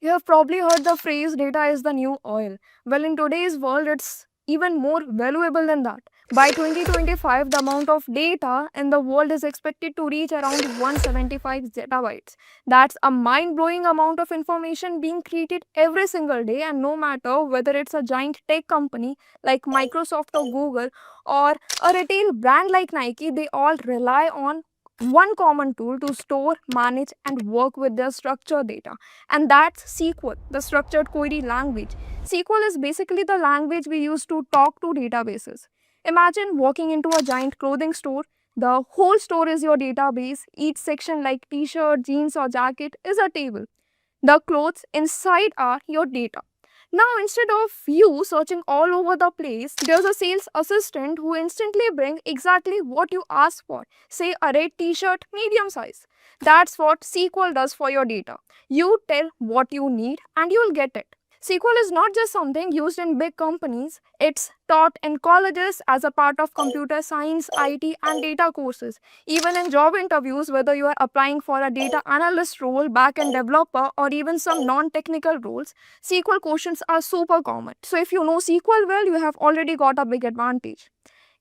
You have probably heard the phrase data is the new oil. Well, in today's world, it's even more valuable than that. By 2025, the amount of data in the world is expected to reach around 175 zettabytes. That's a mind blowing amount of information being created every single day, and no matter whether it's a giant tech company like Microsoft or Google or a retail brand like Nike, they all rely on one common tool to store, manage, and work with their structured data, and that's SQL, the structured query language. SQL is basically the language we use to talk to databases. Imagine walking into a giant clothing store. The whole store is your database. Each section, like t shirt, jeans, or jacket, is a table. The clothes inside are your data. Now, instead of you searching all over the place, there's a sales assistant who instantly brings exactly what you ask for. Say a red t-shirt, medium size. That's what SQL does for your data. You tell what you need and you'll get it. SQL is not just something used in big companies, it's taught in colleges as a part of computer science, IT, and data courses. Even in job interviews, whether you are applying for a data analyst role, backend developer, or even some non technical roles, SQL questions are super common. So, if you know SQL well, you have already got a big advantage.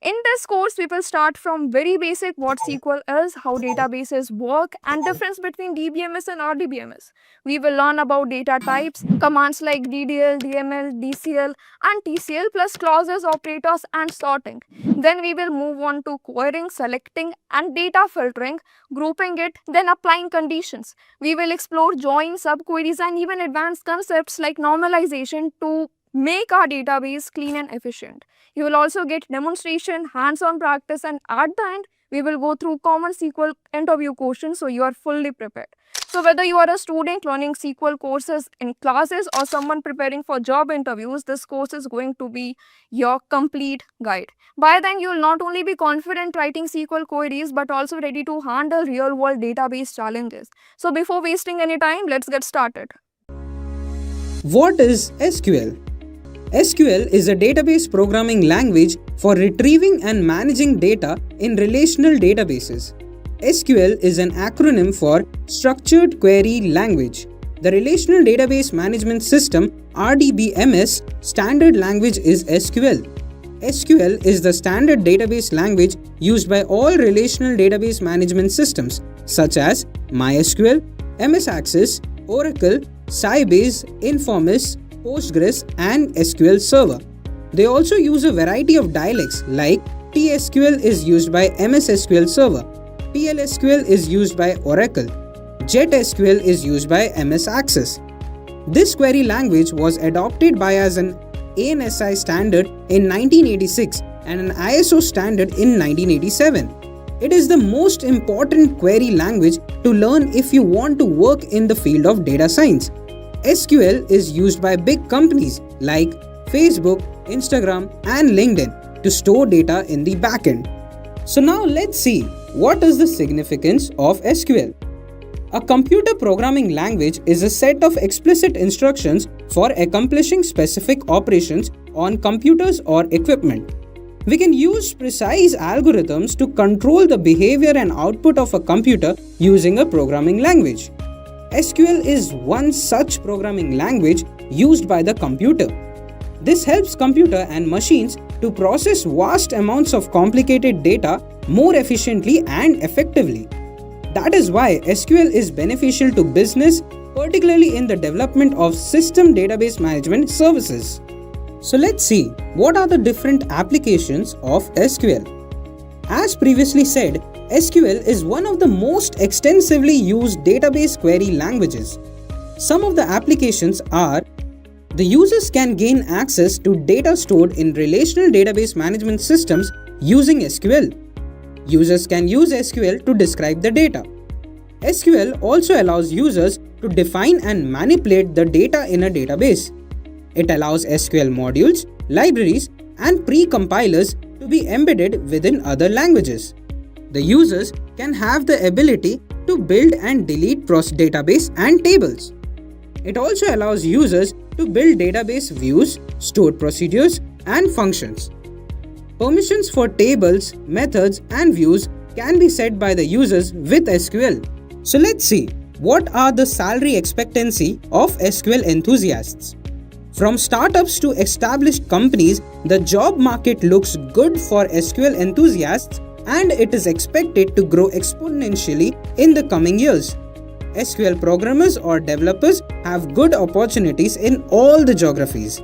In this course, we will start from very basic what SQL is, how databases work, and difference between DBMS and RDBMS. We will learn about data types, commands like DDL, DML, DCL, and TCL, plus clauses, operators, and sorting. Then we will move on to querying, selecting, and data filtering, grouping it, then applying conditions. We will explore join, subqueries, and even advanced concepts like normalization to make our database clean and efficient. You will also get demonstration, hands-on practice, and at the end, we will go through common SQL interview questions so you are fully prepared. So whether you are a student learning SQL courses in classes or someone preparing for job interviews, this course is going to be your complete guide. By then, you will not only be confident writing SQL queries but also ready to handle real-world database challenges. So before wasting any time, let's get started. What is SQL? SQL is a database programming language for retrieving and managing data in relational databases. SQL is an acronym for Structured Query Language. The Relational Database Management System (RDBMS) standard language is SQL. SQL is the standard database language used by all relational database management systems such as MySQL, MS Access, Oracle, Sybase, Informis, Postgres, and SQL Server. They also use a variety of dialects like TSQL is used by MS SQL Server, PLSQL is used by Oracle, JetSQL is used by MS Access. This query language was adopted by as an ANSI standard in 1986 and an ISO standard in 1987. It is the most important query language to learn if you want to work in the field of data science. SQL is used by big companies like Facebook, Instagram, and LinkedIn to store data in the backend. So now let's see, what is the significance of SQL? A computer programming language is a set of explicit instructions for accomplishing specific operations on computers or equipment. We can use precise algorithms to control the behavior and output of a computer using a programming language. SQL is one such programming language used by the computer. This helps computer and machines to process vast amounts of complicated data more efficiently and effectively. That is why SQL is beneficial to business, particularly in the development of system database management services. So let's see, what are the different applications of SQL? As previously said, SQL is one of the most extensively used database query languages. Some of the applications are: the users can gain access to data stored in relational database management systems using SQL. Users can use SQL to describe the data. SQL also allows users to define and manipulate the data in a database. It allows SQL modules, libraries, and pre-compilers to be embedded within other languages. The users can have the ability to build and delete database and tables. It also allows users to build database views, stored procedures, and functions. Permissions for tables, methods, and views can be set by the users with SQL. So let's see, What are the salary expectancy of SQL enthusiasts? From startups to established companies, the job market looks good for SQL enthusiasts and it is expected to grow exponentially in the coming years. SQL programmers or developers have good opportunities in all the geographies.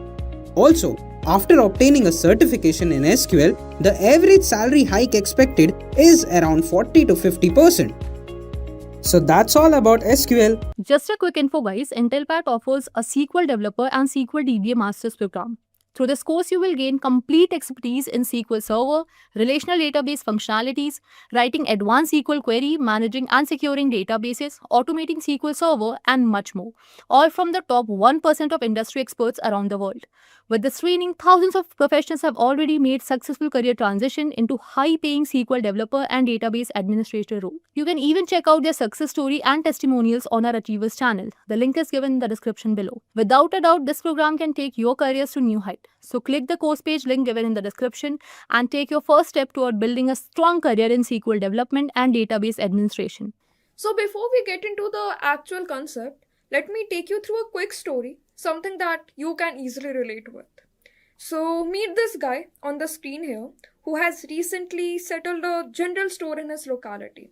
Also, after obtaining a certification in SQL, the average salary hike expected is around 40 to 50%. So that's all about SQL. Just a quick info guys, Intellipaat offers a SQL Developer and SQL DBA Masters program. Through this course, you will gain complete expertise in SQL Server, relational database functionalities, writing advanced SQL query, managing and securing databases, automating SQL Server, and much more. All from the top 1% of industry experts around the world. With this training, thousands of professionals have already made successful career transition into high-paying SQL developer and database administrator role. You can even check out their success story and testimonials on our Achievers channel. The link is given in the description below. Without a doubt, this program can take your careers to new heights. So click the course page link given in the description and take your first step toward building a strong career in SQL development and database administration. So before we get into the actual concept, let me take you through a quick story, something that you can easily relate with. So meet this guy on the screen here who has recently settled a general store in his locality.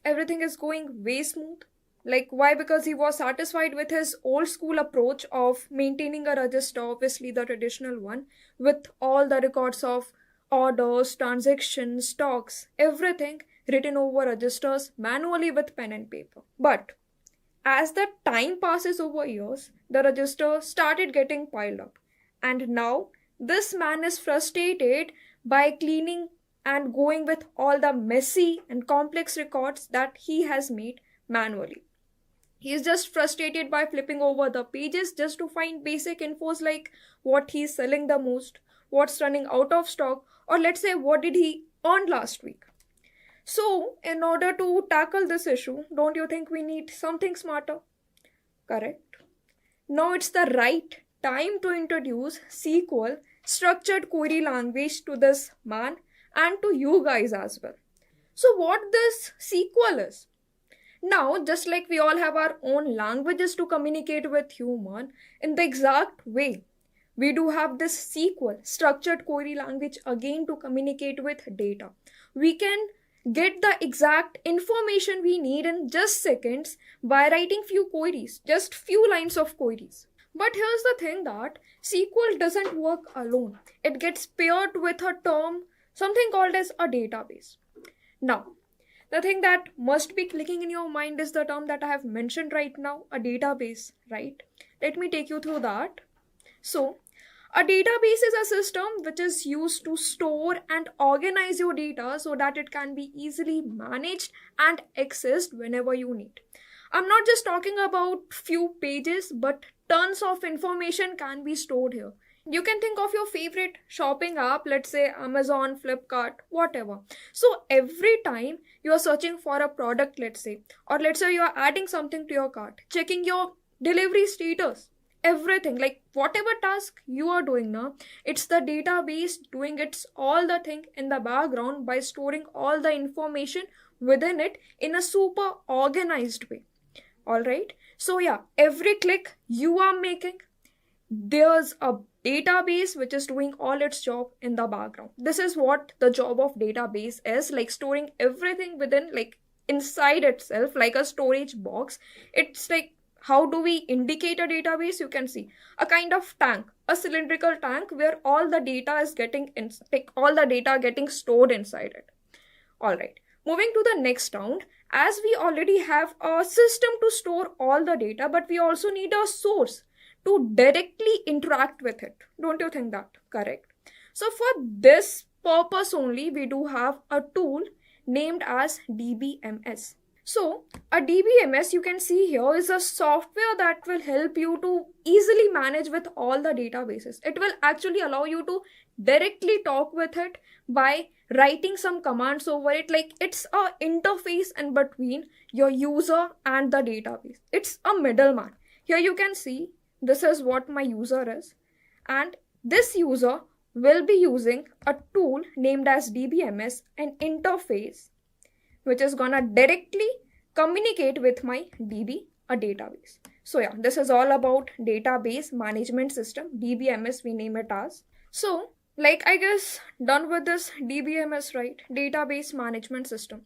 Everything is going way smooth. Like why? Because he was satisfied with his old school approach of maintaining a register, obviously the traditional one, with all the records of orders, transactions, stocks, everything written over registers manually with pen and paper. But as the time passes over years, the register started getting piled up. And now this man is frustrated by cleaning and going with all the messy and complex records that he has made manually. He is just frustrated by flipping over the pages just to find basic infos like what he's selling the most, what's running out of stock, or let's say what did he earn last week. So, in order to tackle this issue, don't you think we need something smarter? Correct. Now it's the right time to introduce SQL, structured query language, to this man and to you guys as well. So what this SQL is? Now, just like we all have our own languages to communicate with human, in the exact way, we do have this SQL, structured query language, again to communicate with data. We can get the exact information we need in just seconds by writing few queries, just few lines of queries. But here's the thing that SQL doesn't work alone. It gets paired with a term, something called as a database. Now, the thing that must be clicking in your mind is the term that I have mentioned right now, a database, right? Let me take you through that. So, a database is a system which is used to store and organize your data so that it can be easily managed and accessed whenever you need. I'm not just talking about few pages, but tons of information can be stored here. You can think of your favorite shopping app, let's say Amazon, Flipkart, whatever. So every time you are searching for a product, let's say, or let's say you are adding something to your cart, checking your delivery status, everything, like whatever task you are doing now, it's the database doing its all the thing in the background by storing all the information within it in a super organized way. All right. So yeah, every click you are making, there's a database which is doing all its job in the background. This is what the job of database is, like storing everything within, like inside itself, like a storage box. It's like, how do we indicate a database? You can see a kind of tank, a cylindrical tank where all the data is getting stored inside it. All right. Moving to the next round, as we already have a system to store all the data, but we also need a source to directly interact with it. Don't you think that? Correct. So for this purpose only, we do have a tool named as DBMS. So a DBMS, you can see here, is a software that will help you to easily manage with all the databases. It will actually allow you to directly talk with it by writing some commands over it. Like it's a interface in between your user and the database. It's a middleman. Here you can see this is what my user is, and this user will be using a tool named as DBMS, an interface which is gonna directly communicate with my DB a database. So yeah, this is all about database management system, DBMS we name it as. So like I guess done with this DBMS, right? Database management system.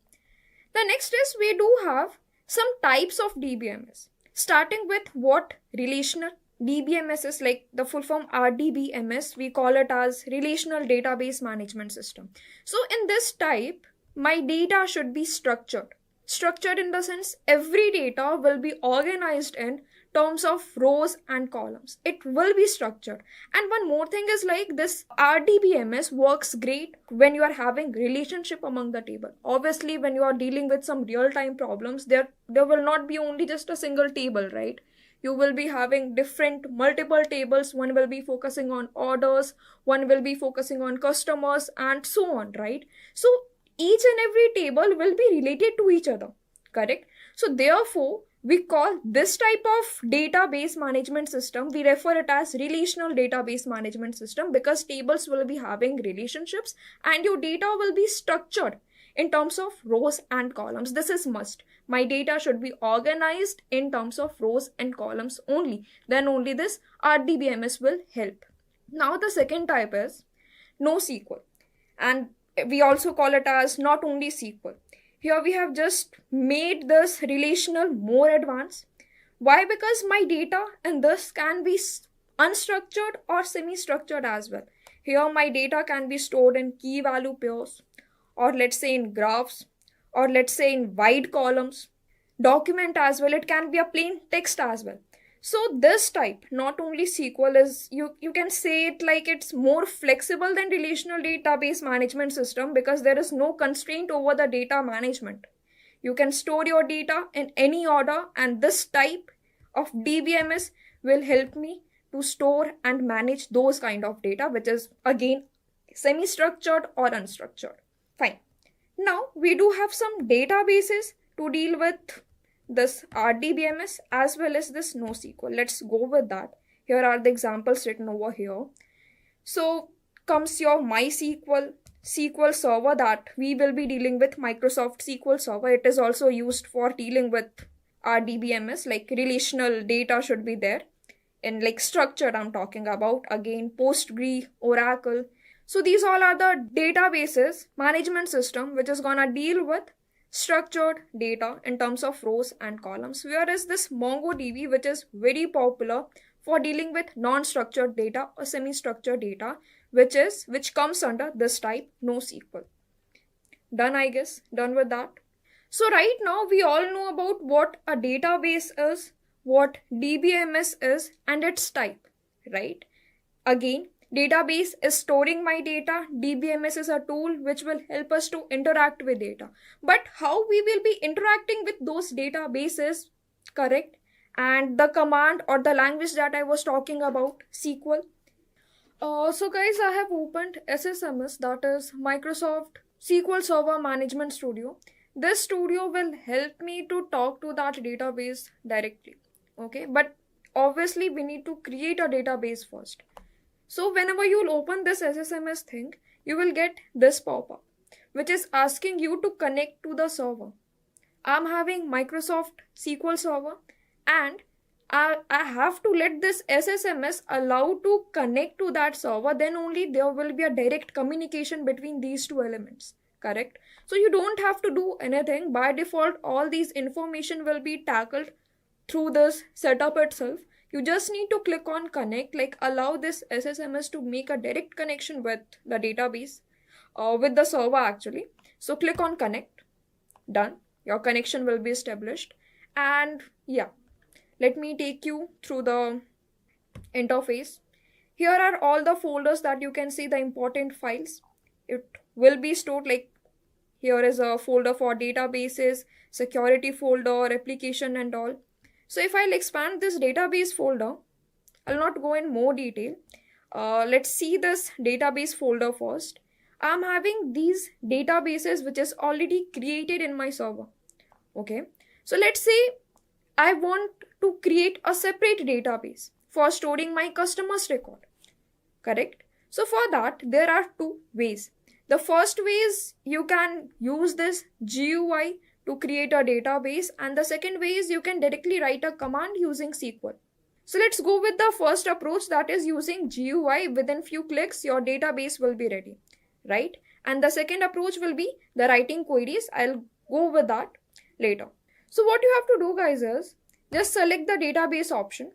The next is we do have some types of DBMS, starting with what relational DBMS is, like the full form RDBMS, we call it as relational database management system. So in this type, my data should be structured. Structured in the sense every data will be organized in terms of rows and columns. It will be structured. And one more thing is like this RDBMS works great when you are having relationship among the table. Obviously, when you are dealing with some real-time problems, there will not be only just a single table, right? You will be having different multiple tables. One will be focusing on orders, one will be focusing on customers, and so on, right? So each and every table will be related to each other, correct? So therefore, we call this type of database management system, we refer it as relational database management system, because tables will be having relationships and your data will be structured in terms of rows and columns. This is must. My data should be organized in terms of rows and columns only. Then only this RDBMS will help. Now the second type is NoSQL, and we also call it as not only SQL. Here we have just made this relational more advanced. Why? Because my data in this can be unstructured or semi-structured as well. Here my data can be stored in key value pairs, or let's say in graphs, or let's say in wide columns, document as well. It can be a plain text as well. So this type, not only SQL, is you can say it like it's more flexible than relational database management system, because there is no constraint over the data management. You can store your data in any order, and this type of DBMS will help me to store and manage those kind of data, which is again semi-structured or unstructured. Fine. Now we do have some databases to deal with this RDBMS as well as this NoSQL. Let's go with that. Here are the examples written over here. So comes your MySQL SQL Server that we will be dealing with, Microsoft SQL Server. It is also used for dealing with RDBMS, like relational data should be there. And like structured I'm talking about, again Postgre, Oracle. So these all are the databases management system which is gonna deal with structured data in terms of rows and columns, whereas this MongoDB, which is very popular for dealing with non-structured data or semi-structured data, which comes under this type NoSQL. Done, I guess. Done with that. So right now we all know about what a database is, what DBMS is, and its type, right? Again, database is storing my data. DBMS is a tool which will help us to interact with data. But how we will be interacting with those databases, correct? And the command or the language that I was talking about, SQL. So guys, I have opened SSMS, that is Microsoft SQL Server Management Studio. This studio will help me to talk to that database directly. Okay, but obviously we need to create a database first. So whenever you will open this SSMS thing, you will get this pop-up, which is asking you to connect to the server. I'm having Microsoft SQL Server, and I have to let this SSMS allow to connect to that server. Then only there will be a direct communication between these two elements, correct? So you don't have to do anything. By default, all these information will be tackled through this setup itself. You just need to click on connect, like allow this SSMS to make a direct connection with the database, with the server actually. So click on connect. Done. Your connection will be established. And yeah, let me take you through the interface. Here are all the folders that you can see, the important files. It will be stored, like here is a folder for databases, security folder, application and all. So if I'll expand this database folder, I'll not go in more detail. Let's see this database folder first. I'm having these databases which is already created in my server. Okay. So let's say I want to create a separate database for storing my customers record. Correct? So for that, there are two ways. The first way is you can use this GUI to create a database, and the second way is you can directly write a command using SQL. So let's go with the first approach, that is using GUI. Within few clicks your database will be ready, right? And the second approach will be the writing queries. I'll go with that later. So what you have to do, guys, is just select the database option,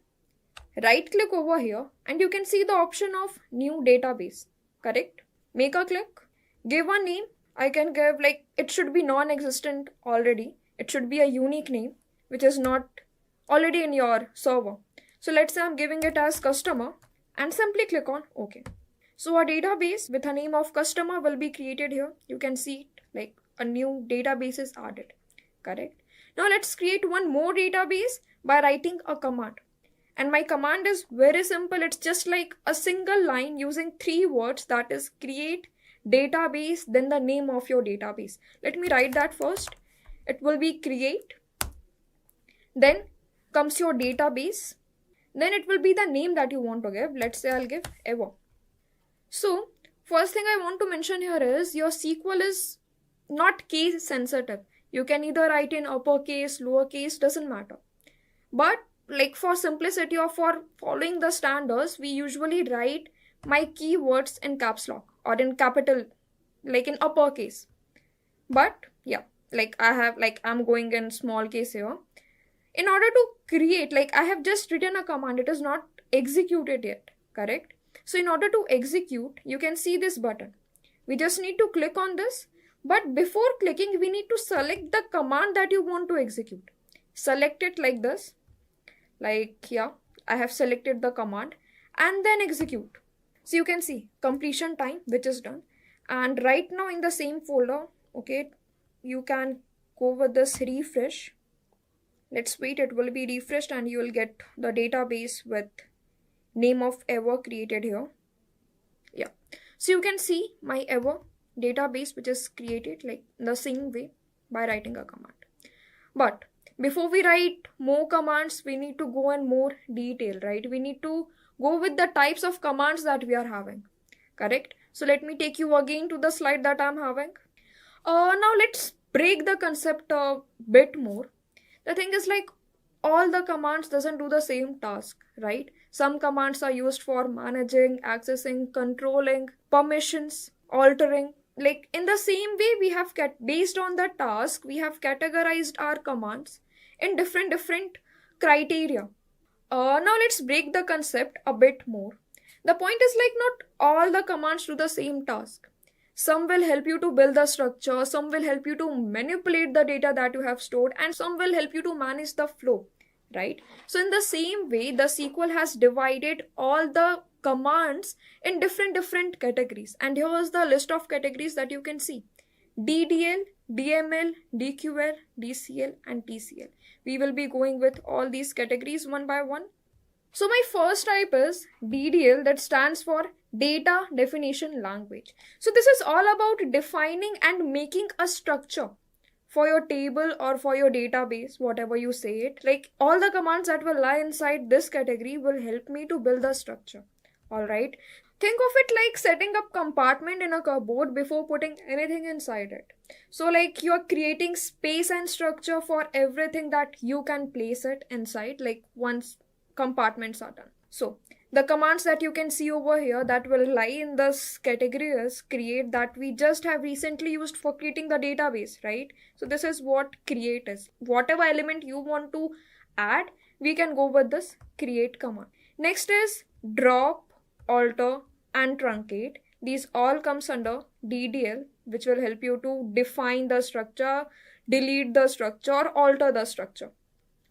right click over here, and you can see the option of new database, correct? Make a click, give a name. I can give, like, it should be non-existent already. It should be a unique name which is not already in your server. So let's say I'm giving it as customer, and simply click on OK. So a database with a name of customer will be created here. You can see it, like a new database is added, correct? Now let's create one more database by writing a command. And my command is very simple. It's just like a single line using 3 words, that is create database, then the name of your database. Let me write that first. It will be create, then comes your database, then it will be the name that you want to give. Let's say I'll give ever. So first thing I want to mention here is your SQL is not case sensitive. You can either write in uppercase, lowercase, doesn't matter. But like for simplicity or for following the standards, we usually write my keywords in caps lock or in capital, like in uppercase. But yeah, like I'm going in small case here. In order to create, like I have just written a command, it is not executed yet, correct? So in order to execute, you can see this button. We just need to click on this, but before clicking, we need to select the command that you want to execute. Select it like this, like here, I have selected the command, and then execute. So you can see completion time, which is done. And right now in the same folder, okay, you can go with this refresh. Let's wait, it will be refreshed and you will get the database with name of ever created here. Yeah, so you can see my ever database which is created like the same way by writing a command. But before we write more commands, we need to go in more detail, right? We need to go with the types of commands that we are having, correct? So let me take you again to the slide that I'm having. Now let's break the concept a bit more. The thing is, like, all the commands doesn't do the same task, right? Some commands are used for managing, accessing, controlling, permissions, altering. Like in the same way, we have based on the task, we have categorized our commands in different criteria. Now let's break the concept a bit more. The point is, like, not all the commands do the same task. Some will help you to build the structure, some will help you to manipulate the data that you have stored, and some will help you to manage the flow, right? So in the same way, the SQL has divided all the commands in different categories. And here is the list of categories that you can see: DDL, DML, DQL, DCL, and TCL. We will be going with all these categories one by one. So my first type is DDL, that stands for Data Definition Language. So this is all about defining and making a structure for your table or for your database, whatever you say it. Like all the commands that will lie inside this category will help me to build the structure. Alright. Think of it like setting up compartment in a cupboard before putting anything inside it. So like you're creating space and structure for everything that you can place it inside, like once compartments are done. So the commands that you can see over here that will lie in this category is create, that we just have recently used for creating the database, right? So this is what create is. Whatever element you want to add, we can go with this create command. Next is drop, alter, and truncate. These all comes under DDL, which will help you to define the structure, delete the structure, or alter the structure.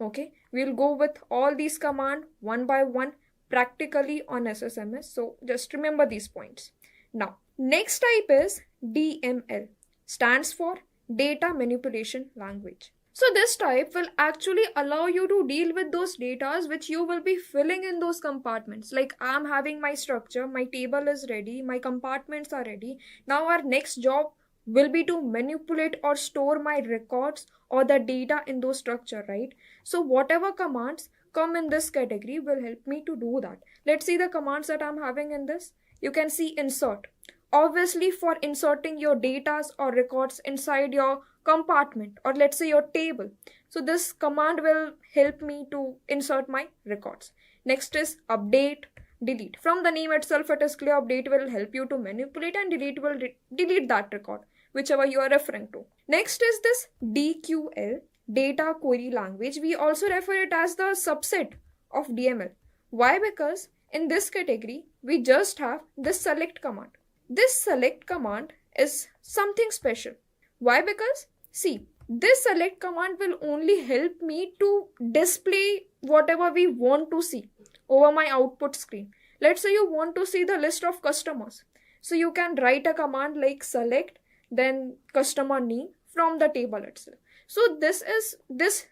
Okay, we'll go with all these commands one by one practically on SSMS. So just remember these points. Now, next type is DML, stands for Data Manipulation Language. So this type will actually allow you to deal with those datas which you will be filling in those compartments. Like I'm having my structure, my table is ready, my compartments are ready. Now our next job will be to manipulate or store my records or the data in those structure, right? So whatever commands come in this category will help me to do that. Let's see the commands that I'm having in this. You can see insert. Obviously for inserting your data or records inside your compartment, or let's say your table. So this command will help me to insert my records. Next is update, delete. From the name itself, it is clear update will help you to manipulate, and delete will delete that record, whichever you are referring to. Next is this DQL, data query language. We also refer it as the subset of DML. Why? Because in this category, we just have this select command. This select command is something special. Why? Because see, this select command will only help me to display whatever we want to see over my output screen. Let's say you want to see the list of customers. So you can write a command like select, then customer name from the table itself. So this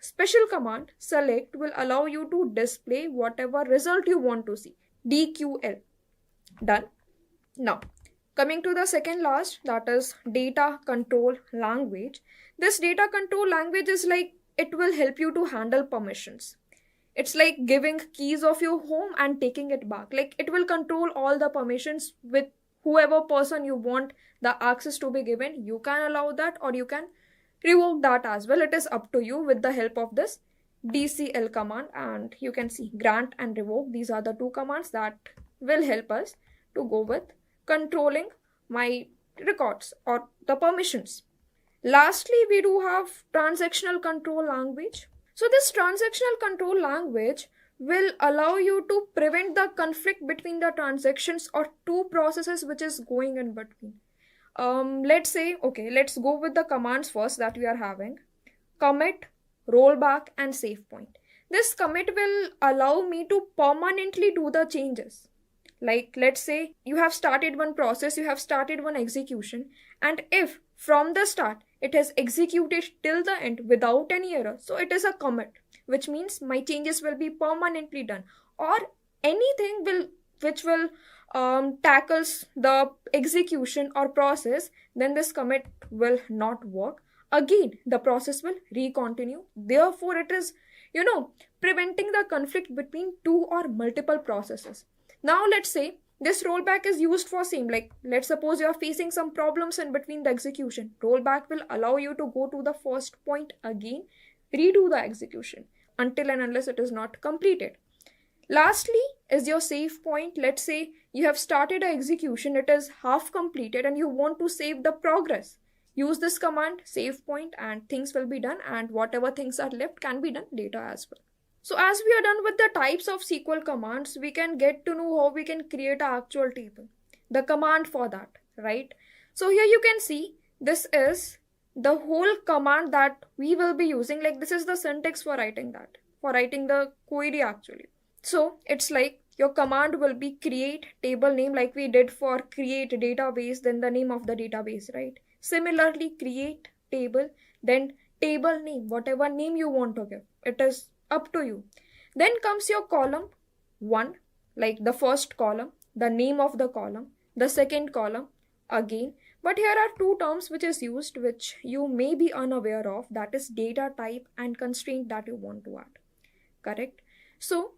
special command select will allow you to display whatever result you want to see. DQL. Done. Now, coming to the second last, that is data control language. This data control language is like, it will help you to handle permissions. It's like giving keys of your home and taking it back. Like, it will control all the permissions with whoever person you want the access to be given. You can allow that, or you can revoke that as well. It is up to you with the help of this DCL command. And you can see grant and revoke. These are the two commands that will help us to go with controlling my records or the permissions. Lastly, we do have transactional control language. So this transactional control language will allow you to prevent the conflict between the transactions or two processes which is going in between. Let's go with the commands first that we are having. Commit, rollback, and save point. This commit will allow me to permanently do the changes. Like, let's say you have started one process, you have started one execution, and if from the start it has executed till the end without any error, so it is a commit, which means my changes will be permanently done. Or anything which will tackles the execution or process, then this commit will not work. Again, the process will recontinue. Therefore, it is, preventing the conflict between two or multiple processes. Now, let's say this rollback is used for same. Like, let's suppose you are facing some problems in between the execution. Rollback will allow you to go to the first point again, redo the execution until and unless it is not completed. Lastly is your save point. Let's say you have started an execution, it is half completed, and you want to save the progress. Use this command, save point, and things will be done, and whatever things are left can be done later as well. So as we are done with the types of SQL commands, we can get to know how we can create an actual table. The command for that, right? So here you can see this is the whole command that we will be using. Like, this is the syntax for writing that, for writing the query actually. So it's like your command will be create table name, like we did for create database, then the name of the database, right? Similarly, create table, then table name, whatever name you want to give. It is up to you. Then comes your column 1, like the first column, the name of the column, the second column again. But here are two terms which is used, which you may be unaware of, that is data type and constraint that you want to add. Correct? So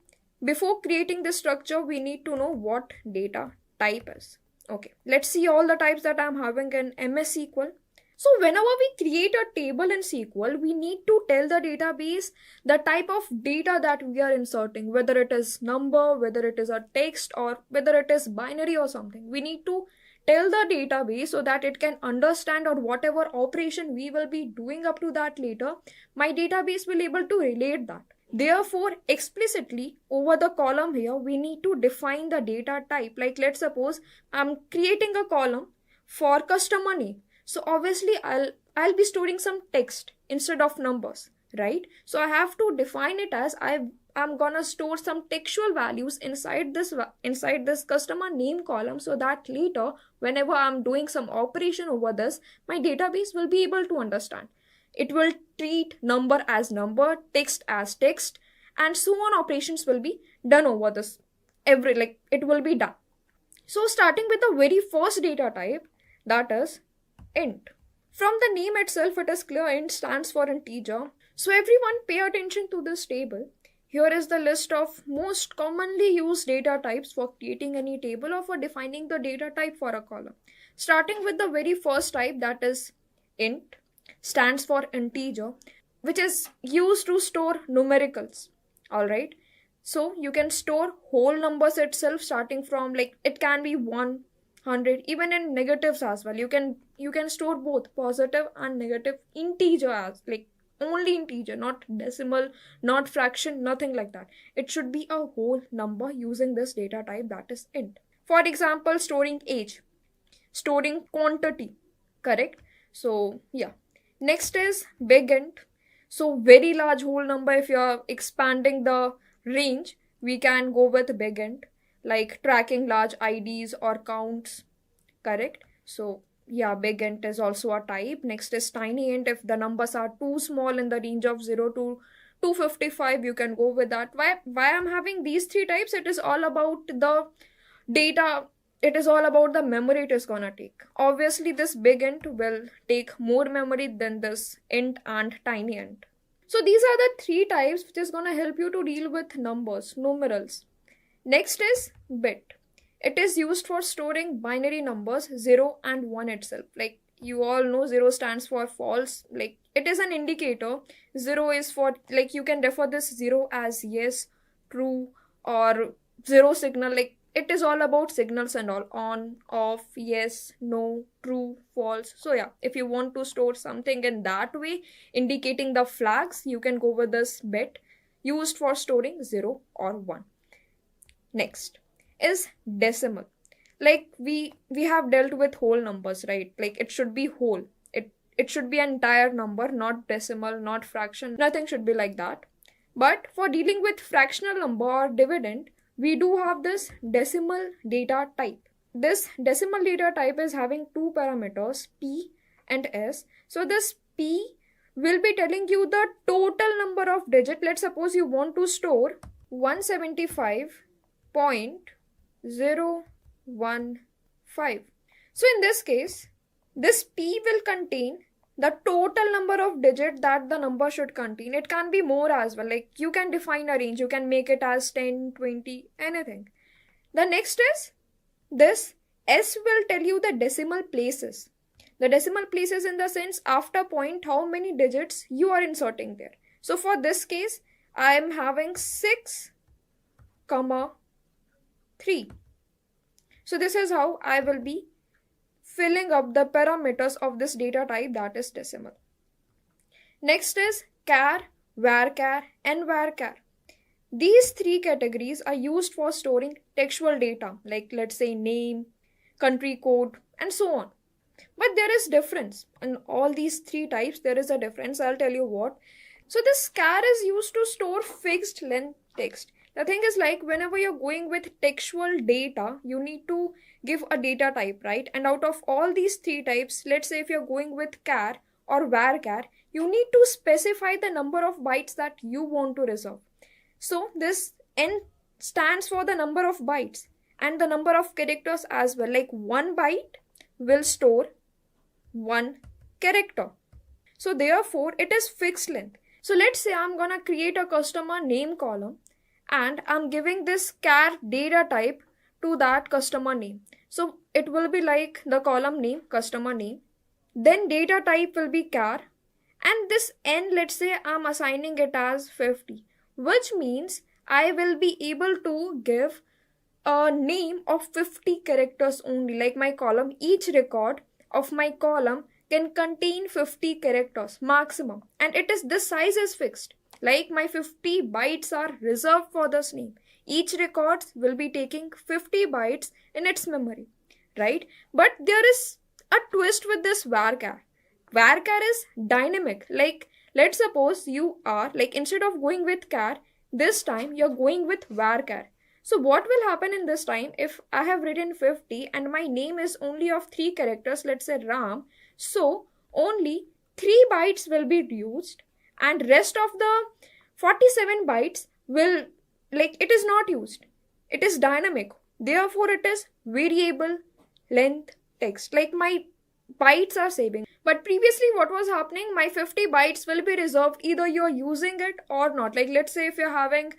before creating this structure, we need to know what data type is. Okay, let's see all the types that I'm having in MS SQL. So whenever we create a table in SQL, we need to tell the database the type of data that we are inserting, whether it is number, whether it is a text, or whether it is binary or something. We need to tell the database so that it can understand, or whatever operation we will be doing up to that later, my database will be able to relate that. Therefore, explicitly over the column here, we need to define the data type. Like, let's suppose I'm creating a column for customer name. So obviously I'll be storing some text instead of numbers, right? So I have to define it as I'm gonna store some textual values inside this customer name column, so that later whenever I'm doing some operation over this, my database will be able to understand. It will treat number as number, text as text, and so on. Operations will be done over this. It will be done. So starting with the very first data type, that is int. From the name itself, it is clear int stands for integer. So everyone pay attention to this table. Here is the list of most commonly used data types for creating any table or for defining the data type for a column. Starting with the very first type, that is int. stands for integer, which is used to store numericals. All right. So you can store whole numbers itself, starting from like it can be 100, even in negatives as well. You can store both positive and negative integer as like only integer, not decimal, not fraction, nothing like that. It should be a whole number using this data type, that is int. For example, storing age, storing quantity, correct? So yeah. Next is big int. So very large whole number, if you are expanding the range, we can go with big int, like tracking large IDs or counts, correct? So yeah, big int is also a type. Next is tiny int. If the numbers are too small in the range of 0 to 255, you can go with that. Why I'm having these three types? It is all about the data, it is all about the memory it is gonna take. Obviously this big int will take more memory than this int and tiny int. So these are the three types which is gonna help you to deal with numbers, numerals. Next is bit. It is used for storing binary numbers 0 and 1 itself. Like you all know 0 stands for false, like it is an indicator. 0 is for, like you can refer this 0 as yes, true, or 0 signal. Like it is all about signals and all, on, off, yes, no, true, false. So yeah, if you want to store something in that way, indicating the flags, you can go with this bit, used for storing 0 or 1. Next is decimal. Like we have dealt with whole numbers, right? Like it should be whole. It should be an entire number, not decimal, not fraction. Nothing should be like that. But for dealing with fractional number or dividend, we do have this decimal data type. This decimal data type is having two parameters, p and s. So this p will be telling you the total number of digits. Let's suppose you want to store 175.015. So in this case, this p will contain the total number of digits that the number should contain. It can be more as well. Like you can define a range. You can make it as 10, 20, anything. The next is this s will tell you the decimal places. The decimal places in the sense after point how many digits you are inserting there. So for this case, I am having 6, 3. So this is how I will be filling up the parameters of this data type, that is decimal. Next is char, varchar and varchar. These three categories are used for storing textual data, like let's say name, country code and so on. But there is difference in all these three types. There is a difference. I'll tell you what. So this char is used to store fixed length text. The thing is, like whenever you're going with textual data, you need to give a data type, right? And out of all these three types, let's say if you're going with char or varchar, you need to specify the number of bytes that you want to reserve. So this n stands for the number of bytes and the number of characters as well. Like 1 byte will store 1 character. So therefore it is fixed length. So let's say I'm gonna create a customer name column and I'm giving this char data type to that customer name. So it will be like the column name, customer name, then data type will be char, and this n, let's say I'm assigning it as 50, which means I will be able to give a name of 50 characters only. Like my column, each record of my column can contain 50 characters maximum, and it is this size is fixed. Like my 50 bytes are reserved for this name. Each record will be taking 50 bytes in its memory, right? But there is a twist with this varchar. Varchar is dynamic. Like let's suppose you are like, instead of going with char, this time you're going with varchar. So what will happen in this time if I have written 50 and my name is only of 3 characters, let's say Ram, so only 3 bytes will be used and rest of the 47 bytes will, like, it is not used. It is dynamic. Therefore it is variable length text. Like my bytes are saving. But previously what was happening, my 50 bytes will be reserved either you're using it or not. Like let's say if you're having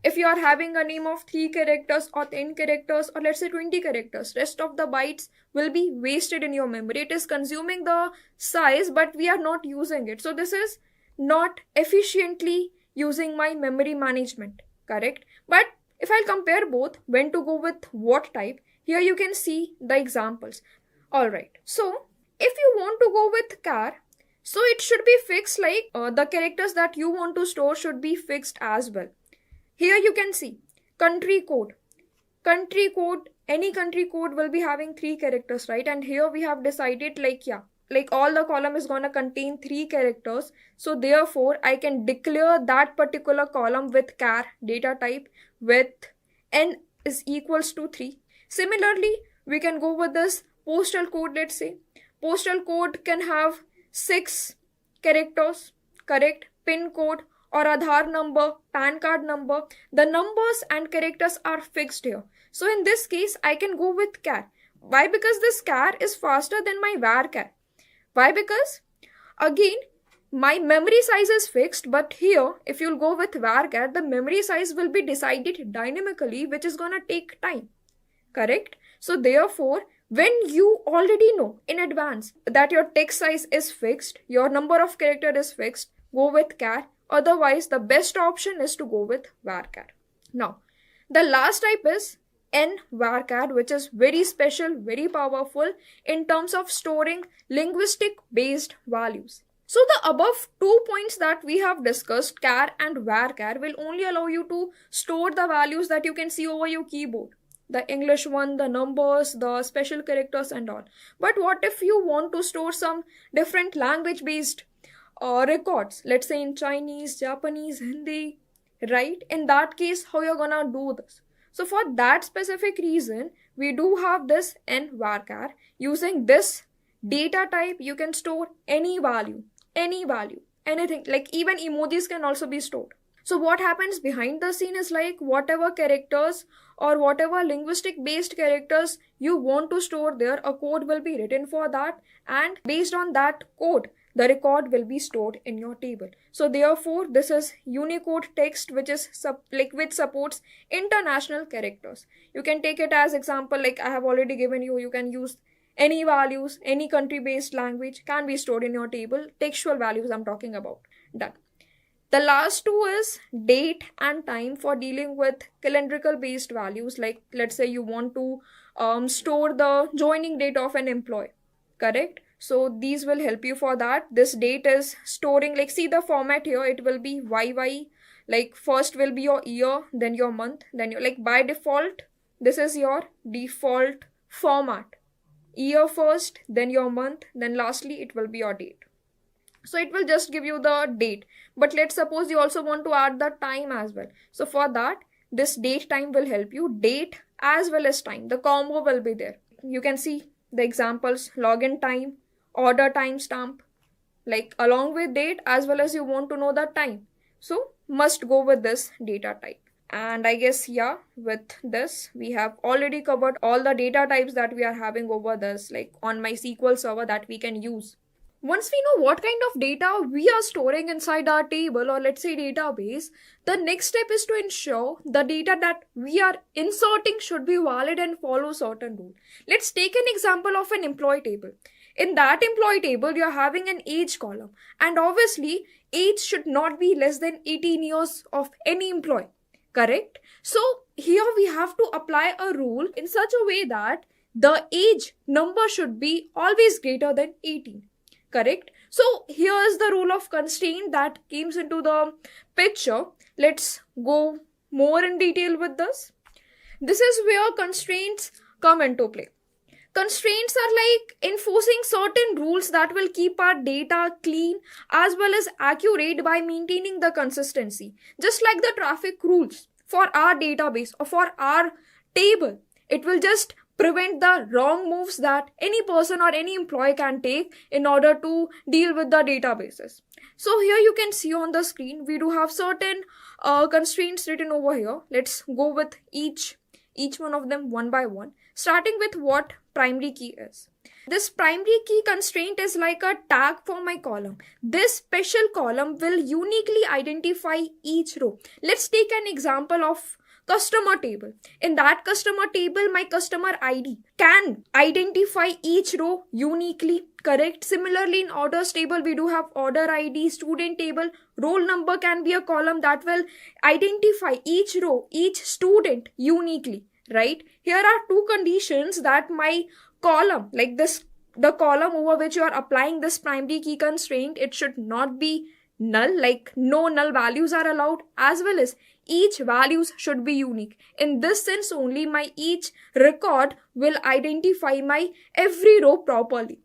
If you are having a name of 3 characters or 10 characters or let's say 20 characters, rest of the bytes will be wasted in your memory. It is consuming the size, but we are not using it. So this is not efficiently using my memory management, correct? But if I'll compare both, when to go with what type, here you can see the examples. Alright, so if you want to go with char, so it should be fixed like the characters that you want to store should be fixed as well. Here you can see country code. Country code, any country code will be having 3 characters, right? And here we have decided like all the column is gonna contain 3 characters. So therefore, I can declare that particular column with char data type with n is equals to 3. Similarly, we can go with this postal code, let's say. Postal code can have 6 characters, correct? PIN code or Aadhaar number, PAN card number, the numbers and characters are fixed here. So in this case, I can go with char. Why? Because this char is faster than my varchar. Why? Because again, my memory size is fixed, but here, if you'll go with varchar, the memory size will be decided dynamically, which is gonna take time, correct? So therefore, when you already know in advance that your text size is fixed, your number of character is fixed, go with char. Otherwise, the best option is to go with varchar. Now, the last type is NVarchar, which is very special, very powerful in terms of storing linguistic based values. So the above 2 points that we have discussed, char and varchar, will only allow you to store the values that you can see over your keyboard. The English one, the numbers, the special characters and all. But what if you want to store some different language based records, let's say in Chinese, Japanese, Hindi, right? In that case, how you're gonna do this? So for that specific reason, we do have this NVarchar. Using this data type, you can store any value, anything, like even emojis can also be stored. So what happens behind the scene is like whatever characters or whatever linguistic based characters you want to store there, a code will be written for that, and based on that code, the record will be stored in your table. So therefore, this is Unicode text which is which supports international characters. You can take it as example, like I have already given you. You can use any values, any country-based language can be stored in your table. Textual values I'm talking about. Done. The last two is date and time for dealing with calendrical based values. Like let's say you want to store the joining date of an employee, correct? So these will help you for that. This date is storing, like see the format here, it will be YY, like first will be your year, then your month, then your, like by default, this is your default format. Year first, then your month, then lastly it will be your date. So it will just give you the date. But let's suppose you also want to add the time as well. So for that, this date time will help you. Date as well as time. The combo will be there. You can see the examples, login time, order timestamp, like along with date as well as you want to know the time. So must go with this data type. And I guess, yeah, with this, we have already covered all the data types that we are having over this, like on my SQL server that we can use. Once we know what kind of data we are storing inside our table or let's say database, the next step is to ensure the data that we are inserting should be valid and follow certain rules. Let's take an example of an employee table. In that employee table, you are having an age column, and obviously age should not be less than 18 years of any employee, correct? So here we have to apply a rule in such a way that the age number should be always greater than 18. Correct? So here is the rule of constraint that comes into the picture. Let's go more in detail with this. This is where constraints come into play. Constraints are like enforcing certain rules that will keep our data clean as well as accurate by maintaining the consistency. Just like the traffic rules for our database or for our table, it will just prevent the wrong moves that any person or any employee can take in order to deal with the databases. So here you can see on the screen, we do have certain constraints written over here. Let's go with each one of them one by one, starting with what primary key is. This primary key constraint is like a tag for my column. This special column will uniquely identify each row. Let's take an example of customer table. In that customer table, my customer ID can identify each row uniquely, correct? Similarly, in orders table, we do have order ID, student table, roll number can be a column that will identify each row, each student uniquely, right? Here are two conditions that my column, like this, the column over which you are applying this primary key constraint, it should not be null, like no null values are allowed, as well as each values should be unique. In this sense only, my each record will identify my every row properly,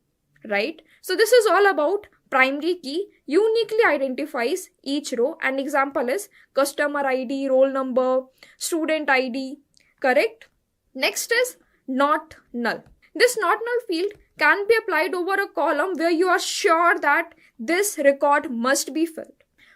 right? So this is all about primary key uniquely identifies each row. An example is customer ID, roll number, student ID, correct? Next is not null. This not null field can be applied over a column where you are sure that this record must be filled.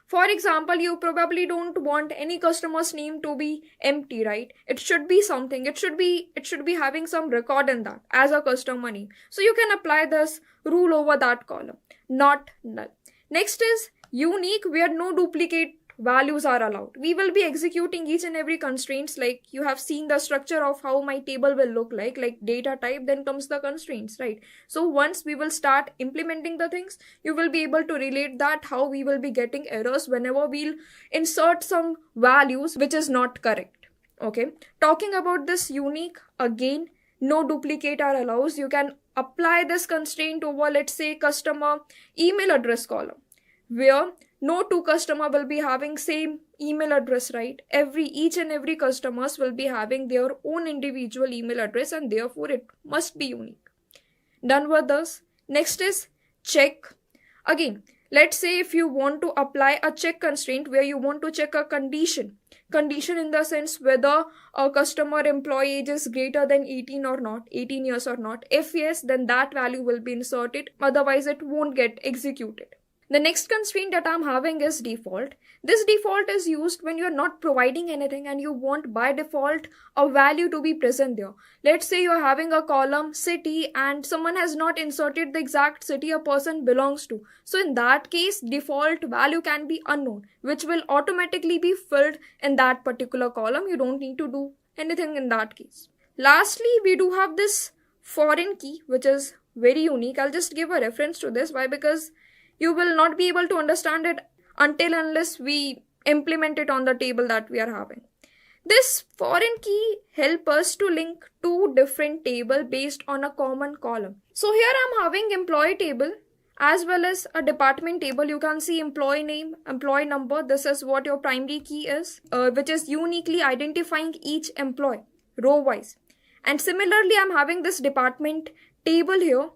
For example, you probably don't want any customer's name to be empty, right? It should be something. It should be having some record in that as a customer name. So you can apply this rule over that column. Not null. Next is unique, where no duplicate values are allowed. We will be executing each and every constraints, like you have seen the structure of how my table will look like data type, then comes the constraints, right? So once we will start implementing the things, you will be able to relate that how we will be getting errors whenever we'll insert some values which is not correct. Okay, talking about this unique, again, no duplicate are allowed. You can apply this constraint over, let's say, customer email address column, where no two customer will be having same email address, right? Each and every customers will be having their own individual email address, and therefore it must be unique. Done with this. Next is check. Again, let's say if you want to apply a check constraint where you want to check a condition in the sense whether a customer employee age is greater than 18 or not, 18 years or not. If yes, then that value will be inserted. Otherwise, it won't get executed. The next constraint that I'm having is default. This default is used when you're not providing anything and you want by default a value to be present there. Let's say you're having a column city and someone has not inserted the exact city a person belongs to. So in that case, default value can be unknown, which will automatically be filled in that particular column. You don't need to do anything in that case. Lastly, we do have this foreign key, which is very unique. I'll just give a reference to this. Why? Because you will not be able to understand it unless we implement it on the table that we are having. This foreign key helps us to link two different tables based on a common column. So here I'm having employee table as well as a department table. You can see employee name, employee number. This is what your primary key is, which is uniquely identifying each employee row wise. And similarly, I'm having this department table here.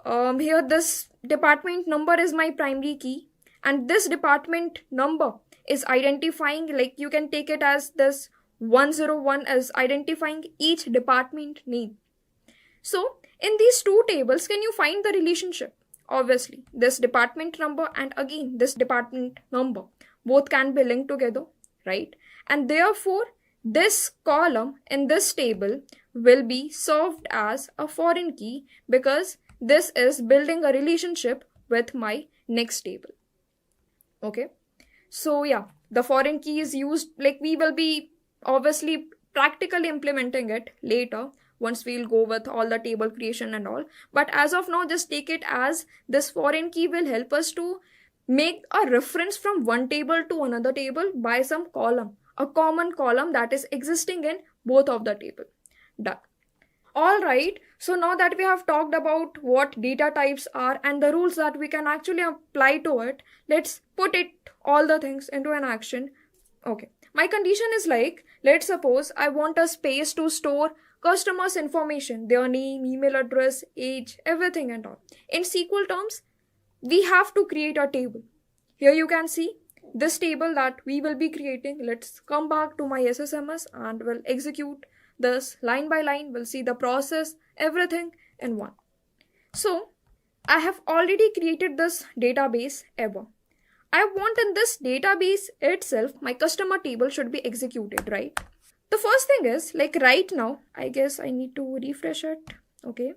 Here this department number is my primary key, and this department number is identifying, like you can take it as this 101 as identifying each department name. So in these two tables, can you find the relationship? Obviously, this department number and again this department number, both can be linked together, right? And therefore, this column in this table will be served as a foreign key because this is building a relationship with my next table. Okay. So yeah, the foreign key is used, like we will be obviously practically implementing it later once we'll go with all the table creation and all. But as of now, just take it as this foreign key will help us to make a reference from one table to another table by some column, a common column that is existing in both of the table. Done. Alright, so now that we have talked about what data types are and the rules that we can actually apply to it, let's put it all the things into an action. Okay, my condition is like, let's suppose I want a space to store customers' information, their name, email address, age, everything and all. In SQL terms, we have to create a table. Here you can see this table that we will be creating. Let's come back to my SSMS and we'll execute this line by line. We'll see the process, everything in one. So I have already created this database ever. I want in this database itself, my customer table should be executed, right? The first thing is, like right now, I guess I need to refresh it. Okay.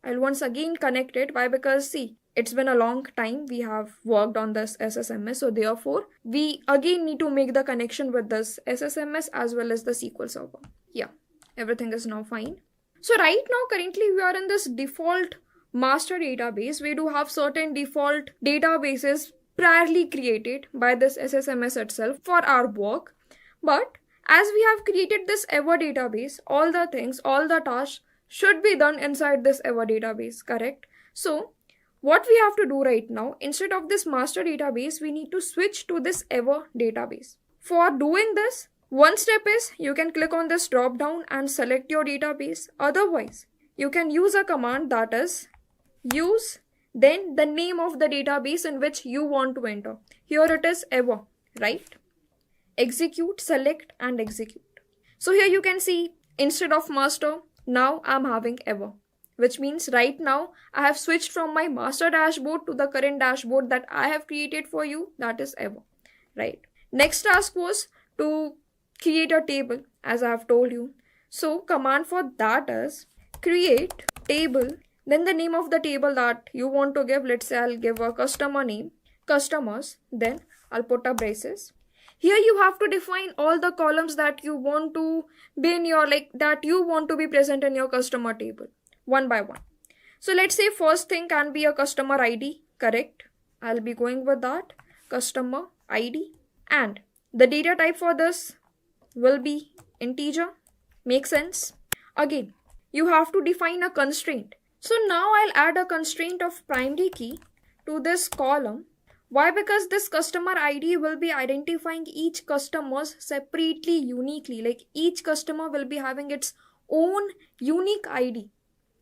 I'll once again connect it. Why? Because see, it's been a long time we have worked on this SSMS, so therefore we again need to make the connection with this SSMS as well as the SQL Server. Yeah, everything is now fine. So right now currently we are in this default master database. We do have certain default databases priorly created by this SSMS itself for our work. But as we have created this ever database, all the things, all the tasks should be done inside this ever database, correct? So what we have to do right now, instead of this master database, we need to switch to this ever database. For doing this, one step is you can click on this drop down and select your database. Otherwise, you can use a command that is use then the name of the database in which you want to enter. Here it is ever, right? Execute, select and execute. So here you can see instead of master, now I'm having ever, which means right now I have switched from my master dashboard to the current dashboard that I have created for you, that is ever, right? Next task was to create a table, as I have told you. So command for that is create table, then the name of the table that you want to give. Let's say I'll give a customer name, customers, then I'll put a braces. Here you have to define all the columns that you want to be in your, that you want to be present in your customer table, one by one. So let's say first thing can be a customer ID, correct? I'll be going with that, customer ID. And the data type for this will be integer. Makes sense? Again, you have to define a constraint. So now I'll add a constraint of primary key to this column. Why? Because this customer ID will be identifying each customers separately, uniquely. Like each customer will be having its own unique ID.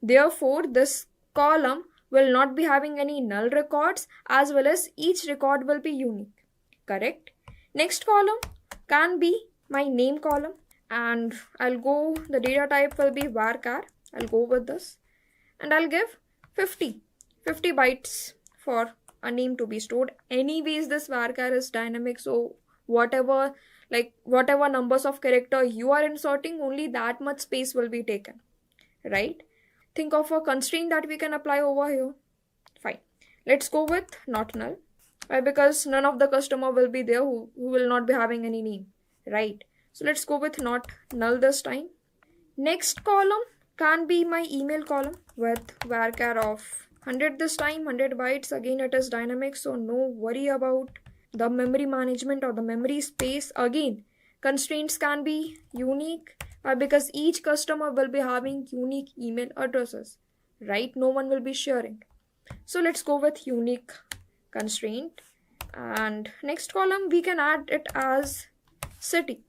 Therefore, this column will not be having any null records, as well as each record will be unique. Correct? Next column can be my name column, and I'll go, the data type will be varchar. I'll go with this and I'll give 50 bytes for a name to be stored. Anyways, this varchar is dynamic, so whatever numbers of character you are inserting, only that much space will be taken, right? Think of a constraint that we can apply over here. Fine, let's go with not null. Why? Because none of the customer will be there who will not be having any name, right? So let's go with not null this time. Next column can be my email column with varchar of 100 this time, 100 bytes. Again, it is dynamic, so no worry about the memory management or the memory space. Again, constraints can be unique because each customer will be having unique email addresses, right? No one will be sharing. So let's go with unique constraint. And next column, we can add it as city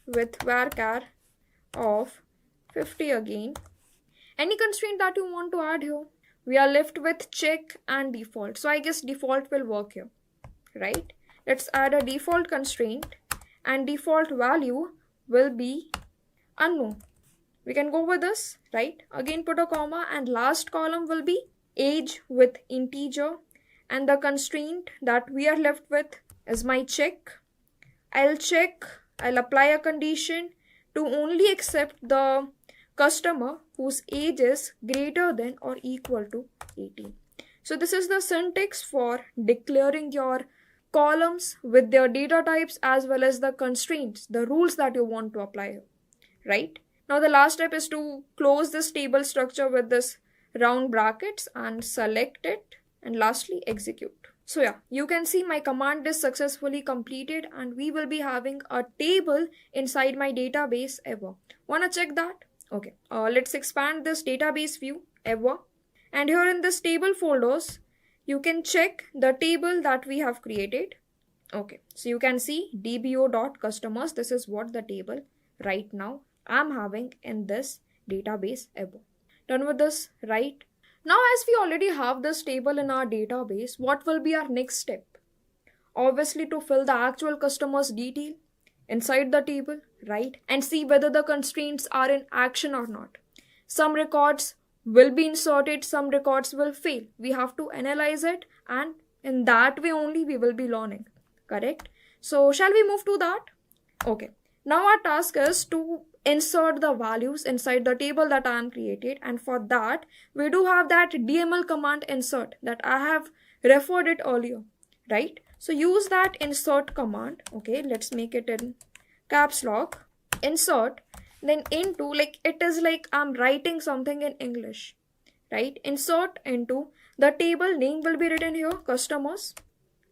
with varchar of 50 again. Any constraint that you want to add here. We are left with check and default. So I guess default will work here, right? Let's add a default constraint and default value will be unknown. We can go with this, right? Again, put a comma and last column will be age with integer, and the constraint that we are left with is my check. I'll apply a condition to only accept the customer whose age is greater than or equal to 18. So this is the syntax for declaring your columns with their data types as well as the constraints, the rules that you want to apply here, right? Now the last step is to close this table structure with this round brackets and select it, and lastly execute. So yeah, you can see my command is successfully completed and we will be having a table inside my database ever. Wanna check that? Okay, let's expand this database view ever, and here in this table folders you can check the table that we have created. Okay, so you can see dbo.customers. This is what the table right now I'm having in this database ever. Done with this, right? Now as we already have this table in our database, what will be our next step? Obviously to fill the actual customer's detail inside the table, right? And see whether the constraints are in action or not. Some records will be inserted, some records will fail. We have to analyze it, and in that way only we will be learning, correct? So shall we move to that? Okay. Now our task is to insert the values inside the table that I am created, and for that we do have that DML command insert that I have referred it earlier, right? So use that insert command. Okay, let's make it in caps lock. Insert, then into, like it is like I'm writing something in English, right? Insert into the table name will be written here, customers,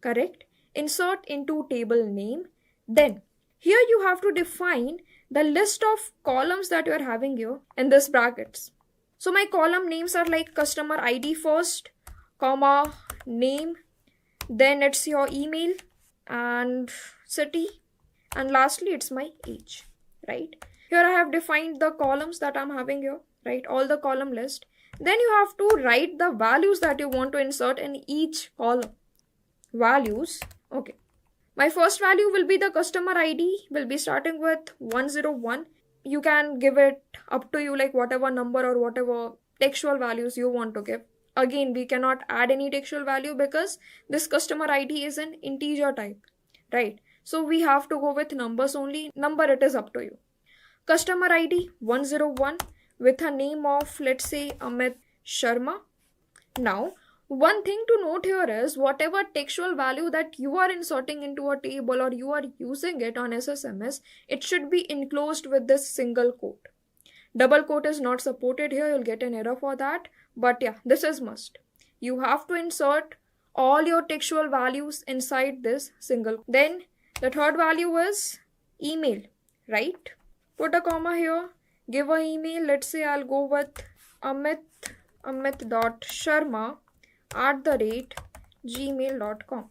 correct? Insert into table name. Then here you have to define the list of columns that you are having here in this brackets. So my column names are like customer ID first, comma, name, then it's your email and city, and lastly it's my age, right? Here I have defined the columns that I'm having here, right? All the column list. Then you have to write the values that you want to insert in each column. Values, okay. My first value will be the customer ID, will be starting with 101. You can give it up to you, like whatever number or whatever textual values you want to give. Again, we cannot add any textual value because this customer ID is an integer type, right? So we have to go with numbers only. Number, it is up to you. Customer ID 101 with a name of, let's say, Amit Sharma. Now, one thing to note here is whatever textual value that you are inserting into a table or you are using it on SSMS, it should be enclosed with this single quote. Double quote is not supported here, you'll get an error for that. But yeah, this is must. You have to insert all your textual values inside this single. Then the third value is email, right? Put a comma here, give an email. Let's say I'll go with amit.sharma@gmail.com.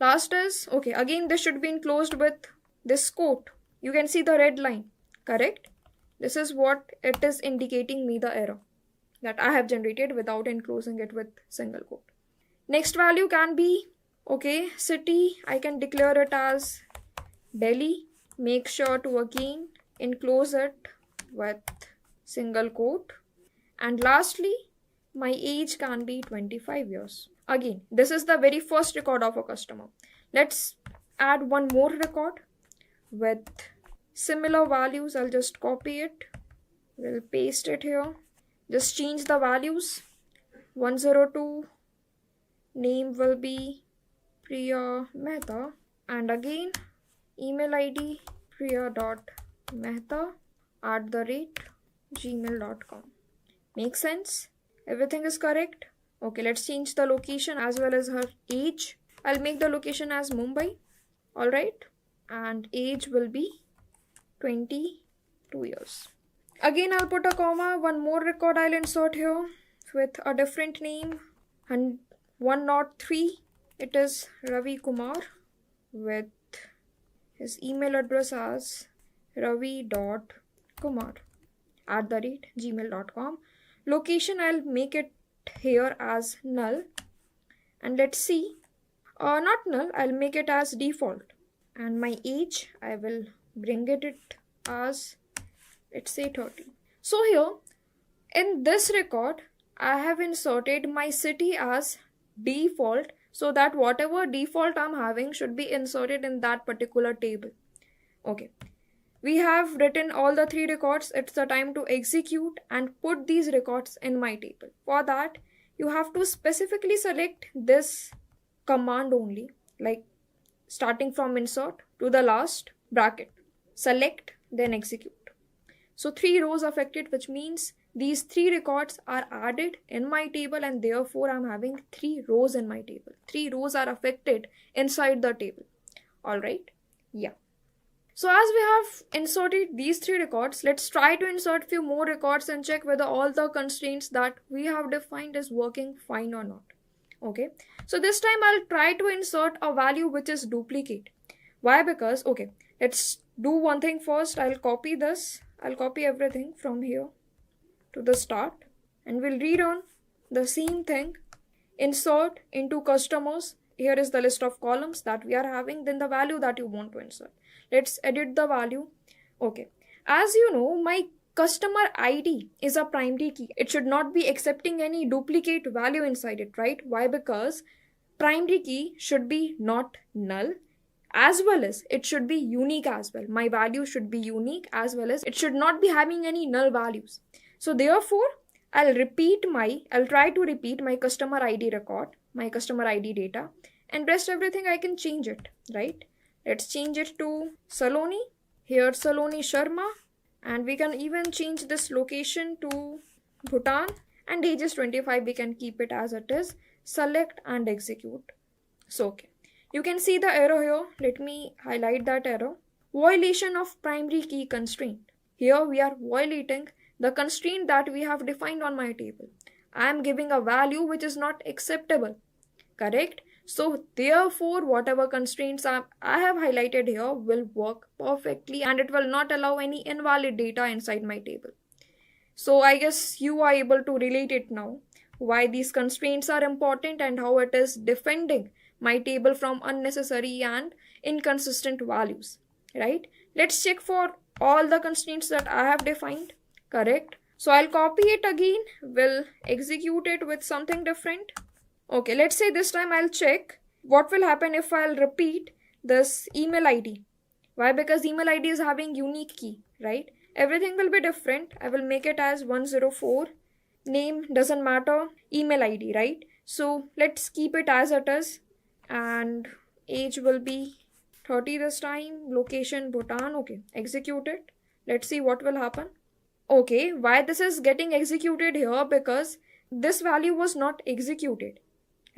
Last is, okay, again this should be enclosed with this quote. You can see the red line, correct? This is what it is indicating me the error that I have generated without enclosing it with single quote. Next value can be, okay, city, I can declare it as Delhi. Make sure to again enclose it with single quote. And lastly, my age can be 25 years. Again, this is the very first record of a customer. Let's add one more record with similar values. I'll just copy it. We'll paste it here. Just change the values. 102. Name will be Priya Mehta. And again, email ID priya.mehta@gmail.com. Make sense? Everything is correct? Okay, let's change the location as well as her age. I'll make the location as Mumbai. Alright. And age will be 22 years. Again, I'll put a comma. One more record I'll insert here with a different name. And 103. It is Ravi Kumar with his email address as ravi.kumar@gmail.com. Location, I'll make it here as null. And let's see. Not null, I'll make it as default. And my age, I will bring it as, let's say, 30. So here, in this record, I have inserted my city as default, so that whatever default I'm having should be inserted in that particular table. Okay. We have written all the three records. It's the time to execute and put these records in my table. For that, you have to specifically select this command only, like starting from insert to the last bracket. Select, then execute. So 3 rows affected, which means these 3 records are added in my table, and therefore I'm having 3 rows in my table. 3 rows are affected inside the table. Alright? Yeah. So as we have inserted these 3 records, let's try to insert few more records and check whether all the constraints that we have defined is working fine or not. Okay. So this time I'll try to insert a value which is duplicate. Why? Because, okay, let's do one thing first. I'll copy this. I'll copy everything from here to the start, and we'll rerun the same thing. Insert into customers. Here is the list of columns that we are having, then the value that you want to insert. Let's edit the value. Okay. As you know, my customer ID is a primary key. It should not be accepting any duplicate value inside it, right? Why? Because primary key should be not null, as well as it should be unique as well. My value should be unique as well as it should not be having any null values. So therefore, I'll try to repeat my customer ID record, my customer ID data, and rest everything I can change it, right? Let's change it to Saloni. Here Saloni Sharma, and we can even change this location to Bhutan, and age is 25, we can keep it as it is. Select and execute. So okay. You can see the error here. Let me highlight that error. Violation of primary key constraint. Here we are violating the constraint that we have defined on my table. I am giving a value which is not acceptable. Correct? So therefore, whatever constraints I have highlighted here will work perfectly, and it will not allow any invalid data inside my table. So I guess you are able to relate it now, why these constraints are important and how it is defending my table from unnecessary and inconsistent values, right? Let's check for all the constraints that I have defined. Correct? So I'll copy it again, will execute it with something different. Okay, let's say this time I'll check what will happen if I'll repeat this email ID. Why? Because email ID is having unique key, right? Everything will be different. I will make it as 104. Name doesn't matter. Email ID, right? So let's keep it as it is. And age will be 30 this time. Location Bhutan. Okay, execute it. Let's see what will happen. Okay, why this is getting executed here? Because this value was not executed,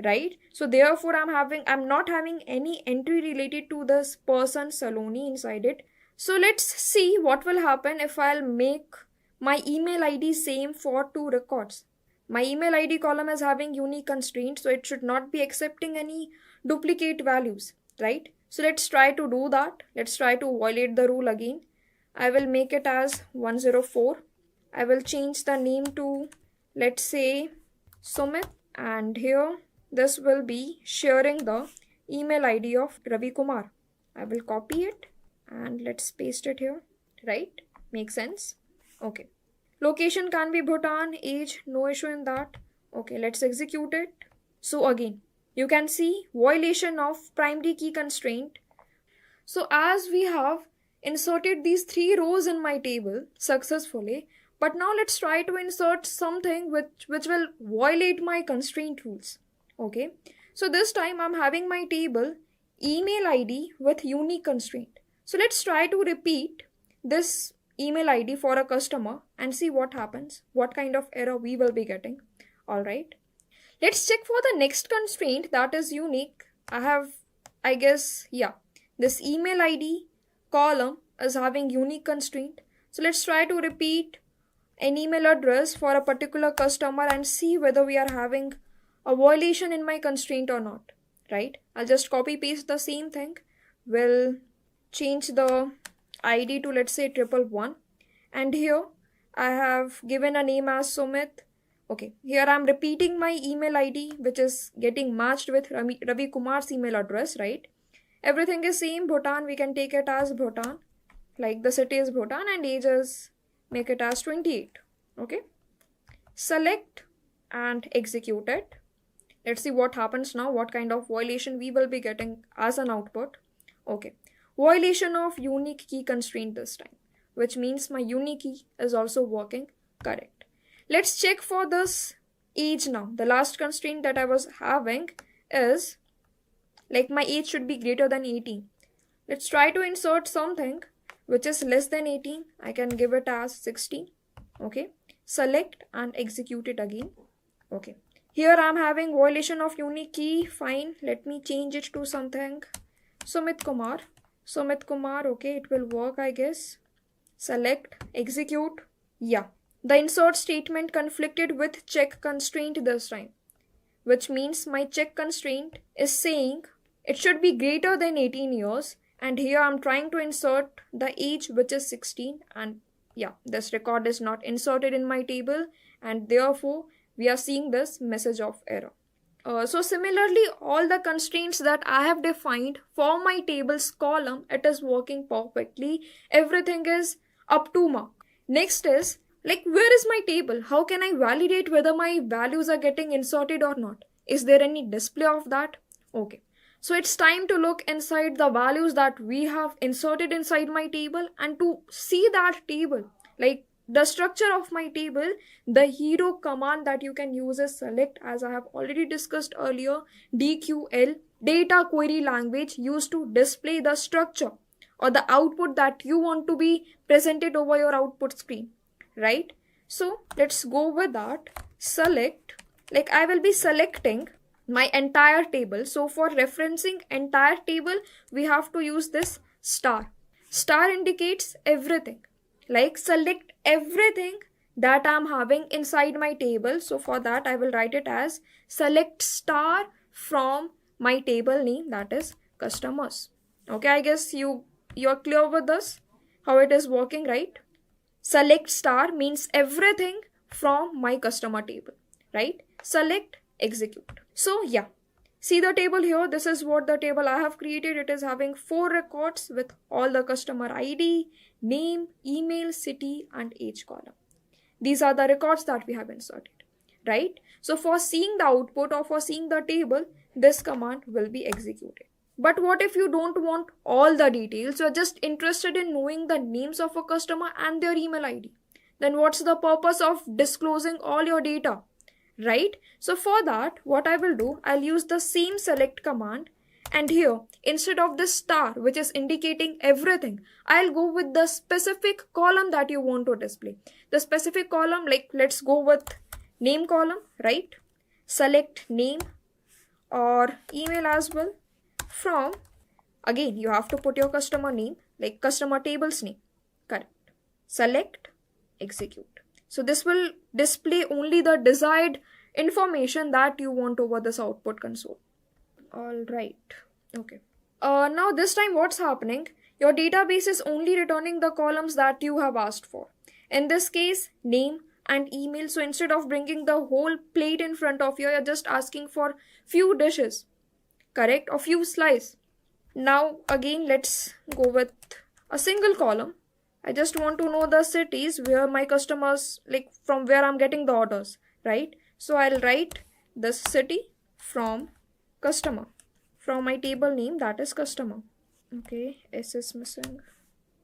right? So therefore I'm not having any entry related to this person Saloni inside it. So let's see what will happen if I'll make my email ID same for two records. My email ID column is having unique constraints, so it should not be accepting any duplicate values, right? So let's try to do that. Let's try to violate the rule again. I will make it as 104. I will change the name to, let's say, Sumit, and here this will be sharing the email ID of Ravi Kumar. I will copy it and let's paste it here, right? Makes sense? Okay. Location can be Bhutan, age, no issue in that. Okay, let's execute it. So again, you can see violation of primary key constraint. So as we have inserted these 3 rows in my table successfully, but now let's try to insert something which will violate my constraint rules. Okay, so this time I'm having my table email ID with unique constraint. So let's try to repeat this email ID for a customer and see what happens, what kind of error we will be getting. All right, let's check for the next constraint that is unique. This email ID column is having unique constraint. So let's try to repeat an email address for a particular customer and see whether we are having a violation in my constraint or not, right? I'll just copy paste the same thing. We'll change the ID to, let's say, 111, and here I have given a name as Sumit. Okay, here I'm repeating my email ID which is getting matched with Ravi Kumar's email address, right? Everything is same. Bhutan, we can take it as Bhutan, like the city is Bhutan, and age is, make it as 28. Okay, select and execute it. Let's see what happens now, what kind of violation we will be getting as an output. Okay, violation of unique key constraint this time, which means my unique key is also working correct. Let's check for this age now. The last constraint that I was having is like my age should be greater than 18. Let's try to insert something which is less than 18. I can give it as 16. Okay, select and execute it again. Okay, here I'm having violation of unique key. Fine, let me change it to something Sumit Kumar. Sumit Kumar, okay, it will work, I guess. Select, execute. Yeah, the insert statement conflicted with check constraint this time, which means my check constraint is saying it should be greater than 18 years, and here I'm trying to insert the age which is 16, and yeah, this record is not inserted in my table, and therefore we are seeing this message of error. So similarly, all the constraints that I have defined for my tables column, it is working perfectly. Everything is up to mark. Next is, like, where is my table? How can I validate whether my values are getting inserted or not? Is there any display of that? Okay. So it's time to look inside the values that we have inserted inside my table and to see that table, like the structure of my table. The hero command that you can use is select, as I have already discussed earlier, DQL, data query language, used to display the structure or the output that you want to be presented over your output screen, right? So let's go with that. Select, like I will be selecting my entire table. So for referencing entire table, we have to use this star. Star indicates everything, like select everything that I'm having inside my table. So for that, I will write it as select star from my table name, that is customers. Okay, I guess you're clear with this, how it is working, right? Select star means everything from my customer table, right? Select, execute. So yeah, see the table here. This is what the table I have created. It is having 4 records with all the customer ID, name, email, city, and age column. These are the records that we have inserted, right? So for seeing the output or for seeing the table, this command will be executed. But what if you don't want all the details? You're just interested in knowing the names of a customer and their email ID. Then what's the purpose of disclosing all your data, right? So for that, what I will do, I'll use the same select command. And here, instead of this star, which is indicating everything, I'll go with the specific column that you want to display. The specific column, like let's go with name column, right? Select name or email as well. From, again, you have to put your customer name, like customer table's name, correct? Select, execute. So this will display only the desired information that you want over this output console. All right, okay. Now this time what's happening? Your database is only returning the columns that you have asked for. In this case, name and email. So instead of bringing the whole plate in front of you, you're just asking for few dishes, correct, or few slices. Now again, let's go with a single column. I just want to know the cities where my customers, like from where I'm getting the orders, right? So I'll write this city from customer, from my table name, that is customer. Okay, S is missing.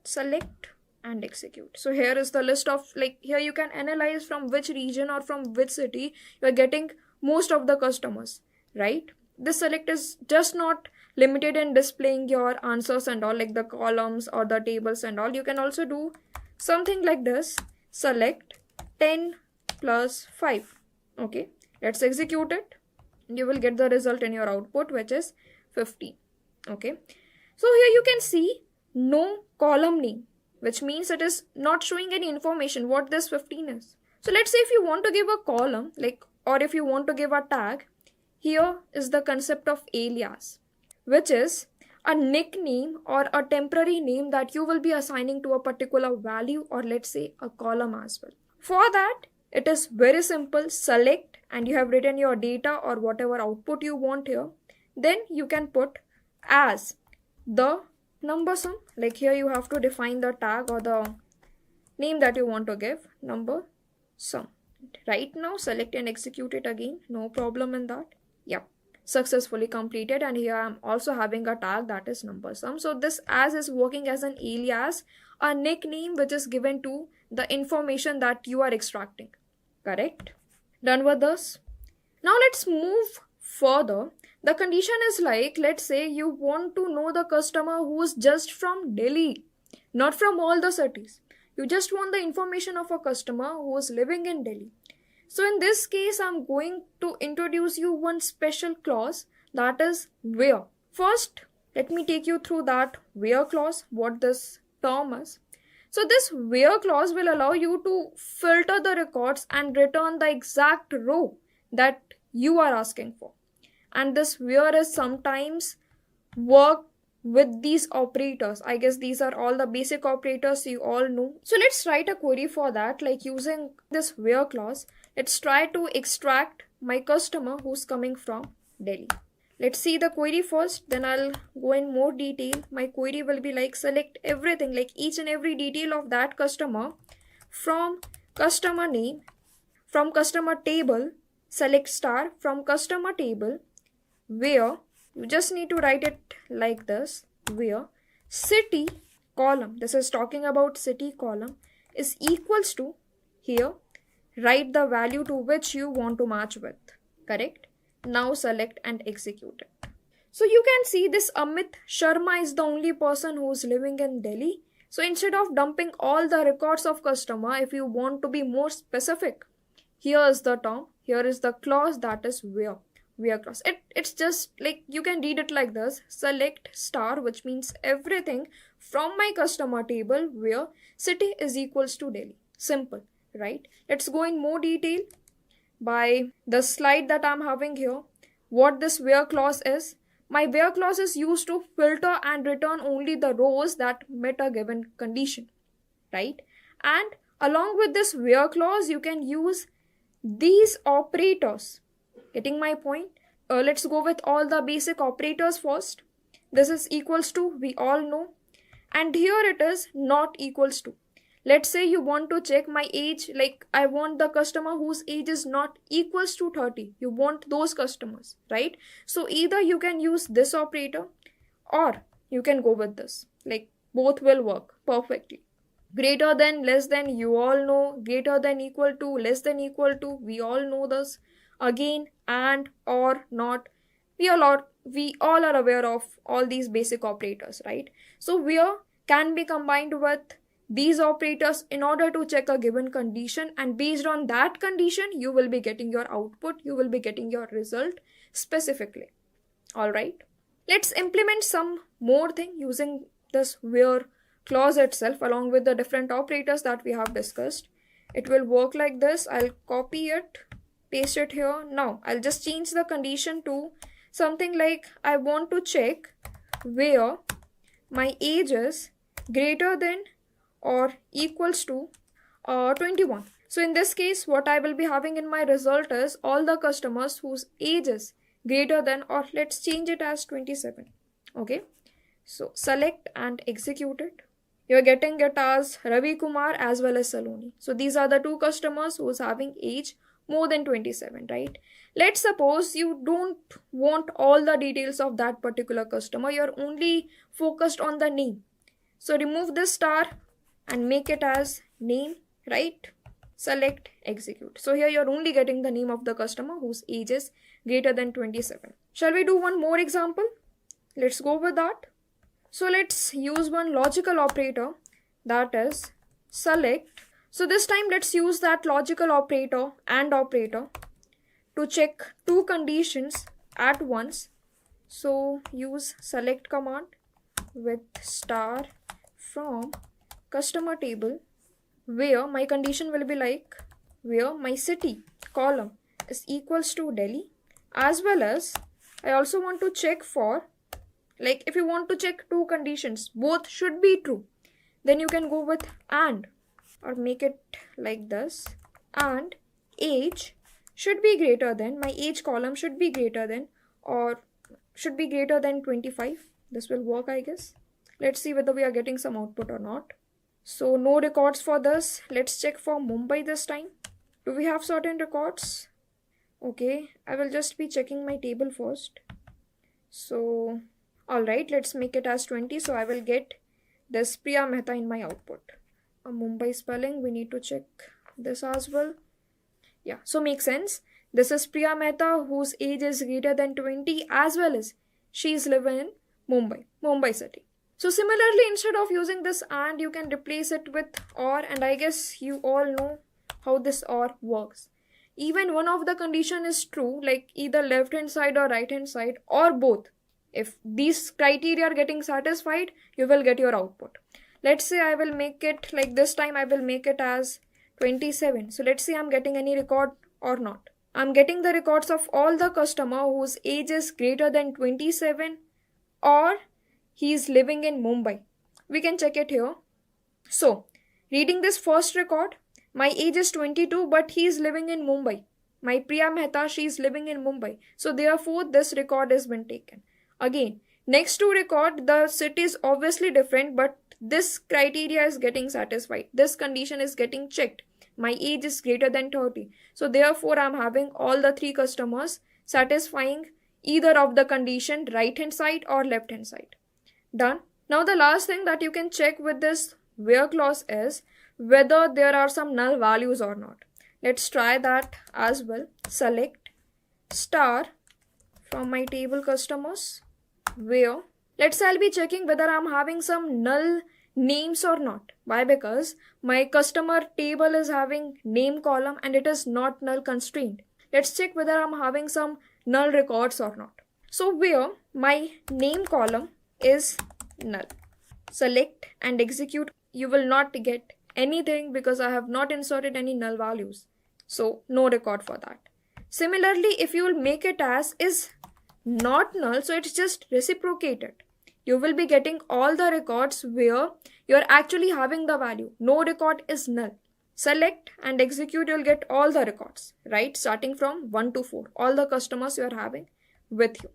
Select and execute. So here is the list of, like here you can analyze from which region or from which city you are getting most of the customers, right? This select is just not limited in displaying your answers and all, like the columns or the tables and all. You can also do something like this. Select 10 plus 5. Okay, let's execute it. You will get the result in your output, which is 50. Okay, so here you can see no column name, which means it is not showing any information what this 15 is. So let's say if you want to give a column, like, or if you want to give a tag, here is the concept of alias, which is a nickname or a temporary name that you will be assigning to a particular value, or let's say a column as well. For that, it is very simple. Select, and you have written your data or whatever output you want here. Then you can put as the number sum. Like here you have to define the tag or the name that you want to give, number sum. Right now, select and execute it again. No problem in that. Yep, successfully completed. And here I'm also having a tag that is number sum. So this as is working as an alias, a nickname which is given to the information that you are extracting. Correct? Done with this? Now let's move further. The condition is like, let's say you want to know the customer who is just from Delhi, not from all the cities. You just want the information of a customer who is living in Delhi. So in this case, I'm going to introduce you one special clause, that is where. First, let me take you through that where clause, what this term is. So this where clause will allow you to filter the records and return the exact row that you are asking for. And this where is sometimes work with these operators. I guess these are all the basic operators you all know. So let's write a query for that, like using this where clause. Let's try to extract my customer who's coming from Delhi. Let's see the query first, then I'll go in more detail. My query will be like select everything, like each and every detail of that customer from customer name, from customer table, select star from customer table, where You just need to write it like this, where city column, this is talking about city column, is equals to, here, write the value to which you want to match with. Correct? Now select and execute it. So you can see this Amit Sharma is the only person who is living in Delhi. So instead of dumping all the records of customer, if you want to be more specific, here is the term, here is the clause, that is where clause. It's just like, you can read it like this, select star, which means everything from my customer table where city is equals to Delhi. Simple, right? Let's go in more detail by the slide that I'm having here. What this where clause is. My where clause is used to filter and return only the rows that met a given condition, right? And along with this where clause, you can use these operators. Getting my point? Let's go with all the basic operators first. This is equals to, we all know. And here it is not equals to. Let's say you want to check my age, like I want the customer whose age is not equals to 30. You want those customers, right? So either you can use this operator or you can go with this. Like both will work perfectly. Greater than, less than, you all know. Greater than, equal to, less than, equal to, we all know this. Again, and, or, not. We all are aware of all these basic operators, right? So where can be combined with these operators in order to check a given condition, and based on that condition, you will be getting your output, you will be getting your result specifically. Alright, let's implement some more thing using this where clause itself along with the different operators that we have discussed. It will work like this. I'll copy it, paste it here. Now I'll just change the condition to something like, I want to check where my age is greater than or equals to 21. So in this case, what I will be having in my result is all the customers whose age is greater than, or let's change it as 27. Okay, so select and execute it. You're getting it as Ravi Kumar as well as Saloni. So these are the two customers who's having age more than 27, right? Let's suppose you don't want all the details of that particular customer. You're only focused on the name. So remove this star and make it as name, right? Select, execute. So here you're only getting the name of the customer whose age is greater than 27. Shall we do one more example? Let's go with that. So let's use one logical operator, that is select. So this time let's use that logical operator and operator to check two conditions at once. So use select command with star from customer table where my condition will be like where my city column is equals to Delhi, as well as I also want to check for, like if you want to check two conditions, both should be true, then you can go with and, or make it like this, and age should be greater than, my age column should be greater than or should be greater than 25. This will work, I guess. Let's see whether we are getting some output or not. So no records for this. Let's check for Mumbai this time. Do we have certain records? Okay, I will just be checking my table first. So, alright, let's make it as 20. So I will get this Priya Mehta in my output. A Mumbai spelling, we need to check this as well. Yeah, so makes sense. This is Priya Mehta whose age is greater than 20, as well as she is living in Mumbai city. So similarly, instead of using this and, you can replace it with or, and I guess you all know how this or works. Even one of the condition is true, like either left hand side or right hand side or both. If these criteria are getting satisfied, you will get your output. Let's say I will make it like this time, I will make it as 27. So let's say I'm getting any record or not. I'm getting the records of all the customer whose age is greater than 27 or he is living in Mumbai. We can check it here. So, reading this first record, my age is 22 but he is living in Mumbai. My Priya Mehta, she is living in Mumbai. So therefore, this record has been taken. Again, next to record, the city is obviously different, but this criteria is getting satisfied. This condition is getting checked. My age is greater than 30. So therefore, I'm having all the three customers satisfying either of the condition right hand side or left hand side. Done. Now the last thing that you can check with this where clause is whether there are some null values or not. Let's try that as well. Select star from my table customers where. Let's say I'll be checking whether I'm having some null names or not. Why? Because my customer table is having name column and it is not null constrained. Let's check whether I'm having some null records or not. So where my name column is null. Select and execute. You will not get anything because I have not inserted any null values. So no record for that. Similarly, if you will make it as is not null, so it's just reciprocated. You will be getting all the records where you're actually having the value. No record is null. Select and execute, you'll get all the records, right? Starting from 1 to 4. All the customers you're having with you.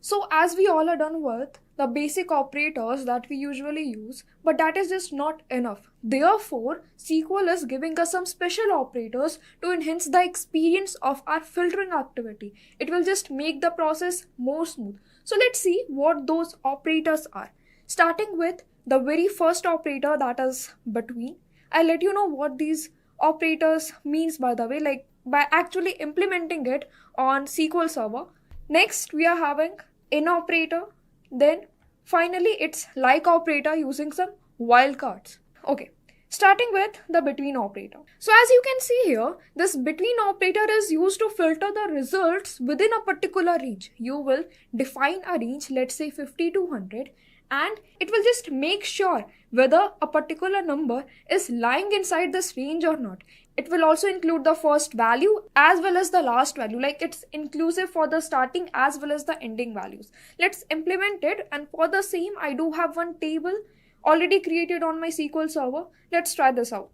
So as we all are done with the basic operators that we usually use, but that is just not enough. Therefore, SQL is giving us some special operators to enhance the experience of our filtering activity. It will just make the process more smooth. So let's see what those operators are. Starting with the very first operator, that is between. I'll let you know what these operators means, by the way, like by actually implementing it on SQL Server. Next, we are having in operator. Then finally it's like operator using some wildcards. Okay, starting with the between operator. So as you can see here, this between operator is used to filter the results within a particular range. You will define a range, let's say 50 to 100, and it will just make sure whether a particular number is lying inside this range or not. It will also include the first value as well as the last value, like it's inclusive for the starting as well as the ending values. Let's implement it, and for the same I do have one table already created on my SQL server. Let's try this out.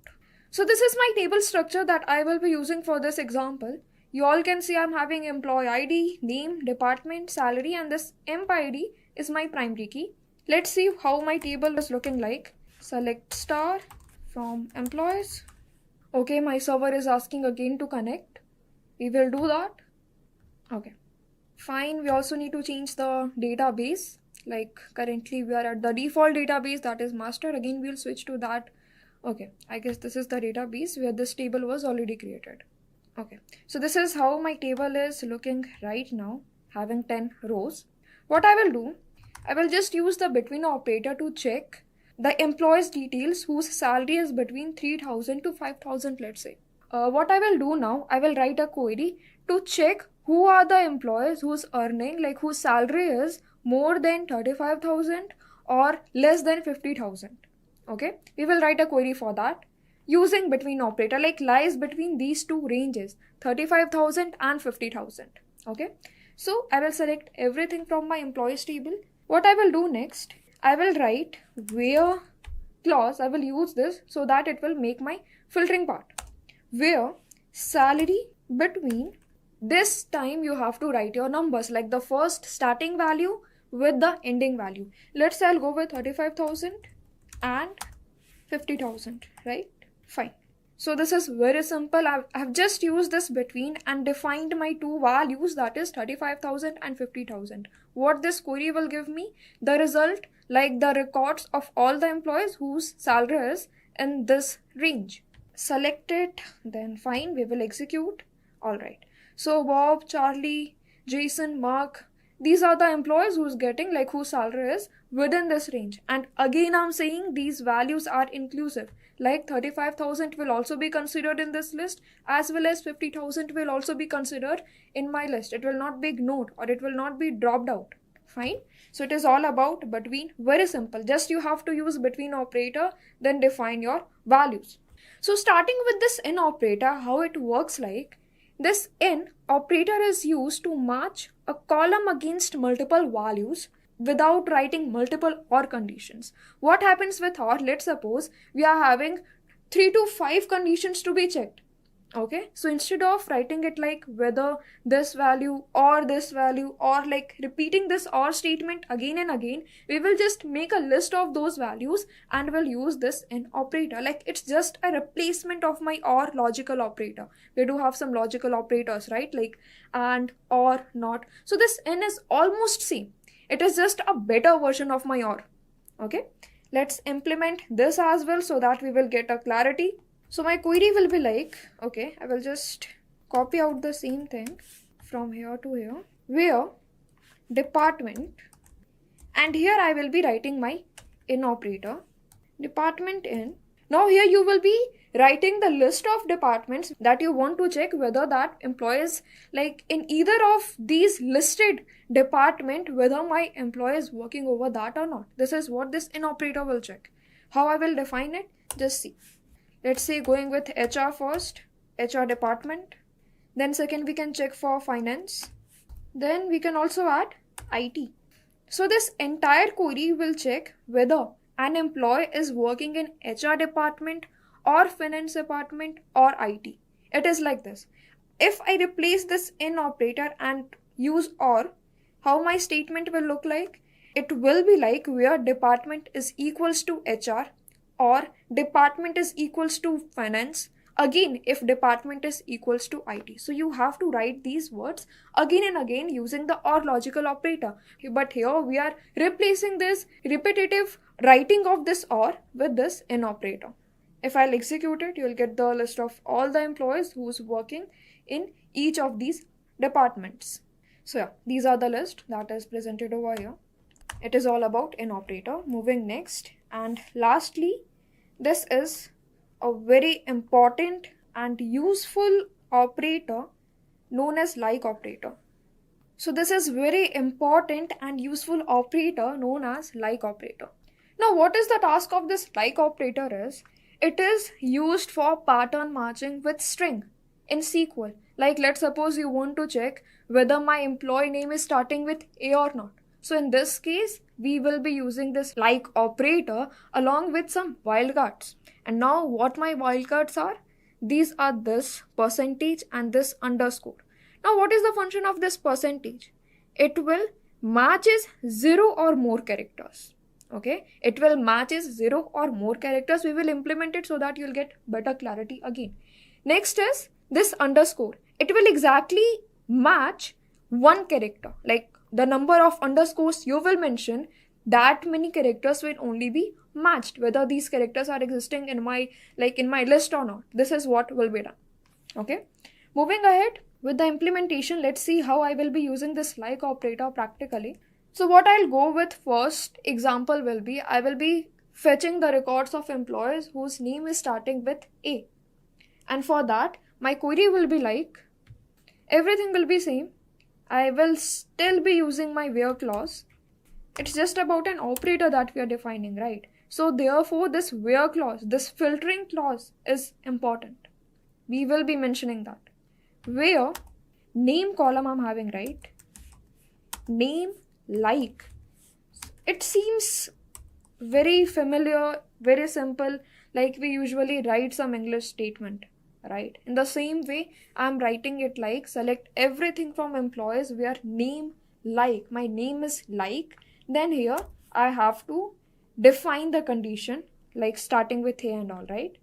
So this is my table structure that I will be using for this example. You all can see I'm having employee ID, name, department, salary, and this emp ID is my primary key. Let's see how my table is looking like. Select star from employees. Okay, my server is asking again to connect. We will do that. Okay, fine. We also need to change the database. Like currently we are at the default database, that is master. Again, we'll switch to that. Okay, I guess this is the database where this table was already created. Okay, so this is how my table is looking right now, having 10 rows. What I will do, I will just use the between operator to check the employees details whose salary is between 3,000 to 5,000, let's say. What I will do now, I will write a query to check who are the employees who's earning, like whose salary is more than 35,000 or less than 50,000. Okay, we will write a query for that using between operator, like lies between these two ranges, 35,000 and 50,000. Okay, so I will select everything from my employees table. What I will do next, I will write where clause. I will use this so that it will make my filtering part. Where salary between, this time you have to write your numbers, like the first starting value with the ending value. Let's say I'll go with 35,000 and 50,000, right? Fine. So this is very simple. I've just used this between and defined my two values, that is 35,000 and 50,000. What this query will give me? The result, like the records of all the employees whose salary is in this range. Select it, then fine, we will execute. Alright. So Bob, Charlie, Jason, Mark, these are the employees who's getting, like whose salary is within this range. And again I'm saying these values are inclusive. Like 35,000 will also be considered in this list, as well as 50,000 will also be considered in my list. It will not be ignored or it will not be dropped out. Fine. So it is all about between. Very simple. Just you have to use between operator, then define your values. So starting with this in operator, how it works like, this in operator is used to match a column against multiple values without writing multiple OR conditions. What happens with OR? Let's suppose we are having 3 to 5 conditions to be checked. Okay, so instead of writing it like whether this value or this value, or like repeating this or statement again and again, we will just make a list of those values and we'll use this in operator. Like it's just a replacement of my or logical operator. We do have some logical operators, right? Like and, or, not. So this in is almost same. It is just a better version of my or. Okay, let's implement this as well so that we will get a clarity. So my query will be like, okay, I will just copy out the same thing from here to here, where department, and here I will be writing my in operator, department in. Now here you will be writing the list of departments that you want to check whether that employee is like in either of these listed department, whether my employee is working over that or not. This is what this in operator will check. How I will define it, just see. Let's say going with HR first, HR department. Then second we can check for finance. Then we can also add IT. So this entire query will check whether an employee is working in HR department or finance department or IT. It is like this. If I replace this in operator and use or, how my statement will look like? It will be like where department is equals to HR or department is equals to finance. Again, if department is equals to IT. So you have to write these words again and again using the or logical operator. But here we are replacing this repetitive writing of this or with this in operator. If I'll execute it, you'll get the list of all the employees who's working in each of these departments. So yeah, these are the list that is presented over here. It is all about in operator. Moving next, and lastly, this is a very important and useful operator known as like operator. So this is very important and useful operator known as like operator. Now what is the task of this like operator is, it is used for pattern matching with string in SQL. Like let's suppose you want to check whether my employee name is starting with A or not. So in this case, we will be using this like operator along with some wildcards. And now what my wildcards are? These are this percentage and this underscore. Now what is the function of this percentage? It will matches 0 or more characters. Okay, it will matches 0 or more characters. We will implement it so that you'll get better clarity again. Next is this underscore. It will exactly match one character. Like the number of underscores you will mention, that many characters will only be matched, whether these characters are existing in my list or not. This is what will be done. Okay, moving ahead with the implementation, let's see how I will be using this like operator practically. So what I'll go with first example will be, I will be fetching the records of employees whose name is starting with A. And for that, my query will be like, everything will be same. I will still be using my where clause. It's just about an operator that we are defining, right? So therefore, this where clause, this filtering clause is important. We will be mentioning that. Where name column I'm having, right? Name like. It seems very familiar, very simple, like we usually write some English statement, right? In the same way, I'm writing it like select everything from employees where name like. My name is like. Then here I have to define the condition like starting with A and all, right?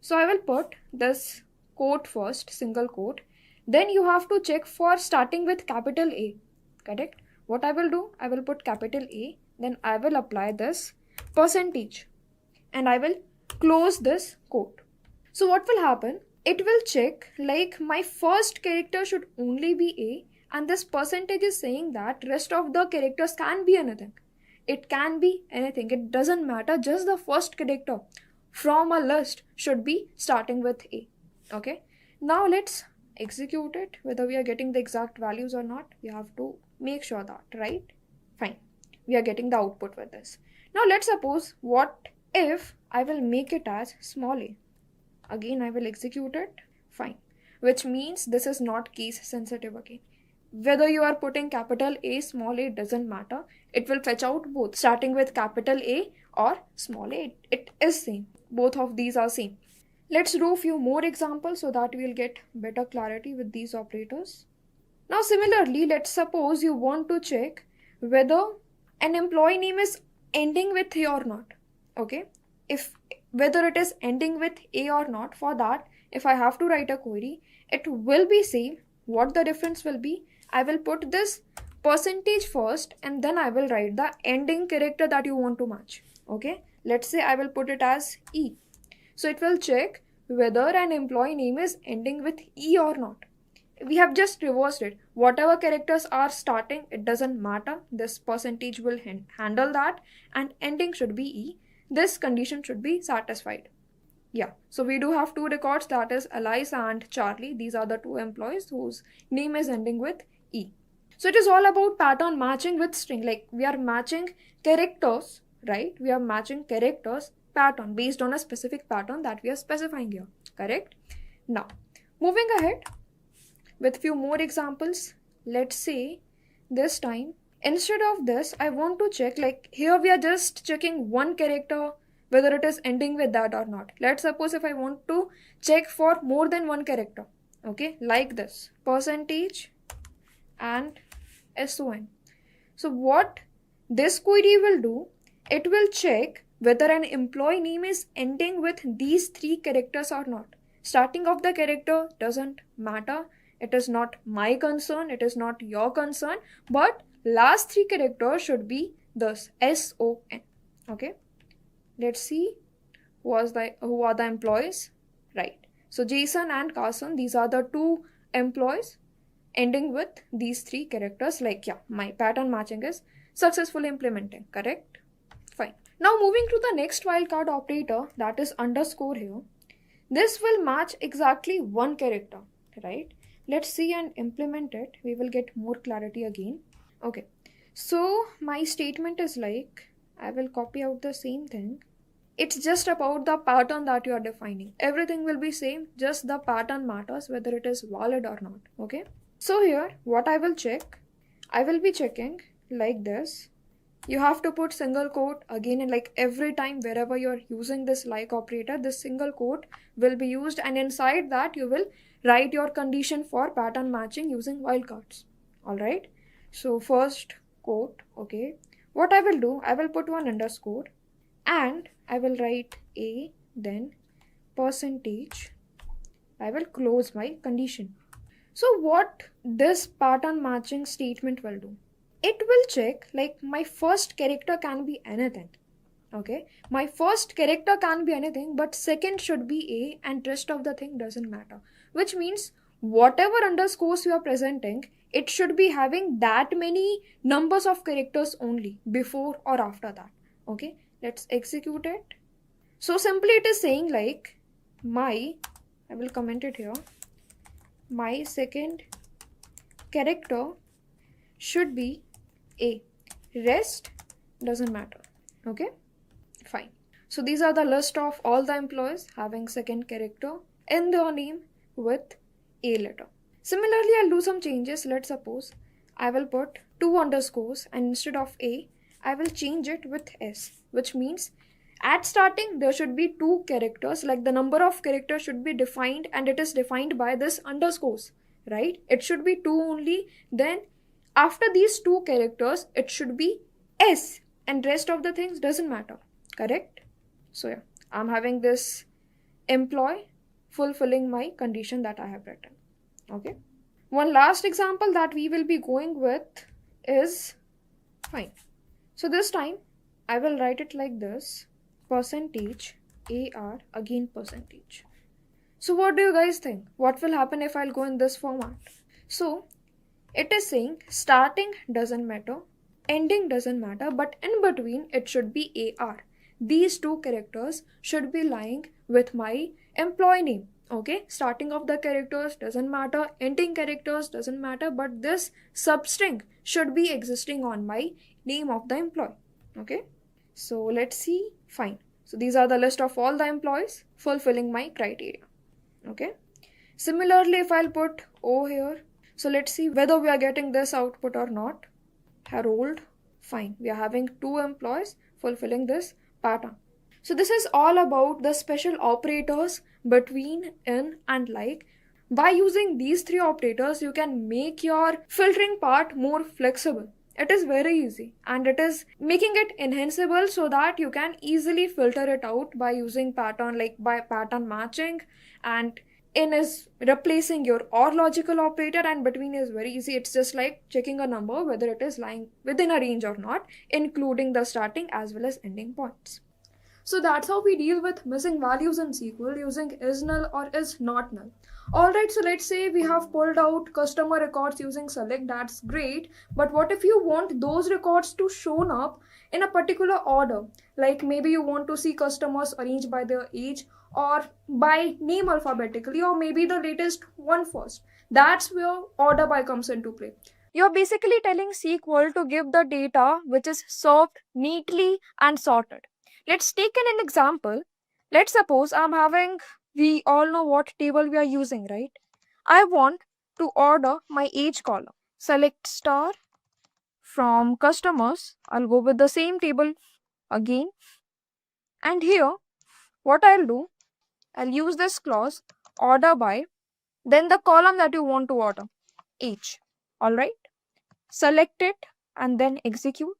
So I will put this quote first, single quote. Then you have to check for starting with capital A, correct? What I will do, I will put capital A, then I will apply this percentage and I will close this quote. So what will happen? It will check like my first character should only be A, and this percentage is saying that rest of the characters can be anything. It can be anything. It doesn't matter. Just the first character from a list should be starting with A. Okay. Now let's execute it. Whether we are getting the exact values or not, we have to make sure that, right? Fine. We are getting the output with this. Now let's suppose, what if I will make it as small a? Again, I will execute it. Fine. Which means this is not case sensitive again. Whether you are putting capital A, small a, doesn't matter. It will fetch out both, starting with capital A or small a. It is same. Both of these are same. Let's do a few more examples so that we'll get better clarity with these operators. Now similarly, let's suppose you want to check whether an employee name is ending with A or not. Okay, if whether it is ending with A or not, for that if I have to write a query, it will be same. What the difference will be, I will put this percentage first and then I will write the ending character that you want to match. Okay, let's say I will put it as E. So it will check whether an employee name is ending with E or not. We have just reversed it. Whatever characters are starting, it doesn't matter. This percentage will handle that, and ending should be E. This condition should be satisfied. Yeah, so we do have two records, that is Elias and Charlie. These are the two employees whose name is ending with E. So it is all about pattern matching with string. Like we are matching characters, right? We are matching characters pattern based on a specific pattern that we are specifying here, correct? Now, moving ahead with few more examples. Let's say this time, instead of this, I want to check, like here we are just checking one character, whether it is ending with that or not. Let's suppose if I want to check for more than one character, okay, like this, percentage and SON. So what this query will do, it will check whether an employee name is ending with these three characters or not. Starting of the character doesn't matter. It is not my concern, it is not your concern, but last three characters should be this SON. Okay, let's see who are the employees. Right, so Jason and Carson, these are the two employees ending with these three characters. Like, yeah, my pattern matching is successfully implementing, correct? Fine. Now moving to the next wildcard operator, that is underscore here. This will match exactly one character, right? Let's see and implement it. We will get more clarity again. Okay, so my statement is like, I will copy out the same thing. It's just about the pattern that you are defining. Everything will be same, just the pattern matters whether it is valid or not. Okay, so here what I will check, I will be checking like this. You have to put single quote again, and like every time wherever you're using this like operator, this single quote will be used, and inside that you will write your condition for pattern matching using wildcards. Alright, so first quote, okay, what I will do, I will put one underscore and I will write A, then percentage, I will close my condition. So what this pattern matching statement will do, it will check like my first character can be anything. Okay, my first character can be anything, but second should be A and rest of the thing doesn't matter. Which means whatever underscores you are presenting, it should be having that many numbers of characters only before or after that. Okay, let's execute it. So simply it is saying like I will comment it here, my second character should be A, rest doesn't matter. Okay, fine. So these are the list of all the employees having second character in their name with A letter. Similarly, I'll do some changes. Let's suppose I will put two underscores and instead of A, I will change it with S, which means at starting there should be two characters, like the number of characters should be defined and it is defined by this underscores, right? It should be two only. Then after these two characters, it should be S and rest of the things doesn't matter, correct? So yeah, I'm having this employee fulfilling my condition that I have written. Okay, one last example that we will be going with is fine. So this time I will write it like this, percentage AR again percentage. So what do you guys think? What will happen if I'll go in this format? So it is saying starting doesn't matter, ending doesn't matter, but in between it should be AR. These two characters should be lying with my employee name. Okay, starting of the characters doesn't matter, ending characters doesn't matter, but this substring should be existing on my name of the employee. Okay, so let's see. Fine. So these are the list of all the employees fulfilling my criteria. Okay, similarly if I'll put O here, so let's see whether we are getting this output or not. Harold, fine, we are having two employees fulfilling this pattern. So this is all about the special operators between, in, and like. By using these three operators, you can make your filtering part more flexible. It is very easy and it is making it enhanceable so that you can easily filter it out by using pattern, like by pattern matching. And in is replacing your or logical operator, and between is very easy. It's just like checking a number whether it is lying within a range or not, including the starting as well as ending points. So that's how we deal with missing values in SQL using is null or is not null. Alright, so let's say we have pulled out customer records using select, that's great. But what if you want those records to shown up in a particular order? Like maybe you want to see customers arranged by their age or by name alphabetically, or maybe the latest one first. That's where order by comes into play. You're basically telling SQL to give the data which is served neatly and sorted. Let's take an example. Let's suppose we all know what table we are using, right? I want to order my age column. Select star from customers. I'll go with the same table again. And here, what I'll do, I'll use this clause order by, then the column that you want to order, age. Alright? Select it and then execute.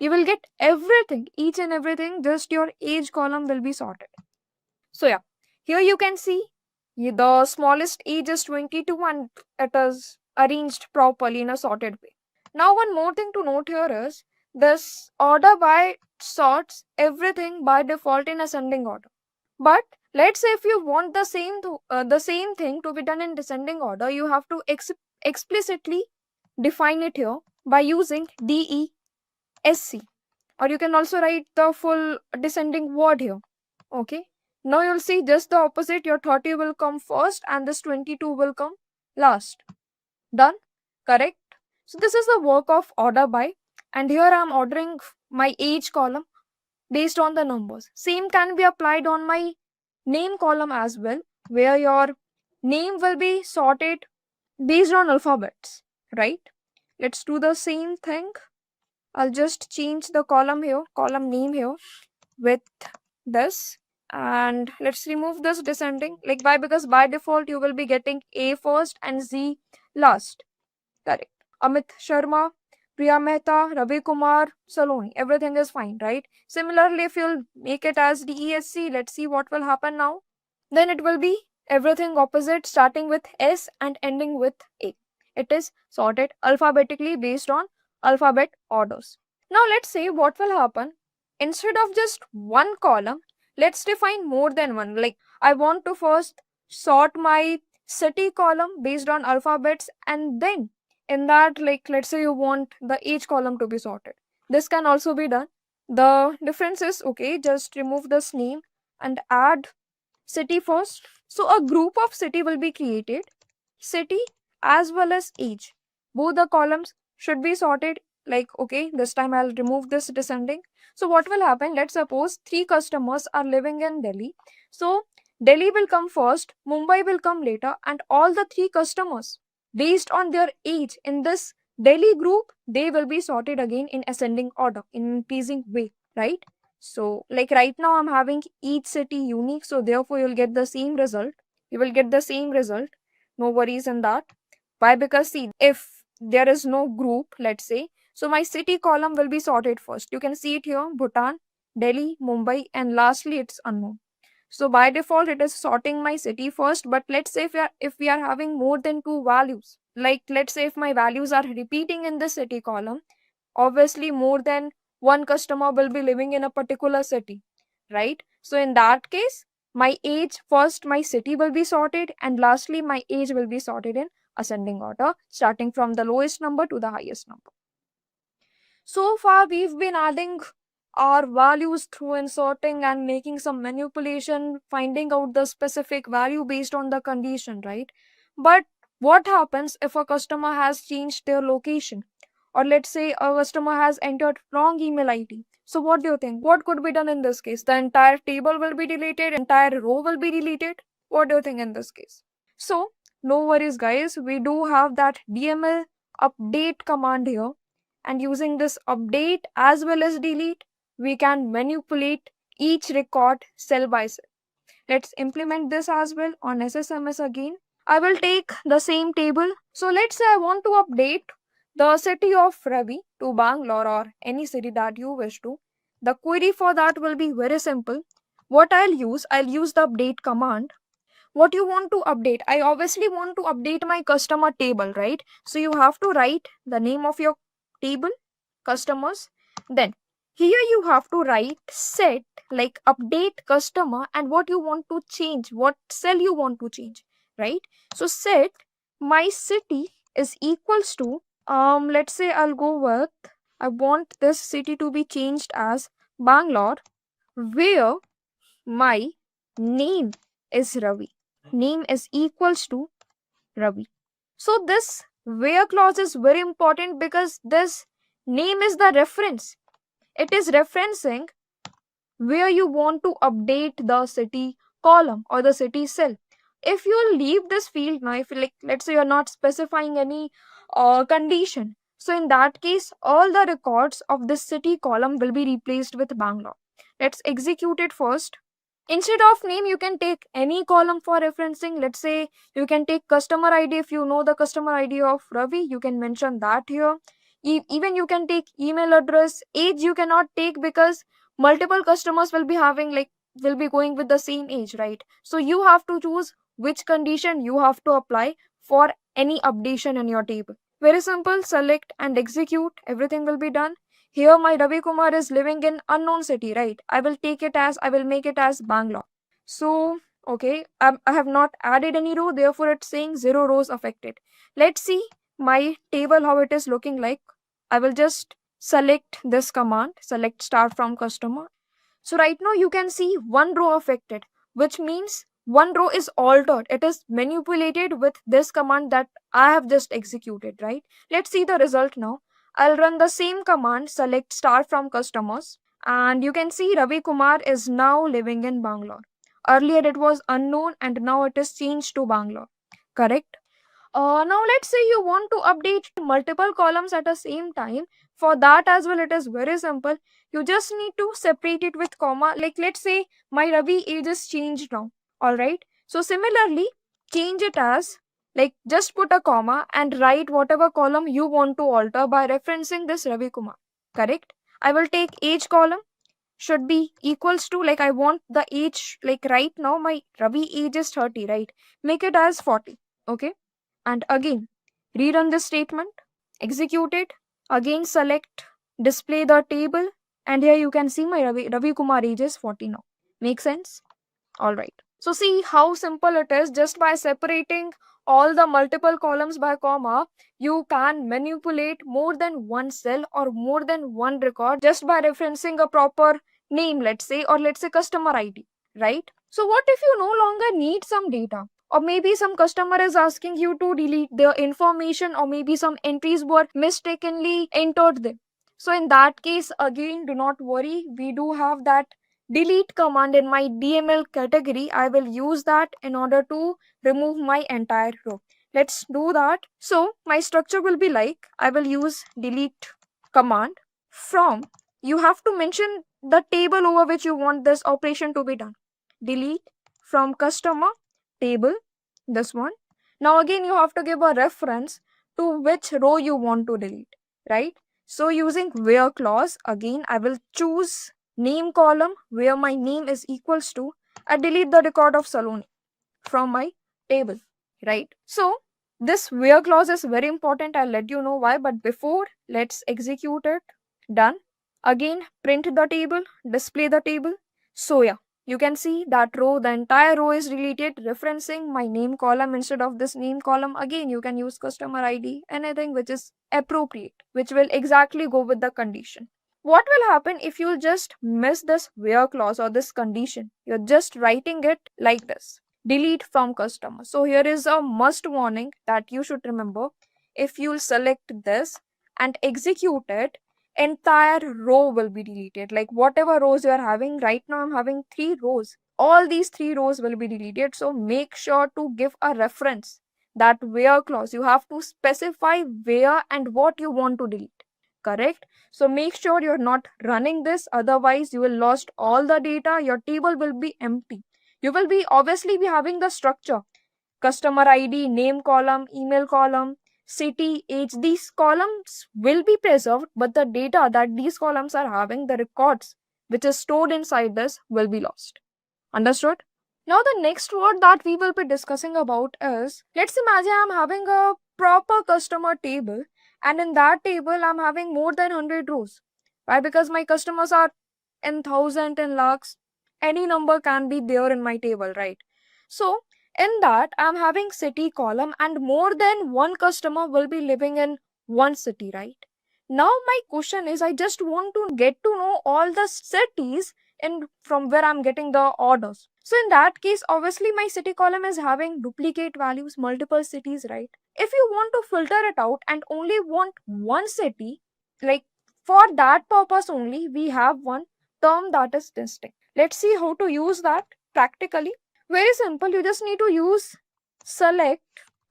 You will get everything, each and everything, just your age column will be sorted. So yeah, here you can see the smallest age is 22 and it is arranged properly in a sorted way. Now one more thing to note here is this order by sorts everything by default in ascending order. But let's say if you want the same thing to be done in descending order, you have to explicitly define it here by using DESC, or you can also write the full descending word here. Okay, now you'll see just the opposite. Your 30 will come first and this 22 will come last. Done? Correct? So this is the work of order by, and here I am ordering my age column based on the numbers. Same can be applied on my name column as well, where your name will be sorted based on alphabets, right? Let's do the same thing. I'll just change the column here, column name here with this, and let's remove this descending. Like why? Because by default you will be getting A first and Z last. Correct. Amit Sharma, Priya Mehta, Ravi Kumar, Saloni, everything is fine, right? Similarly, if you'll make it as DESC, let's see what will happen now. Then it will be everything opposite, starting with S and ending with A. It is sorted alphabetically based on alphabet orders. Now let's say what will happen. Instead of just one column, let's define more than one. Like I want to first sort my city column based on alphabets, and then in that, like let's say you want the age column to be sorted. This can also be done. The difference is, okay, just remove this name and add city first. So a group of city will be created, city as well as age. Both the columns should be sorted. Like, okay, this time I'll remove this descending. So what will happen? Let's suppose 3 customers are living in Delhi. So Delhi will come first, Mumbai will come later, and all the 3 customers based on their age in this Delhi group, they will be sorted again in ascending order, in increasing way, right? So like right now I'm having each city unique, so therefore you'll get the same result. You will get the same result. No worries in that. Why? Because see, if there is no group, let's say, so my city column will be sorted first. You can see it here, Bhutan, Delhi, Mumbai, and lastly it's unknown. So by default it is sorting my city first. But let's say if we are having more than 2 values, like let's say if my values are repeating in the city column, obviously more than one customer will be living in a particular city, right? So in that case, my age first, my city will be sorted, and lastly my age will be sorted in ascending order, starting from the lowest number to the highest number. So far we've been adding our values through inserting and making some manipulation, finding out the specific value based on the condition, right? But what happens if a customer has changed their location? Or let's say a customer has entered wrong email ID. So what do you think? What could be done in this case? The entire table will be deleted, entire row will be deleted. What do you think in this case? So no worries guys, we do have that DML update command here, and using this update as well as delete, we can manipulate each record cell by cell. Let's implement this as well on SSMS again. I will take the same table. So let's say I want to update the city of Ravi to Bangalore or any city that you wish to. The query for that will be very simple. What I'll use the update command. What you want to update? I obviously want to update my customer table, right? So you have to write the name of your table, customers. Then here you have to write set, like update customer, and what you want to change, what cell you want to change, right? So set my city is equals to, let's say I'll go with, I want this city to be changed as Bangalore, where my name is Ravi. Name is equals to Ravi. So this where clause is very important because this name is the reference. It is referencing where you want to update the city column or the city cell. If you leave this field now, if you like, let's say you're not specifying any condition, so in that case, all the records of this city column will be replaced with Bangalore. Let's execute it first. Instead of name, you can take any column for referencing. Let's say you can take customer ID. If you know the customer ID of Ravi, you can mention that here. Even you can take email address. Age you cannot take because multiple customers will be having, like, will be going with the same age, right? So you have to choose which condition you have to apply for any updation in your table. Very simple. Select and execute. Everything will be done. Here my Ravi Kumar is living in unknown city, right? I will make it as Bangalore. So, okay, I have not added any row, therefore it's saying 0 rows affected. Let's see my table how it is looking like. I will just select this command, select start from customer. So right now you can see one row affected, which means one row is altered. It is manipulated with this command that I have just executed, right? Let's see the result now. I'll run the same command, select start from customers, and you can see Ravi Kumar is now living in Bangalore. Earlier it was unknown and now it is changed to Bangalore. Correct? Now let's say you want to update multiple columns at the same time. For that as well, it is very simple. You just need to separate it with comma. Like let's say my Ravi age is changed now. Alright. So similarly, change it as, like, just put a comma and write whatever column you want to alter by referencing this Ravi Kumar. Correct? I will take age column should be equals to, like, I want the age, like right now my Ravi age is 30, right? Make it as 40. Okay? And again rerun this statement, execute it, again select display the table, and here you can see my Ravi Kumar age is 40 now. Make sense? Alright. So see how simple it is. Just by separating all the multiple columns by comma, you can manipulate more than one cell or more than one record just by referencing a proper name, let's say, or let's say customer ID, right? So what if you no longer need some data? Or maybe some customer is asking you to delete their information, or maybe some entries were mistakenly entered there. So in that case, again, do not worry. We do have that delete command in my DML category. I will use that in order to remove my entire row. Let's do that. So my structure will be like, I will use delete command from, you have to mention the table over which you want this operation to be done. Delete from customer table, this one. Now again you have to give a reference to which row you want to delete, right? So using where clause, again I will choose name column where my name is equals to, I delete the record of Saloni from my table, right? So this where clause is very important. I'll let you know why, but before, let's execute it. Done. Again print the table, display the table. So yeah, you can see that row, the entire row is deleted, referencing my name column instead of this name column. Again, you can use customer ID, anything which is appropriate, which will exactly go with the condition. What will happen if you just miss this where clause or this condition? You're just writing it like this. Delete from customer. So here is a must warning that you should remember. If you'll select this and execute it, entire row will be deleted. Like whatever rows you are having, right now I'm having 3 rows. All these 3 rows will be deleted. So make sure to give a reference, that where clause. You have to specify where and what you want to delete. Correct? So make sure you're not running this, otherwise you will lost all the data, your table will be empty. You will be obviously be having the structure, customer ID, name column, email column, city, age. These columns will be preserved, but the data that these columns are having, the records which is stored inside this, will be lost. Understood? Now the next word that we will be discussing about is, let's imagine I'm having a proper customer table, and in that table I'm having more than 100 rows. Why? Because my customers are in thousand, in lakhs, any number can be there in my table, right? So in that I'm having city column, and more than one customer will be living in one city, right? Now my question is, I just want to get to know all the cities in from where I'm getting the orders. So in that case, obviously my city column is having duplicate values, multiple cities, right? If you want to filter it out and only want one city, like for that purpose only, we have one term that is distinct. Let's see how to use that practically. Very simple. You just need to use select,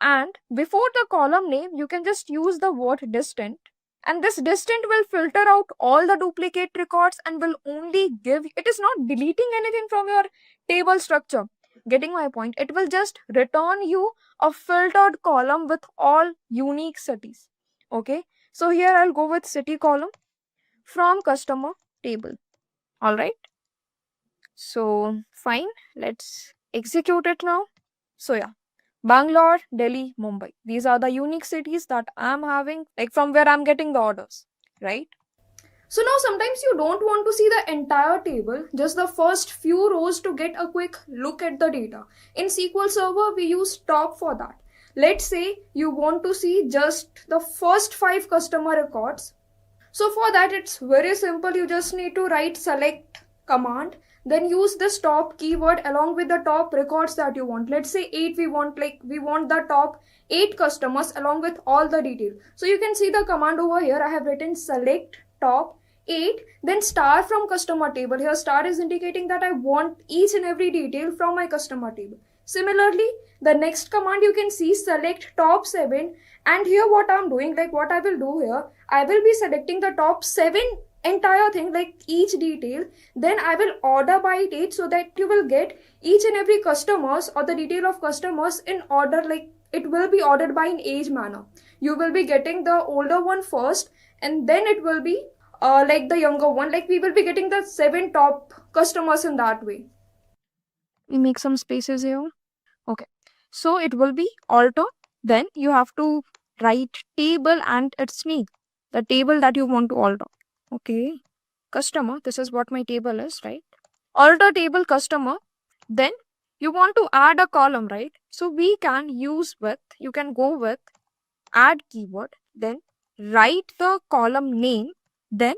and before the column name, you can just use the word distant, and this distant will filter out all the duplicate records and will only give, it is not deleting anything from your table structure. Getting my point? It will just return you a filtered column with all unique cities. Okay, so here I'll go with city column from customer table. All right, so fine, let's execute it now. So yeah, Bangalore, Delhi, Mumbai. These are the unique cities that I'm having, like from where I'm getting the orders, right? So now sometimes you don't want to see the entire table, just the first few rows to get a quick look at the data. In SQL Server, we use top for that. Let's say you want to see just the first 5 customer records. So for that, it's very simple. You just need to write select command, then use this top keyword along with the top records that you want. Let's say 8, we want the top 8 customers along with all the detail. So you can see the command over here. I have written select top 8, then star from customer table. Here star is indicating that I want each and every detail from my customer table. Similarly, the next command you can see select top 7, and here what I'm doing, like what I will do here, I will be selecting the top 7 entire thing, like each detail, then I will order by date so that you will get each and every customers or the detail of customers in order, like it will be ordered by an age manner. You will be getting the older one first, and then it will be like the younger one, like we will be getting the 7 top customers in that way. We make some spaces here. Okay, so it will be alter, then you have to write table and its name, the table that you want to alter. Okay, customer, this is what my table is, right? Alter table customer, then you want to add a column, right? So we can use with, you can go with add keyword, then write the column name, then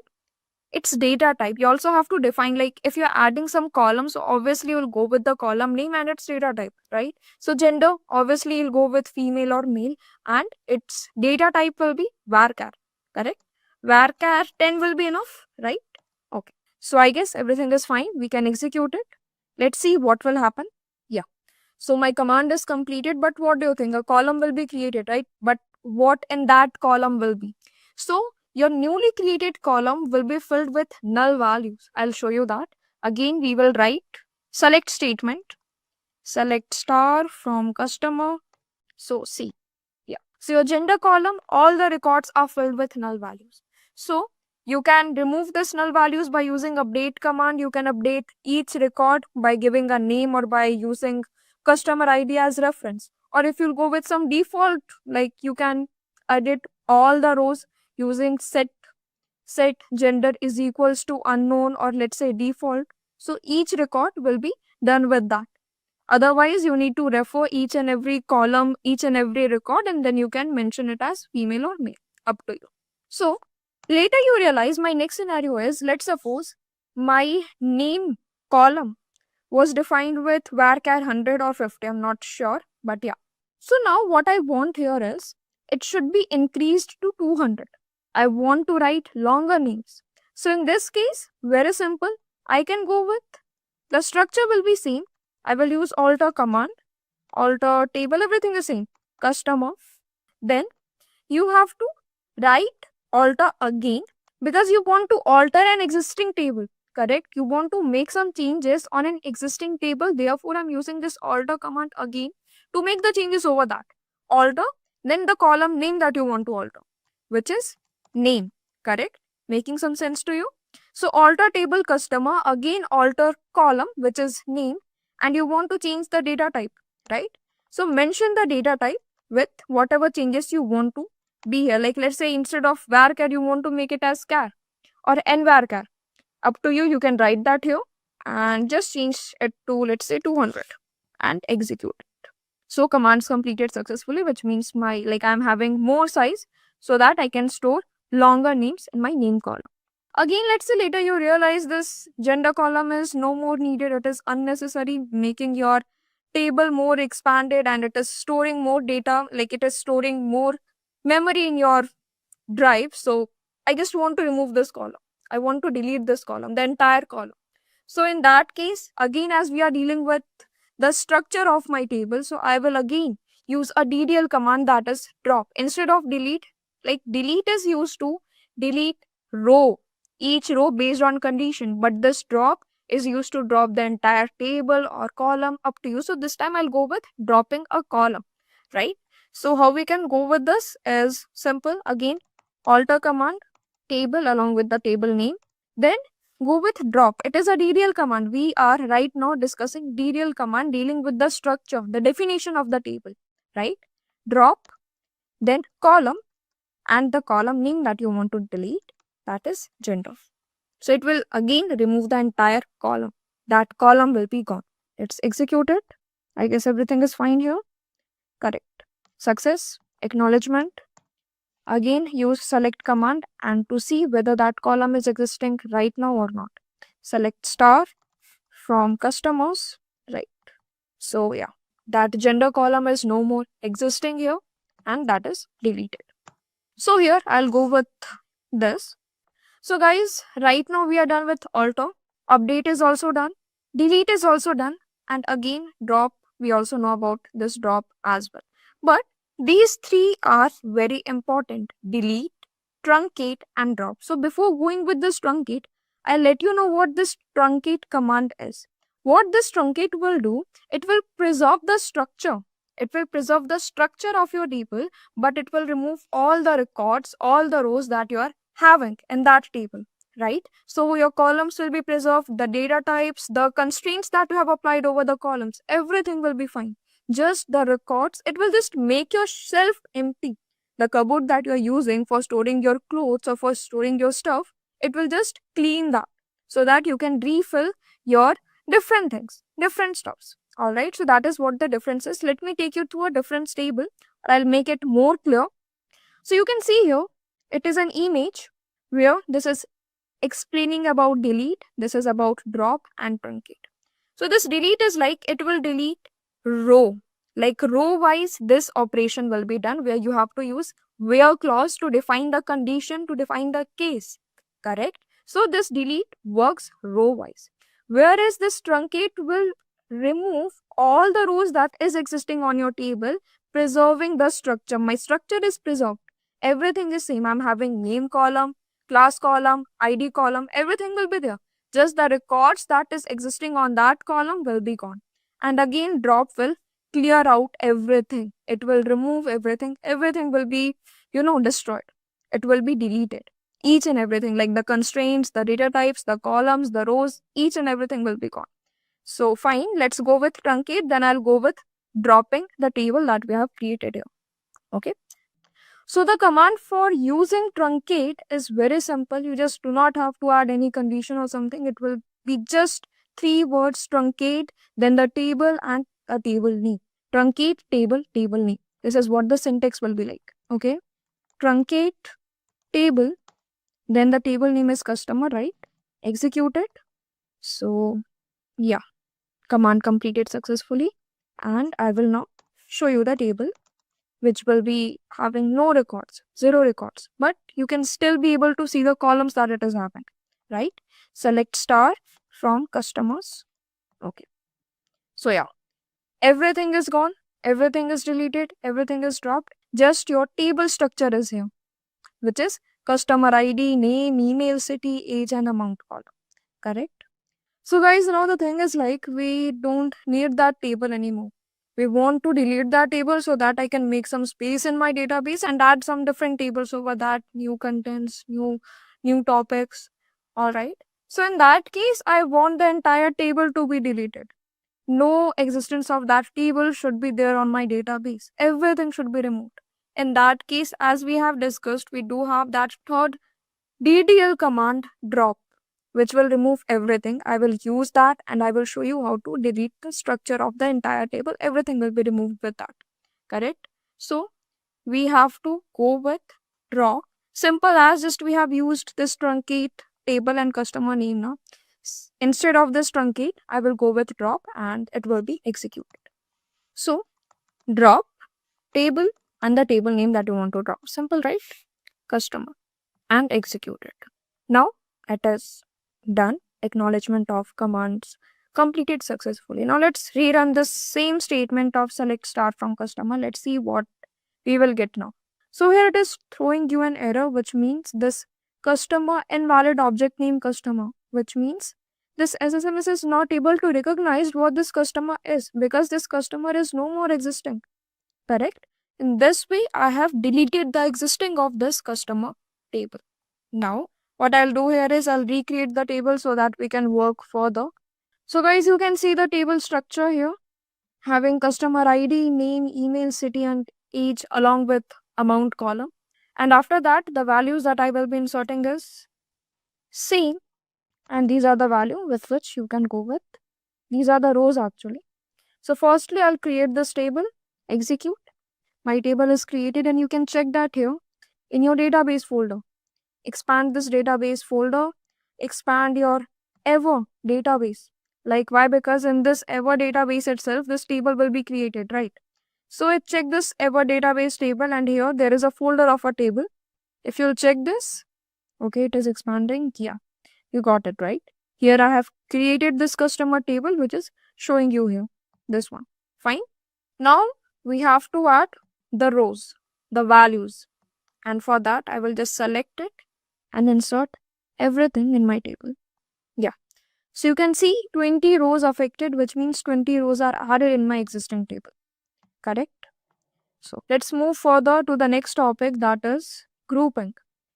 its data type. You also have to define, like if you're adding some columns, so obviously you'll go with the column name and its data type, right? So gender, obviously you'll go with female or male, and its data type will be varchar, correct? Varchar 10 will be enough, right? Okay, so I guess everything is fine. We can execute it. Let's see what will happen. Yeah, so my command is completed, but what do you think? A column will be created, right? But what in that column will be? So your newly created column will be filled with null values. I'll show you that. Again, we will write select statement, select star from customer. So see, yeah. So your gender column, all the records are filled with null values. So you can remove this null values by using update command. You can update each record by giving a name or by using customer ID as reference. Or if you'll go with some default, like you can edit all the rows using set gender is equals to unknown, or let's say default. So each record will be done with that. Otherwise, you need to refer each and every column, each and every record, and then you can mention it as female or male. Up to you. So later you realize my next scenario is, let's suppose my name column was defined with varchar 100 or 50. I'm not sure, but yeah. So now what I want here is, it should be increased to 200. I want to write longer names. So in this case, very simple. I can go with, the structure will be same. I will use alter command, alter table, everything is same. Customer. Then you have to write alter again, because you want to alter an existing table. correct? You want to make some changes on an existing table. Therefore, I'm using this alter command again to make the changes over that. Alter, then the column name that you want to alter, which is name, correct? Making some sense to you? So alter table customer, again alter column, which is name, and you want to change the data type, right? So mention the data type with whatever changes you want to be here. Like let's say instead of varchar, you want to make it as char or nvarchar. Up to you, you can write that here and just change it to let's say 200 and execute it. So commands completed successfully, which means I'm having more size so that I can store longer names in my name column. Again, let's say later you realize this gender column is no more needed. It is unnecessary, making your table more expanded, and it is storing more data, like it is storing more memory in your drive. So I just want to remove this column. I want to delete this column, the entire column. So in that case, again, as we are dealing with the structure of my table, so I will again use a DDL command, that is drop. Instead of delete, like delete is used to delete row, each row based on condition, but this drop is used to drop the entire table or column, up to you. So this time I'll go with dropping a column, right? So how we can go with this is simple. Again, alter command, table along with the table name, then go with drop. It is a DDL command. We are right now discussing DDL command dealing with the structure, the definition of the table, right? Drop, then column, and the column name that you want to delete, that is gender. So it will again remove the entire column. That column will be gone. It's executed. I guess everything is fine here. Correct. Success, acknowledgement. Again, use select command and to see whether that column is existing right now or not. Select star from customers, right? So yeah, that gender column is no more existing here and that is deleted. So here I'll go with this. So guys, right now we are done with alter. Update is also done. Delete is also done. And again, drop, we also know about this drop as well. But these three are very important: delete, truncate, and drop. So before going with this truncate, I'll let you know what this truncate command is. What this truncate will do, it will preserve the structure. It will preserve the structure of your table, but it will remove all the records, all the rows that you are having in that table, right? So your columns will be preserved, the data types, the constraints that you have applied over the columns, everything will be fine. Just the records, it will just make your shelf empty. The cupboard that you are using for storing your clothes or for storing your stuff, it will just clean that so that you can refill your different things, different stuffs. All right, so that is what the difference is. Let me take you to a different table. I'll make it more clear. So you can see here, it is an image where this is explaining about delete, this is about drop and truncate. So this delete is like it will delete row. Like row wise, this operation will be done where you have to use where clause to define the condition, to define the case. Correct? So this delete works row wise. Whereas this truncate will remove all the rows that is existing on your table, preserving the structure. My structure is preserved. Everything is same. I'm having name column, class column, ID column, everything will be there. Just the records that is existing on that column will be gone. And again, drop will clear out everything. It will remove everything. Everything will be, destroyed. It will be deleted. Each and everything, like the constraints, the data types, the columns, the rows, each and everything will be gone. So fine, let's go with truncate. Then I'll go with dropping the table that we have created here. Okay. So the command for using truncate is very simple. You just do not have to add any condition or something. It will be just 3 words: truncate, then the table and a table name. Truncate, table, table name. This is what the syntax will be like. Okay. Truncate, table, then the table name is customer, right? Execute it. So yeah, command completed successfully. And I will now show you the table, which will be having no records, 0 records, but you can still be able to see the columns that it is having, right? Select star from customers. Okay. So yeah, everything is gone, everything is deleted, everything is dropped. Just your table structure is here, which is customer ID, name, email, city, age, and amount column. correct? So guys, now the thing is like we don't need that table anymore. We want to delete that table so that I can make some space in my database and add some different tables over that, new contents, new topics. All right. So in that case, I want the entire table to be deleted. No existence of that table should be there on my database. Everything should be removed. In that case, as we have discussed, we do have that third DDL command, drop, which will remove everything. I will use that and I will show you how to delete the structure of the entire table. Everything will be removed with that. Correct? So we have to go with drop. Simple as just we have used this truncate table and customer name now. Instead of this truncate, I will go with drop and it will be executed. So drop table and the table name that you want to drop. Simple, right? Customer and execute it. Now it is done. Acknowledgement of commands completed successfully. Now let's rerun the same statement of select star from customer. Let's see what we will get now. So here it is throwing you an error, which means this customer invalid object name customer, which means this SSMS is not able to recognize what this customer is because this customer is no more existing. Correct? In this way, I have deleted the existing of this customer table. Now, what I'll do here is I'll recreate the table so that we can work further. So guys, you can see the table structure here, having customer ID, name, email, city and age along with amount column. And after that, the values that I will be inserting is same. And these are the value with which you can go with. These are the rows actually. So firstly, I'll create this table, execute. My table is created and you can check that here in your database folder. Expand this database folder, expand your ever database. Like why? Because in this ever database itself, this table will be created, right? So I check this ever database table and here there is a folder of a table. If you'll check this, okay, it is expanding. Yeah, you got it, right? Here I have created this customer table, which is showing you here, this one. Fine. Now we have to add the rows, the values. And for that, I will just select it and insert everything in my table. Yeah. So you can see 20 rows affected, which means 20 rows are added in my existing table. Correct? So let's move further to the next topic, that is grouping.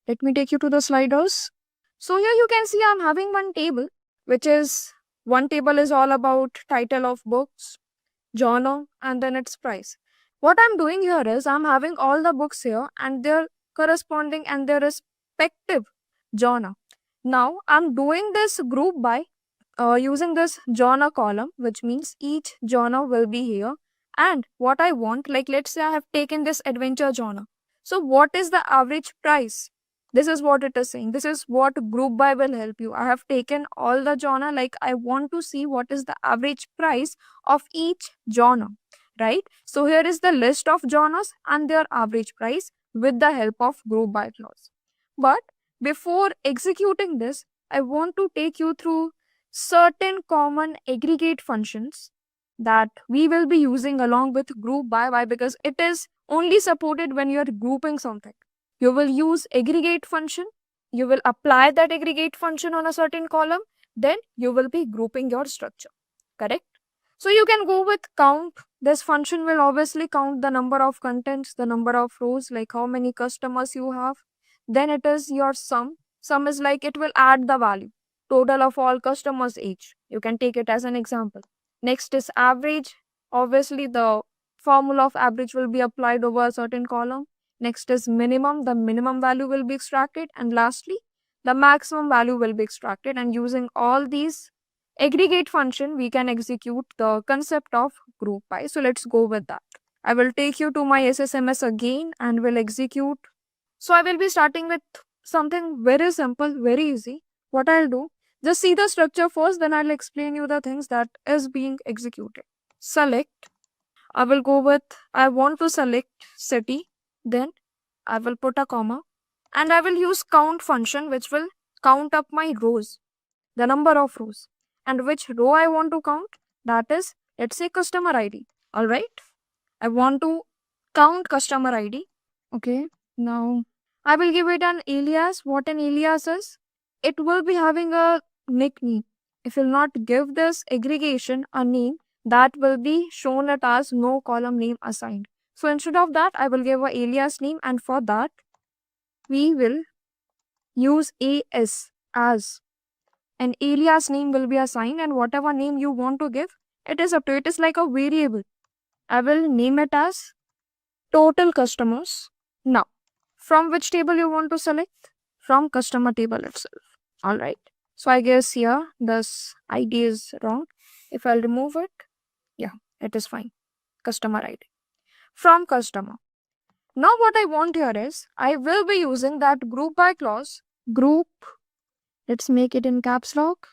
Let me take you to the sliders. So here you can see I'm having one table, which is one table is all about title of books, genre, and then its price. What I'm doing here is I'm having all the books here and their corresponding and their respective genre. Now I'm doing this group by using this genre column, which means each genre will be here. And what I want, like let's say I have taken this adventure genre. So what is the average price? This is what it is saying. This is what group by will help you. I have taken all the genre, like I want to see what is the average price of each genre, right? So here is the list of genres and their average price with the help of group by clause. But before executing this, I want to take you through certain common aggregate functions that we will be using along with group by. Why? Because it is only supported when you are grouping something. You will use aggregate function, you will apply that aggregate function on a certain column, then you will be grouping your structure. Correct? So you can go with count. This function will obviously count the number of contents, the number of rows, like how many customers you have. Then it is your sum. Sum is like it will add the value, total of all customers each. You can take it as an example. Next is average. Obviously, the formula of average will be applied over a certain column. Next is minimum. The minimum value will be extracted. And lastly, the maximum value will be extracted. And using all these aggregate function, we can execute the concept of group by. So let's go with that. I will take you to my SSMS again and will execute. So I will be starting with something very simple, very easy. What I'll do, just see the structure first, then I'll explain you the things that is being executed. Select. I will go with, I want to select city. Then I will put a comma and I will use count function, which will count up my rows, the number of rows. And which row I want to count, that is, let's say customer ID. All right. I want to count customer ID. Okay. Now I will give it an alias. What an alias is? It will be having a nickname. If you'll not give this aggregation a name, that will be shown it as no column name assigned. So instead of that, I will give a alias name, and for that, we will use AS as an alias name will be assigned, and whatever name you want to give, it is up to you. It is like a variable. I will name it as total customers. Now, from which table you want to select? From customer table itself. All right. So I guess here this ID is wrong. If I'll remove it, yeah, it is fine. Customer ID. From customer. Now what I want here is, I will be using that group by clause. Group, let's make it in caps lock.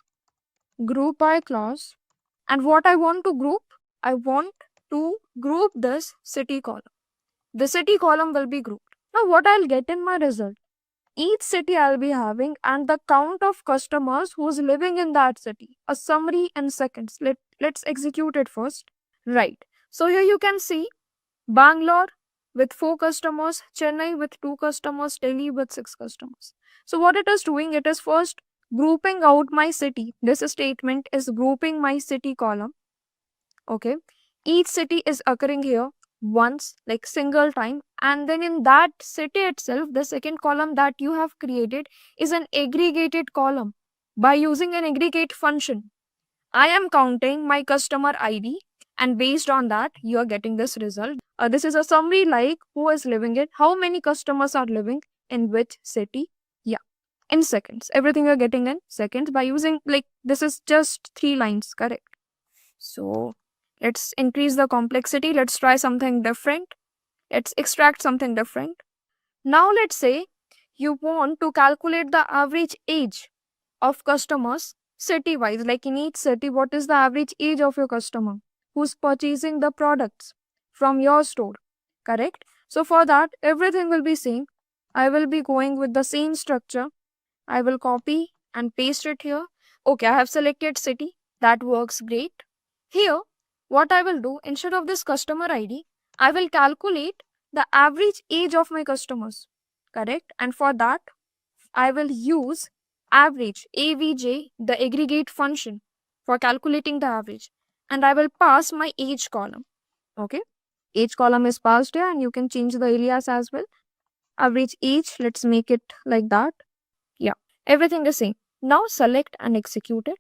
Group by clause. And what I want to group? I want to group this city column. The city column will be grouped. Now what I'll get in my result? Each city I'll be having and the count of customers who's living in that city. A summary in seconds. Let's execute it first. Right. So here you can see Bangalore with 4 customers, Chennai with 2 customers, Delhi with 6 customers. So what it is doing, it is first grouping out my city. This statement is grouping my city column. Okay. Each city is occurring here once, like single time, and then in that city itself, the second column that you have created is an aggregated column. By using an aggregate function, I am counting my customer ID, and based on that, you are getting this result. This is a summary like who is living it, how many customers are living in which city. Yeah, in seconds. Everything you're getting in seconds by using, like, this is just 3 lines, correct? So let's increase the complexity. Let's try something different. Let's extract something different. Now let's say you want to calculate the average age of customers city wise, like in each city, what is the average age of your customer who's purchasing the products from your store, correct? So for that, everything will be same. I will be going with the same structure. I will copy and paste it here. Okay, I have selected city. That works great. Here, what I will do, instead of this customer ID, I will calculate the average age of my customers, correct? And for that, I will use average, AVJ, the aggregate function for calculating the average. And I will pass my age column. Okay. Age column is passed here, and you can change the alias as well. Average age, let's make it like that. Yeah. Everything is same. Now select and execute it.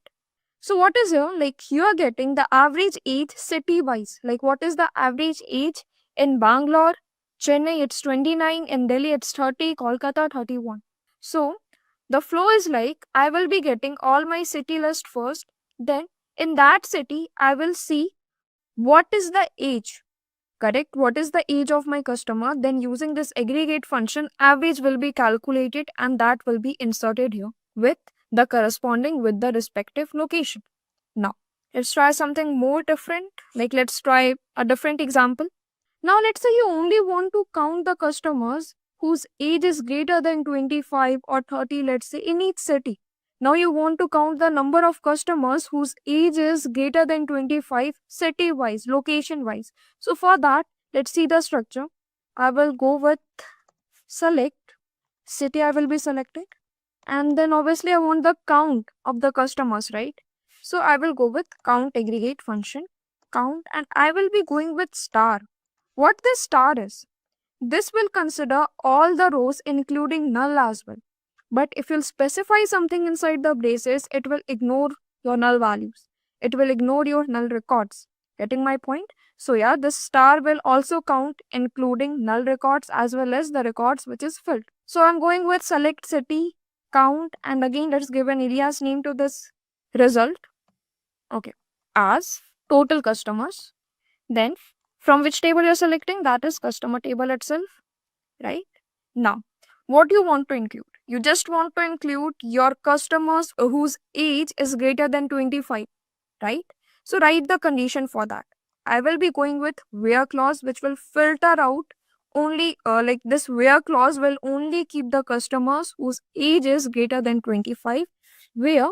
So what is here? Like you are getting the average age city wise. Like what is the average age in Bangalore, Chennai it's 29, in Delhi it's 30, Kolkata 31. So the flow is like I will be getting all my city list first. Then in that city, I will see what is the age, correct? What is the age of my customer? Then using this aggregate function, average will be calculated and that will be inserted here with the corresponding with the respective location. Now, let's try something more different. Like let's try a different example. Now, let's say you only want to count the customers whose age is greater than 25 or 30, let's say, in each city. Now, you want to count the number of customers whose age is greater than 25 city-wise, location-wise. So, for that, let's see the structure. I will go with select, city I will be selecting. And then obviously I want the count of the customers, right? So, I will go with count aggregate function, count, and I will be going with star. What this star is, this will consider all the rows including null as well. But if you'll specify something inside the braces, it will ignore your null values. It will ignore your null records. Getting my point? So yeah, this star will also count including null records as well as the records which is filled. So I'm going with select city, count, and again let's give an alias name to this result. Okay, as total customers. Then from which table you're selecting, that is customer table itself, right? Now, what you want to include? You just want to include your customers whose age is greater than 25, right? So write the condition for that. I will be going with where clause, which will filter out only like this where clause will only keep the customers whose age is greater than 25, where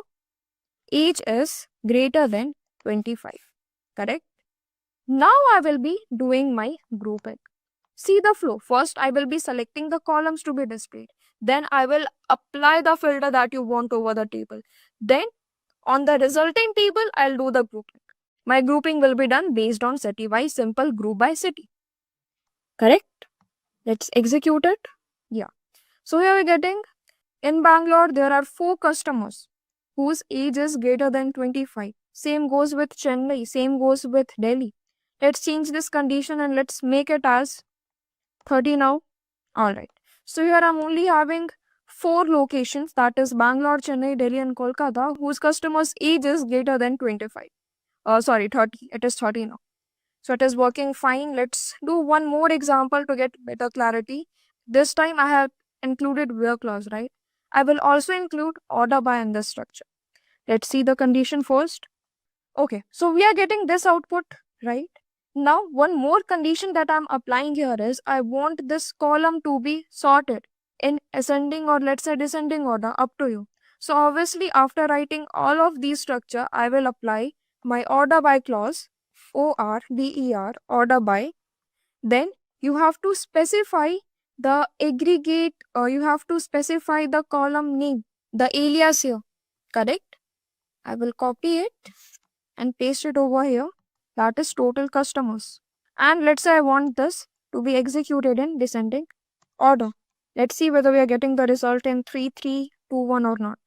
age is greater than 25, correct? Now I will be doing my grouping. See the flow. First, I will be selecting the columns to be displayed. Then I will apply the filter that you want over the table. Then On the resulting table, I'll do the grouping. My grouping will be done based on city-wise, simple group by city. Correct? Let's execute it. Yeah. So here we're getting, in Bangalore, there are 4 customers whose age is greater than 25. Same goes with Chennai, same goes with Delhi. Let's change this condition and let's make it as 30 now. Alright. So here I'm only having 4 locations, that is Bangalore, Chennai, Delhi and Kolkata, whose customers' age is greater than 25. 30. It is 30 now. So it is working fine. Let's do one more example to get better clarity. This time I have included where clause, right? I will also include order by in this structure. Let's see the condition first. Okay, so we are getting this output, right? Now, one more condition that I'm applying here is I want this column to be sorted in ascending or let's say descending order, up to you. So obviously, after writing all of these structure, I will apply my order by clause, ORDER, order by. Then you have to specify the aggregate, or you have to specify the column name, the alias here, correct? I will copy it and paste it over here. That is total customers. And let's say I want this to be executed in descending order. Let's see whether we are getting the result in 3, 3, 2, 1 or not.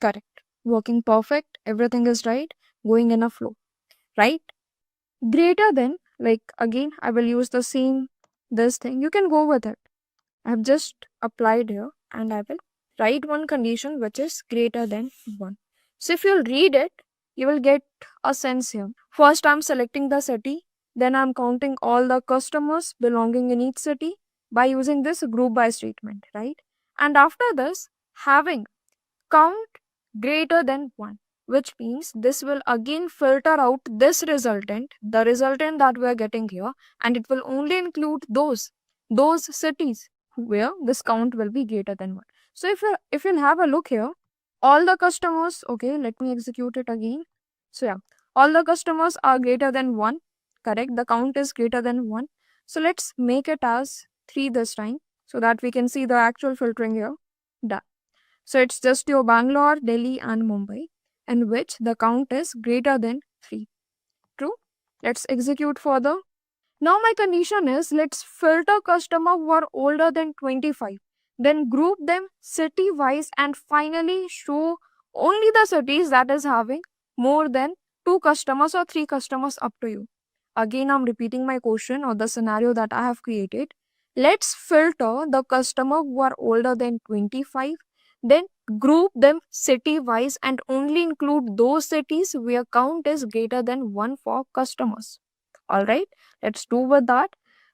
Correct. Working perfect. Everything is right. Going in a flow. Right? Greater than, like again, I will use the same this thing. You can go with it. I have just applied here and I will write one condition which is greater than 1. So if you'll read it, you will get a sense here. First, I'm selecting the city. Then I'm counting all the customers belonging in each city by using this group by statement, right? And after this, having count greater than 1, which means this will again filter out this resultant, the resultant that we are getting here, and it will only include those cities where this count will be greater than 1. So if you'll have a look here, all the customers, okay, let me execute it again. So yeah, all the customers are greater than 1, correct? The count is greater than 1. So let's make it as 3 this time so that we can see the actual filtering here. Done. So it's just your Bangalore, Delhi and Mumbai, in which the count is greater than 3. True? Let's execute further. Now my condition is, let's filter customer who are older than 25. Then group them city wise and finally show only the cities that is having more than 2 customers or 3 customers, up to you. Again, I'm repeating my question or the scenario that I have created. Let's filter the customer who are older than 25. Then group them city wise and only include those cities where count is greater than 1 for customers. Alright, let's do with that.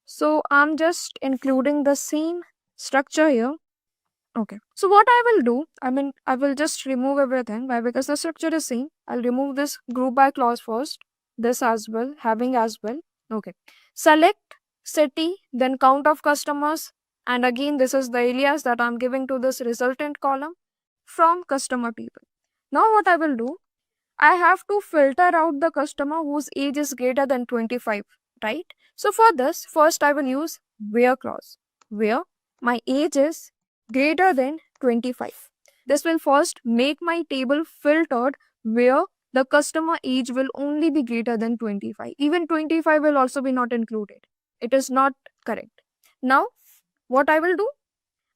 So I'm just including the same structure here. Okay, so what I will do, I will just remove everything. Why? Because the structure is same. I'll remove this group by clause first, this as well, having as well. Okay, select city, then count of customers, and again this is the alias that I'm giving to this resultant column from customer table. Now what I will do, I have to filter out the customer whose age is greater than 25, right? So for this, first I will use where clause, where my age is greater than 25. This will first make my table filtered where the customer age will only be greater than 25. Even 25 will also be not included. It is not correct. Now, what I will do?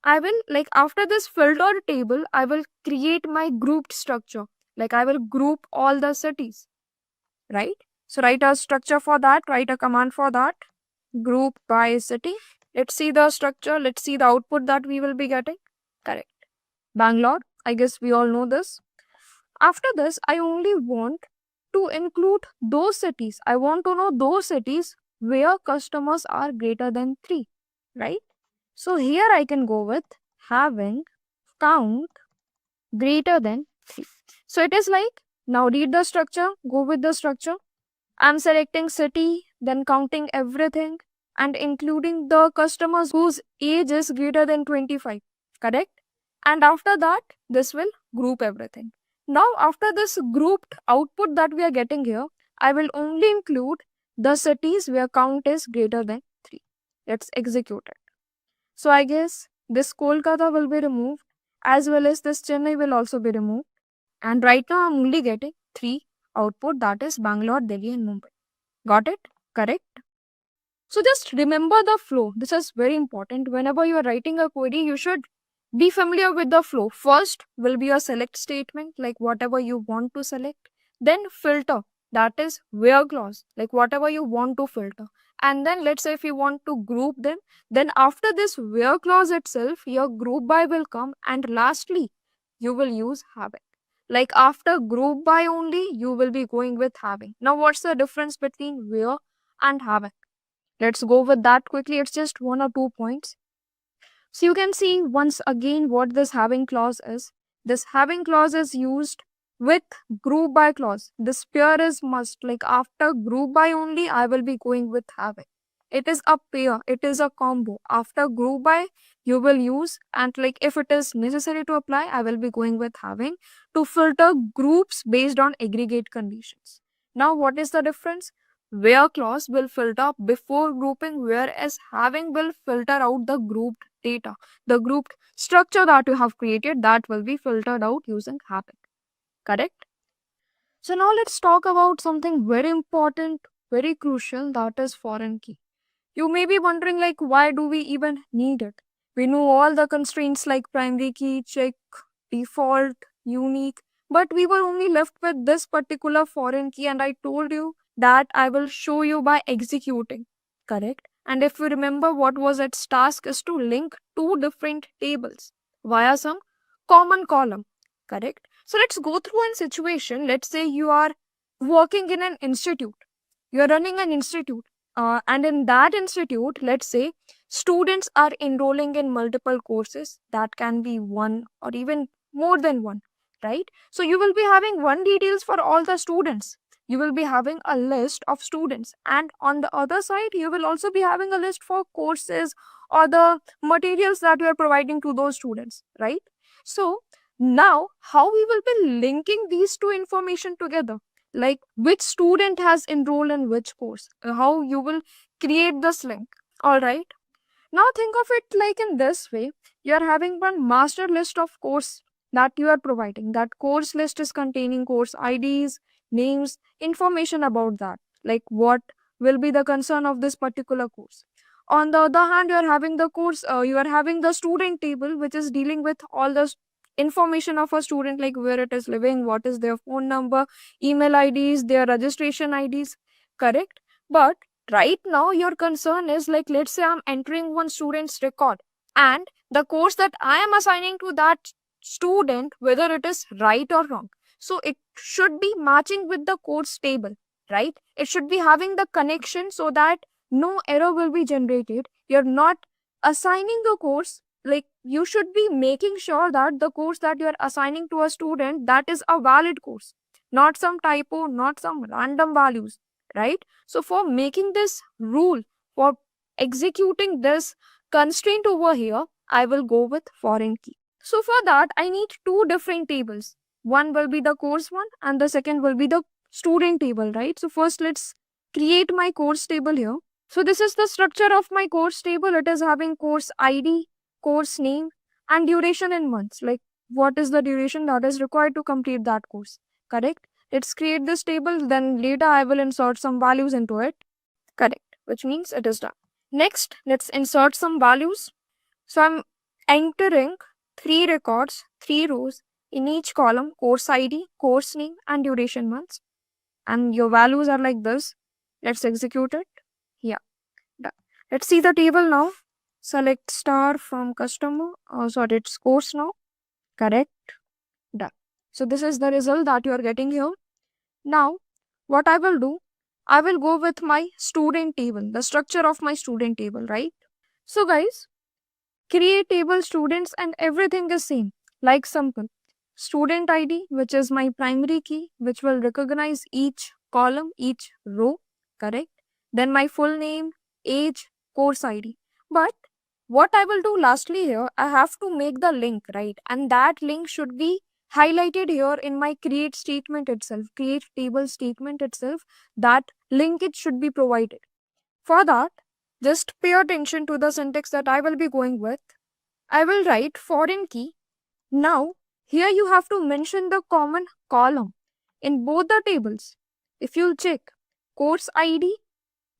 I will, like after this filtered table, I will create my grouped structure. Like I will group all the cities, right? So write a structure for that, write a command for that, group by city. Let's see the structure, let's see the output that we will be getting. Correct. Bangalore, I guess we all know this. After this, I only want to include those cities. I want to know those cities where customers are greater than 3, right? So here I can go with having count greater than 3. So it is like, now read the structure, go with the structure. I'm selecting city, then counting everything and including the customers whose age is greater than 25, correct? And after that, this will group everything. Now, after this grouped output that we are getting here, I will only include the cities where count is greater than 3. Let's execute it. So I guess this Kolkata will be removed as well as this Chennai will also be removed. And right now I'm only getting 3 output, that is Bangalore, Delhi and Mumbai. Got it? Correct? So just remember the flow. This is very important. Whenever you are writing a query, you should be familiar with the flow. First will be a select statement, like whatever you want to select. Then filter, that is where clause, like whatever you want to filter. And then let's say if you want to group them, then after this where clause itself, your group by will come. And lastly, you will use having. Like after group by only, you will be going with having. Now, what's the difference between where and having? Let's go with that quickly. It's just 1 or 2 points. So you can see once again what this having clause is. This having clause is used with group by clause. This pair is must. Like after group by only, I will be going with having. It is a pair. It is a combo. After group by, you will use, and like if it is necessary to apply, I will be going with having to filter groups based on aggregate conditions. Now, what is the difference? Where clause will filter before grouping, whereas having will filter out the grouped data. The grouped structure that you have created, that will be filtered out using having. Correct? So now let's talk about something very important, very crucial, that is foreign key. You may be wondering like why do we even need it? We know all the constraints like primary key, check, default, unique, but we were only left with this particular foreign key, and I told you that I will show you by executing. Correct? And if you remember what was its task is to link two different tables via some common column. Correct? So let's go through a situation. Let's say you are working in an institute. You're running an institute. And in that institute, let's say students are enrolling in multiple courses. That can be one or even more than one, right? So you will be having one details for all the students. You will be having a list of students, and on the other side you will also be having a list for courses or the materials that you are providing to those students, right? So now how we will be linking these two information together, like which student has enrolled in which course, how you will create this link. All right, now think of it like in this way. You are having one master list of course that you are providing. That course list is containing course IDs, names, information about that, like what will be the concern of this particular course. On the other hand, you are having the course, you are having the student table, which is dealing with all the information of a student, like where it is living, what is their phone number, email IDs, their registration IDs. Correct? But right now your concern is like, let's say I'm entering one student's record, and the course that I am assigning to that student, whether it is right or wrong. So it should be matching with the course table, right? It should be having the connection so that no error will be generated. You're not assigning a course, like you should be making sure that the course that you are assigning to a student, that is a valid course, not some typo, not some random values, right? So for making this rule, for executing this constraint over here, I will go with foreign key. So for that, I need two different tables. One will be the course one and the second will be the student table, right? So first let's create my course table here. So this is the structure of my course table. It is having course ID, course name, and duration in months. Like what is the duration that is required to complete that course. Correct? Let's create this table. Then later I will insert some values into it. Correct. Which means it is done. Next, let's insert some values. So I'm entering 3 records, 3 rows in each column: course ID, course name, and duration months. And your values are like this. Let's execute it. Yeah. Done. Let's see the table now. Select star from customer. Sorry, it's course now. Correct. Done. So this is the result that you are getting here. Now, what I will do, I will go with my student table, the structure of my student table, right? So guys, create table students and everything is same, like simple. Student ID, which is my primary key, which will recognize each column, each row, correct? Then my full name, age, course ID. But what I will do lastly here, I have to make the link, right? And that link should be highlighted here in my create statement itself, create table statement itself. That linkage should be provided. For that, just pay attention to the syntax that I will be going with. I will write foreign key. Now, Here you have to mention the common column in both the tables. If you'll check course ID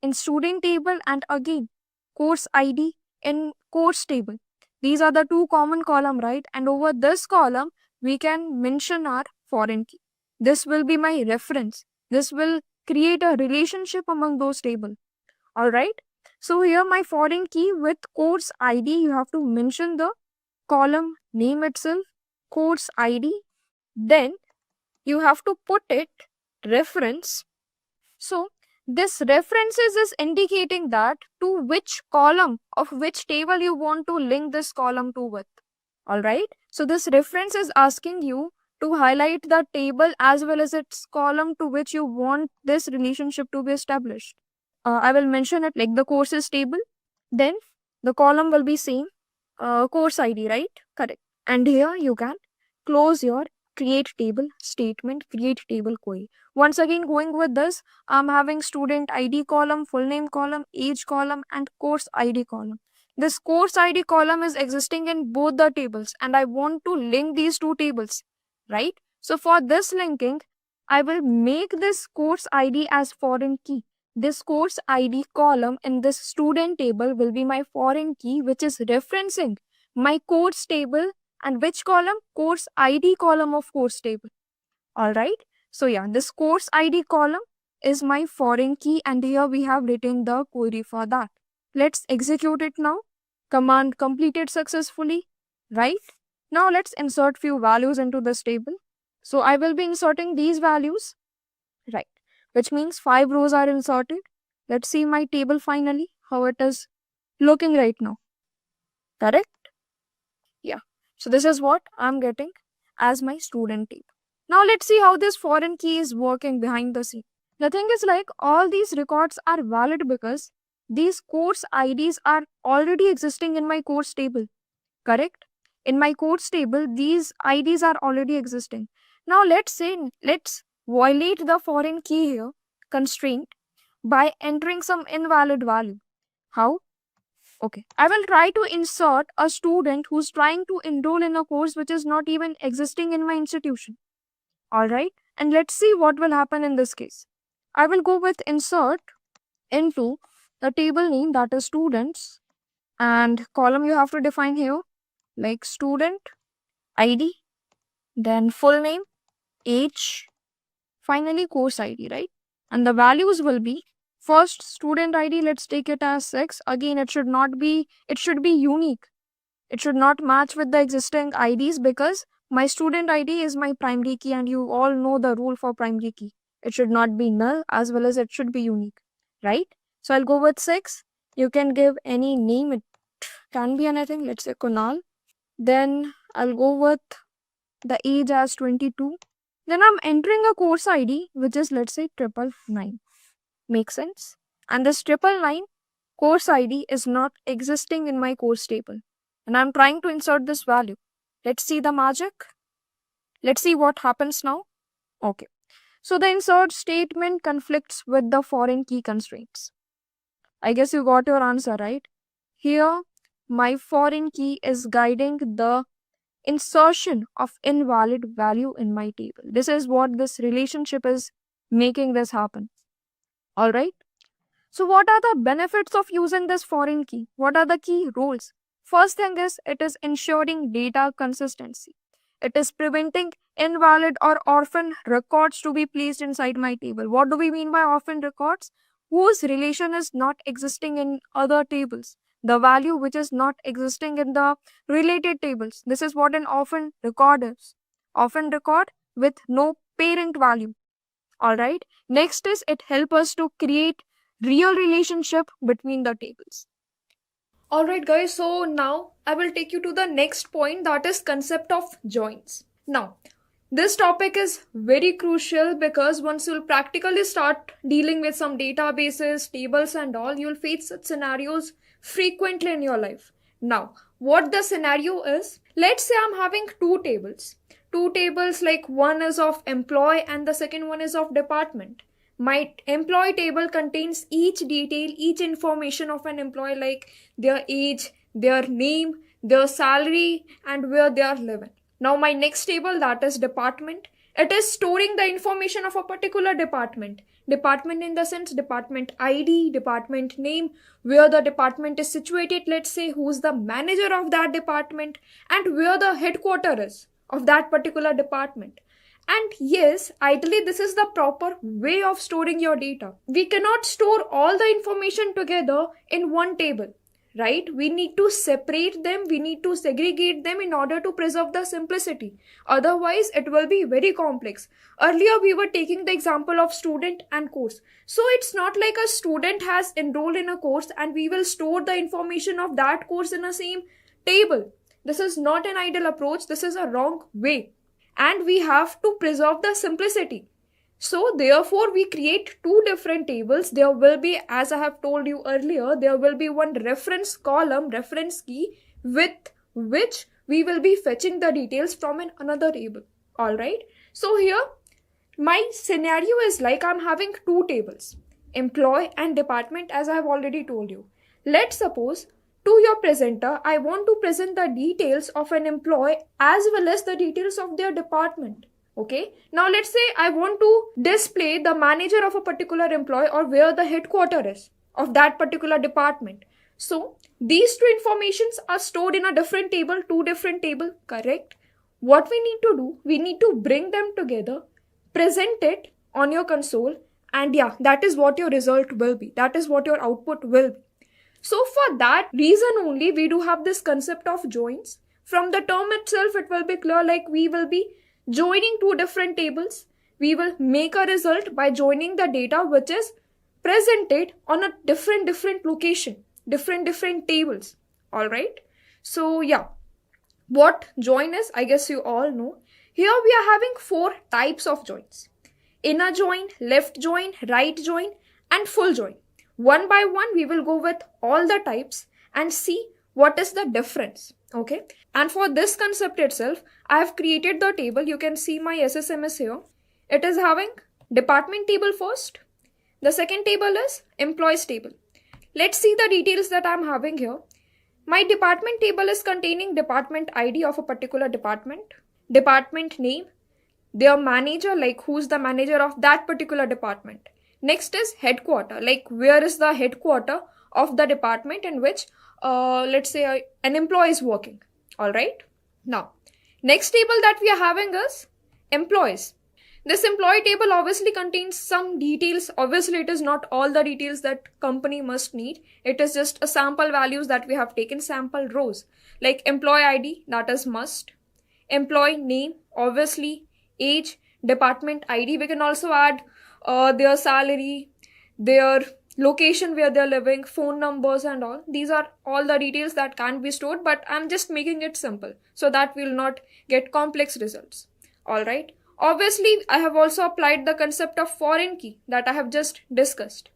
in student table and again course ID in course table. These are the two common column, right? And over this column, we can mention our foreign key. This will be my reference. This will create a relationship among those tables. All right. So here my foreign key with course ID, you have to mention the column name itself, course ID. Then you have to put it reference. So this references is indicating that to which column of which table you want to link this column to with. Alright. So this reference is asking you to highlight the table as well as its column to which you want this relationship to be established. I will mention it like the courses table. Then the column will be same. Course ID, right? Correct. And here you can close your create table statement, create table query. Once again, going with this, I'm having student ID column, full name column, age column, and course ID column. This course ID column is existing in both the tables, and I want to link these two tables, right? So for this linking, I will make this course ID as foreign key. This course ID column in this student table will be my foreign key, which is referencing my course table and which column? Course ID column of course table. Alright. So yeah, this course ID column is my foreign key and here we have written the query for that. Let's execute it now. Command completed successfully. Right. Now let's insert few values into this table. So I will be inserting these values. Right. Which means 5 rows are inserted. Let's see my table finally, how it is looking right now. Correct? Yeah. So this is what I'm getting as my student table. Now let's see how this foreign key is working behind the scene. The thing is like all these records are valid because these course IDs are already existing in my course table. Correct? In my course table, these IDs are already existing. Now let's violate the foreign key here constraint by entering some invalid value. How? Okay, I will try to insert a student who's trying to enroll in a course which is not even existing in my institution. Alright, and let's see what will happen in this case. I will go with insert into the table name, that is students, and column you have to define here like student ID, then full name, age, finally course ID, right? And the values will be first student ID, let's take it as 6. Again, it should be unique. It should not match with the existing IDs because my student ID is my primary key and you all know the rule for primary key. It should not be null as well as it should be unique, right? So I'll go with 6. You can give any name. It can be anything. Let's say Kunal. Then I'll go with the age as 22. Then I'm entering a course ID, which is let's say 999. Makes sense? And this 999 course ID is not existing in my course table. And I'm trying to insert this value. Let's see the magic. Let's see what happens now. Okay. So the insert statement conflicts with the foreign key constraints. I guess you got your answer, right? Here, my foreign key is guiding the insertion of invalid value in my table. This is what this relationship is making this happen. All right. So what are the benefits of using this foreign key? What are the key roles? First thing is it is ensuring data consistency. It is preventing invalid or orphan records to be placed inside my table. What do we mean by orphan records? Whose relation is not existing in other tables. The value which is not existing in the related tables. This is what an orphan record is. Orphan record with no parent value. Alright. Next is it helps us to create real relationship between the tables. Alright guys, so now I will take you to the next point, that is concept of joins. Now, this topic is very crucial because once you'll practically start dealing with some databases, tables and all, you'll face such scenarios frequently in your life. Now, what the scenario is, let's say I'm having two tables. Two tables, like one is of employee and the second one is of department. My employee table contains each detail, each information of an employee like their age, their name, their salary and where they are living. Now my next table, that is department. It is storing the information of a particular department. Department in the sense department ID, department name, where the department is situated, let's say who's the manager of that department, and where the headquarter is of that particular department. And yes, ideally this is the proper way of storing your data. We cannot store all the information together in one table, right? We need to separate them, we need to segregate them in order to preserve the simplicity. Otherwise, it will be very complex. Earlier, we were taking the example of student and course. So it's not like a student has enrolled in a course and we will store the information of that course in the same table. This is not an ideal approach. This is a wrong way. And we have to preserve the simplicity. So therefore, we create two different tables. There will be, as I have told you earlier, there will be one reference column, reference key, with which we will be fetching the details from another table. Alright. So here, my scenario is like I'm having two tables, employee and department, as I have already told you. Let's suppose to your presenter, I want to present the details of an employee as well as the details of their department. Okay. Now let's say I want to display the manager of a particular employee or where the headquarter is of that particular department. So these two informations are stored in a different table, two different tables, correct? What we need to do, we need to bring them together, present it on your console, and yeah, that is what your result will be. That is what your output will be. So for that reason only, we do have this concept of joins. From the term itself, it will be clear, like we will be joining two different tables. We will make a result by joining the data which is presented on a different location, different tables. Alright. So yeah, what join is, I guess you all know. Here we are having four types of joins. Inner join, left join, right join, and full join. One by one, we will go with all the types and see what is the difference. Okay. And for this concept itself, I have created the table. You can see my SSMS here. It is having department table first. The second table is employees table. Let's see the details that I'm having here. My department table is containing department ID of a particular department, department name, their manager, like who's the manager of that particular department. Next is headquarter, like where is the headquarter of the department in which, let's say, an employee is working. Alright. Now, next table that we are having is employees. This employee table obviously contains some details. Obviously, it is not all the details that company must need. It is just a sample values that we have taken, sample rows. Like employee ID, that is must. Employee name, obviously, age, department ID. We can also add their salary, their location where they're living, phone numbers and all. These are all the details that can be stored, but I'm just making it simple so that we'll not get complex results. Alright. Obviously, I have also applied the concept of foreign key that I have just discussed.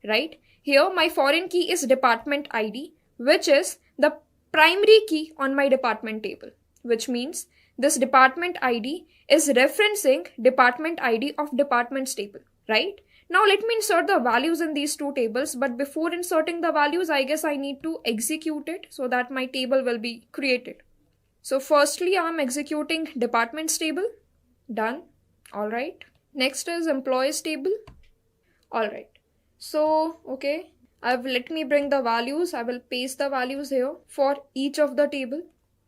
Right. Here, my foreign key is department ID, which is the primary key on my department table, which means this department ID is referencing department ID of departments table. Right? Now let me insert the values in these two tables, but before inserting the values, I guess I need to execute it so that my table will be created. So firstly, I'm executing departments table. Done. Alright. Next is employees table. Alright. So, okay. Let me bring the values. I will paste the values here for each of the table.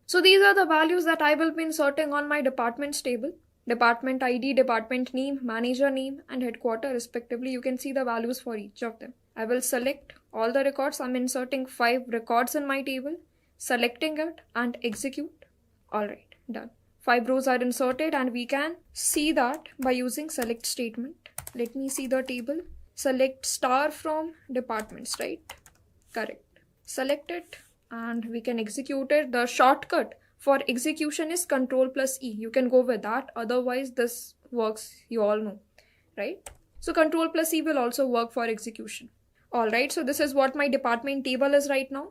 So these are the values that I will be inserting on my departments table. Department ID, department name, manager name, and headquarter respectively. You can see the values for each of them. I will select all the records. I'm inserting 5 records in my table, selecting it and execute. Alright, done. 5 rows are inserted and we can see that by using select statement. Let me see the table. Select star from departments, right? Correct. Select it and we can execute it. The shortcut for execution is Ctrl+E. You can go with that. Otherwise, this works, you all know, right? So Ctrl+E will also work for execution. Alright, so this is what my department table is right now.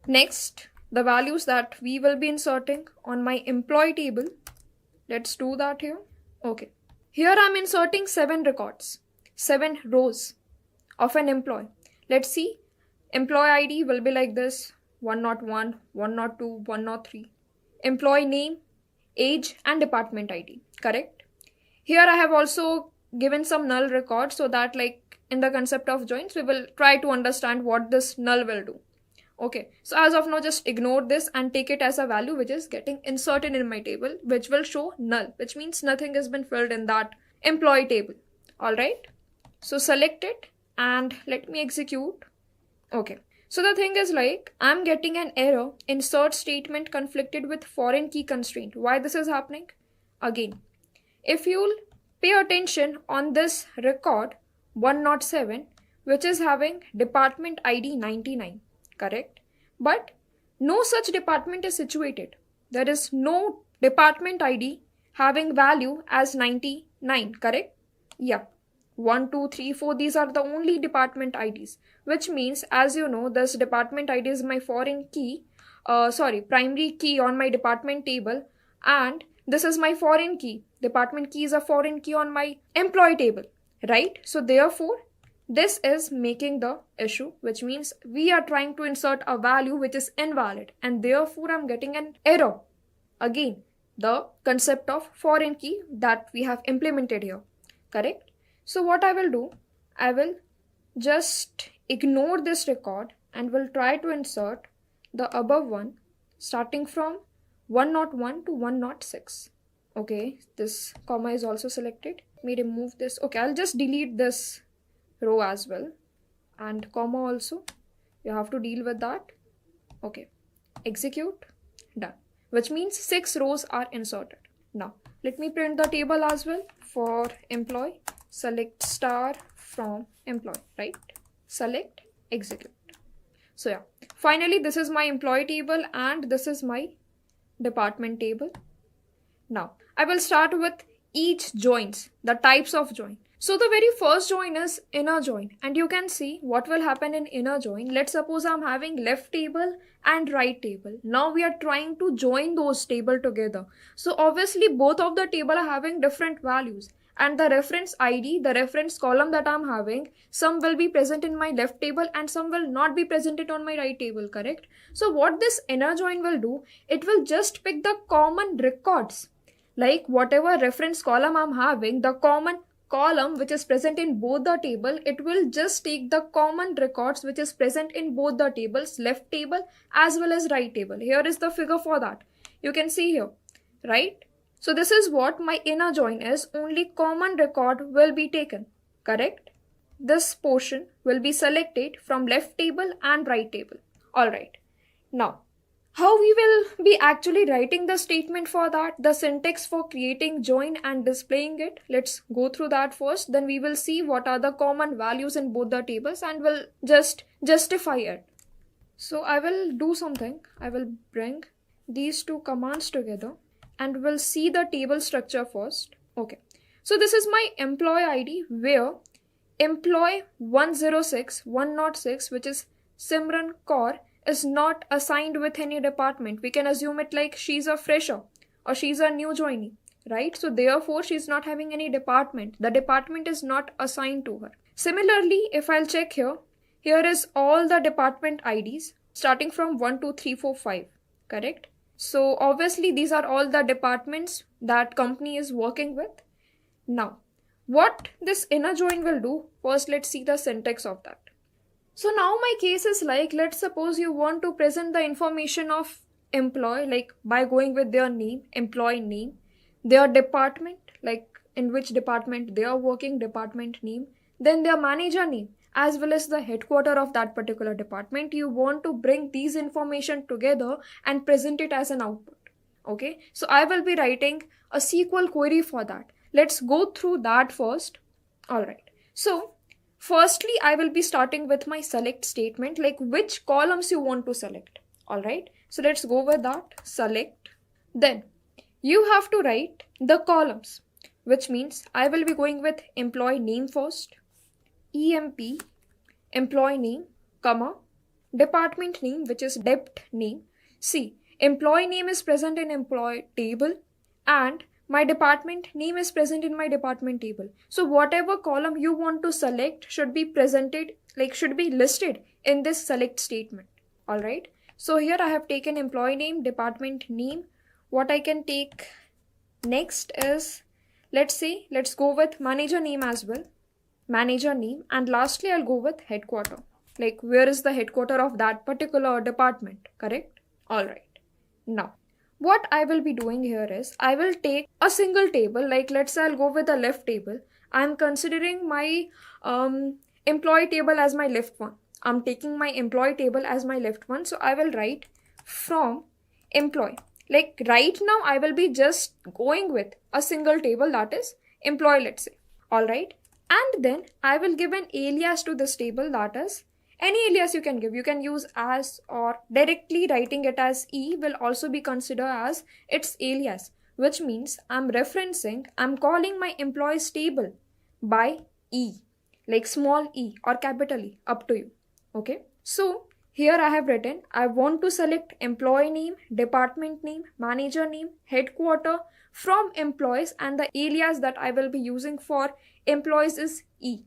Next, the values that we will be inserting on my employee table. Let's do that here. Okay. Here I'm inserting 7 records, 7 rows of an employee. Let's see. Employee ID will be like this: 101, 102, 103. Employee name, age and department ID, correct? Here I have also given some null records so that like in the concept of joins, we will try to understand what this null will do. Okay, so as of now, just ignore this and take it as a value which is getting inserted in my table, which will show null, which means nothing has been filled in that employee table. All right, so select it and let me execute. Okay, so the thing is like I'm getting an error, insert statement conflicted with foreign key constraint. Why this is happening? Again, if you'll pay attention on this record 107, which is having department ID 99, correct? But no such department is situated. There is no department ID having value as 99, correct? Yeah. 1, 2, 3, 4, these are the only department IDs, which means, as you know, this department ID is my foreign key, primary key on my department table, and this is my foreign key. Department key is a foreign key on my employee table, right? So therefore, this is making the issue, which means we are trying to insert a value which is invalid, and therefore I'm getting an error. Again, the concept of foreign key that we have implemented here, correct? So what I will do, I will just ignore this record and will try to insert the above one starting from 101 to 106. Okay, this comma is also selected. Let me remove this. Okay, I'll just delete this row as well, and comma also. You have to deal with that. Okay, execute, done, which means 6 rows are inserted. Now let me print the table as well. For employee, select star from employee, right? Select, execute. So yeah, finally this is my employee table and this is my department table. Now I will start with each joins, the types of join. So the very first join is inner join, and you can see what will happen in inner join. Let's suppose I'm having left table and right table. Now we are trying to join those table together. So obviously both of the table are having different values, and the reference ID, the reference column that I'm having, some will be present in my left table and some will not be presented on my right table, correct? So what this inner join will do, it will just pick the common records. Like whatever reference column I'm having, the common column which is present in both the table, it will just take the common records which is present in both the tables, left table as well as right table. Here is the figure for that. You can see here, right? So this is what my inner join is. Only common record will be taken, correct? This portion will be selected from left table and right table. Alright. Now, how we will be actually writing the statement for that, the syntax for creating join and displaying it. Let's go through that first. Then we will see what are the common values in both the tables and we'll just justify it. So I will do something. I will bring these two commands together and we'll see the table structure first. Okay. So this is my employee ID where employee 106, which is Simran Kaur, is not assigned with any department. We can assume it like she's a fresher or she's a new joinee, right? So therefore she's not having any department. The department is not assigned to her. Similarly, if I'll check here is all the department IDs starting from 1, 2, 3, 4, 5, correct? So obviously these are all the departments that company is working with. Now, what this inner join will do, first let's see the syntax of that. So now my case is like, let's suppose you want to present the information of employee, like by going with their name, employee name, their department, like in which department they are working, department name, then their manager name, as well as the headquarter of that particular department. You want to bring these information together and present it as an output. Okay, so I will be writing a SQL query for that. Let's go through that first. Alright, so firstly, I will be starting with my select statement, like which columns you want to select. Alright, so let's go with that. Select. Then you have to write the columns, which means I will be going with employee name first, EMP, employee name, comma, department name, which is dept name. See, employee name is present in employee table and my department name is present in my department table. So whatever column you want to select should be presented, like should be listed in this select statement. Alright. So here I have taken employee name, department name. What I can take Next is, let's go with manager name as well. Manager name, and lastly I'll go with headquarter. Like where is the headquarter of that particular department, correct? Alright. Now, what I will be doing here is, I will take a single table, like let's say I'll go with a left table. I'm considering my employee table as my left one. I'm taking my employee table as my left one. So I will write from employee. Like right now I will be just going with a single table, that is employee, let's say. Alright. And then I will give an alias to this table, that is any alias you can give. You can use as, or directly writing it as E will also be considered as its alias, which means I'm calling my employees table by E, like small e or capital E, up to you. Okay. So here I have written, I want to select employee name, department name, manager name, headquarter from employees, and the alias that I will be using for employees is E.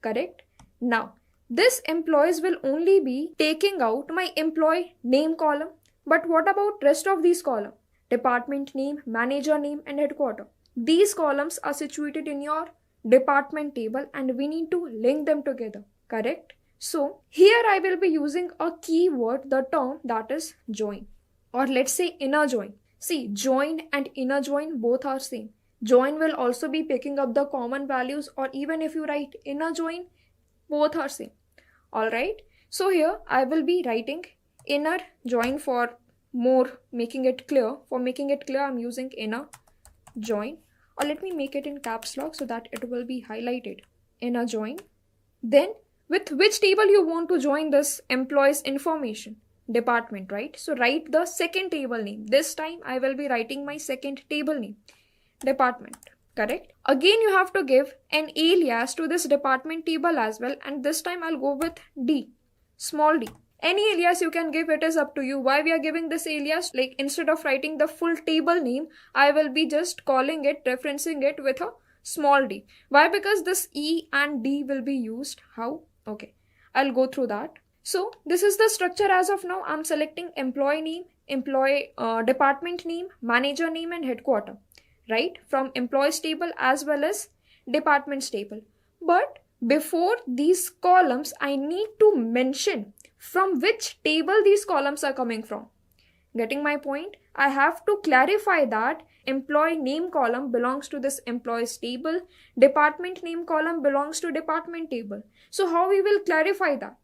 Correct? Now, this employees will only be taking out my employee name column. But what about rest of these columns? Department name, manager name, and headquarter. These columns are situated in your department table and we need to link them together. Correct? So here I will be using a keyword, the term that is join, or let's say inner join. See, join and inner join both are same. Join will also be picking up the common values, or even if you write inner join, both are same. Alright, so here I will be writing inner join for making it clear. For making it clear, I'm using inner join, or let me make it in caps lock so that it will be highlighted. Inner join. Then with which table you want to join this employees information? Department, right? So write the second table name. This time I will be writing my second table name. Department. Correct? Again, you have to give an alias to this department table as well, and this time I'll go with D, small d. Any alias you can give, it is up to you. Why we are giving this alias? Like instead of writing the full table name, I will be just calling it, referencing it with a small d. Why? Because this E and D will be used. How? Okay, I'll go through that. So this is the structure as of now. I'm selecting employee name, department name, manager name, and headquarter. Right, from employees table as well as departments table. But before these columns, I need to mention from which table these columns are coming from. Getting my point? I have to clarify that employee name column belongs to this employees table, department name column belongs to department table. So how we will clarify that?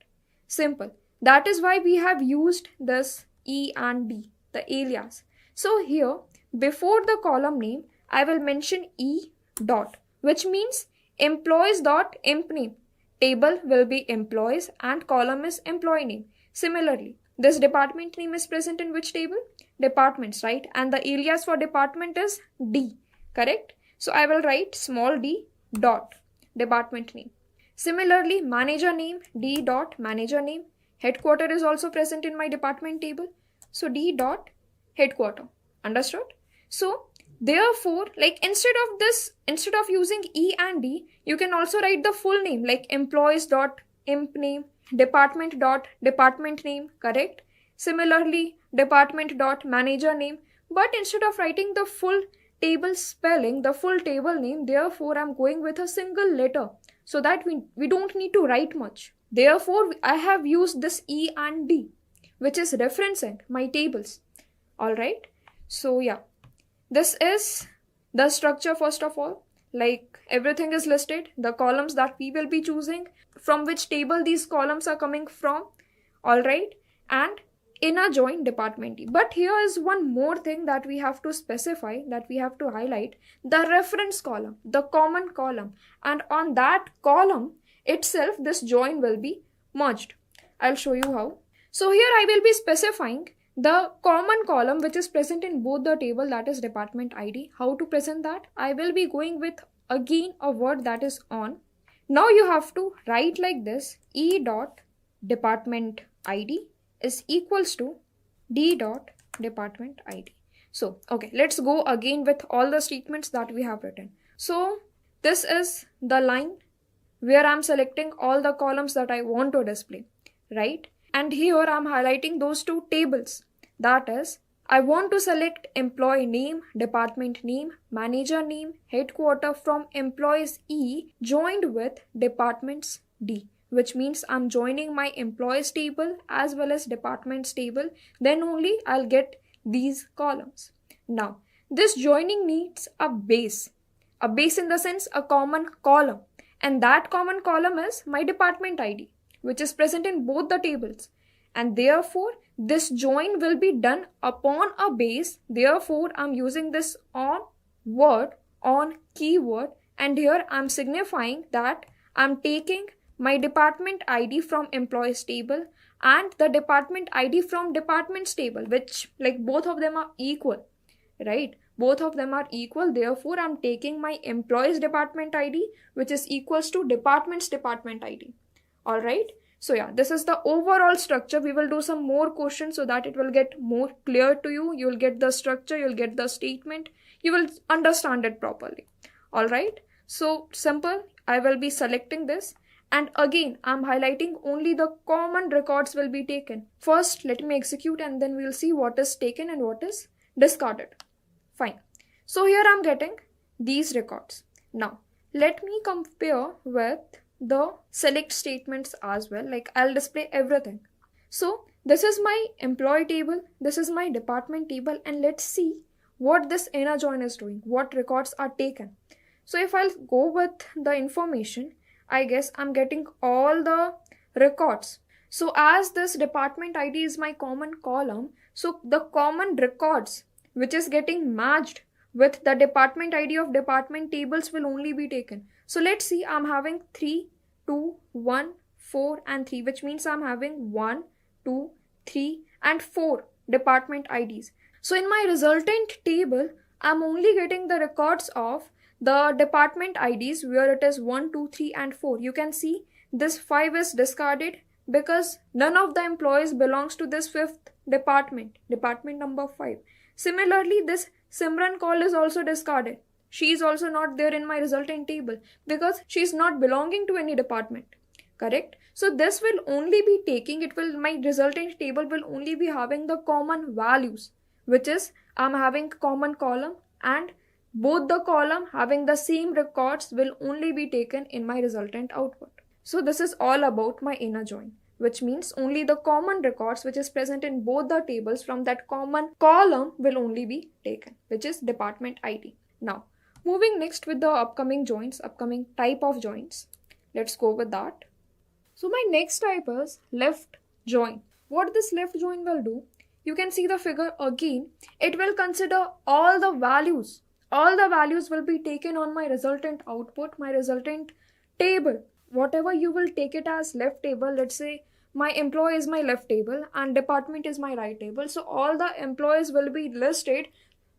Simple. That is why we have used this E and D, the alias. So here, before the column name, I will mention E dot, which means employees dot emp name. Table will be employees and column is employee name. Similarly, this department name is present in which table? Departments, right? And the alias for department is D, correct? So I will write small d dot department name. Similarly, manager name, D dot manager name. Headquarter is also present in my department table. So D dot headquarter. Understood? So therefore, like instead of using E and D, you can also write the full name, like employees dot emp name, department dot department name, correct? Similarly, department dot manager name. But instead of writing the full table spelling, the full table name, therefore I'm going with a single letter so that we don't need to write much. Therefore, I have used this E and D, which is referencing my tables. Alright, so yeah. This is the structure first of all, like everything is listed, the columns that we will be choosing, from which table these columns are coming from, alright, and inner join department. But here is one more thing that we have to specify, that we have to highlight, the reference column, the common column, and on that column itself this join will be merged. I'll show you how. So here I will be specifying the common column which is present in both the table, that is department ID. How to present that? I will be going with again a word that is on. Now you have to write like this: E dot department ID is equals to D dot department ID. So okay, let's go again with all the statements that we have written. So this is the line where I'm selecting all the columns that I want to display, right? And here I'm highlighting those two tables, that is I want to select employee name, department name, manager name, headquarter from employees E joined with departments D, which means I'm joining my employees table as well as departments table. Then only I'll get these columns. Now, this joining needs a base in the sense a common column, and that common column is my department ID, which is present in both the tables, and therefore this join will be done upon a base. Therefore I'm using this on word, on keyword, and here I'm signifying that I'm taking my department ID from employees table and the department ID from departments table, which like both of them are equal, right? Both of them are equal. Therefore I'm taking my employees department ID, which is equals to departments department ID. All right. So yeah, this is the overall structure. We will do some more questions so that it will get more clear to you. You will get the structure, you'll get the statement, you will understand it properly. All right. So simple. I will be selecting this. And again, I'm highlighting only the common records will be taken. First, let me execute and then we'll see what is taken and what is discarded. Fine. So here I'm getting these records. Now, let me compare with the select statements as well. Like I'll display everything. So this is my employee table, this is my department table, and let's see what this inner join is doing, what records are taken. So if I'll go with the information, I guess I'm getting all the records. So as this department ID is my common column, so the common records which is getting matched with the department ID of department tables will only be taken. So let's see, I'm having 3, 2, 1, 4 and 3, which means I'm having 1, 2, 3 and 4 department IDs. So in my resultant table, I'm only getting the records of the department IDs where it is 1, 2, 3 and 4. You can see this 5 is discarded because none of the employees belongs to this 5th department, department number 5. Similarly, this Simran call is also discarded. She is also not there in my resultant table because she is not belonging to any department. Correct? So this will only be taking, my resultant table will only be having the common values, which is I'm having common column and both the column having the same records will only be taken in my resultant output. So this is all about my inner join, which means only the common records which is present in both the tables from that common column will only be taken, which is department ID. Now, moving next with the upcoming joins, upcoming type of joins. Let's go with that. So my next type is left join. What this left join will do, you can see the figure again. It will consider all the values. All the values will be taken on my resultant output, my resultant table. Whatever you will take it as left table, let's say my employee is my left table and department is my right table. So all the employees will be listed.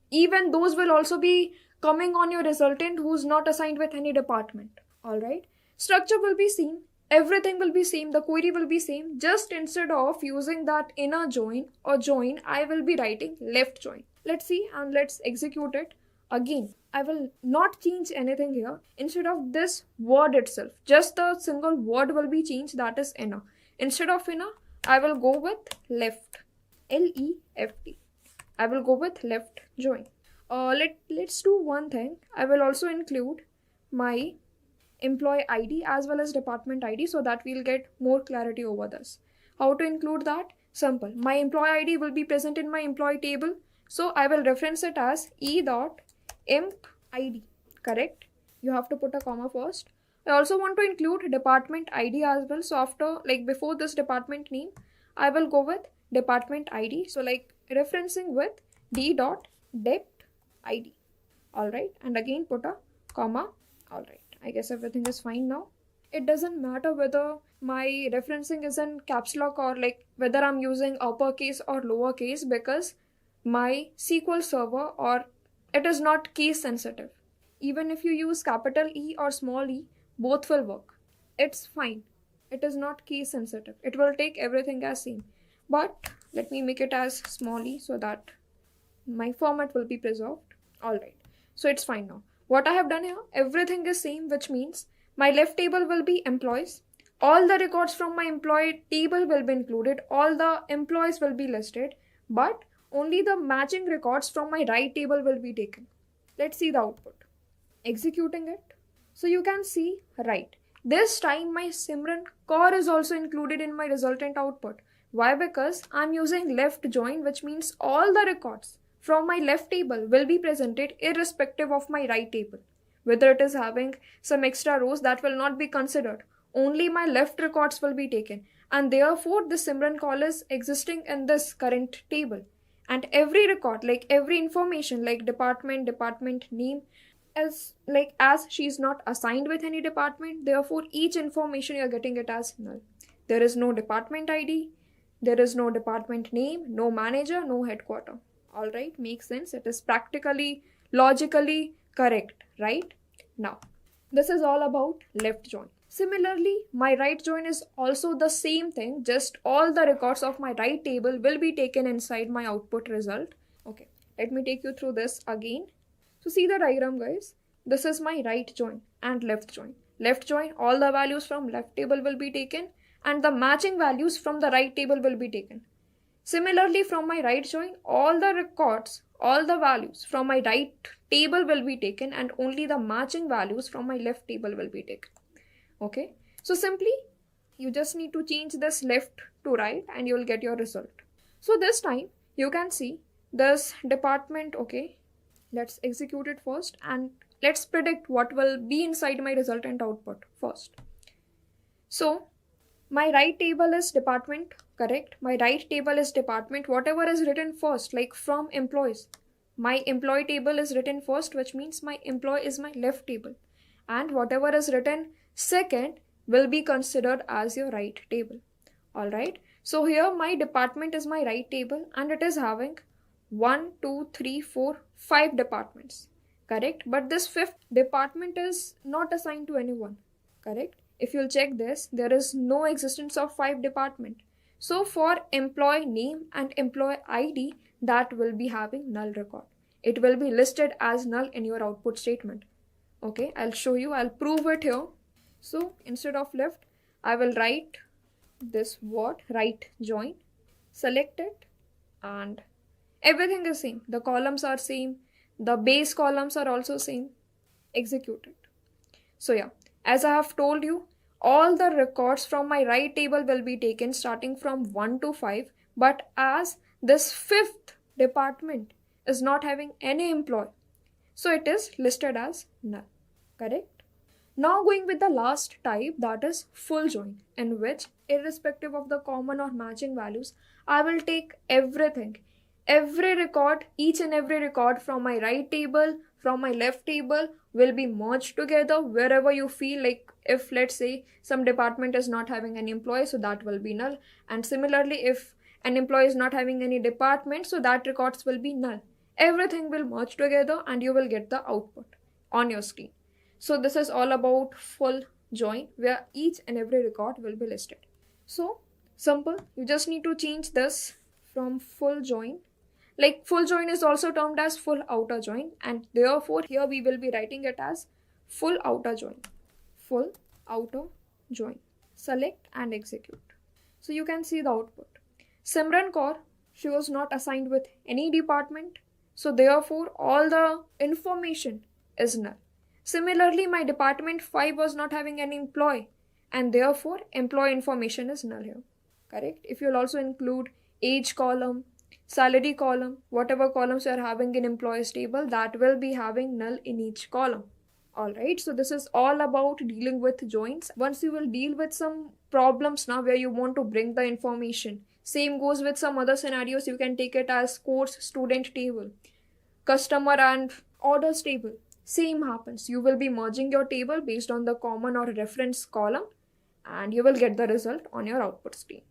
Even those will also be coming on your resultant who's not assigned with any department. All right. Structure will be seen. Everything will be same. The query will be same. Just instead of using that inner join or join, I will be writing left join. Let's see and let's execute it. Again, I will not change anything here. Instead of this word itself, just a single word will be changed, that is inner. Instead of inner, I will go with left. L-E-F-T. I will go with left join. Let's do one thing. I will also include my employee ID as well as department ID so that we'll get more clarity over this. How to include that? Simple. My employee ID will be present in my employee table. So I will reference it as E.empid. Correct? You have to put a comma first. I also want to include department ID as well. So after, before this department name, I will go with department ID. So referencing with D.dept ID. Alright. And again put a comma. Alright. I guess everything is fine now. It doesn't matter whether my referencing is in caps lock or whether I'm using uppercase or lowercase, because my SQL server or it is not case sensitive. Even if you use capital E or small e, both will work. It's fine. It is not case sensitive. It will take everything as same. But let me make it as small e so that my format will be preserved. Alright. So it's fine now. What I have done here, everything is same, which means my left table will be employees. All the records from my employee table will be included. All the employees will be listed. But only the matching records from my right table will be taken. Let's see the output. Executing it. So you can see, right, this time my Simran core is also included in my resultant output. Why? Because I'm using left join, which means all the records from my left table will be presented irrespective of my right table. Whether it is having some extra rows, that will not be considered. Only my left records will be taken, and therefore the Simran call is existing in this current table. And every record, like every information, like department name, as she is not assigned with any department, therefore each information you are getting it as null. There is no department ID, there is no department name, no manager, no headquarter. All right, makes sense. It is practically, logically correct, right? Now, this is all about left join. Similarly, my right join is also the same thing, just all the records of my right table will be taken inside my output result. Okay, let me take you through this again. So see the diagram, guys. This is my right join and left join. Left join, all the values from left table will be taken and the matching values from the right table will be taken. Similarly, from my right join, all the records, all the values from my right table will be taken and only the matching values from my left table will be taken. Okay, so simply you just need to change this left to right and you will get your result. So this time you can see this department. Okay, let's execute it first and let's predict what will be inside my resultant output first. So my right table is department, correct? My right table is department. Whatever is written first, like from employees, my employee table is written first, which means my employee is my left table. And whatever is written second will be considered as your right table. All right. So here my department is my right table and it is having 1, 2, 3, 4, 5 departments, correct? But this fifth department is not assigned to anyone, correct? If you'll check this, there is no existence of 5 department. So for employee name and employee ID, that will be having null record. It will be listed as null in your output statement. Okay, I'll show you, I'll prove it here. So instead of left, I will write this word, right join, select it, and everything is same. The columns are same. The base columns are also same. Execute it. So yeah, as I have told you, all the records from my right table will be taken starting from 1 to 5. But as this fifth department is not having any employee, so it is listed as null, correct? Now going with the last type, that is full join, in which irrespective of the common or matching values, I will take everything. Every record, each and every record from my right table, from my left table will be merged together wherever you feel like. If let's say some department is not having any employee, so that will be null. And similarly, if an employee is not having any department, so that records will be null. Everything will merge together and you will get the output on your screen. So this is all about full join where each and every record will be listed. So simple, you just need to change this from full join. Like full join is also termed as full outer join, and therefore here we will be writing it as full outer join. Full outer join. Select and execute. So you can see the output. Simran Kaur, she was not assigned with any department, so therefore all the information is null. Similarly, my department 5 was not having any employee, and therefore employee information is null here, correct? If you'll also include age column, salary column, whatever columns you are having in employees table, that will be having null in each column. Alright, so this is all about dealing with joins. Once you will deal with some problems now where you want to bring the information. Same goes with some other scenarios. You can take it as course student table, customer and orders table. Same happens. You will be merging your table based on the common or reference column and you will get the result on your output screen.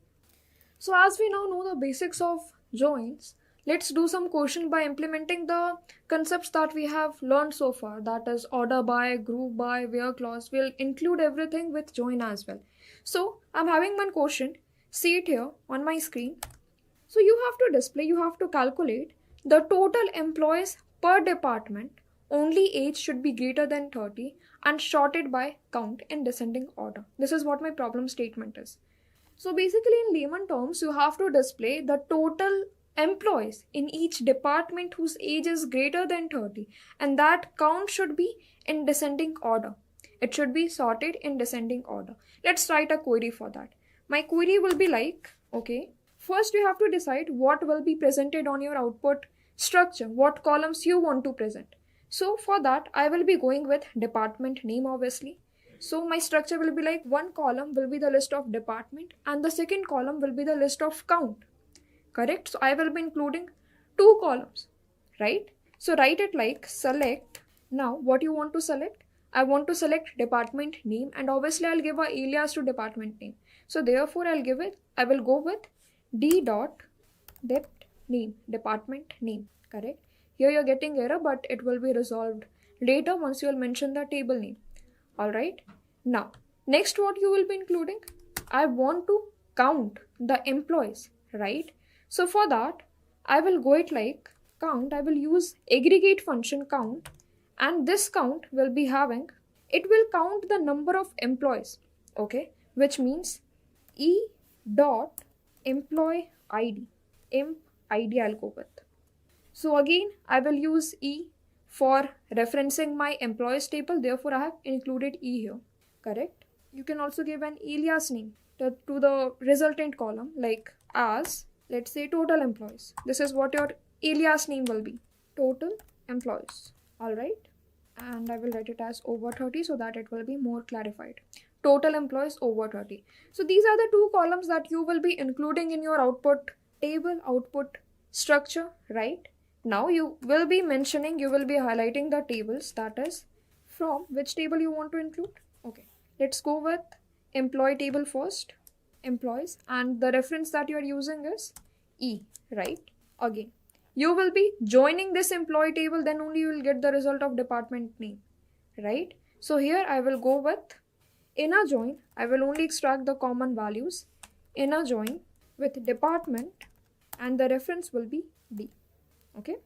So as we now know the basics of joins, let's do some question by implementing the concepts that we have learned so far. That is order by, group by, where clause. We'll include everything with join as well. So I'm having one question. See it here on my screen. So you have to display, you have to calculate the total employees per department. Only age should be greater than 30 and sorted by count in descending order. This is what my problem statement is. So basically in layman terms, you have to display the total employees in each department whose age is greater than 30, and that count should be in descending order. It should be sorted in descending order. Let's write a query for that. My query will be like, okay, first you have to decide what will be presented on your output structure, what columns you want to present. So for that, I will be going with department name, obviously. So my structure will be like, one column will be the list of department and the second column will be the list of count. Correct? So I will be including two columns, right? So write it like select. Now what you want to select? I want to select department name, and obviously I'll give a alias to department name. So therefore I will go with d dot dept name, department name. Correct? Here you're getting error, but it will be resolved later once you'll mention the table name. Alright. Now next what you will be including? I want to count the employees, right? So for that, I will go it like count. I will use aggregate function count, and this count will be having, it will count the number of employees, okay, which means e dot employee id, emp id I'll go with. So again, I will use e for referencing my employees table, therefore I have included e here, correct? You can also give an alias name to the resultant column, like as, let's say, total employees. This is what your alias name will be, total employees. Alright, and I will write it as over 30 so that it will be more clarified. Total employees over 30. So these are the two columns that you will be including in your output table, output structure, right? Now you will be highlighting the tables, that is from which table you want to include. Okay, let's go with employee table first, employees, and the reference that you are using is E, right? Again, you will be joining this employee table, then only you will get the result of department name, right? So here I will go with inner join. I will only extract the common values, inner join with department, and the reference will be D. Okay,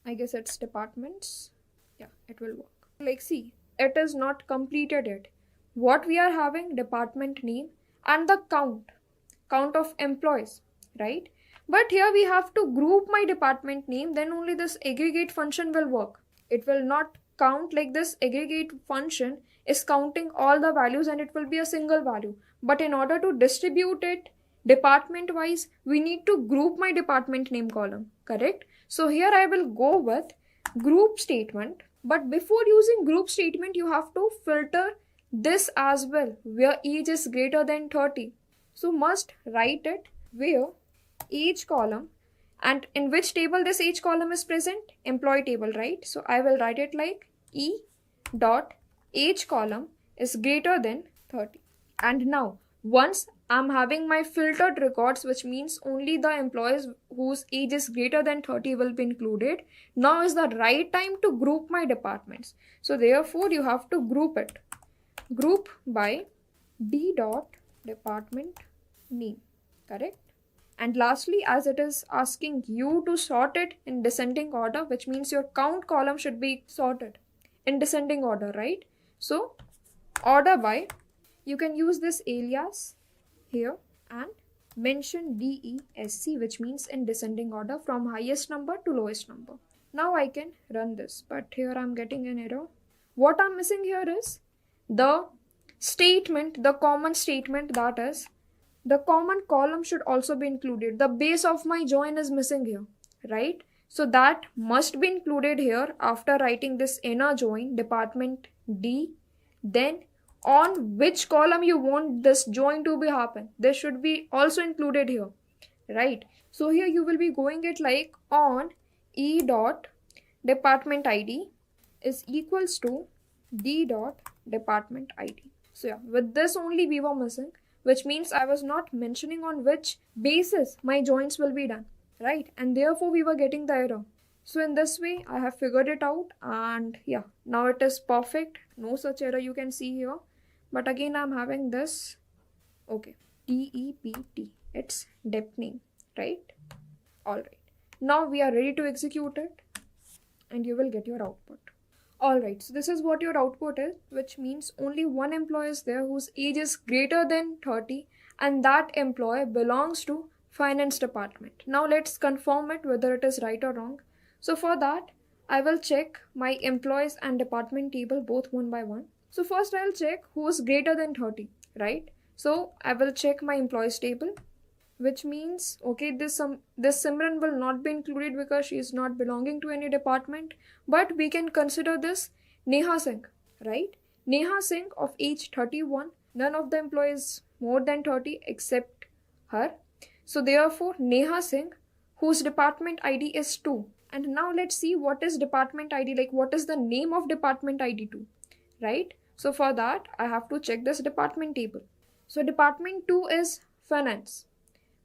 I guess it's departments. Yeah, it will work. Like, see, it is not completed yet. What we are having, department name and the count of employees, right? But here we have to group my department name, then only this aggregate function will work. It will not count like this. Aggregate function is counting all the values and it will be a single value. But in order to distribute it department wise, we need to group my department name column, correct? So here I will go with group statement, but before using group statement, you have to filter this as well, where age is greater than 30. So must write it where age column, and in which table this age column is present? Employee table, right? So I will write it like E dot age column is greater than 30. And now once I'm having my filtered records, which means only the employees whose age is greater than 30 will be included, now is the right time to group my departments. So therefore you have to group it. Group by D dot department name, correct? And lastly, as it is asking you to sort it in descending order, which means your count column should be sorted in descending order, right? So order by, you can use this alias here and mention DESC, which means in descending order from highest number to lowest number. Now I can run this, but here I'm getting an error. What I'm missing here is the statement, the common statement, that is the common column should also be included. The base of my join is missing here, right? So that must be included here after writing this inner join department D. Then on which column you want this join to be happen, this should be also included here, right? So here you will be going it like on E dot department ID is equals to D dot department ID. So yeah, with this only we were missing, which means I was not mentioning on which basis my joins will be done, right? And therefore we were getting the error. So in this way I have figured it out, and yeah, now it is perfect. No such error you can see here. But again I'm having this, okay, DEPT, it's depth name, right? Alright, now we are ready to execute it and you will get your output. Alright, so this is what your output is, which means only one employee is there whose age is greater than 30, and that employee belongs to finance department. Now let's confirm it whether it is right or wrong. So for that, I will check my employees and department table both one by one. So first I'll check who is greater than 30, right? So I will check my employees table, which means, okay, this Simran will not be included because she is not belonging to any department, but we can consider this Neha Singh, right? Neha Singh of age 31, none of the employees more than 30 except her. So therefore, Neha Singh, whose department ID is 2. And now let's see what is department ID, like what is the name of department ID 2, right? So for that, I have to check this department table. So department 2 is finance,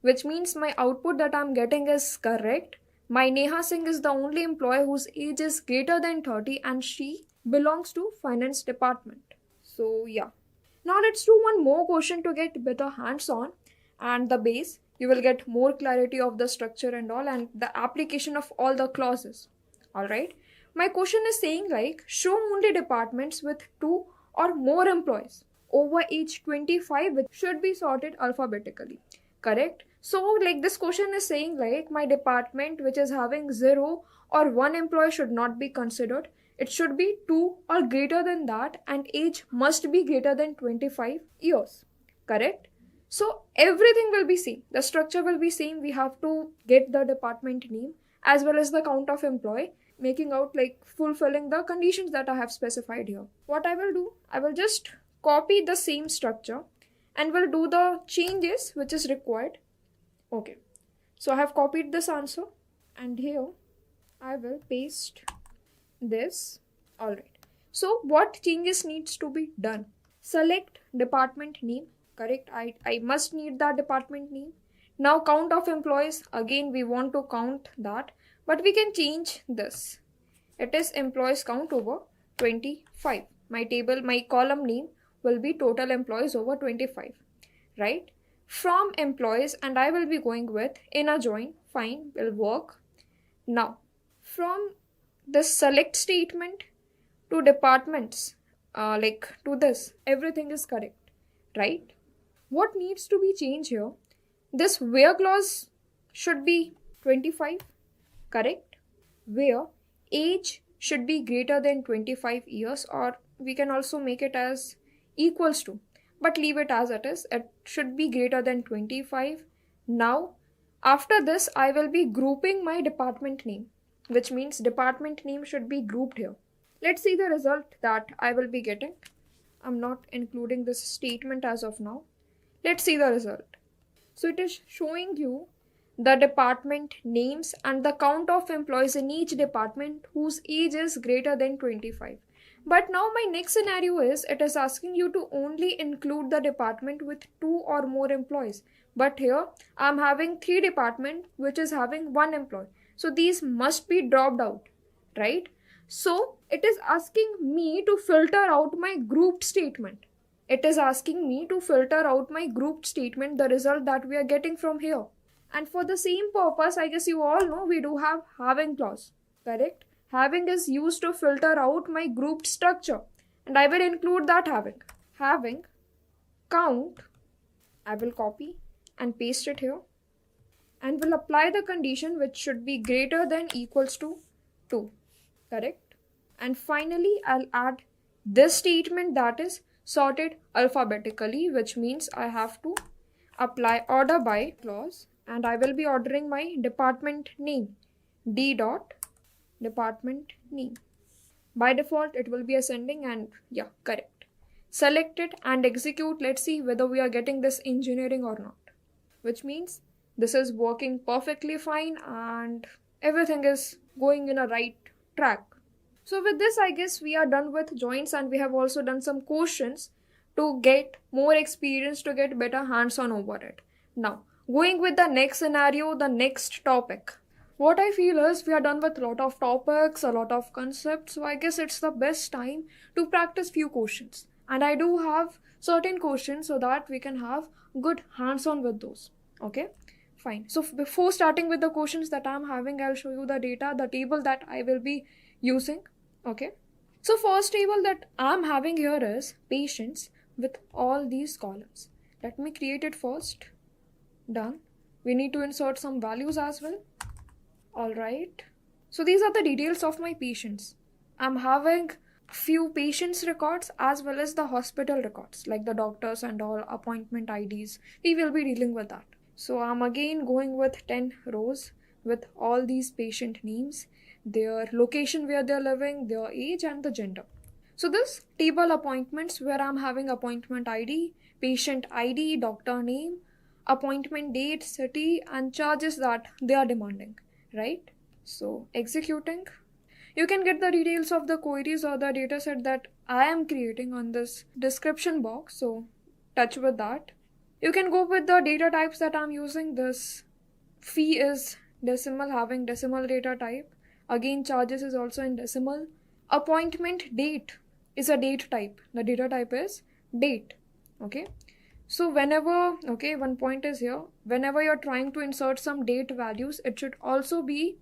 which means my output that I'm getting is correct. My Neha Singh is the only employee whose age is greater than 30 and she belongs to finance department. So yeah. Now let's do one more question to get better hands-on and the base. You will get more clarity of the structure and all and the application of all the clauses. Alright. My question is saying like show only departments with 2 or more employees over age 25 which should be sorted alphabetically. Correct? So like this question is saying like my department which is having 0 or 1 employee should not be considered. It should be 2 or greater than that and age must be greater than 25 years. Correct? So everything will be same. The structure will be same. We have to get the department name as well as the count of employee, making out like fulfilling the conditions that I have specified here. What I will do, I will just copy the same structure and will do the changes which is required. Okay. So I have copied this answer and here I will paste this. Alright. So what changes needs to be done? Select department name. Correct. I must need that department name. Now count of employees. Again we want to count that. But we can change this. It is employees count over 25. My column name will be total employees over 25. Right? From employees and I will be going with inner join. Fine. Will work. Now from the select statement to departments to this everything is correct, right? What needs to be changed here? This where clause should be 25, correct? Where age should be greater than 25 years or we can also make it as equals to, but leave it as it is. It should be greater than 25. Now after this I will be grouping my department name, which means department name should be grouped here. Let's see the result that I will be getting. I'm not including this statement as of now. Let's see the result. So it is showing you the department names and the count of employees in each department whose age is greater than 25. But now my next scenario is it is asking you to only include the department with 2 or more employees. But here I'm having 3 departments which is having 1 employee. So these must be dropped out, right? So it is asking me to filter out my grouped statement. It is asking me to filter out my grouped statement, the result that we are getting from here. And for the same purpose, I guess you all know we do have having clause, correct? Having is used to filter out my grouped structure. And I will include that having. Having count, I will copy and paste it here. And will apply the condition which should be greater than equals to 2, correct? And finally, I'll add this statement that is sorted alphabetically, which means I have to apply order by clause and I will be ordering my department name, D dot department name. By default, it will be ascending and yeah, correct. Select it and execute. Let's see whether we are getting this engineering or not, which means this is working perfectly fine and everything is going in a right track. So with this, I guess we are done with joins and we have also done some questions to get more experience, to get better hands-on over it. Now, going with the next scenario, the next topic. What I feel is we are done with a lot of topics, a lot of concepts. So I guess it's the best time to practice few questions. And I do have certain questions so that we can have good hands-on with those. Okay, fine. So before starting with the questions that I'm having, I'll show you the data, the table that I will be using. Okay. So first table that I'm having here is patients with all these columns. Let me create it first. Done. We need to insert some values as well. All right. So these are the details of my patients. I'm having few patients records as well as the hospital records, like the doctors and all appointment IDs. We will be dealing with that. So I'm again going with 10 rows with all these patient names, their location where they're living, their age and the gender. So this table appointments where I'm having appointment ID, patient ID, doctor name, appointment date, city and charges that they are demanding, right? So executing. You can get the details of the queries or the dataset that I am creating on this description box, so touch with that. You can go with the data types that I'm using. This fee is decimal, having decimal data type. Again, charges is also in decimal. Appointment date is a date type. The data type is date. Okay. So whenever, okay, one point is here, whenever you're trying to insert some date values, it should also be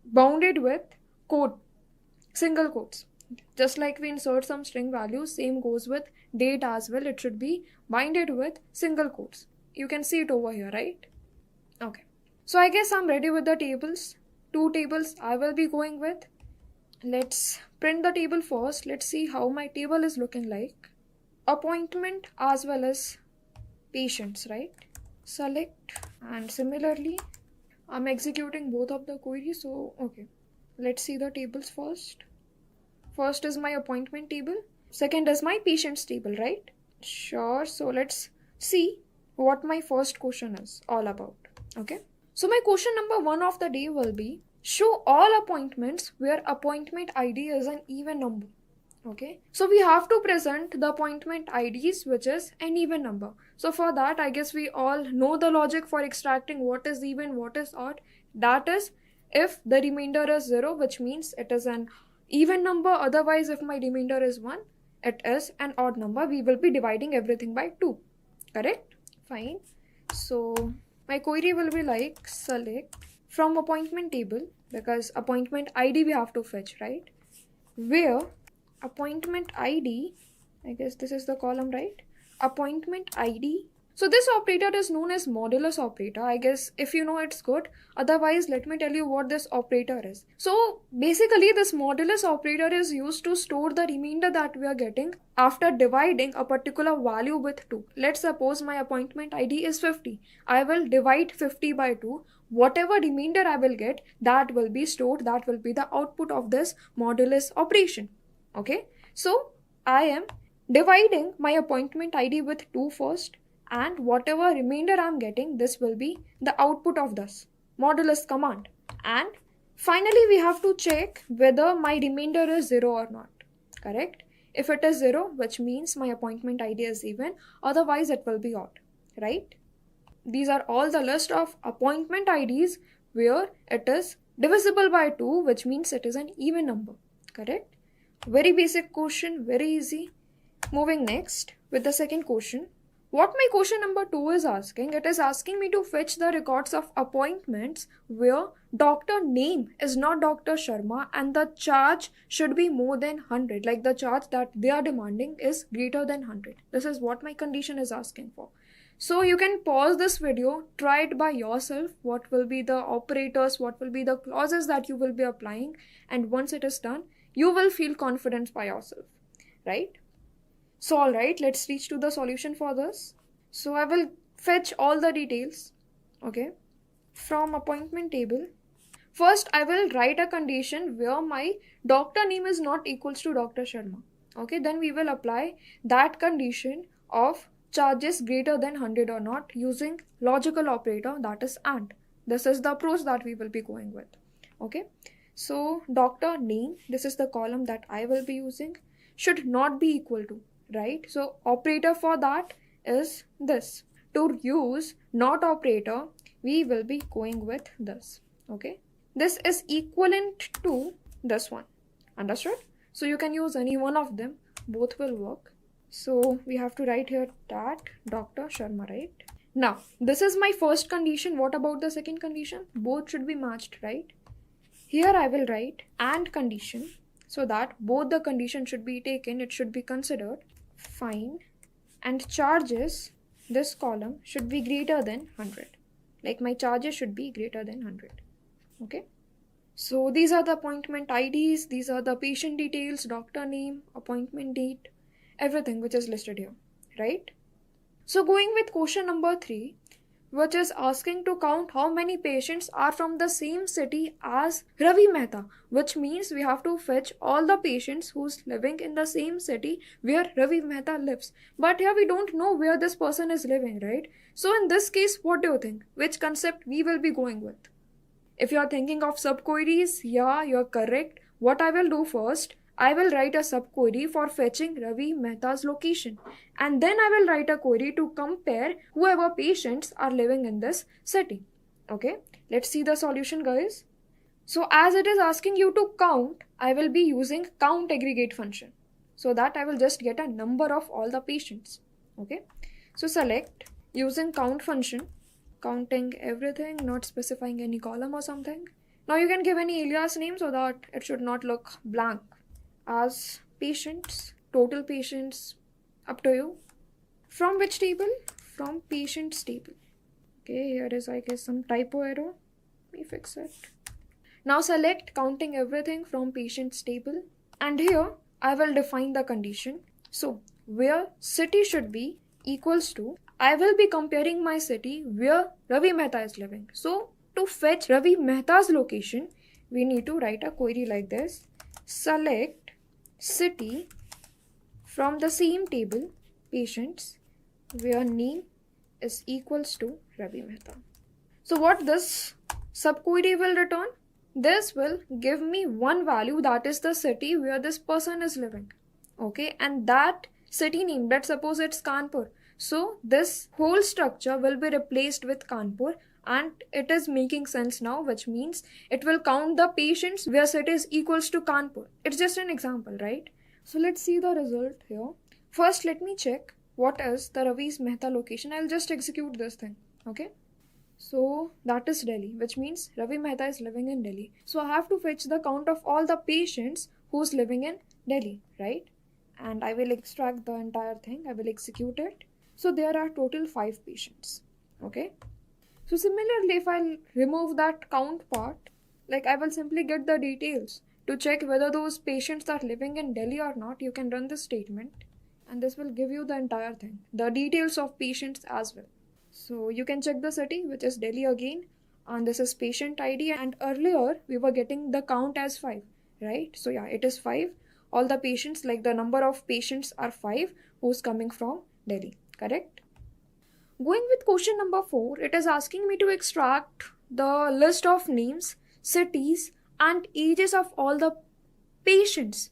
bounded with quote, single quotes. Just like we insert some string values, same goes with date as well. It should be binded with single quotes. You can see it over here, right? Okay. So I guess I'm ready with the tables. 2 tables I will be going with. Let's print the table first. Let's see how my table is looking like. Appointment as well as patients, right? Select, and similarly I'm executing both of the queries. So okay, let's see the tables first. First is my appointment table, second is my patients table, right? Sure. So let's see what my first question is all about. Okay, so my question number 1 of the day will be show all appointments where appointment ID is an even number. Okay, so we have to present the appointment IDs which is an even number. So for that, I guess we all know the logic for extracting what is even, what is odd. That is, if the remainder is 0, which means it is an even number. Otherwise, if my remainder is 1, it is an odd number. We will be dividing everything by 2. Correct? Fine. So my query will be like select from appointment table, because appointment ID we have to fetch, right? Where appointment ID, I guess this is the column, right? Appointment ID. So this operator is known as modulus operator. I guess if you know, it's good. Otherwise, let me tell you what this operator is. So basically, this modulus operator is used to store the remainder that we are getting after dividing a particular value with 2. Let's suppose my appointment ID is 50. I will divide 50 by 2. Whatever remainder I will get, that will be stored. That will be the output of this modulus operation. Okay, so I am dividing my appointment ID with 2 first, and whatever remainder I'm getting, this will be the output of this modulus command. And finally, we have to check whether my remainder is 0 or not. Correct? If it is 0, which means my appointment ID is even, otherwise it will be odd, right? These are all the list of appointment IDs where it is divisible by 2, which means it is an even number. Correct? Very basic question, very easy. Moving next with the second question. What my question number 2 is asking, it is asking me to fetch the records of appointments where doctor name is not Dr. Sharma and the charge should be more than 100. Like the charge that they are demanding is greater than 100. This is what my condition is asking for. So you can pause this video, try it by yourself. What will be the operators, what will be the clauses that you will be applying, and once it is done, you will feel confident by yourself, right? So alright, let's reach to the solution for this. So I will fetch all the details, okay, from appointment table. First, I will write a condition where my doctor name is not equals to Dr. Sharma. Okay, then we will apply that condition of charges greater than 100 or not using logical operator, that is AND. This is the approach that we will be going with. Okay, so doctor name, this is the column that I will be using, should not be equal to, right? So operator for that is this. To use not operator, we will be going with this. Okay, this is equivalent to this one. Understood? So you can use any one of them, both will work. So we have to write here that Dr. Sharma, right? Now this is my first condition. What about the second condition? Both should be matched, right? Here I will write AND condition so that both the conditions should be taken, it should be considered. Fine. And charges, this column should be greater than 100. Like my charges should be greater than 100. Okay. So these are the appointment IDs, these are the patient details, doctor name, appointment date, everything which is listed here, right? So going with question number 3, which is asking to count how many patients are from the same city as Ravi Mehta, which means we have to fetch all the patients who's living in the same city where Ravi Mehta lives. But here we don't know where this person is living, right? So in this case, what do you think? Which concept we will be going with? If you are thinking of subqueries, yeah, you're correct. What I will do first, I will write a subquery for fetching Ravi Mehta's location. And then I will write a query to compare whoever patients are living in this city. Okay, let's see the solution, guys. So as it is asking you to count, I will be using count aggregate function. So that I will just get a number of all the patients. Okay, so select using count function, counting everything, not specifying any column or something. Now you can give any alias name so that it should not look blank. As patients, total patients, up to you. From which table? From patients table. Okay, here is I guess some typo error. Let me fix it. Now select counting everything from patients table, and here I will define the condition. So where city should be equals to, I will be comparing my city where Ravi Mehta is living. So to fetch Ravi Mehta's location, we need to write a query like this. Select city from the same table, patients, where name is equals to Ravi Mehta. So what this subquery will return? This will give me one value, that is the city where this person is living. Okay, and that city name, let's suppose it's Kanpur. So this whole structure will be replaced with Kanpur, and it is making sense now, which means it will count the patients where city is equals to Kanpur. It's just an example, right? So let's see the result here. First, let me check what is the Ravi's Mehta location. I'll just execute this thing. Okay. So that is Delhi, which means Ravi Mehta is living in Delhi. So I have to fetch the count of all the patients who's living in Delhi, right? And I will extract the entire thing. I will execute it. So there are total 5 patients. Okay. So similarly, if I remove that count part, like I will simply get the details to check whether those patients are living in Delhi or not. You can run this statement and this will give you the entire thing, the details of patients as well. So you can check the city, which is Delhi again, and this is patient ID, and earlier we were getting the count as 5, right? So yeah, it is 5. All the patients, like the number of patients are 5 who's coming from Delhi, correct? Going with question number 4, it is asking me to extract the list of names, cities, and ages of all the patients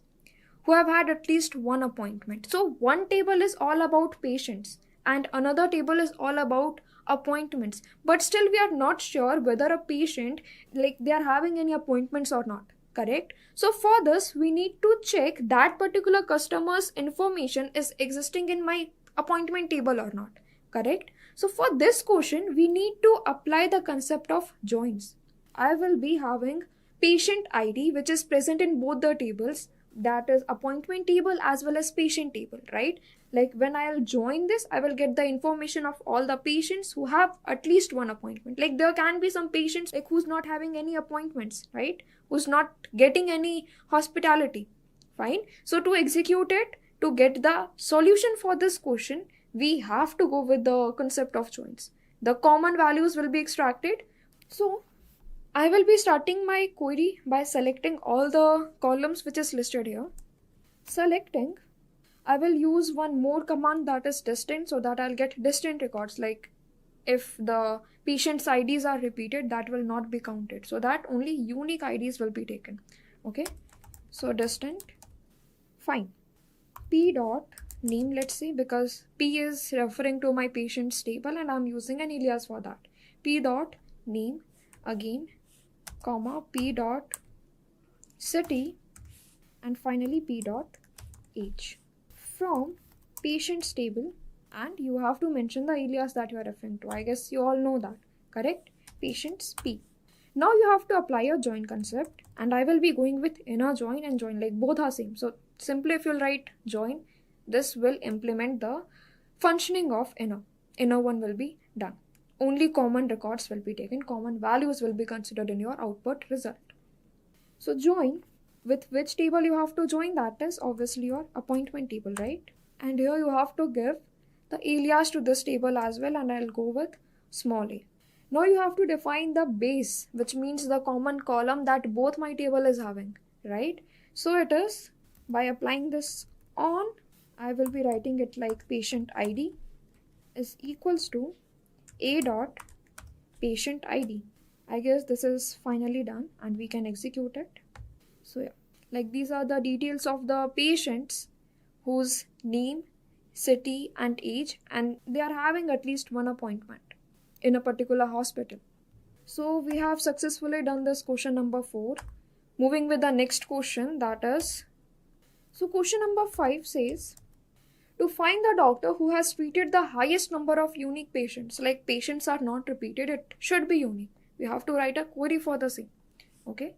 who have had at least one appointment. So one table is all about patients and another table is all about appointments. But still we are not sure whether a patient, like they are having any appointments or not, correct? So for this, we need to check that particular customer's information is existing in my appointment table or not, correct? So for this question, we need to apply the concept of joins. I will be having patient ID, which is present in both the tables, that is appointment table as well as patient table, right? Like when I'll join this, I will get the information of all the patients who have at least one appointment. Like there can be some patients like who's not having any appointments, right? Who's not getting any hospitality. Fine. So to execute it, to get the solution for this question, we have to go with the concept of joins. The common values will be extracted. So I will be starting my query by selecting all the columns which is listed here. Selecting, I will use one more command, that is distant, so that I'll get distant records. Like if the patient's IDs are repeated, that will not be counted. So that only unique IDs will be taken. Okay. So distant. Fine. P dot name, let's see, because P is referring to my patient's table and I'm using an alias for that. P dot name again, comma, P dot city, and finally P dot age. From patient's table, and you have to mention the alias that you are referring to. I guess you all know that, correct? Patient's P. Now you have to apply a join concept, and I will be going with inner join and join, like both are same. So simply if you'll write join, this will implement the functioning of inner. Inner one will be done. only common records will be taken, common values will be considered in your output result. So join, with which table you have to join, that is obviously your appointment table, right? And here you have to give the alias to this table as well, and I'll go with small a. Now you have to define the base, which means the common column that both my table is having, right? So it is, by applying this on, I will be writing it like patient ID is equals to a dot patient ID. I guess this is finally done and we can execute it. So yeah, like these are the details of the patients whose name, city and age, and they are having at least one appointment in a particular hospital. So we have successfully done this question number 4. Moving with the next question, that is, so question number 5 says, to find the doctor who has treated the highest number of unique patients, like patients are not repeated, it should be unique. We have to write a query for the same. Okay.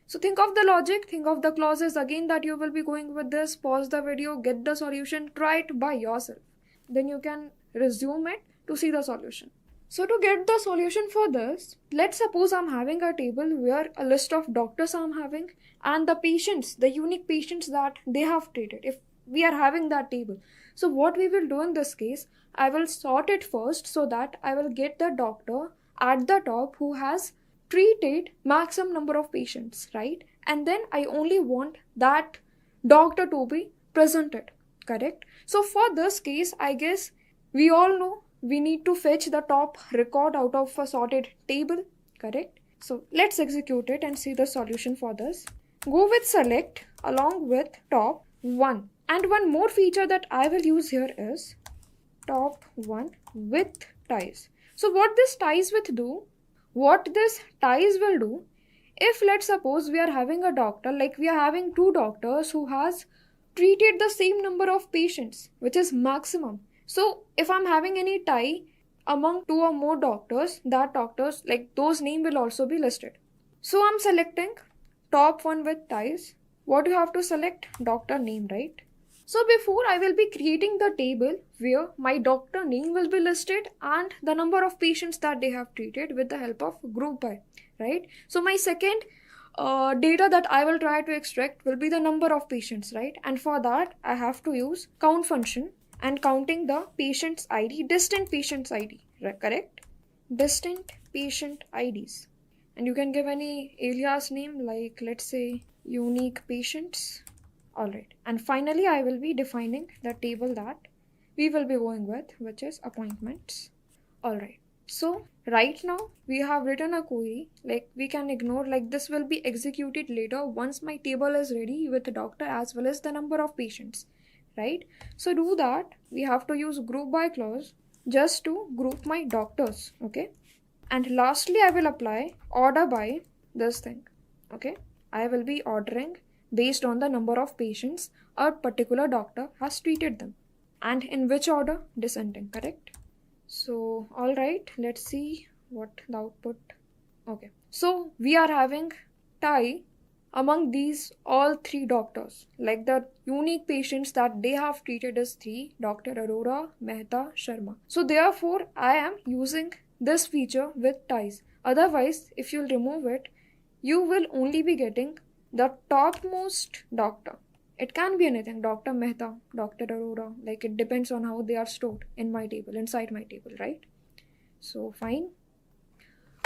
So think of the logic, think of the clauses again that you will be going with this. Pause the video, get the solution, try it by yourself. Then you can resume it to see the solution. So to get the solution for this, let's suppose I'm having a table where a list of doctors I'm having and the patients, the unique patients that they have treated. If we are having that table. So what we will do in this case, I will sort it first so that I will get the doctor at the top who has treated maximum number of patients, right? And then I only want that doctor to be presented, correct? So for this case, I guess we all know we need to fetch the top record out of a sorted table, correct? So let's execute it and see the solution for this. Go with select along with top 1. And one more feature that I will use here is top 1 with ties. So what this ties will do, if let's suppose we are having a doctor, like we are having 2 doctors who has treated the same number of patients, which is maximum. So if I'm having any tie among 2 or more doctors, that doctors, like those name will also be listed. So I'm selecting top 1 with ties. What you have to select? Doctor name, right? So before I will be creating the table where my doctor name will be listed and the number of patients that they have treated with the help of group by, right? So my second data that I will try to extract will be the number of patients, right? And for that I have to use count function and counting the patient's ID, distant patient's ID, correct? Distant patient IDs. And you can give any alias name like let's say unique patients. Alright, and finally I will be defining the table that we will be going with, which is appointments. Alright, so right now we have written a query, like we can ignore, like this will be executed later once my table is ready with the doctor as well as the number of patients, right? So do that, we have to use group by clause just to group my doctors, okay? And lastly I will apply order by this thing, okay? I will be ordering based on the number of patients a particular doctor has treated them. And in which order? Descending, correct? So, alright, let's see what the output. Okay, so we are having tie among these all 3 doctors. Like the unique patients that they have treated is 3, Dr. Arora, Mehta, Sharma. So therefore, I am using this feature with ties. Otherwise, if you'll remove it, you will only be getting the topmost doctor. It can be anything, Dr. Mehta, Dr. Arora, like it depends on how they are stored in my table, inside my table, right? So fine.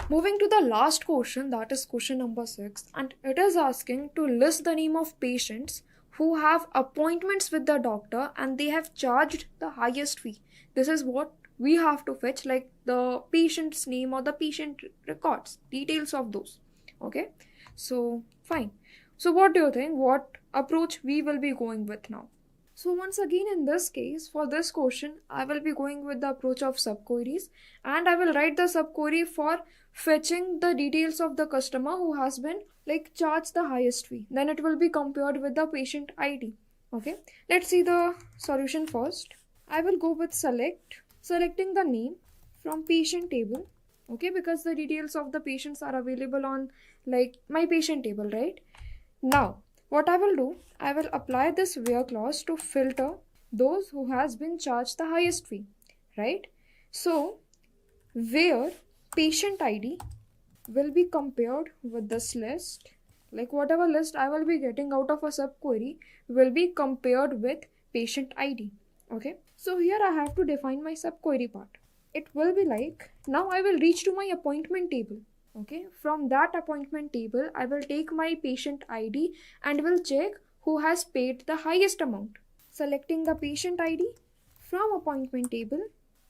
Moving to the last question, that is question number 6, and it is asking to list the name of patients who have appointments with the doctor and they have charged the highest fee. This is what we have to fetch, like the patient's name or the patient records, details of those. Okay, so fine. So what do you think? What approach we will be going with now? So once again in this case, for this question, I will be going with the approach of subqueries and I will write the subquery for fetching the details of the customer who has been like charged the highest fee. Then it will be compared with the patient ID. Okay, let's see the solution first. I will go with selecting the name from patient table. Okay, because the details of the patients are available on like my patient table, right? Now, what I will do, I will apply this where clause to filter those who has been charged the highest fee, right? So, where patient ID will be compared with this list. Like whatever list I will be getting out of a subquery will be compared with patient ID. Okay, so here I have to define my subquery part. It will be like, now I will reach to my appointment table. Okay, from that appointment table I will take my patient ID and will check who has paid the highest amount. Selecting the patient ID from appointment table.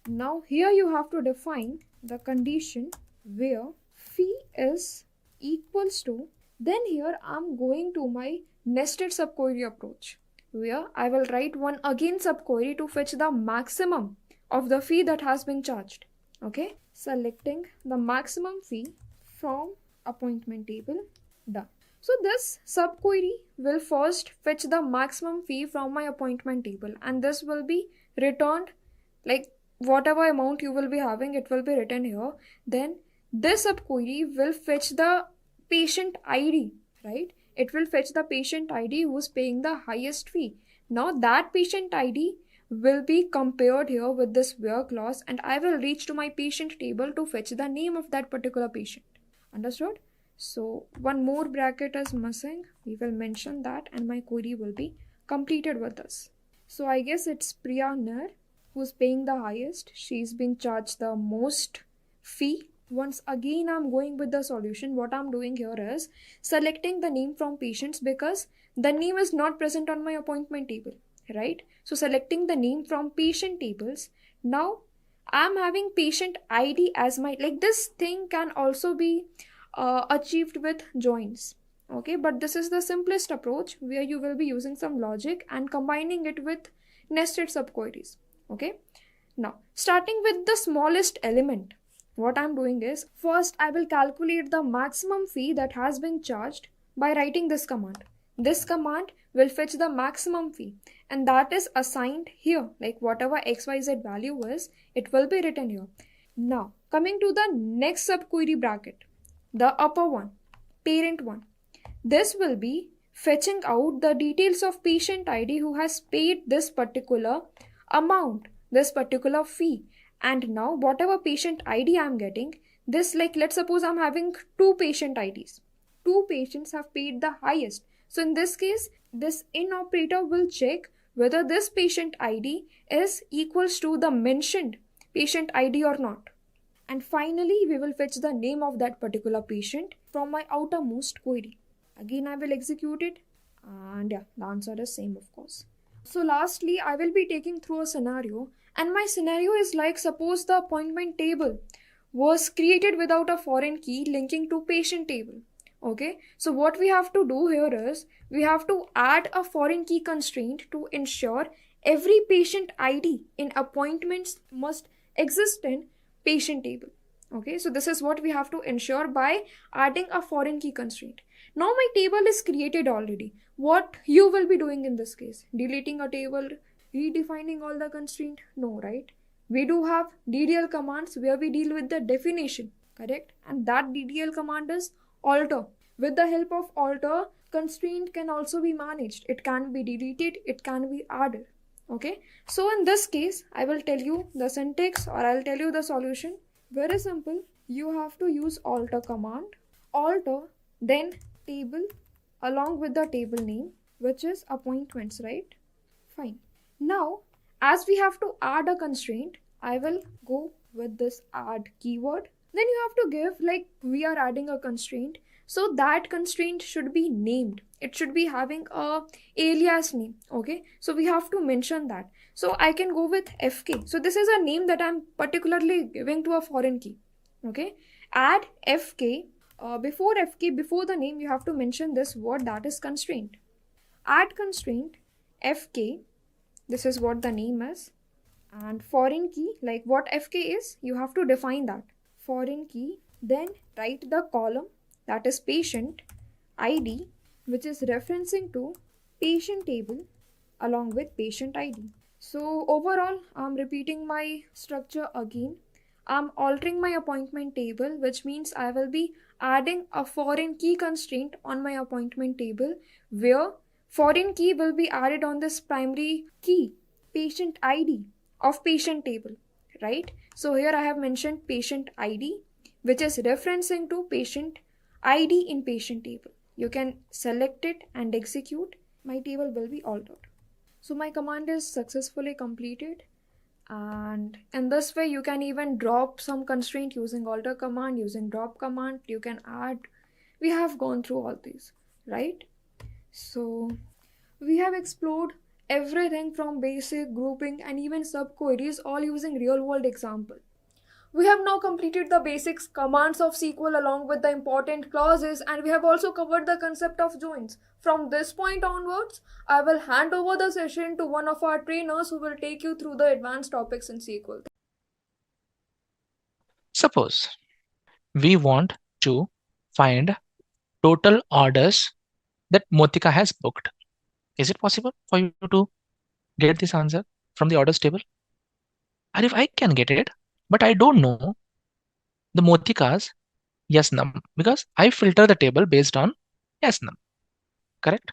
Now here you have to define the condition where fee is equals to, then here I'm going to my nested subquery approach, where I will write one again subquery to fetch the maximum of the fee that has been charged. Okay, selecting the maximum fee from appointment table, done. So this subquery will first fetch the maximum fee from my appointment table, and this will be returned, like whatever amount you will be having, it will be written here. Then this subquery will fetch the patient ID, right? It will fetch the patient ID who's paying the highest fee. Now that patient ID will be compared here with this where clause, and I will reach to my patient table to fetch the name of that particular patient. Understood? So one more bracket is missing. We will mention that and my query will be completed with this. So I guess it's Priya Nair who's paying the highest. She's been charged the most fee. Once again I'm going with the solution. What I'm doing here is selecting the name from patients because the name is not present on my appointment table, right? So selecting the name from patient tables. Now I'm having patient ID as my, like this thing can also be achieved with joins. Okay, but this is the simplest approach where you will be using some logic and combining it with nested subqueries. Okay, now starting with the smallest element, what I'm doing is first I will calculate the maximum fee that has been charged by writing this command. This command will fetch the maximum fee and that is assigned here, like whatever xyz value is, it will be written here. Now coming to the next subquery bracket, the upper one, parent one. This will be fetching out the details of patient ID who has paid this particular amount, this particular fee. And now whatever patient ID I'm getting, this, like let's suppose I'm having two patient IDs. Two patients have paid the highest. So in this case, this in operator will check whether this patient ID is equals to the mentioned patient ID or not. And finally, we will fetch the name of that particular patient from my outermost query. Again, I will execute it and yeah, the answer is same of course. So lastly, I will be taking through a scenario, and my scenario is like, suppose the appointment table was created without a foreign key linking to patient table. Okay, so what we have to do here is we have to add a foreign key constraint to ensure every patient ID in appointments must exist in patient table. Okay, so this is what we have to ensure by adding a foreign key constraint. Now my table is created already. What you will be doing in this case? Deleting a table, redefining all the constraint? No, right? We do have DDL commands where we deal with the definition, correct? And that DDL command is alter. With the help of alter, constraint can also be managed. It can be deleted, it can be added. Okay, so in this case, I will tell you the syntax or I'll tell you the solution. Very simple. You have to use alter command. Alter, then table along with the table name, which is appointments, right? Fine. Now, as we have to add a constraint, I will go with this add keyword. Then you have to give, like we are adding a constraint. So that constraint should be named. It should be having a alias name. Okay, so we have to mention that. So I can go with fk. So this is a name that I'm particularly giving to a foreign key. Okay, add fk. Before fk, before the name, you have to mention this word, that is constraint. Add constraint fk. This is what the name is. And foreign key, like what fk is, you have to define that. Foreign key. Then write the column, that is patient ID, which is referencing to patient table along with patient ID. So overall, I'm repeating my structure again. I'm altering my appointment table, which means I will be adding a foreign key constraint on my appointment table, where foreign key will be added on this primary key, patient ID of patient table, right? So here I have mentioned patient ID, which is referencing to patient ID in patient table. You can select it and execute. My table will be altered. So my command is successfully completed, and in this way you can even drop some constraint using alter command, using drop command. You can add. We have gone through all these, right? So we have explored everything from basic grouping and even subqueries, all using real world example. We have now completed the basics commands of SQL along with the important clauses, and we have also covered the concept of joins. From this point onwards, I will hand over the session to one of our trainers who will take you through the advanced topics in SQL. Suppose we want to find total orders that Motika has booked. Is it possible for you to get this answer from the orders table? And if I can get it, but I don't know the Motika's yes num, because I filter the table based on yes num, correct?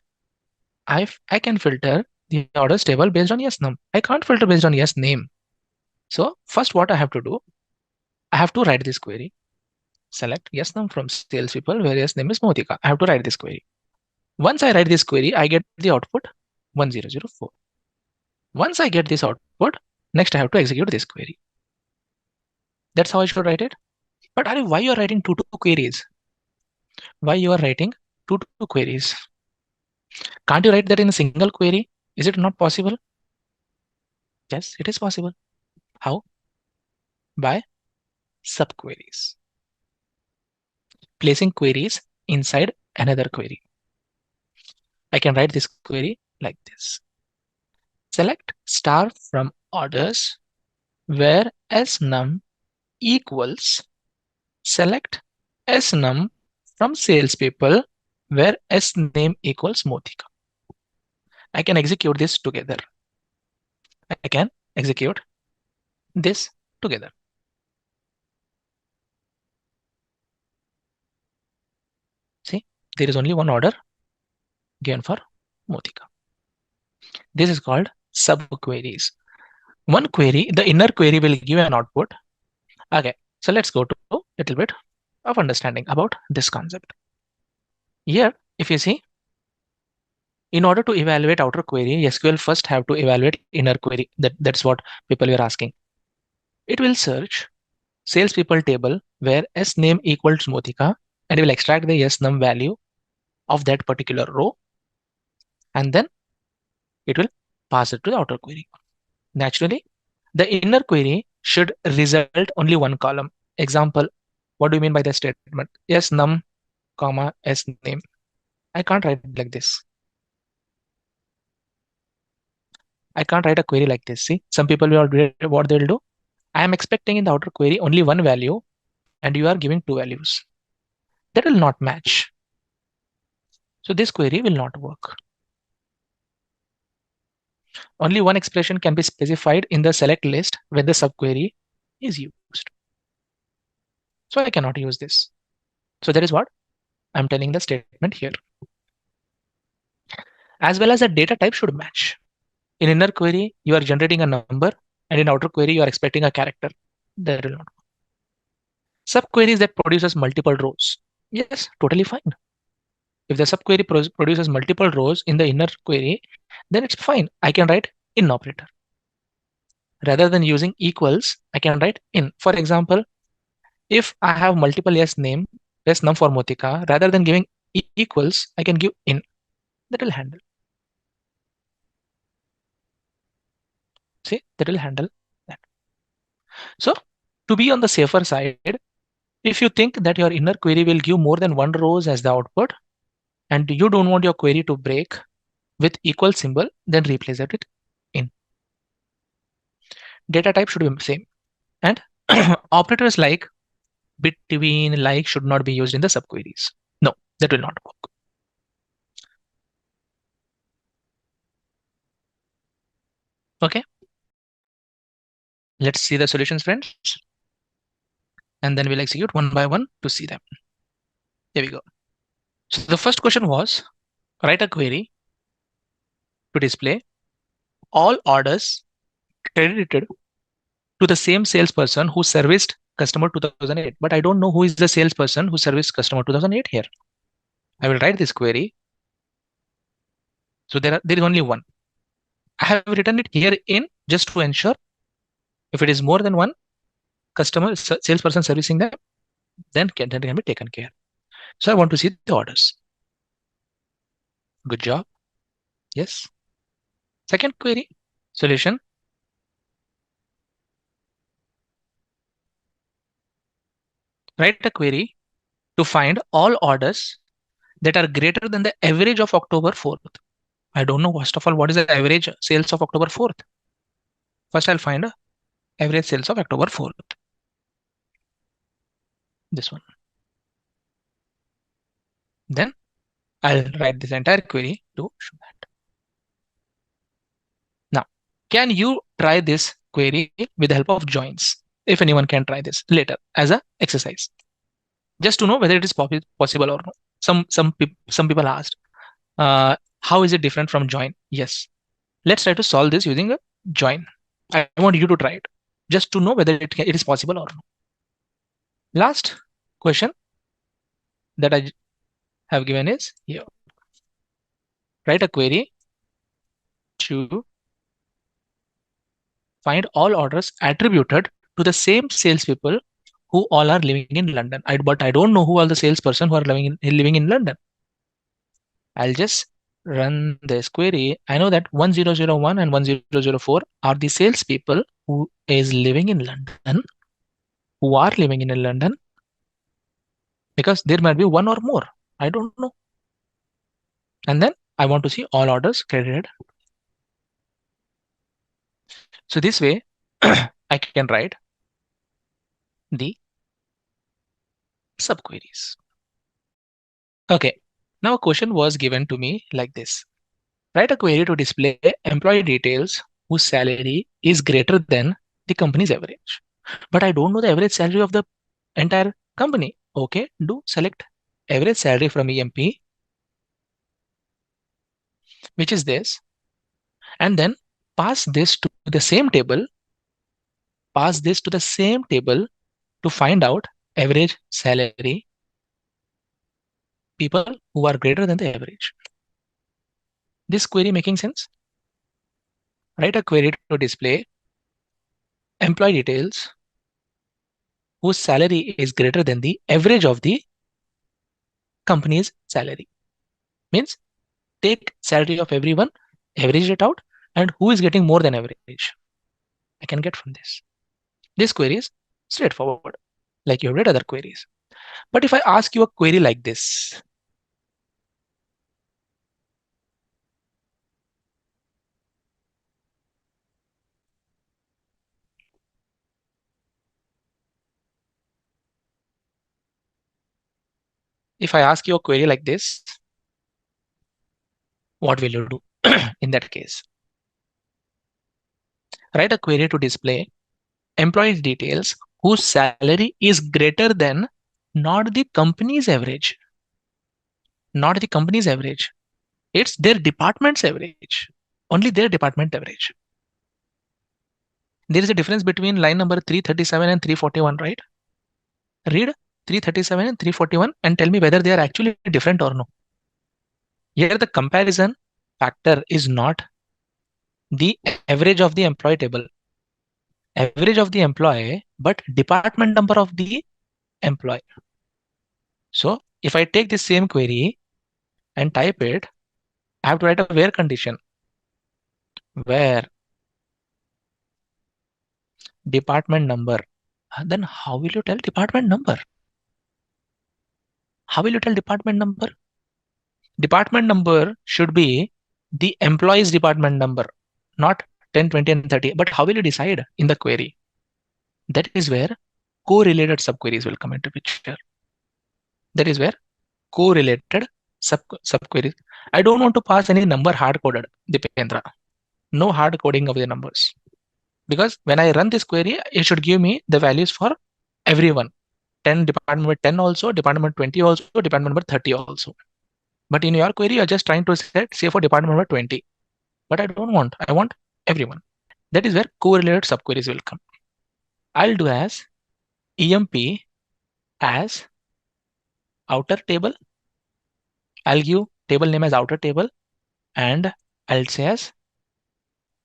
I can filter the orders table based on yes num. I can't filter based on yes name. So first what I have to do, I have to write this query. Select yes num from salespeople where yes name is Motika. I have to write this query. Once I write this query, I get the output 1004. Once I get this output, next I have to execute this query. That's how I should write it. But Ari, why you are writing two queries? Why you are writing two queries? Can't you write that in a single query? Is it not possible? Yes, it is possible. How? By subqueries. Placing queries inside another query. I can write this query like this. Select star from orders where snum equals select snum from salespeople where sname equals Motika. I can execute this together. I can execute this together. See, there is only one order given for Motika. This is called subqueries. One query, the inner query will give an output. Okay, so let's go to a little bit of understanding about this concept. Here, if you see, in order to evaluate outer query, SQL first have to evaluate inner query. That's what people were asking. It will search salespeople table where S name equals Motika, and it will extract the S num value of that particular row, and then it will pass it to the outer query. Naturally, the inner query should result only one column. Example, what do you mean by the statement? S num, comma, S name. I can't write it like this. I can't write a query like this. See, some people will what they'll do. I am expecting in the outer query only one value, and you are giving two values. That will not match. So this query will not work. Only one expression can be specified in the select list when the subquery is used. So I cannot use this. So that is what I'm telling the statement here. As well as the data type should match. In inner query, you are generating a number, and in outer query, you are expecting a character. That will not work. Subqueries that produces multiple rows. Yes, totally fine. If the subquery produces multiple rows in the inner query, then it's fine. I can write in operator. Rather than using equals, I can write in. For example, if I have multiple yes num for Motika, rather than giving equals, I can give in. That will handle. See, that will handle that. So to be on the safer side, if you think that your inner query will give more than one rows as the output, and you don't want your query to break with equal symbol, then replace it with in. Data type should be same. And operators like between, like should not be used in the subqueries. No, that will not work. Okay. Let's see the solutions, friends. And then we'll execute one by one to see them. Here we go. So the first question was, write a query to display all orders credited to the same salesperson who serviced customer 2008, but I don't know who is the salesperson who serviced customer 2008 here. I will write this query. So there is only one. I have written it here in just to ensure if it is more than one customer salesperson servicing them, then that can be taken care. So I want to see the orders. Good job. Yes. Second query solution. Write a query to find all orders that are greater than the average of October 4th. I don't know, first of all, what is the average sales of October 4th? First, I'll find average sales of October 4th. This one. Then I'll write this entire query to show that. Now, can you try this query with the help of joins? If anyone can try this later as an exercise, just to know whether it is possible or not. Some people asked, how is it different from join? Yes. Let's try to solve this using a join. I want you to try it just to know whether it is possible or not. Last question that I have given is here. Write a query to find all orders attributed to the same salespeople who all are living in London. But I don't know who are the salesperson who are living in London. I'll just run this query. I know that 1001 and 1004 are the salespeople who is living in London, who are living in London, because there might be one or more. I don't know. And then I want to see all orders credited. So this way, I can write the subqueries. Okay, now a question was given to me like this. Write a query to display employee details whose salary is greater than the company's average. But I don't know the average salary of the entire company. Okay, do select average salary from EMP, which is this, and then pass this to the same table. Pass this to the same table to find out average salary people who are greater than the average. This query making sense? Write a query to display employee details whose salary is greater than the average of the company's salary. Means take salary of everyone, average it out, and who is getting more than average. I can get from this. This query is straightforward, like you have read other queries. But if I ask you a query like this, if I ask you a query like this, what will you do in that case? Write a query to display employee details whose salary is greater than not the company's average. Not the company's average. It's their department's average. Only their department average. There is a difference between line number 337 and 341, right? Read 337 and 341 and tell me whether they are actually different or no. Here the comparison factor is not the average of the employee table. Average of the employee, but department number of the employee. So if I take this same query and type it, I have to write a where condition. Where department number. Then how will you tell department number? How will you tell department number? Department number should be the employee's department number, not 10, 20, and 30. But how will you decide in the query? That is where correlated subqueries will come into picture. That is where correlated subqueries. I don't want to pass any number hard-coded, Dipendra. No hard coding of the numbers. Because when I run this query, it should give me the values for everyone. 10, department number 10 also, department number 20 also, department number 30 also. But in your query, you're just trying to say for department number 20. But I don't want, I want everyone. That is where correlated subqueries will come. I'll do as emp as outer table. I'll give table name as outer table, and I'll say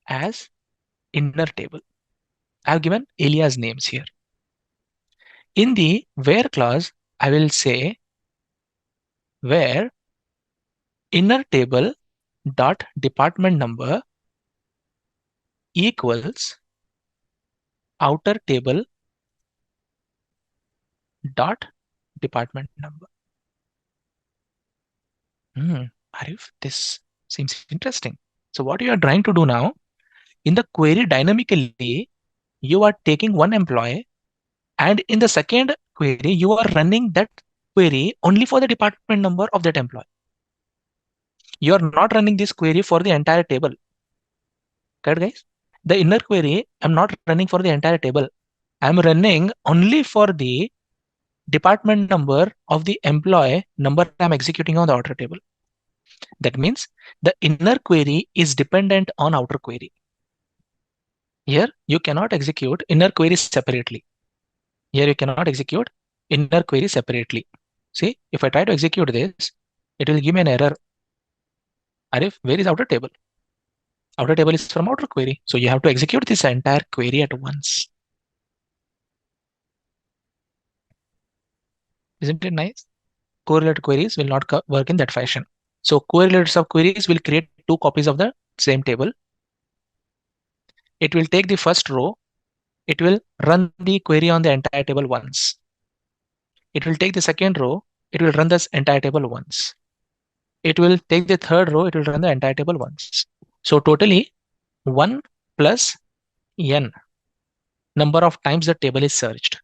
as inner table. I've given alias names here. In the where clause, I will say where inner table dot department number equals outer table dot department number. Arif, this seems interesting. So what you are trying to do now, in the query dynamically, you are taking one employee, and in the second query, you are running that query only for the department number of that employee. You are not running this query for the entire table. Correct, guys? The inner query, I'm not running for the entire table. I'm running only for the department number of the employee number I'm executing on the outer table. That means the inner query is dependent on outer query. Here, you cannot execute inner query separately. Here, you cannot execute inner query separately. See, if I try to execute this, it will give me an error. Arif, where is outer table? Outer table is from outer query. So you have to execute this entire query at once. Isn't it nice? Correlated queries will not work in that fashion. So correlated subqueries will create two copies of the same table. It will take the first row. It will run the query on the entire table once. It will take the second row. It will run this entire table once. It will take the third row. It will run the entire table once. So totally 1 plus n number of times the table is searched.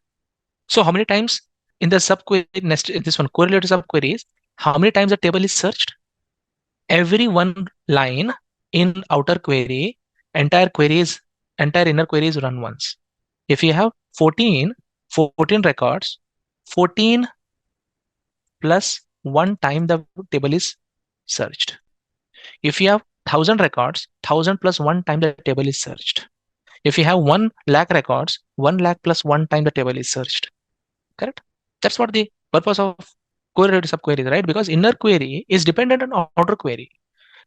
So how many times in the subquery nested this one correlated subqueries, how many times the table is searched? Every one line in outer query, entire inner query is run once. If you have 14 records, 14 plus 1 time the table is searched. If you have 1000 records, 1000 plus 1 time the table is searched. If you have 1 lakh records, 1 lakh plus 1 time the table is searched. Correct? That's what the purpose of correlated subqueries, right? Because inner query is dependent on outer query.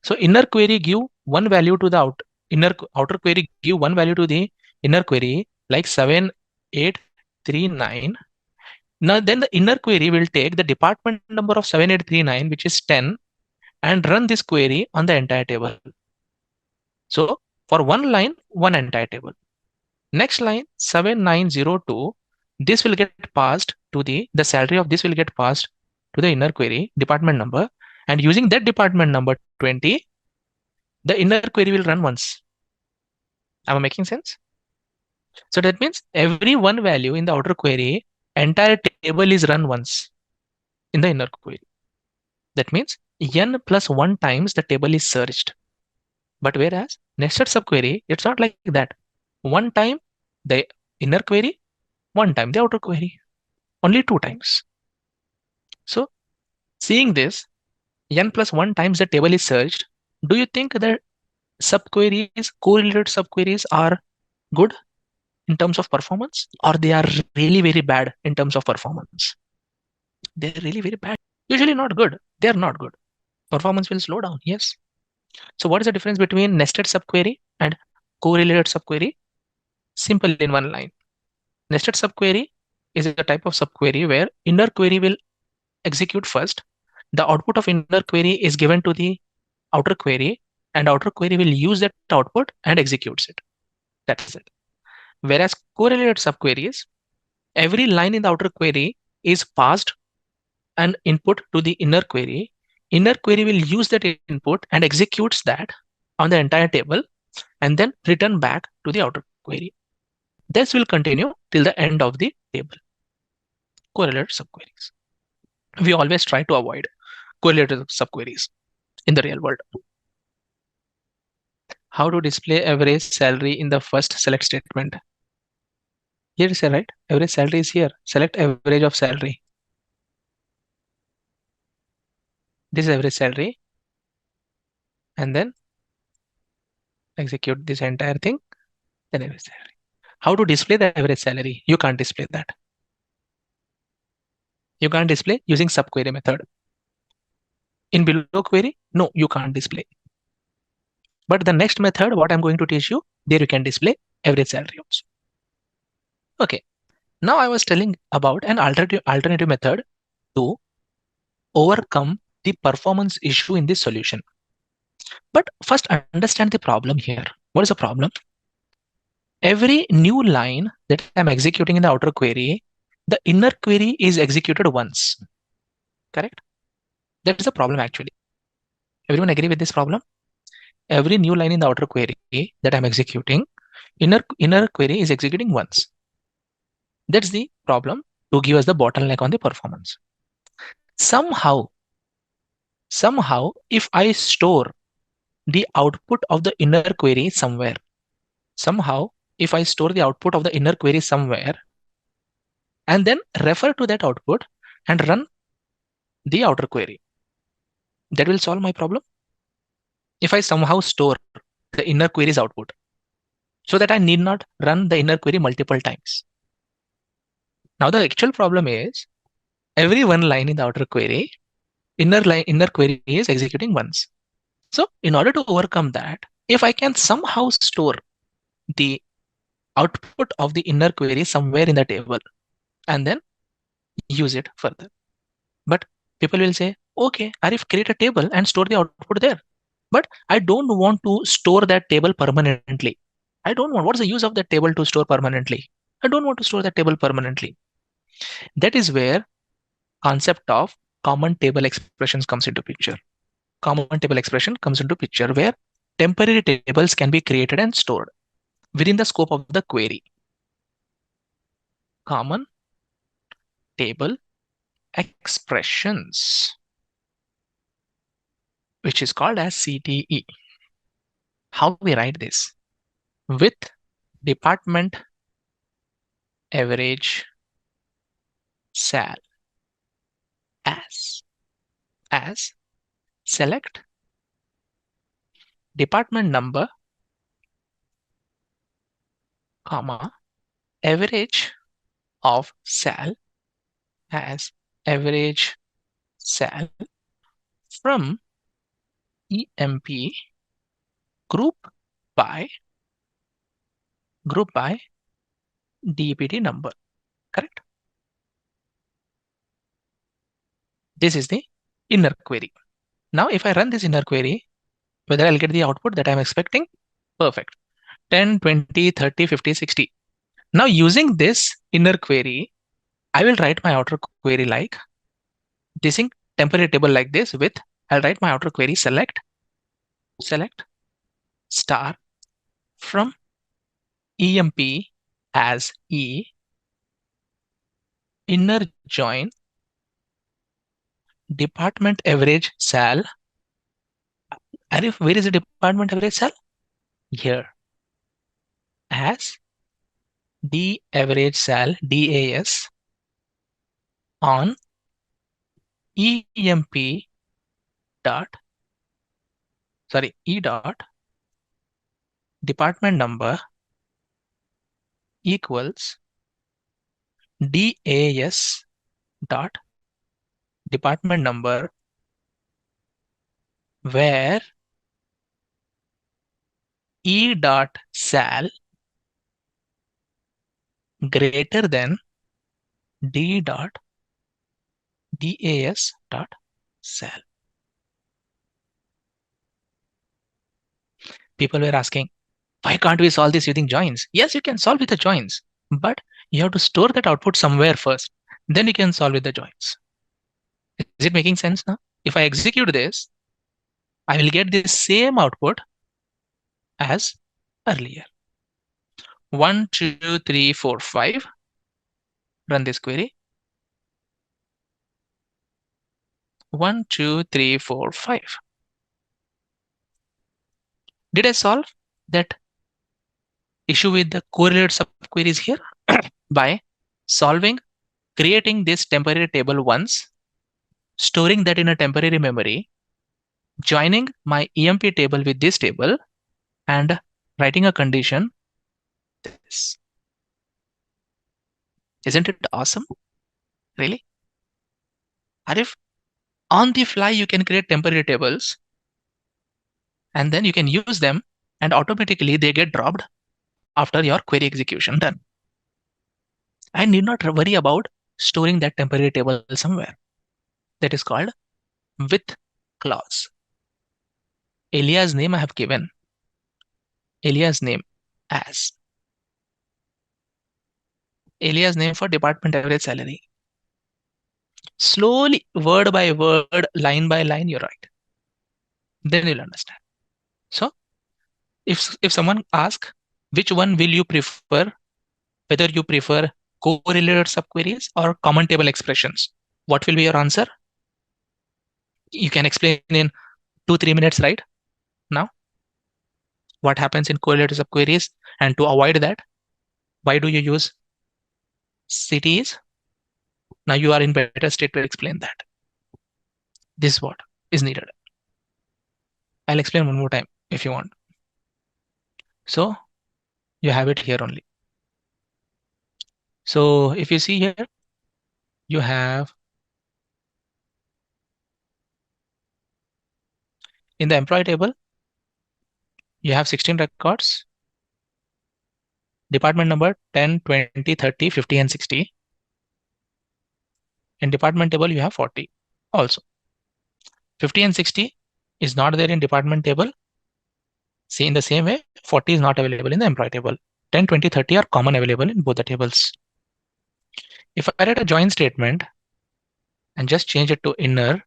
So inner query give one value to the outer query give one value to the inner query, like 7839. Now then the inner query will take the department number of 7839, which is 10, and run this query on the entire table. So for one line, one entire table. Next line 7902, this will get passed to the salary of this will get passed to the inner query department number, and using that department number 20, the inner query will run once. Am I making sense? So that means every one value in the outer query, entire table is run once in the inner query. That means n plus 1 times the table is searched. But whereas nested subquery, it's not like that. One time the inner query, one time the outer query. Only 2 times. So seeing this, n plus 1 times the table is searched, do you think that subqueries, correlated subqueries are good in terms of performance, or they are really very bad in terms of performance? They're really very bad. Usually not good. They're not good. Performance will slow down. Yes. So what is the difference between nested subquery and correlated subquery? Simple in one line. Nested subquery is a type of subquery where inner query will execute first. The output of inner query is given to the outer query, and outer query will use that output and executes it. That's it. Whereas correlated subqueries, every line in the outer query is passed an input to the inner query. Inner query will use that input and executes that on the entire table, and then return back to the outer query. This will continue till the end of the table. Correlated subqueries. We always try to avoid correlated subqueries in the real world. How to display average salary in the first select statement? Here is right. Average salary is here. Select average of salary. This is average salary. And then execute this entire thing. Then average salary. how to display the average salary. You can't display that. You can't display using subquery method. In below query, no, you can't display. But the next method, what I'm going to teach you, there you can display average salary also. Okay. Now I was telling about an alternative method to overcome the performance issue in this solution. But first understand the problem here. What is the problem? Every new line that I'm executing in the outer query, the inner query is executed once. Correct? That is the problem actually. Everyone agree with this problem? Every new line in the outer query that I'm executing, inner query is executing once. That's the problem to give us the bottleneck on the performance. Somehow, if I store the output of the inner query somewhere, if I store the output of the inner query somewhere and then refer to that output and run the outer query, that will solve my problem. If I somehow store the inner query's output so that I need not run the inner query multiple times. Now the actual problem is every one line in the outer query, inner query is executing once. So in order to overcome that, if I can somehow store the output of the inner query somewhere in the table and then use it further. But people will say, okay, Arif, create a table and store the output there. But I don't want to store that table permanently. I don't want. What's the use of that table to store permanently? I don't want to store that table permanently. That is where concept of common table expressions comes into picture. Common table expression comes into picture where temporary tables can be created and stored within the scope of the query. Common table expressions, which is called as CTE. How we write this? With department average sal as select department number, comma, average of sal as average sal from EMP group by DPT number. Correct? This is the inner query. Now if I run this inner query, whether I'll get the output that I'm expecting, perfect. 10, 20, 30, 50, 60. Now using this inner query, I will write my outer query like this in temporary table like this with, I'll write my outer query select star from EMP as E, inner join department average sal. Arif, where is the department average sal? Here. As D average sal, DAS on EMP dot, E dot department number equals DAS dot department number where E dot sal greater than D dot DAS dot sal. People were asking, why can't we solve this using joins? Yes, you can solve with the joins, but you have to store that output somewhere first. Then you can solve with the joins. Is it making sense now? If I execute this, I will get the same output as earlier. 1, 2, 3, 4, 5. Run this query. 1, 2, 3, 4, 5. Did I solve that issue with the correlated subqueries here? By creating this temporary table once, storing that in a temporary memory, joining my EMP table with this table, and writing a condition. This. Isn't it awesome? Really? And if on the fly you can create temporary tables and then you can use them and automatically they get dropped after your query execution done. I need not worry about storing that temporary table somewhere. That is called with clause. Alias name I have given. Alias name as. Alias name for department average salary. Slowly, word by word, line by line, you write. Then you'll understand. So, if someone asks, which one will you prefer, whether you prefer correlated subqueries or common table expressions, what will be your answer? You can explain in 2-3 minutes, right? Now, what happens in correlated subqueries, and to avoid that, why do you use CTEs? Now you are in better state to explain that. This is what is needed. I'll explain one more time if you want. So you have it here only. So if you see here, you have in the employee table, you have 16 records, department number 10, 20, 30, 50, and 60. In department table, you have 40 also. 50 and 60 is not there in department table. See, in the same way, 40 is not available in the employee table. 10, 20, 30 are common available in both the tables. If I write a join statement and just change it to inner,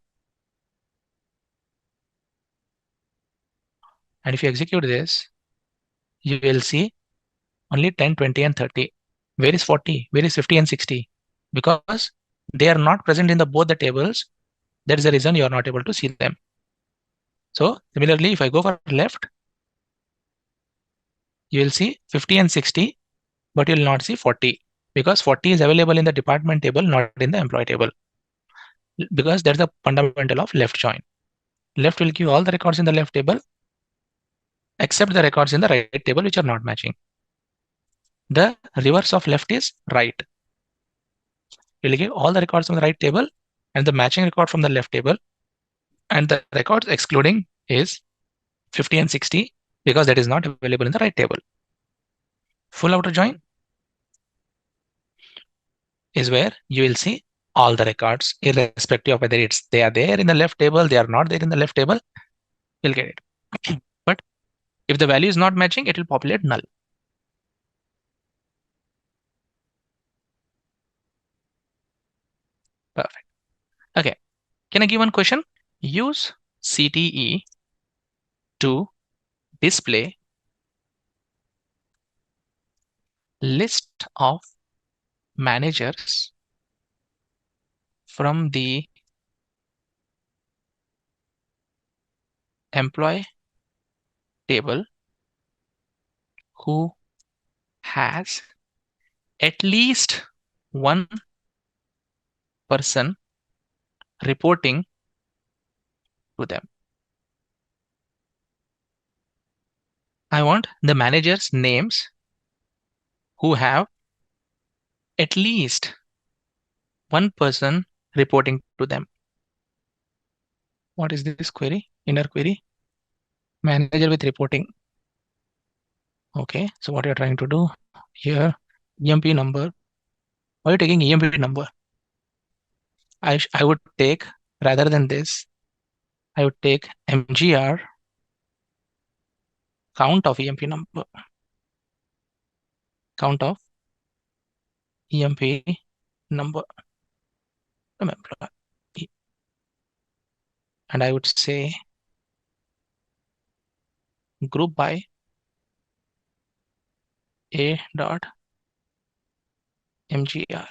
and if you execute this, you will see only 10, 20, and 30. Where is 40? Where is 50 and 60? Because they are not present in the both the tables. That is the reason you are not able to see them. So similarly, if I go for left, you will see 50 and 60, but you will not see 40 because 40 is available in the department table, not in the employee table. Because that's the fundamental of left join. Left will give all the records in the left table except the records in the right table which are not matching. The reverse of left is right. You'll give all the records from the right table and the matching record from the left table, and the records excluding is 50 and 60 because that is not available in the right table. Full outer join is where you will see all the records irrespective of whether they are there in the left table, they are not there in the left table, you'll get it. But if the value is not matching, it will populate null. Perfect. Okay. Can I give one question? Use CTE to display list of managers from the employee table who has at least one person reporting to them. I want the managers' names who have at least one person reporting to them. What is this query? Inner query. Manager with reporting. Okay, so what you're trying to do here, EMP number. Why are you taking EMP number? I would take, rather than this, I would take MGR count of EMP number. Count of EMP number from employee. And I would say group by A dot MGR.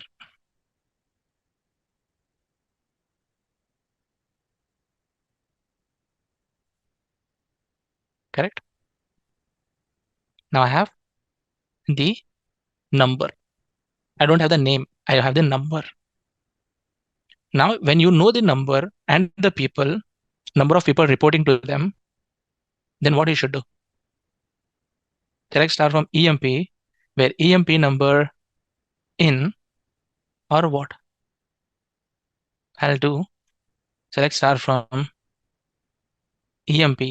Correct? Now I have the number. I don't have the name. I have the number. Now, when you know the number and the people, number of people reporting to them, then what you should do? Select star from EMP, where EMP number in or what? I'll do select star from EMP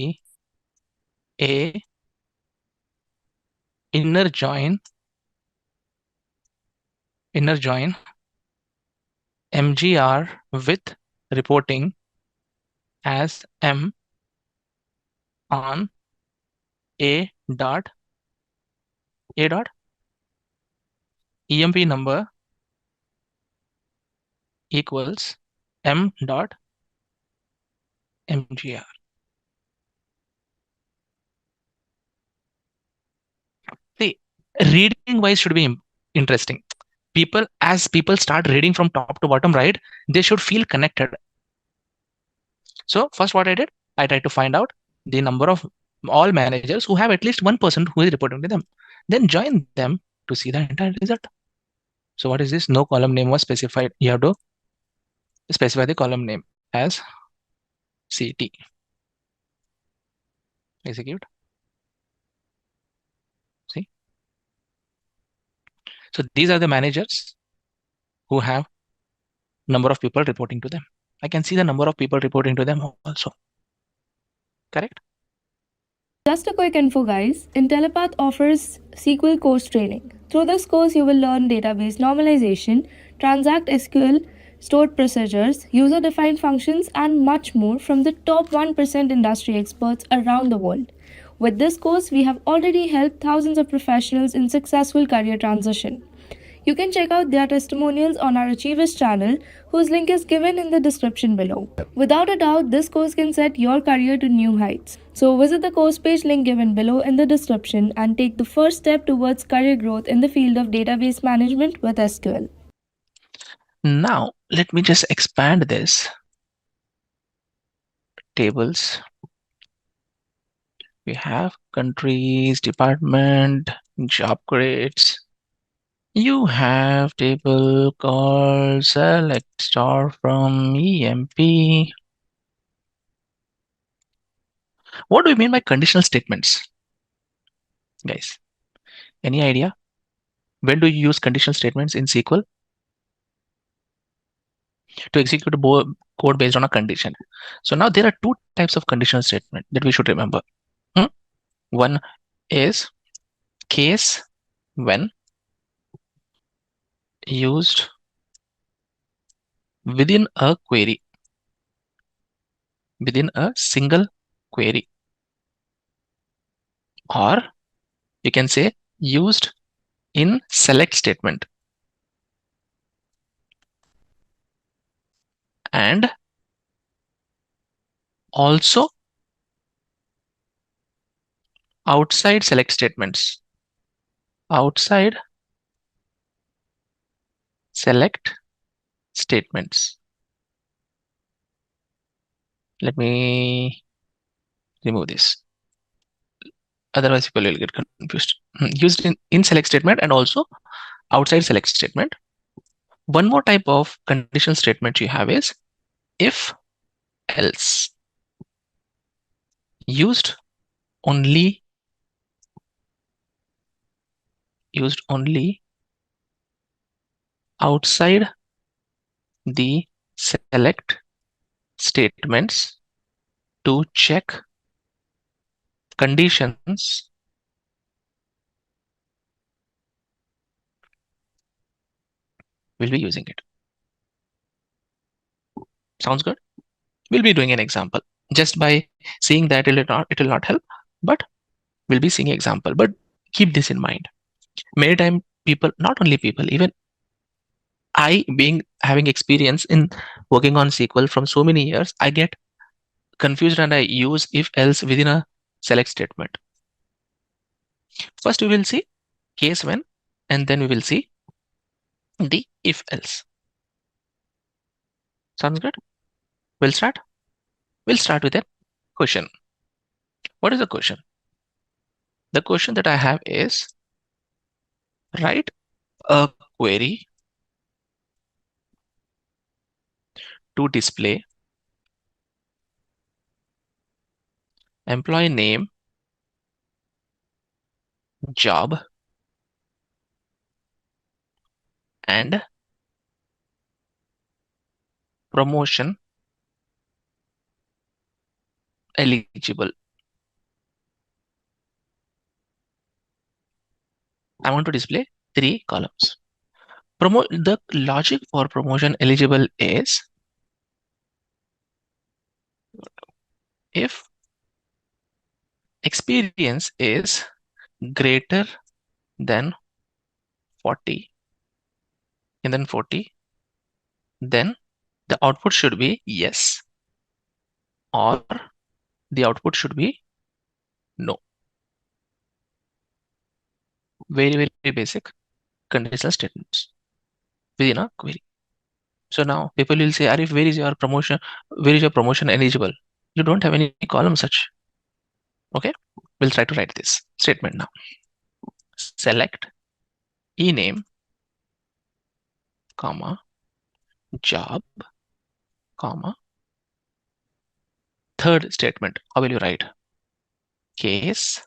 A inner join MGR with reporting as M on A dot EMP number equals M dot MGR. See, reading wise should be interesting. As people start reading from top to bottom, right, they should feel connected. So first what I did, I tried to find out the number of all managers who have at least one person who is reporting to them, then join them to see the entire result. So what is this? No column name was specified. You have to specify the column name as CT. Execute. See. So these are the managers who have number of people reporting to them. I can see the number of people reporting to them also. Correct? Just a quick info, guys. Intellipaat offers SQL course training. Through this course, you will learn database normalization, transact SQL, stored procedures, user-defined functions, and much more from the top 1% industry experts around the world. With this course, we have already helped thousands of professionals in successful career transition. You can check out their testimonials on our Achievers channel, whose link is given in the description below. Without a doubt, this course can set your career to new heights. So visit the course page link given below in the description and take the first step towards career growth in the field of database management with SQL. Now, let me just expand this. Tables. We have countries, department, job grades. You have table called select star from EMP. What do we mean by conditional statements? Guys, any idea? When do you use conditional statements in SQL? To execute a code based on a condition. So now there are two types of conditional statement that we should remember. One is case when used within a query, within a single query, or you can say used in select statement, and also outside select statements. Outside select statements. Let me remove this. Otherwise, people will get confused. Used in select statement and also outside select statement. One more type of conditional statement you have is if else. Used only outside the select statements to check conditions we'll be using it. Sounds good? We'll be doing an example. Just by seeing that it will not help, but we'll be seeing an example. But keep this in mind. Many times people, not only people, even I having experience in working on SQL from so many years, I get confused and I use if else within a select statement. First we will see case when, and then we will see the if else. Sounds good? We'll start. We'll start with a question. What is the question? The question that I have is write a query to display employee name, job, and promotion eligible. I want to display 3 columns. The logic for promotion eligible is if experience is greater than 40 and then 40, then the output should be yes, or the output should be no. Very, very basic conditional statements within a query. So now people will say, Arif, where is your promotion? Where is your promotion eligible? You don't have any column such. Okay, we'll try to write this statement now. Select ename, comma, job, comma. Third statement, how will you write? Case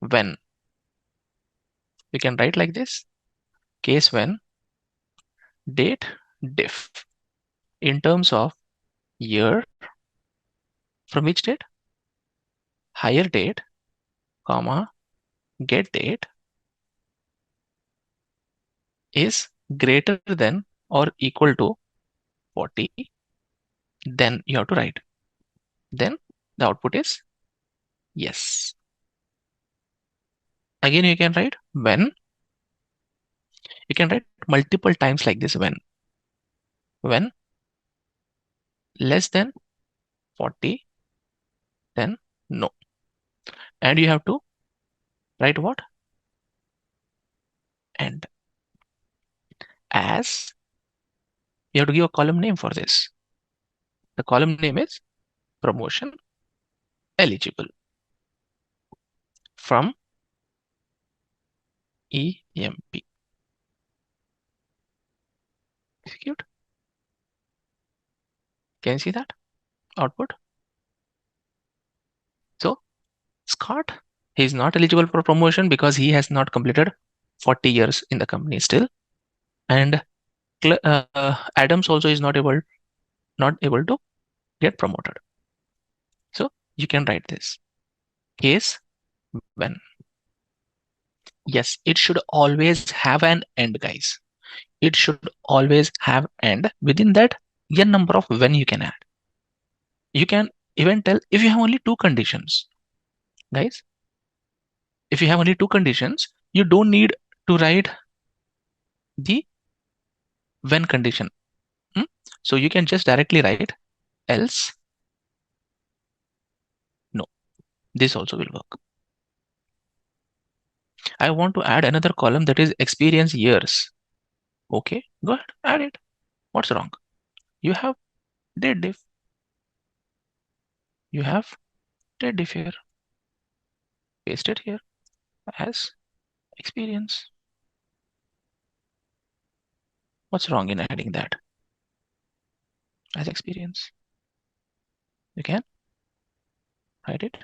when. You can write like this. Case when date diff in terms of year from which date? Higher date, comma, get date is greater than or equal to 40. Then you have to write. Then the output is yes. Again, you can write when. You can write multiple times like this when less than 40, then no. And you have to write what? And as you have to give a column name for this. The column name is promotion eligible from EMP. Execute. Can you see that output? So Scott, he is not eligible for promotion because he has not completed 40 years in the company still. And Adams also is not able to get promoted. So you can write this. Case when. Yes, it should always have an end, guys. It should always have end. Within that, n number of when you can add. You can even tell if you have only 2 conditions. Guys, if you have only 2 conditions, you don't need to write the when condition. So you can just directly write else no. This also will work. I want to add another column that is experience years. Okay, go ahead, add it. What's wrong? You have date diff. You have date diff here. Paste it here as experience. What's wrong in adding that as experience? You can write it.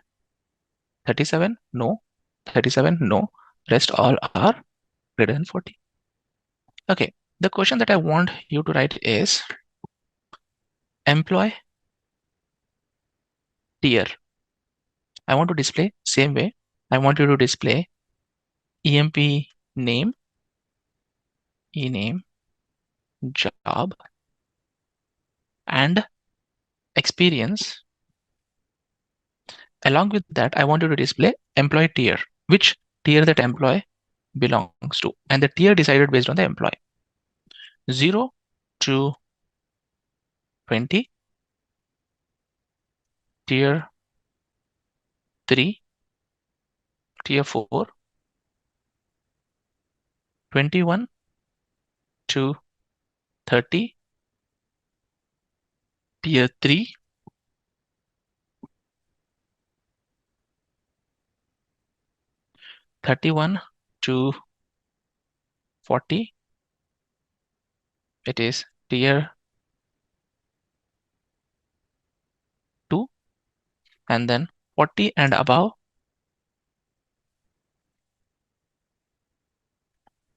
37, no. 37, no. Rest all are greater than 40. Okay, the question that I want you to write is employee tier. I want to display same way. I want you to display EMP name, ename, job, and experience. Along with that, I want you to display employee tier, which tier that employee belongs to, and the tier decided based on the employee. 0 to 20, tier 3, tier 4, 21 to 30, tier 3, 31 to 40, it is tier 2, and then 40 and above,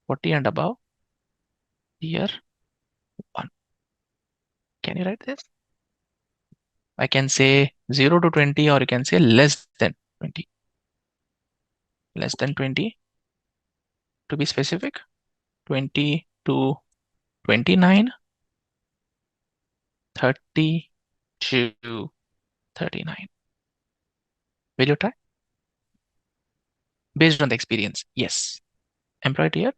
40 and above, tier 1. Can you write this? I can say 0 to 20, or you can say less than 20. Less than 20 to be specific. 20 to 29, 30 to 39. Will you try? Based on the experience. Yes. Employee tier,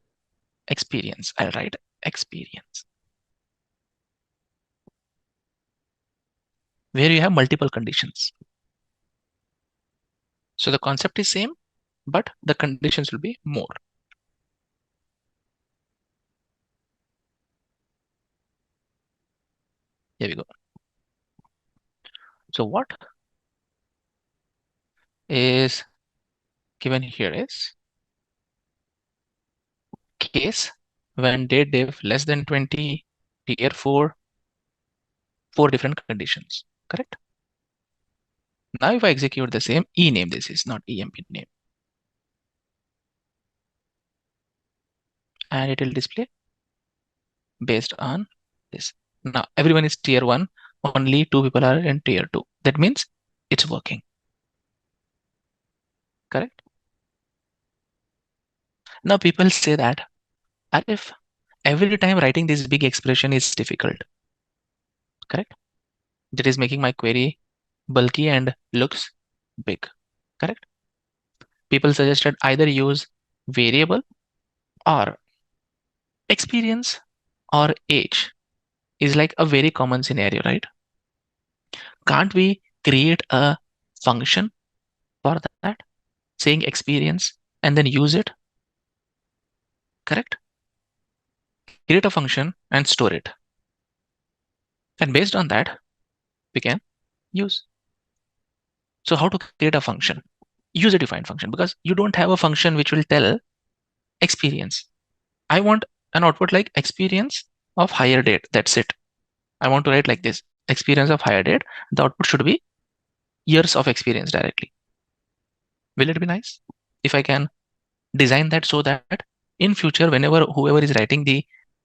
experience. I'll write experience. Where you have multiple conditions. So the concept is same, but the conditions will be more. Here we go. So what is given here is case when date div less than 20, tier 4, 4 different conditions, correct? Now if I execute the same, e name this is, not emp name. And it will display based on this. Now everyone is tier 1, only 2 people are in tier 2. That means it's working, correct? Now people say that if every time writing this big expression is difficult, correct? That is making my query bulky and looks big, correct? People suggested either use variable or experience or age is like a very common scenario, right? Can't we create a function for that, saying experience and then use it, correct? Create a function and store it. And based on that, we can use. So how to create a function? User-defined function, because you don't have a function which will tell experience. I want an output like experience of higher date. That's it. I want to write like this, experience of higher date. The output should be years of experience directly. Will it be nice if I can design that so that in future, whenever whoever is writing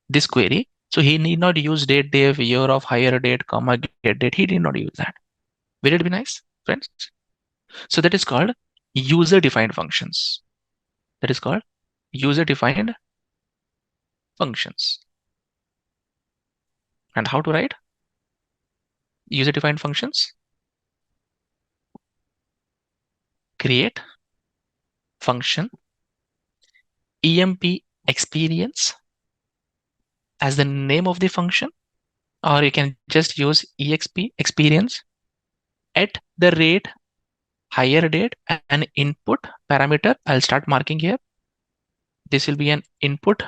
this query, so he need not use date div, year of higher date, comma, get date. He did not use that. Will it be nice, friends? So that is called user-defined functions. That is called user-defined functions. And how to write user-defined functions? Create function emp experience as the name of the function, or you can just use exp experience at the rate higher date, an input parameter. I'll start marking here. This will be an input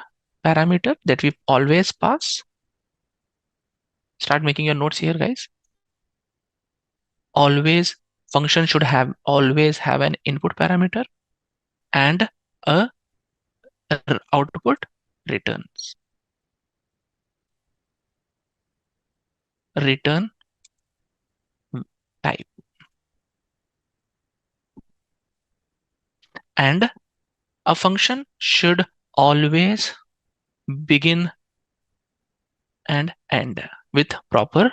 parameter that we always pass. Start making your notes here, guys. Always function should always have an input parameter and a output returns. Return type. And a function should always begin and end with proper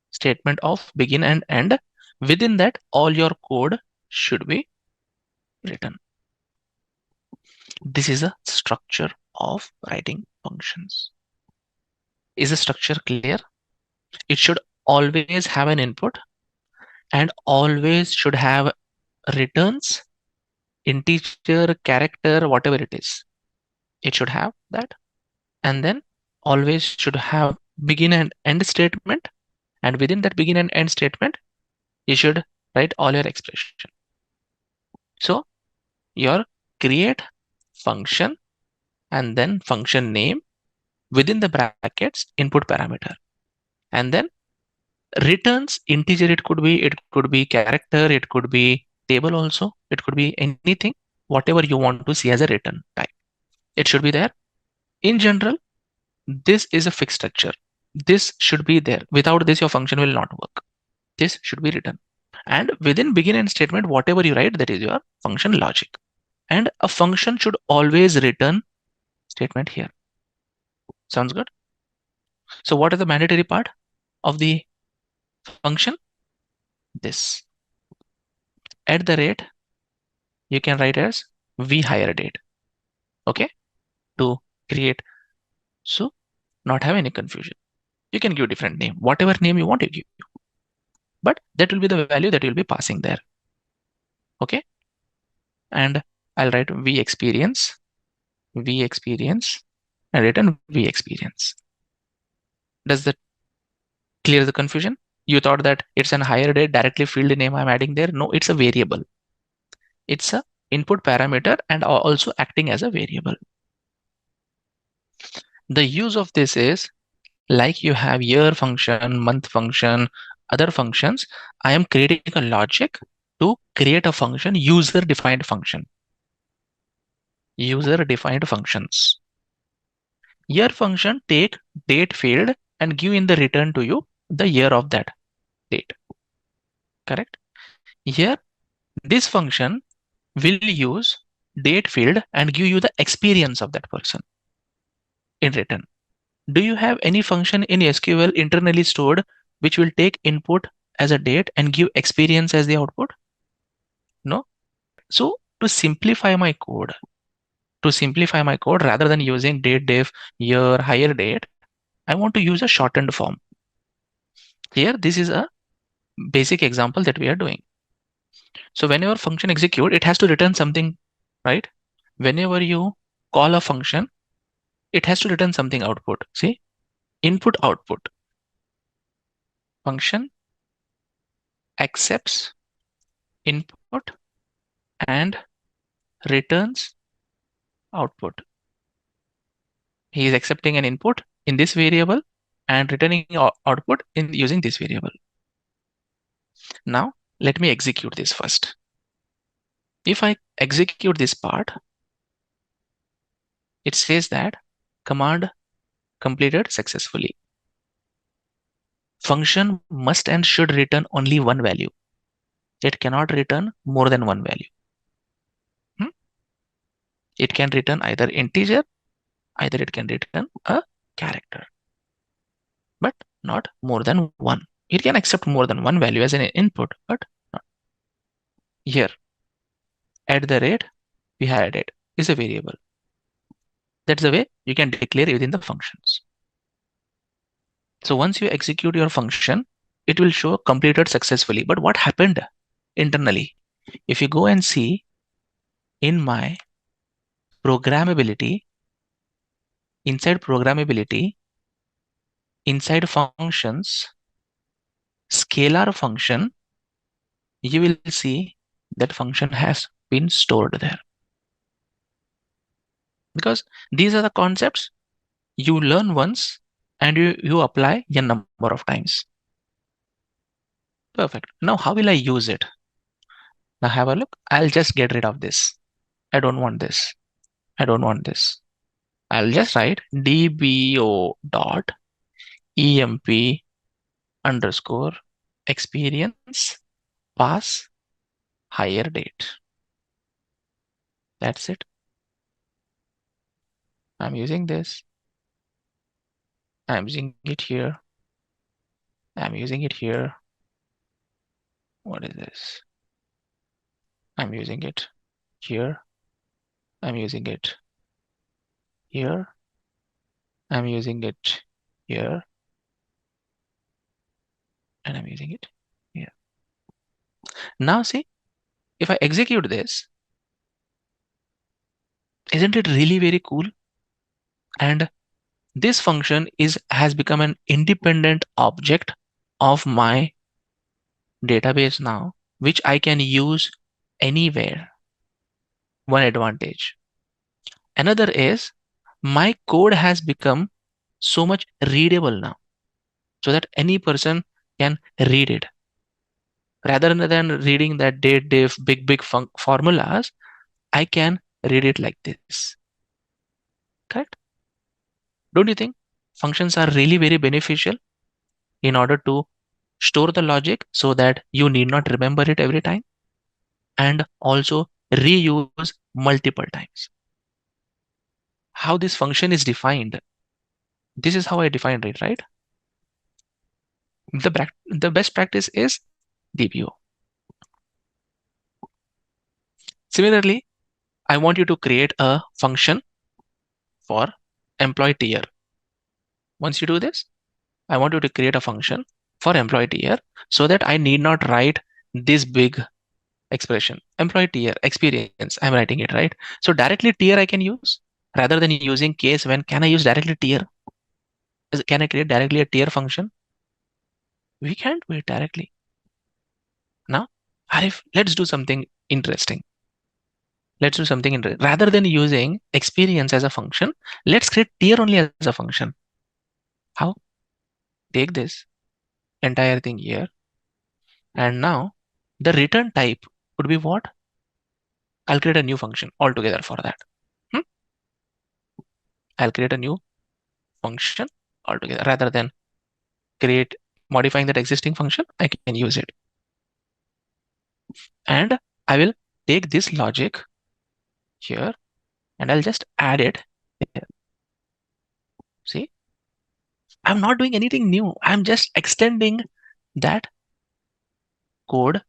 statement of begin and end. Within that, all your code should be written. This is a structure of writing functions. Is the structure clear? It should always have an input and always should have returns, integer, character, whatever it is. It should have that. And then always should have begin and end statement. And within that begin and end statement, you should write all your expression. So your create function and then function name within the brackets input parameter, and then returns integer. It could be character, it could be table also, it could be anything, whatever you want to see as a return type. It should be there. In general, this is a fixed structure. This should be there. Without this, your function will not work. This should be written. And within begin and statement, whatever you write, that is your function logic. And a function should always return statement here. Sounds good? So what is the mandatory part of the function? This. At the rate, you can write as v higher date. Okay? To create, so not have any confusion. You can give different name, whatever name you want to give, but that will be the value that you'll be passing there. Okay? And I'll write v experience, and return v experience. Does that clear the confusion? You thought that it's an higher date directly field name I'm adding there. No, it's a variable. It's a input parameter and also acting as a variable. The use of this is like you have year function, month function, other functions. I am creating a logic to create a function, user defined function. User defined functions. Year function take date field and give in the return to you the year of that date. Correct? Here, this function will use date field and give you the experience of that person in return. Do you have any function in SQL internally stored which will take input as a date and give experience as the output? No. So to simplify my code, rather than using date def, year, higher date, I want to use a shortened form. Here, this is a basic example that we are doing. So whenever function execute, it has to return something, right? Whenever you call a function, it has to return something output. See, input output. Function accepts input and returns output. He is accepting an input in this variable and returning output in using this variable. Now, let me execute this first. If I execute this part, it says that command completed successfully. Function must and should return only one value. It cannot return more than one value. It can return either integer, either it can return a character, but not more than one. It can accept more than one value as an input, but not. Here, at the rate, we had it is a variable. That's the way you can declare within the functions. So once you execute your function, it will show completed successfully. But what happened internally? If you go and see in my programmability, inside functions, scalar function, you will see that function has been stored there. Because these are the concepts you learn once and you apply a number of times. Perfect. Now, how will I use it? Now have a look. I'll just get rid of this. I don't want this. I don't want this. I'll just write dbo dot emp underscore experience pass higher date. That's it. I'm using this. I'm using it here. I'm using it here. What is this? I'm using it here. I'm using it here. I'm using it here. And I'm using it here. Now see, if I execute this, isn't it really very cool? And this function has become an independent object of my database now, which I can use anywhere. One advantage. Another is my code has become so much readable now, so that any person can read it. Rather than reading that date, diff, big formulas, I can read it like this. Correct? Don't you think functions are really very beneficial in order to store the logic so that you need not remember it every time, and also reuse multiple times? How this function is defined? This is how I defined it, right? The best practice is DBO. Similarly, I want you to create a function for employee tier. Once you do this, I want you to create a function for employee tier so that I need not write this big expression. Employee tier experience, I'm writing it, right? So directly tier I can use rather than using case when. Can I use directly tier? Can I create directly a tier function? We can't do it directly. Now, Arif, let's do something interesting. Rather than using experience as a function, let's create tier only as a function. How? Take this entire thing here, and now the return type would be what? I'll create a new function altogether for that. I'll create a new function altogether. Rather than modifying that existing function, I can use it. And I will take this logic here and I'll just add it here. See, I'm not doing anything new. I'm just extending that code.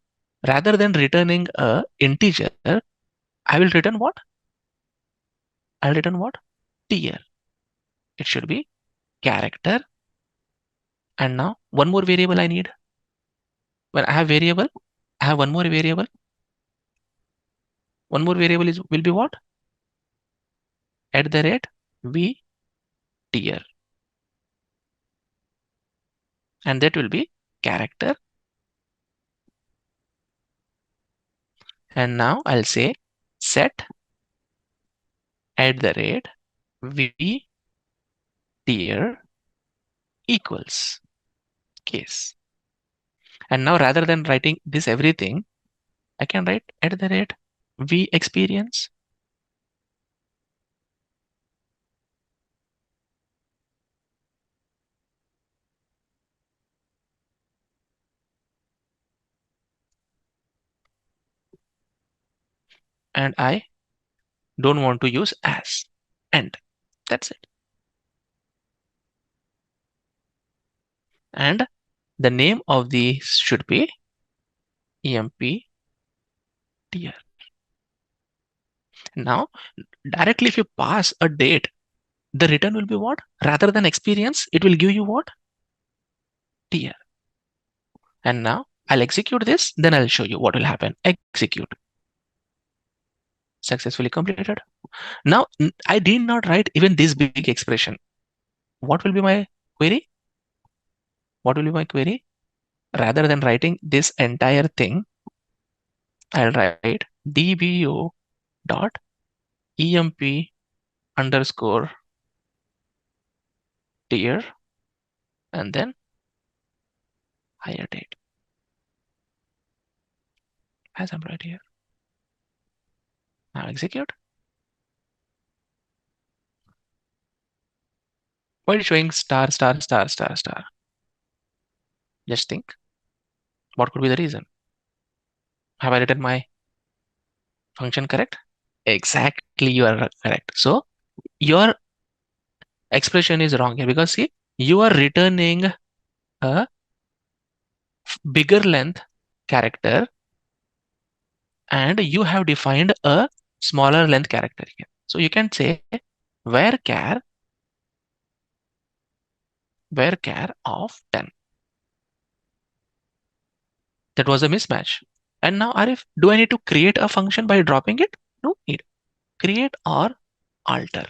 Rather than returning a integer, I will return what? I'll return what? Tier. It should be character. And now one more variable I need. When I have variable, I have one more variable. One more variable will be what? @v tier. And that will be character. And now I'll say set @v tier equals case. And now rather than writing this everything, I can write @v experience. And I don't want to use as. And that's it. And the name of the should be emp tier. Now, directly if you pass a date, the return will be what? Rather than experience, it will give you what? Tier. And now I'll execute this, then I'll show you what will happen. Execute. Successfully completed. Now, I did not write even this big expression. What will be my query? What will be my query? Rather than writing this entire thing, I'll write dbo dot emp underscore tier and then higher date, as I'm right here. Now execute. Why is showing star, star, star, star, star? Just think, what could be the reason? Have I written my function correct? Exactly, you are correct. So your expression is wrong here because see, you are returning a bigger length character and you have defined a smaller length character here. So you can say where char of 10. That was a mismatch. And now Arif, do I need to create a function by dropping it? No need. Create or alter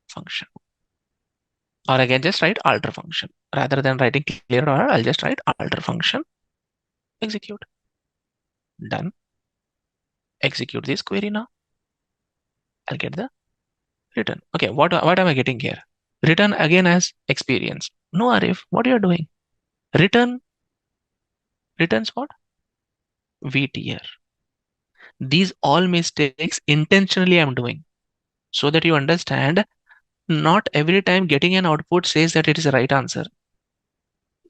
function. Or again, just write alter function. Rather than writing clear or, I'll just write alter function. Execute. Done. Execute this query now. I'll get the return. Okay, what am I getting here? Return again as experience. No, Arif, what you are doing? Returns what? V tier. These all mistakes intentionally I'm doing so that you understand not every time getting an output says that it is the right answer.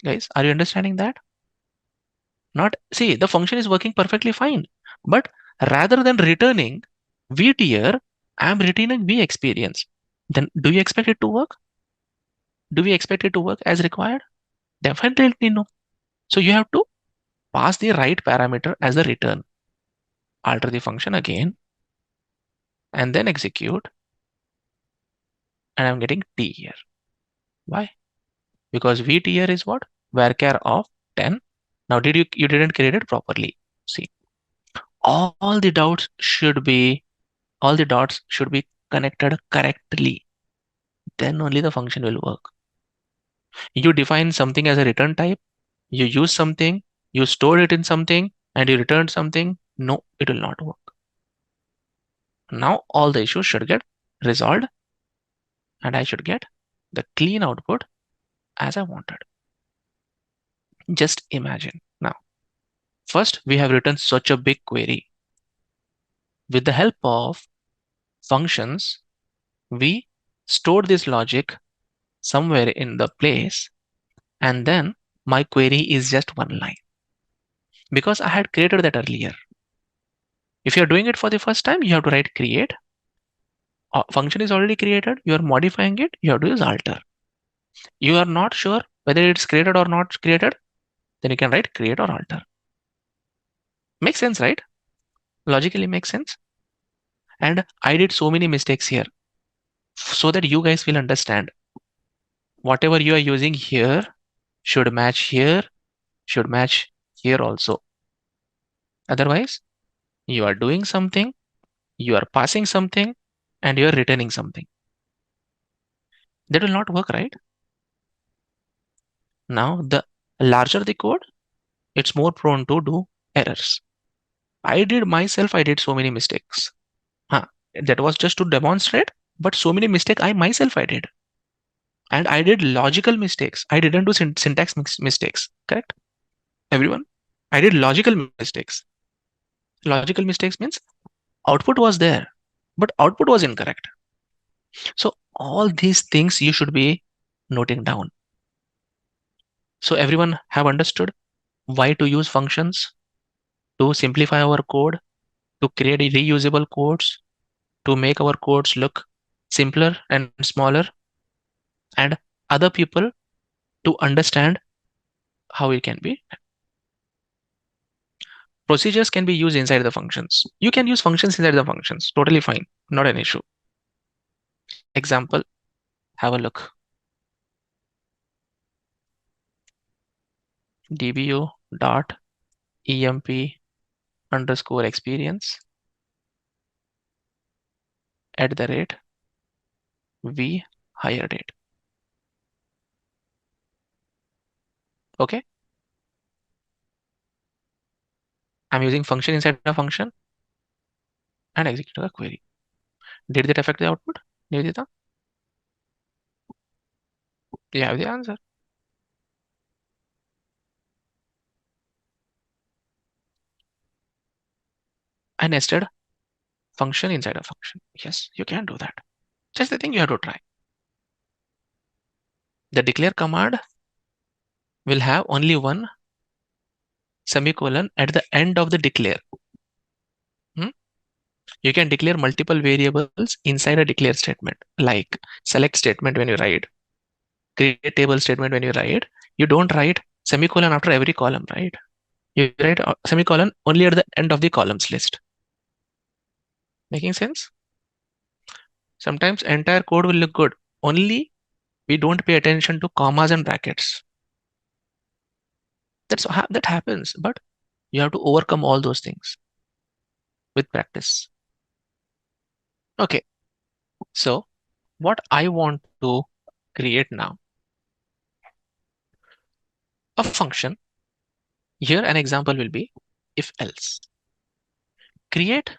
Guys, are you understanding that? Not, see, the function is working perfectly fine, but rather than returning V tier, I'm returning V experience. Then do you expect it to work? Do we expect it to work as required? Definitely no. So you have to pass the right parameter as a return. Alter the function again and then execute, and I'm getting t here. Why? Because vt here is what? Varchar of 10. Now you didn't create it properly. See, all the dots should be connected correctly. Then only the function will work. You define something as a return type, you use something, you store it in something, and you return something. No, it will not work. Now all the issues should get resolved, and I should get the clean output as I wanted. Just imagine now. First, we have written such a big query. With the help of functions, we stored this logic somewhere in the place, and then my query is just one line because I had created that earlier. If you're doing it for the first time, you have to write create. Function is already created, you are modifying it, you have to use alter. You are not sure whether it's created or not created, then you can write create or alter. Makes sense, right? Logically makes sense. And I did so many mistakes here so that you guys will understand. Whatever you are using here should match here, should match here also. Otherwise, you are doing something, you are passing something, and you are returning something. That will not work, right? Now, the larger the code, it's more prone to do errors. I did so many mistakes. That was just to demonstrate, but so many mistakes I did. And I did logical mistakes. I didn't do syntax mistakes, correct? Everyone? I did logical mistakes. Logical mistakes means output was there, but output was incorrect. So all these things you should be noting down. So everyone have understood why to use functions, to simplify our code, to create reusable codes, to make our codes look simpler and smaller, and other people to understand how it can be. Procedures can be used inside the functions. You can use functions inside the functions. Totally fine. Not an issue. Example, have a look. dbo dot emp underscore experience at the rate v hired it. Okay. I'm using function inside a function and executing a query. Did that affect the output? Nivedita? You have the answer. I nested function inside a function. Yes, you can do that. Just the thing you have to try. The declare command will have only one semicolon at the end of the declare. You can declare multiple variables inside a declare statement, like select statement when you write, create table statement when you write. You don't write semicolon after every column, right? You write semicolon only at the end of the columns list. Making sense? Sometimes entire code will look good, only we don't pay attention to commas and brackets. That happens, but you have to overcome all those things with practice. Okay, so what I want to create now, a function. Here an example will be if else. Create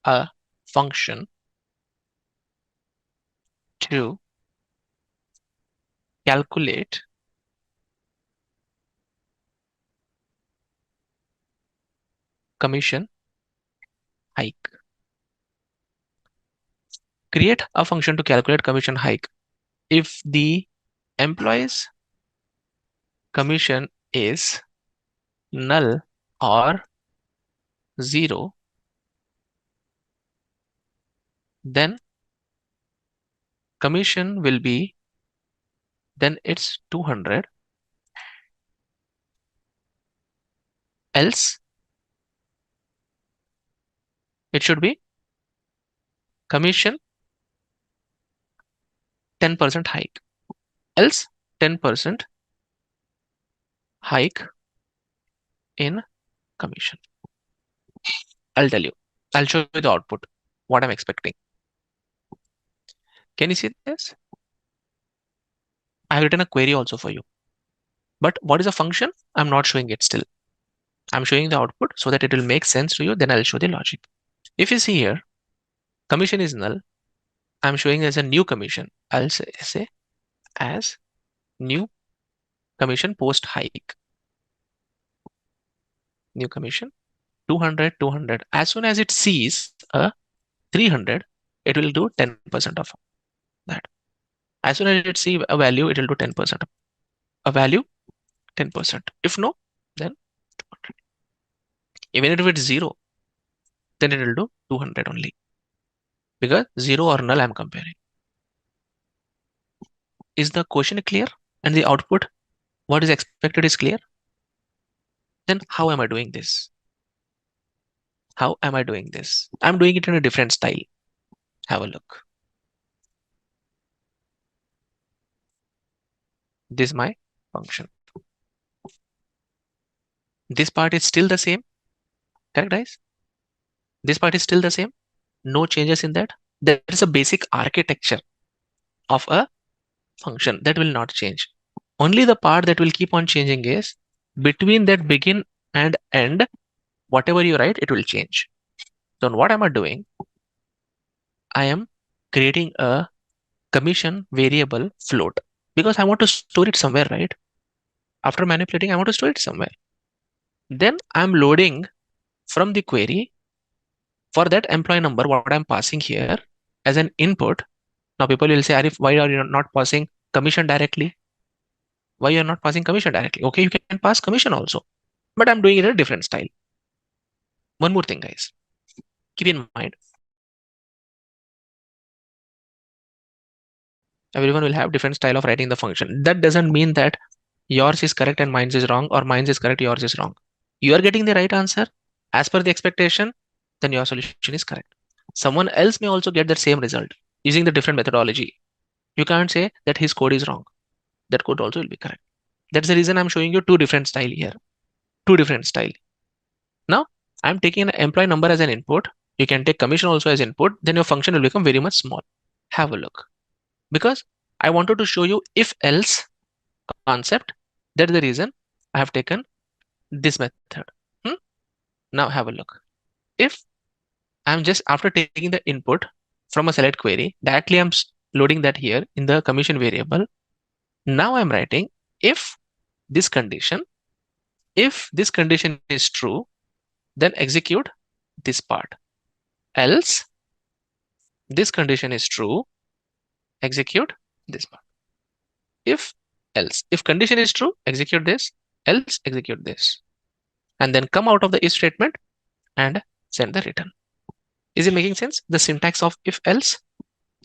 a function to calculate commission hike. Create a function to calculate commission hike. If the employee's commission is null or 0, then commission will be then it's 200. Else it should be commission 10% hike. Else 10% hike in commission. I'll tell you. I'll show you the output, what I'm expecting. Can you see this? I've written a query also for you. But what is a function? I'm not showing it still. I'm showing the output so that it will make sense to you. Then I'll show the logic. If you see here, commission is null. I'm showing as a new commission. I'll say as new commission post hike. New commission 200, 200. As soon as it sees a 300, it will do 10% of that. As soon as it sees a value, it will do 10%. A value, 10%. If no, then 200. Even if it's 0, then it will do 200 only. Because 0 or null I'm comparing. Is the question clear? And the output, what is expected is clear? Then how am I doing this? How am I doing this? I'm doing it in a different style. Have a look. This is my function. This part is still the same. Correct, guys? This part is still the same. No changes in that. There is a basic architecture of a function that will not change. Only the part that will keep on changing is between that begin and end, whatever you write, it will change. So what am I doing? I am creating a commission variable float because I want to store it somewhere, right? After manipulating, I want to store it somewhere. Then I'm loading from the query for that employee number, what I'm passing here as an input. Now people will say, Arif, why are you not passing commission directly? Why you're not passing commission directly? Okay, you can pass commission also, but I'm doing it in a different style. One more thing, guys. Keep in mind, everyone will have different style of writing the function. That doesn't mean that yours is correct and mine is wrong, or mine is correct, yours is wrong. You are getting the right answer as per the expectation, then your solution is correct. Someone else may also get the same result using the different methodology. You can't say that his code is wrong. That code also will be correct. That's the reason I'm showing you two different style here. Two different style. Now, I'm taking an employee number as an input. You can take commission also as input. Then your function will become very much small. Have a look. Because I wanted to show you if else concept. That's the reason I have taken this method. Now have a look. If I'm just after taking the input from a select query, directly I'm loading that here in the commission variable. Now I'm writing if this condition is true, then execute this part. Else this condition is true, execute this part. If else, if condition is true, execute this, else execute this. And then come out of the if statement and send the return. Is it making sense? The syntax of if else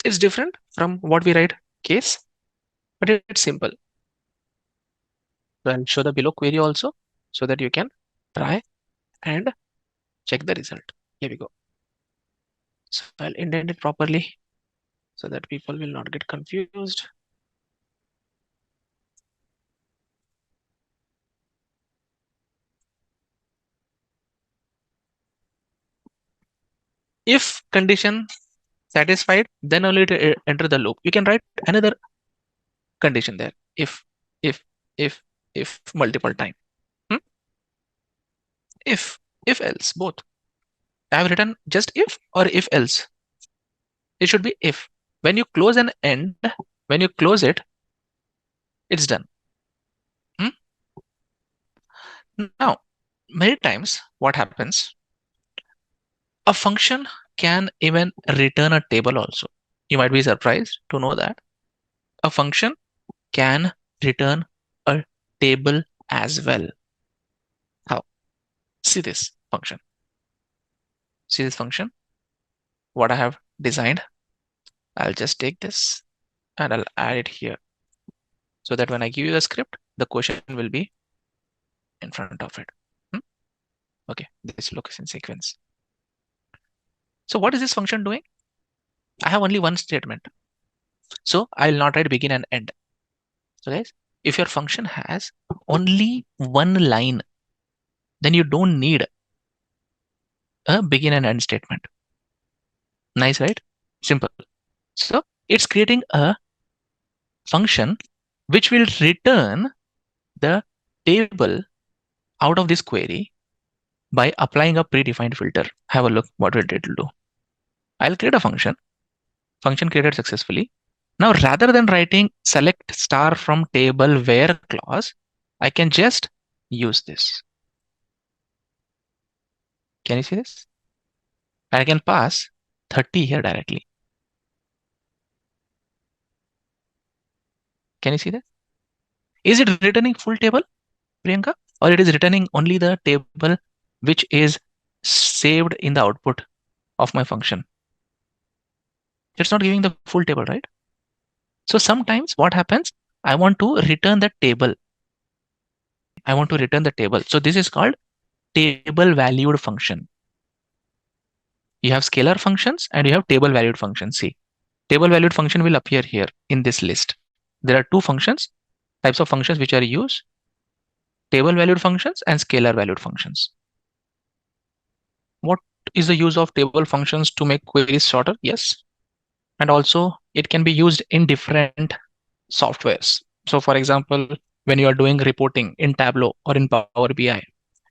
is different from what we write case, but it's simple. So I'll show the below query also so that you can try and check the result. Here we go. So I'll indent it properly so that people will not get confused. If condition satisfied, then only to enter the loop. You can write another condition there. If multiple time. If else, both. I have written just if or if else. It should be if. When you close an end, when you close it, it's done. Now, many times what happens, a function can even return a table also. You might be surprised to know that a function can return a table as well. How? See this function. See this function? What I have designed. I'll just take this and I'll add it here. so that when I give you the script, the question will be in front of it. Okay, this location sequence. So what is this function doing? I have only one statement. So I will not write begin and end. So guys, if your function has only one line, then you don't need a begin and end statement. Nice, right? Simple. So it's creating a function which will return the table out of this query by applying a predefined filter. Have a look what it will do. I'll create a function created successfully. Now, rather than writing select star from table where clause, I can just use this. Can you see this? I can pass 30 here directly. Can you see that? Is it returning full table, Priyanka? Or it is returning only the table which is saved in the output of my function? It's not giving the full table, right? So sometimes what happens, I want to return the table. So this is called table valued function. You have scalar functions and you have table valued functions. See, table valued function will appear here in this list. There are two types of functions which are used: table valued functions and scalar valued functions. What is the use of table functions? To make queries shorter? Yes. And also it can be used in different softwares. So for example, when you are doing reporting in Tableau or in Power BI,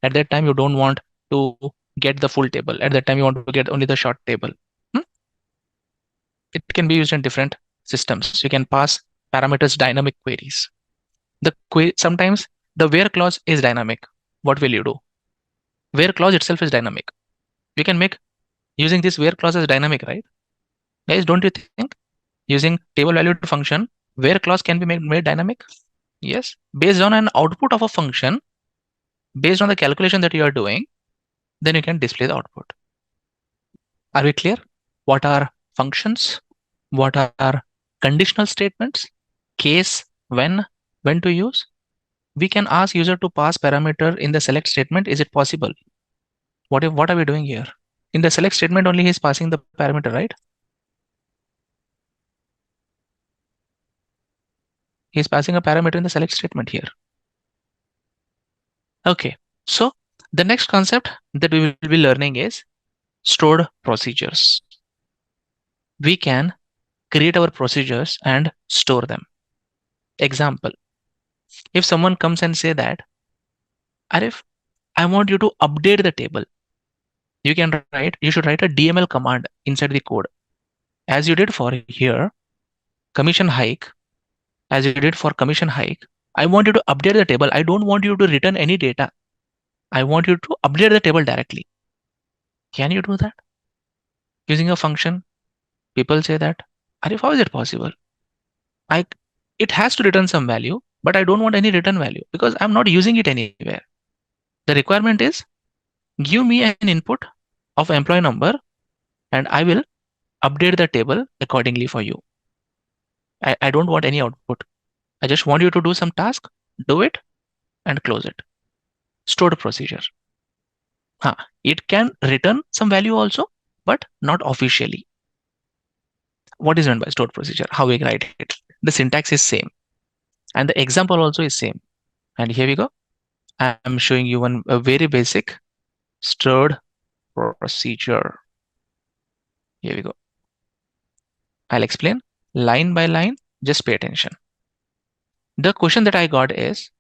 at that time you don't want to get the full table. At that time you want to get only the short table. It can be used in different systems. You can pass parameters dynamic queries. Sometimes the where clause is dynamic. What will you do? Where clause itself is dynamic. You can make using this where clause as dynamic, right? Guys, don't you think using table valued function, where clause can be made dynamic? Yes, based on an output of a function, based on the calculation that you are doing, then you can display the output. Are we clear? What are functions? What are conditional statements? Case, when to use? We can ask user to pass parameter in the select statement. Is it possible? What are we doing here? In the select statement only he is passing the parameter, right? He is passing a parameter in the select statement here. Okay, so the next concept that we will be learning is stored procedures. We can create our procedures and store them. Example, if someone comes and say that, Arif, I want you to update the table. You should write a DML command inside the code. As you did for here, commission hike, as you did for commission hike, I want you to update the table. I don't want you to return any data. I want you to update the table directly. Can you do that? Using a function, people say that, Arif, how is it possible? It has to return some value, but I don't want any return value because I'm not using it anywhere. The requirement is give me an input of employee number and I will update the table accordingly for you. I don't want any output. I just want you to do some task, do it and close it. Stored procedure. It can return some value also, but not officially. What is meant by stored procedure? How we write it? The syntax is same and the example also is same. And here we go. I'm showing you a very basic stored procedure. Here we go. I'll explain line by line. Just pay attention. The question that I got is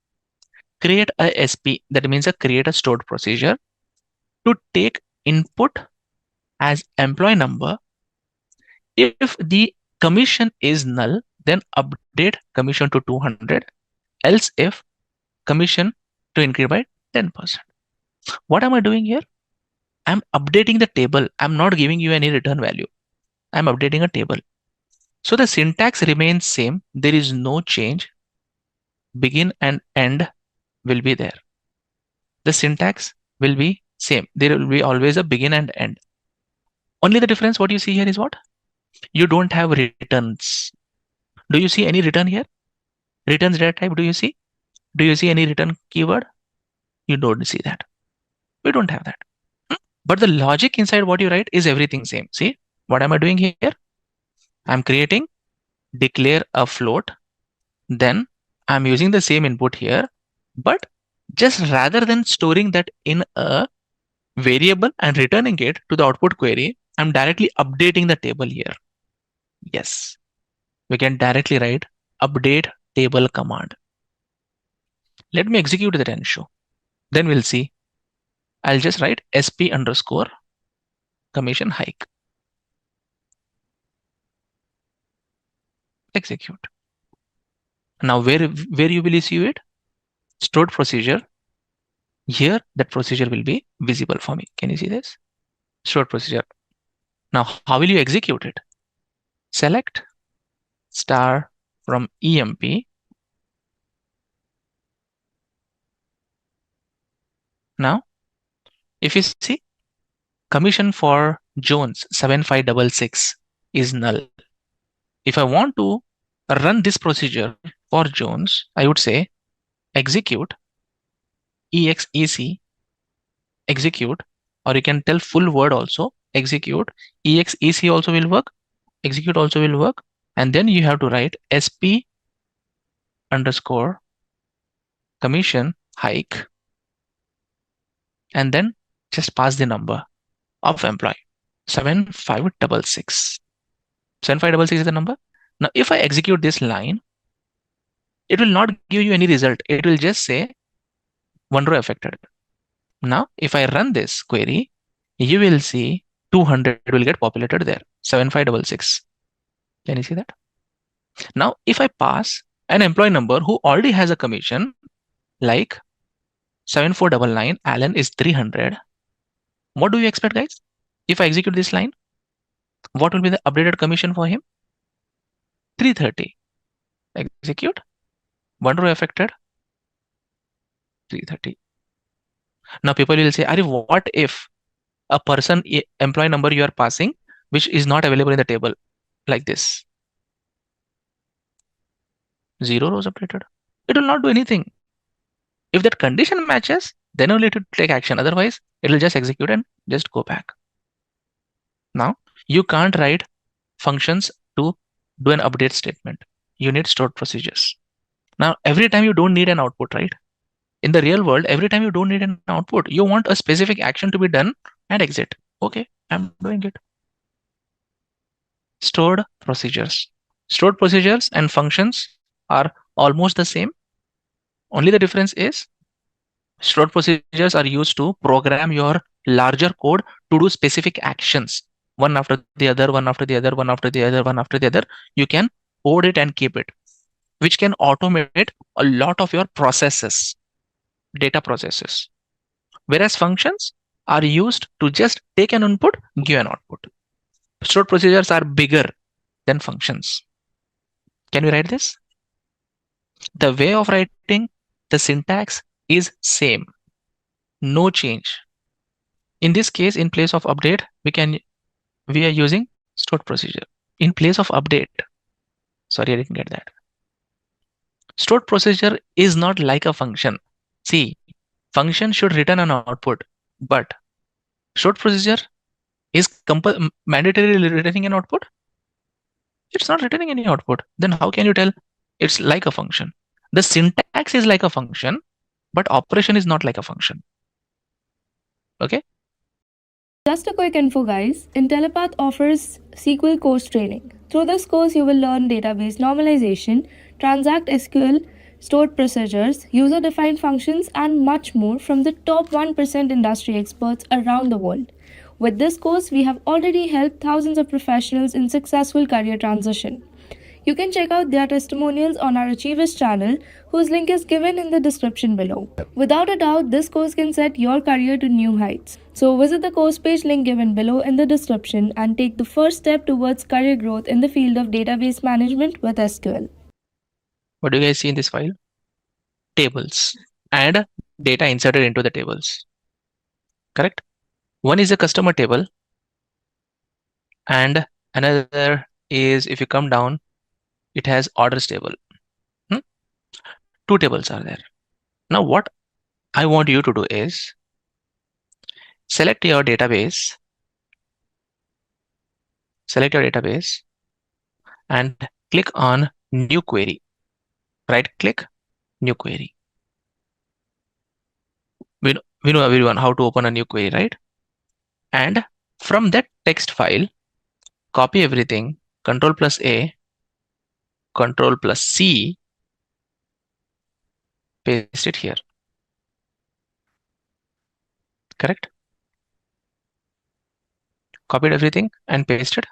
create a SP, that means create a stored procedure to take input as employee number. If the commission is null, then update commission to 200. Else if commission to increase by 10%. What am I doing here? I'm updating the table. I'm not giving you any return value. I'm updating a table. So the syntax remains same. There is no change. Begin and end will be there. The syntax will be same. There will be always a begin and end. Only the difference what you see here is what? You don't have returns. Do you see any return here? Returns data type, do you see? Do you see any return keyword? You don't see that. We don't have that. But the logic inside what you write is everything same. See, what am I doing here? I'm creating declare a float. Then I'm using the same input here, but just rather than storing that in a variable and returning it to the output query, I'm directly updating the table here. Yes, we can directly write update table command. Let me execute that and show. Then we'll see. I'll just write sp underscore commission hike. Execute. Now where you will see it? Stored procedure. Here that procedure will be visible for me. Can you see this? Stored procedure. Now how will you execute it? Select star from EMP. Now if you see, commission for Jones 7566 is null. If I want to run this procedure for Jones, I would say execute exec execute, or you can tell full word also execute. Exec also will work, execute also will work, and then you have to write sp underscore commission hike, and then just pass the number of employee 7566. 7566 is the number. Now if I execute this line, it will not give you any result. It will just say one row affected. Now if I run this query, you will see 200 will get populated there. 7566. Can you see that? Now if I pass an employee number who already has a commission, like 7499, Alan is 300. What do you expect, guys? If I execute this line, what will be the updated commission for him? 330. Execute. One row affected. 330. Now people will say, Arif, what if a person employee number you are passing which is not available in the table, like this? 0 rows updated. It will not do anything. If that condition matches, then only it will take action. Otherwise, it will just execute and just go back. Now, you can't write functions to do an update statement. You need stored procedures. Now, every time you don't need an output, right? In the real world, every time you don't need an output, you want a specific action to be done and exit. Okay, I'm doing it. Stored procedures. Stored procedures and functions are almost the same. Only the difference is stored procedures are used to program your larger code to do specific actions. One after the other, one after the other, one after the other, one after the other. You can code it and keep it, which can automate a lot of your processes, data processes. Whereas functions are used to just take an input, give an output. Stored procedures are bigger than functions. Can we write this? The way of writing, the syntax is same. No change. In this case, in place of update, we are using stored procedure. In place of update, sorry, I didn't get that. Stored procedure is not like a function. See, function should return an output, but stored procedure is mandatorily returning an output. It's not returning any output. Then how can you tell it's like a function? The syntax is like a function, but operation is not like a function. Okay. Just a quick info, guys. Intellipaat offers SQL course training. Through this course, you will learn database normalization, transact SQL, stored procedures, user-defined functions, and much more from the top 1% industry experts around the world. With this course, we have already helped thousands of professionals in successful career transition. You can check out their testimonials on our Achievers channel, whose link is given in the description below. Without a doubt, this course can set your career to new heights. So visit the course page link given below in the description and take the first step towards career growth in the field of database management with SQL. What do you guys see in this file? Tables and data inserted into the tables. Correct? One is a customer table, and another is, if you come down, it has orders table. Two tables are there. Now what I want you to do is select your database and click on new query. Right click, new query. We know everyone how to open a new query, right? And from that text file, copy everything, Control plus A, Control plus C, paste it here. Correct? Copied everything and pasted.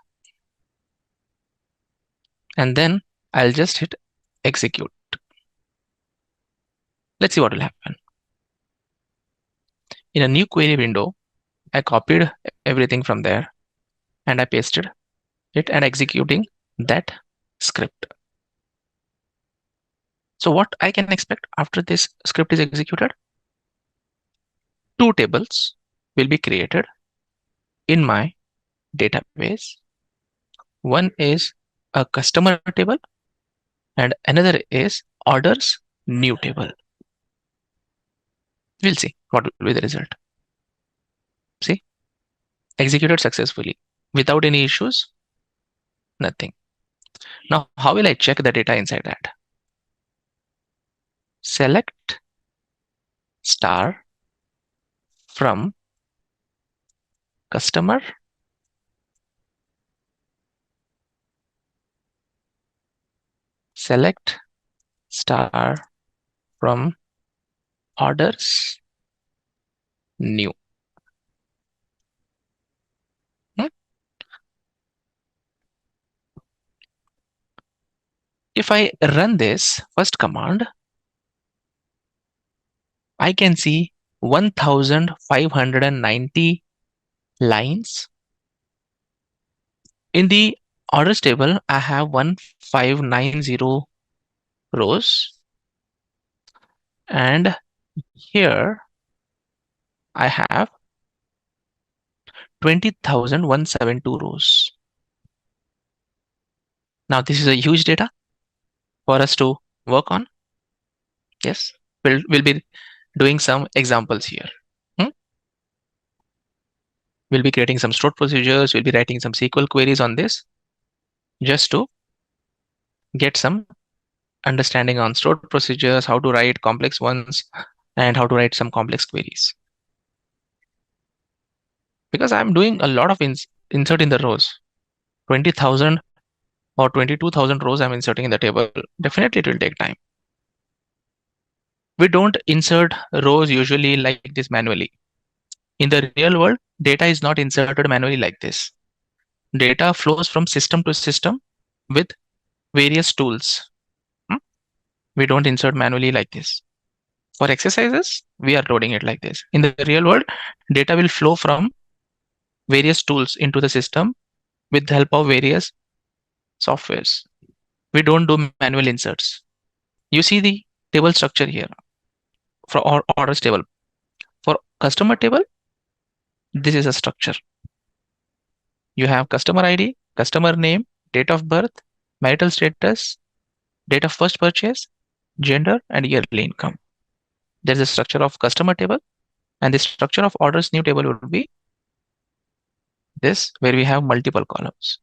And then I'll just hit execute. Let's see what will happen. In a new query window, I copied everything from there and I pasted it and executing that script. So what I can expect after this script is executed? Two tables will be created in my database. One is a customer table and another is orders new table. We'll see what will be the result. See, executed successfully without any issues, nothing. Now, how will I check the data inside that? Select star from customer, select star from orders new. If I run this first command, I can see 1590 lines. In the orders table, I have 1590 rows. And here I have 20,172 rows. Now this is a huge data for us to work on. Yes, we'll be doing some examples here. We'll be creating some stored procedures. We'll be writing some SQL queries on this just to get some understanding on stored procedures, how to write complex ones, and how to write some complex queries. Because I'm doing a lot of insert in the rows, 20,000 or 22,000 rows I'm inserting in the table. Definitely it will take time. We don't insert rows usually like this manually. In the real world, data is not inserted manually like this. Data flows from system to system with various tools. We don't insert manually like this. For exercises, we are loading it like this. In the real world, data will flow from various tools into the system with the help of various softwares. We don't do manual inserts. You see the table structure here for orders table. For customer table, this is a structure. You have customer ID, customer name, date of birth, marital status, date of first purchase, gender, and yearly income. There's a structure of customer table, and the structure of orders new table would be this, where we have multiple columns.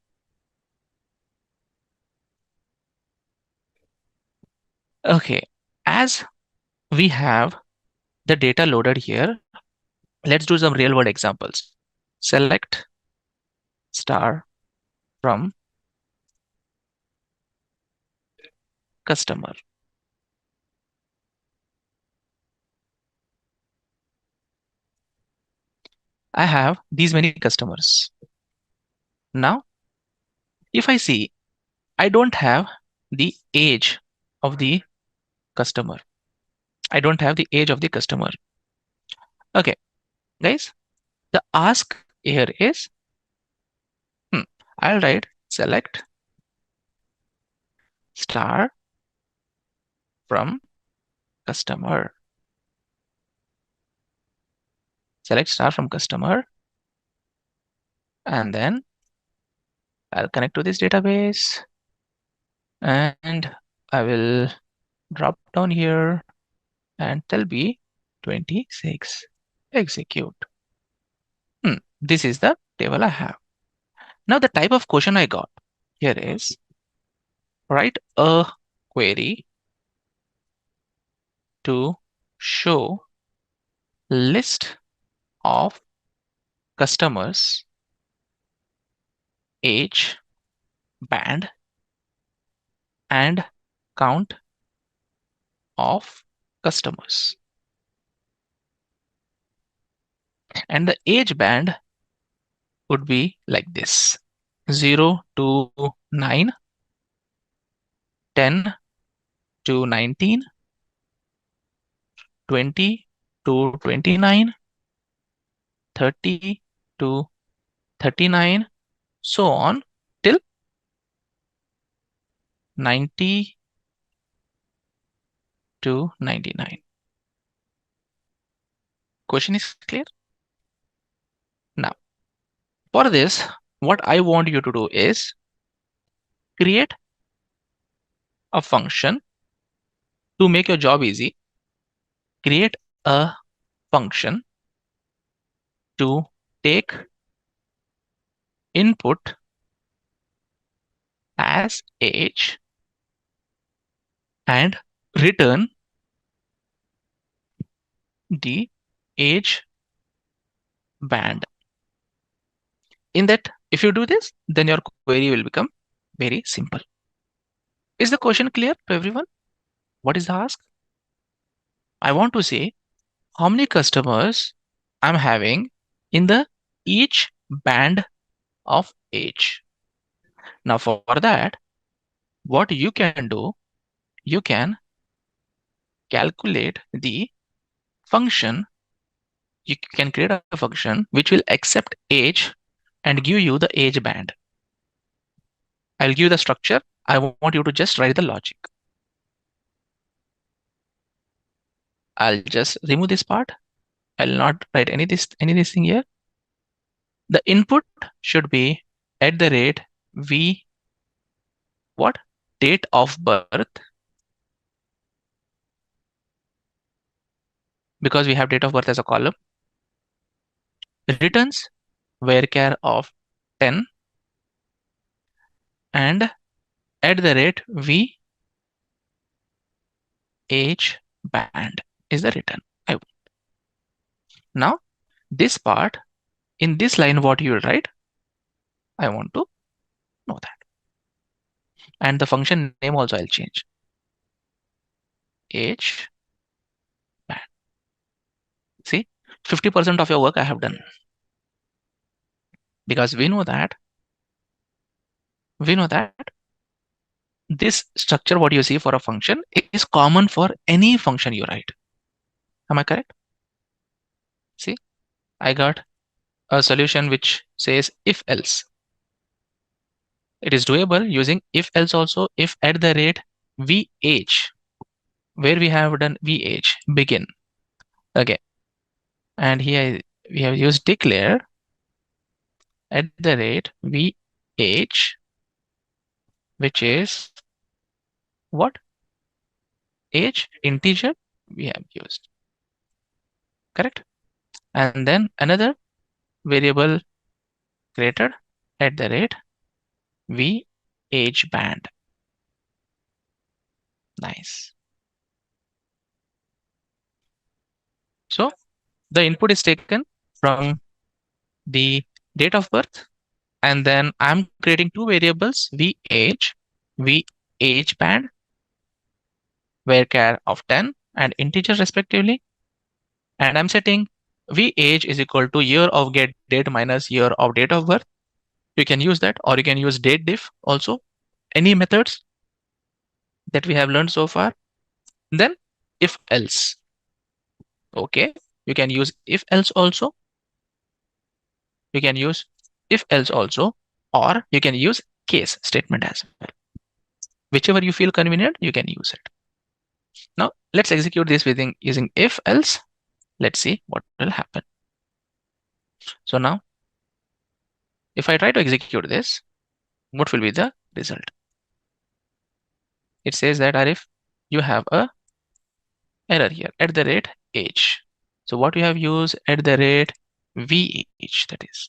Okay, as we have the data loaded here, let's do some real world examples. Select star from customer. I have these many customers. Now, if I see, I don't have the age of the customer. I don't have the age of the customer. Okay, guys, the ask here is, I'll write select star from customer. Select star from customer. And then I'll connect to this database and I will drop down here and tell B 26. Execute. This is the table I have. Now the type of question I got here is write a query to show list of customers, age, band, and count of customers. And the age band would be like this: 0 to 9, 10 to 19, 20 to 29, 30 to 39, so on till 90 to 99. Question is clear? Now, for this, what I want you to do is create a function to make your job easy. Create a function to take input as age and return the age band. In that, if you do this, then your query will become very simple. Is the question clear to everyone? What is the ask? I want to say how many customers I'm having in the each band of age. Now for that, what you can do, you can calculate the function. You can create a function which will accept age and give you the age band. I'll give you the structure. I want you to just write the logic. I'll just remove this part. I'll not write any this thing here. The input should be at the rate v what? Date of birth. Because we have date of birth as a column. Returns varchar of 10 and at the rate v age band is the return I want. Now this part, in this line what you will write, I want to know that. And the function name also I'll change. Age band. See, 50% of your work I have done. Because we know that this structure what you see for a function is common for any function you write. Am I correct? See, I got a solution which says if else. It is doable using if else also, if at the rate vh, where we have done vh, begin. Okay. And here we have used declare at the rate vh, which is what? Age integer we have used. Correct? And then another variable created at the rate v age band. Nice. So the input is taken from the date of birth, and then I'm creating two variables, v age band, varchar of 10 and integer respectively, and I'm setting v age is equal to year of get date minus year of date of birth. You can use that, or you can use date diff also. Any methods that we have learned so far. Then if else. Okay, you can use if else also. You can use if else also, or you can use case statement as well. Whichever you feel convenient, you can use it. Now let's execute this using if else. Let's see what will happen. So now if I try to execute this, what will be the result? It says that Arif, you have a error here, @age. So what you have used, @vh, that is.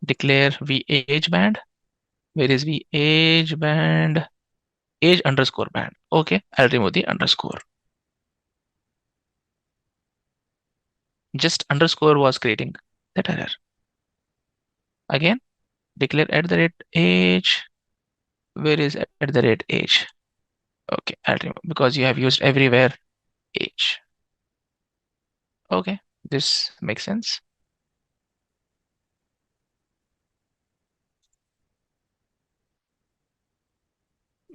Declare vh band. Where is vh band? Age underscore band. Okay, I'll remove the underscore. Just underscore was creating that error. Again, declare @age. Where is @age? Okay, I'll remove because you have used everywhere age. Okay, this makes sense.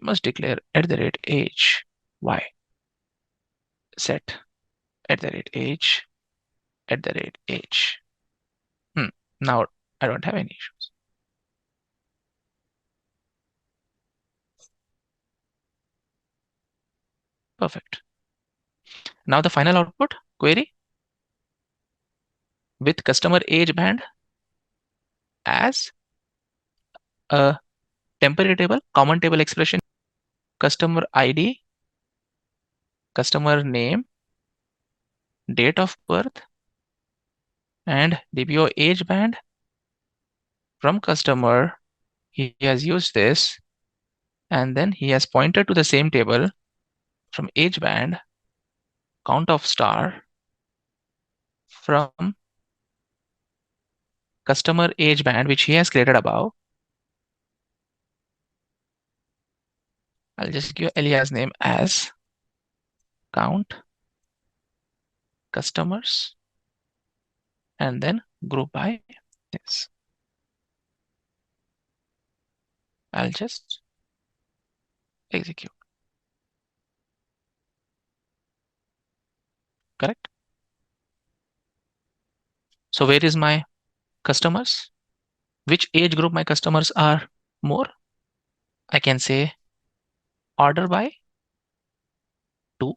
Must declare @age. Why? Set @age. @age. Now I don't have any issues. Perfect. Now the final output query with customer age band as a temporary table, common table expression, customer ID, customer name, date of birth, and DBO age band. From customer, he has used this, and then he has pointed to the same table from age band, count of star, from customer age band, which he has created above. I'll just give alias name as count customers and then group by this. I'll just execute. Correct? So where is my customers? Which age group my customers are more? I can say order by 2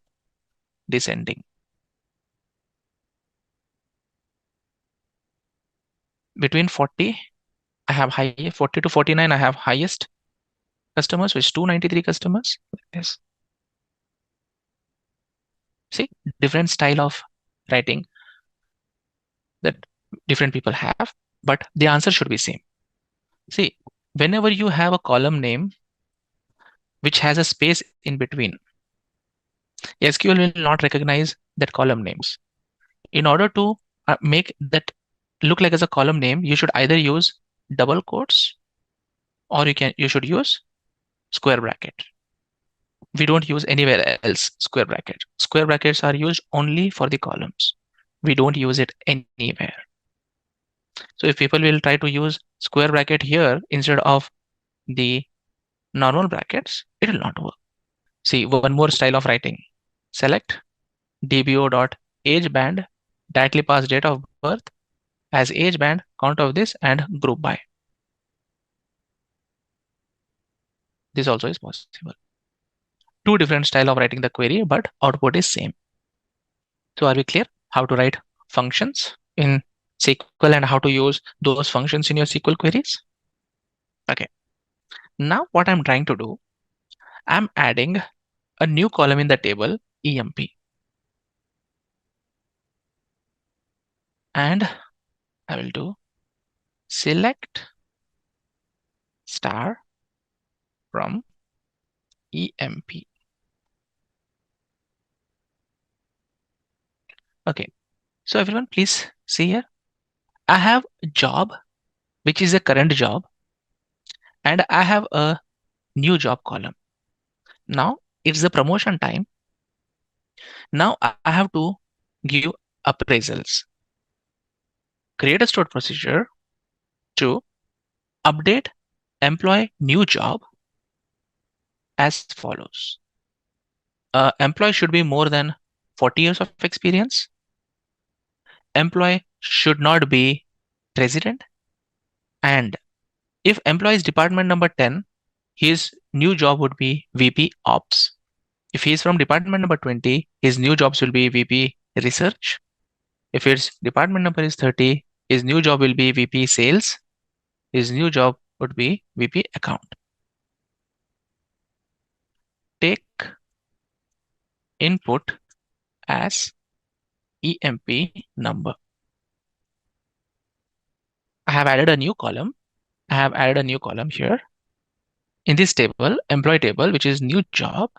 descending. Between 40, I have 40 to 49, I have highest customers, which 293 customers. Yes. See, different style of writing that different people have, but the answer should be same. See, whenever you have a column name which has a space in between, SQL will not recognize that column names. In order to make that look like as a column name, you should either use double quotes or you should use square bracket. We don't use anywhere else square bracket. Square brackets are used only for the columns. We don't use it anywhere. So if people will try to use square bracket here instead of the normal brackets, it will not work. See, one more style of writing. Select dbo.age band, directly pass date of birth as age band, count of this, and group by. This also is possible. Two different style of writing the query, but output is same. So are we clear how to write functions in SQL and how to use those functions in your SQL queries? Okay. Now what I'm trying to do, I'm adding a new column in the table, EMP. And I will do select star from EMP. Okay, so everyone please see here. I have a job, which is a current job, and I have a new job column. Now it's the promotion time. Now I have to give appraisals. Create a stored procedure to update employee new job as follows. Employee should be more than 40 years of experience. Employee should not be resident. And if employee is department number 10, his new job would be VP Ops. If he is from department number 20, his new jobs will be VP Research. If its department number is 30, His new job will be VP Sales. His new job would be VP Account. Take input as EMP number. I have added a new column. I have added a new column here in this table, employee table, which is new job.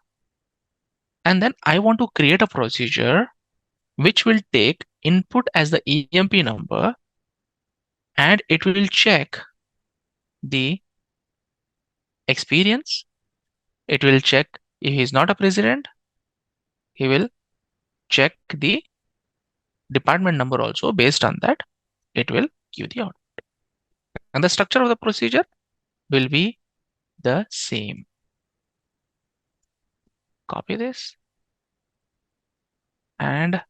And then I want to create a procedure which will take input as the EMP number, and it will check the experience. It will check if he's not a president. He will check the department number also. Based on that, it will give the output. And the structure of the procedure will be the same. Copy this. And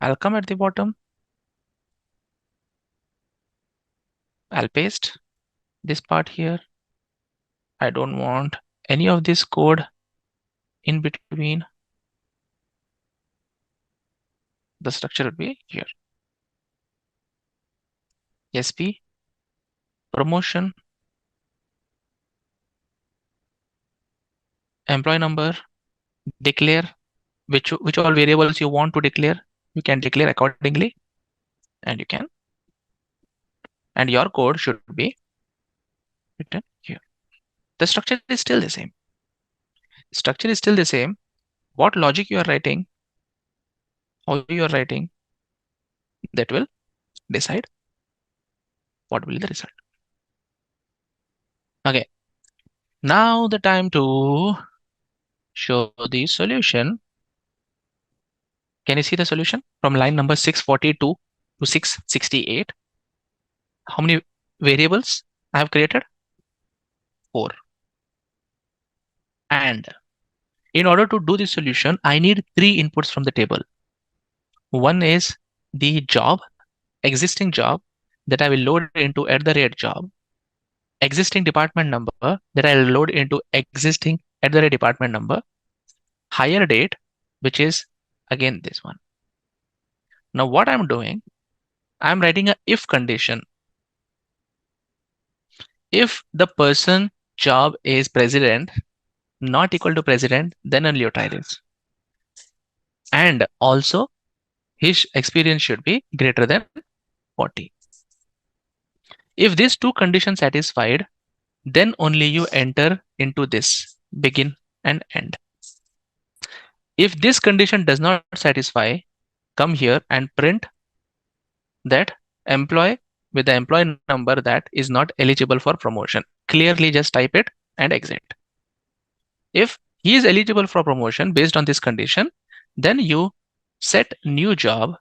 I'll come at the bottom. I'll paste this part here. I don't want any of this code in between. The structure will be here. SP, promotion, employee number, declare which all variables you want to declare. You can declare accordingly, and you can. And your code should be written here. The structure is still the same. Structure is still the same. What logic you are writing, how you are writing, that will decide what will be the result. Okay. Now the time to show the solution. Can you see the solution from line number 642 to 668? How many variables I have created? 4. And in order to do this solution, I need 3 inputs from the table. One is the job, existing job that I will load into @job, existing department number that I will load into existing @department number, hire date, which is again this one. Now what I'm doing, I'm writing a if condition. If the person job is president, not equal to president, then only you try this. And also his experience should be greater than 40. If these 2 conditions satisfied, then only you enter into this begin and end. If this condition does not satisfy, come here and print that employee with the employee number that is not eligible for promotion. Clearly just type it and exit. If he is eligible for promotion based on this condition, then you set new job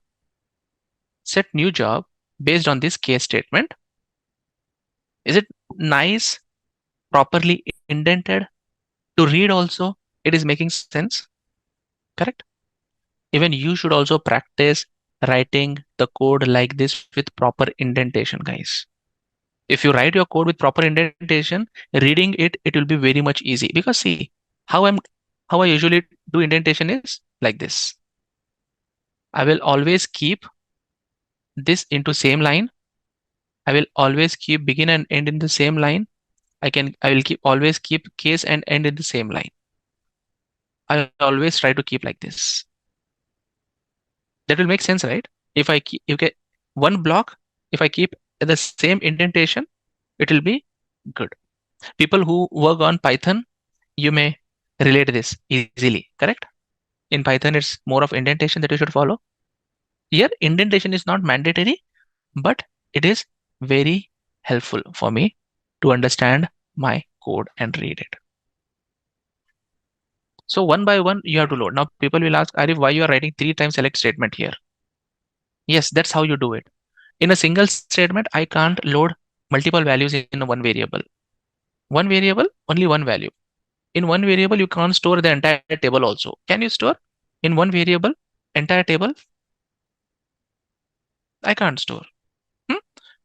based on this case statement. Is it nice, properly indented? To read also, it is making sense, correct? Even you should also practice writing the code like this with proper indentation, guys. If you write your code with proper indentation, reading it will be very much easy. Because see, how I usually do indentation is like this. I will always keep this into same line. I will always keep begin and end in the same line. I will always keep case and end in the same line. I always try to keep like this. That will make sense, right? If I keep one block, if I keep the same indentation, it will be good. People who work on Python, you may relate this easily, correct? In Python, it's more of indentation that you should follow. Here, indentation is not mandatory, but it is very helpful for me to understand my code and read it. So one by one, you have to load. Now people will ask, Arif, why you are writing 3 times select statement here? Yes, that's how you do it. In a single statement, I can't load multiple values in one variable. One variable, only one value. In one variable, you can't store the entire table also. Can you store in one variable entire table? I can't store.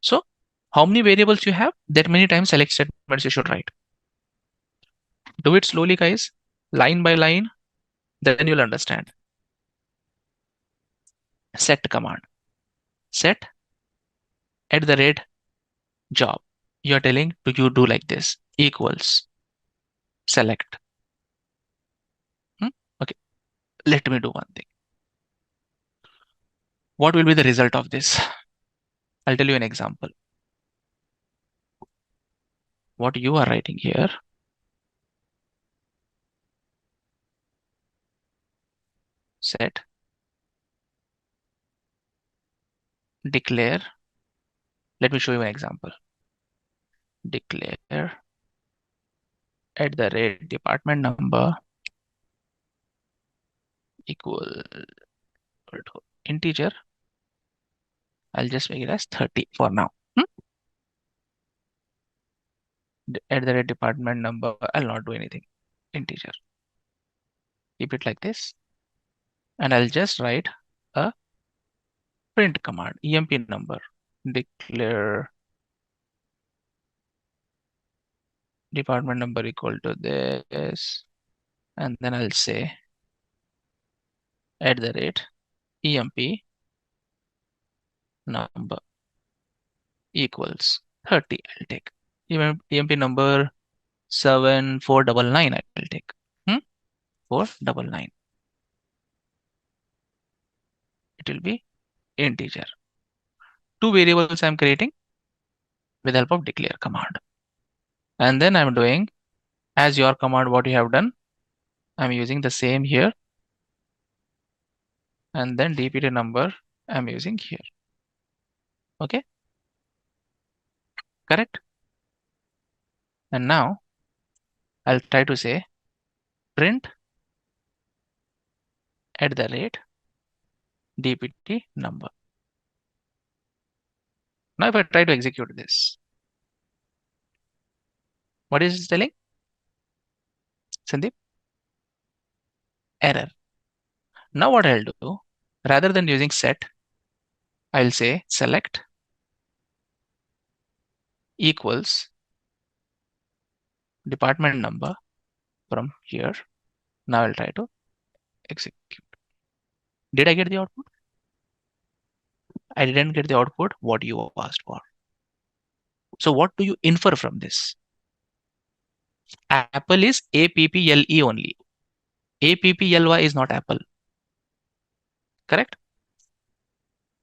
So how many variables you have, that many times select statements you should write. Do it slowly, guys, line by line, then you'll understand. Set command. Set @job. You are telling you do like this, equals select. Okay, let me do one thing. What will be the result of this? I'll tell you an example. What you are writing here, set declare. Let me show you an example. Declare @department number equal to integer. I'll just make it as 30 for now. @department number, I'll not do anything. Integer. Keep it like this. And I'll just write a print command, emp number, declare department number equal to this, and then I'll say @emp number equals 30. I'll take emp number 7499. I'll take 499. It will be integer. Two variables I'm creating with help of declare command. And then I'm doing as your command, what you have done, I'm using the same here. And then dpt number I'm using here. Okay, correct? And now I'll try to say print @dpt number. Now if I try to execute this, what is it telling? Sandeep? Error. Now what I'll do, rather than using set, I'll say select equals department number from here. Now I'll try to execute. Did I get the output? I didn't get the output what you asked for. So what do you infer from this? Apple is APPLE only. APPLY is not apple. Correct?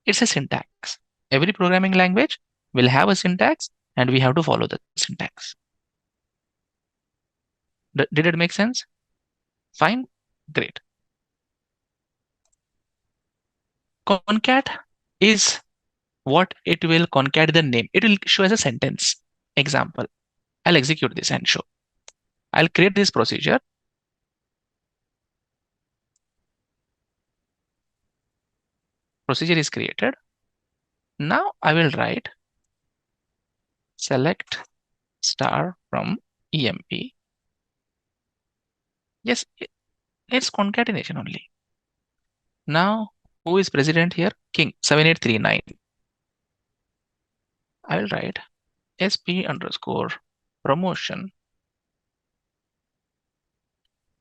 It's a syntax. Every programming language will have a syntax and we have to follow the syntax. Did it make sense? Fine? Great. Concat is what it will concat the name. It will show as a sentence. Example. I'll execute this and show. I'll create this procedure. Procedure is created. Now I will write select star from emp. Yes, it's concatenation only. Now, who is president here? King 7839. I will write sp_promotion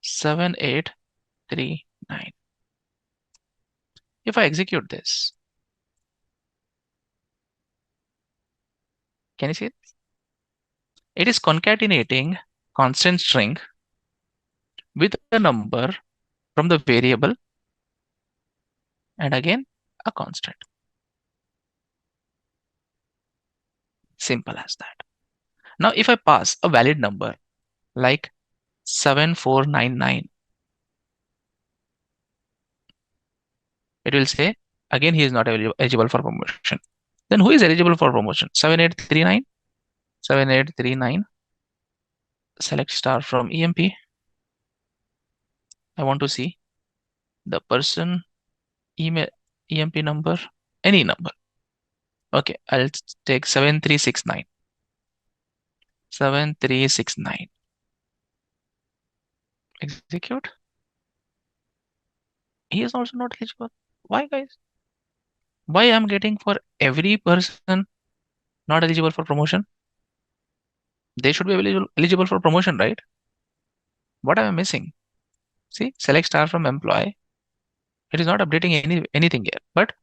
7839. If I execute this, can you see it? It is concatenating constant string with a number from the variable and again a constant. Simple as that. Now if I pass a valid number like 7499, it will say again he is not eligible for promotion. Then who is eligible for promotion? 7839. 7839. Select star from emp. I want to see the person, email, emp number, any number. Okay, I'll take 7369. 7369. Execute. He is also not eligible. Why, guys? Why I'm getting for every person not eligible for promotion? They should be eligible for promotion, right? What am I missing? See, select star from employee. It is not updating anything here. But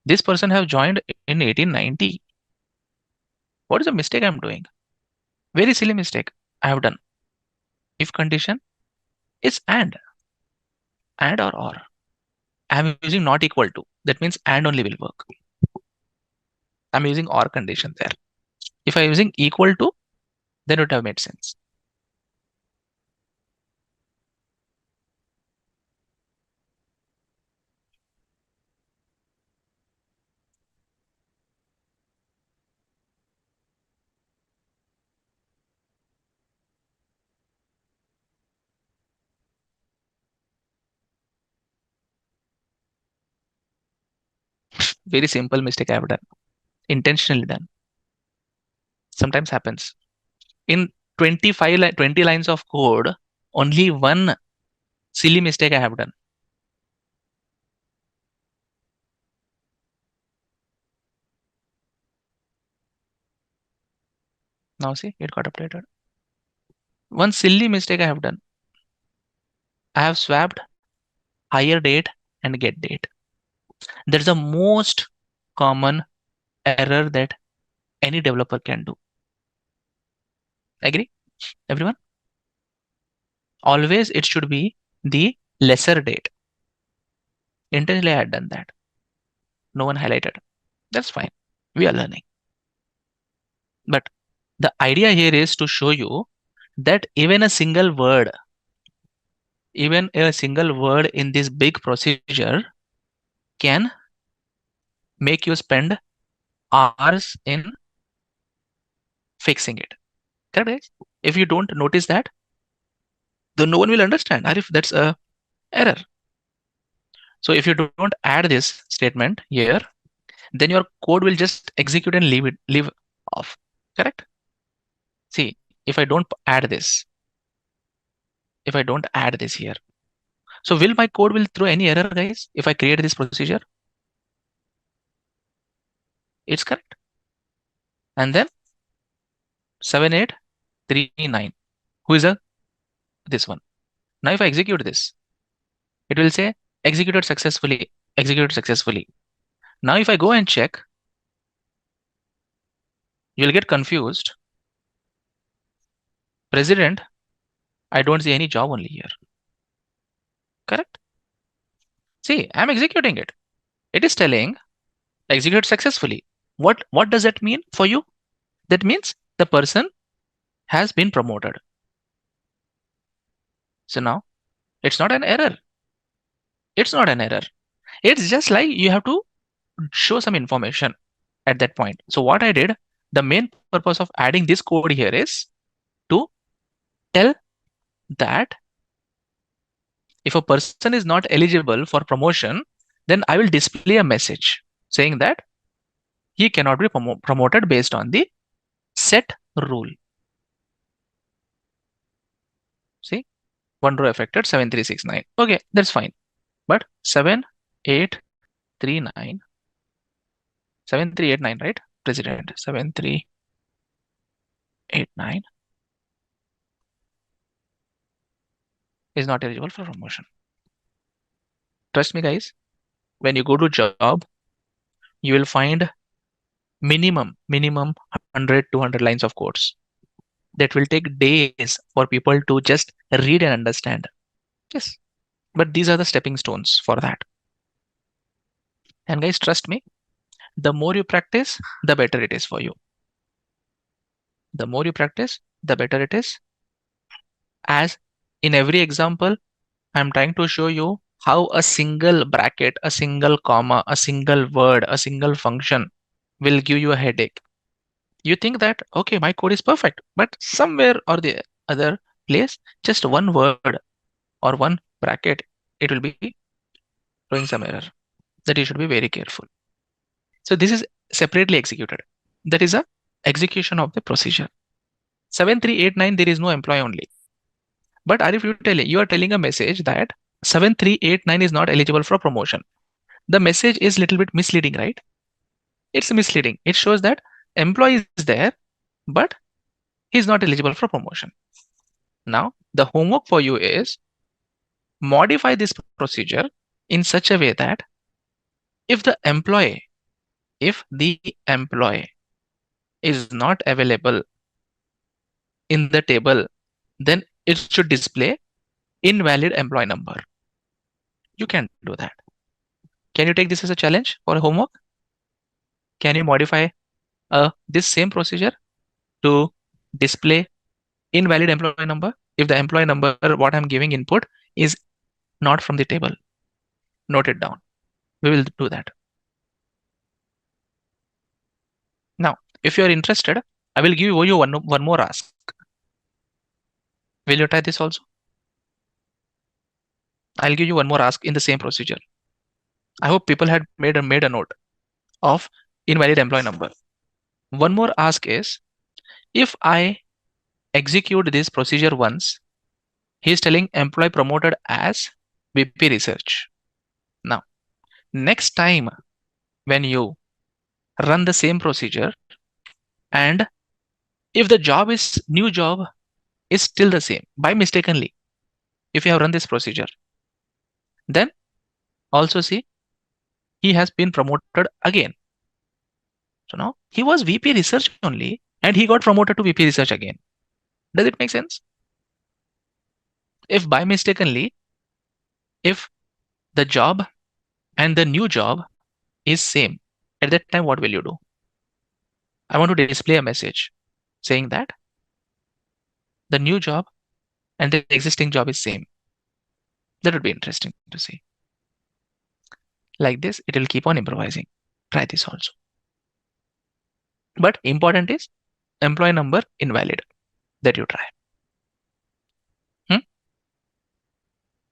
this person have joined in 1890. What is the mistake I'm doing? Very silly mistake I have done. If condition is and or. I'm using not equal to. That means and only will work. I'm using or condition there. If I'm using equal to, then it would have made sense. Very simple mistake I have done. Intentionally done. Sometimes happens. In 20 lines of code, only one silly mistake I have done. Now see, it got updated. One silly mistake I have done. I have swapped hire date and get date. That's the most common error that any developer can do. Agree, everyone? Always it should be the lesser date. Intentionally I had done that. No one highlighted. That's fine. We are learning. But the idea here is to show you that even a single word in this big procedure can make you spend hours in fixing it. Correct, guys? If you don't notice that, then no one will understand. Or if that's a error. So if you don't add this statement here, then your code will just execute and leave off. Correct? See, if I don't add this here, so will my code will throw any error, guys, if I create this procedure? It's correct. And then 7839. Who is this one? Now if I execute this, it will say executed successfully. Now if I go and check, you'll get confused. President, I don't see any job only here. Correct? See, I'm executing it. It is telling execute successfully. What does that mean for you? That means the person has been promoted. So now it's not an error. It's just like you have to show some information at that point. So what I did, the main purpose of adding this code here is to tell that if a person is not eligible for promotion, then I will display a message saying that he cannot be promoted based on the set rule. See, one row affected 7369. Okay, that's fine. But 7839, 7389, right? President 7389 is not eligible for promotion. Trust me, guys, when you go to job, you will find minimum 100, 200 lines of codes that will take days for people to just read and understand. Yes, but these are the stepping stones for that. And guys, trust me, the more you practice, the better it is for you. The more you practice, the better it is. As in every example, I'm trying to show you how a single bracket, a single comma, a single word, a single function will give you a headache. You think that, okay, my code is perfect, but somewhere or the other place, just one word or one bracket, it will be throwing some error. That you should be very careful. So this is separately executed. That is a execution of the procedure. 7389, there is no employee only. But if you are telling a message that 7389 is not eligible for promotion, the message is little bit misleading, right? It's misleading. It shows that employee is there, but he's not eligible for promotion. Now, the homework for you is modify this procedure in such a way that if the employee is not available in the table, then it should display invalid employee number. You can do that. Can you take this as a challenge or a homework? Can you modify this same procedure to display invalid employee number if the employee number what I'm giving input is not from the table? Note it down. We will do that. Now, if you are interested, I will give you one more ask. Will you try this also? I'll give you one more ask in the same procedure. I hope people had made a note of invalid employee number. One more ask is, if I execute this procedure once, he is telling employee promoted as VP research. Now, next time when you run the same procedure, and if the new job is still the same by mistakenly, if you have run this procedure, then also see he has been promoted again. So now he was VP research only and he got promoted to VP research again. Does it make sense? If by mistakenly, if the job and the new job is same, at that time what will you do? I want to display a message saying that the new job and the existing job is same. That would be interesting to see. Like this, it will keep on improvising. Try this also. But important is employee number invalid that you try.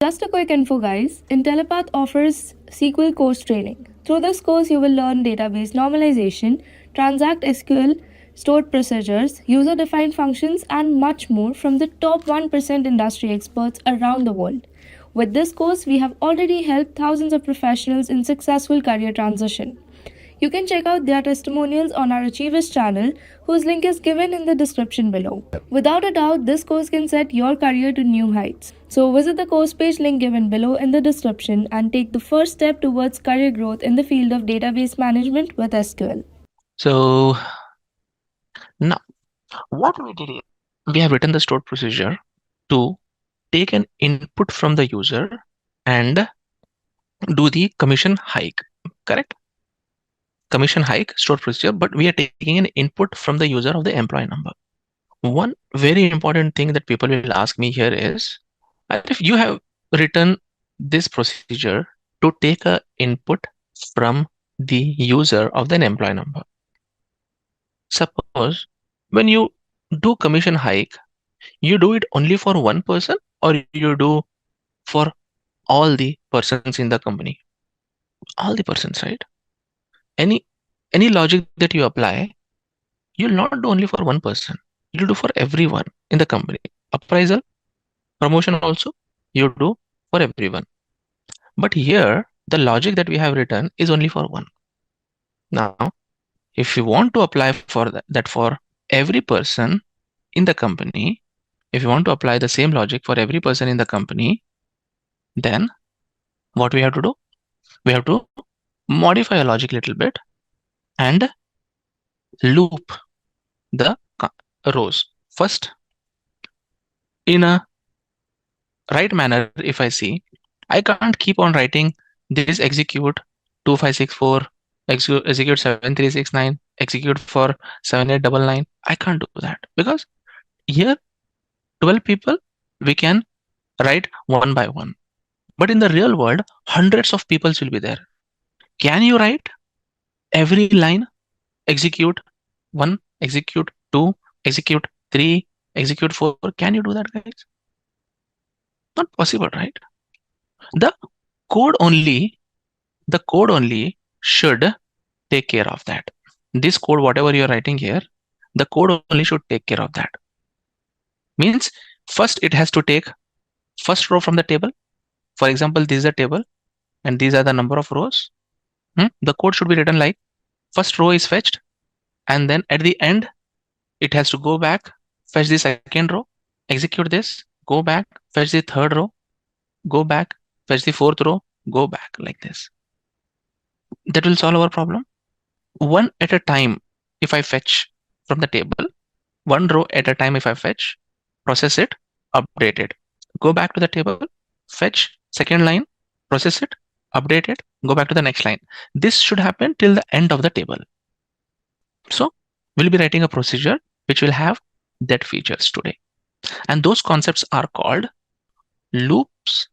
Just a quick info, guys. Intellipaat offers SQL course training. Through this course, you will learn database normalization, transact SQL, stored procedures, user-defined functions, and much more from the top 1% industry experts around the world. With this course, we have already helped thousands of professionals in successful career transition. You can check out their testimonials on our Achievers channel, whose link is given in the description below. Without a doubt, this course can set your career to new heights. So visit the course page link given below in the description and take the first step towards career growth in the field of database management with SQL. So now what we did is we have written the stored procedure to take an input from the user and do the commission hike, correct? Commission hike stored procedure, but we are taking an input from the user of the employee number. One very important thing that people will ask me here is, if you have written this procedure to take a input from the user of the employee number. Suppose when you do commission hike, you do it only for one person or you do for all the persons in the company? All the persons, right? Any logic that you apply, you'll not do only for one person. You'll do for everyone in the company. Appraisal, promotion also, you do for everyone. But here, the logic that we have written is only for one. Now, if you want to apply for that for every person in the company, if you want to apply the same logic for every person in the company, then what we have to do? We have to modify a logic a little bit and loop the rows. First, in a right manner, if I see, I can't keep on writing this execute 2564, execute 7369, execute for 7899. I can't do that because here 12 people we can write one by one. But in the real world, hundreds of people will be there. Can you write every line execute 1, execute 2, execute 3, execute 4? Can you do that, guys? Not possible, right? The code only should take care of that. This code, whatever you're writing here, the code only should take care of that. Means first it has to take first row from the table. For example, this is a table and these are the number of rows. The code should be written like first row is fetched and then at the end it has to go back, fetch the second row, execute this, go back, fetch the third row, go back, fetch the fourth row, go back, like this. That will solve our problem. One at a time, if I fetch from the table, one row at a time. If I fetch, process it, update it, go back to the table, fetch second line, process it, update it, go back to the next line. This should happen till the end of the table. So we'll be writing a procedure which will have that features today. And those concepts are called loops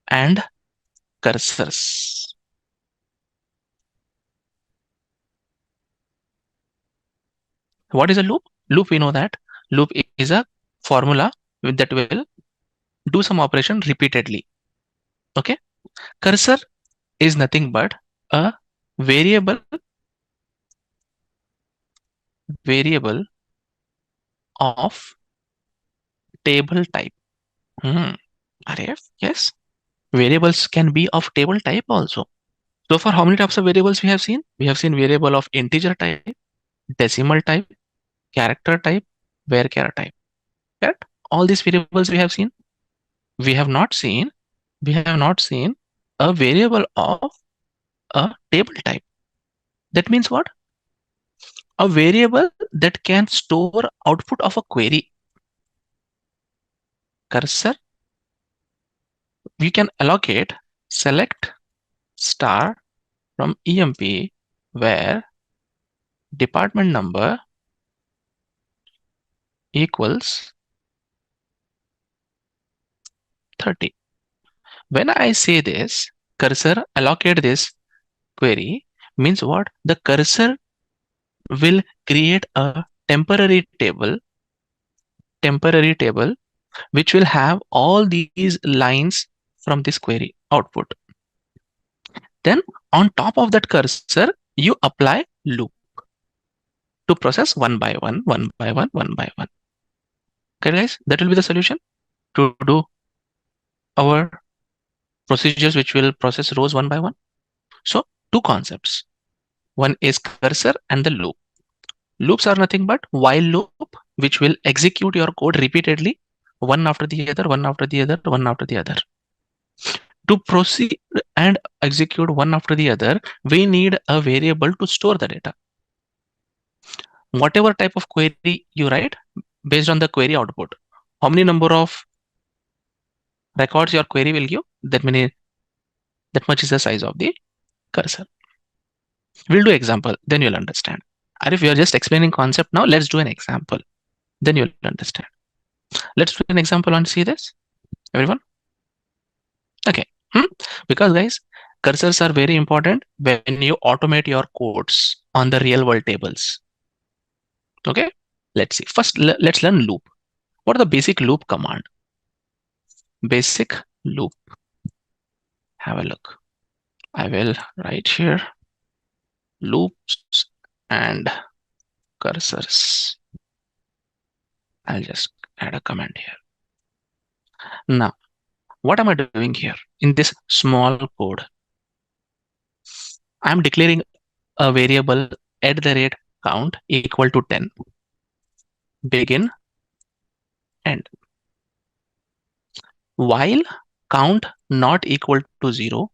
and cursors. What is a loop? Loop, we know that loop is a formula that will do some operation repeatedly. Okay. Cursor is nothing but a variable of table type. RF, yes. Variables can be of table type also. So far, how many types of variables we have seen? We have seen variable of integer type, decimal type, character type, varchar type. Correct? All these variables we have seen. We have not seen a variable of a table type. That means what? A variable that can store output of a query. Cursor, we can allocate select star from EMP where department number equals 30. When I say this, cursor allocate this query means what? The cursor will create a temporary table which will have all these lines from this query output. Then on top of that cursor, you apply loop to process one by one. Okay, guys, that will be the solution to do our procedures which will process rows one by one. So two concepts. One is cursor and the loop. Loops are nothing but while loop, which will execute your code repeatedly, one after the other, one after the other, one after the other. To proceed and execute one after the other, we need a variable to store the data. Whatever type of query you write, based on the query output, how many number of records your query will give, that much is the size of the cursor. We'll do example, then you'll understand. And if you're just explaining concept now, let's do an example. Then you'll understand. Let's do an example and see this, everyone. Okay. Because guys, cursors are very important when you automate your codes on the real world tables. Okay. Let's see. First, let's learn loop. What are the basic loop command? Basic loop. Have a look. I will write here loops and cursors. I'll just add a comment here. Now, what am I doing here in this small code? I'm declaring a variable @count equal to 10. Begin, end. While count not equal to 0,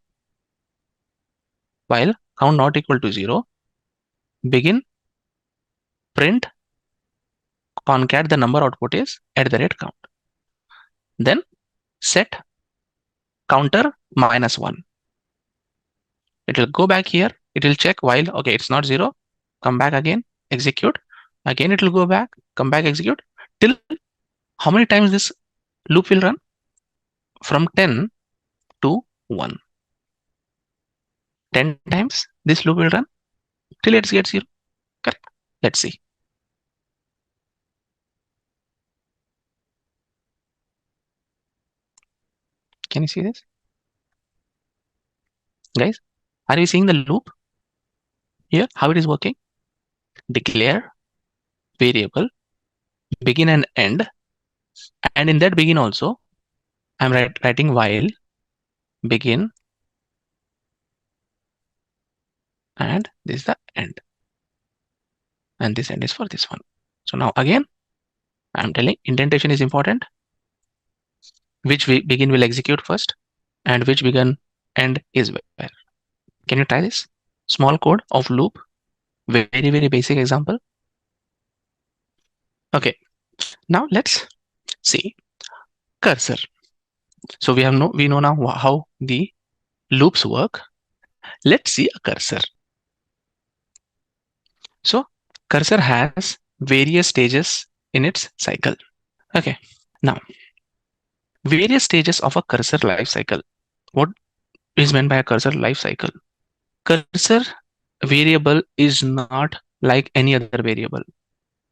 begin, print, concat the number output is @count. Then set counter -1. It will go back here. It will check while, okay, it's not 0. Come back again, execute. Again, it will go back, come back, execute. Till how many times this loop will run? From 10 to 1. 10 times this loop will run till it gets 0. Correct. Let's see. Can you see this? Guys, are you seeing the loop here? How it is working? Declare variable, begin and end. And in that begin also, I'm writing while, begin, and this is the end. And this end is for this one. So now again, I'm telling indentation is important. Which begin will execute first and which begin end is where. Can you try this? Small code of loop, very, very basic example. Okay, now let's see cursor. So we know now how the loops work. Let's see a cursor. So cursor has various stages in its cycle. Okay, now various stages of a cursor life cycle. What is meant by a cursor life cycle? Cursor variable is not like any other variable,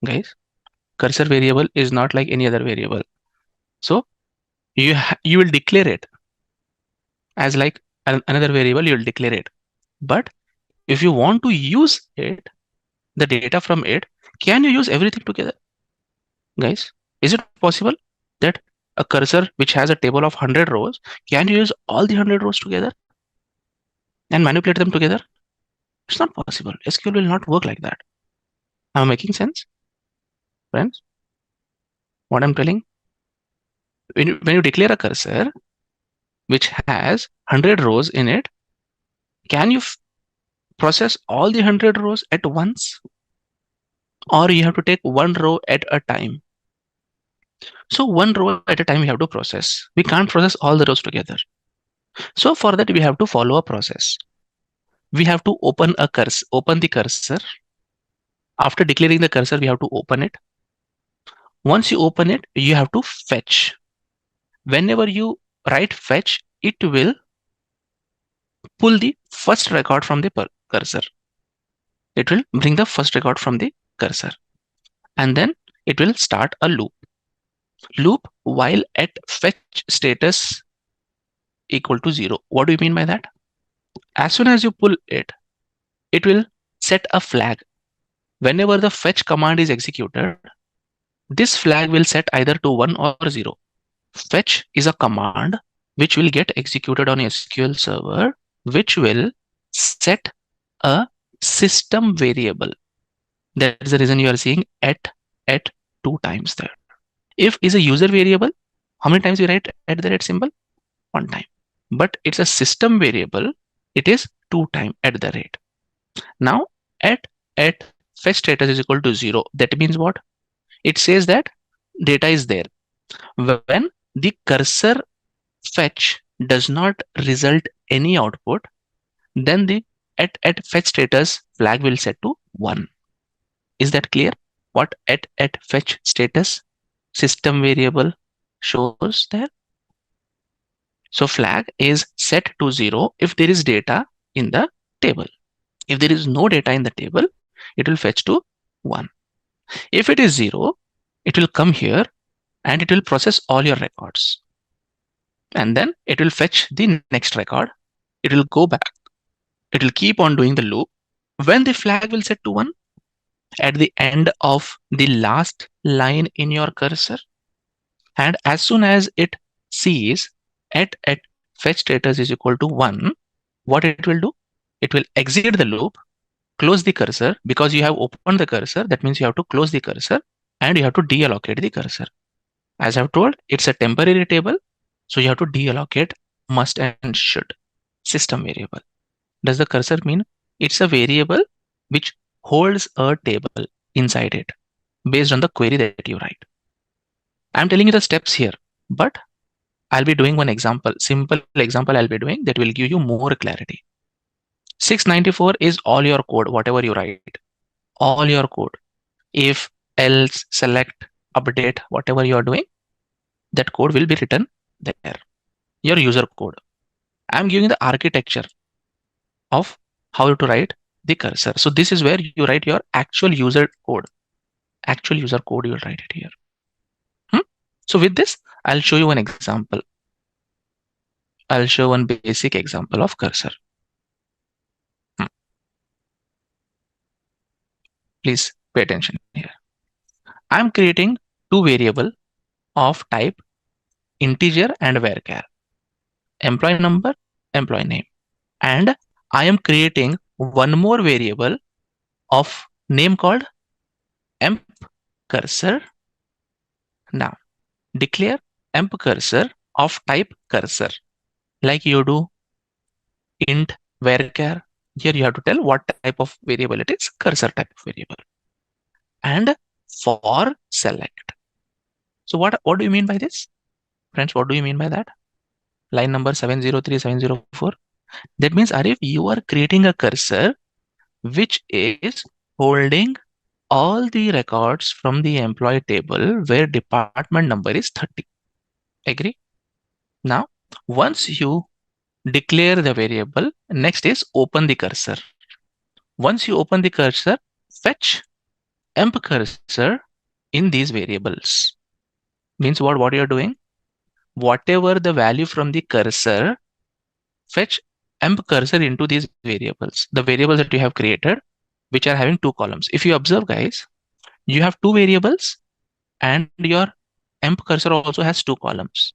guys. Cursor variable is not like any other variable. So you will declare it as like another variable. You will declare it, but if you want to use it, the data from it, can you use everything together, guys? Is it possible that a cursor which has a table of 100 rows, can you use all the 100 rows together and manipulate them together? It's not possible. SQL will not work like that. Am I making sense, friends? What I'm telling? When you declare a cursor which has 100 rows in it, can you process all the 100 rows at once? Or you have to take one row at a time? So one row at a time we have to process. We can't process all the rows together. So for that we have to follow a process. We have to open the cursor. After declaring the cursor, we have to open it. Once you open it, you have to fetch. Whenever you write fetch, it will pull the first record from the cursor. It will bring the first record from the cursor. And then it will start a loop. Loop while at fetch status equal to 0. What do you mean by that? As soon as you pull it, it will set a flag. Whenever the fetch command is executed, this flag will set either to 1 or 0. Fetch is a command which will get executed on SQL server, which will set a system variable. That's the reason you are seeing at 2 times there. If is a user variable, how many times we write at the rate symbol? 1 time. But it's a system variable, it is 2 times at the rate. Now at fetch status is equal to 0. That means what? It says that data is there. When the cursor fetch does not result any output, then the at fetch status flag will set to 1. Is that clear? What at fetch status system variable shows there? So flag is set to 0 if there is data in the table. If there is no data in the table, it will fetch to 1. If it is 0, it will come here and it will process all your records. And then it will fetch the next record. It will go back. It will keep on doing the loop. When the flag will set to 1, at the end of the last line in your cursor, and as soon as it sees at fetch status is equal to 1, what it will do? It will exit the loop, close the cursor. Because you have opened the cursor, that means you have to close the cursor and you have to deallocate the cursor. As I've told, it's a temporary table, so you have to deallocate must and should. System variable. Does the cursor mean? It's a variable which holds a table inside it based on the query that you write. I'm telling you the steps here, but I'll be doing one example, simple example I'll be doing that will give you more clarity. 694 is all your code, whatever you write, all your code. If, else, select, update, whatever you are doing, that code will be written there, your user code. I'm giving the architecture of how to write the cursor. So this is where you write your actual user code. Actual user code, you will write it here. So with this, I'll show you an example. I'll show one basic example of cursor. Please pay attention here. I'm creating two variables of type integer and varchar. Employee number, employee name. And I am creating one more variable of name called emp cursor. Now, declare emp cursor of type cursor, like you do int varchar. Here you have to tell what type of variable it is, cursor type of variable. And for select. So what do you mean by this? Friends, what do you mean by that? Line number 703, 704. That means, Arif, you are creating a cursor which is holding all the records from the employee table where department number is 30. Agree? Now, once you declare the variable, next is open the cursor. Once you open the cursor, fetch emp cursor in these variables. Means what you are doing? Whatever the value from the cursor, fetch emp cursor into these variables, the variables that you have created, which are having two columns. If you observe, guys, you have two variables and your emp cursor also has two columns.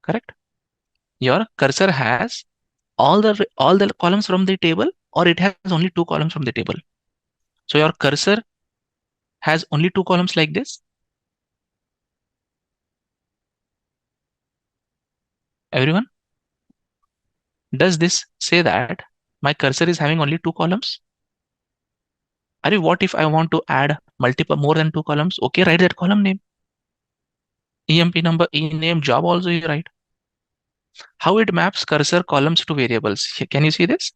Correct? Your cursor has all the columns from the table, or it has only two columns from the table. So your cursor has only two columns like this. Everyone? Does this say that my cursor is having only two columns? Are what if I want to add more than two columns? Okay, write that column name. EMP number, name, job also you write. How it maps cursor columns to variables. Can you see this?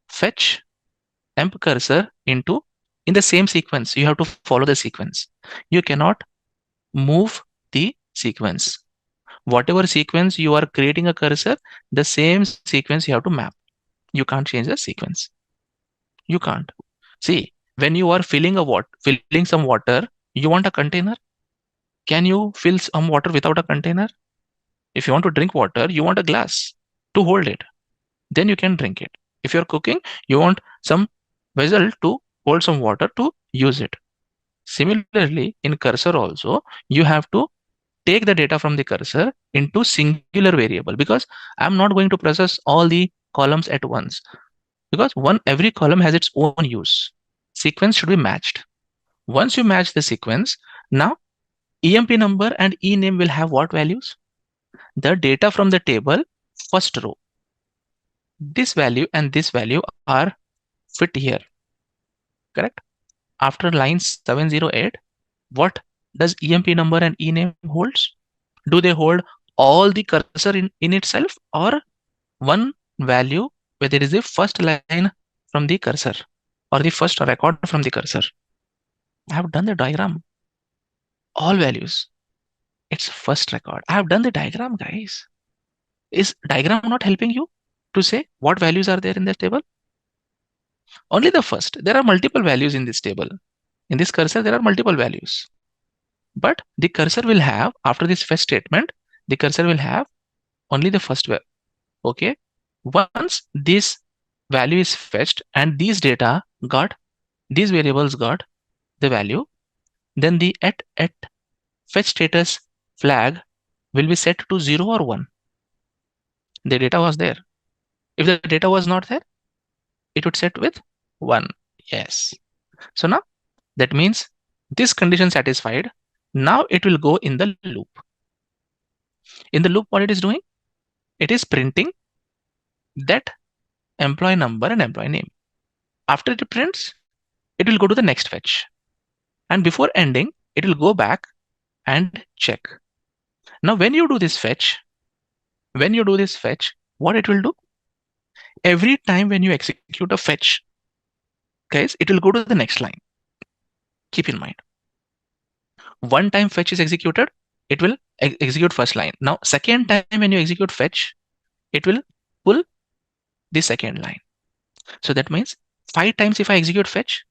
Fetch emp cursor in the same sequence. You have to follow the sequence. You cannot move the sequence. Whatever sequence you are creating a cursor, the same sequence you have to map. You can't change the sequence. You can't. See, when you are filling some water, you want a container. Can you fill some water without a container? If you want to drink water, you want a glass to hold it. Then you can drink it. If you're cooking, you want some vessel to hold some water to use it. Similarly, in cursor also, you have to take the data from the cursor into singular variable, because I'm not going to process all the columns at once, because every column has its own use. Sequence should be matched. Once you match the sequence, now EMP number and ename will have what values? The data from the table, first row. This value and this value are fit here. Correct? After line 708, what does EMP number and ename holds? Do they hold all the cursor in itself, or one value where there is the first line from the cursor or the first record from the cursor? I have done the diagram. All values. It's first record. I have done the diagram, guys. Is diagram not helping you to say what values are there in this table? Only the first. There are multiple values in this table. In this cursor, there are multiple values. But the cursor will have, after this fetch statement, the cursor will have only the first value. Okay. Once this value is fetched and these variables got the value, then the at fetch status flag will be set to 0 or 1. The data was there. If the data was not there, it would set with 1. Yes. So now that means this condition satisfied. Now it will go in the loop. In the loop, what it is doing? It is printing that employee number and employee name. After it prints, it will go to the next fetch. And before ending, it will go back and check. Now, when you do this fetch, what it will do? Every time when you execute a fetch, guys, it will go to the next line. Keep in mind. One time fetch is executed, it will execute first line. Now, second time when you execute fetch, it will pull the second line. So that means 5 times if I execute fetch,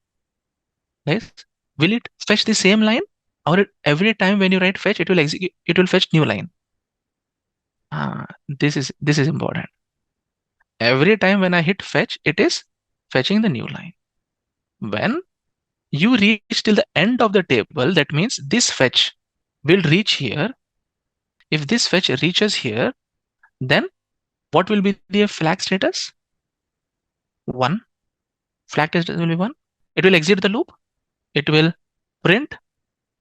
guys, will it fetch the same line? Or every time when you write fetch, it will fetch new line. This is important. Every time when I hit fetch, it is fetching the new line. When you reach till the end of the table, that means this fetch will reach here. If this fetch reaches here, then what will be the flag status? 1. Flag status will be 1. It will exit the loop. It will print.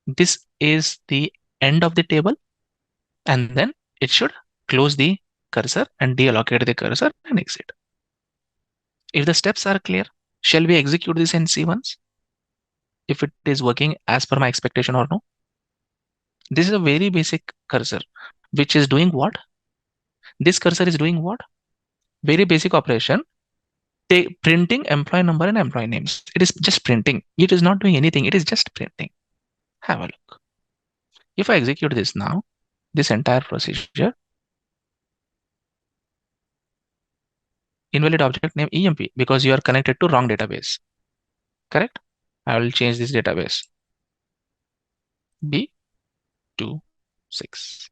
This is the end of the table. And then it should close the cursor and deallocate the cursor and exit. If the steps are clear, shall we execute this and see once? if it is working as per my expectation or no. This is a very basic cursor, which is doing what? This cursor is doing what? Very basic operation. Printing employee number and employee names. It is just printing. It is not doing anything. It is just printing. Have a look. If I execute this now, this entire procedure, invalid object name EMP because you are connected to wrong database. Correct? I will change this database. B26.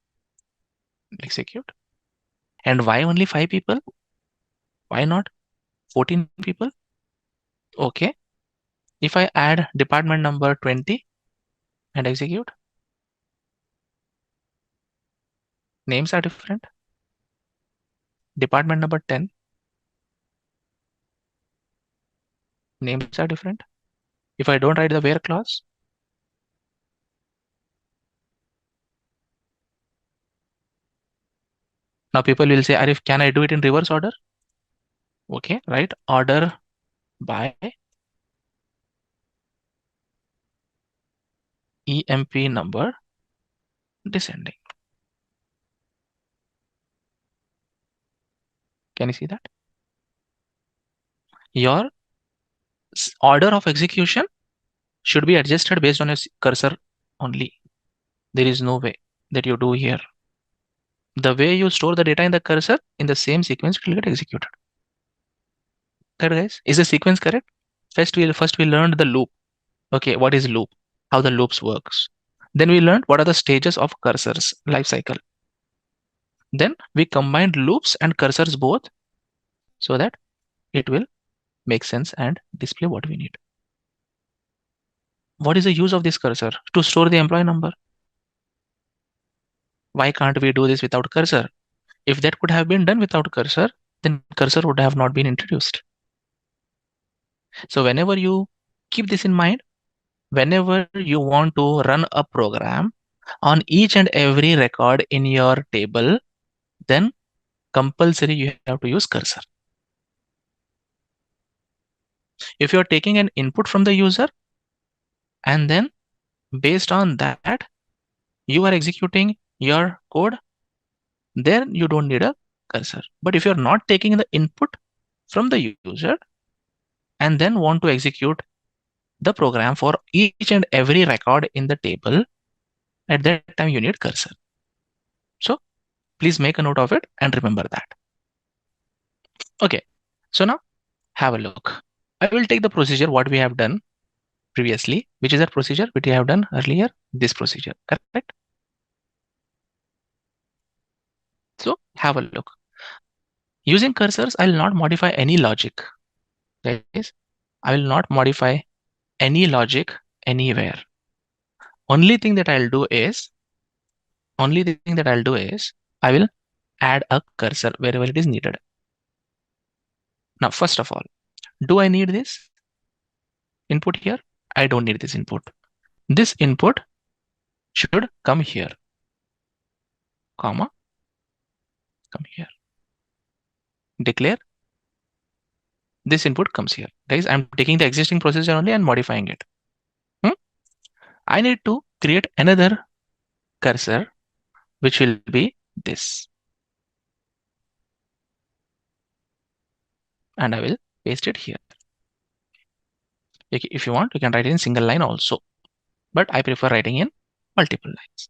Execute. And why only 5 people? Why not 14 people? Okay. If I add department number 20 and execute, names are different. Department number 10, names are different. If I don't write the where clause, now people will say, Arif, can I do it in reverse order? Okay, right. Order by EMP number descending. Can you see that? Your order of execution should be adjusted based on a cursor only. There is no way that you do here. The way you store the data in the cursor, in the same sequence, it will get executed. Correct, guys? Is the sequence correct? First we learned the loop. Okay, what is loop? How the loops works. Then we learned what are the stages of cursors life cycle. Then we combined loops and cursors both so that it will make sense and display what we need. What is the use of this cursor? To store the employee number. Why can't we do this without cursor? If that could have been done without cursor, then cursor would have not been introduced. So whenever you keep this in mind, whenever you want to run a program on each and every record in your table, then compulsory you have to use cursor. If you're taking an input from the user and then based on that you are executing your code, then you don't need a cursor. But if you're not taking the input from the user and then want to execute the program for each and every record in the table, at that time you need cursor. So please make a note of it and remember that. Okay, so now have a look. I will take the procedure what we have done previously, which is that procedure which we have done earlier, this procedure, correct? So have a look. Using cursors, I will not modify any logic. Guys, I will not modify any logic anywhere. Only thing that I'll do is I will add a cursor wherever it is needed. Now, first of all, do I need this input here? I don't need this input. This input should come here, comma, come here. Declare. This input comes here. Guys, I'm taking the existing procedure only and modifying it. I need to create another cursor, which will be this. And I will paste it here. If you want, you can write it in single line also, but I prefer writing in multiple lines.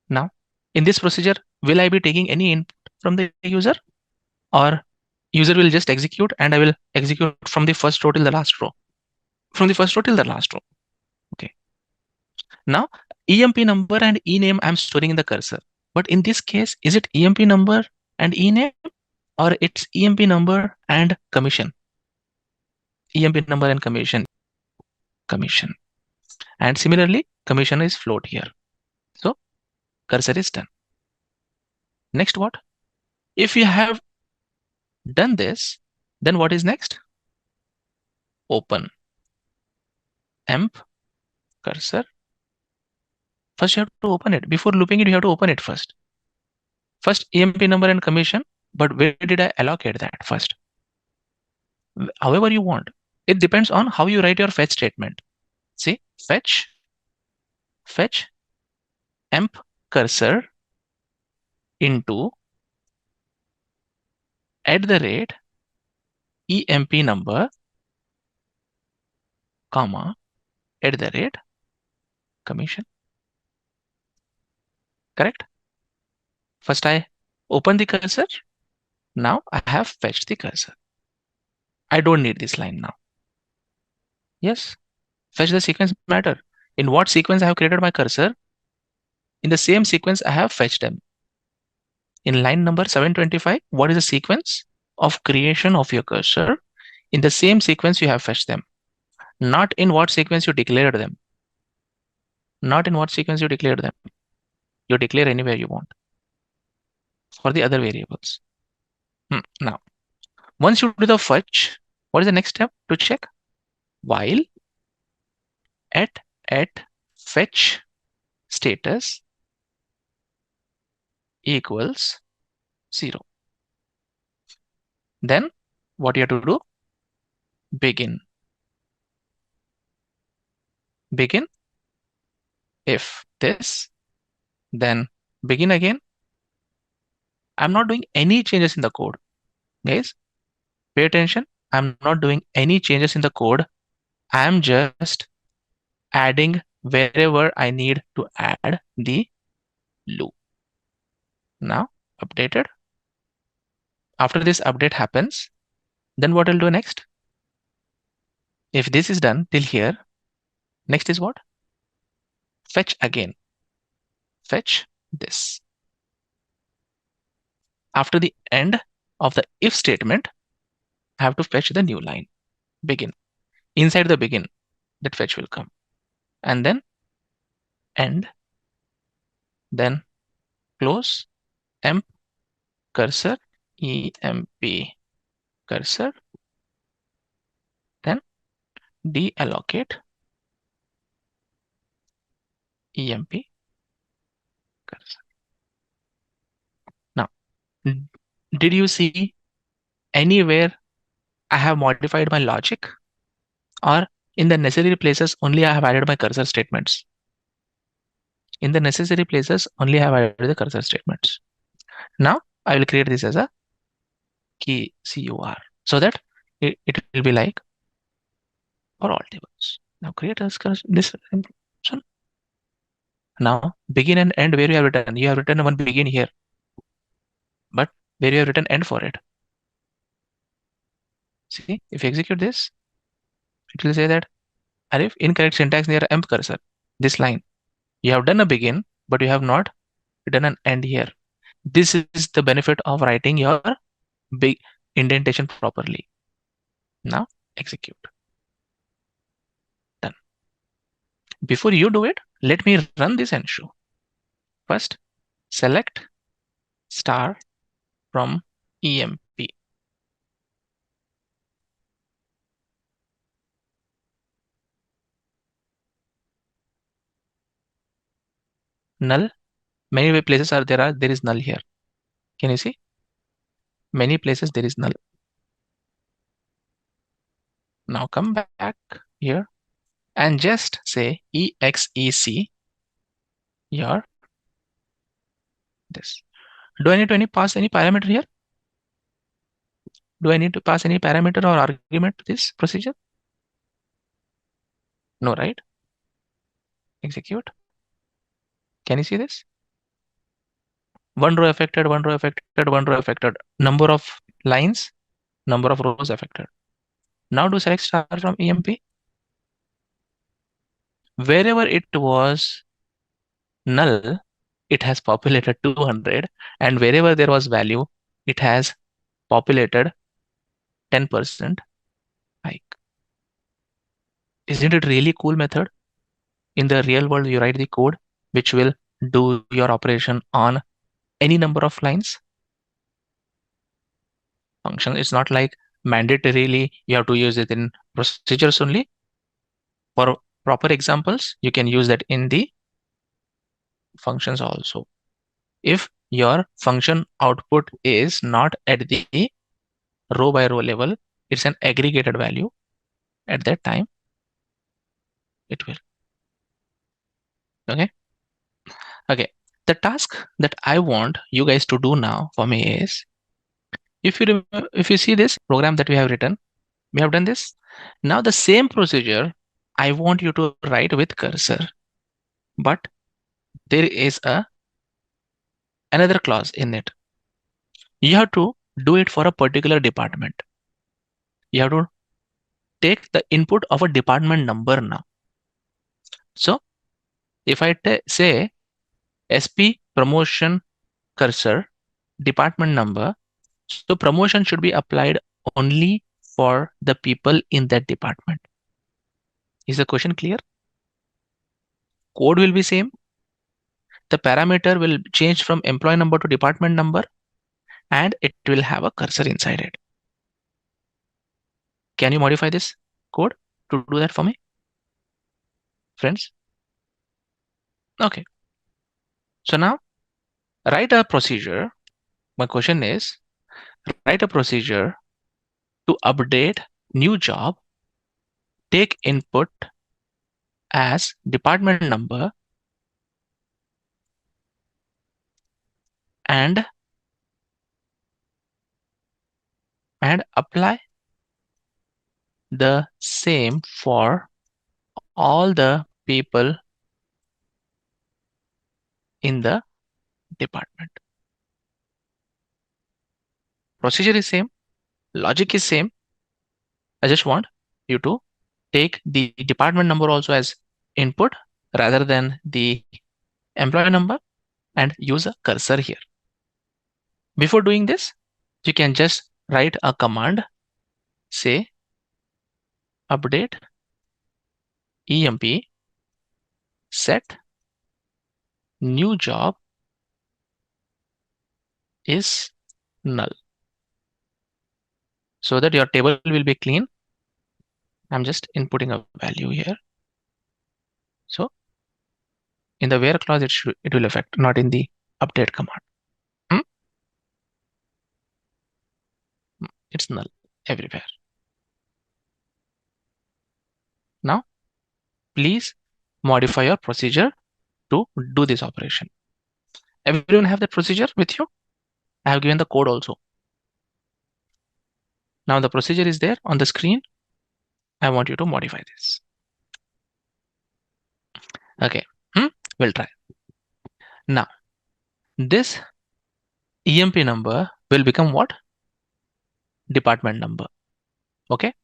Now, in this procedure, will I be taking any input from the user, or user will just execute and I will execute from the first row till the last row? From the first row till the last row. Okay. Now, EMP number and ename I'm storing in the cursor. But in this case, is it EMP number and ename, or it's EMP number and commission? EMP number and commission. And similarly, commission is float here. So cursor is done. Next, what? If you have done this, then what is next? Open emp cursor. First, you have to open it. Before looping it, you have to open it first. First, EMP number and commission. But where did I allocate that first? However you want. It depends on how you write your fetch statement. See, fetch emp cursor into @emp number, comma, @commission. Correct? First I open the cursor. Now I have fetched the cursor. I don't need this line now. Yes, fetch the sequence matter. In what sequence I have created my cursor, in the same sequence I have fetched them. In line number 725, what is the sequence of creation of your cursor? In the same sequence you have fetched them. Not in what sequence you declared them. Not in what sequence you declared them. You declare anywhere you want for the other variables. Now, once you do the fetch, what is the next step to check? While at fetch status equals 0. Then what you have to do? Begin if this, then begin again. I'm not doing any changes in the code. Guys, pay attention. I'm not doing any changes in the code. I'm just adding wherever I need to add the loop. Now updated. After this update happens, then what I'll do next? If this is done till here, next is what? Fetch again. Fetch this. After the end of the if statement, I have to fetch the new line. Begin. Inside the begin, that fetch will come. And then end. Then close emp cursor, emp cursor. Then deallocate emp cursor. Now, did you see anywhere I have modified my logic, or in the necessary places only I have added my cursor statements? In the necessary places only I have added the cursor statements. Now I will create this as a key CUR so that it will be like for all tables. Now create this function. Now begin and end, where you have written? You have written one begin here, but where you have written end for it. See, if you execute this, it will say that Arif, incorrect syntax near emp cursor. This line, you have done a begin, but you have not written an end here. This is the benefit of writing your big indentation properly. Now execute. Done. Before you do it, let me run this and show. First, select star from EMP. Null. Many places there is null here. Can you see? Many places there is null. Now come back here and just say exec your this. Do I need to pass any parameter here? Do I need to pass any parameter or argument to this procedure? No, right? Execute. Can you see this? One row affected, one row affected, one row affected. Number of lines, number of rows affected. Now do select star from EMP. Wherever it was null, it has populated 200, and wherever there was value, it has populated 10% hike. Isn't it really cool method? In the real world, you write the code which will do your operation on any number of lines. Function is not like mandatorily you have to use it in procedures only. For proper examples, you can use that in the functions also. If your function output is not at the row by row level, it's an aggregated value. at that time it will. Okay. The task that I want you guys to do now for me is, if you see this program that we have written, we have done this. Now the same procedure I want you to write with cursor, but there is another clause in it. You have to do it for a particular department. You have to take the input of a department number now. So if I say SP promotion cursor department number, so promotion should be applied only for the people in that department. Is the question clear? Code will be same. The parameter will change from employee number to department number, and it will have a cursor inside it. Can you modify this code to do that for me, friends? Okay. So now write a procedure. My question is, write a procedure to update new job, take input as department number, and apply the same for all the people in the department. Procedure is same, logic is same. I just want you to take the department number also as input rather than the employee number and use a cursor here. Before doing this, you can just write a command, say update emp set new job is null, so that your table will be clean. I'm just inputting a value here. So in the where clause, it will affect, not in the update command. It's null everywhere. Now, please modify your procedure to do this operation. Everyone have that procedure with you? I have given the code also. Now the procedure is there on the screen. I want you to modify this. Okay, we'll try. Now, this EMP number will become what? Department number. Okay.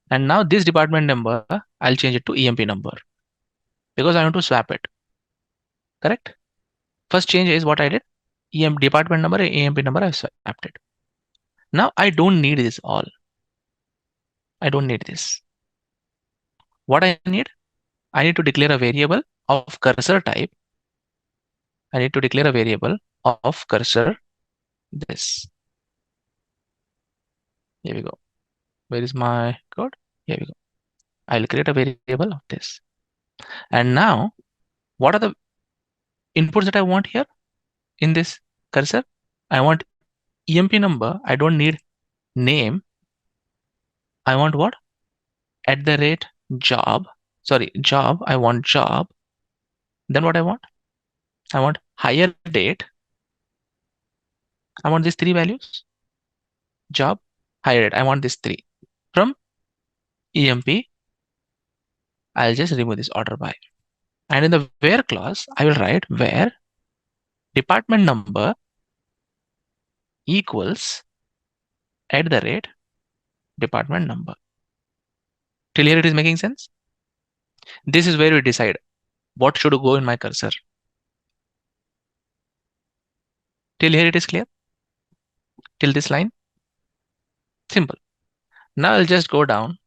And now this department number, I'll change it to EMP number because I want to swap it. Correct? First change is what I did. Department number, EMP number, I swapped it. Now I don't need this all. I don't need this. What I need to declare a variable of cursor type. I need to declare a variable of cursor this. Here we go. Where is my code? Here we go. I'll create a variable of this. And now, what are the inputs that I want here in this cursor? I want EMP number. I don't need name. I want what? @job. Sorry, job. I want job. Then what I want? I want hire date. I want these three values. Job, hire date. I want these three. From EMP, I'll just remove this order by. And in the where clause, I will write where department number equals @department number. Till here it is making sense? This is where we decide what should go in my cursor. Till here it is clear? Till this line? Simple. Now I'll just go down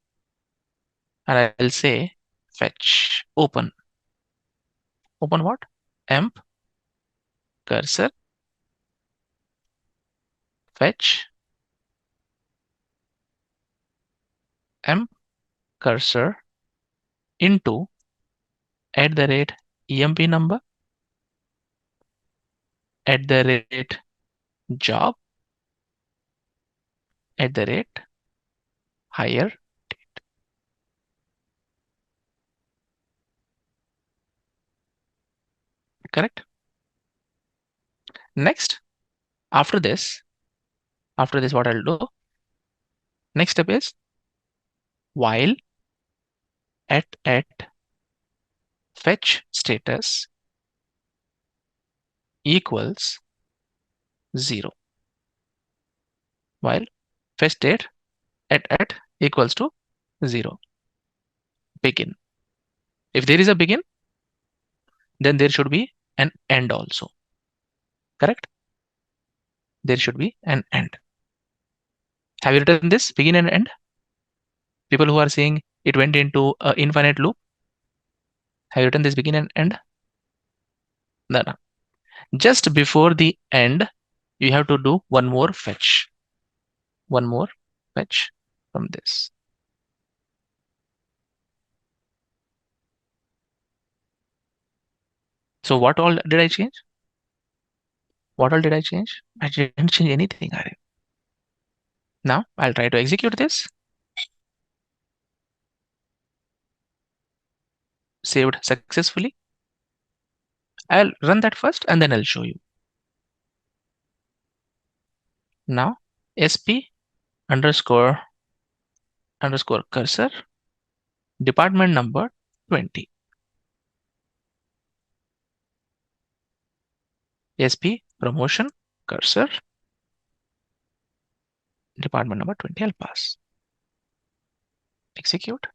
and I'll say fetch open. Open what? Emp cursor fetch emp cursor into @EMP number @job @hire date. Correct? Next, after this, what I'll do, next step is while at fetch status equals 0. While fetch state at equals to 0. Begin. If there is a begin, then there should be an end also. Correct? There should be an end. Have you written this begin and end? People who are saying it went into an infinite loop, have you written this begin and end? No. Just before the end, you have to do one more fetch. One more fetch from this. So what all did I change? What all did I change? I didn't change anything, Arif. Now I'll try to execute this. Saved successfully. I'll run that first and then I'll show you. Now sp underscore cursor department number 20. sp promotion cursor department number 20. I'll pass. Execute.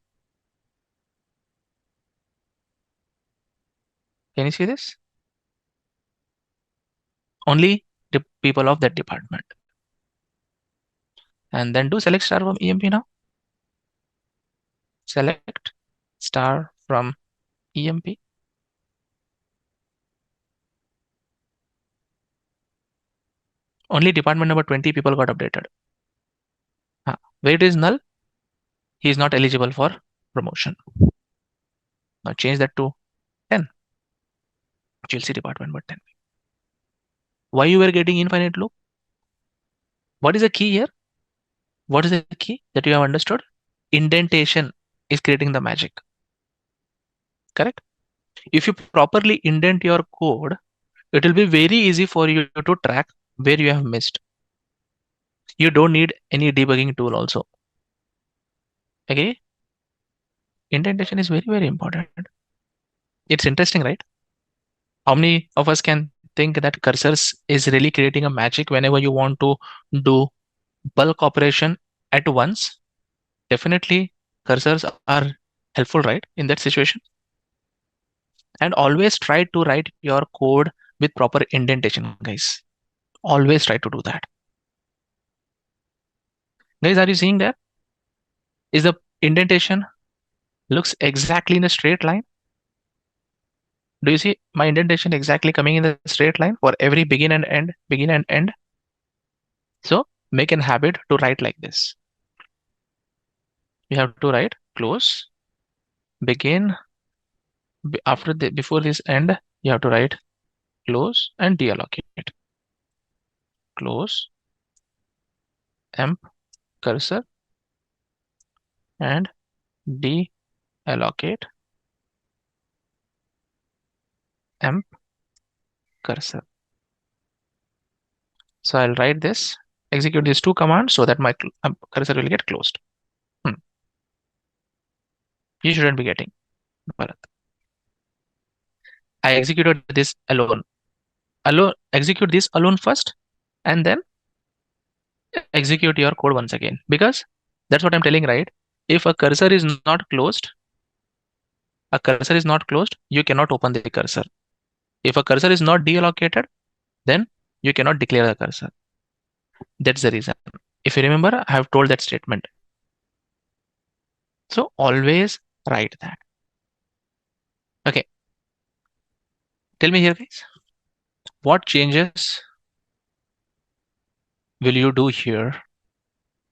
Can you see this? Only the people of that department. And then do select star from EMP now. Select star from EMP. Only department number 20 people got updated. Where it is null, he is not eligible for promotion. Now change that to 10. You'll see department number 10. Why you were getting infinite loop? What is the key here? What is the key that you have understood? Indentation is creating the magic. Correct? If you properly indent your code, it will be very easy for you to track where you have missed. You don't need any debugging tool also. Okay? Indentation is very, very important. It's interesting, right? How many of us can think that cursors is really creating a magic whenever you want to do bulk operation at once? Definitely cursors are helpful, right, in that situation. And always try to write your code with proper indentation, guys. Always try to do that. Guys, are you seeing that? Is the indentation looks exactly in a straight line? Do you see my indentation exactly coming in the straight line for every begin and end? So make an habit to write like this. You have to write close, begin, before this end, you have to write close and deallocate. Close, emp cursor and deallocate emp cursor. So I'll write this, execute these two commands so that my cursor will get closed. You shouldn't be getting Bharat. I executed this alone. Execute this alone first and then execute your code once again, because that's what I'm telling, right? If a cursor is not closed, you cannot open the cursor. If a cursor is not deallocated, then you cannot declare the cursor. That's the reason. If you remember, I have told that statement. So always write that. Okay. Tell me here, guys. What changes will you do here?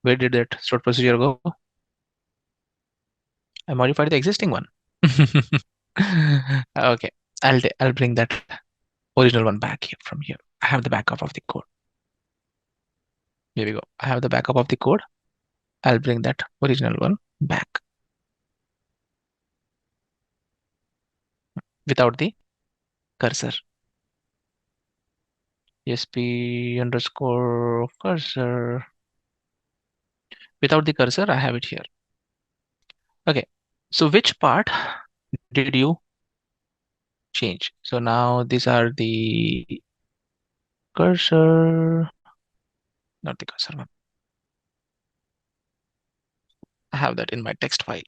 Where did that stored procedure go? I modified the existing one. Okay. I'll bring that original one back here from here. I have the backup of the code. Here we go. I have the backup of the code. I'll bring that original one back without the cursor. ESP underscore cursor. Without the cursor, I have it here. Okay, so which part did you change? So now these are the cursor, not the cursor one. I have that in my text file.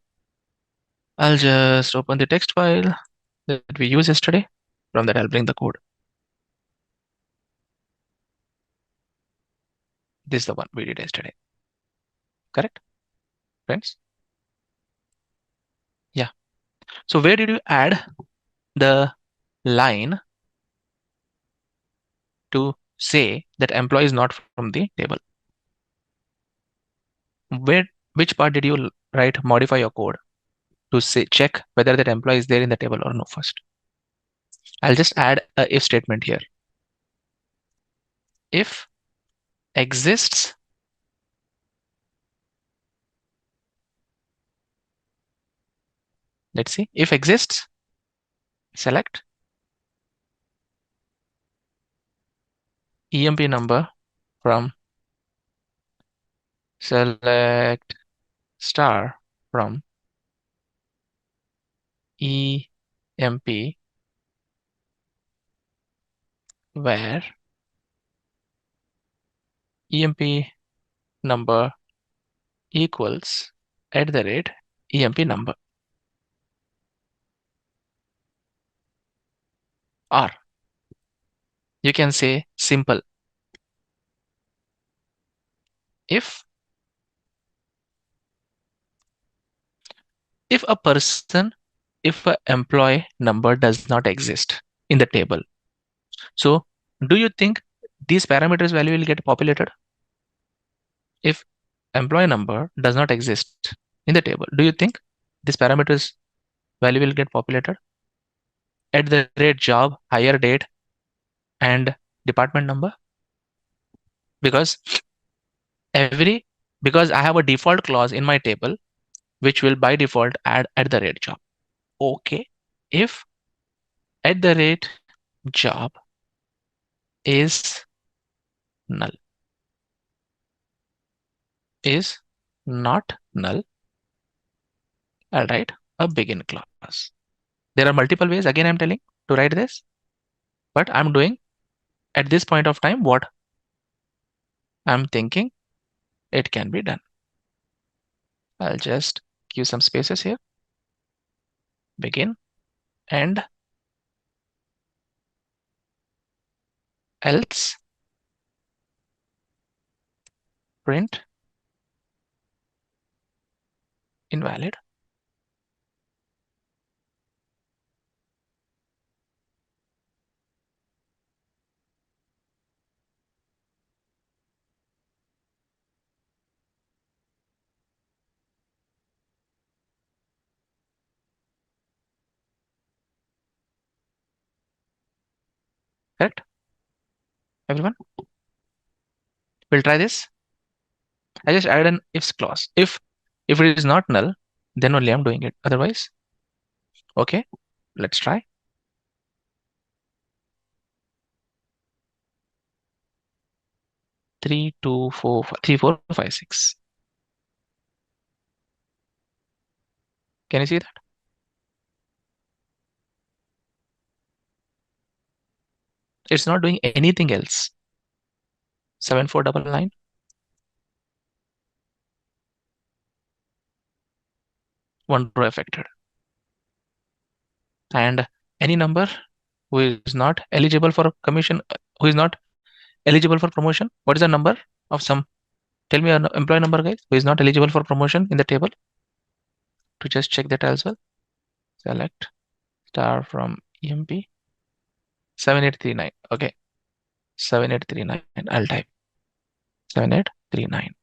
I'll just open the text file that we used yesterday. From that, I'll bring the code. This is the one we did yesterday. Correct, friends? Yeah. So where did you add the line to say that employee is not from the table? Which part did you write modify your code to say check whether that employee is there in the table or no first? I'll just add a if statement here. If exists let's see, if exists, select EMP number from select star from EMP where EMP number equals @EMP number. Or you can say simple. If a person, if an employee number does not exist in the table, so do you think these parameters value will get populated? If employee number does not exist in the table, do you think this parameters value will get populated? @job, hire date, and department number? Because because I have a default clause in my table which will by default add @job. Okay, if @job is null, is not null, I'll write a begin clause. There are multiple ways, again I'm telling, to write this, but I'm doing at this point of time what I'm thinking it can be done. I'll just give some spaces here. Begin and else print invalid. Correct? Everyone? We'll try this. I just added an ifs clause. If it is not null, then only I'm doing it. Otherwise, okay, let's try. 3, 2, 4, 5, 3, 4, 5, 6. Can you see that? It's not doing anything else. 7499. One row affected. And any number who is not eligible for commission, who is not eligible for promotion. What is the number of some? Tell me an employee number, guys, who is not eligible for promotion in the table. To just check that as well. Select star from EMP. 7839. Okay. 7839. I'll type 7839.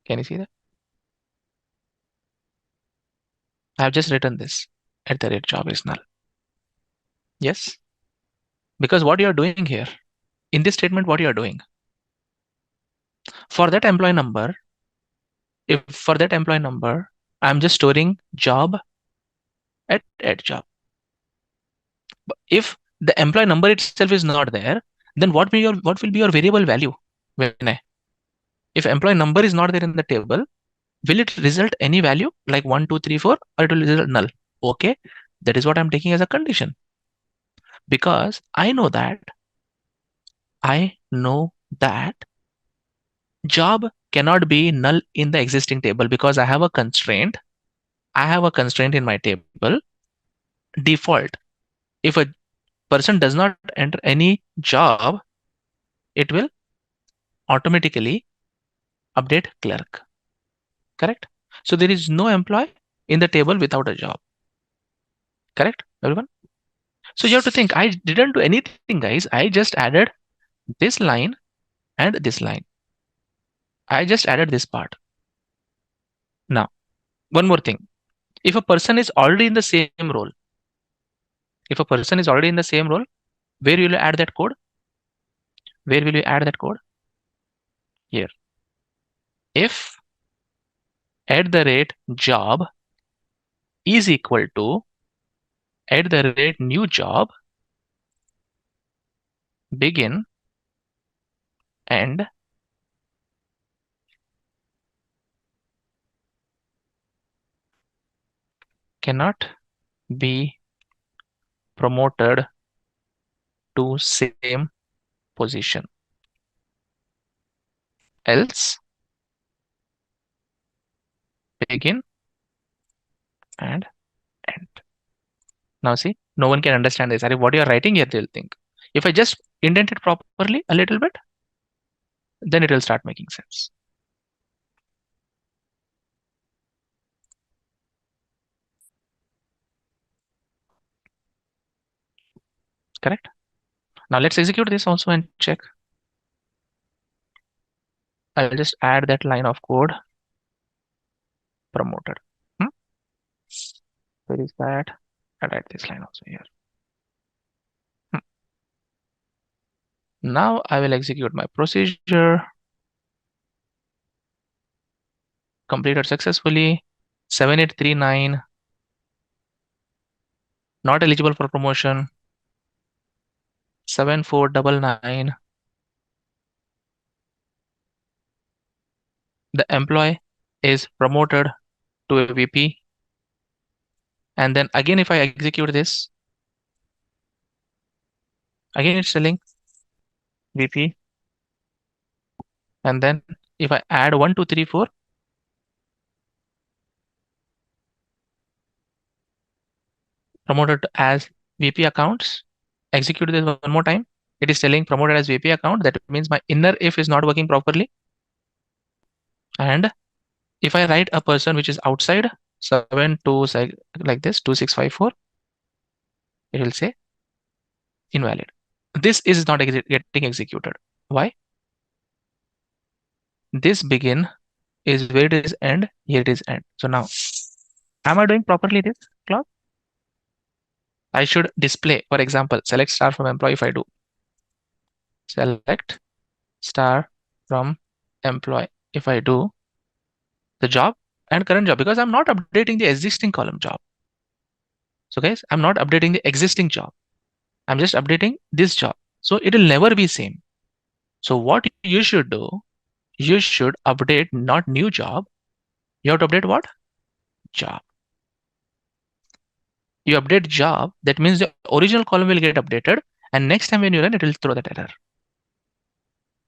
Can you see that? I've just written this. @job is null. Yes. Because what you are doing here, in this statement, what you are doing, for that employee number, if for that employee number, I'm just storing job @job. But if the employee number itself is not there, then what will be your variable value? If employee number is not there in the table, will it result any value like 1, 2, 3, 4, or it will result null? Okay, that is what I'm taking as a condition, because I know that job cannot be null in the existing table because I have a constraint. I have a constraint in my table. Default, if a person does not enter any job, it will automatically update clerk. Correct? So there is no employee in the table without a job. Correct, everyone? So you have to think, I didn't do anything, guys. I just added this line and this line. I just added this part. Now, one more thing. If a person is already in the same role, where will you add that code? Where will you add that code? Here. If @job is equal to @new job begin and cannot be promoted to same position, else begin and end. Now see, no one can understand this. What you are writing here, they'll think. If I just indent it properly a little bit, then it will start making sense. Correct? Now let's execute this also and check. I'll just add that line of code, promoted. Where is that? I'll write this line also here. Now I will execute my procedure. Completed successfully. 7839. Not eligible for promotion. 7499. The employee is promoted to a VP. And then again, if I execute this, again it's telling VP. And then if I add 1, 2, 3, 4, promoted as VP accounts, execute this one more time. It is telling promoted as VP account. That means my inner if is not working properly. And if I write a person which is outside 72 like this 2654, it will say invalid. This is not getting executed. Why? This begin is where it is end, here it is end. So now, am I doing properly this clause? I should display, for example, select star from employee. If I do select star from employee, if I do the job and current job, because I'm not updating the existing column job. So guys, I'm not updating the existing job. I'm just updating this job. So it will never be same. So what you should do, you should update not new job. You have to update what? Job. You update job, that means the original column will get updated, and next time when you run, it will throw that error.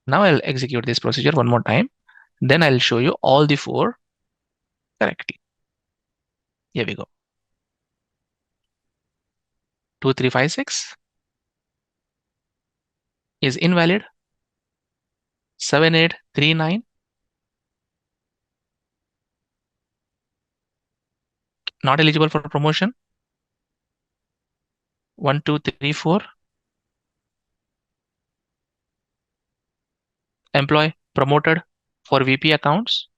Now I'll execute this procedure one more time. Then I'll show you all the 4 correctly. Here we go. 2356 is invalid. 7839 not eligible for promotion. 1, 2, 3, 4. Employee promoted for VP accounts.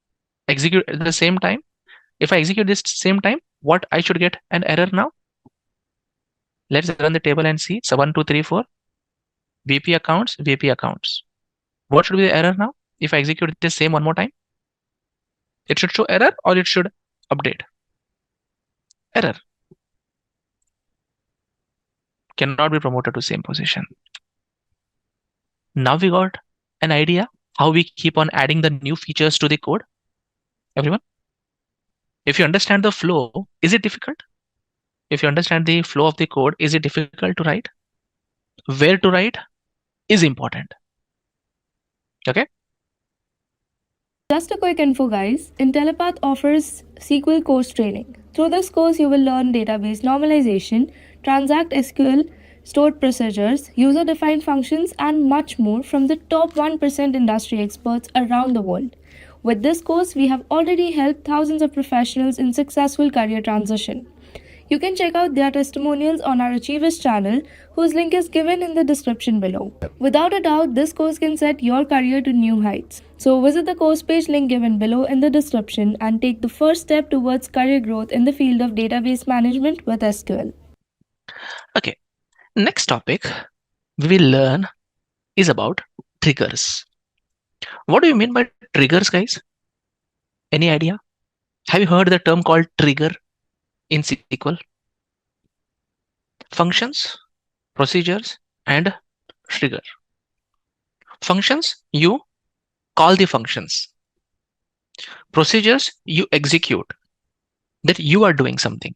Execute at the same time. If I execute this same time, what I should get an error now? Let's run the table and see. So 1, 2, 3, 4. VP accounts, VP accounts. What should be the error now? If I execute this same one more time, it should show error or it should update? Error. cannot be promoted to same position. Now we got an idea how we keep on adding the new features to the code. Everyone, if you understand the flow, is it difficult? If you understand the flow of the code, is it difficult to write? Where to write is important. Okay. Just a quick info, guys. Intellipaat offers SQL course training. Through this course, you will learn database normalization, transact SQL, stored procedures, user-defined functions, and much more from the top 1% industry experts around the world. With this course, we have already helped thousands of professionals in successful career transition. You can check out their testimonials on our Achievers channel, whose link is given in the description below. Without a doubt, this course can set your career to new heights. So visit the course page link given below in the description and take the first step towards career growth in the field of database management with SQL. Okay. Next topic we will learn is about triggers. What do you mean by triggers, guys? Any idea? Have you heard the term called trigger in SQL? Functions, procedures, and trigger. Functions, you call the functions. Procedures, you execute. That you are doing something.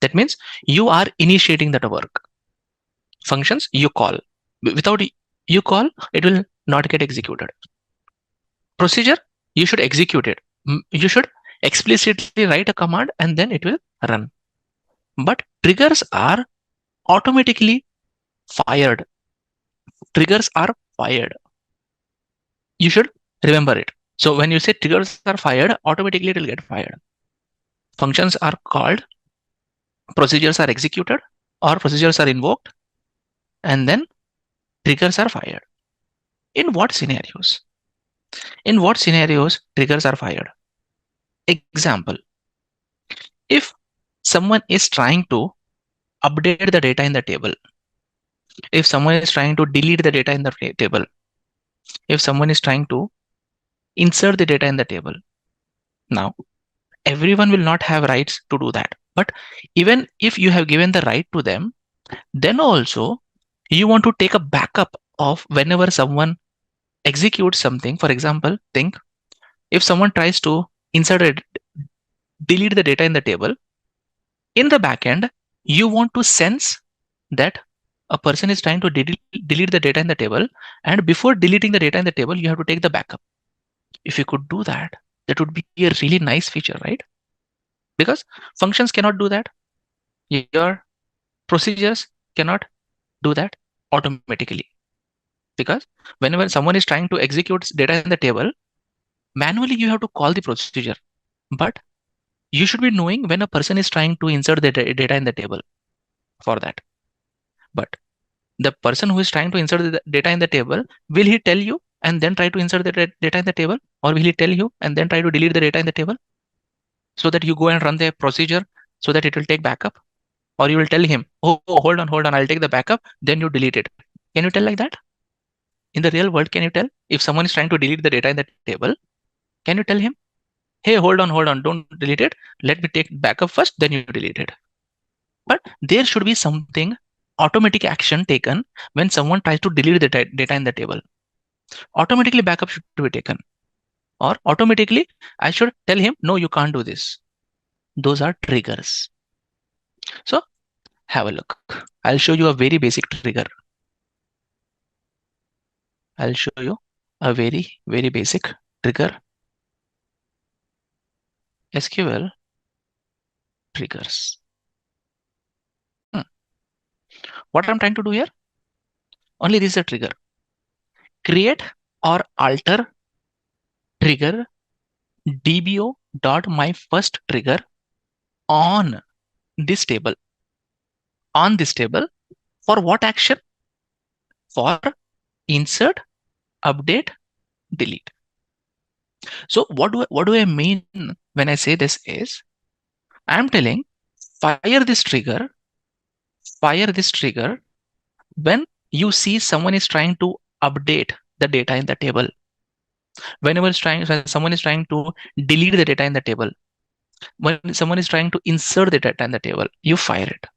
That means you are initiating that work. Functions, you call. Without you call, it will not get executed. Procedure, you should execute it. You should explicitly write a command and then it will run. But triggers are automatically fired. Triggers are fired. You should remember it. So when you say triggers are fired, automatically it will get fired. Functions are called, procedures are executed, or procedures are invoked, and then triggers are fired. In what scenarios? In what scenarios triggers are fired? Example, if someone is trying to update the data in the table, if someone is trying to delete the data in the table, if someone is trying to insert the data in the table, now everyone will not have rights to do that. But even if you have given the right to them, then also you want to take a backup of whenever someone executes something. For example, think if someone tries to delete the data in the table, in the backend, you want to sense that a person is trying to delete the data in the table, and before deleting the data in the table, you have to take the backup. If you could do that, that would be a really nice feature, right? Because functions cannot do that. Your procedures cannot do that automatically. Because whenever someone is trying to execute data in the table, manually you have to call the procedure. But you should be knowing when a person is trying to insert the data in the table for that. But the person who is trying to insert the data in the table, will he tell you and then try to insert the data in the table? Or will he tell you and then try to delete the data in the table? So that you go and run the procedure so that it will take backup? Or you will tell him, oh, hold on, I'll take the backup, then you delete it. Can you tell like that? In the real world, can you tell? If someone is trying to delete the data in the table, can you tell him, hey, hold on, don't delete it. Let me take backup first, then you delete it. But there should be something, automatic action taken when someone tries to delete the data in the table. Automatically backup should be taken. Or automatically, I should tell him, no, you can't do this. Those are triggers. So have a look. I'll show you a very basic trigger. I'll show you a very, very basic trigger. SQL triggers. What I'm trying to do here? Only this is a trigger. Create or alter trigger dbo.myFirstTrigger on this table. On this table for what action? For insert, update, delete. So what do I mean when I say this is, I'm telling fire this trigger when you see someone is trying to update the data in the table. Whenever someone is trying to delete the data in the table, when someone is trying to insert the data in the table, you fire it.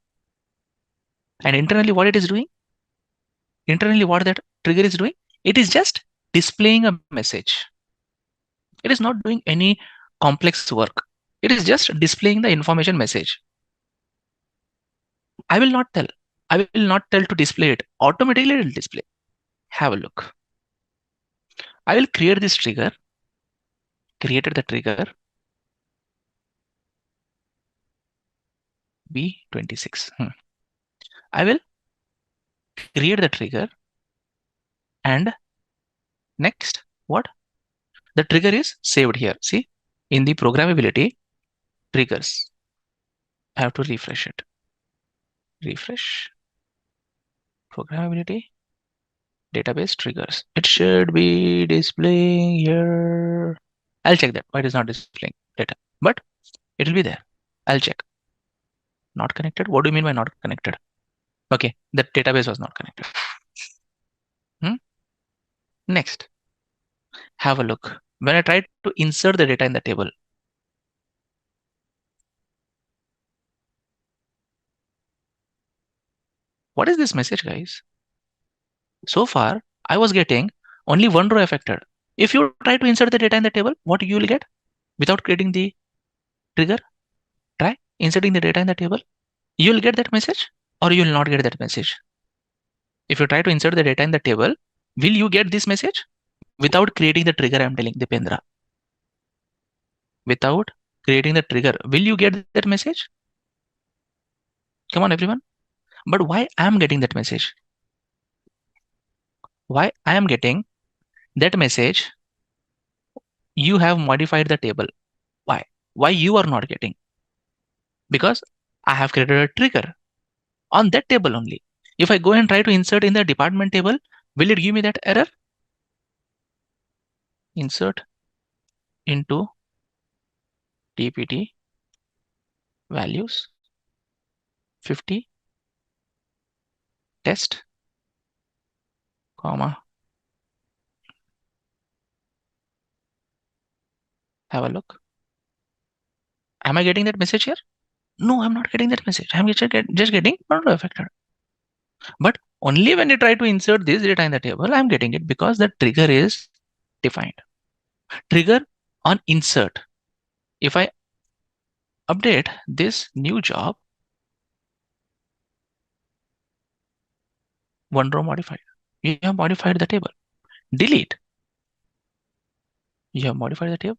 And internally, what it is doing? Internally, what that trigger is doing? It is just displaying a message. It is not doing any complex work. It is just displaying the information message. I will not tell. I will not tell to display it. Automatically, it will display. Have a look. I will create this trigger. Created the trigger. B26. I will create the trigger. And next, what? The trigger is saved here. See, in the programmability, triggers. I have to refresh it. Refresh. Programmability. Database triggers. It should be displaying here. I'll check that why it is not displaying data, but it will be there. I'll check. Not connected. What do you mean by not connected? Okay, the database was not connected. Next, have a look. When I try to insert the data in the table, what is this message, guys? So far, I was getting only one row affected. If you try to insert the data in the table, what you will get without creating the trigger? Try inserting the data in the table. You will get that message or you will not get that message. If you try to insert the data in the table, will you get this message? Without creating the trigger, I'm telling Dipendra. Without creating the trigger, will you get that message? Come on, everyone. But why I am getting that message? Why I am getting that message? You have modified the table. Why? Why you are not getting? Because I have created a trigger on that table only. If I go and try to insert in the department table, will it give me that error? Insert into DPT values 50 test, comma. Have a look. Am I getting that message here? No, I'm not getting that message. I'm just getting not affected. But only when you try to insert this data in the table, I'm getting it because the trigger is defined. Trigger on insert. If I update this new job, one row modified. You have modified the table. Delete. You have modified the table.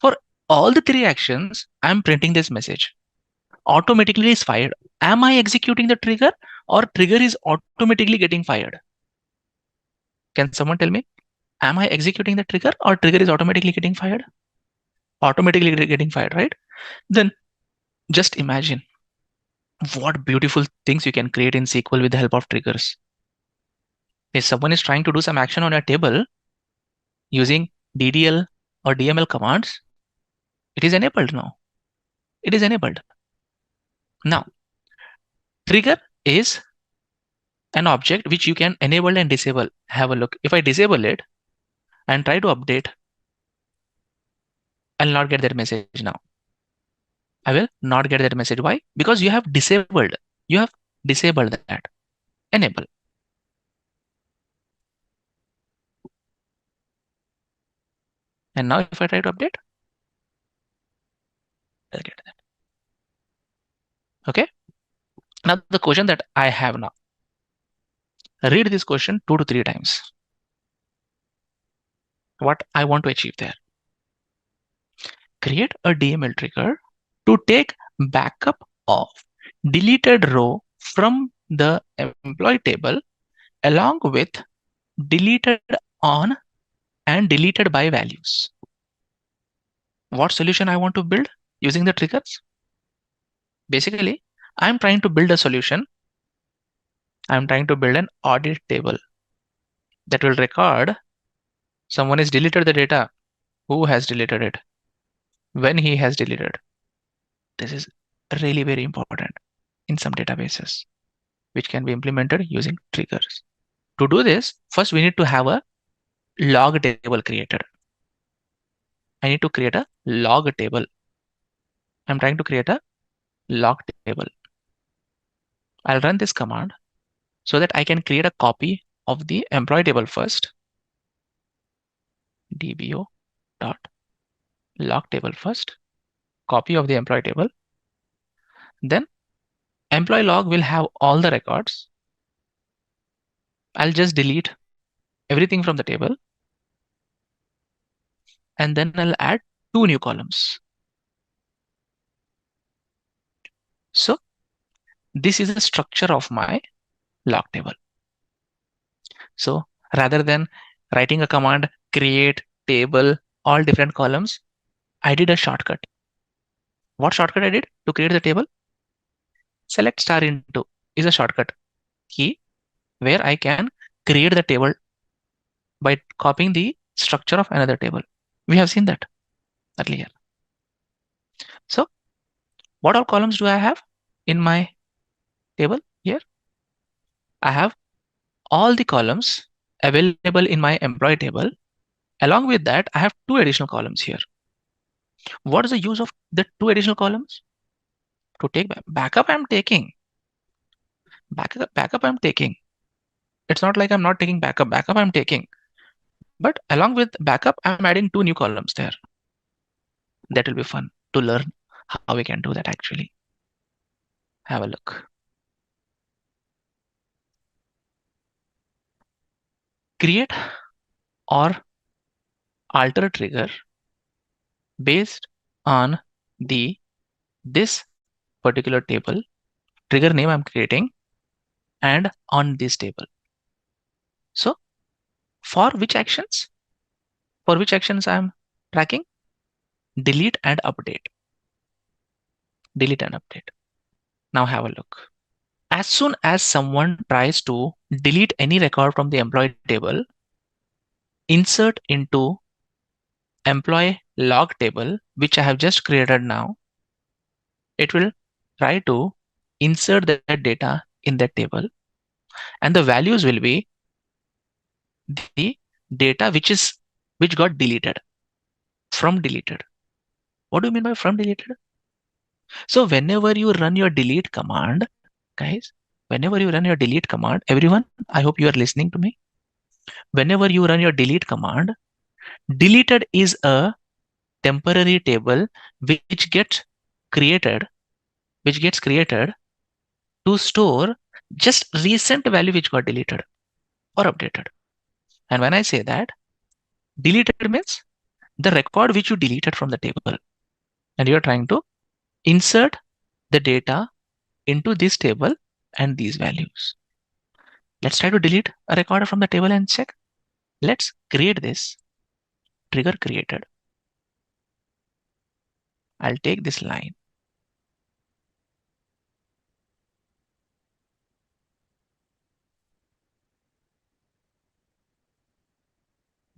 For all the three actions, I'm printing this message. Automatically is fired. Am I executing the trigger or trigger is automatically getting fired? Can someone tell me? Am I executing the trigger or trigger is automatically getting fired? Automatically getting fired, right? Then just imagine what beautiful things you can create in SQL with the help of triggers. If someone is trying to do some action on a table using DDL or DML commands, it is enabled now. It is enabled. Now, trigger is an object which you can enable and disable. Have a look. If I disable it and try to update, I'll not get that message now. I will not get that message. Why? Because you have disabled. You have disabled that. Enable. And now if I try to update, I'll get that. Okay. Now the question that I have now. Read this question 2 to 3 times. What I want to achieve there. Create a DML trigger to take backup of deleted row from the employee table along with deleted on and deleted by values. What solution I want to build using the triggers? Basically, I'm trying to build a solution. I'm trying to build an audit table that will record someone has deleted the data, who has deleted it, when he has deleted. This is really very important in some databases, which can be implemented using triggers. To do this, first we need to have a log table created. I need to create a log table. I'm trying to create a log table. I'll run this command so that I can create a copy of the employee table first. dbo dot log table first, copy of the employee table. Then employee log will have all the records. I'll just delete everything from the table. And then I'll add 2 new columns. So this is the structure of my log table. So rather than writing a command, create table, all different columns, I did a shortcut. What shortcut I did to create the table? Select star into is a shortcut key where I can create the table by copying the structure of another table. We have seen that earlier. So what all columns do I have in my table here? I have all the columns available in my employee table. Along with that, I have 2 additional columns here. What is the use of the 2 additional columns? To take backup, I'm taking. Backup, I'm taking. It's not like I'm not taking backup. Backup, I'm taking. But along with backup, I'm adding 2 new columns there. That will be fun to learn how we can do that actually. Have a look. Create or alter trigger based on this particular table, trigger name I'm creating, and on this table. So for which actions? For which actions I'm tracking? Delete and update. Delete and update. Now have a look. As soon as someone tries to delete any record from the employee table, insert into employee log table, which I have just created now, it will try to insert that data in that table, and the values will be the data which got deleted from deleted. What do you mean by from deleted? So whenever you run your delete command, guys, whenever you run your delete command, everyone, I hope you are listening to me. Whenever you run your delete command, deleted is a temporary table which gets created to store just recent value which got deleted or updated. And when I say that, deleted means the record which you deleted from the table, and you are trying to insert the data into this table and these values. Let's try to delete a record from the table and check. Let's create this trigger created. I'll take this line.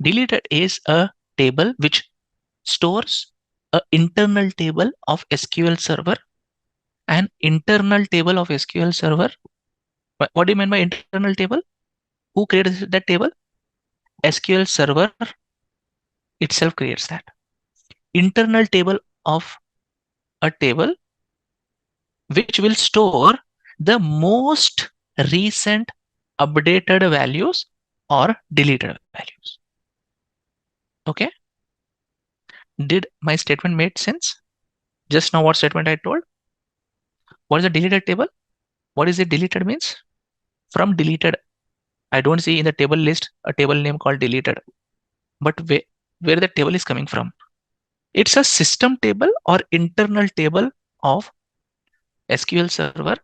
Deleted is a table which stores an internal table of SQL Server. An internal table of SQL Server. What do you mean by internal table? Who creates that table? SQL Server itself creates that. Internal table of a table which will store the most recent updated values or deleted values. Okay? Did my statement make sense? Just now what statement I told? What is a deleted table? What is it deleted means? From deleted. I don't see in the table list a table name called deleted. But where the table is coming from? It's a system table or internal table of SQL Server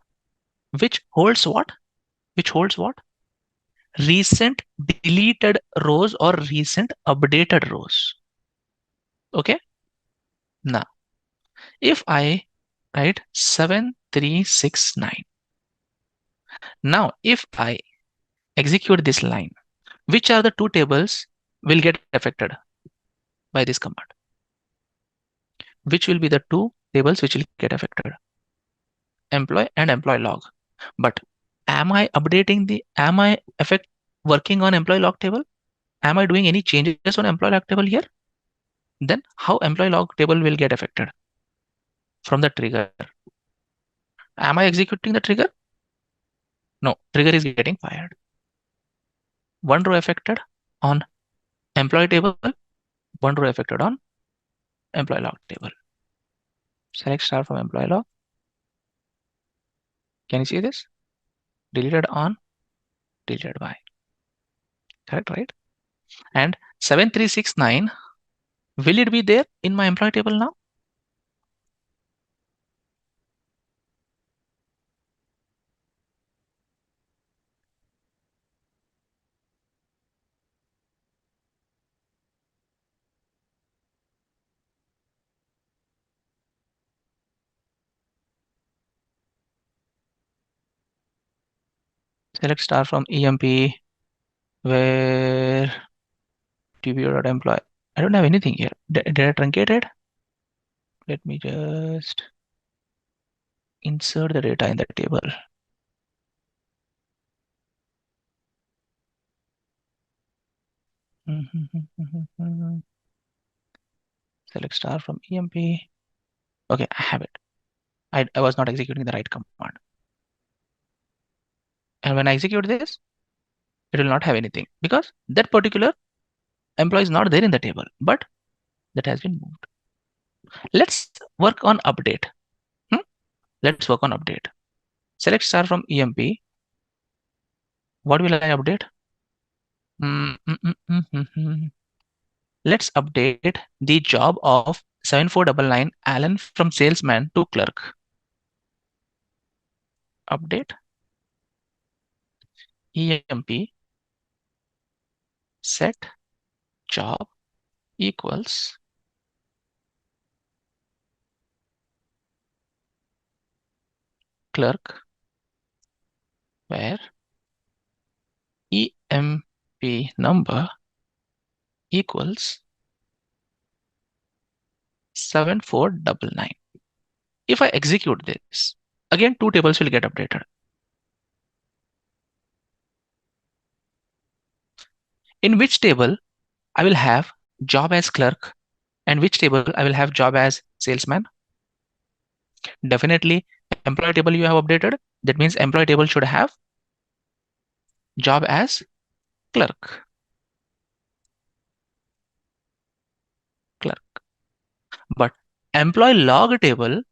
which holds what? Which holds what? Recent deleted rows or recent updated rows. Okay? Now, if I write 7369, now if I execute this line, which are the 2 tables will get affected by this command? Which will be the 2 tables which will get affected? Employee and employee log. But am I working on employee log table? Am I doing any changes on employee log table here? Then how employee log table will get affected from the trigger? Am I executing the trigger? No, trigger is getting fired. One row affected on employee table, one row affected on employee log table. Select star from employee log. Can you see this? Deleted on, deleted by. Correct, right? And 7369, will it be there in my employee table now? Select star from EMP, where TBO.employee. I don't have anything here. Did I truncate it? Let me just insert the data in the table. Select star from EMP. Okay, I have it. I was not executing the right command. And when I execute this, it will not have anything because that particular employee is not there in the table, but that has been moved. Let's work on update. Let's work on update. Select star from EMP. What will I update? Let's update the job of 7499 Alan from salesman to clerk. Update EMP set job equals clerk, where EMP number equals 7499. If I execute this, again, two tables will get updated. In which table I will have job as clerk and which table I will have job as salesman? Definitely employee table you have updated. That means employee table should have job as clerk. But employee log table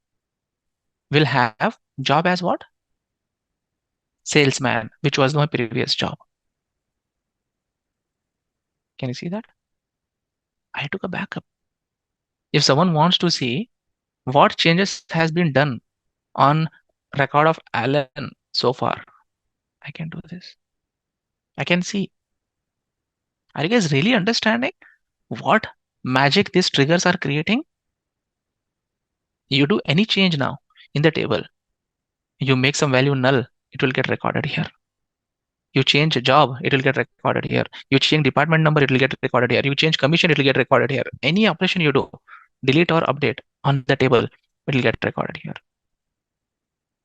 will have job as what? Salesman, which was my previous job. Can you see that? I took a backup. If someone wants to see what changes has been done on record of Alan so far, I can do this. I can see. Are you guys really understanding what magic these triggers are creating? You do any change now in the table, you make some value null, it will get recorded here. You change a job, it will get recorded here. You change department number, it will get recorded here. You change commission, it will get recorded here. Any operation you do, delete or update on the table, it will get recorded here.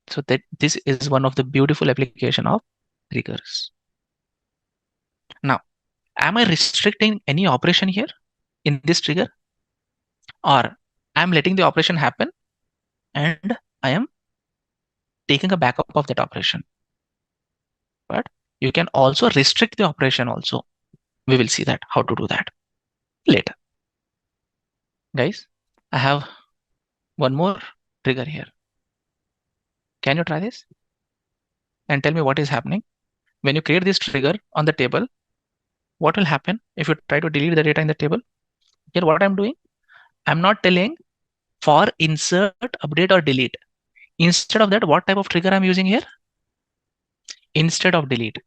So that this is one of the beautiful application of triggers. Now, am I restricting any operation here in this trigger? Or I'm letting the operation happen and I am taking a backup of that operation. But you can also restrict the operation also. We will see that, how to do that later. Guys, I have one more trigger here. Can you try this? And tell me what is happening. When you create this trigger on the table, what will happen if you try to delete the data in the table? Here, what I'm doing, I'm not telling for insert, update, or delete. Instead of that, what type of trigger I'm using here? Instead of delete.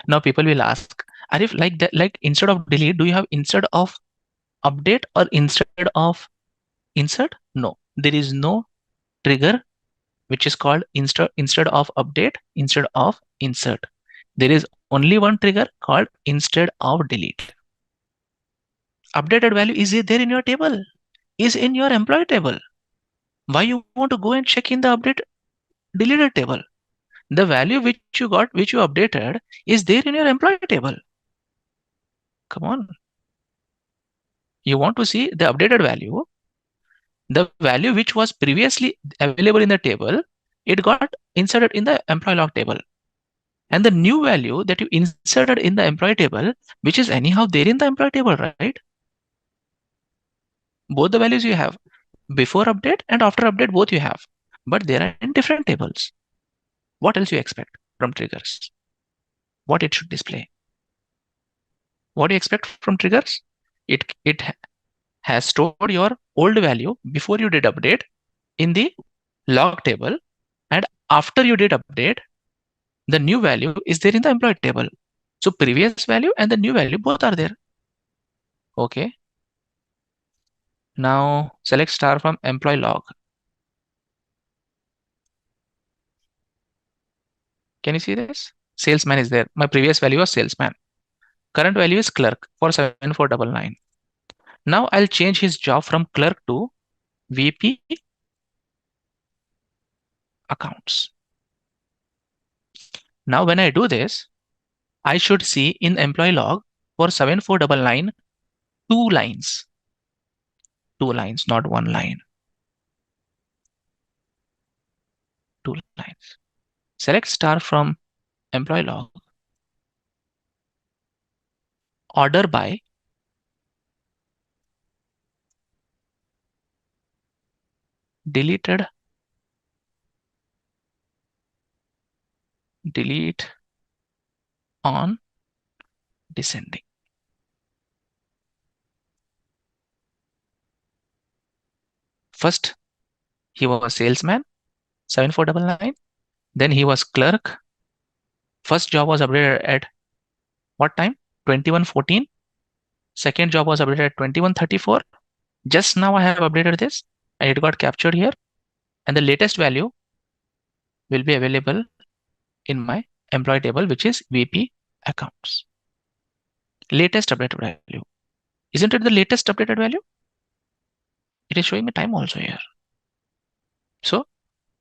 Now people will ask, Arif, like that, like instead of delete, do you have instead of update or instead of insert? No, there is no trigger which is called instead of update, instead of insert. There is only one trigger called instead of delete. Updated value is there in your table, is in your employee table. Why you want to go and check in the update deleted table? The value which you got, which you updated, is there in your employee table. Come on. You want to see the updated value, the value which was previously available in the table, it got inserted in the employee log table. and the new value that you inserted in the employee table, which is anyhow there in the employee table, right? Both the values you have, before update and after update, both you have, but they are in different tables. What else you expect from triggers? What it should display? What do you expect from triggers? It has stored your old value before you did update in the log table, and after you did update, the new value is there in the employee table. So previous value and the new value both are there. Okay. Now select star from employee log. Can you see this? Salesman is there. My previous value was salesman. Current value is clerk for 7499. Now I'll change his job from clerk to VP accounts. Now when I do this, I should see in employee log for 7499 two lines. Two lines, not one line. Two lines. Select star from employee log. Order by deleted, delete on descending. First, he was salesman, 7499. Then he was clerk. First job was updated at what time? 2114. Second job was updated at 2134. Just now I have updated this and it got captured here. And the latest value will be available in my employee table, which is VP accounts. Latest updated value. Isn't it the latest updated value? It is showing me time also here. So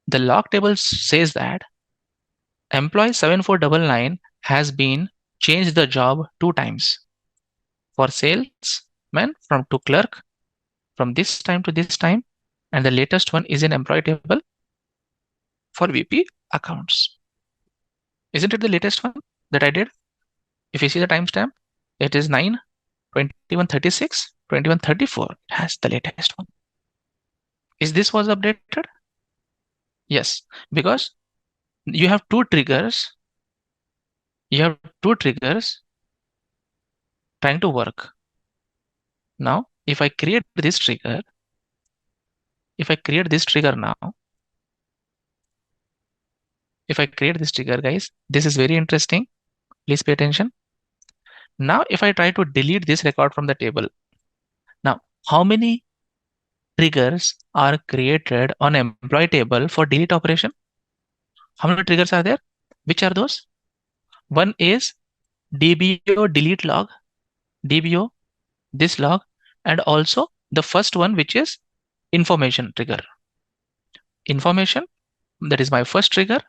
the log table says that employee 7499 has been changed the job 2 times. For salesman from to clerk from this time to this time, and the latest one is in employee table for VP accounts. Isn't it the latest one that I did? If you see the timestamp, it is 9, 2136, 2134. It has the latest one. Is this was updated? Yes, because you have two triggers. You have two triggers trying to work. Now, if I create this trigger, now, if I create this trigger, guys, this is very interesting. Please pay attention. Now, if I try to delete this record from the table, now, how many triggers are created on employee table for delete operation? How many triggers are there? Which are those? One is DBO delete log, DBO, this log, and also the first one, which is information trigger. Information, that is my first trigger.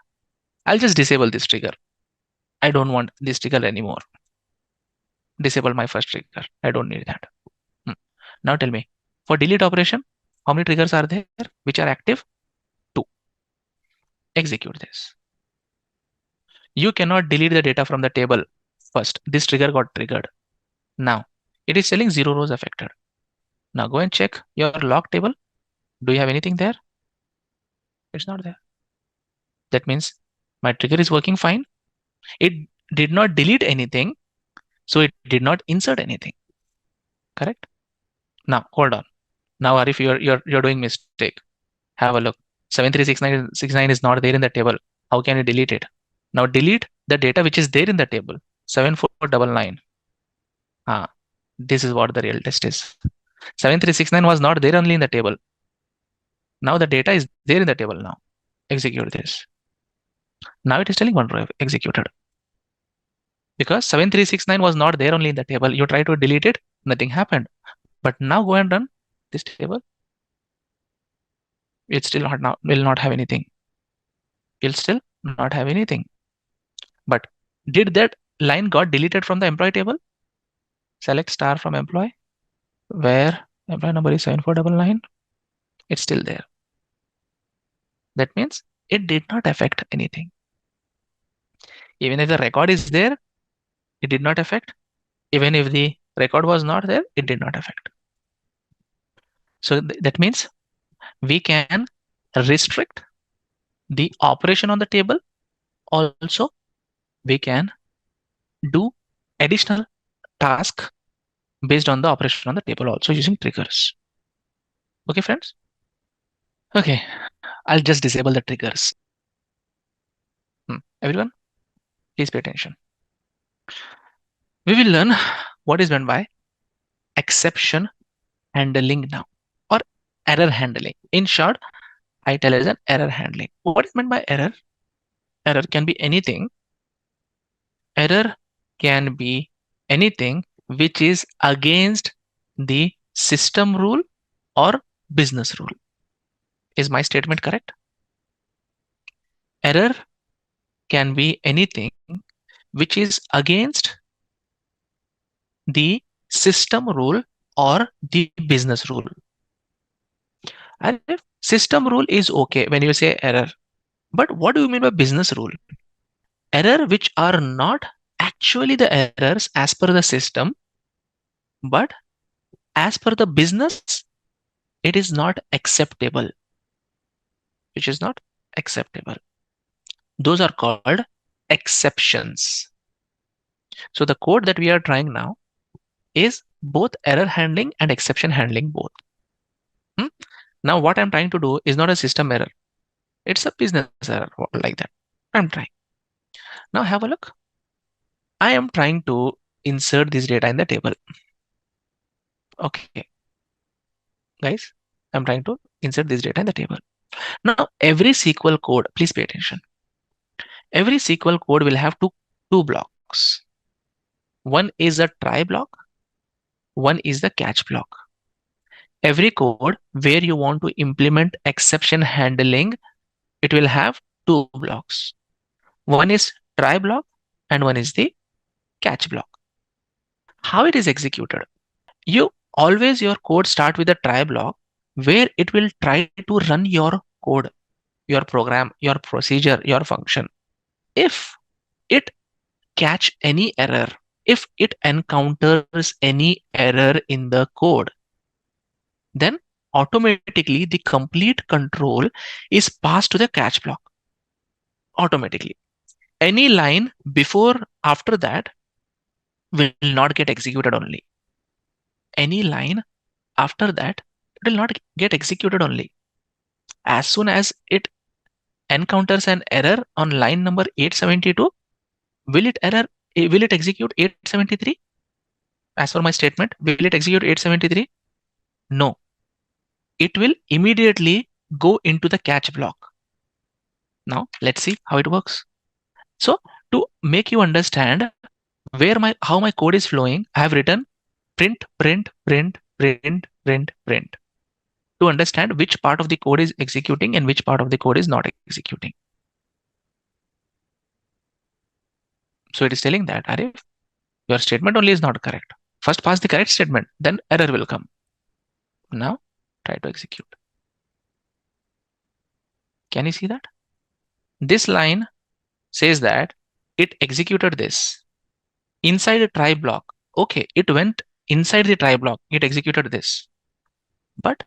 I'll just disable this trigger. I don't want this trigger anymore. Disable my first trigger. I don't need that. Now tell me, for delete operation, how many triggers are there which are active? 2. Execute this. You cannot delete the data from the table first. This trigger got triggered. Now, it is telling 0 rows affected. Now go and check your log table. Do you have anything there? It's not there. That means my trigger is working fine. It did not delete anything, so it did not insert anything. Correct? Now hold on. Now Arif, you're doing mistake. Have a look. 7369 is not there in the table. How can you delete it? Now delete the data which is there in the table. 7499. This is what the real test is. 7369 was not there only in the table. Now the data is there in the table now. Execute this. Now it is telling 1 row executed. Because 7369 was not there only in the table. You try to delete it, nothing happened. But now go and run this table. It still will not have anything. Will still not have anything. But did that line got deleted from the employee table? Select star from employee, where employee number is 7499. It's still there. That means it did not affect anything. Even if the record is there, it did not affect. Even if the record was not there, it did not affect. So that means we can restrict the operation on the table. Also, we can do additional task based on the operation on the table also using triggers. Okay, friends? Okay, I'll just disable the triggers. Everyone, please pay attention. We will learn what is meant by exception handling now, or error handling. In short, I tell as an error handling. What is meant by error? Error can be anything. Error can be anything which is against the system rule or business rule. Is my statement correct? Error can be anything which is against the system rule or the business rule. And if system rule is okay when you say error, but what do you mean by business rule? Error which are not actually the errors as per the system, but as per the business, it is not acceptable. Which is not acceptable. Those are called exceptions. So the code that we are trying now is both error handling and exception handling both. Now what I'm trying to do is not a system error. It's a business error like that. I'm trying. Now have a look. I am trying to insert this data in the table. Okay. Guys, I'm trying to insert this data in the table. Now every SQL code, please pay attention. Every SQL code will have two blocks. One is a try block. One is the catch block. Every code where you want to implement exception handling, it will have two blocks. One is try block and one is the catch block. How it is executed? You always your code start with a try block where it will try to run your code, your program, your procedure, your function. If it catch any error, if it encounters any error in the code, then automatically the complete control is passed to the catch block. Automatically. Any line before, after that will not get executed only. Any line after that will not get executed only. As soon as it encounters an error on line number 872, will it execute 873? As for my statement, will it execute 873? No. It will immediately go into the catch block. Now let's see how it works. So to make you understand how my code is flowing, I have written print, print, print, print, print, print to understand which part of the code is executing and which part of the code is not executing. So it is telling that, Arif, your statement only is not correct. First pass the correct statement, then error will come. Now try to execute. Can you see that? This line says that it executed this inside a try block. Okay, it went inside the try block, it executed this. But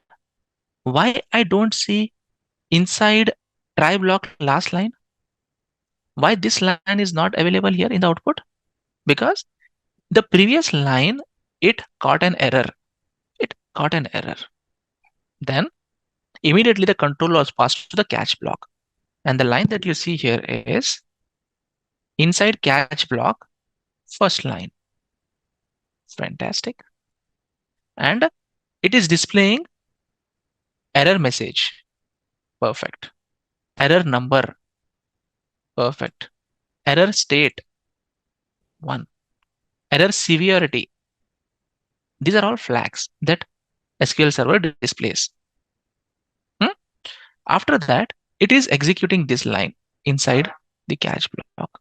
why I don't see inside try block last line? Why this line is not available here in the output? Because the previous line, it caught an error. It caught an error. Then immediately the control was passed to the catch block. And the line that you see here is inside catch block, first line. Fantastic. And it is displaying error message. Perfect. Error number. Perfect. Error state. 1. Error severity. These are all flags that SQL Server displays. After that, it is executing this line inside the catch block.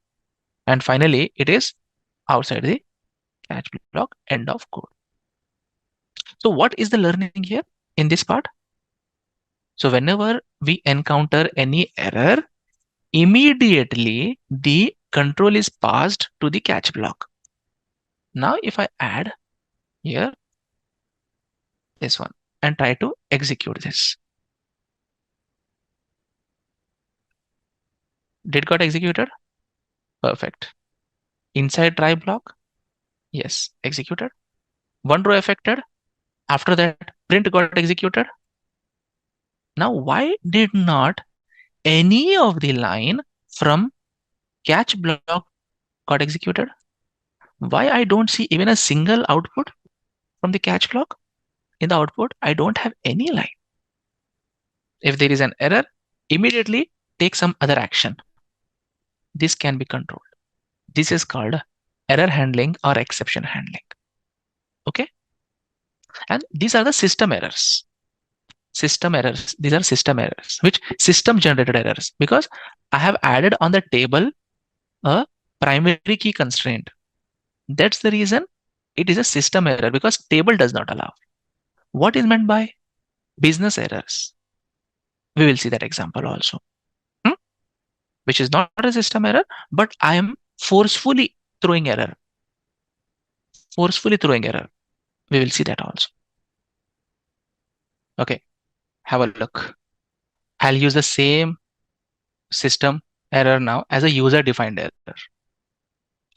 And finally, it is outside the catch block, end of code. So what is the learning here in this part? So whenever we encounter any error, immediately the control is passed to the catch block. Now if I add here this one and try to execute this, did got executed? Perfect. Inside try block, yes, executed. One row affected. After that, print got executed. Now why did not any of the line from catch block got executed? Why I don't see even a single output from the catch block? In the output, I don't have any line. If there is an error, immediately take some other action. This can be controlled. This is called error handling or exception handling. Okay? And these are the system errors. System errors. These are system errors, which system generated errors, because I have added on the table a primary key constraint. That's the reason it is a system error, because table does not allow. What is meant by business errors? We will see that example also, which is not a system error, but I am forcefully throwing error. Forcefully throwing error. We will see that also. Okay, have a look. I'll use the same system error now as a user-defined error.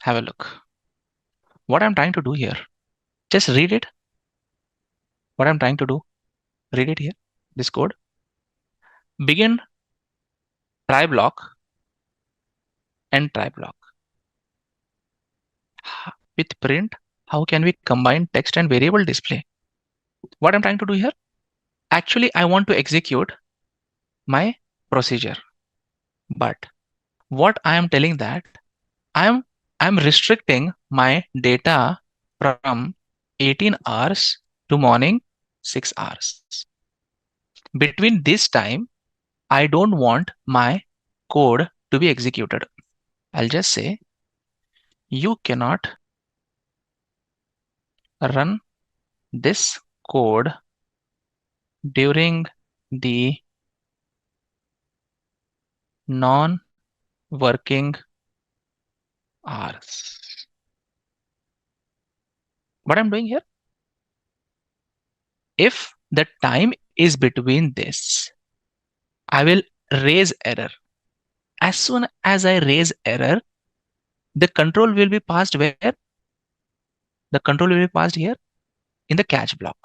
Have a look. What I'm trying to do here, just read it. What I'm trying to do, read it here, this code. Begin try block and try block. With print, how can we combine text and variable display? What I'm trying to do here, actually, I want to execute my procedure. But what I am telling that I'm restricting my data from 18 hours to morning 6 hours. Between this time, I don't want my code to be executed. I'll just say you cannot run this code during the non-working hours. What I'm doing here, if the time is between this, I will raise error. As soon as I raise error, the control will be passed where? The control will be passed here in the catch block.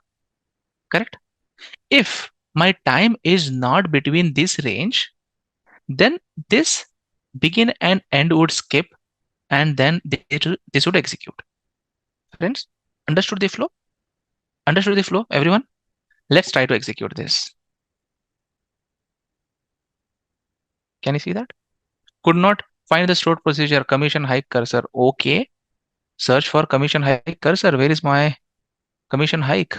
Correct? If my time is not between this range, then this begin and end would skip, and then this would execute. Friends, understood the flow? Understood the flow, everyone? Let's try to execute this. Can you see that? Could not find the stored procedure, commission hike cursor. Okay. Search for commission hike cursor. Where is my commission hike?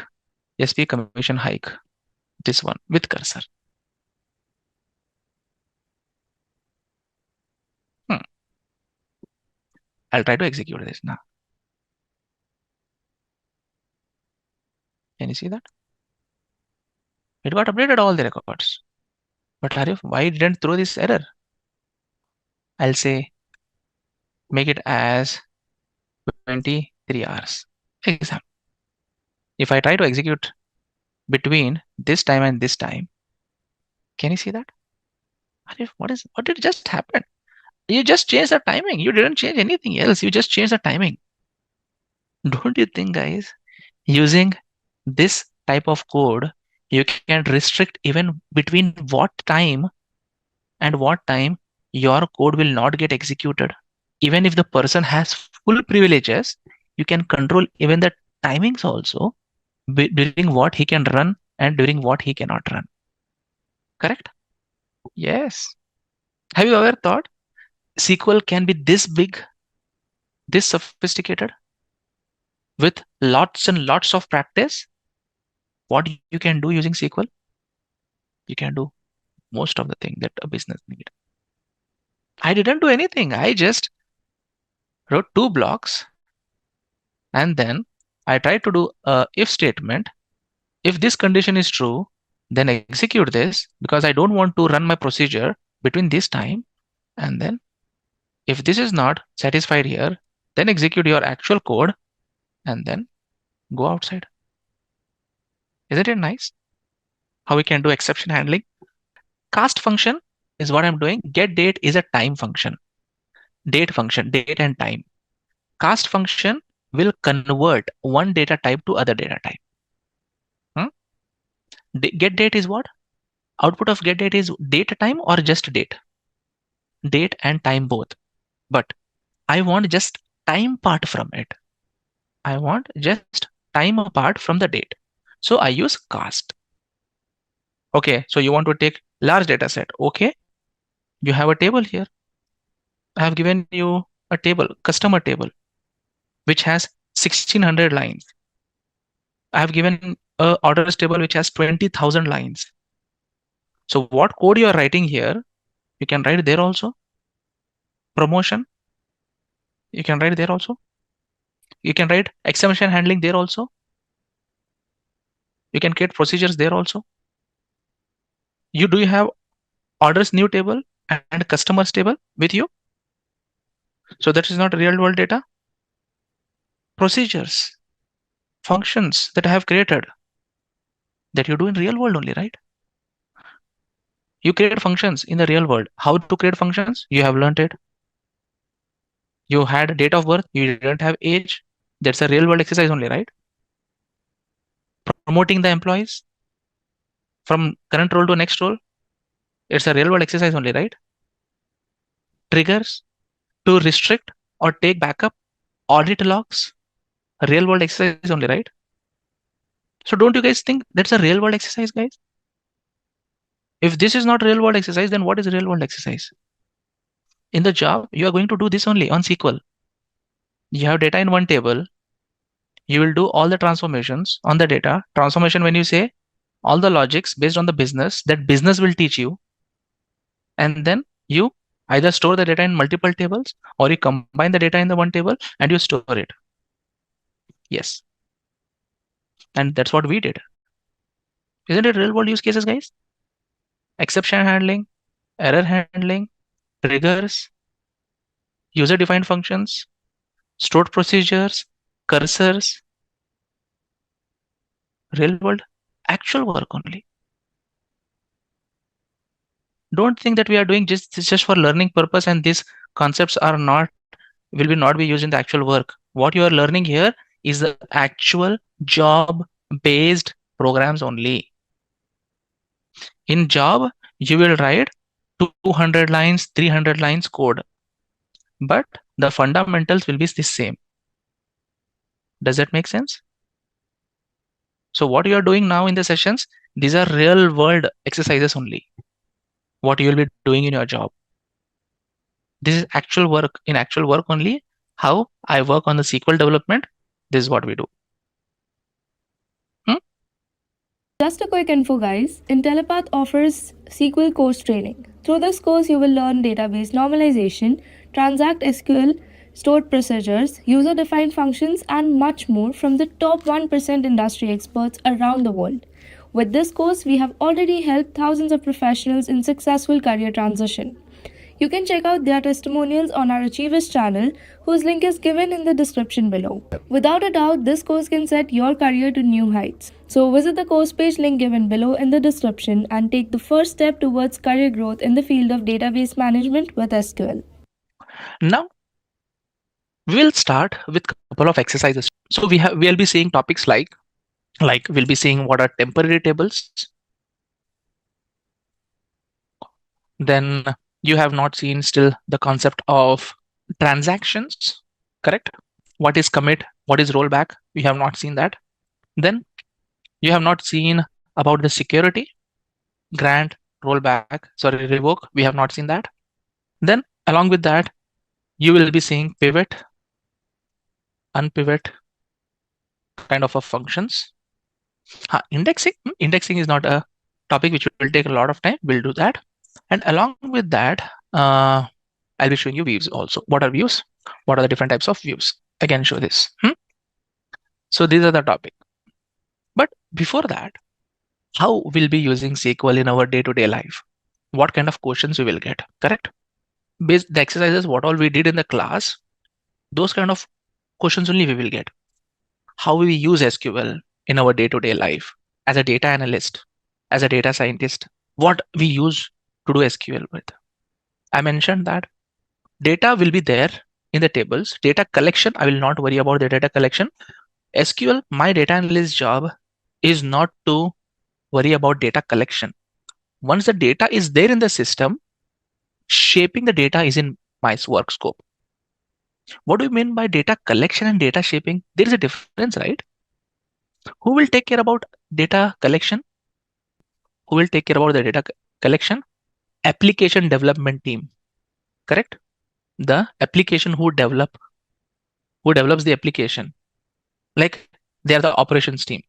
SP commission hike. This one with cursor. I'll try to execute this now. Can you see that? It got updated all the records. But Arif, why didn't throw this error? I'll say make it as 23 hours. Example. If I try to execute between this time and this time, can you see that? Arif, what did just happen? You just changed the timing. You didn't change anything else. You just changed the timing. Don't you think, guys, using this type of code, you can restrict even between what time and what time your code will not get executed? Even if the person has full privileges, you can control even the timings also during what he can run and during what he cannot run. Correct? Yes. Have you ever thought SQL can be this big, this sophisticated, with lots and lots of practice? What you can do using SQL? You can do most of the thing that a business needs. I didn't do anything. I just wrote 2 blocks, and then I tried to do a if statement. If this condition is true, then execute this, because I don't want to run my procedure between this time, and then If this is not satisfied here, then execute your actual code and then go outside. Isn't it nice how we can do exception handling? Cast function is what I'm doing. Get date is a time function. Date function, date and time. Cast function will convert one data type to other data type. Get date is what? Output of get date is date time or just date? Date and time both. But I want just time part from it. I want just time apart from the date. So I use cast. Okay, so you want to take large data set. Okay, you have a table here. I have given you a table, customer table, which has 1600 lines. I have given a orders table which has 20,000 lines. So what code you are writing here, you can write there also. Promotion, you can write there also. You can write exception handling there also. You can create procedures there also. Do you have orders new table and customers table with you? So that is not real world data. Procedures, functions that I have created that you do in real world only, right? You create functions in the real world. How to create functions? You have learned it. You had date of birth, you didn't have age. That's a real world exercise only, right? Promoting the employees from current role to next role, it's a real world exercise only, right? Triggers to restrict or take backup, audit logs, a real world exercise only, right? So don't you guys think that's a real world exercise, guys? If this is not real world exercise, then what is real world exercise? In the job, you are going to do this only on SQL. You have data in one table. You will do all the transformations on the data. Transformation, when you say all the logics based on the business, that business will teach you. And then you either store the data in multiple tables or you combine the data in the one table and you store it. Yes. And that's what we did. Isn't it real world use cases, guys? Exception handling, error handling, triggers, user-defined functions, stored procedures, cursors, real world, actual work only. Don't think that we are doing just for learning purpose and these concepts are will not be used in the actual work. What you are learning here is the actual job-based programs only. In job, you will write 200 lines, 300 lines code, but the fundamentals will be the same. Does that make sense? So what you are doing now in the sessions, these are real world exercises only. What you will be doing in your job. This is actual work. In actual work only, how I work on the SQL development, this is what we do. Just a quick info, guys. Intellipaat offers SQL course training. Through this course, you will learn database normalization, transact SQL, stored procedures, user-defined functions, and much more from the top 1% industry experts around the world. With this course, we have already helped thousands of professionals in successful career transition. You can check out their testimonials on our Achievers channel, whose link is given in the description below. Without a doubt, this course can set your career to new heights. So visit the course page link given below in the description and take the first step towards career growth in the field of database management with SQL. Now, we'll start with a couple of exercises. So we'll be seeing topics like we'll be seeing what are temporary tables. Then you have not seen still the concept of transactions, correct? What is commit? What is rollback? We have not seen that. Then you have not seen about the security, grant, rollback, sorry, revoke. We have not seen that. Then along with that, you will be seeing pivot, unpivot kind of functions. Indexing. Indexing is not a topic which will take a lot of time. We'll do that. And along with that, I'll be showing you views also. What are views? What are the different types of views? Again, show this. So these are the topic. But before that, how we'll be using SQL in our day-to-day life? What kind of questions we will get, correct? based the exercises, what all we did in the class, those kind of questions only we will get. How we use SQL in our day-to-day life as a data analyst, as a data scientist, what we use to do SQL with. I mentioned that data will be there in the tables. Data collection, I will not worry about the data collection. SQL, my data analyst job is not to worry about data collection. Once the data is there in the system, shaping the data is in my work scope. What do you mean by data collection and data shaping? There is a difference, right? Who will take care about data collection? Who will take care about the data collection? Application development team, correct? The application who develops the application, like they are the operations team.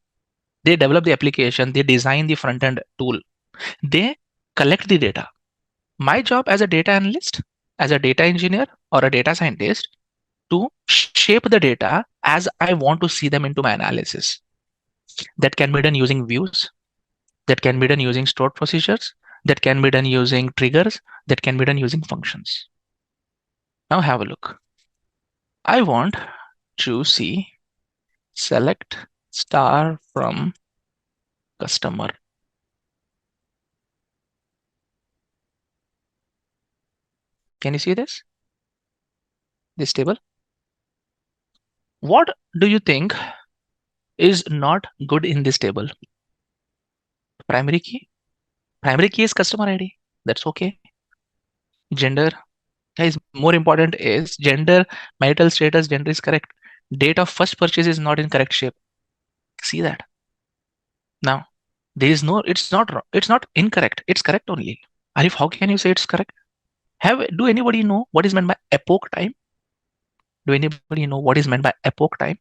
They develop the application, they design the front end tool, they collect the data. My job as a data analyst, as a data engineer or a data scientist, to shape the data as I want to see them into my analysis. That can be done using views, that can be done using stored procedures, that can be done using triggers, that can be done using functions. Now have a look. I want to see select star from customer. Can you see this? This table? What do you think is not good in this table? Primary key? Primary key is customer ID. That's okay. Gender. Guys, more important is gender, marital status, gender is correct. Date of first purchase is not in correct shape. See that? Now, there is no, it's not incorrect. It's correct only. Arif, how can you say it's correct? Do anybody know what is meant by epoch time? Do anybody know what is meant by epoch time?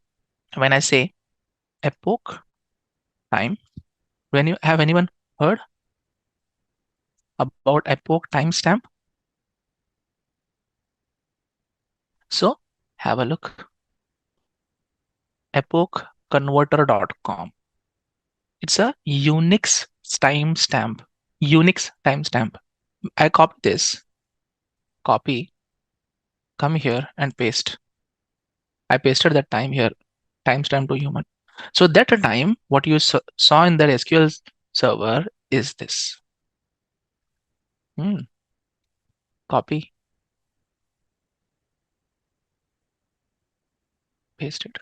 When I say epoch time, have anyone heard about epoch timestamp? So have a look. epochconverter.com. It's a Unix timestamp. Unix timestamp. I copy this. Copy. Come here and paste. I pasted that time here. Timestamp to human. So that time, what you saw in the SQL server is this. Copy. Paste it.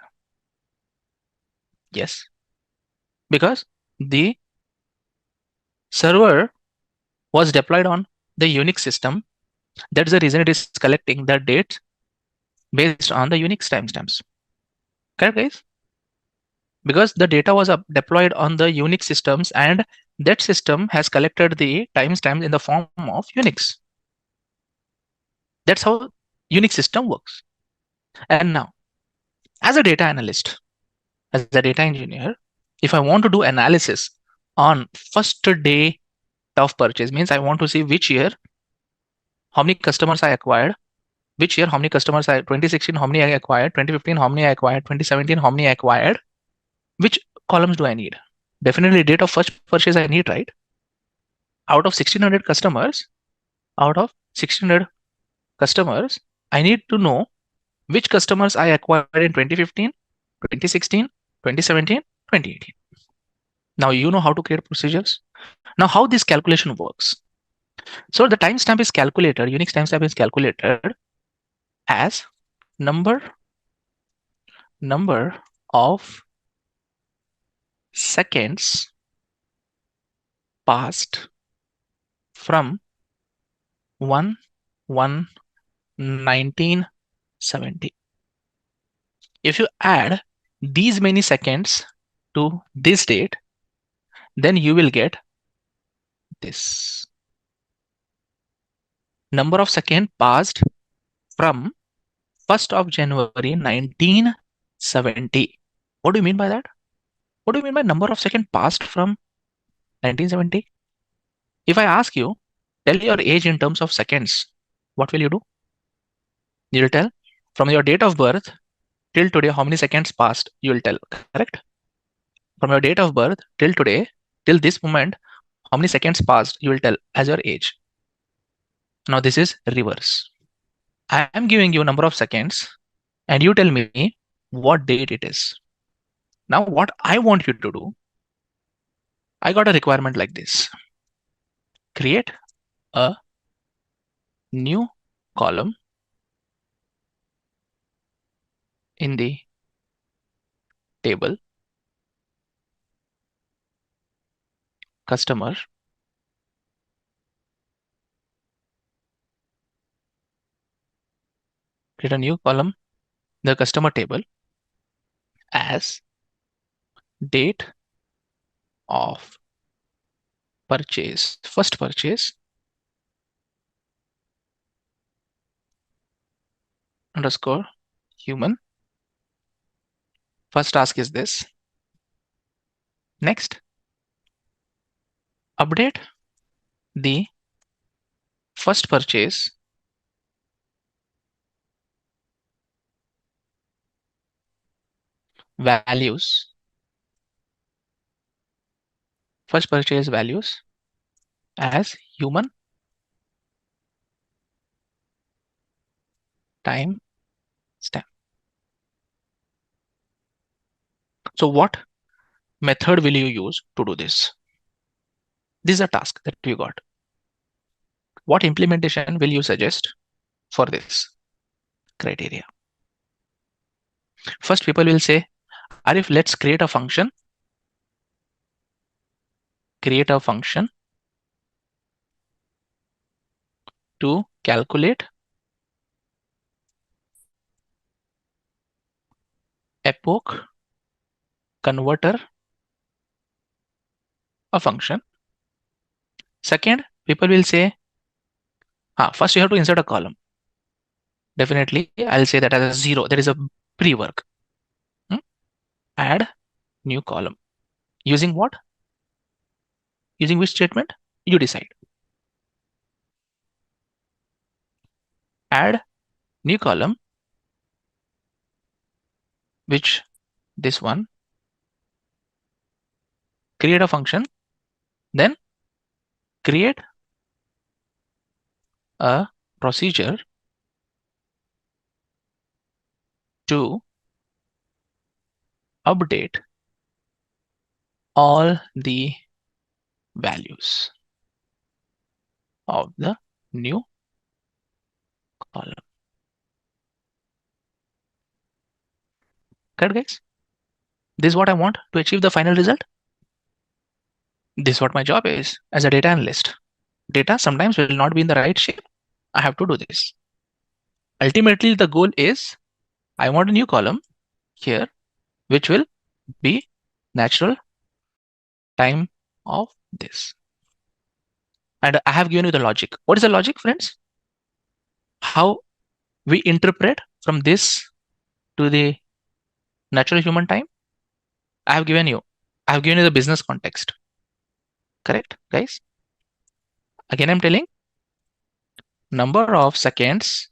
Yes. Because the server was deployed on the Unix system. That's the reason it is collecting the dates based on the Unix timestamps. Correct, guys? Because the data was deployed on the Unix systems and that system has collected the timestamps in the form of Unix. That's how Unix system works. And now, as a data analyst, as a data engineer, if I want to do analysis on first day of purchase, means I want to see which year, how many customers I acquired, which year, how many customers 2016, how many I acquired, 2015, how many I acquired, 2017, how many I acquired, which columns do I need? Definitely date of first purchase I need, right? Out of 1600 customers, I need to know which customers I acquired in 2015, 2016, 2017, 2018. Now you know how to create procedures. Now how this calculation works. So the timestamp is calculated, Unix timestamp is calculated as number of seconds passed from 1/1/1970. If you add these many seconds to this date, then you will get this. Number of seconds passed from 1st of January 1970. What do you mean by that? What do you mean by number of seconds passed from 1970? If I ask you, tell your age in terms of seconds, what will you do? You will tell from your date of birth till today how many seconds passed, you will tell, correct? From your date of birth till today, till this moment, how many seconds passed, you will tell as your age. Now this is reverse. I am giving you a number of seconds and you tell me what date it is. Now, what I want you to do, I got a requirement like this. Create a new column in the table customer create a new column in the customer table as date of purchase, first purchase underscore human. First task is this. Next, update the first purchase values, first purchase values as human time stamp. So what method will you use to do this? This is a task that you got. What implementation will you suggest for this criteria? First, people will say, Arif, let's create a function. Create a function to calculate epoch converter a function. Second, people will say, first you have to insert a column. Definitely, I'll say that as a 0. There is a pre-work. Add new column. Using what? Using which statement? You decide. Add new column, which this one. Create a function, then create a procedure to update all the values of the new column. Correct, guys? This is what I want to achieve the final result. This is what my job is as a data analyst. Data sometimes will not be in the right shape. I have to do this. Ultimately, the goal is I want a new column here, which will be natural time of this. And I have given you the logic. What is the logic, friends? How we interpret from this to the natural human time? I have given you the business context. Correct, guys? Again, I'm telling number of seconds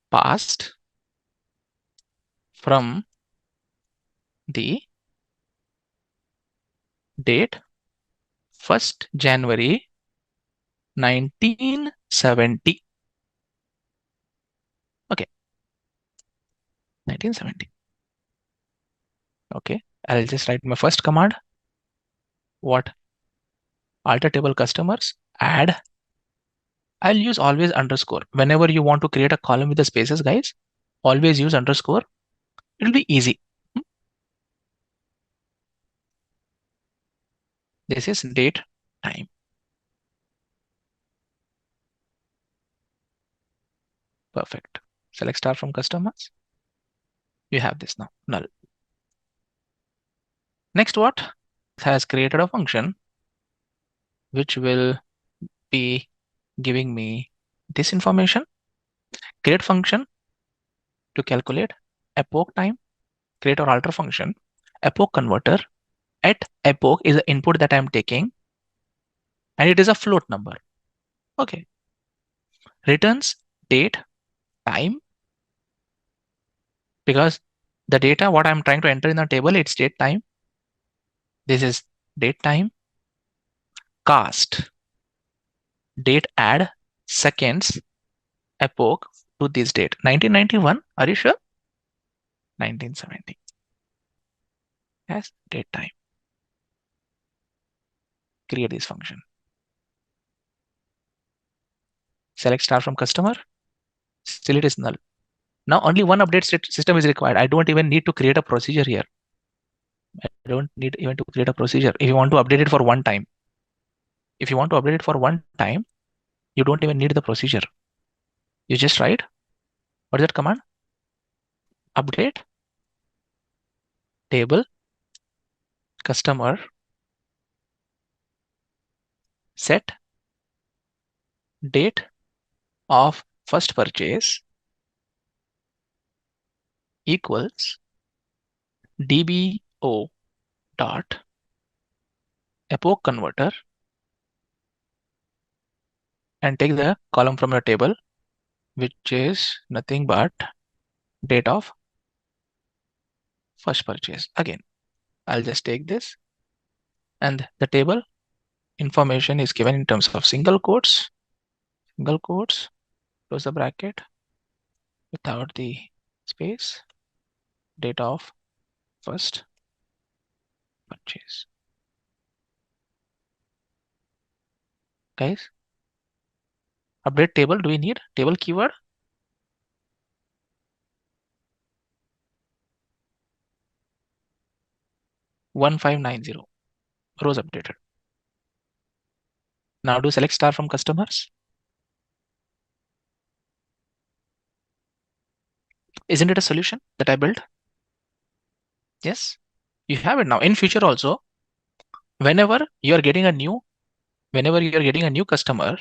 passed from the date 1st January 1970. Okay, 1970. Okay, I'll just write my first command. What? Alter table customers, add. I'll use always underscore. Whenever you want to create a column with the spaces, guys, always use underscore. It'll be easy. This is date time. Perfect. Select star from customers. You have this now, null. Next, what? It has created a function which will be giving me this information. Create function to calculate epoch time. Create or alter function. Epoch converter. At epoch is the input that I'm taking, and it is a float number. Okay. Returns date, time, because the data what I'm trying to enter in the table, it's date time. This is date time. Cast. date add, seconds, epoch to this date. 1991, are you sure? 1970. Yes, date time. Create this function. Select star from customer. Still it is null. Now only one update system is required. I don't even need to create a procedure here. I don't need even to create a procedure. If you want to update it for one time, you don't even need the procedure. You just write, what is that command? Update table customer set date of first purchase equals dbo dot epoch converter, and take the column from your table, which is nothing but date of first purchase. Again, I'll just take this, and the table information is given in terms of single quotes, close the bracket, without the space, date of first purchase. Guys, update table, do we need table keyword? $1590 rows updated. Now do select star from customers. Isn't it a solution that I built? Yes, you have it now. In future also, whenever you are getting a new customer,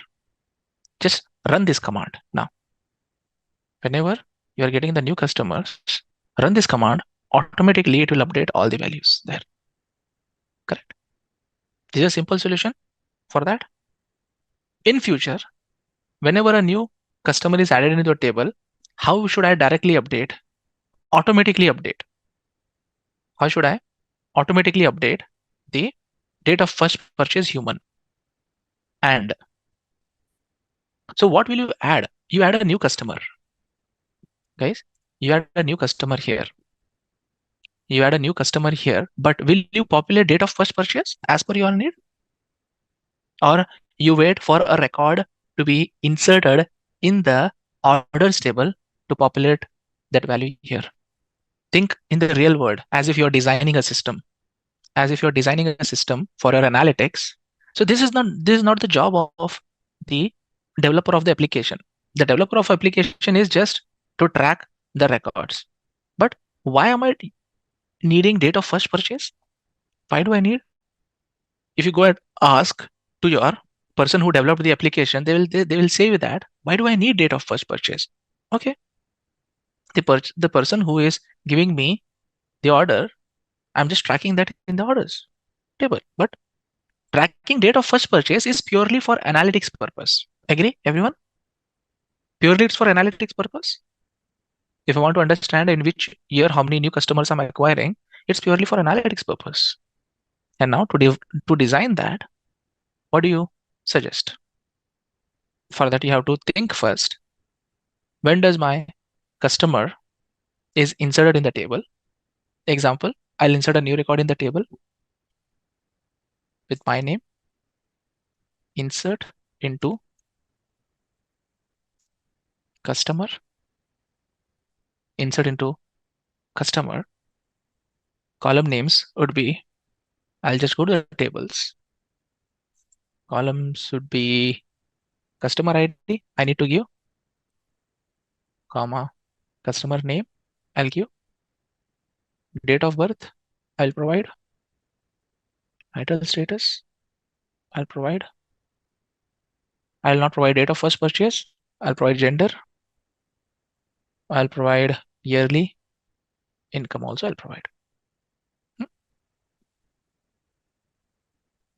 just run this command. Now, whenever you are getting the new customers, run this command. Automatically, it will update all the values there. Correct. This is a simple solution for that. In future, whenever a new customer is added into a table, how should I directly update? Automatically update. How should I automatically update the date of first purchase human? And so what will you add? You add a new customer. Guys, you add a new customer here. But will you populate date of first purchase as per your need? Or you wait for a record to be inserted in the orders table to populate that value here? Think in the real world as if you're designing a system, for your analytics. So this is not the job of the developer of the application. The developer of application is just to track the records. But why am I needing date of first purchase? Why do I need? If you go and ask to your person who developed the application, they will say you that, why do I need date of first purchase? Okay, the person who is giving me the order, I'm just tracking that in the orders table. But tracking date of first purchase is purely for analytics purpose. Agree, everyone? Purely it's for analytics purpose. If I want to understand in which year how many new customers I'm acquiring, it's purely for analytics purpose. And now to design that, what do you suggest? For that, you have to think first. When does my customer is inserted in the table? Example, I'll insert a new record in the table with my name. Insert into customer. Insert into customer. Column names would be, I'll just go to the tables. Columns would be customer ID, I need to give, comma, customer name, I'll give, date of birth, I'll provide, title status, I'll provide, I'll not provide date of first purchase, I'll provide gender, I'll provide yearly income also, I'll provide.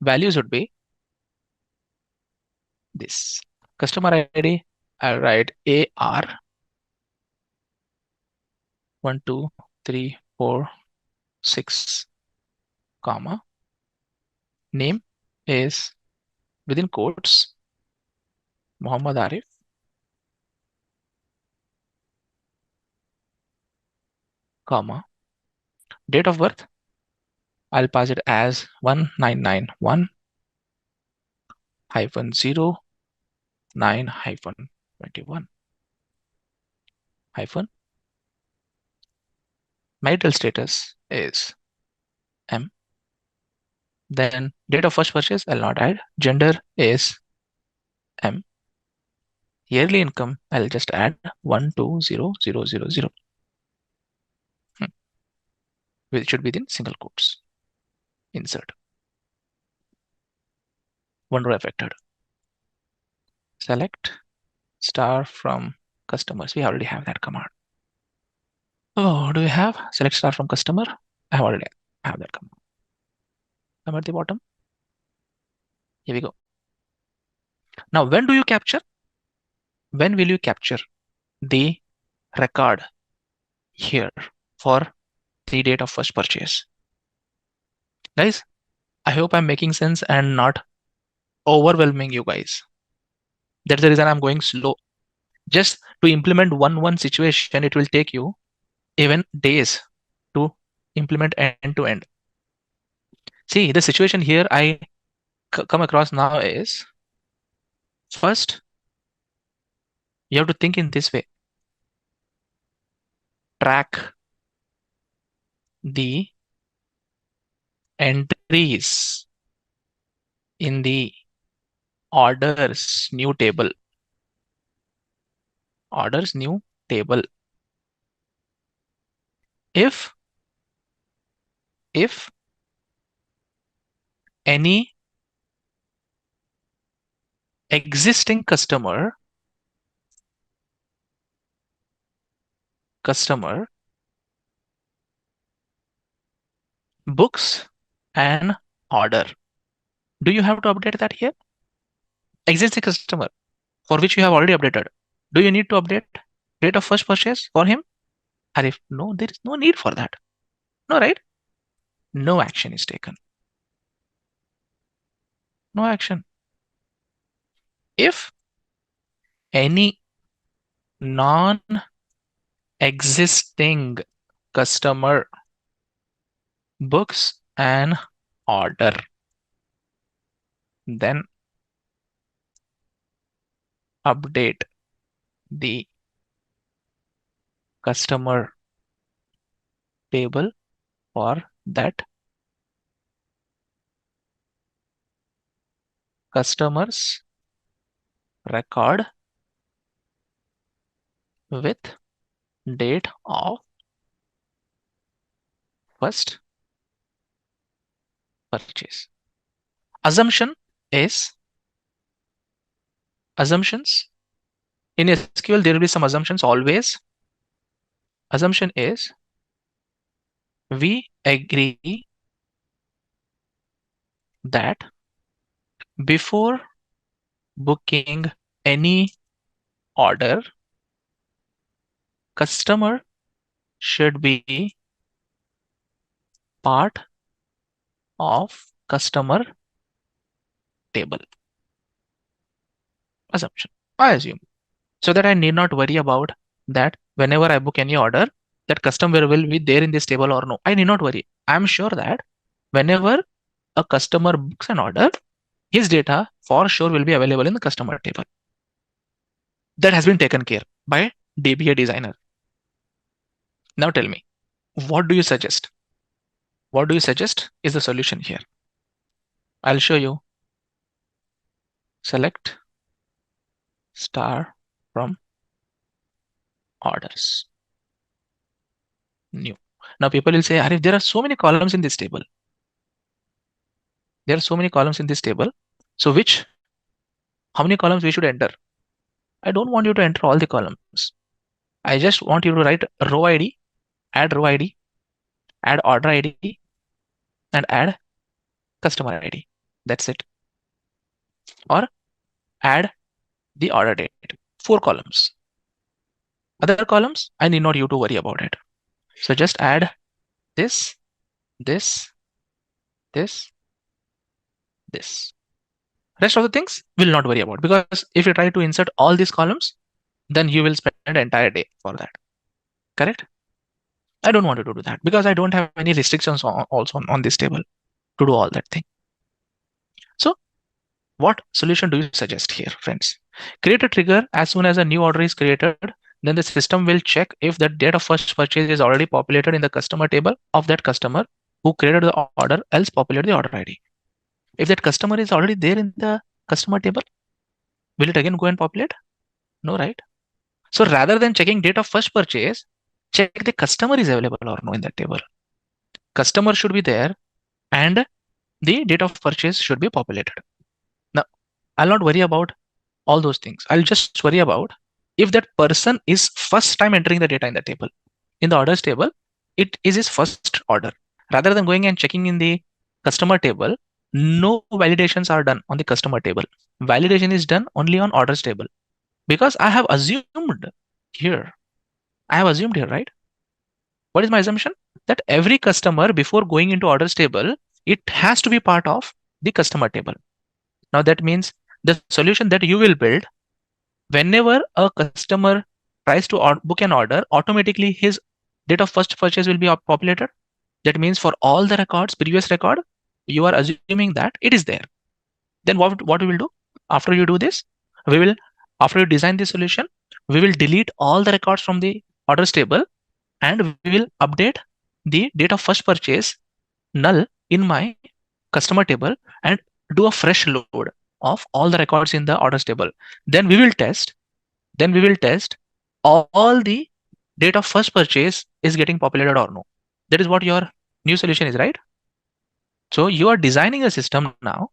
Values would be this. Customer ID, I'll write AR 1, 2, 3, 4, 6, comma. Name is within quotes Muhammad Arif, comma, date of birth, I'll pass it as 1991 hyphen 09 hyphen 21 hyphen. Marital status is M. Then date of first purchase, I'll not add. Gender is M. Yearly income, I'll just add 120000. Which should be in single quotes. Insert. One row affected. Select star from customers. We already have that command. Oh, do we have select star from customer? I already have that command. I'm at the bottom. Here we go. Now, when do you capture? When will you capture the record here for the date of first purchase? Guys, I hope I'm making sense and not overwhelming you guys. That's the reason I'm going slow. Just to implement one situation, it will take you even days to implement end to end. See, the situation here I come across now is, first, you have to think in this way. Track the entries in the orders new table. Orders new table. If any existing customer books an order, do you have to update that here? Existing customer for which you have already updated, do you need to update date of first purchase for him? Or if no, there is no need for that. No, right? No action is taken. No action. If any non-existing customer books an order, then update the customer table for that customer's record with date of first purchase. Assumptions in SQL, there will be some assumptions always. Assumption is, we agree that before booking any order, customer should be part of customer table. Assumption, I assume, so that I need not worry about that whenever I book any order, that customer will be there in this table or no. I need not worry. I'm sure that whenever a customer books an order, his data for sure will be available in the customer table. That has been taken care by DBA designer. Now tell me, what do you suggest? What do you suggest is the solution here? I'll show you. Select star from orders. New. Now people will say, Arif, there are so many columns in this table. There are so many columns in this table. So how many columns we should enter? I don't want you to enter all the columns. I just want you to write row ID, add row ID, add order ID, and add customer ID. That's it. Or add the order date. 4 columns. Other columns, I need not you to worry about it. So just add this, this, this, this. Rest of the things will not worry about, because if you try to insert all these columns, then you will spend an entire day for that. Correct? I don't want to do that because I don't have any restrictions also on this table to do all that thing. So what solution do you suggest here, friends? Create a trigger as soon as a new order is created. Then the system will check if the date of first purchase is already populated in the customer table of that customer who created the order, else populate the order ID. If that customer is already there in the customer table, will it again go and populate? No, right? So rather than checking date of first purchase, check the customer is available or no in that table. Customer should be there and the date of purchase should be populated. Now, I'll not worry about all those things. I'll just worry about if that person is first time entering the data in the table. In the orders table, it is his first order. Rather than going and checking in the customer table, no validations are done on the customer table. Validation is done only on orders table. Because I have assumed here, right? What is my assumption? That every customer before going into orders table, it has to be part of the customer table. Now that means the solution that you will build, whenever a customer tries to book an order, automatically his date of first purchase will be populated. That means for all the records, previous record, you are assuming that it is there. Then what we will do? After you do this, after you design the solution, we will delete all the records from the orders table and we will update the date of first purchase null in my customer table and do a fresh load of all the records in the orders table. Then we will test all the date of first purchase is getting populated or no. That is what your new solution is, right? So you are designing a system now,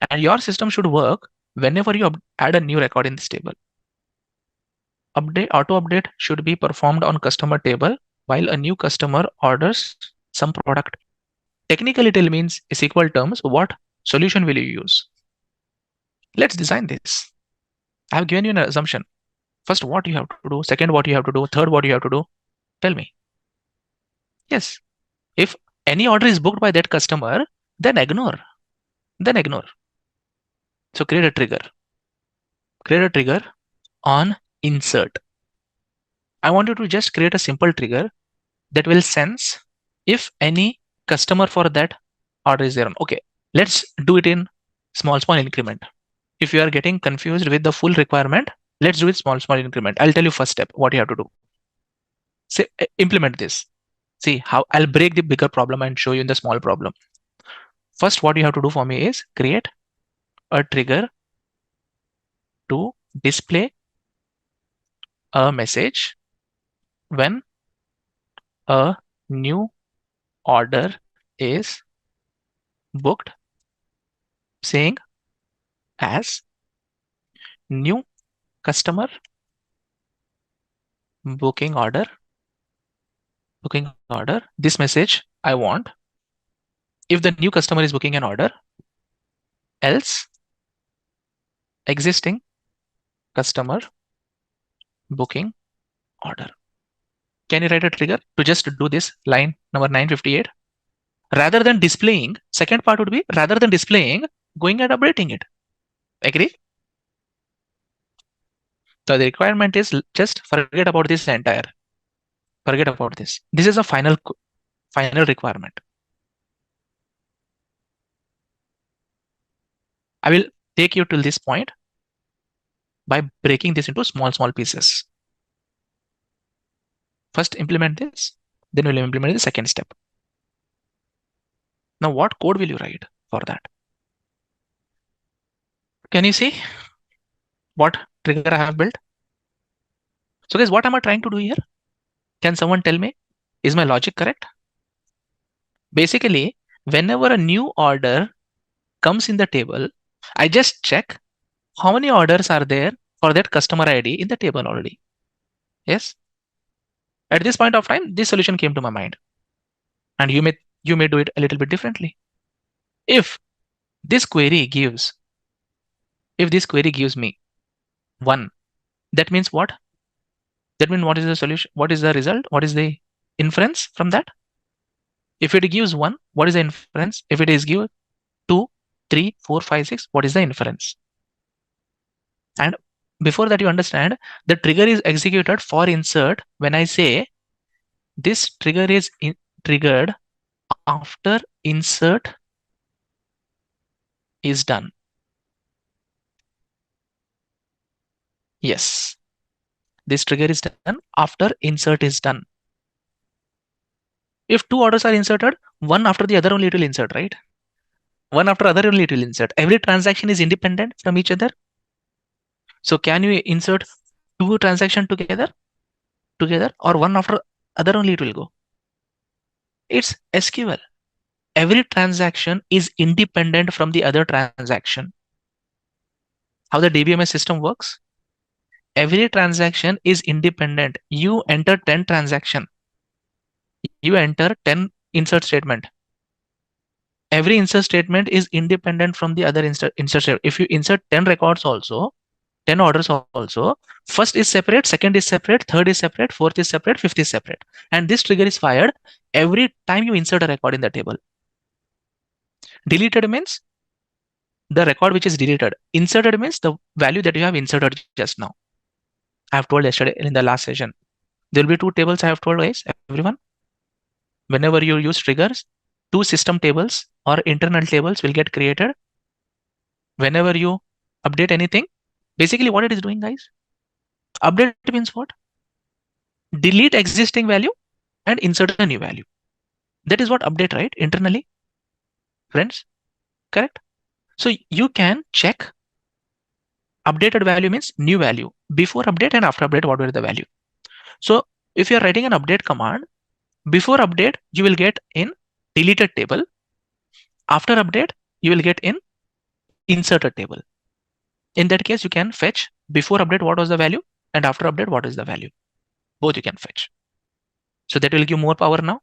and your system should work whenever you add a new record in this table. Auto update should be performed on customer table while a new customer orders some product. Technically, it means SQL terms. What solution will you use? Let's design this. I have given you an assumption. First, what you have to do. Second, what you have to do. Third, what you have to do. Tell me. Yes. If any order is booked by that customer, then ignore. So create a trigger. Create a trigger on insert. I want you to just create a simple trigger that will sense if any customer for that order is there. Okay, let's do it in small increment. If you are getting confused with the full requirement, let's do it small increment. I'll tell you first step what you have to do. Say, implement this. See how I'll break the bigger problem and show you in the small problem. First, what you have to do for me is create a trigger to display a message when a new order is booked, saying as new customer booking order. This message I want if the new customer is booking an order, else existing customer booking order. Can you write a trigger to just do this line number 958? Rather than displaying, second part would be rather than displaying, going and updating it. Agree? So the requirement is just forget about this entire. Forget about this. This is a final requirement. I will take you till this point by breaking this into small pieces. First implement this, then we'll implement the second step. Now what code will you write for that? Can you see what trigger I have built? So guys, what am I trying to do here? Can someone tell me? Is my logic correct? Basically, whenever a new order comes in the table, I just check how many orders are there for that customer ID in the table already. Yes? At this point of time, this solution came to my mind. And you may do it a little bit differently. If this query gives me 1, that means what? That means what is the solution? What is the result? What is the inference from that? If it gives 1, what is the inference? If it is given 2, 3, 4, 5, 6. What is the inference? And before that, you understand the trigger is executed for insert when I say this trigger is triggered after insert is done. Yes, this trigger is done after insert is done. If two orders are inserted, one after the other only it will insert, right? One after other only it will insert. Every transaction is independent from each other. So can you insert two transactions together or one after other only it will go? It's SQL. Every transaction is independent from the other transaction. How the DBMS system works? Every transaction is independent. You enter 10 transaction. You enter 10 insert statement. Every insert statement is independent from the other insert statement. If you insert 10 records also, 10 orders also, first is separate, second is separate, third is separate, fourth is separate, fifth is separate. And this trigger is fired every time you insert a record in the table. Deleted means the record which is deleted. Inserted means the value that you have inserted just now. I have told yesterday in the last session. There will be two tables I have told, guys, everyone. Whenever you use triggers, two system tables or internal tables will get created. Whenever you update anything, basically what it is doing, guys, update means what? Delete existing value and insert a new value. That is what update, right? Internally, friends, correct? So you can check updated value means new value. Before update and after update, what were the value? So if you are writing an update command, before update, you will get in deleted table. After update, you will get in inserted table. In that case, you can fetch before update what was the value and after update what is the value. Both you can fetch. So that will give more power now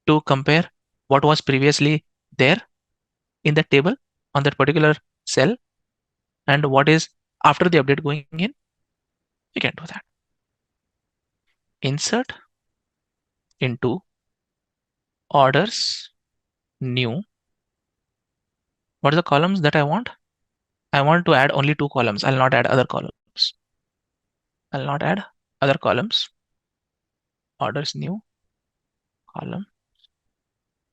to compare what was previously there in the table on that particular cell and what is after the update going in. You can do that. Insert into orders new. What are the columns that I want? I want to add only two columns. I'll not add other columns. I'll not add other columns. Orders new column.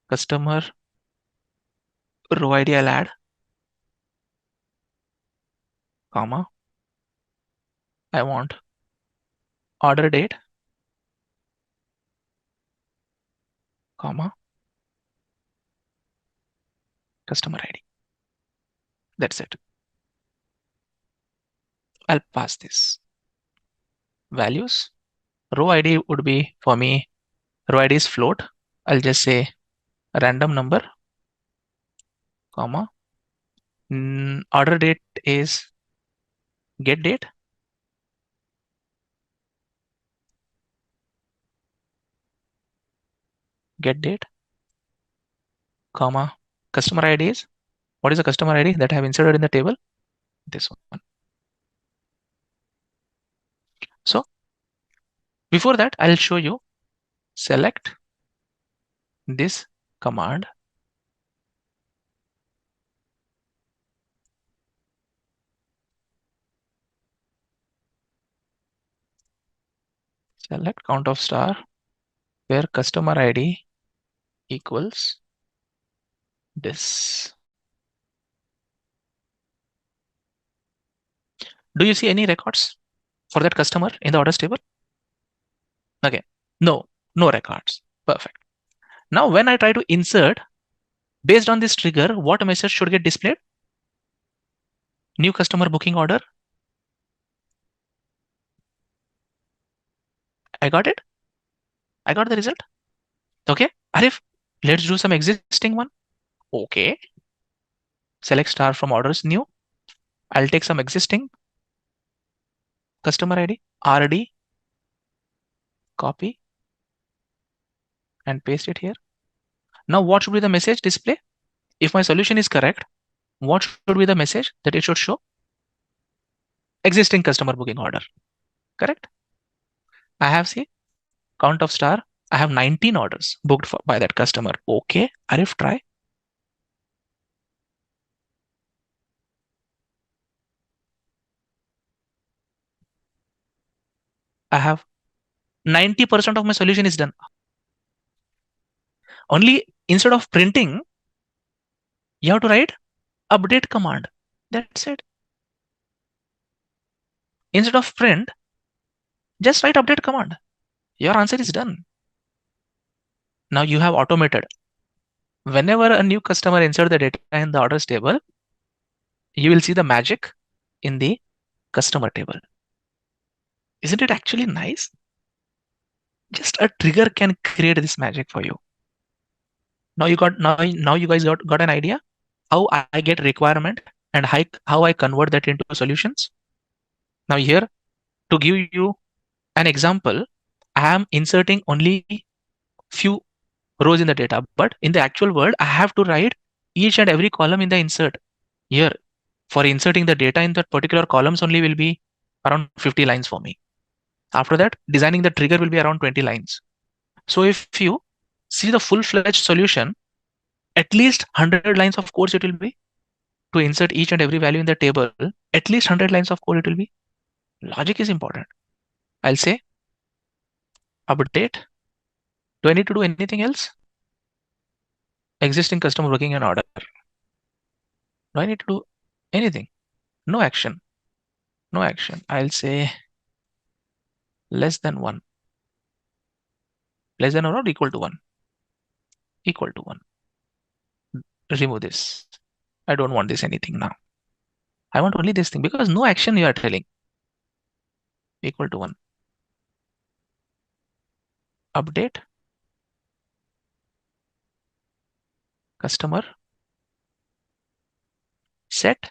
Customer row ID I'll add, comma. I want order date, comma, customer ID. That's it. I'll pass this. Values. Row ID would be, for me, row ID is float. I'll just say a random number, comma. Order date is get date. Get date, comma. Customer ID is, what is the customer ID that I have inserted in the table? This one. So before that, I'll show you select this command. Select count of star where customer ID equals this. Do you see any records for that customer in the orders table? Okay, no records. Perfect. Now when I try to insert, based on this trigger, what message should get displayed? New customer booking order. I got it. I got the result. Okay, Arif, let's do some existing one. Okay. Select star from orders new. I'll take some existing customer ID, RD, copy and paste it here. Now what should be the message display? If my solution is correct, what should be the message that it should show? Existing customer booking order. Correct? I have, see, count of star. I have 19 orders booked by that customer. Okay, Arif, try. I have 90% of my solution is done. Only instead of printing, you have to write update command. That's it. Instead of print, just write update command. Your answer is done. Now you have automated. Whenever a new customer insert the data in the orders table, you will see the magic in the customer table. Isn't it actually nice? Just a trigger can create this magic for you. Now you guys got an idea how I get requirement and how I convert that into solutions. Now here, to give you an example, I am inserting only few rows in the data, but in the actual world, I have to write each and every column in the insert. Here, for inserting the data in that particular columns only will be around 50 lines for me. After that, designing the trigger will be around 20 lines. So if you see the full-fledged solution, at least 100 lines of code it will be to insert each and every value in the table. At least 100 lines of code it will be. Logic is important. I'll say update. Do I need to do anything else? Existing customer working in order. Do I need to do anything? No action. No action. I'll say less than 1. Less than or not equal to 1. Equal to 1. Remove this. I don't want this anything now. I want only this thing because no action you are telling. Equal to 1. Update. Customer. Set.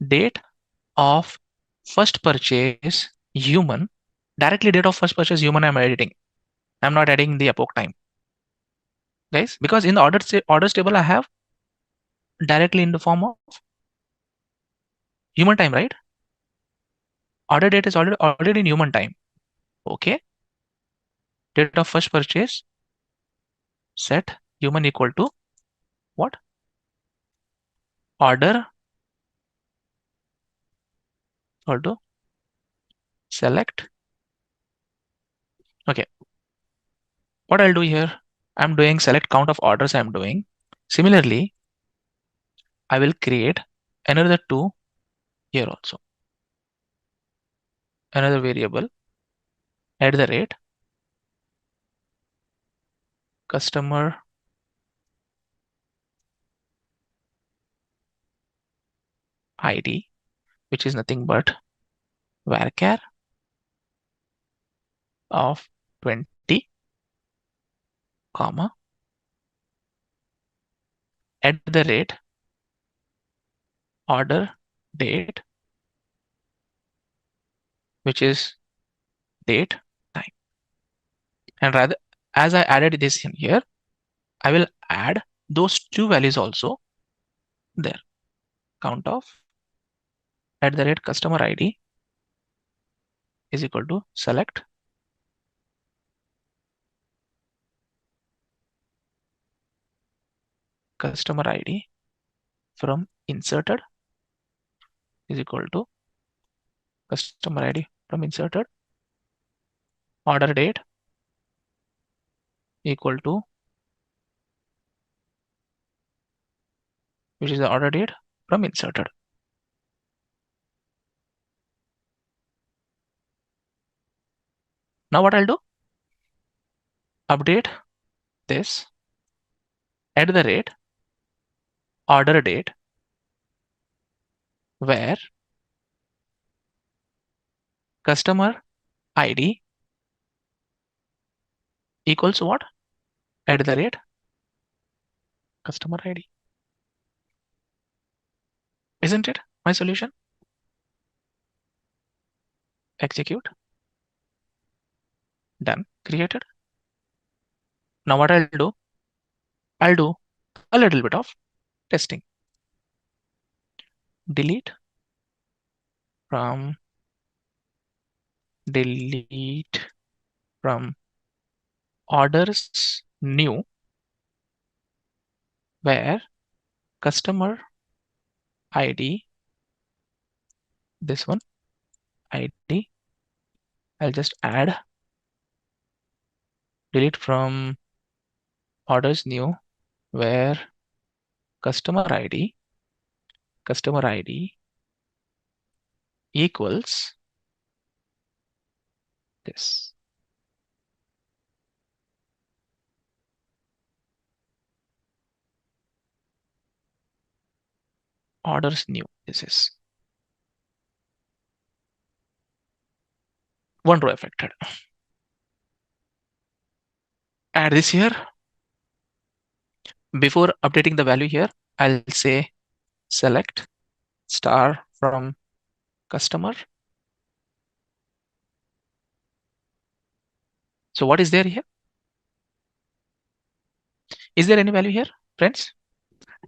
Date of first purchase human. Directly date of first purchase human I'm editing. I'm not adding the epoch time. Guys, because in the orders table I have directly in the form of human time, right? Order date is already in human time. Okay. Date of first purchase set human equal to what? Order equal to select. Okay. What I'll do here, I'm doing select count of orders I'm doing. Similarly, I will create another 2 here also. Another variable at the rate customer ID, which is nothing but varchar of 20, comma, at the rate order date, which is date time. And rather, as I added this in here, I will add those 2 values also there. Count of at the rate customer ID is equal to select customer ID from inserted is equal to customer ID from inserted order date equal to, which is the order date from inserted. Now what I'll do? Update this at the rate order date where customer ID equals what? At the rate customer ID. Isn't it my solution? Execute. Done. Created. Now what I'll do? I'll do a little bit of testing. Delete from orders new where customer ID, this one, ID I'll just add, delete from orders new, where customer ID equals this. Orders new, this is one row affected. Add this here. Before updating the value here, I'll say select star from customer. So what is there here? Is there any value here, friends?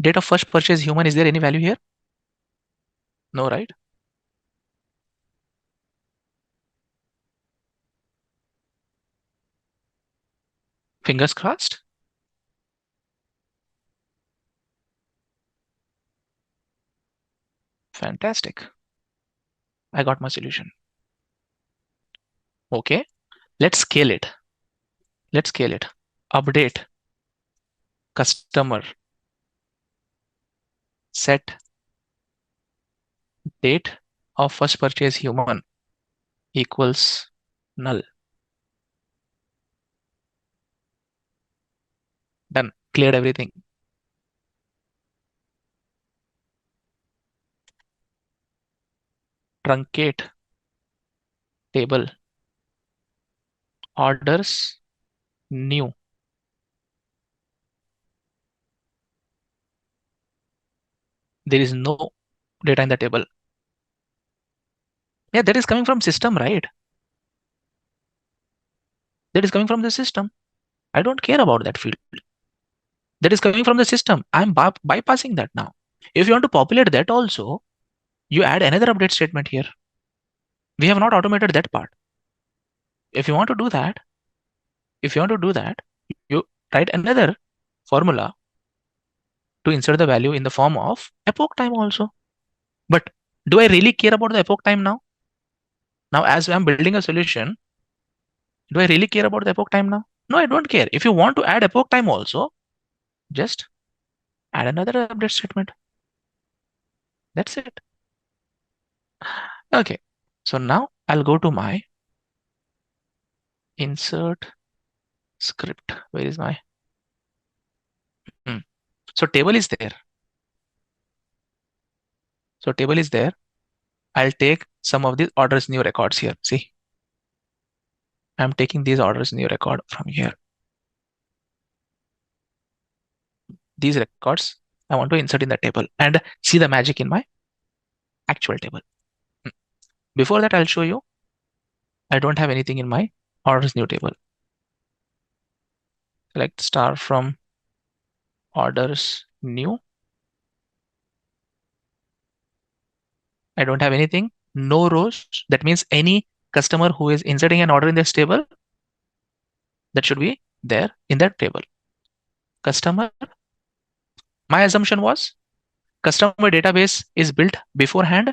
Date of first purchase human, is there any value here? No, right? Fingers crossed. Fantastic. I got my solution. Okay, let's scale it. Update customer set date of first purchase human equals null. Done. Cleared everything. Truncate table orders new. There is no data in the table. Yeah, that is coming from system, right? That is coming from the system. I don't care about that field. That is coming from the system. I'm bypassing that now. If you want to populate that also, you add another update statement here. We have not automated that part. If you want to do that, you write another formula to insert the value in the form of epoch time also. But do I really care about the epoch time now? Now, as I'm building a solution, do I really care about the epoch time now? No, I don't care. If you want to add epoch time also, just add another update statement. That's it. Okay. So now I'll go to my insert script. Where is my? So table is there. I'll take some of these orders new records here. See, I'm taking these orders new record from here. These records I want to insert in the table and see the magic in my actual table. Before that, I'll show you I don't have anything in my orders new table. Select star from orders new. I don't have anything, no rows. That means any customer who is inserting an order in this table, that should be there in that table. Customer, my assumption was customer database is built beforehand,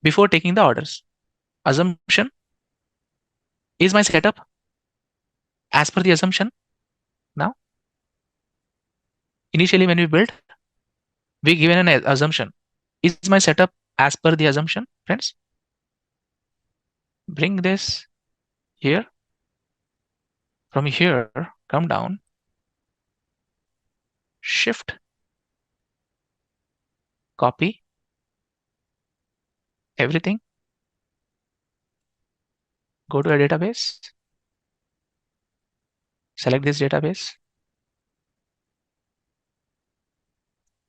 before taking the orders. Assumption is my setup as per the assumption. Now, initially when we built, we given an assumption. Is my setup as per the assumption, friends? Bring this here. From here, come down, shift, copy everything, go to a database, select this database,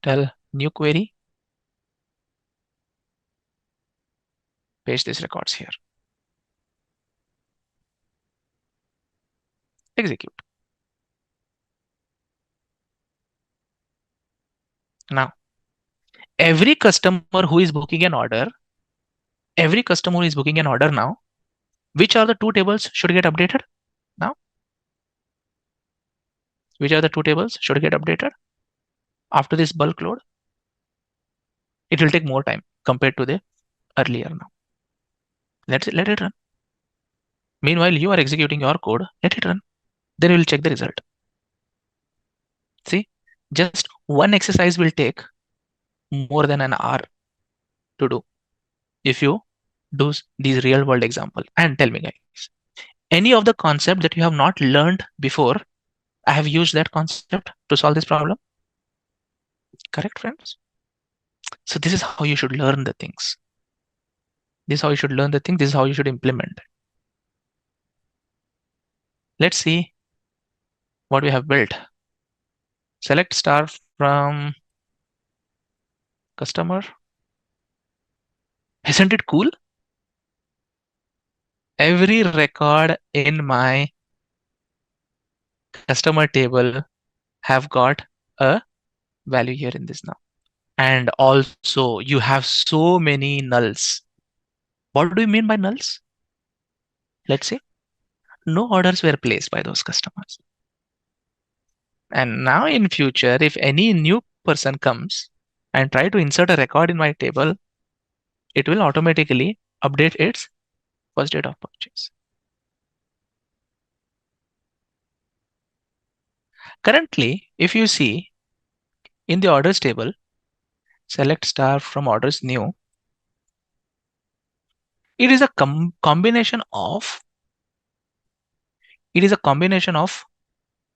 tell new query, paste these records here. Execute. Now, every customer who is booking an order now, which are the two tables should get updated now? Which are the two tables should get updated after this bulk load? It will take more time compared to the earlier now. Let it run. Meanwhile, you are executing your code, let it run. Then we will check the result. See, just one exercise will take more than an hour to do if you do these real world example. And tell me, guys, any of the concept that you have not learned before, I have used that concept to solve this problem. Correct, friends? So this is how you should learn the things. This is how you should learn the thing. This is how you should implement. Let's see what we have built. Select star from customer. Isn't it cool? Every record in my customer table have got a value here in this now. And also you have so many nulls. What do you mean by nulls? Let's say no orders were placed by those customers. And now in future, if any new person comes and try to insert a record in my table, it will automatically update its first date of purchase. Currently, if you see in the orders table, select star from orders new, it is a combination of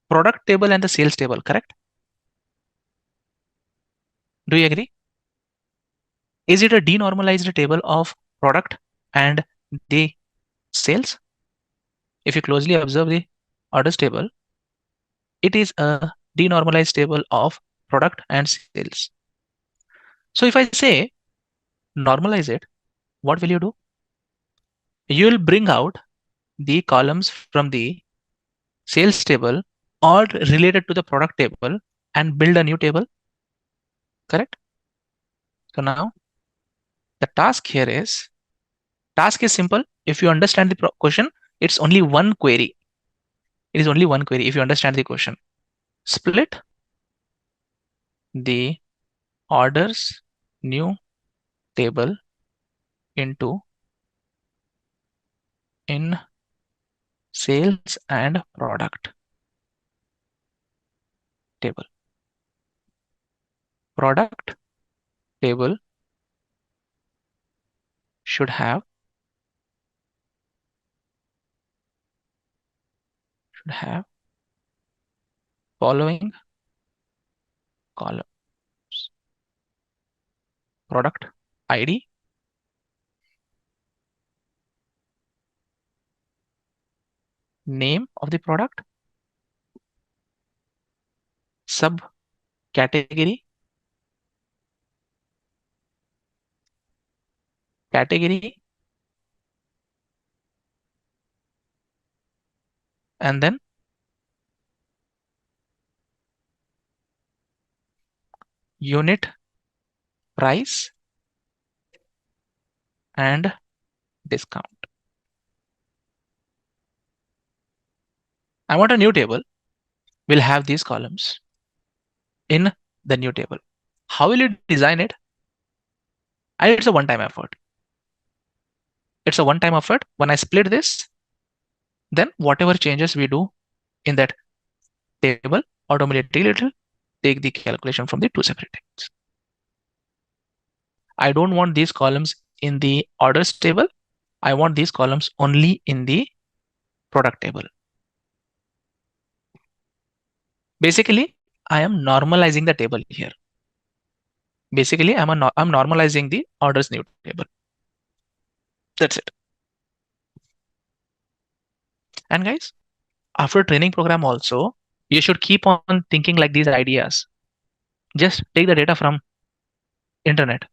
product table and the sales table, correct? Do you agree? Is it a denormalized table of product and the sales? If you closely observe the orders table, it is a denormalized table of product and sales. So if I say normalize it, what will you do? You will bring out the columns from the sales table or related to the product table and build a new table, correct? So now the task is simple. If you understand the question, it's only one query. It is only one query if you understand the question. Split the orders new table into in sales and product table. Product table should have following columns: product ID, name of the product, subcategory, category, and then unit price and discount. I want a new table. We'll have these columns in the new table. How will you design it? It's a one-time effort. It's a one-time effort. When I split this, then whatever changes we do in that table automatically it will take the calculation from the two separate tables. I don't want these columns in the orders table. I want these columns only in the product table. Basically, I am normalizing the table here. Basically, I'm normalizing the orders new table. That's it. And guys, after training program also, you should keep on thinking like these ideas. Just take the data from internet.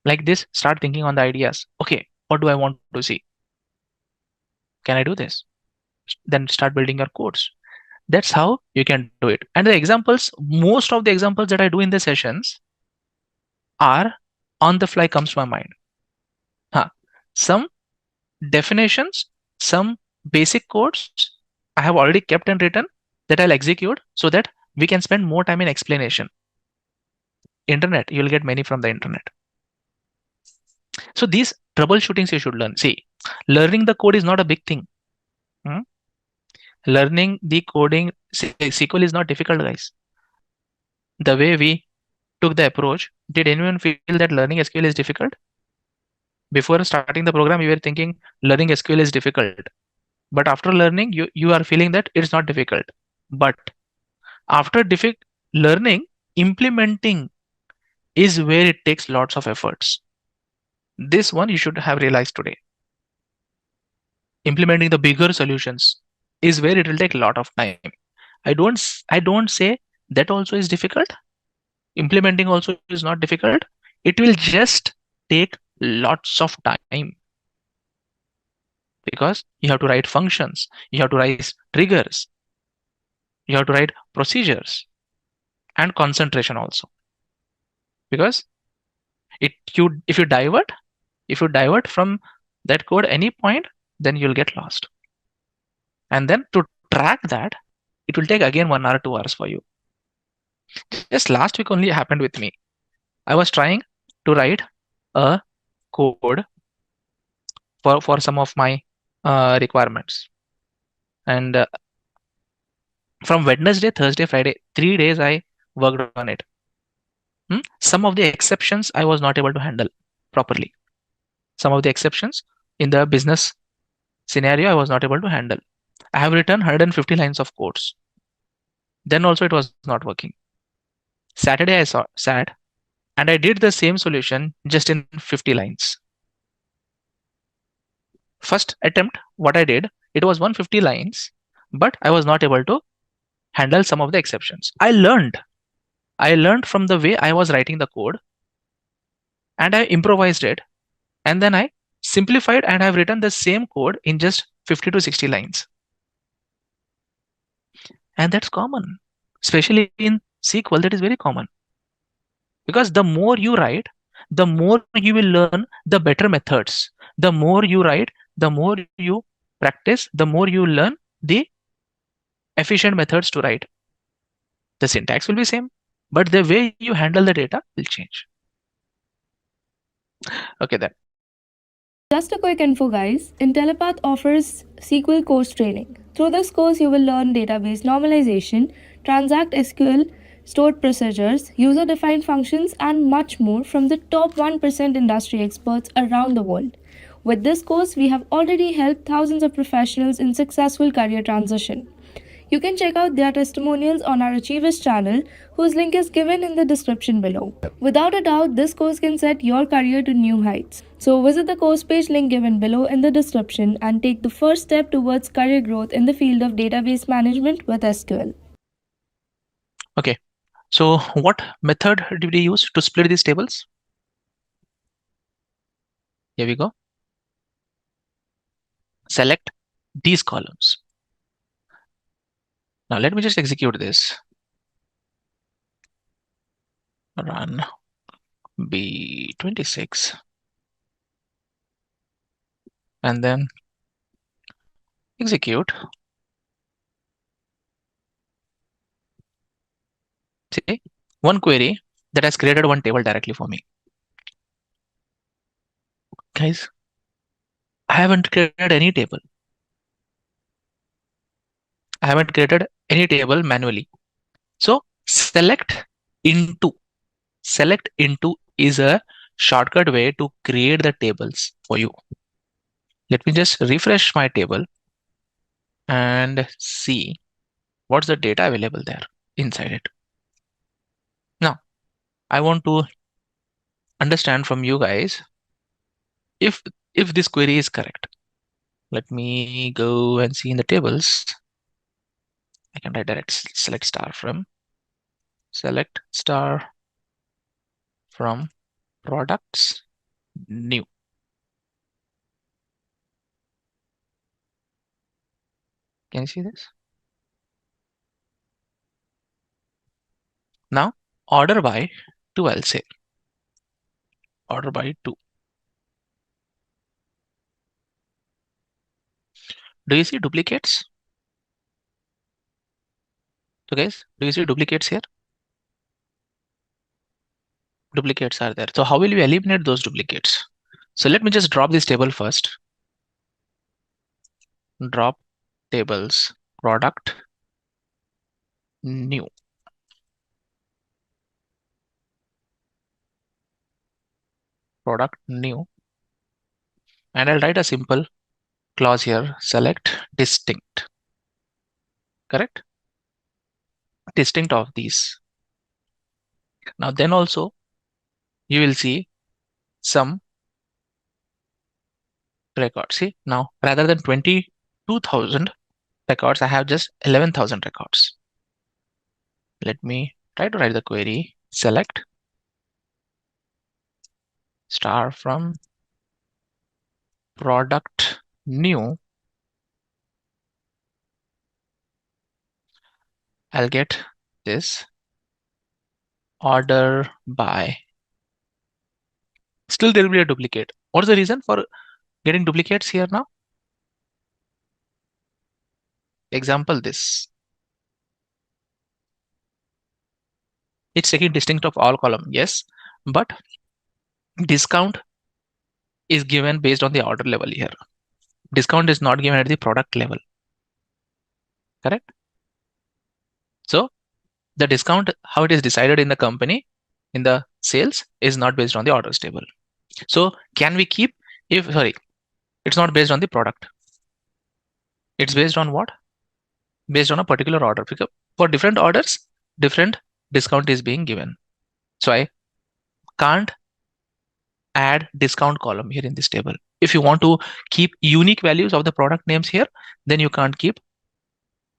Like this, start thinking on the ideas. Okay, what do I want to see? Can I do this? Then start building your codes. That's how you can do it. And the examples, most of the examples that I do in the sessions are on the fly comes to my mind. Some definitions, some basic codes I have already kept and written that I'll execute so that we can spend more time in explanation. Internet, you'll get many from the internet. So these troubleshootings you should learn. See, learning the code is not a big thing. Hmm? Learning the coding, SQL is not difficult, guys. The way we took the approach, did anyone feel that learning SQL is difficult? Before starting the program, you were thinking learning SQL is difficult. But after learning, you are feeling that it's not difficult. But after learning, implementing is where it takes lots of efforts. This one you should have realized today. Implementing the bigger solutions is where it will take a lot of time. I don't say that also is difficult. Implementing also is not difficult. It will just take lots of time because you have to write functions, you have to write triggers, you have to write procedures and concentration also. Because if you divert from that code any point, then you'll get lost. And then to track that, it will take again 1 hour, 2 hours for you. Just last week only happened with me. I was trying to write a code for some of my requirements. And from Wednesday, Thursday, Friday, 3 days I worked on it. Some of the exceptions I was not able to handle properly. Some of the exceptions in the business scenario I was not able to handle. I have written 150 lines of codes. Then also it was not working. Saturday I sat and I did the same solution just in 50 lines. First attempt, what I did, it was 150 lines, but I was not able to handle some of the exceptions. I learned from the way I was writing the code and I improvised it, and then I simplified and I've written the same code in just 50 to 60 lines. And that's common, especially in SQL. That is very common because the more you write, the more you will learn the better methods. The more you write, the more you practice, the more you learn the efficient methods to write. The syntax will be same, but the way you handle the data will change. Okay, then. Just a quick info, guys. Intellipaat offers SQL course training. Through this course, you will learn database normalization, transact SQL, stored procedures, user-defined functions, and much more from the top 1% industry experts around the world. With this course, we have already helped thousands of professionals in successful career transition. You can check out their testimonials on our Achievers channel, whose link is given in the description below. Without a doubt, this course can set your career to new heights. So visit the course page link given below in the description and take the first step towards career growth in the field of database management with SQL. Okay, so what method did we use to split these tables? Here we go. Select these columns. Now let me just execute this. Run B26 and then execute. See, one query that has created one table directly for me. Guys, I haven't created any table. I haven't created any table manually. So select into. Select into is a shortcut way to create the tables for you. Let me just refresh my table and see what's the data available there inside it. Now, I want to understand from you guys if this query is correct. Let me go and see in the tables. I can write direct select star from products new. Can you see this? Now order by 2, I'll say. Order by 2. Do you see duplicates? So guys, do you see duplicates here? Duplicates are there. So how will we eliminate those duplicates? So let me just drop this table first. Drop tables, product, new. Product, new. And I'll write a simple clause here, select distinct. Correct? Distinct of these. Now then also you will see some records. See, now rather than 22,000 records, I have just 11,000 records. Let me try to write the query, select star from product new. I'll get this order by. Still there will be a duplicate. What's the reason for getting duplicates here now? Example this. It's taking distinct of all column, yes, but discount is given based on the order level here. Discount is not given at the product level. Correct? So the discount, how it is decided in the company, in the sales, is not based on the orders table. So can we keep, if, sorry, it's not based on the product. It's based on what? Based on a particular order. Because for different orders, different discount is being given. So I can't add discount column here in this table. If you want to keep unique values of the product names here, then you can't keep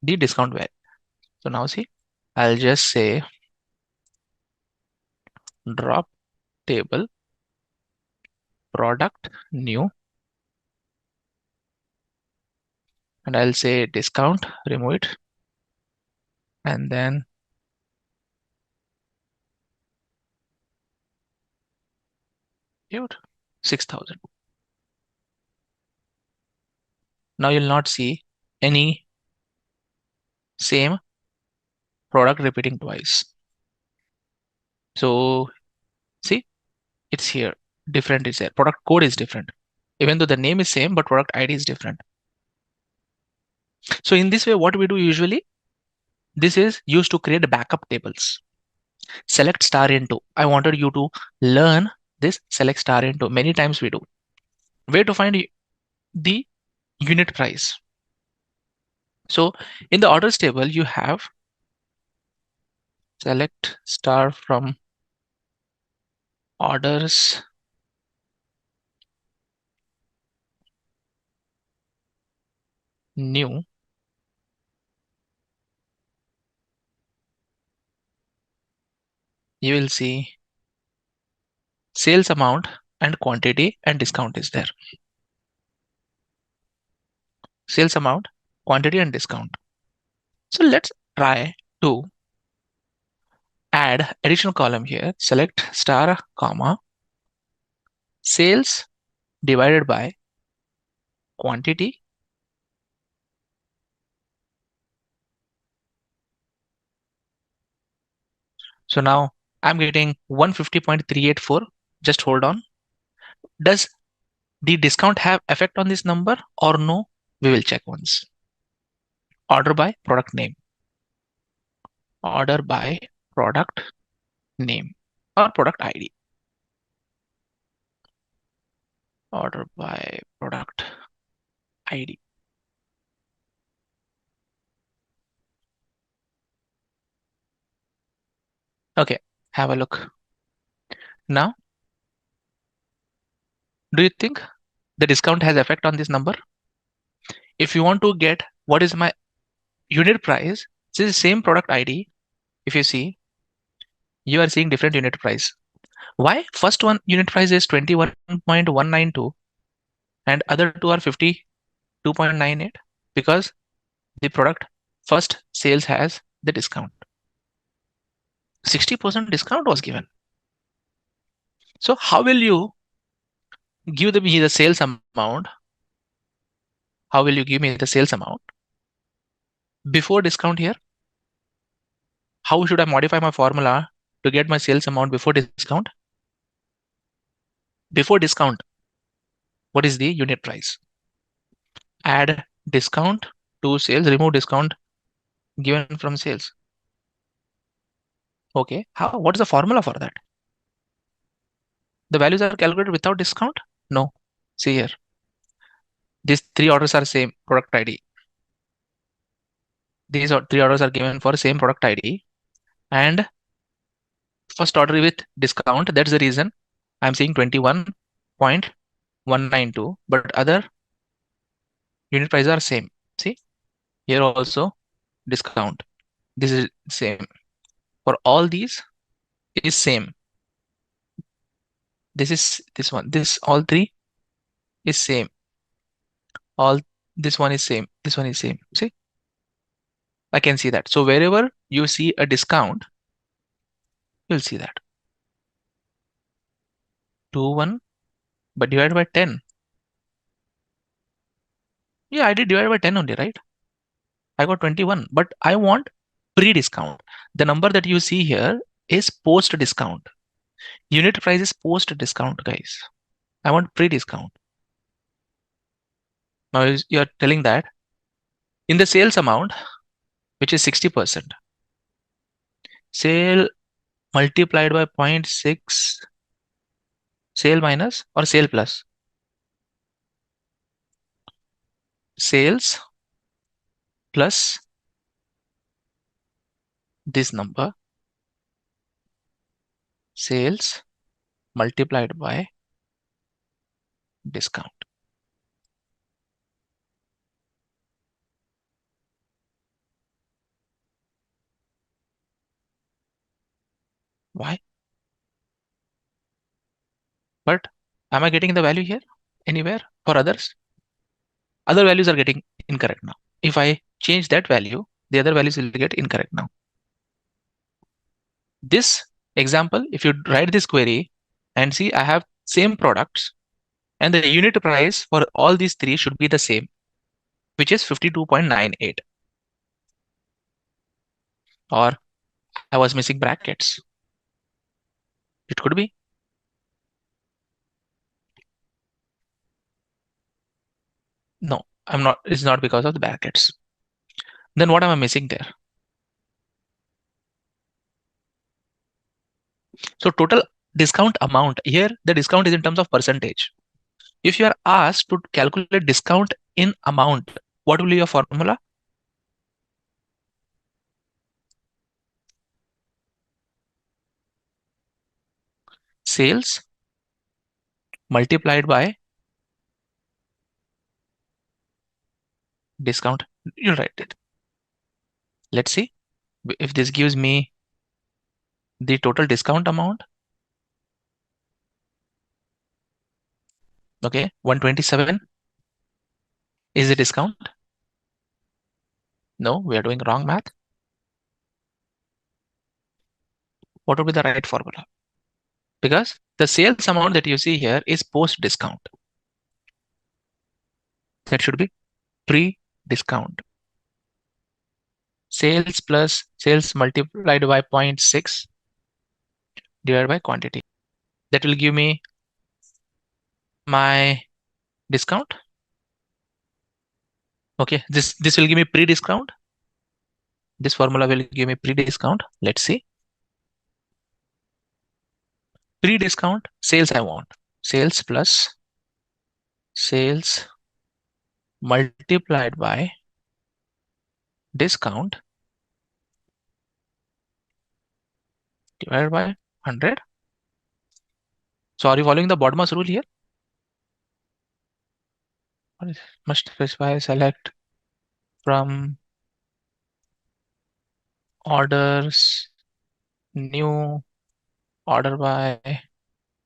the discount value. So now see, I'll just say drop table product new, and I'll say discount, remove it, and then here 6,000. Now you'll not see any same product repeating twice. So see, it's here. Different is there. Product code is different. Even though the name is same, but product ID is different. So in this way, what we do usually, this is used to create backup tables. Select star into. I wanted you to learn this select star into. Many times we do. Where to find the unit price? So in the orders table, you have select star from orders new. You will see sales amount and quantity and discount is there. Sales amount, quantity and discount. So let's try to add additional column here. Select star comma sales divided by quantity So now I'm getting 150.384. Just hold on. Does the discount have effect on this number or no? We will check once. Order by product name. Order by product name or product ID. Order by product ID. Okay, have a look. Now, do you think the discount has effect on this number? If you want to get what is my unit price, this is the same product ID. If you see, you are seeing different unit price. Why? First one unit price is 21.192 and other two are 52.98 because the product first sales has the discount. 60% discount was given. So how will you give me the sales amount? How will you give me the sales amount before discount here? How should I modify my formula to get my sales amount before discount? Before discount, what is the unit price. Add discount to sales, remove discount given from sales. Okay, how? What is the formula for that? The values are calculated without discount? No. See here. These three orders are same product ID. These three orders are given for same product ID, and first order with discount. That's the reason I'm seeing 21.192, but other unit prices are same. See here also discount. This is same for all these is same. This is this one. This all three is same. All this one is same. This one is same. See, I can see that. So wherever you see a discount, you'll see that 2 1, but divided by 10. Yeah, I did divide by 10 only, right? I got 21, but I want pre-discount. The number that you see here is post-discount. Unit price is post-discount, guys. I want pre-discount. Now you're telling that in the sales amount, which is 60%, sale multiplied by 0.6, sale minus or sale plus? Sales plus this number, sales multiplied by discount. Why? But am I getting the value here anywhere for others? Other values are getting incorrect now. If I change that value, the other values will get incorrect now. This example, if you write this query and see, I have same products and the unit price for all these three should be the same, which is 52.98. Or I was missing brackets. It could be. No, I'm not. It's not because of the brackets. Then what am I missing there? So total discount amount here, the discount is in terms of percentage. If you are asked to calculate discount in amount, what will be your formula? Sales multiplied by discount. You'll write it. Let's see if this gives me the total discount amount. Okay, 127 is the discount. No, we are doing wrong math. What would be the right formula? Because the sales amount that you see here is post discount. That should be pre-discount. Sales plus sales multiplied by 0.6 divided by quantity. That will give me my discount. Okay, this will give me pre-discount. This formula will give me pre-discount. Let's see. Pre-discount sales I want. Sales plus sales multiplied by discount divided by 100. So are you following the BODMAS rule here? Must specify select from orders new order by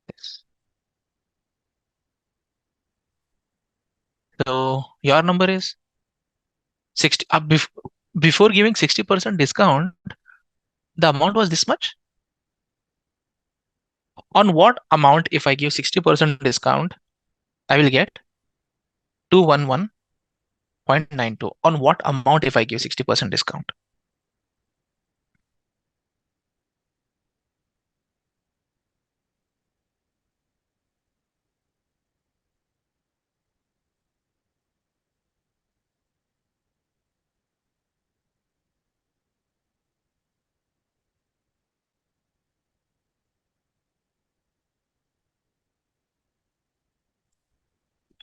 this. So your number is 60. Before giving 60% discount, the amount was this much. On what amount, if I give 60% discount, I will get 211.92. On what amount if I give 60% discount?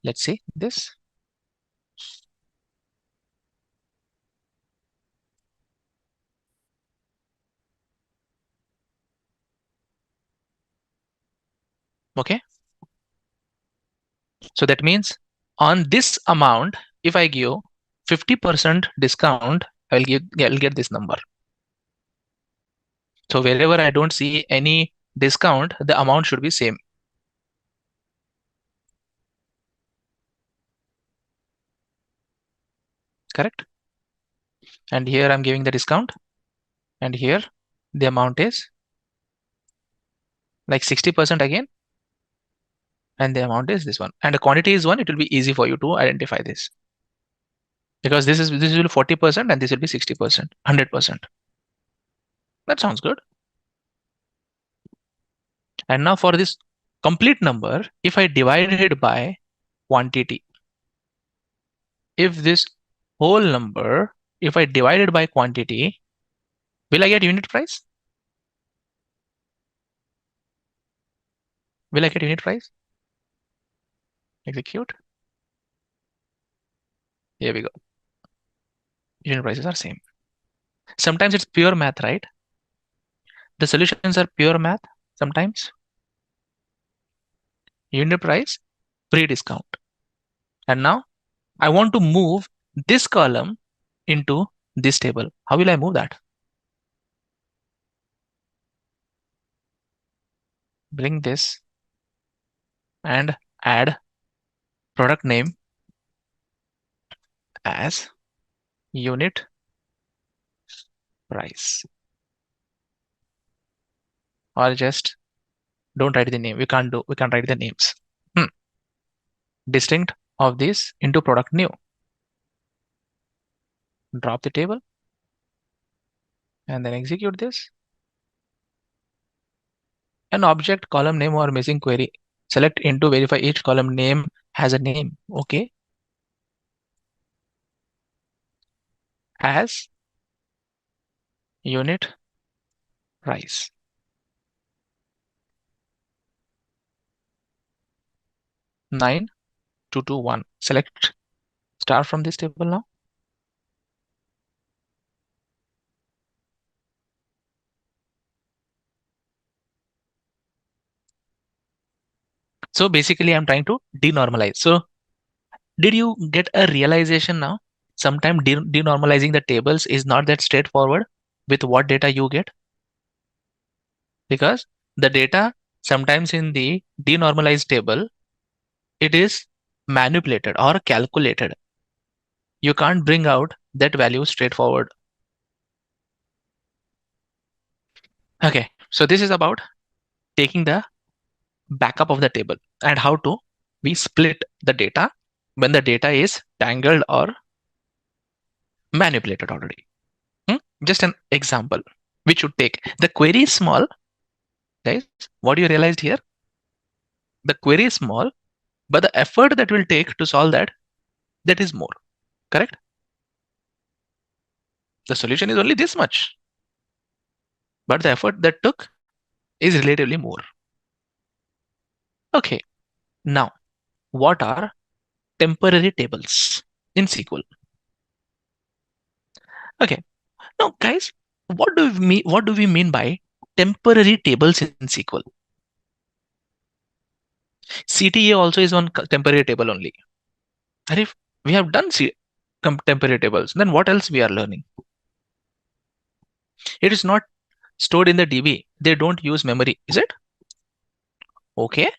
Let's see this. Okay. So that means on this amount, if I give 50% discount, I'll get this number. So wherever I don't see any discount, the amount should be same. Correct? And here I'm giving the discount. And here the amount is like 60% again. And the amount is this one. And the quantity is 1. It will be easy for you to identify this. Because this will be 40% and this will be 60%, 100%. That sounds good. And now for this complete number, if I divide it by quantity, if this whole number, if I divide it by quantity, will I get unit price? Will I get unit price? Execute. Here we go. Unit prices are same. Sometimes it's pure math, right? The solutions are pure math sometimes. Unit price, pre-discount. And now I want to move this column into this table. How will I move that? Bring this and add product name as unit price. Or just don't write the name. We can't write the names. Distinct of this into product new. Drop the table and then execute this. An object column name or missing query. Select into verify each column name has a name. Okay. As unit price. Nine 221. Select star from this table now. So basically I'm trying to denormalize. So did you get a realization now? Sometimes denormalizing the tables is not that straightforward with what data you get. Because the data sometimes in the denormalized table, it is manipulated or calculated. You can't bring out that value straightforward. Okay, so this is about taking the backup of the table and how to we split the data when the data is tangled or manipulated already. Just an example which should take the query is small, guys. What you realized here? The query is small, but the effort that will take to solve that is more. Correct? The solution is only this much, but the effort that took is relatively more. Okay, now what are temporary tables in SQL? Okay, now guys, what do we mean by temporary tables in SQL? CTA also is on temporary table only. And if we have done temporary tables, then what else we are learning? It is not stored in the DB. They don't use memory, is it? Okay,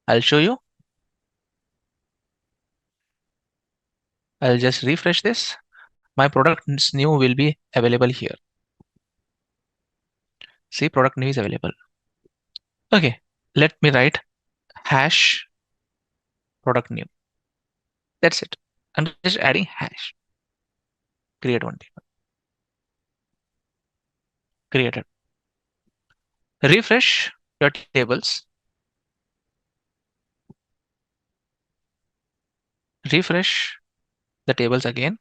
I'll show you. I'll just refresh this. My product new will be available here. See, product new is available. Okay, let me write hash product new. That's it. I'm just adding hash. Create one table. Created. Refresh your tables. Refresh the tables again.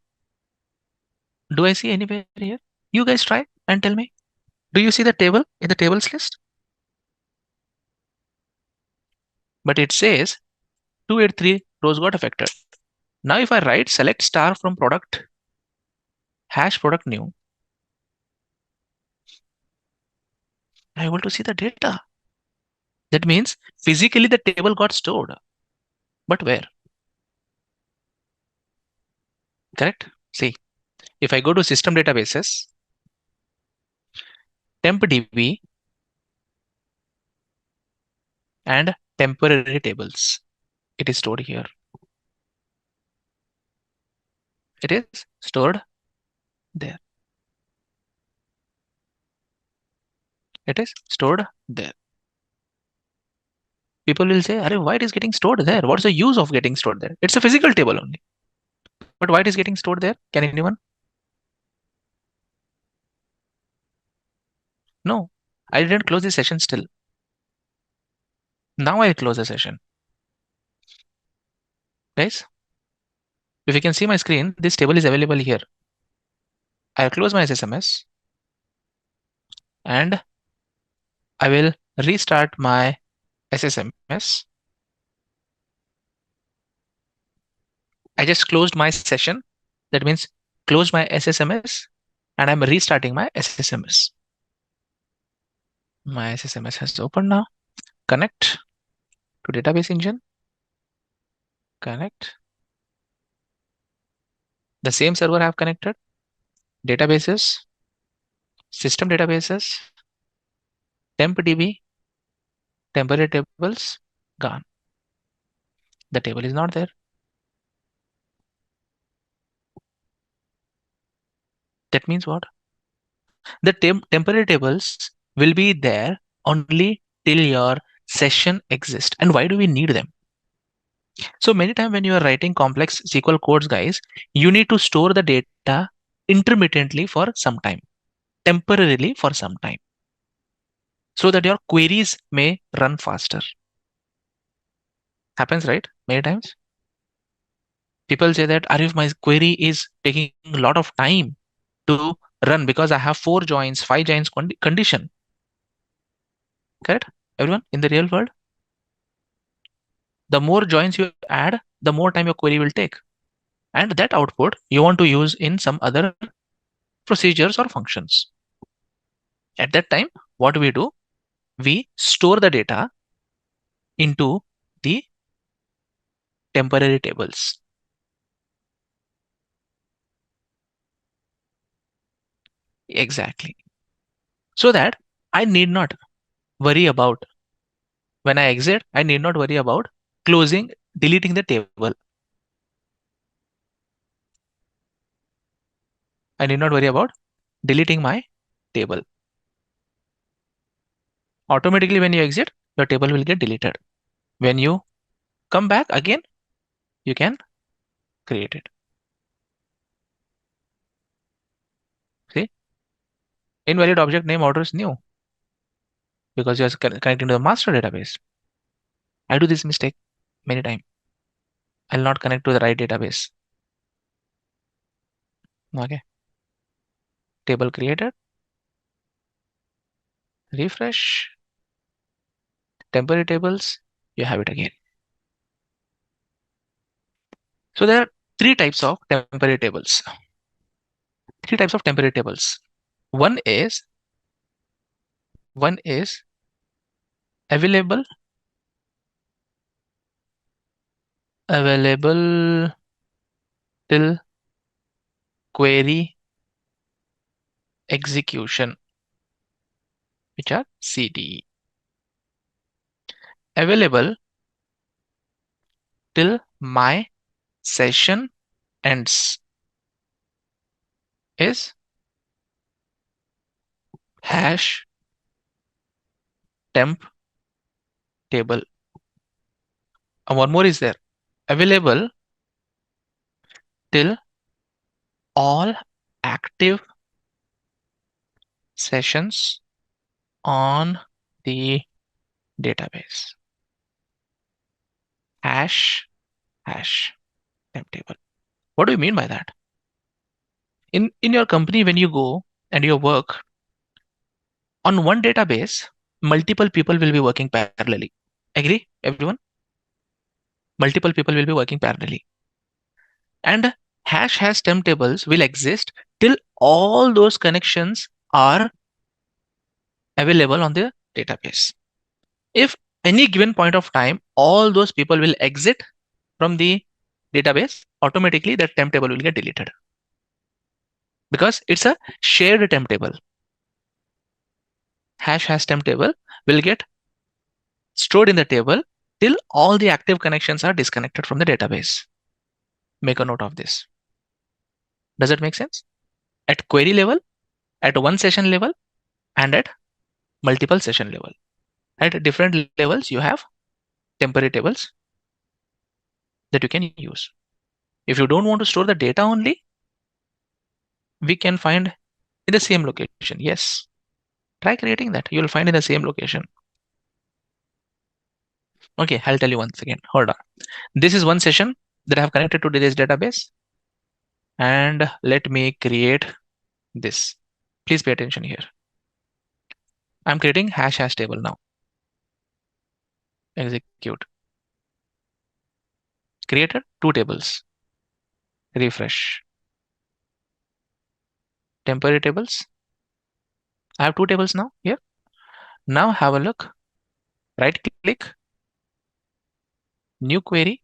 Do I see anywhere here? You guys try and tell me. Do you see the table in the tables list? But it says 283 rows got affected. Now if I write select star from product hash product new, I'm able to see the data. That means physically the table got stored, but where? Correct? See, if I go to system databases, tempdb and temporary tables, it is stored here. It is stored there. It is stored there. People will say, Arey, why it is getting stored there? What's the use of getting stored there? It's a physical table only. But why it is getting stored there? Can anyone? No, I didn't close the session still. Now I close the session. Guys, if you can see my screen, this table is available here. I'll close my SSMS and I will restart my SSMS. I just closed my session. That means closed my SSMS and I'm restarting my SSMS. My SSMS has opened now. Connect to database engine. Connect. The same server I have connected. Databases, system databases, tempdb, temporary tables, gone. The table is not there. That means what? The temporary tables will be there only till your session exists. And why do we need them? So many times when you are writing complex SQL codes, guys, you need to store the data intermittently for some time, temporarily for some time, so that your queries may run faster. Happens, right? Many times. People say that, Arif, my query is taking a lot of time to run because I have 4 joins, 5 joins condition. Correct? Everyone in the real world? The more joins you add, the more time your query will take. And that output you want to use in some other procedures or functions. At that time, what we do? We store the data into the temporary tables. Exactly. So that I need not worry about, when I exit, I need not worry about closing, deleting the table. I need not worry about deleting my table. Automatically, when you exit, your table will get deleted. When you come back again, you can create it. See, invalid object name order is new because you are connecting to the master database. I do this mistake many times. I'll not connect to the right database. Okay. Table created. Refresh. Temporary tables. You have it again. So there are 3 types of temporary tables. 3 types of temporary tables. One is available till query execution, which are CDE. Available till my session ends is hash temp table. And one more is there. Available till all active sessions on the database. Hash temp table. What do you mean by that? In your company, when you go and you work on one database, multiple people will be working parallelly. Agree, everyone? multiple people will be working parallelly. And hash temp tables will exist till all those connections are available on the database. If any given point of time, all those people will exit from the database, automatically that temp table will get deleted because it's a shared temp table. Hash temp table will get stored in the table till all the active connections are disconnected from the database. Make a note of this. Does it make sense? At query level, at one session level, and at multiple session level. At different levels, you have temporary tables that you can use. If you don't want to store the data only, we can find in the same location. Yes. Try creating that. You will find in the same location. Okay, I'll tell you once again. Hold on. This is one session that I have connected to this database. And let me create this. Please pay attention here. I'm creating hash table now. Execute. Created 2 tables. Refresh. Temporary tables. I have 2 tables now here. Now have a look. Right click. New query.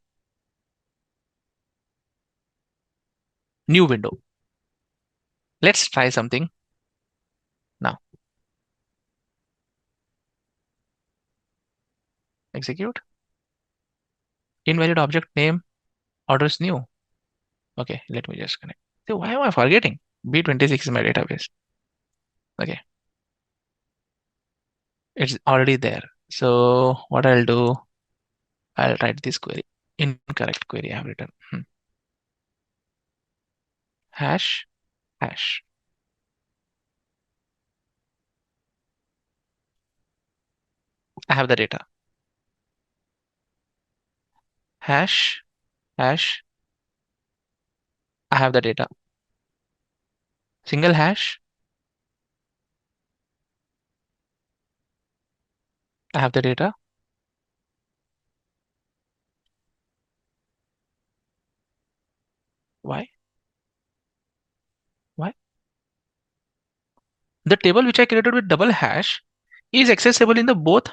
New window. Let's try something now. Execute. Invalid object name. Orders new. Okay, let me just connect. So why am I forgetting? B26 is my database. Okay. It's already there. So what I'll do, I'll write this query. Incorrect query I have written. Hash. I have the data. Hash. I have the data. Single hash. I have the data. Why? Why? The table which I created with double hash is accessible in the both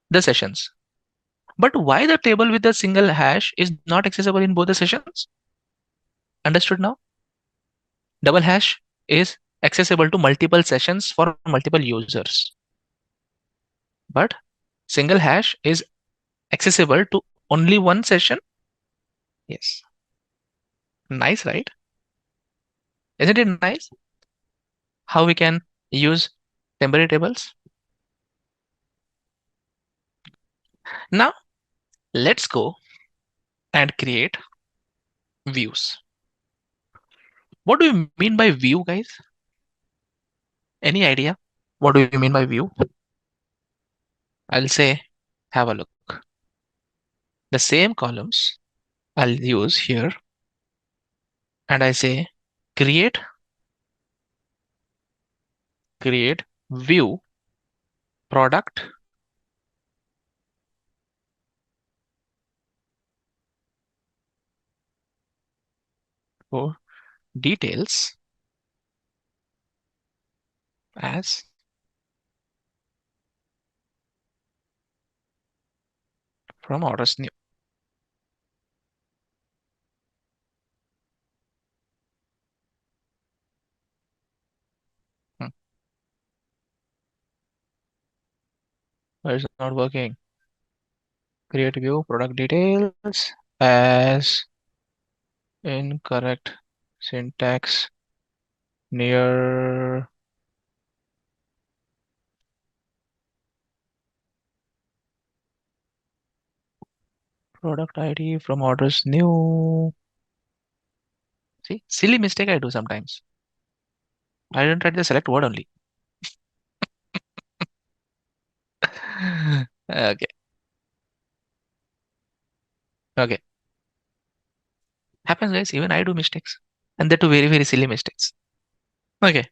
the sessions. But why the table with the single hash is not accessible in both the sessions? Understood now? Double hash is accessible to multiple sessions for multiple users. But single hash is accessible to only one session. Yes. Nice, right? Isn't it nice? How we can use temporary tables? Now, let's go and create views. What do you mean by view, guys? Any idea? What do you mean by view? I'll say, have a look. The same columns I'll use here. And I say, create view product for details as from orders new. Why is it not working? Create view product details as incorrect syntax near product ID from orders new. See, silly mistake I do sometimes. I didn't write the select word only. Okay. Okay. Happens, guys. Even I do mistakes. And they do very, very silly mistakes. Okay.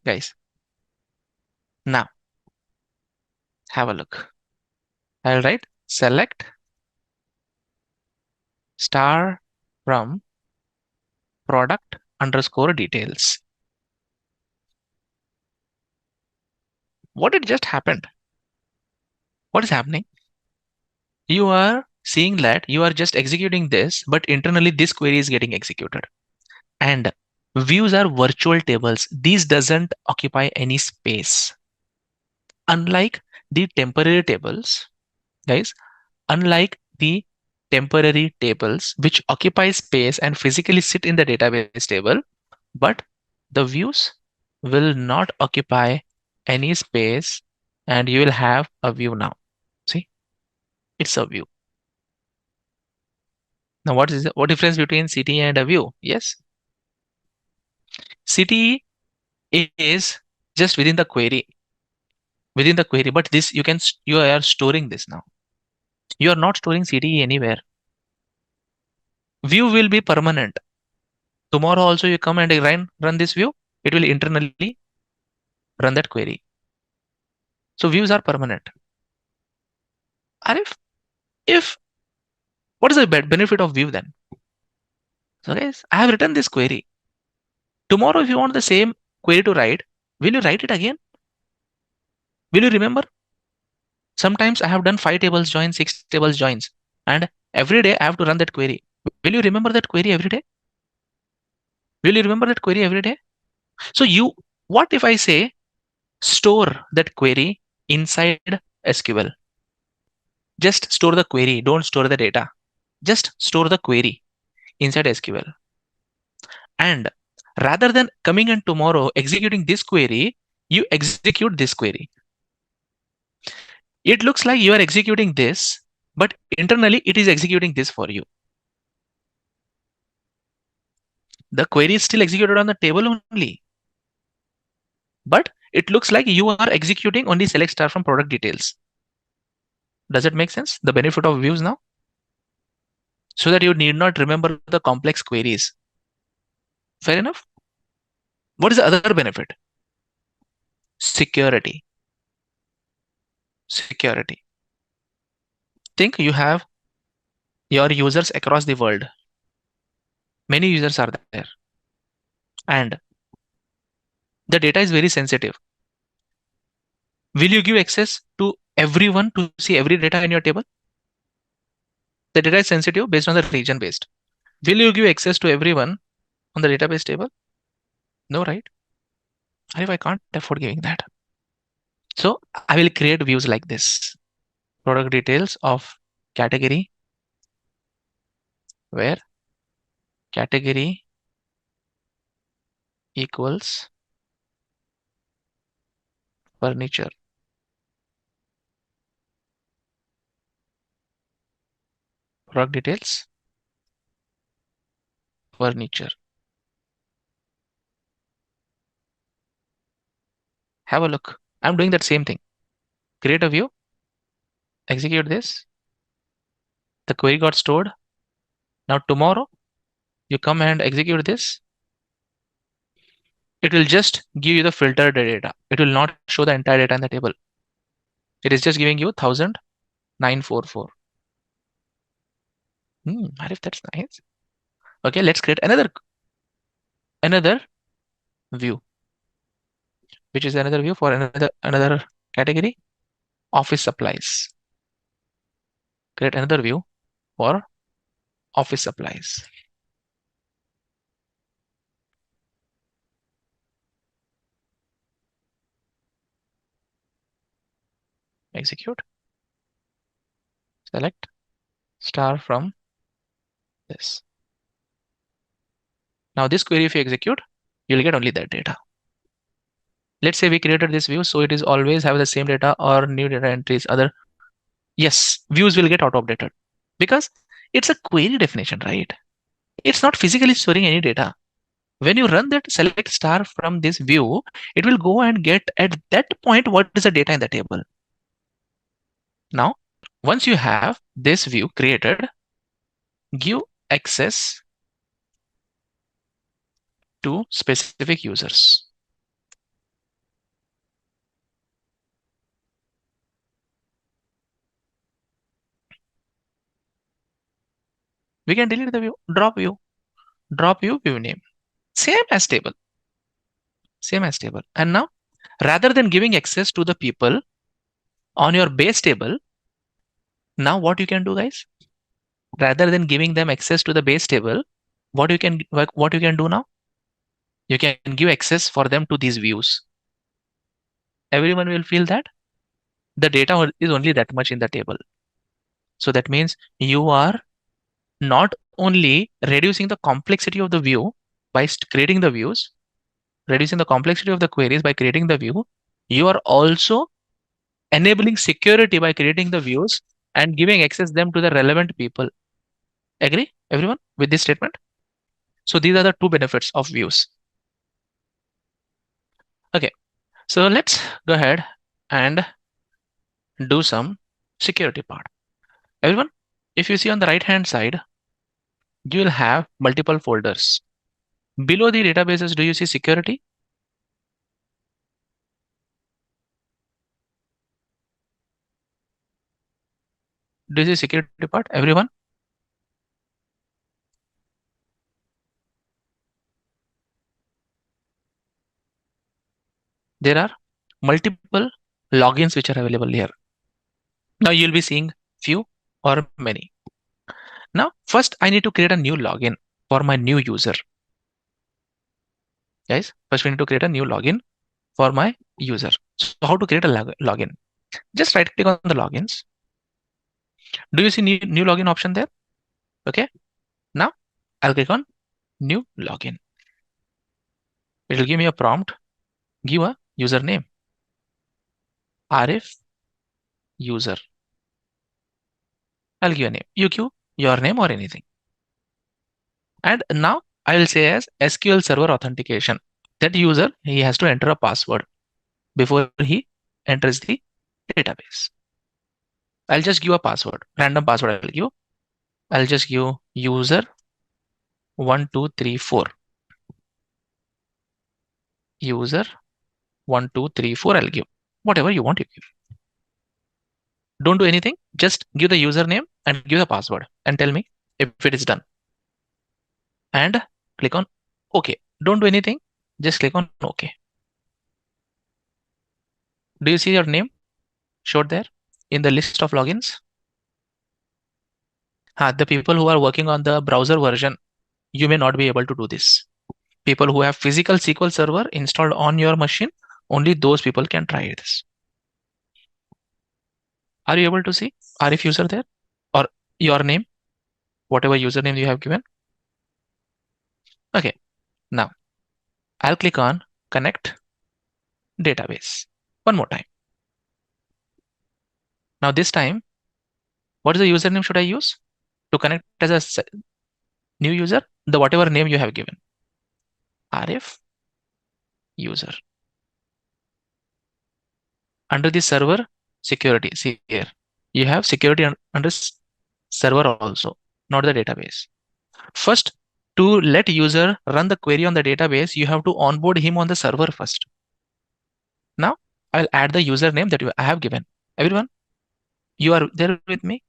Guys. Now, have a look. I'll write select star from product underscore details. What had just happened? What is happening? You are seeing that you are just executing this, but internally this query is getting executed. And views are virtual tables. These doesn't occupy any space. Unlike the temporary tables, guys, unlike the temporary tables which occupy space and physically sit in the database table, but the views will not occupy any space and you will have a view now. See, it's a view. Now, what difference between CTE and a view? Yes, CTE is just within the query, but this you are storing this now. You are not storing CTE anywhere. View will be permanent. Tomorrow also you come and run this view, it will internally run that query. So views are permanent. And if what is the benefit of view then? So guys, I have written this query. Tomorrow, if you want the same query to write, will you write it again? Will you remember? Sometimes I have done 5 tables joins, 6 tables joins, and every day I have to run that query. Will you remember that query every day? Will you remember that query every day? So what if I say store that query inside SQL? Just store the query, don't store the data. Just store the query inside SQL. And rather than coming in tomorrow executing this query, you execute this query. It looks like you are executing this, but internally it is executing this for you. The query is still executed on the table only, but it looks like you are executing only select star from product details. Does it make sense? The benefit of views now? So that you need not remember the complex queries. Fair enough? What is the other benefit? Security. Security. Think you have your users across the world. Many users are there. And the data is very sensitive. Will you give access to everyone to see every data in your table? The data is sensitive based on the region based. Will you give access to everyone on the database table? No, right? If I can't afford giving that. So I will create views like this. Product details of category, where category equals furniture. Product details, furniture. Have a look. I'm doing that same thing. Create a view, execute this. The query got stored. Now tomorrow, you come and execute this. It will just give you the filtered data. It will not show the entire data in the table. It is just giving you 1944. Arif, that's nice. Okay, let's create another view, which is another view for another category, office supplies. Create another view for office supplies. Execute. Select star from this. Now this query, if you execute, you'll get only that data. Let's say we created this view, so it is always have the same data or new data entries, other. Yes, views will get auto-updated because it's a query definition, right? It's not physically storing any data. When you run that select star from this view, it will go and get at that point what is the data in the table. Now, once you have this view created, give access to specific users. We can delete the view, drop view name. Same as table. And now, rather than giving access to the people on your base table, now what you can do, guys? Rather than giving them access to the base table, what you can do now? You can give access for them to these views. Everyone will feel that the data is only that much in the table. So that means you are not only reducing the complexity of the view by creating the views, reducing the complexity of the queries by creating the view, you are also enabling security by creating the views and giving access them to the relevant people. Agree, everyone, with this statement? So these are the two benefits of views. Okay, so let's go ahead and do some security part. Everyone, if you see on the right hand side, you will have multiple folders. Below the databases, do you see security? Do you see security part, everyone? There are multiple logins which are available here. Now you'll be seeing few or many. Now, first I need to create a new login for my new user. Guys, first we need to create a new login for my user. So how to create a login? Just right click on the logins. Do you see new login option there? Okay. Now I'll click on new login. It will give me a prompt. Give a username. Arif user. I'll give a name. You give your name or anything. And now I will say as SQL Server authentication. That user, he has to enter a password before he enters the database. I'll just give a password, random password I'll give. I'll just give user 1234. User 1234 I'll give. Whatever you want, you give. Don't do anything. Just give the username and give the password and tell me if it is done. And click on OK. Don't do anything. Just click on OK. Do you see your name showed there in the list of logins? The people who are working on the browser version, you may not be able to do this. People who have physical SQL server installed on your machine, only those people can try this. Are you able to see Arif user there or your name, whatever username you have given? Okay, now I'll click on connect database one more time. Now this time, what is the username should I use to connect as a new user? The whatever name you have given. Arif user. Under the server security, see here, you have security under server also, not the database. First, to let user run the query on the database, you have to onboard him on the server first. Now, I'll add the username that I have given. Everyone, you are there with me?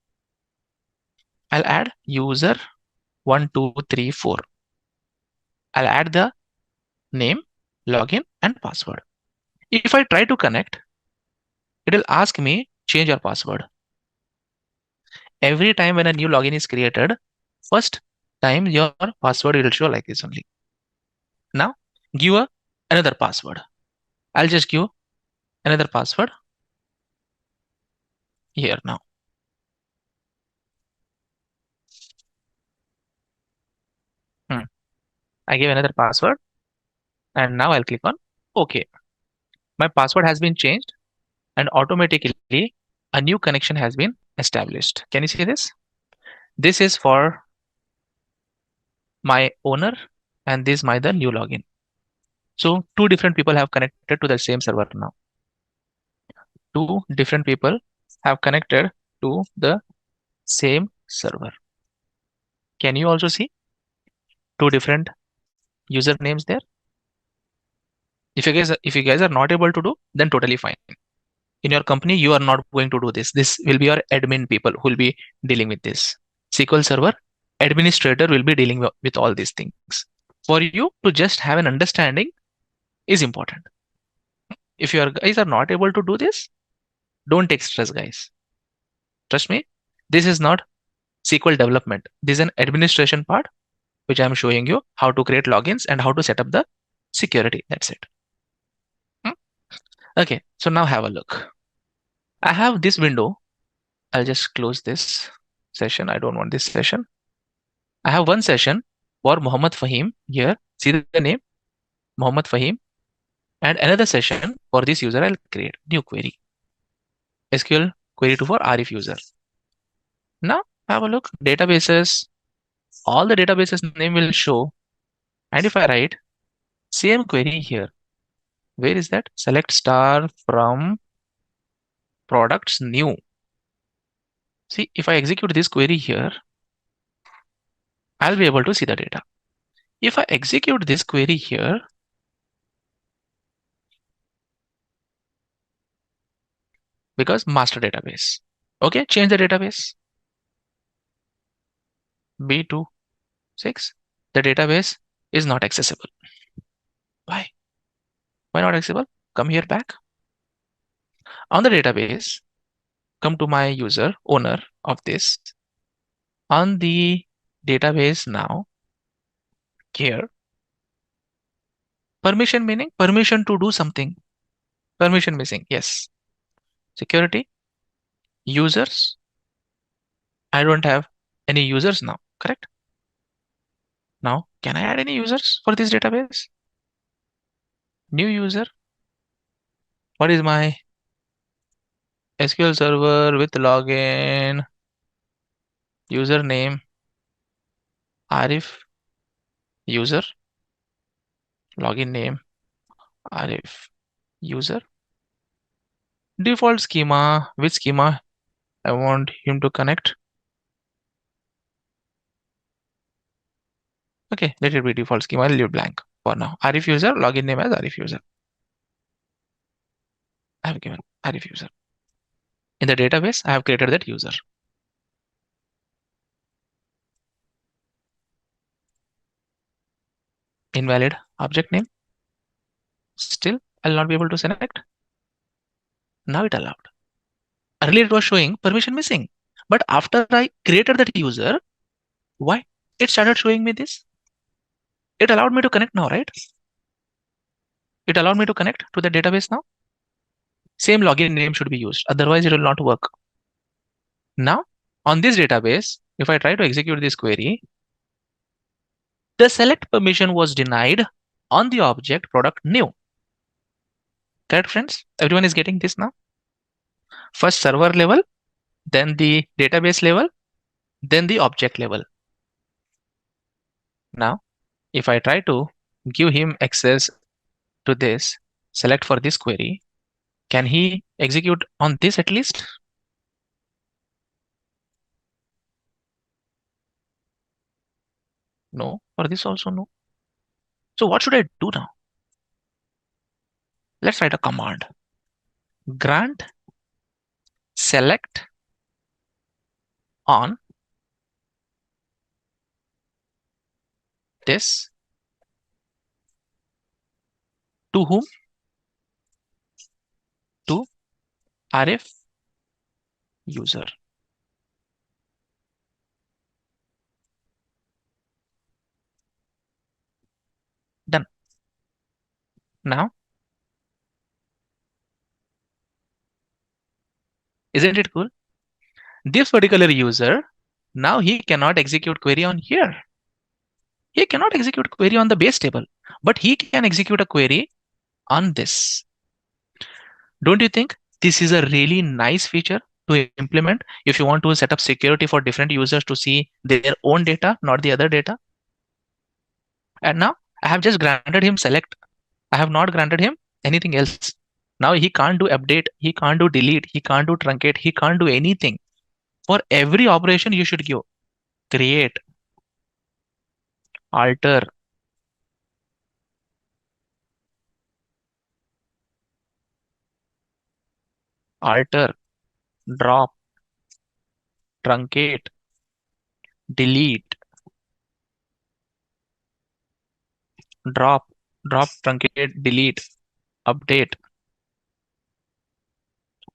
I'll add user 1234. I'll add the name, login, and password. If I try to connect, it will ask me change your password. Every time when a new login is created, first time your password will show like this only. Now give another password. I'll just give another password here now. I give another password and now I'll click on OK. My password has been changed and automatically a new connection has been established. Can you see this? This is for my owner and this is the new login. So two different people have connected to the same server now. Two different people have connected to the same server. Can you also see two different usernames there? If you guys are not able to do, then totally fine. In your company, you are not going to do this. This will be your admin people who will be dealing with this. SQL Server administrator will be dealing with all these things. For you to just have an understanding is important. If you guys are not able to do this, don't take stress, guys. Trust me, this is not SQL development. This is an administration part, which I'm showing you how to create logins and how to set up the security. That's it. Hmm? Okay, so now have a look. I have this window. I'll just close this session. I don't want this session. I have one session for Muhammad Fahim here. See the name, Muhammad Fahim. And another session for this user, I'll create new query. SQL query 2 for Arif user. Now have a look. Databases. All the databases name will show. And if I write same query here, where is that? Select star from products new. See, if I execute this query here, I'll be able to see the data. If I execute this query here, because master database. Okay, change the database. B26. The database is not accessible. Why? Why not accessible? Come here back. On the database, come to my user, owner of this. On the database now, here, permission meaning permission to do something. Permission missing, yes. Security, users. I don't have any users now, correct? Now, can I add any users for this database? New user. What is my SQL server with login, username, Arif, user, login name, Arif, user. Default schema, which schema I want him to connect. Okay, let it be default schema. I'll leave blank for now. Arif user, login name as Arif user. I have given Arif user. In the database, I have created that user. Invalid object name. Still, I'll not be able to select. Now it allowed. Earlier it was showing permission missing. But after I created that user, why? It started showing me this. It allowed me to connect now, right? It allowed me to connect to the database now. Same login name should be used. Otherwise, it will not work. Now, on this database, if I try to execute this query, the select permission was denied on the object product new. Correct, friends? Everyone is getting this now? First server level, then the database level, then the object level. Now, if I try to give him access to this, select for this query, can he execute on this at least? No, for this also no. So what should I do now? Let's write a command. Grant select on this to whom? To Arif user. Done. Now, isn't it cool? This particular user, now he cannot execute query on here. He cannot execute query on the base table, but he can execute a query on this. Don't you think this is a really nice feature to implement if you want to set up security for different users to see their own data, not the other data? And now I have just granted him select. I have not granted him anything else. Now he can't do update, he can't do delete, he can't do truncate, he can't do anything. For every operation you should give create, alter, drop, truncate, delete, drop, truncate, delete, update.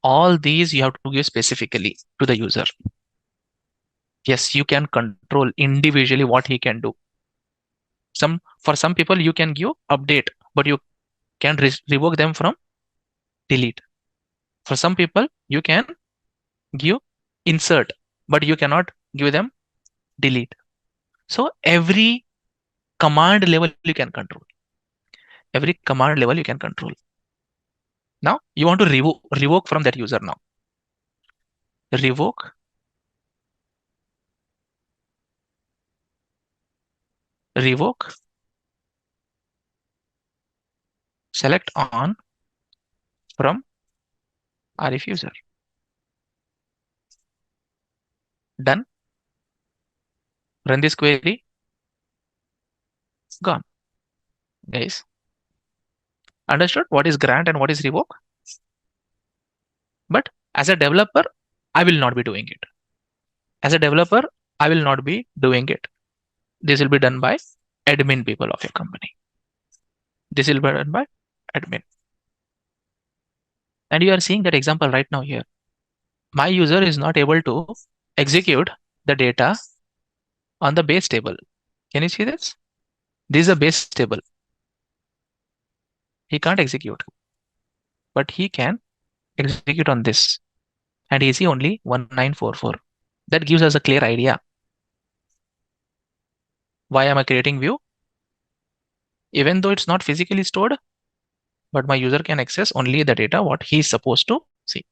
All these you have to give specifically to the user. Yes, you can control individually what he can do. For some people you can give update, but you can revoke them from delete. For some people you can give insert, but you cannot give them delete. So every command level you can control. Every command level you can control. Now you want to revoke from that user now. Revoke, revoke, select on from RF user. Done. Run this query. Gone. Guys, understood what is grant and what is revoke? But as a developer, I will not be doing it. As a developer, I will not be doing it. This will be done by admin people of your company. This will be done by admin. And you are seeing that example right now here. My user is not able to execute the data on the base table. Can you see this? This is a base table. He can't execute, but he can execute on this. And he see only 1944. That gives us a clear idea. Why am I creating view? Even though it's not physically stored, but my user can access only the data what he is supposed to see.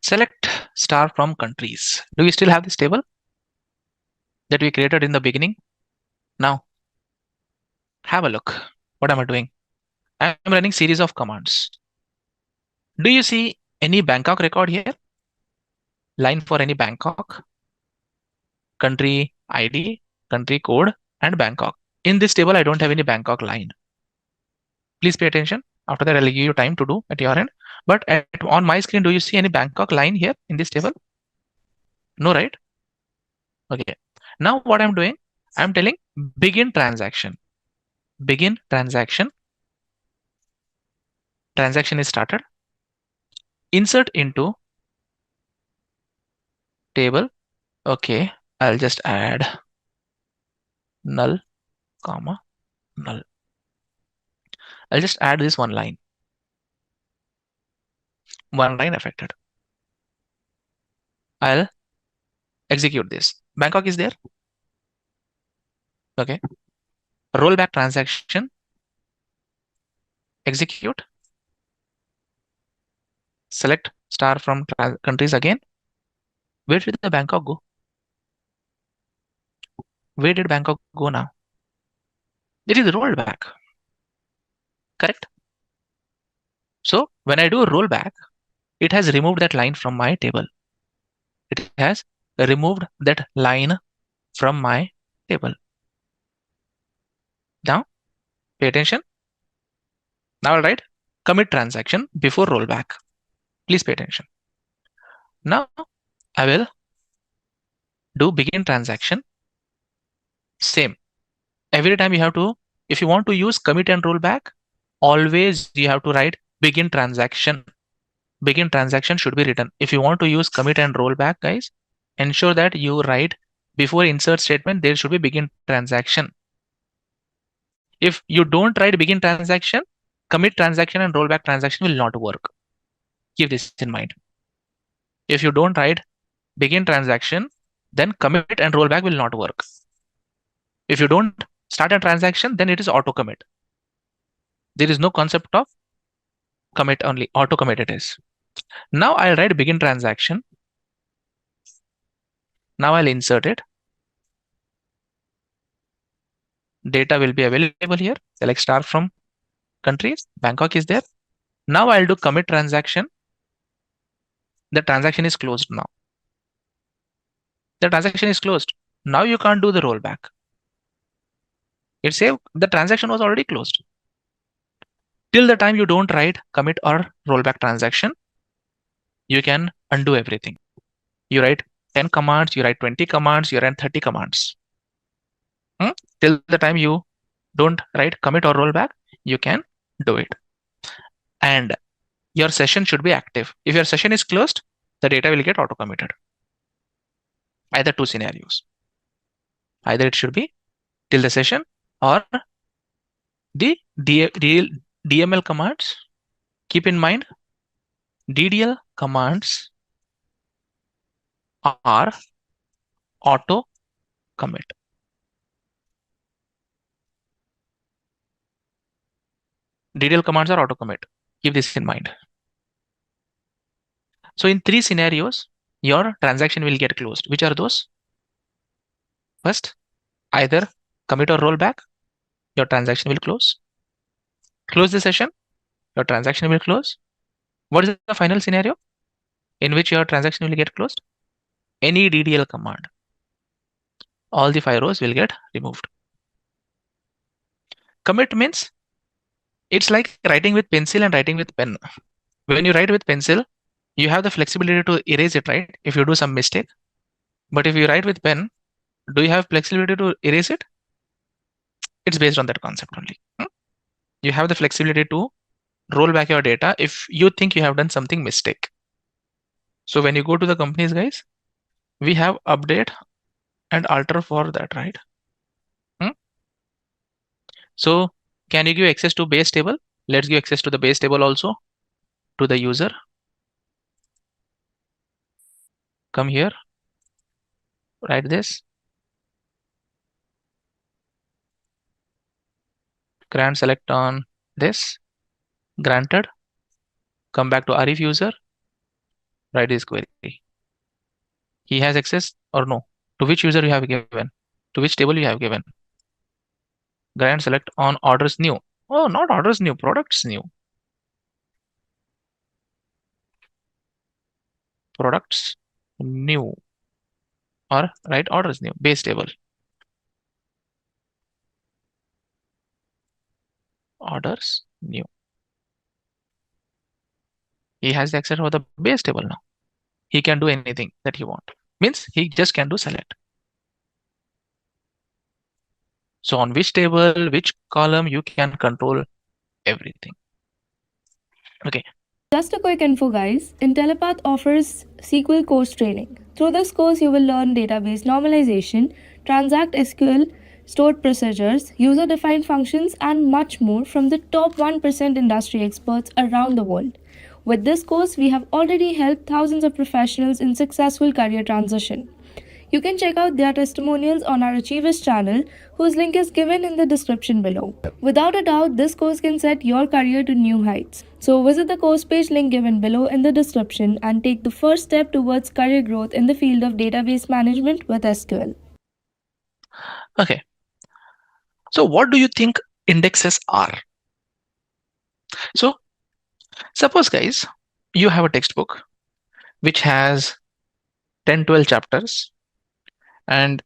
Select star from countries. Do we still have this table that we created in the beginning? Now, have a look. What am I doing? I am running series of commands. Do you see any Bangkok record here? Line for any Bangkok? Country ID, country code, and Bangkok. In this table, I don't have any Bangkok line. Please pay attention. After that, I'll give you time to do at your end. But on my screen, do you see any Bangkok line here in this table? No, right? Okay. Now what I'm doing, I'm telling begin transaction. Begin transaction. Transaction is started. Insert into table. Okay, I'll just add null, comma, null. I'll just add this one line. One line affected. I'll execute this. Bangkok is there. Okay. Rollback transaction. Execute. Select star from countries again. Where did the Bangkok go? Where did Bangkok go now? It is rolled back. Correct? So when I do a rollback, it has removed that line from my table. It has removed that line from my table. Now, pay attention. Now I'll write commit transaction before rollback. Please pay attention. Now I will do begin transaction. Same. Every time you have to, if you want to use commit and rollback, always you have to write begin transaction. Begin transaction should be written. If you want to use commit and rollback, guys, ensure that you write before insert statement, there should be begin transaction. If you don't write begin transaction, commit transaction and rollback transaction will not work. Keep this in mind. If you don't write begin transaction, then commit and rollback will not work. If you don't start a transaction, then it is auto commit. There is no concept of commit, only auto commit it is. Now I'll write begin transaction. Now I'll insert it. Data will be available here. Select star from countries. Bangkok is there. Now I'll do commit transaction. The transaction is closed now. The transaction is closed. Now you can't do the rollback. It says the transaction was already closed. Till the time you don't write commit or rollback transaction, you can undo everything. You write 10 commands, you write 20 commands, you write 30 commands. Till the time you don't write commit or rollback, you can do it. And your session should be active. If your session is closed, the data will get auto committed. Either two scenarios. Either it should be till the session or the DML commands. Keep in mind, DDL commands are auto commit. DDL commands are auto commit. Keep this in mind. So in three scenarios, your transaction will get closed. Which are those? First, either commit or rollback, your transaction will close. Close the session, your transaction will close. What is the final scenario in which your transaction will get closed? Any DDL command. All the 5 rows will get removed. Commit means it's like writing with pencil and writing with pen. When you write with pencil, you have the flexibility to erase it, right? If you do some mistake. But if you write with pen, do you have flexibility to erase it? It's based on that concept only. You have the flexibility to roll back your data if you think you have done something mistake. So when you go to the companies, guys, we have update and alter for that, right? So can you give access to base table? Let's give access to the base table also to the user. Come here, write this. Grant select on this, granted. Come back to Arif user, write this query. He has access or no? To which user you have given? To which table you have given? Grant select on orders new. Oh, not orders new, products new. Products new, or write orders new, base table. Orders new. He has the access for the base table now. He can do anything that he wants. Means he just can do select. So on which table, which column, you can control everything. Okay. Just a quick info, guys. Intellipaat offers SQL course training. Through this course, you will learn database normalization, transact SQL, stored procedures, user-defined functions, and much more from the top 1% industry experts around the world. With this course, we have already helped thousands of professionals in successful career transition. You can check out their testimonials on our Achievers channel, whose link is given in the description below. Without a doubt, this course can set your career to new heights. So visit the course page link given below in the description and take the first step towards career growth in the field of database management with SQL. Okay. So what do you think indexes are? So suppose, guys, you have a textbook which has 10-12 chapters, and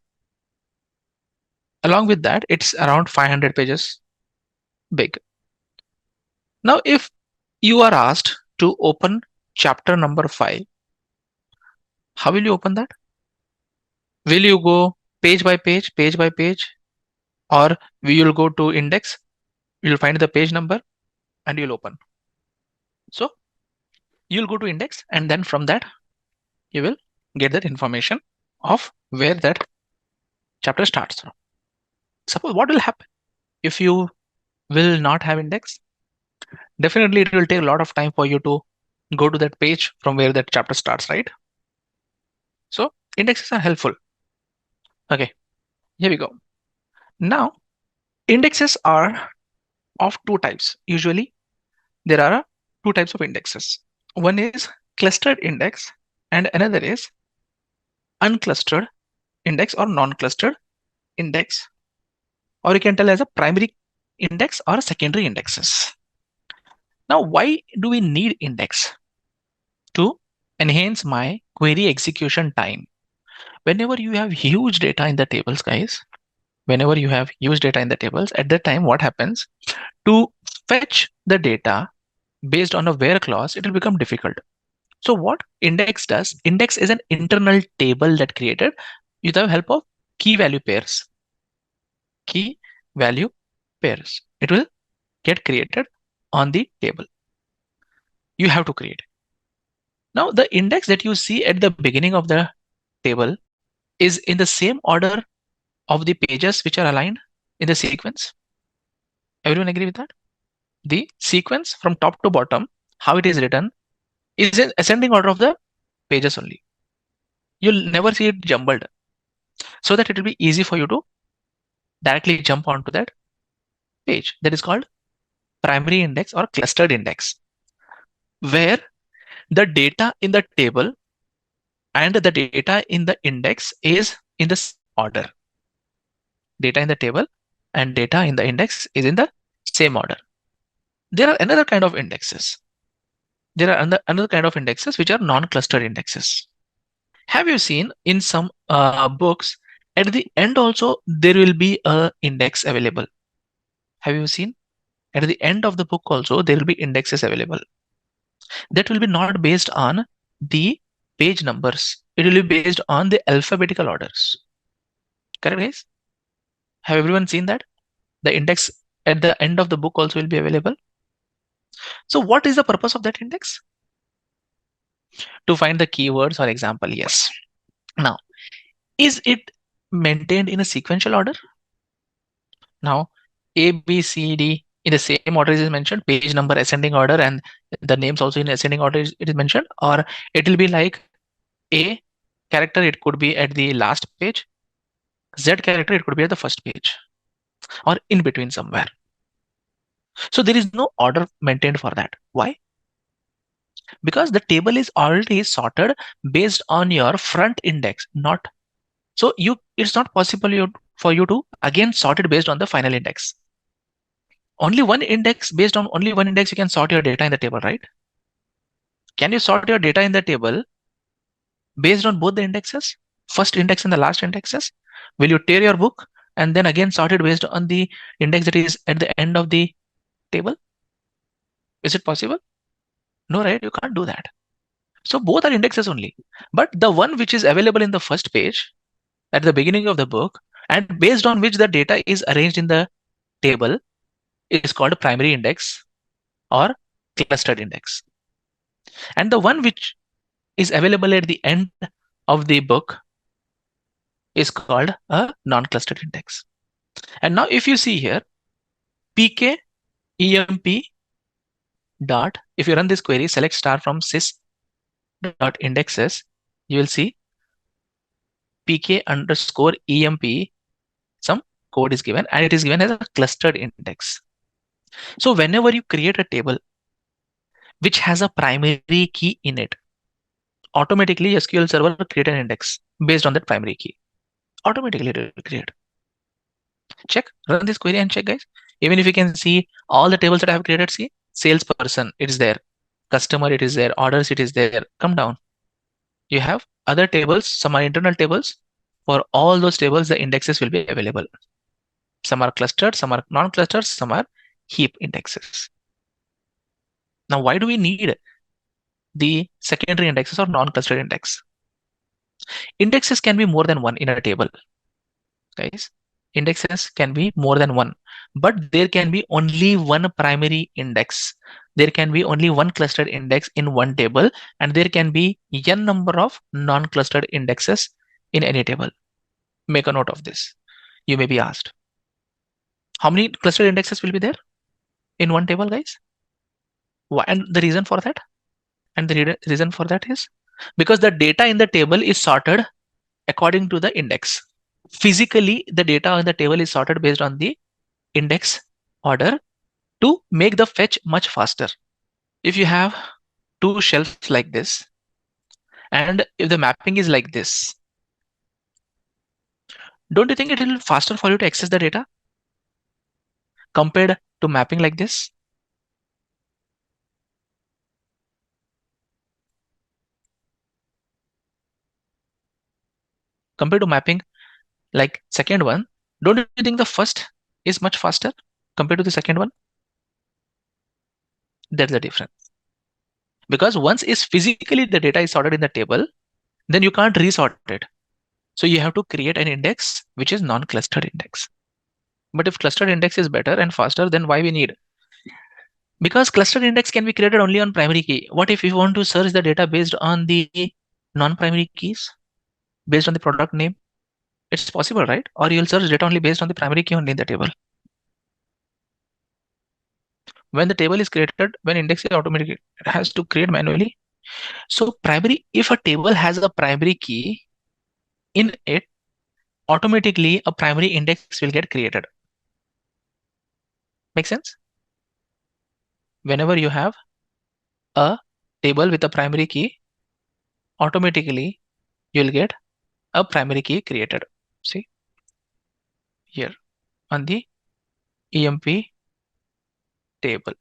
along with that, it's around 500 pages big. Now, if you are asked to open chapter number 5, how will you open that? Will you go page by page, or we will go to index, you'll find the page number and you'll open. So you'll go to index, and then from that, you will get that information of where that chapter starts from. Suppose what will happen if you will not have index? Definitely it will take a lot of time for you to go to that page from where that chapter starts, right? So indexes are helpful. Okay, here we go. Now, indexes are of two types. Usually there are two types of indexes. One is clustered index and another is unclustered index or non-clustered index, or you can tell as a primary index or secondary indexes. Now, why do we need index? To enhance my query execution time. Whenever you have huge data in the tables, guys, whenever you have huge data in the tables, at that time, what happens? To fetch the data based on a where clause, it will become difficult. So what index does, index is an internal table that created with the help of key value pairs. Key value pairs. It will get created on the table. You have to create. Now the index that you see at the beginning of the table is in the same order of the pages which are aligned in the sequence. Everyone agree with that? The sequence from top to bottom, how it is written, is in ascending order of the pages only. You'll never see it jumbled, so that it will be easy for you to directly jump onto that page. That is called primary index or clustered index, where the data in the table and the data in the index is in the order. Data in the table and data in the index is in the same order. There are another kind of indexes. There are another kind of indexes which are non-clustered indexes. Have you seen in some books, at the end also there will be a index available? Have you seen? At the end of the book also there will be indexes available. That will be not based on the page numbers. It will be based on the alphabetical orders. Correct, guys? Have everyone seen that? The index at the end of the book also will be available. So what is the purpose of that index? To find the keywords or example, yes. Now, is it maintained in a sequential order? Now, A, B, C, D in the same order is mentioned, page number ascending order, and the names also in ascending order it is mentioned, or it will be like A character, it could be at the last page, Z character, it could be at the first page, or in between somewhere. So there is no order maintained for that. Why? Because the table is already sorted based on your front index, not so it's not possible for you to again sort it based on the final index. Only one index, based on only one index, you can sort your data in the table, right? Can you sort your data in the table based on both the indexes, first index and the last indexes? Will you tear your book and then again sort it based on the index that is at the end of the table? Is it possible? No, right? You can't do that. So both are indexes only, but the one which is available in the first page at the beginning of the book and based on which the data is arranged in the table is called primary index or clustered index. And the one which is available at the end of the book is called a non-clustered index. And now if you see here, pk emp dot, if you run this query, select star from sys dot indexes, you will see pk underscore emp, some code is given and it is given as a clustered index. So whenever you create a table which has a primary key in it, automatically SQL server will create an index based on that primary key. Automatically it will create. Check, run this query and check, guys. Even if you can see all the tables that I have created, see, salesperson, it is there. Customer, it is there. Orders, it is there. Come down. You have other tables, some are internal tables. For all those tables, the indexes will be available. Some are clustered, some are non-clustered, some are heap indexes. Now, why do we need the secondary indexes or non-clustered index? Indexes can be more than one in a table, guys. Indexes can be more than one, but there can be only one primary index. There can be only one clustered index in one table, and there can be n number of non-clustered indexes in any table. Make a note of this. You may be asked, how many clustered indexes will be there in one table, guys? Why? And the reason for that? And the reason for that is because the data in the table is sorted according to the index. Physically, the data in the table is sorted based on the index order to make the fetch much faster. If you have two shelves like this, and if the mapping is like this, don't you think it will be faster for you to access the data compared to mapping like this? Compared to mapping like second one, don't you think the first is much faster compared to the second one? That's the difference. Because once is physically the data is sorted in the table, then you can't resort it. So you have to create an index which is non-clustered index. But if clustered index is better and faster, then why we need? Because clustered index can be created only on primary key. What if you want to search the data based on the non-primary keys, based on the product name? It's possible, right? Or you'll search data only based on the primary key only in the table. When the table is created, when index is automatically, it has to create manually. So primary, if a table has a primary key in it, automatically a primary index will get created. Make sense? Whenever you have a table with a primary key, automatically you'll get a primary key created. See here on the EMP table.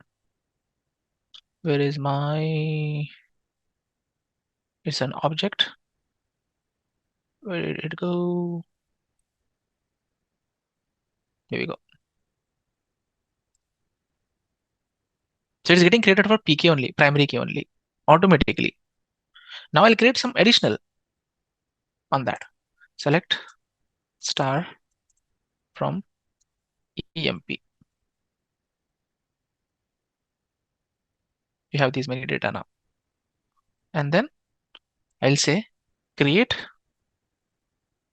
Where is my, it's an object. Where did it go? Here we go. So it's getting created for PK only, primary key only, automatically. Now I'll create some additional on that. Select star from EMP. You have these many data now. And then I'll say create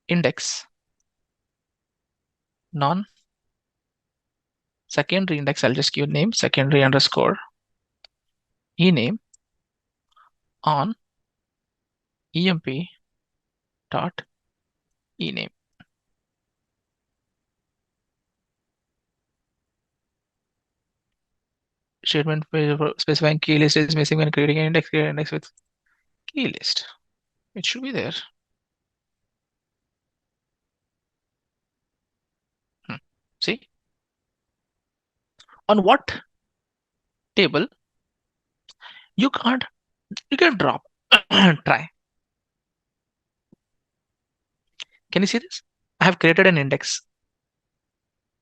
index non secondary index. I'll just give name secondary underscore ename on EMP dot ename. Statement specifying key list is missing when creating an index. Create an index with key list. It should be there. See, on what table you can't, you can drop. Try. Can you see this? I have created an index,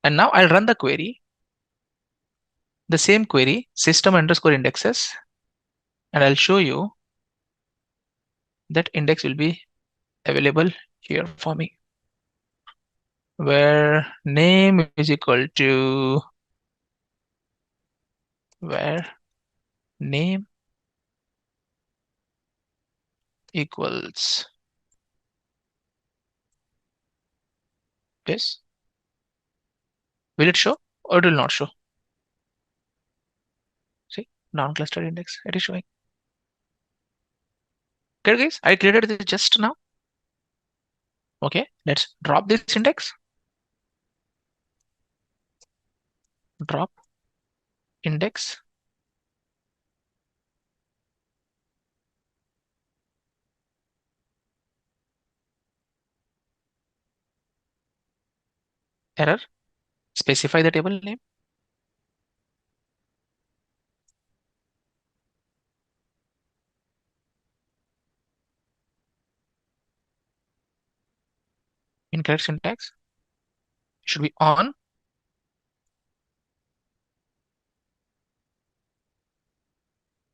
and now I'll run the query. The same query system underscore indexes, and I'll show you that index will be available here for me, where name is equal to where name equals this. Will it show or it will not show? See, non-clustered index, it is showing. Okay, guys, I created this just now. Okay, let's drop this index. Drop index. Error. Specify the table name. Incorrect syntax. It should be on.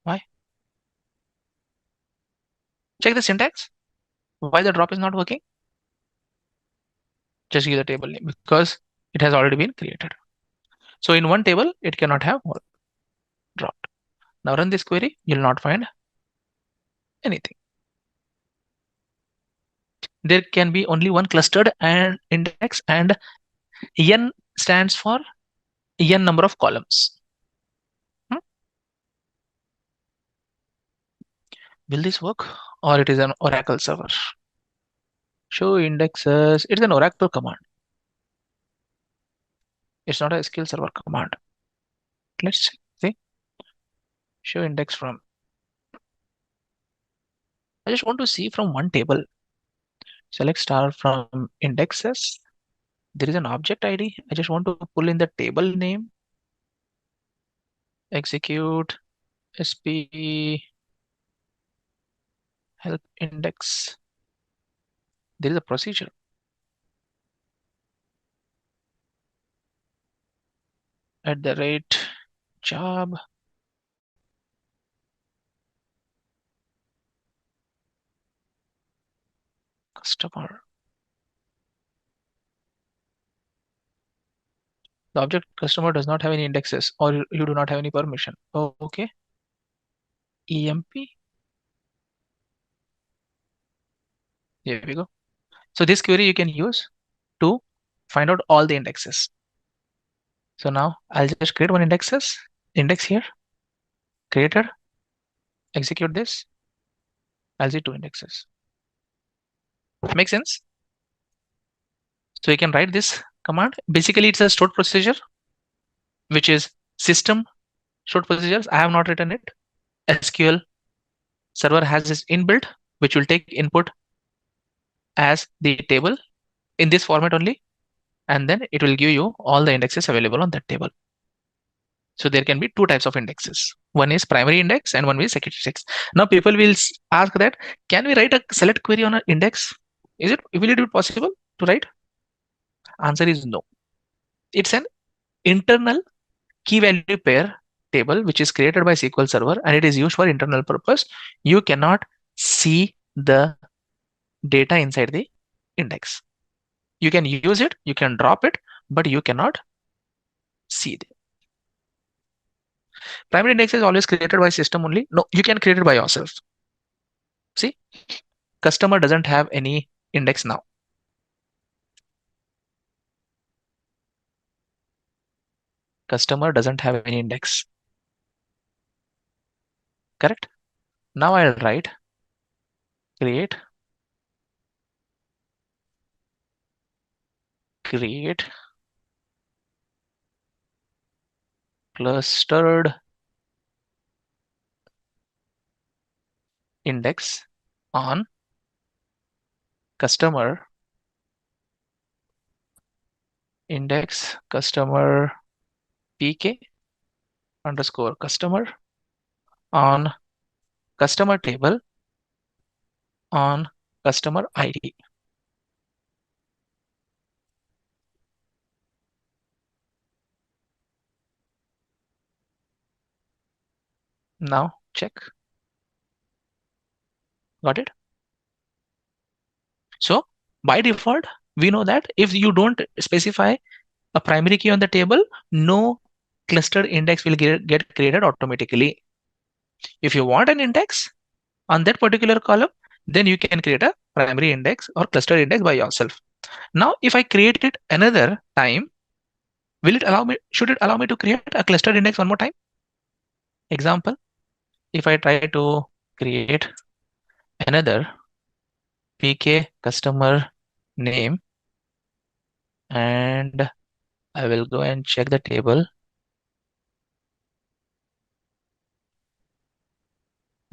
Why? Check the syntax. Why the drop is not working? Just give the table name because it has already been created. So in one table, it cannot have dropped. Now run this query, you'll not find anything. There can be only one clustered and index, and n stands for n number of columns. Will this work, or it is an Oracle server? Show indexes. It's an Oracle command. It's not a SQL server command. Let's see. Show index from. I just want to see from one table. Select star from indexes. There is an object ID. I just want to pull in the table name. Execute sp help index. There is a procedure. @ job customer. The object customer does not have any indexes, or you do not have any permission. Oh, okay. EMP. Here we go. So this query you can use to find out all the indexes. So now I'll just create one index here, created, execute this. I'll see 2 indexes. Make sense? So you can write this command. Basically, it's a stored procedure, which is system stored procedures. I have not written it. SQL server has this inbuilt, which will take input as the table in this format only, and then it will give you all the indexes available on that table. So there can be 2 types of indexes. One is primary index and one is secondary index. Now people will ask that, can we write a select query on an index? Will it be possible to write? Answer is no. It's an internal key value pair table which is created by SQL Server, and it is used for internal purpose. You cannot see the data inside the index. You can use it, you can drop it, but you cannot see it. Primary index is always created by system only. No, you can create it by yourself. See, customer doesn't have any index now. Customer doesn't have any index. Correct? Now I'll write create clustered index on customer index customer pk underscore customer on customer table on customer ID. Now check. Got it? So by default, we know that if you don't specify a primary key on the table, no clustered index will get created automatically. If you want an index on that particular column, then you can create a primary index or clustered index by yourself. Now, if I create it another time, should it allow me to create a clustered index one more time? Example, if I try to create another PK customer name, and I will go and check the table.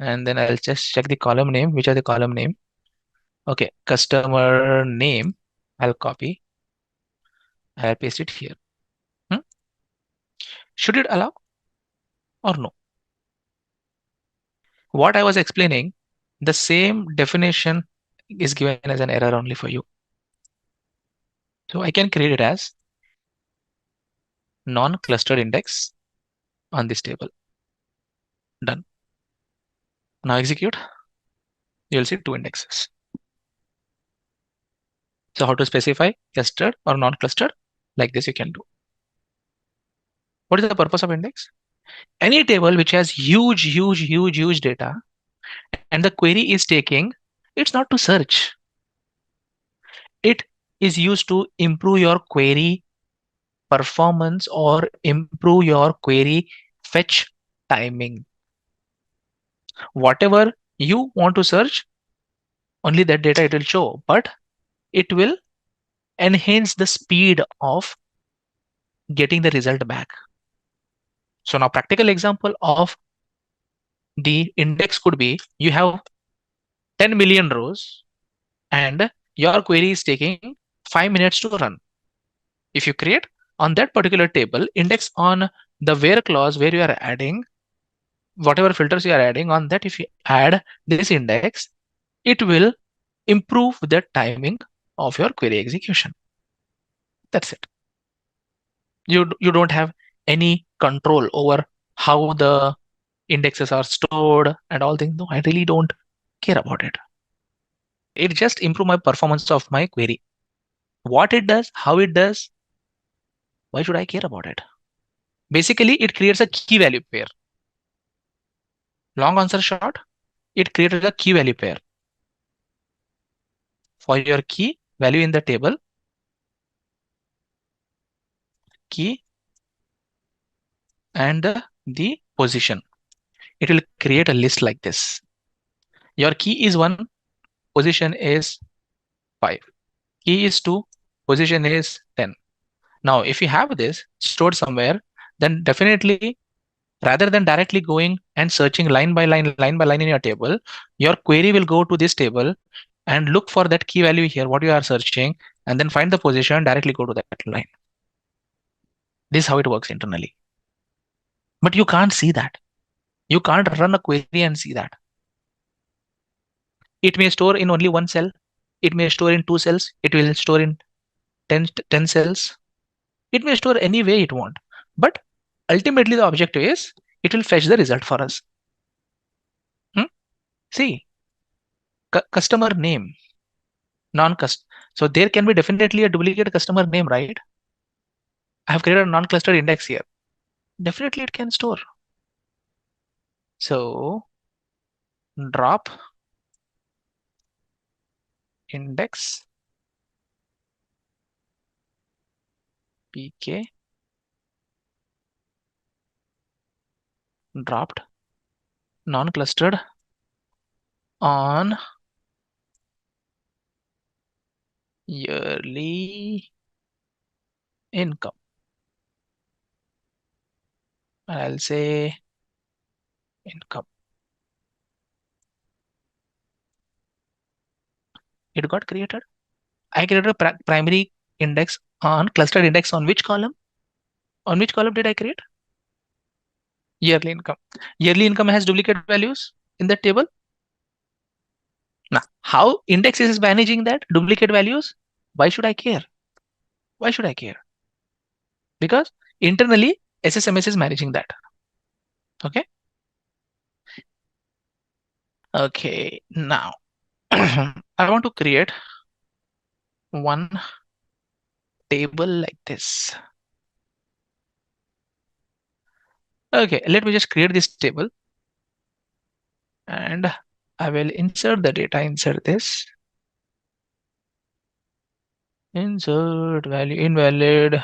And then I'll just check the column name. Which are the column name? Okay, customer name. I'll copy. I'll paste it here. Should it allow or no? What I was explaining, the same definition is given as an error only for you. So I can create it as non-clustered index on this table. Done. Now execute. You'll see 2 indexes. So how to specify clustered or non-clustered? Like this you can do. What is the purpose of index? Any table which has huge data and the query is taking, it's not to search. It is used to improve your query performance or improve your query fetch timing. Whatever you want to search, only that data it will show, but it will enhance the speed of getting the result back. So now practical example of the index could be, you have 10 million rows and your query is taking 5 minutes to run. If you create on that particular table index on the where clause where you are adding whatever filters you are adding on that, if you add this index, it will improve the timing of your query execution. That's it. You don't have any control over how the indexes are stored and all things. No, I really don't care about it. It just improve my performance of my query. What it does, how it does, why should I care about it? Basically, it creates a key value pair. Long answer short, it created a key value pair. For your key value in the table, key and the position. It will create a list like this. Your key is 1, position is 5. Key is 2, position is 10. Now, if you have this stored somewhere, then definitely rather than directly going and searching line by line in your table, your query will go to this table and look for that key value here, what you are searching, and then find the position, directly go to that line. This is how it works internally. But you can't see that. You can't run a query and see that. It may store in only one cell. It may store in 2 cells. It will store in 10 cells. It may store any way it want. But ultimately the objective is it will fetch the result for us. See, customer name, non-cust. So there can be definitely a duplicate customer name, right? I have created a non-clustered index here. Definitely it can store. So drop index pk dropped non-clustered on yearly income. I'll say income. It got created. I created a primary index on clustered index on which column? On which column did I create? Yearly income. Yearly income has duplicate values in that table. Now, how index is managing that duplicate values? Why should I care? Why should I care? Because internally SSMS is managing that. Okay. Okay. Now I want to create one table like this. Okay, let me just create this table and I will insert the data, insert this. Insert value invalid,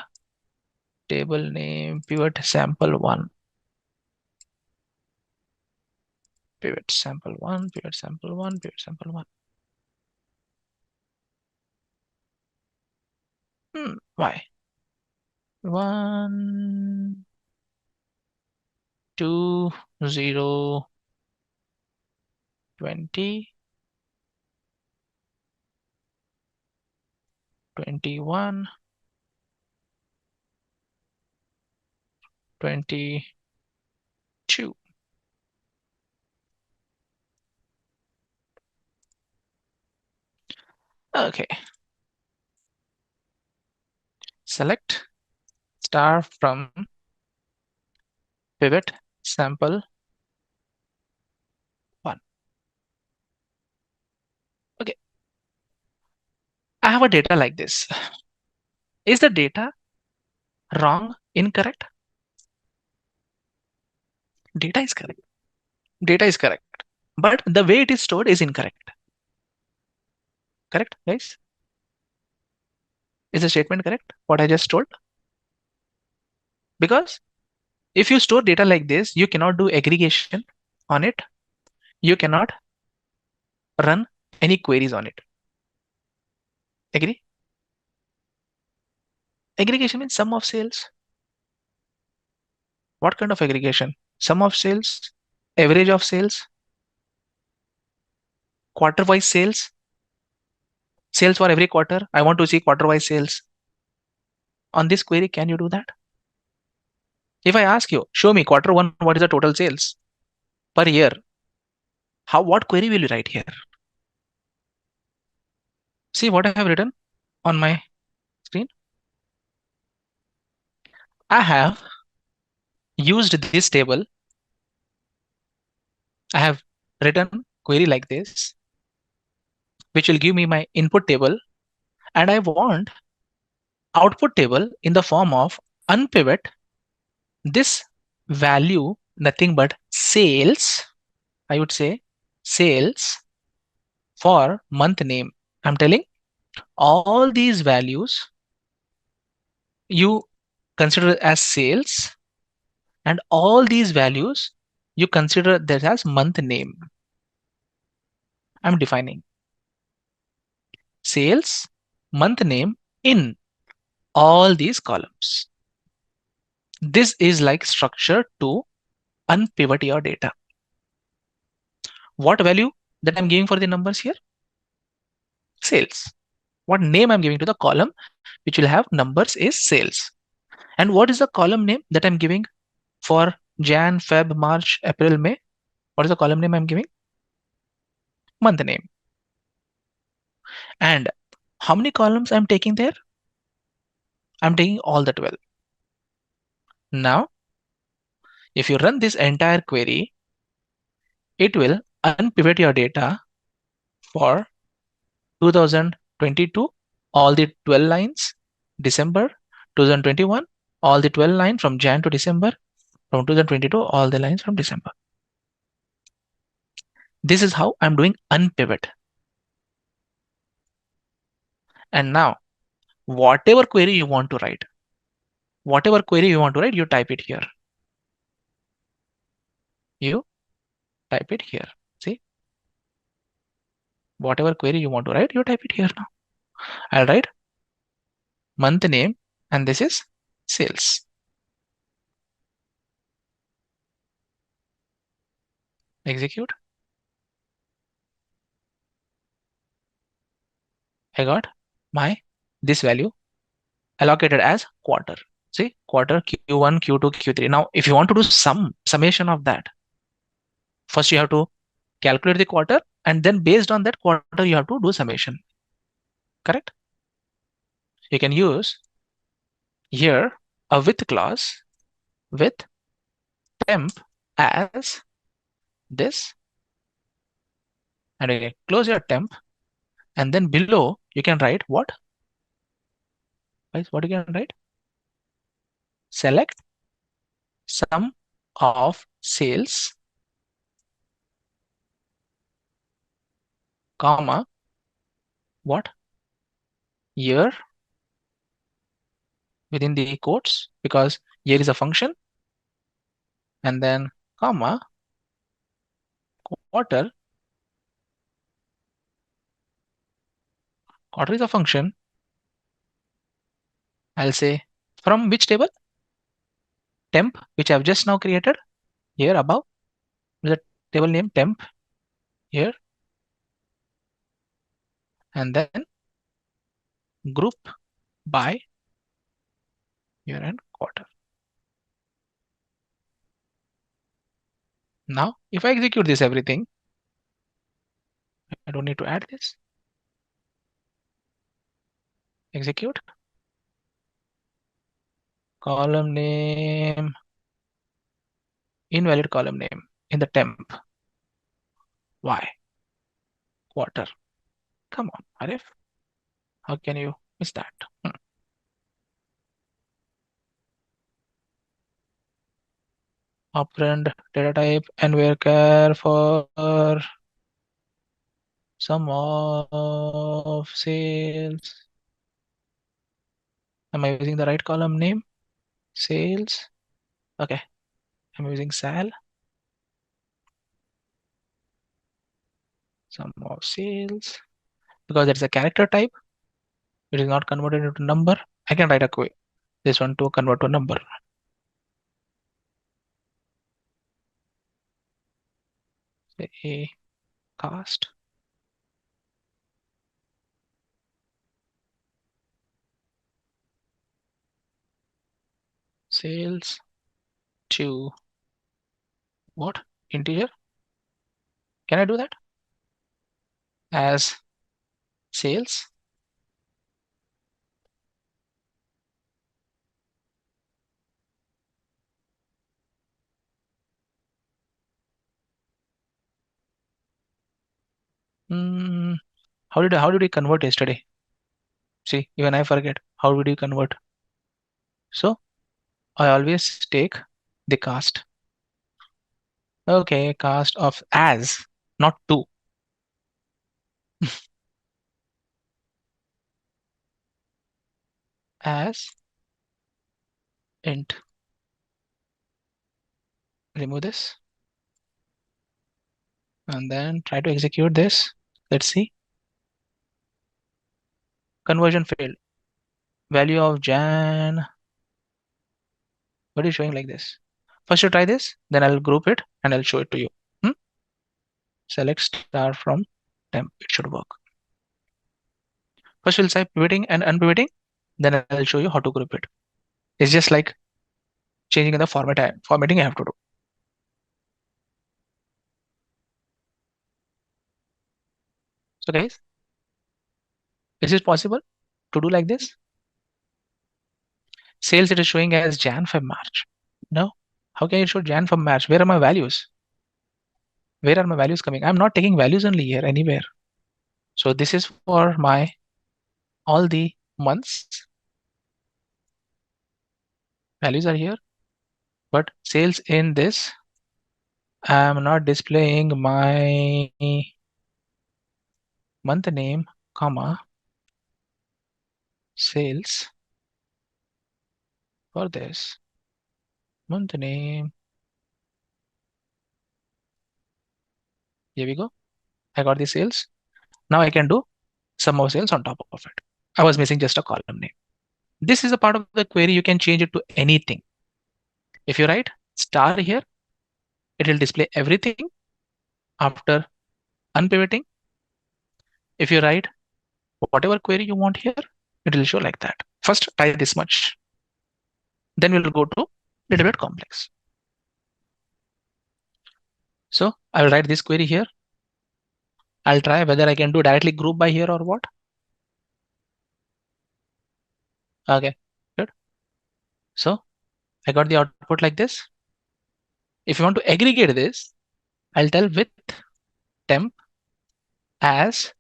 table name, pivot sample 1. Pivot sample 1, pivot sample 1, pivot sample 1. Why? 1, 2, 0, 20, 21, 22. Okay. Select star from pivot sample 1. Okay. I have a data like this. Is the data wrong, incorrect? Data is correct. Data is correct. But the way it is stored is incorrect. Correct, guys? Is the statement correct? What I just told? Because if you store data like this, you cannot do aggregation on it. You cannot run any queries on it. Agree? Aggregation means sum of sales. What kind of aggregation? Sum of sales, average of sales, quarter-wise sales, sales for every quarter. I want to see quarter-wise sales. On this query, can you do that? If I ask you, show me quarter 1, what is the total sales per year? What query will you write here? See what I have written on my screen. I have used this table. I have written query like this. which will give me my input table, and I want output table in the form of unpivot this value nothing but sales, I would say sales for month name. I'm telling all these values you consider as sales, and all these values you consider that as month name. I'm defining sales, month name in all these columns. This is like structure to unpivot your data. What value that I'm giving for the numbers here? Sales. What name I'm giving to the column which will have numbers is sales. And what is the column name that I'm giving for Jan, Feb, March, April, May? What is the column name I'm giving? Month name. And how many columns I'm taking there? I'm taking all the 12. Now, if you run this entire query, it will unpivot your data for 2022, all the 12 lines, December 2021, all the 12 lines from Jan to December, from 2022, all the lines from December. This is how I'm doing unpivot. And now, whatever query you want to write, you type it here. You type it here. See, whatever query you want to write, you type it here now. I'll write month name, and this is sales. Execute. I got my this value allocated as quarter. See, quarter Q1, Q2, Q3. Now, if you want to do summation of that, first you have to calculate the quarter, and then based on that quarter, you have to do summation. Correct? You can use here a with clause with temp as this, and you can close your temp, and then below you can write what? Guys, what you can write? Select sum of sales, comma, what? Year within the quotes, because year is a function, and then comma, quarter. Quarter is a function. I'll say from which table? Temp, which I've just now created here above. The table name temp here, and then group by year and quarter. Now, if I execute this everything, I don't need to add this. Execute. Column name, invalid column name in the temp. Why? Quarter. Come on, Arif. How can you miss that? Operand data type and varchar for sum of sales. Am I using the right column name? Sales. Okay. I'm using sal. Sum of sales. Because it's a character type, it is not converted into number. I can write a query. This one to convert to a number. Say a cast. Sales to what? Integer. Can I do that? As sales. How did we convert yesterday? See, even I forget. How would you convert? So I always take the cast. Okay, cast of as, not to. As int. Remove this. And then try to execute this. Let's see. Conversion failed. Value of Jan. What is showing like this? First you try this, then I'll group it and I'll show it to you. Select star from temp. It should work. First we'll say pivoting and unpivoting, then I'll show you how to group it. It's just like changing in the formatting I have to do. So guys, is it possible to do like this? Sales it is showing as Jan, Feb, March. No. How can it show Jan, Feb, March? Where are my values? Where are my values coming? I'm not taking values only here anywhere. So this is for my all the months. Values are here, but sales in this, I'm not displaying my month name, comma, sales for this month name. Here we go. I got the sales. Now I can do sum of sales on top of it. I was missing just a column name. This is a part of the query. You can change it to anything. If you write star here, it will display everything after unpivoting. If you write whatever query you want here, it will show like that. First, try this much. Then we'll go to little bit complex. So I will write this query here. I'll try whether I can do directly group by here or what. Okay, good. So I got the output like this. If you want to aggregate this, I'll tell with temp as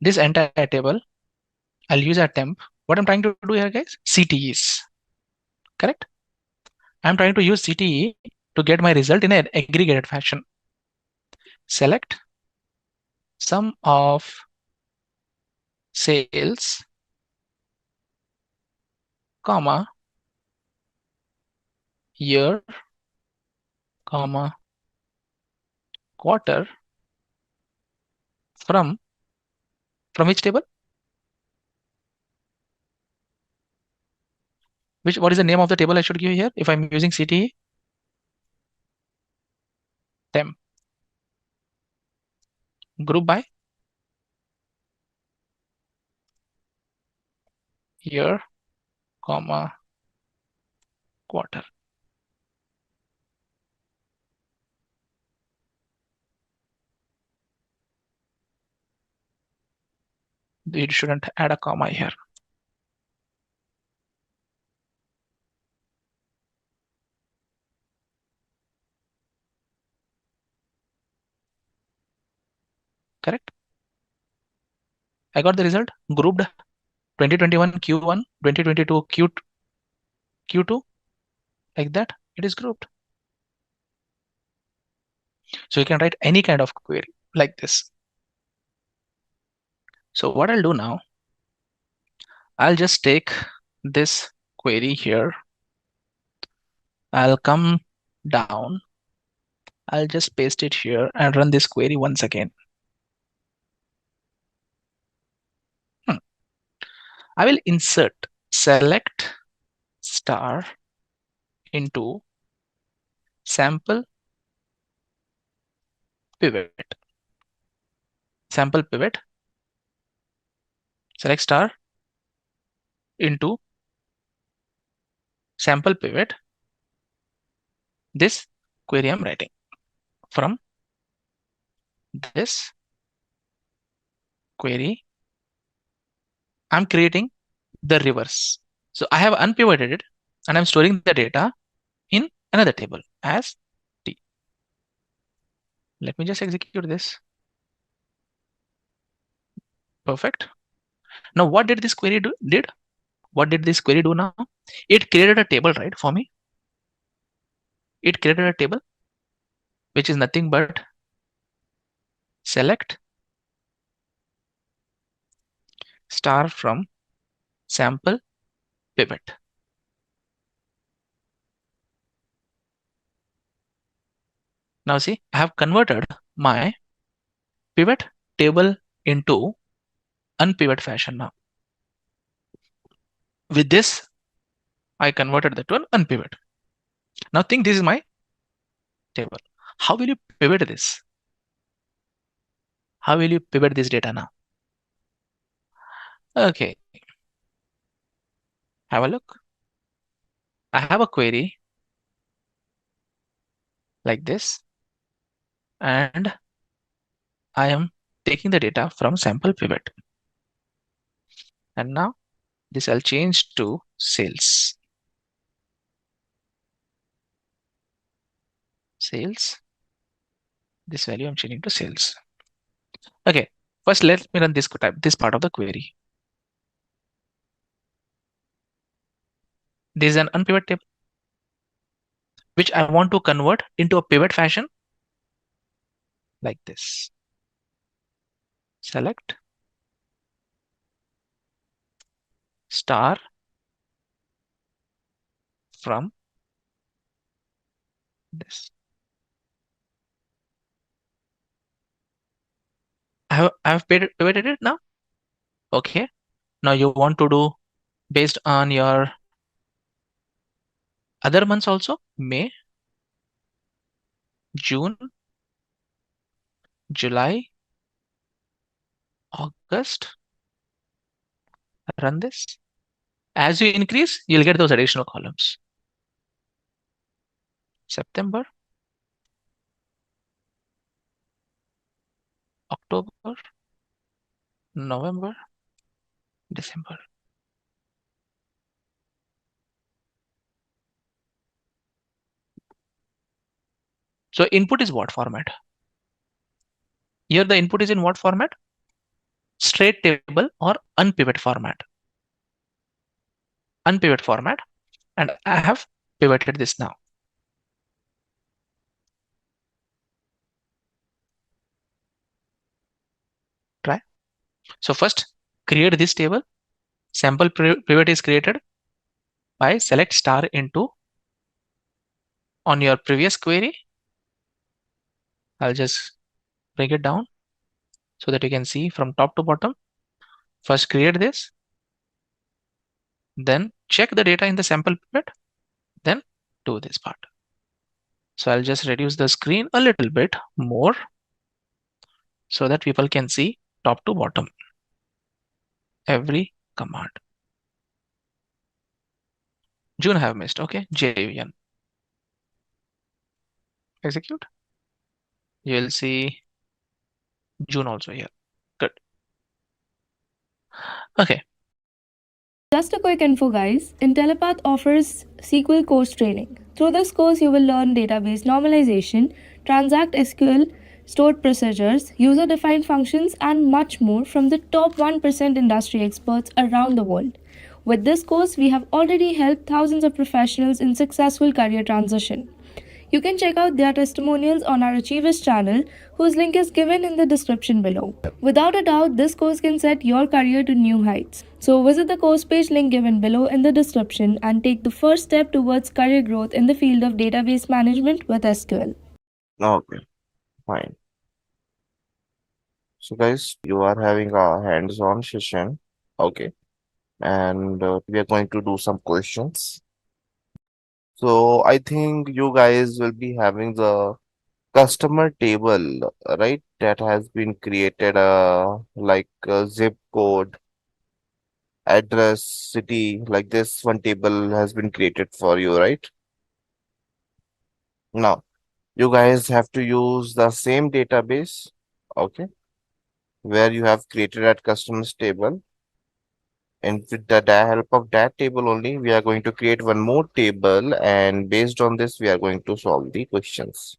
this entire table. I'll use a temp. What I'm trying to do here, guys, CTEs. Correct? I'm trying to use CTE to get my result in an aggregated fashion. Select sum of sales, comma, year, comma, quarter from which table? What is the name of the table I should give here if I'm using CTE? Temp. Group by year, comma, quarter. It shouldn't add a comma here. Correct? I got the result grouped 2021 Q1, 2022 Q2, like that. It is grouped. So you can write any kind of query like this. So what I'll do now, I'll just take this query here. I'll come down. I'll just paste it here and run this query once again. I will insert select star into sample pivot. Sample pivot. Select star into sample pivot. This query I'm writing from this query. I'm creating the reverse. So I have unpivoted it and I'm storing the data in another table as T. Let me just execute this. Perfect. Now what did this query do? What did this query do now? It created a table, right, for me. It created a table which is nothing but select star from sample pivot. Now see, I have converted my pivot table into unpivot fashion now. With this, I converted that to an unpivot. Now think this is my table. How will you pivot this? How will you pivot this data now? Okay, have a look. I have a query like this, and I am taking the data from sample pivot. And now this I'll change to sales. Sales. This value I'm changing to sales. Okay, first let me run this part of the query. This is an unpivot table, which I want to convert into a pivot fashion like this. Select star from this. I have pivoted it now. Okay. Now you want to do based on your other months also, May, June, July, August. Run this. As you increase, you'll get those additional columns. September, October, November, December. So input is what format? Here the input is in what format? Straight table or unpivot format. Unpivot format, and I have pivoted this now. Try. So first create this table. Sample pivot is created by select star into on your previous query. I'll just bring it down so that you can see from top to bottom. First create this, then check the data in the sample pivot, then do this part. So I'll just reduce the screen a little bit more so that people can see top to bottom every command. June I have missed. Okay, JUN. Execute. You will see June also here. Good. Okay. Just a quick info, guys. Intellipaat offers SQL course training. Through this course, you will learn database normalization, transact SQL, stored procedures, user-defined functions, and much more from the top 1% industry experts around the world. With this course, we have already helped thousands of professionals in successful career transition. You can check out their testimonials on our Achievers channel, whose link is given in the description below. Without a doubt, this course can set your career to new heights. So visit the course page link given below in the description and take the first step towards career growth in the field of database management with SQL. Okay, fine. So guys, you are having a hands-on session. Okay. And we are going to do some questions. So I think you guys will be having the customer table, right? That has been created, like zip code, address, city, like this one table has been created for you, right? Now, you guys have to use the same database, okay, where you have created that customers table. And with the help of that table only, we are going to create one more table, and based on this, we are going to solve the questions.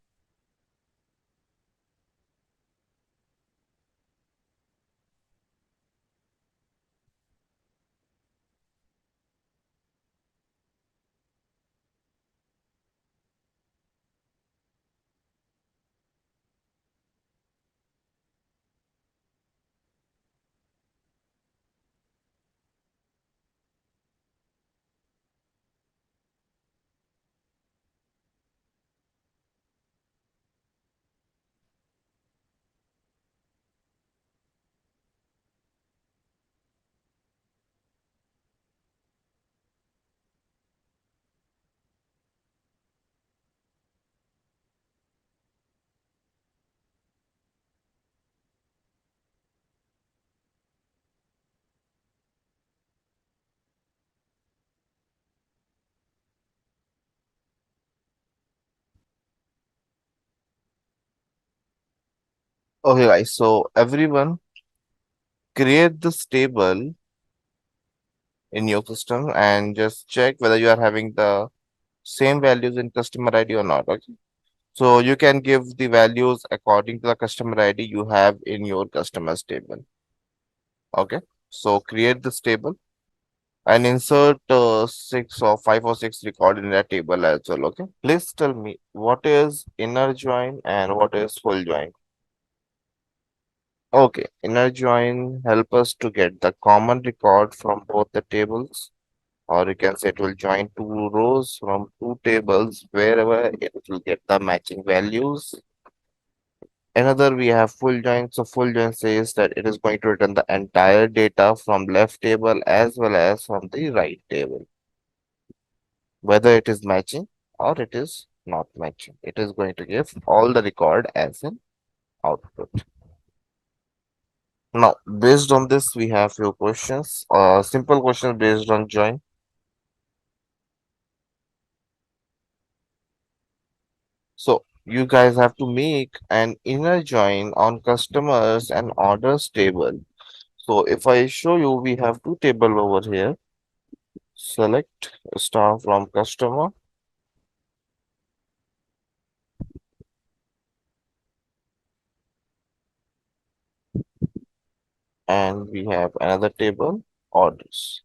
Okay, guys. So everyone create this table in your system and just check whether you are having the same values in customer ID or not. Okay. So you can give the values according to the customer ID you have in your customers table. Okay. So create this table and insert six or five or six record in that table as well. Okay. Please tell me what is inner join and what is full join. Okay. Inner join help us to get the common record from both the tables, or you can say it will join two rows from two tables wherever it will get the matching values. Another we have full join. So full join says that it is going to return the entire data from left table as well as from the right table, whether it is matching or it is not matching. It is going to give all the record as an output. Now, based on this, we have few questions. Simple question based on join. So you guys have to make an inner join on customers and orders table. So if I show you, we have two table over here. Select star from customer and we have another table orders.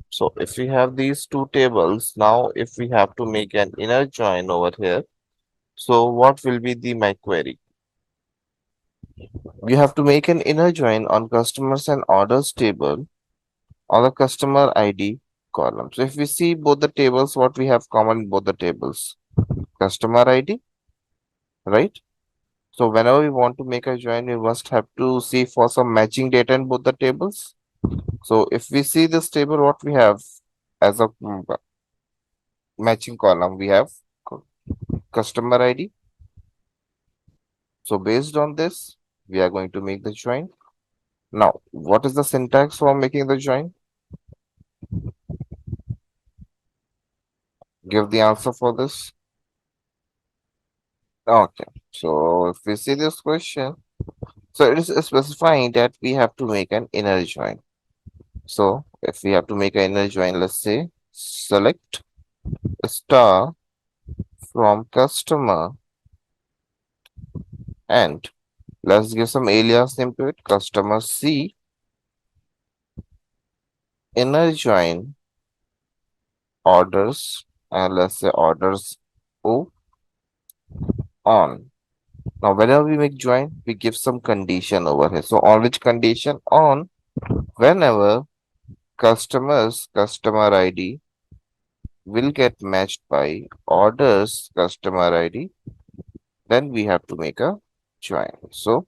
So if we have these two tables, now if we have to make an inner join over here, so what will be my query? We have to make an inner join on customers and orders table on the customer ID column. So if we see both the tables, what we have common in both the tables? Customer ID, right? So whenever we want to make a join, we must have to see for some matching data in both the tables. So if we see this table, what we have as a matching column, we have customer ID. So based on this, we are going to make the join. Now, what is the syntax for making the join? Give the answer for this. Okay, so if we see this question, so it is specifying that we have to make an inner join. So if we have to make an inner join, let's say select star from customer and let's give some alias name to it, customer C, inner join orders, and let's say orders O on. Now, whenever we make join, we give some condition over here. So, on which condition? On whenever customer ID will get matched by orders customer ID, then we have to make a join. So,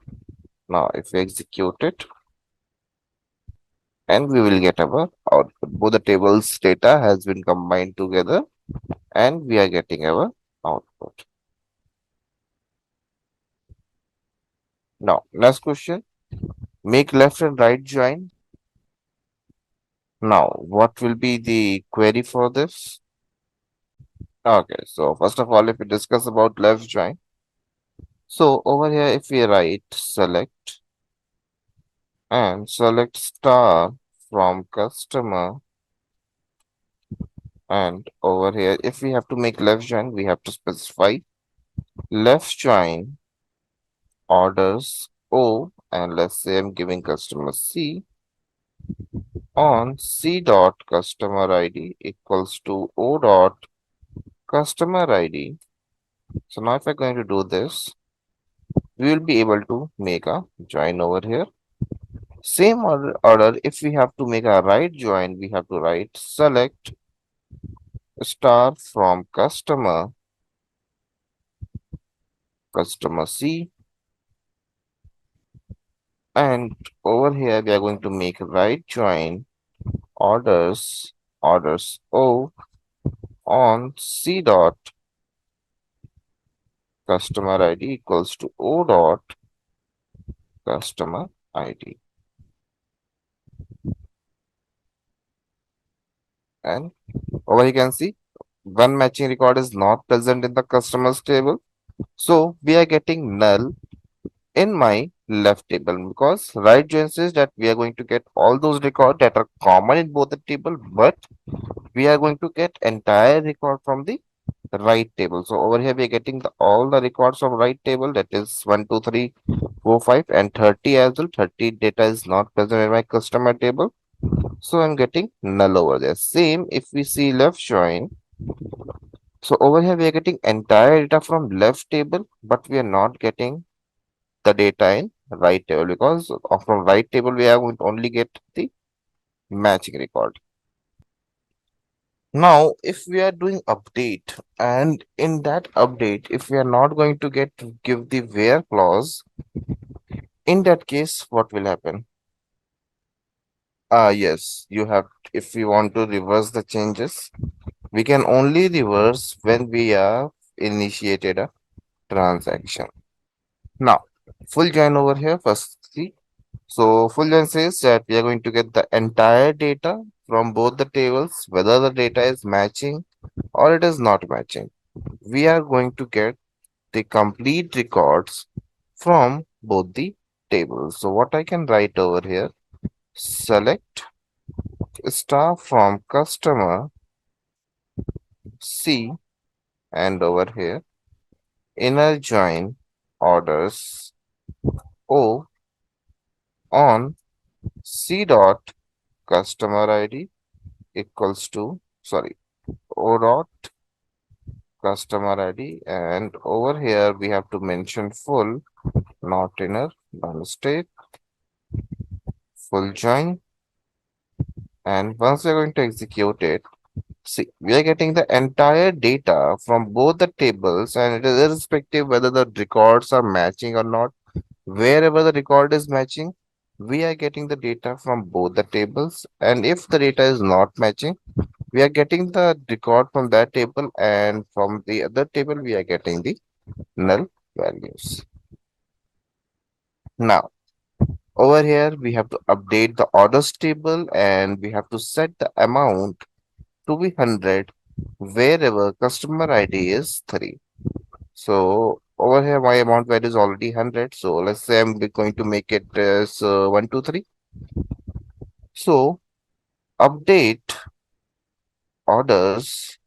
now if we execute it, and we will get our output. Both the tables data has been combined together, and we are getting our output. Now, next question. Make left and right join. Now, what will be the query for this? Okay, so first of all, if we discuss about left join, so over here, if we write select and select star from customer, and over here, if we have to make left join, we have to specify left join orders O, and let's say I'm giving customer C on C dot customer ID equals to O dot customer ID. So now if I'm going to do this, we will be able to make a join over here. Same order, if we have to make a right join, we have to write select star from customer C, and over here we are going to make right join orders O on C dot customer ID equals to O dot customer ID. And over you can see one matching record is not present in the customers table. So we are getting null in my left table because right join says that we are going to get all those records that are common in both the table, but we are going to get entire record from the right table. So over here we are getting all the records from right table, that is 1, 2, 3, 4, 5 and 30 as well. 30 data is not present in my customer table. So I'm getting null over there. Same if we see left join. So over here we are getting entire data from left table, but we are not getting the data in right table because from right table we are going to only get the matching record. Now, if we are doing update and in that update, if we are not going to give the where clause, in that case, what will happen? Yes, you have, if we want to reverse the changes, we can only reverse when we have initiated a transaction. Now, full join over here, first see. So full join says that we are going to get the entire data from both the tables, whether the data is matching or it is not matching. We are going to get the complete records from both the tables. So what I can write over here, select star from customer C and over here inner join orders O on C dot customer ID equals to, sorry, O dot customer ID, and over here we have to mention full, not inner, by mistake, full join. And once we're going to execute it, see, we are getting the entire data from both the tables, and it is irrespective whether the records are matching or not. Wherever the record is matching, we are getting the data from both the tables. And if the data is not matching, we are getting the record from that table, and from the other table, we are getting the null values. Now, over here, we have to update the orders table and we have to set the amount to be 100 wherever customer ID is 3. So over here, my amount value is already 100. So let's say I'm going to make it as 1, 2, 3. So update orders,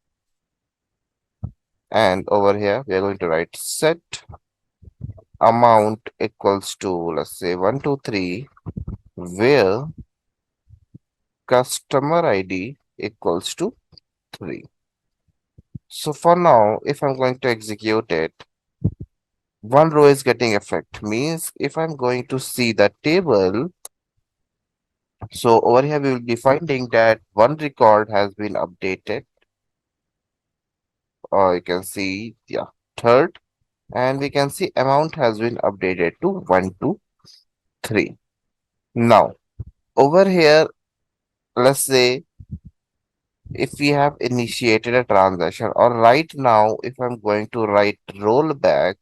and over here, we are going to write set amount equals to, let's say 1, 2, 3, where customer ID equals to 3. So for now, if I'm going to execute it, one row is getting effect, means if I'm going to see the table, so over here we will be finding that one record has been updated, or you can see, yeah, third, and we can see amount has been updated to 1, 2, 3. Now, over here, let's say if we have initiated a transaction, or right now, if I'm going to write rollback,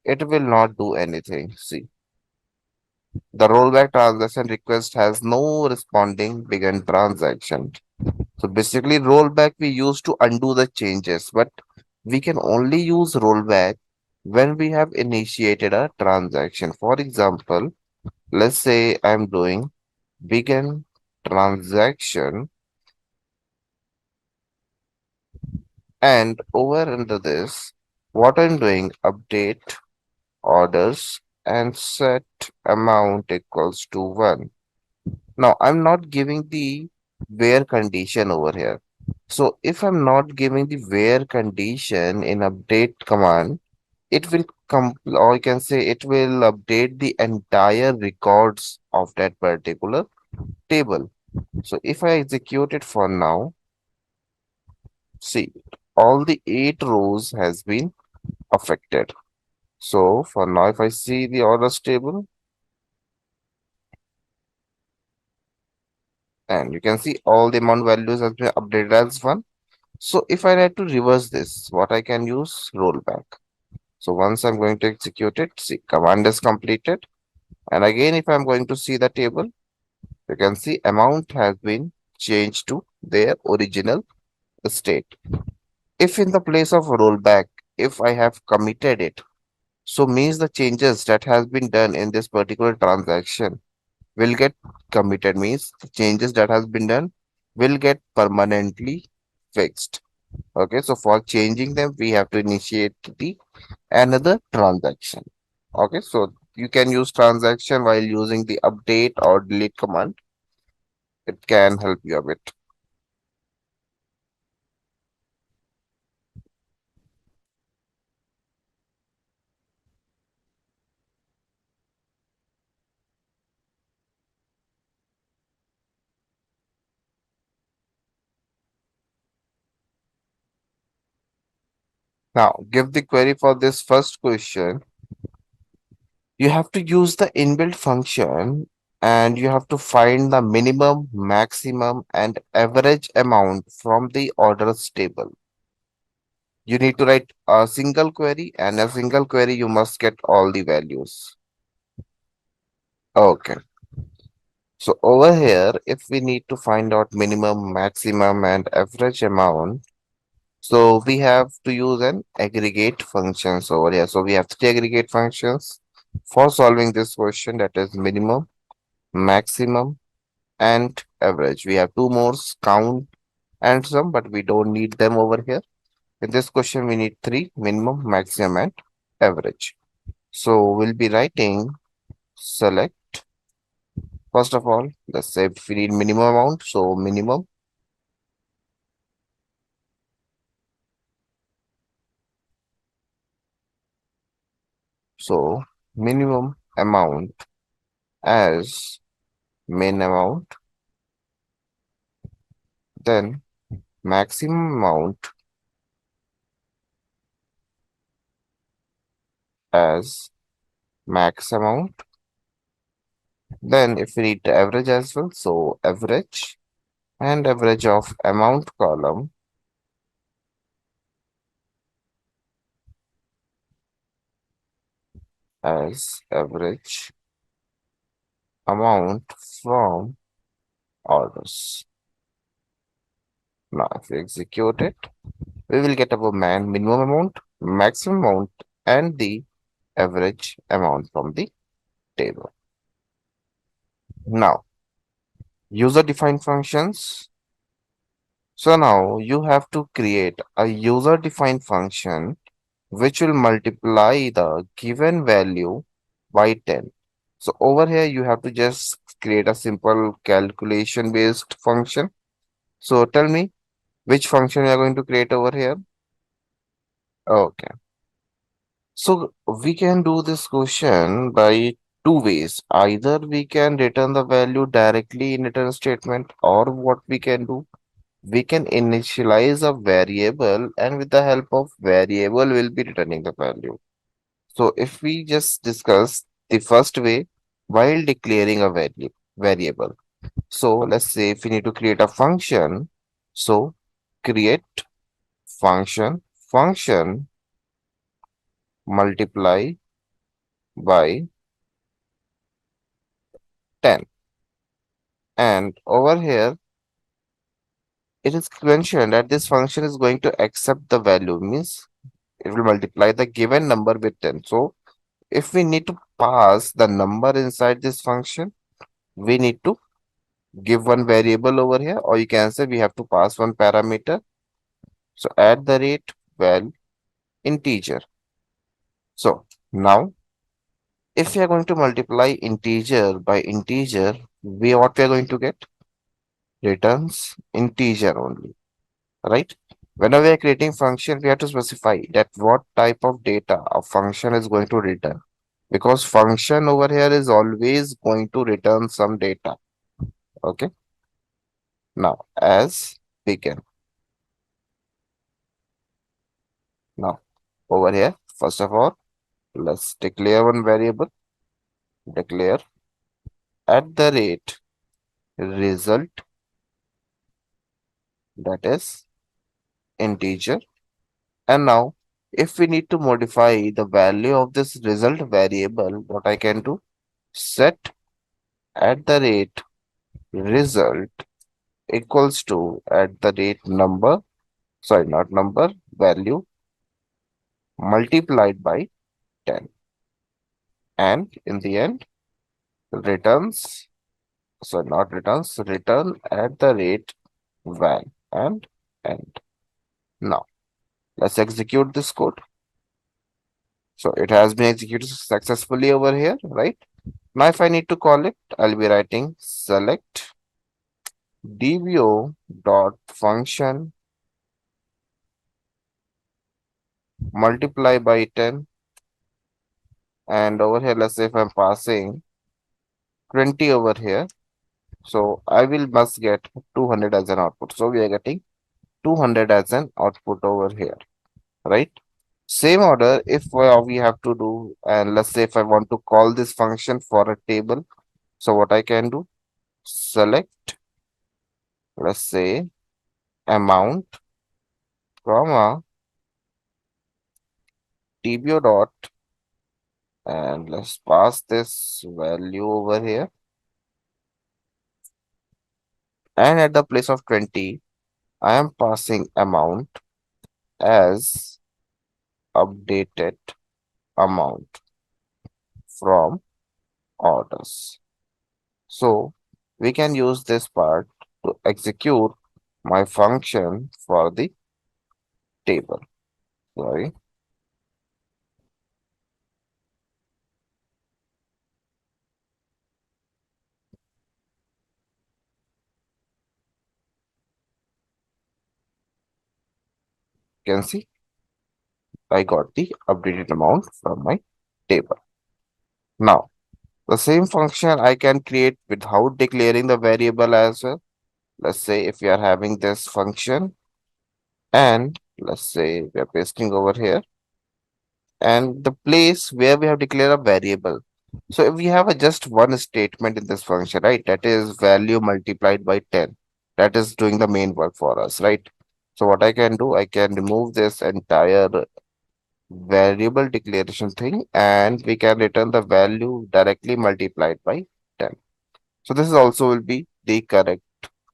it will not do anything. See, the rollback transaction request has no responding begin transaction. So basically, rollback we use to undo the changes, but we can only use rollback when we have initiated a transaction. For example, let's say I'm doing begin transaction, and over under this, what I'm doing, update orders and set amount equals to 1. Now I'm not giving the where condition over here. So if I'm not giving the where condition in update command, it will come, or you can say it will update the entire records of that particular table. So if I execute it for now, see, all the 8 rows has been affected. So for now, if I see the orders table, and you can see all the amount values has been updated as 1. So if I had to reverse this, what I can use, rollback. So once I'm going to execute it, see, command is completed. And again, if I'm going to see the table, you can see amount has been changed to their original state. If in the place of rollback, if I have committed it, so means the changes that has been done in this particular transaction will get committed, means the changes that has been done will get permanently fixed. Okay, so for changing them, we have to initiate the another transaction. Okay, so you can use transaction while using the update or delete command. It can help you a bit. Now, give the query for this first question. You have to use the inbuilt function and you have to find the minimum, maximum, and average amount from the orders table. You need to write a single query, and a single query you must get all the values. Okay. So over here, if we need to find out minimum, maximum, and average amount, so we have to use an aggregate functions over here. So we have three aggregate functions for solving this question, that is minimum, maximum, and average. We have two more, count and sum, but we don't need them over here. In this question, we need three, minimum, maximum, and average. So we'll be writing select. First of all, let's say if we need minimum amount, so minimum. So minimum amount as main amount, then maximum amount as max amount. Then if we need the average as well, so average and average of amount column as average amount from orders. Now if we execute it, we will get our minimum amount, maximum amount, and the average amount from the table. Now, user-defined functions. So now you have to create a user-defined function which will multiply the given value by 10. So over here, you have to just create a simple calculation-based function. So tell me which function you are going to create over here. Okay. So we can do this question by two ways. Either we can return the value directly in return statement, or what we can do, we can initialize a variable, and with the help of variable, we'll be returning the value. So if we just discuss the first way while declaring a variable. So let's say if we need to create a function, so create function multiply by 10. And over here, it is mentioned that this function is going to accept the value, means it will multiply the given number with 10. So if we need to pass the number inside this function, we need to give one variable over here, or you can say we have to pass one parameter. So at the rate, well, integer. So now, if we are going to multiply integer by integer, what we are going to get? Returns integer only, right? Whenever we are creating function, we have to specify that what type of data a function is going to return. Because function over here is always going to return some data. Okay. Now, as begin. Now, over here, first of all, let's declare one variable. Declare at the rate result, that is integer. And now, if we need to modify the value of this result variable, what I can do? Set at the rate result equals to at the rate number, sorry, not number, value multiplied by 10. And in the end, returns, so not returns, return at the rate van and end. Now, let's execute this code. So it has been executed successfully over here, right? Now, if I need to call it, I'll be writing select dvo dot function multiply by 10. And over here, let's say if I'm passing 20 over here, so I will must get 200 as an output. So we are getting 200 as an output over here, right? Same order if we have to do, and let's say if I want to call this function for a table, so what I can do, select, let's say amount, comma, tbo dot, and let's pass this value over here. And at the place of 20, I am passing amount as updated amount from orders. So we can use this part to execute my function for the table. Sorry. You can see I got the updated amount from my table. Now, the same function I can create without declaring the variable as well. Let's say if we are having this function and let's say we are pasting over here and the place where we have declared a variable. So if we have a just one statement in this function, right, that is value multiplied by 10, that is doing the main work for us, right? So what I can do, I can remove this entire variable declaration thing and we can return the value directly multiplied by 10. So this is also will be the correct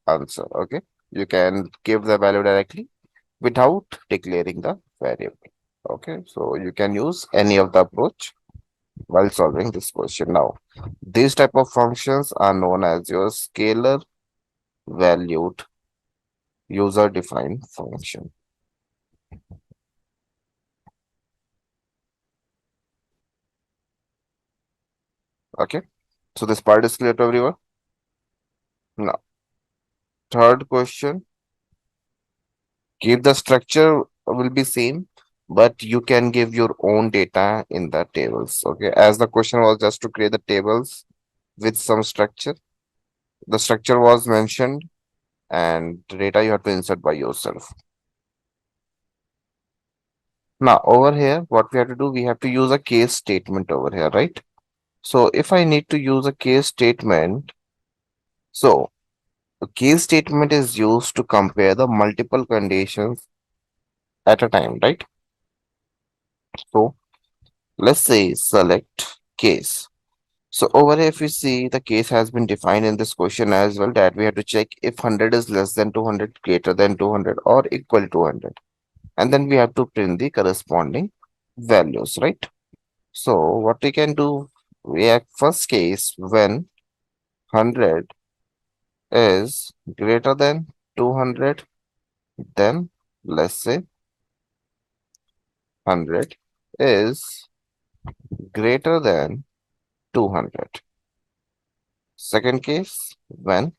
answer. Okay, you can give the value directly without declaring the variable. Okay, so you can use any of the approach while solving this question. Now, these type of functions are known as your scalar valued user defined function. Okay, so this part is clear to everyone. Now, third question, give the structure will be same, but you can give your own data in the tables. Okay, as the question was just to create the tables with some structure. The structure was mentioned and data you have to insert by yourself. Now over here, what we have to do, we have to use a case statement over here, right? So if I need to use a case statement, so a case statement is used to compare the multiple conditions at a time, right? So let's say select case. So over here, if you see the case has been defined in this question as well, that we have to check if 100 is less than 200, greater than 200 or equal to 200. And then we have to print the corresponding values, right? So what we can do, we have first case when 100 is greater than 200, then let's say 100 is greater than 200. Second case, when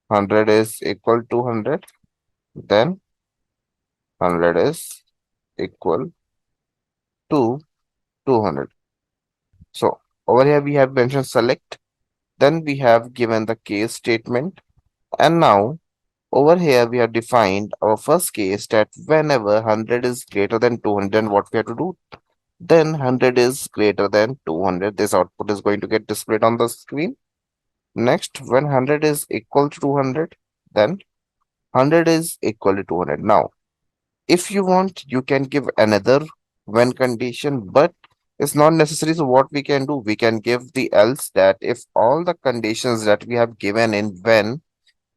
100 is equal to 100, then 100 is equal to 200. So over here we have mentioned select, then we have given the case statement, and now over here we have defined our first case that whenever 100 is greater than 200, then what we have to do? Then 100 is greater than 200. This output is going to get displayed on the screen. Next, when 100 is equal to 200, then 100 is equal to 200. Now, if you want, you can give another when condition, but it's not necessary. So what we can do, we can give the else, that if all the conditions that we have given in when,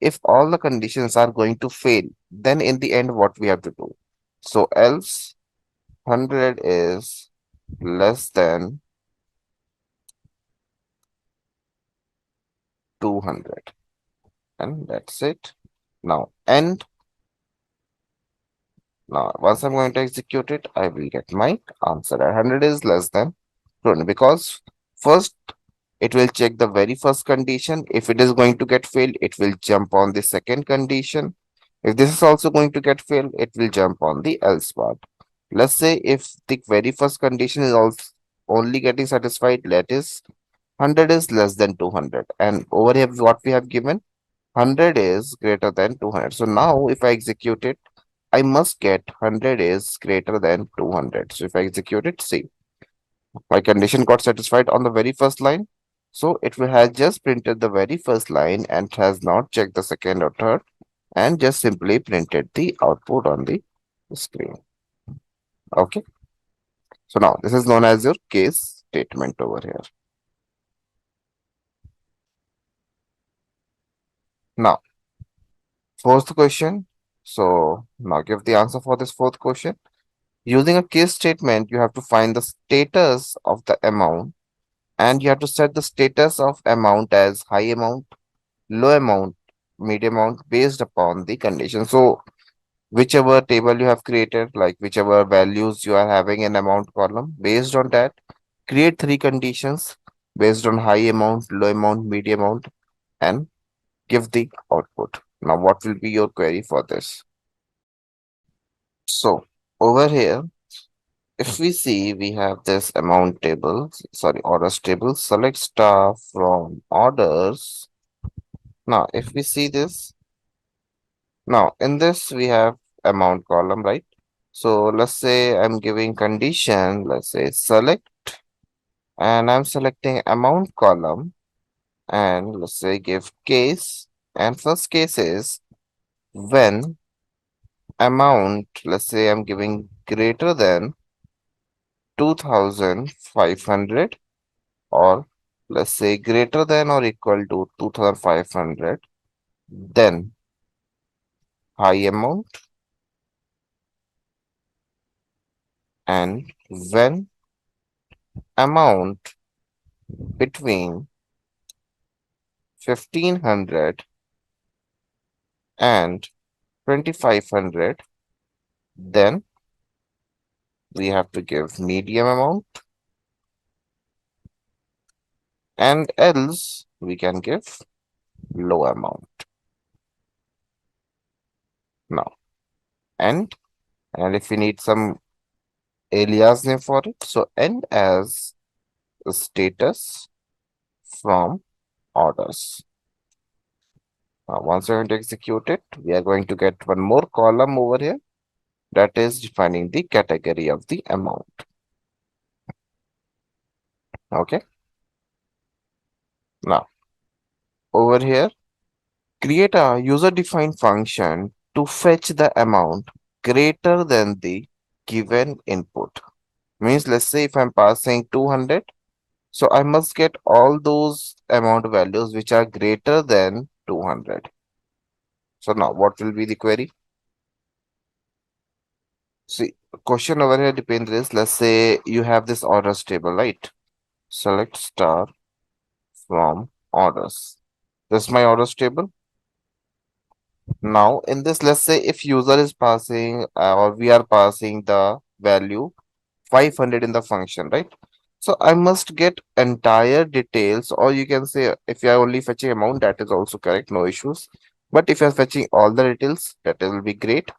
if all the conditions are going to fail, then in the end, what we have to do? So else 100 is less than 200. And that's it. Now, end. Now, once I'm going to execute it, I will get my answer. 100 is less than 200 because first it will check the very first condition. If it is going to get failed, it will jump on the second condition. If this is also going to get failed, it will jump on the else part. Let's say if the very first condition is also only getting satisfied, that is 100 is less than 200. And over here, what we have given, 100 is greater than 200. So now if I execute it, I must get 100 is greater than 200. So if I execute it, see, my condition got satisfied on the very first line. So it will have just printed the very first line and has not checked the second or third and just simply printed the output on the screen. Okay. So now this is known as your case statement over here. Now, fourth question. So now give the answer for this fourth question. Using a case statement, you have to find the status of the amount and you have to set the status of amount as high amount, low amount, medium amount based upon the condition. So whichever table you have created, like whichever values you are having in amount column, based on that, create three conditions based on high amount, low amount, medium amount, and give the output. Now, what will be your query for this? So over here, if we see, we have this amount table, sorry, orders table, select star from orders. Now, if we see this, now in this we have amount column, right? So let's say I'm giving condition, let's say select, and I'm selecting amount column, and let's say give case, and first case is when amount, let's say I'm giving greater than 2500 or let's say greater than or equal to 2500, then high amount, and when amount between 1500 and 2500, then we have to give medium amount, and else we can give low amount. Now, and if we need some alias name for it, so end as status from orders. Now, once we're going to execute it, we are going to get one more column over here that is defining the category of the amount. Okay. Now, over here, create a user-defined function to fetch the amount greater than the given input. Means, let's say if I'm passing 200, so I must get all those amount values which are greater than 200. So now what will be the query? See, question over here depends is, let's say you have this orders table, right? Select star from orders. This is my orders table. Now in this, let's say if user is passing or we are passing the value 500 in the function, right? So I must get entire details, or you can say if you are only fetching amount, that is also correct, no issues. But if you are fetching all the details, that will be great.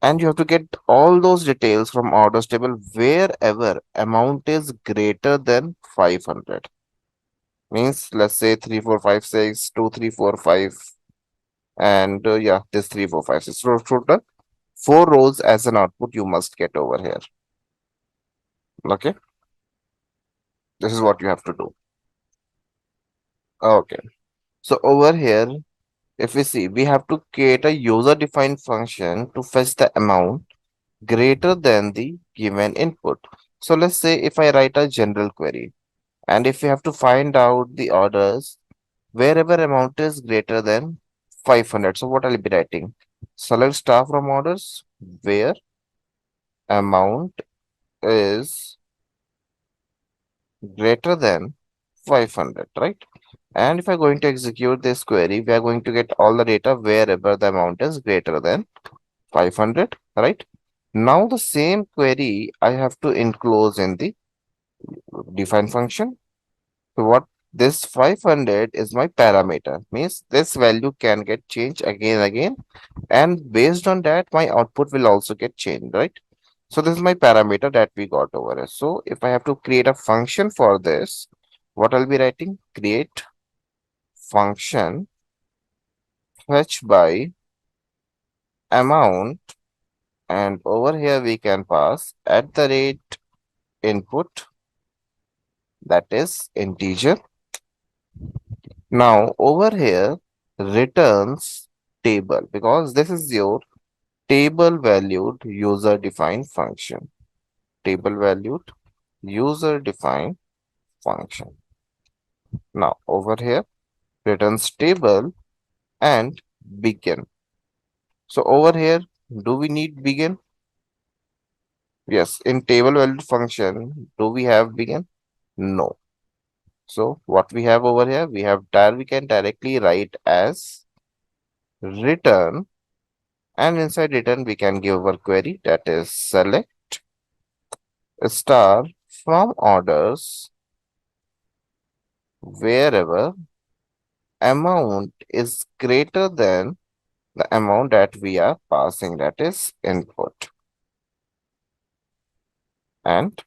And you have to get all those details from orders table wherever amount is greater than 500. Means let's say 3, 4, 5, 6, 2, 3, 4, 5, and yeah, this 3, 4, 5, 6. So total 4 rows as an output you must get over here. Okay. This is what you have to do. Okay. So over here, if we see, we have to create a user-defined function to fetch the amount greater than the given input. So let's say if I write a general query, and if we have to find out the orders wherever amount is greater than 500. So what I'll be writing? Select star from orders where amount is greater than 500, right? And if I'm going to execute this query, we are going to get all the data wherever the amount is greater than 500, right? Now the same query I have to enclose in the define function. So what this 500 is my parameter, means this value can get changed again and again, and based on that my output will also get changed, right? So this is my parameter that we got over here. So if I have to create a function for this, what I'll be writing? Create function fetch by amount, and over here we can pass at the rate input, that is integer. Now over here returns table, because this is your table valued user defined function. Table valued user defined function. Now over here returns table and begin. So over here, do we need begin? Yes, in table valued function, do we have begin? No. So what we have over here, we can directly write as return, and inside return we can give our query, that is select star from orders wherever amount is greater than the amount that we are passing, that is input. And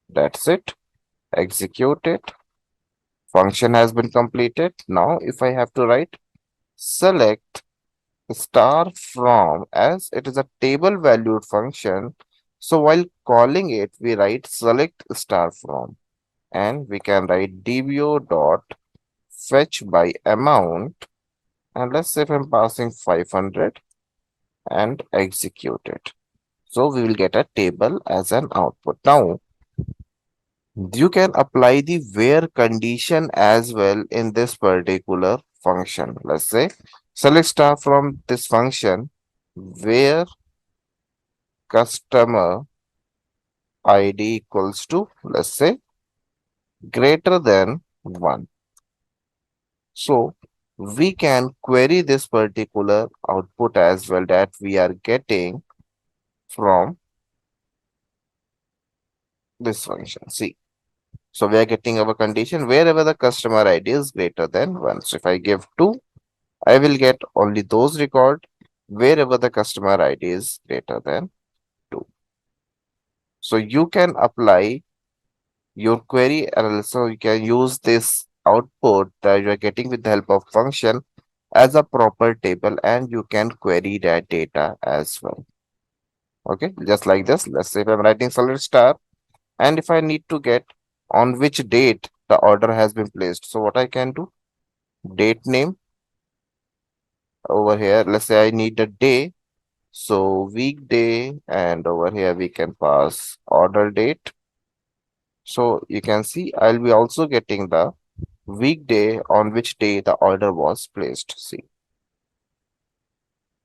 that's it. Execute it. Function has been completed. Now if I have to write select star from, as it is a table valued function, so while calling it we write select star from, and we can write dbo dot fetch by amount, and let's say if I'm passing 500 and execute it. So we will get a table as an output. Now you can apply the where condition as well in this particular function. Let's say select star from this function where customer ID equals to, let's say, greater than 1. So we can query this particular output as well that we are getting from this function. See, so we are getting our condition wherever the customer ID is greater than 1. So if I give 2, I will get only those record wherever the customer ID is greater than 2. So you can apply your query and also you can use this output that you are getting with the help of function as a proper table, and you can query that data as well. Okay, just like this. Let's say if I'm writing solid star, and if I need to get on which date the order has been placed, so what I can do, date name over here, let's say I need a day, so weekday, and over here we can pass order date. So you can see I'll be also getting the weekday on which day the order was placed. See,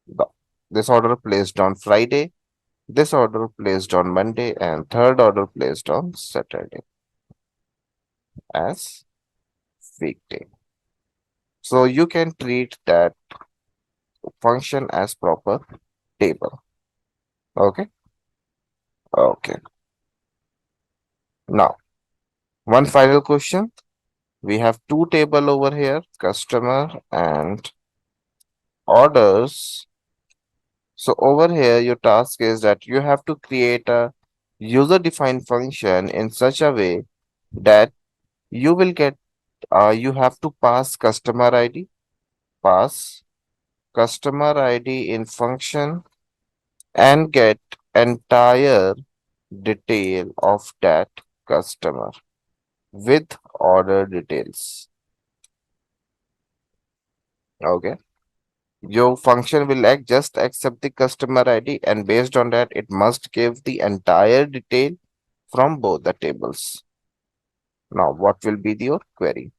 the, this order placed on Friday, this order placed on Monday, and third order placed on Saturday as weekday. So you can treat that function as proper table. Okay. Okay. Now, one final question. We have two table over here, customer and orders. So over here, your task is that you have to create a user-defined function in such a way that you will get, you have to pass customer ID, pass customer ID in function, and get entire detail of that customer with order details. Okay. Your function will just accept the customer ID, and based on that, it must give the entire detail from both the tables. Now, what will be your query?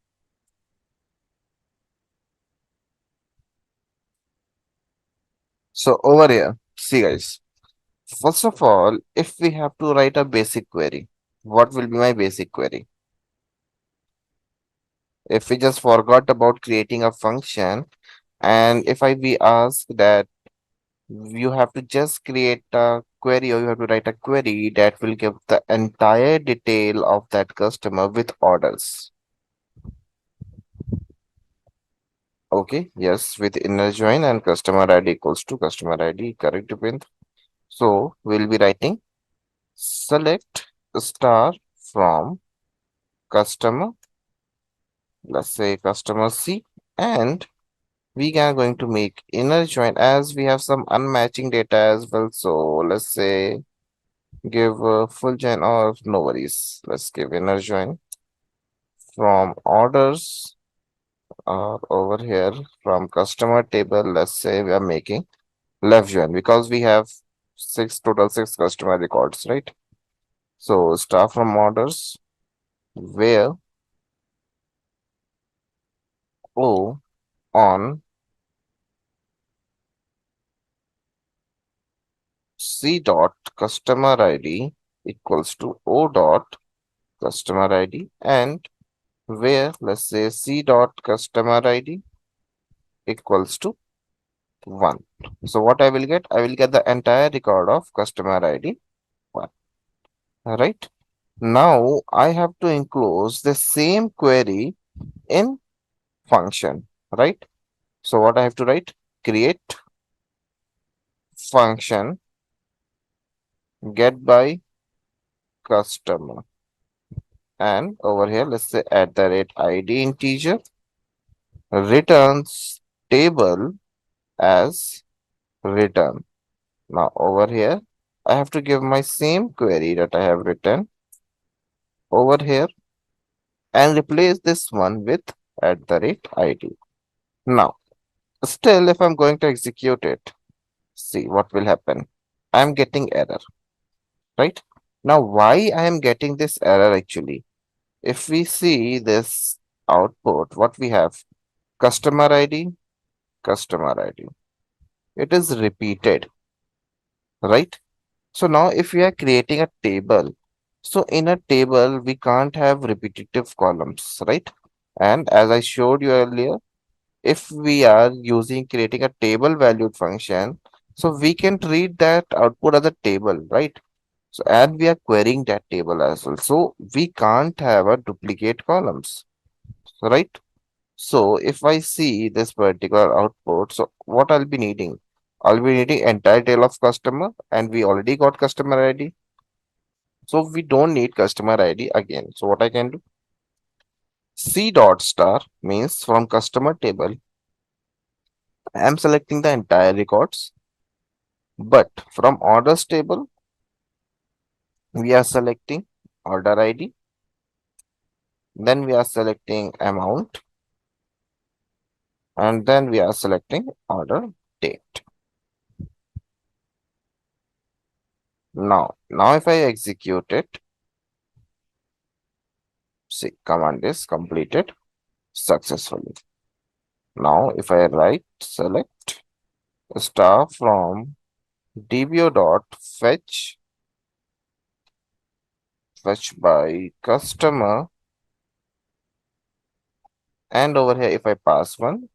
So over here, see guys. First of all, if we have to write a basic query, what will be my basic query? If we just forgot about creating a function, and if I be asked that you have to just create a query or you have to write a query that will give the entire detail of that customer with orders. Okay, yes, with inner join and customer ID equals to customer ID, correct, Dipen? So we'll be writing select star from customer, let's say customer C, and we are going to make inner join as we have some unmatching data as well. So let's say give full join or no worries. Let's give inner join from orders over here from customer table. Let's say we are making left join because we have six customer records, right? So start from orders where O on C dot customer ID equals to O dot customer ID, and where let's say C dot customer ID equals to 1. So what I will get? I will get the entire record of customer ID 1. Right? Now I have to enclose the same query in function, right? So what I have to write? Create function get by customer. And over here, let's say at the rate ID integer returns table as return. Now over here, I have to give my same query that I have written over here and replace this one with at the rate ID. Now, still if I'm going to execute it, see what will happen. I'm getting error, right? Now, why I am getting this error actually? If we see this output, what we have? Customer ID, customer ID. It is repeated, right? So now if we are creating a table, so in a table, we can't have repetitive columns, right? And as I showed you earlier, if we are using creating a table valued function, so we can treat that output as a table, right? So and we are querying that table as well. So we can't have a duplicate columns, right? So if I see this particular output, so what I'll be needing? I'll be needing entire table of customer and we already got customer ID. So we don't need customer ID again. So what I can do? C dot star means from customer table, I am selecting the entire records, but from orders table, we are selecting order ID, then we are selecting amount, and then we are selecting order date. Now if I execute it, see command is completed successfully. Now if I write select star from dbo dot fetch by customer, and over here if I pass one,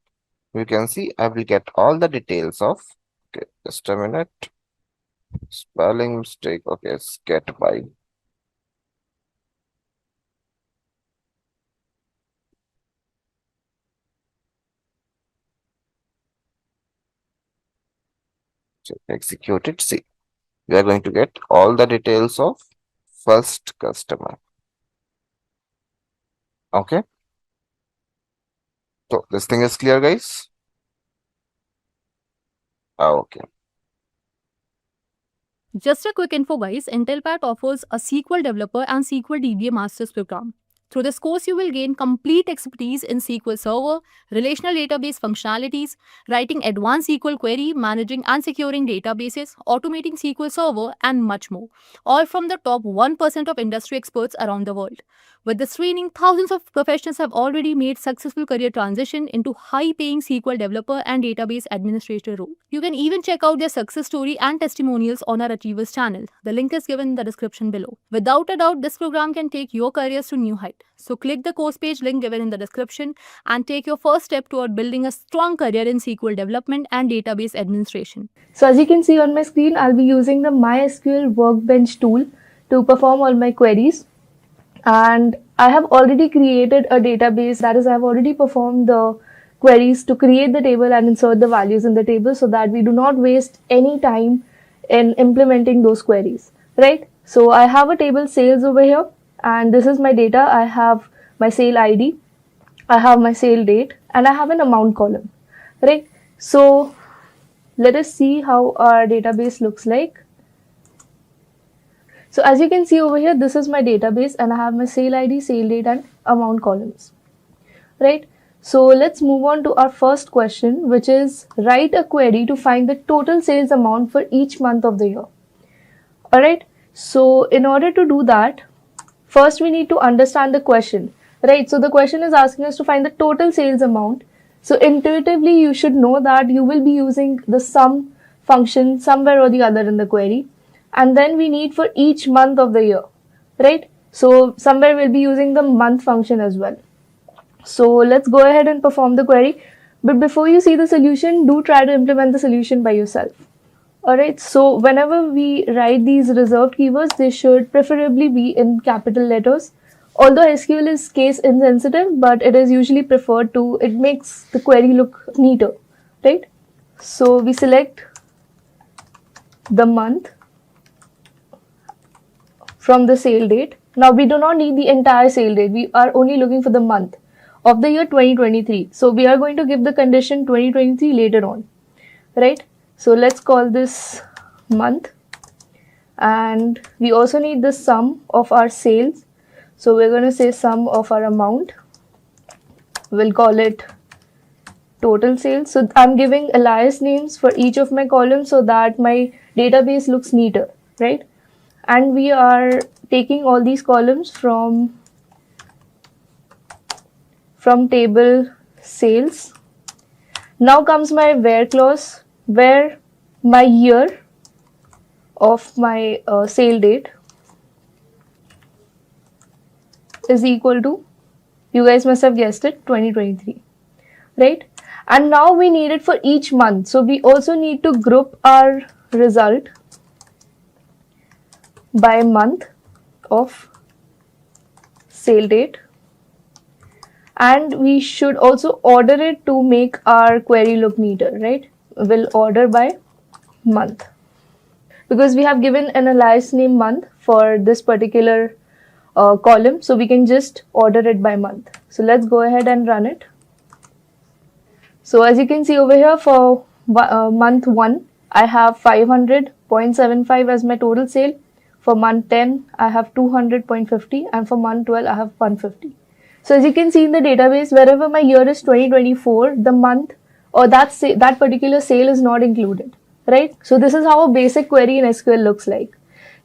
you can see I will get all the details of, okay, just a minute, spelling mistake, okay, it's get by. So execute it, see, we are going to get all the details of first customer. Okay. So this thing is clear, guys? Okay. Just a quick info guys, Intellipaat offers a SQL Developer and SQL DBA Masters program. Through this course, you will gain complete expertise in SQL Server, relational database functionalities, writing advanced SQL query, managing and securing databases, automating SQL Server, and much more, all from the top 1% of industry experts around the world. With this training, thousands of professionals have already made successful career transition into high-paying SQL developer and database administrator role. You can even check out their success story and testimonials on our Achievers channel. The link is given in the description below. Without a doubt, this program can take your careers to new height. So click the course page link given in the description and take your first step toward building a strong career in SQL development and database administration. So as you can see on my screen, I'll be using the MySQL Workbench tool to perform all my queries. And I have already created a database, that is, I have already performed the queries to create the table and insert the values in the table so that we do not waste any time in implementing those queries, right? So I have a table sales over here, and this is my data. I have my sale ID, I have my sale date, and I have an amount column, right? So let us see how our database looks like. So as you can see over here, this is my database and I have my sale ID, sale date and amount columns, right? So let's move on to our first question, which is write a query to find the total sales amount for each month of the year. All right. So in order to do that, first we need to understand the question, right? So the question is asking us to find the total sales amount. So intuitively, you should know that you will be using the sum function somewhere or the other in the query. And then we need for each month of the year, right? So somewhere we'll be using the month function as well. So let's go ahead and perform the query. But before you see the solution, do try to implement the solution by yourself. Alright, so whenever we write these reserved keywords, they should preferably be in capital letters. Although SQL is case insensitive, but it is usually preferred to, it makes the query look neater, right? So we select the month from the sale date. Now we do not need the entire sale date. We are only looking for the month of the year 2023. So we are going to give the condition 2023 later on, right? So let's call this month. And we also need the sum of our sales. So we're going to say sum of our amount. We'll call it total sales. So I'm giving alias names for each of my columns so that my database looks neater, right? And we are taking all these columns from table sales. Now comes my where clause, where my year of my sale date is equal to, you guys must have guessed it, 2023, right? And now we need it for each month. So we also need to group our result by month of sale date, and we should also order it to make our query look neater, right? We'll order by month because we have given an alias name month for this particular column, so we can just order it by month. So let's go ahead and run it. So as you can see over here, for month 1 I have 500.75 as my total sale. For month 10, I have 200.50, and for month 12, I have 150. So as you can see in the database, wherever my year is 2024, the month or that particular sale is not included, right? So this is how a basic query in SQL looks like.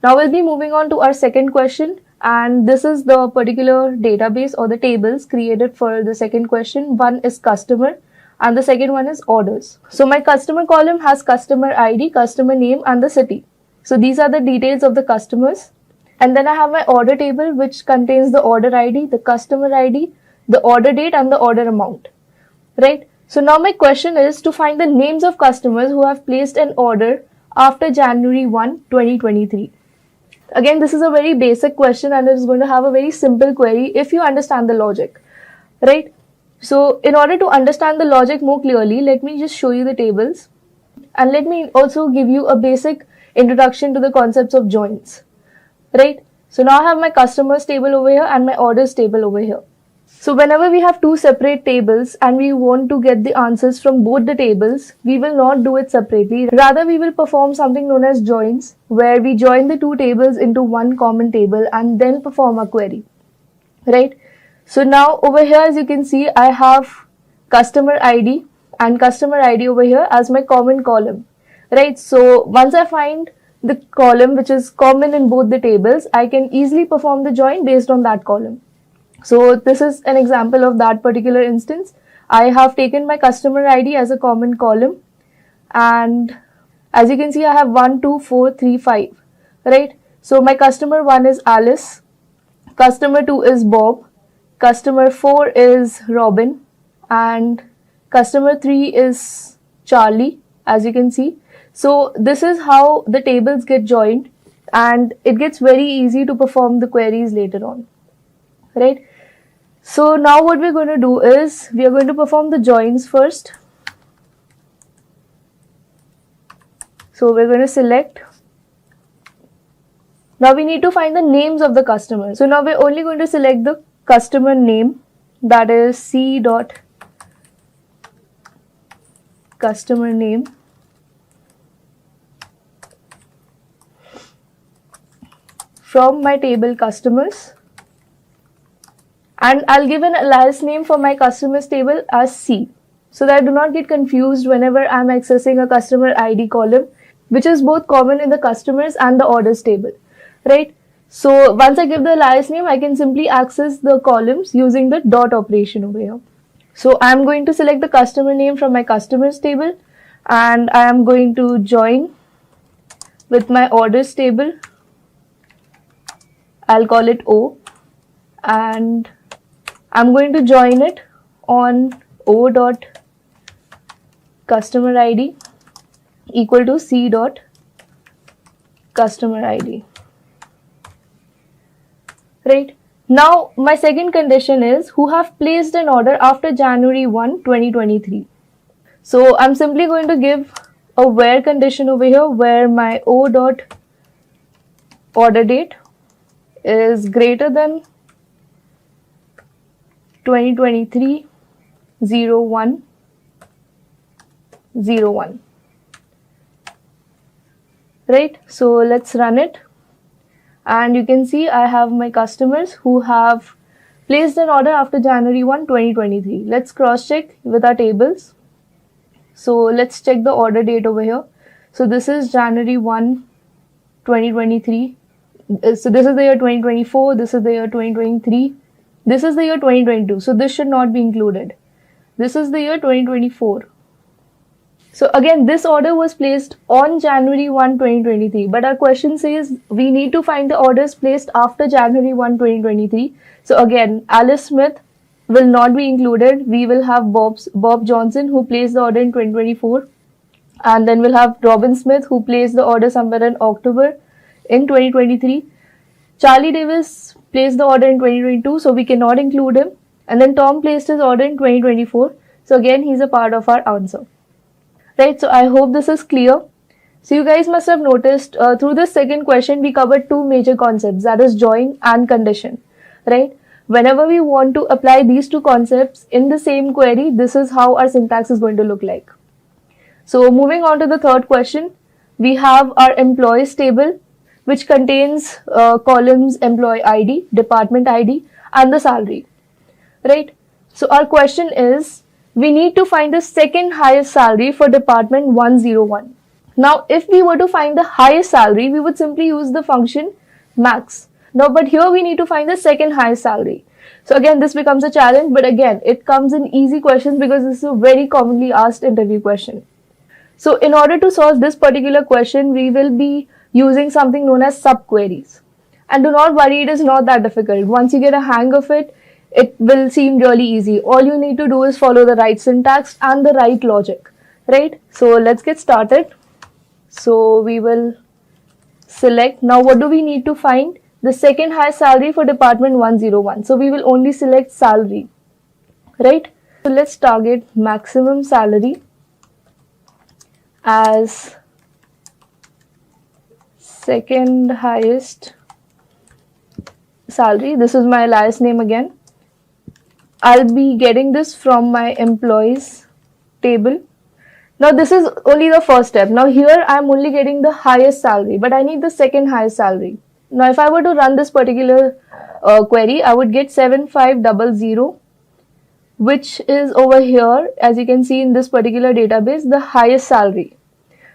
Now we'll be moving on to our second question, and this is the particular database or the tables created for the second question. One is customer and the second one is orders. So my customer column has customer ID, customer name and the city. So these are the details of the customers. And then I have my order table, which contains the order ID, the customer ID, the order date and the order amount, right? So now my question is to find the names of customers who have placed an order after January 1, 2023. Again, this is a very basic question and it is going to have a very simple query if you understand the logic, right? So in order to understand the logic more clearly, let me just show you the tables, and let me also give you a basic introduction to the concepts of joins, right? So now I have my customers table over here and my orders table over here. So whenever we have two separate tables and we want to get the answers from both the tables, we will not do it separately. Rather, we will perform something known as joins, where we join the two tables into one common table and then perform a query, right? So now over here, as you can see, I have customer ID and customer ID over here as my common column, right? So once I find the column which is common in both the tables, I can easily perform the join based on that column, So this is an example of that particular instance. I have taken my customer ID as a common column, and as you can see, I have 1, 2, 4, 3, 5, right? So my customer 1 is Alice, customer 2 is Bob, customer 4 is Robin, and customer 3 is Charlie, as you can see. So this is how the tables get joined, and it gets very easy to perform the queries later on, right? So now what we're going to do is we are going to perform the joins first. So we're going to select. Now we need to find the names of the customers. So now we're only going to select the customer name, that is C dot customer name. From my table customers, and I'll give an alias name for my customers table as C, so that I do not get confused whenever I'm accessing a customer ID column, which is both common in the customers and the orders table, right? So once I give the alias name, I can simply access the columns using the dot operation over here. So I'm going to select the customer name from my customers table, and I am going to join with my orders table. I'll call it O, and I'm going to join it on O dot customer ID equal to C dot customer ID. Right? Now my second condition is who have placed an order after January 1, 2023. So I'm simply going to give a where condition over here where my O dot order date is greater than 2023 01 01. Right? So let's run it, and you can see I have my customers who have placed an order after January 1, 2023. Let's cross check with our tables. So let's check the order date over here. So this is January 1, 2023. So this is the year 2024, this is the year 2023, this is the year 2022. So this should not be included. This is the year 2024. So again, this order was placed on January 1, 2023. But our question says we need to find the orders placed after January 1, 2023. So again, Alice Smith will not be included. We will have Bob Johnson who placed the order in 2024. And then we'll have Robin Smith who placed the order somewhere in October in 2023. Charlie Davis placed the order in 2022, so we cannot include him. And then Tom placed his order in 2024. So again, he's a part of our answer. Right, so I hope this is clear. So you guys must have noticed through this second question, we covered two major concepts, that is join and condition. Right? Whenever we want to apply these two concepts in the same query, this is how our syntax is going to look like. So moving on to the third question, we have our employees table, which contains columns employee ID, department ID, and the salary, right? So our question is, we need to find the second highest salary for department 101. Now, if we were to find the highest salary, we would simply use the function max. Now, but here we need to find the second highest salary. So again, this becomes a challenge, but again, it comes in easy questions because this is a very commonly asked interview question. So in order to solve this particular question, we will be using something known as subqueries. And do not worry, it is not that difficult. Once you get a hang of it, it will seem really easy. All you need to do is follow the right syntax and the right logic, right? So let's get started. So we will select. Now what do we need to find? The second highest salary for department 101. So we will only select salary, right? So let's target maximum salary as second highest salary. This is my alias name again. I'll be getting this from my employees table. Now this is only the first step. Now here I'm only getting the highest salary, but I need the second highest salary. Now if I were to run this particular query, I would get 7500, which is over here, as you can see in this particular database, the highest salary,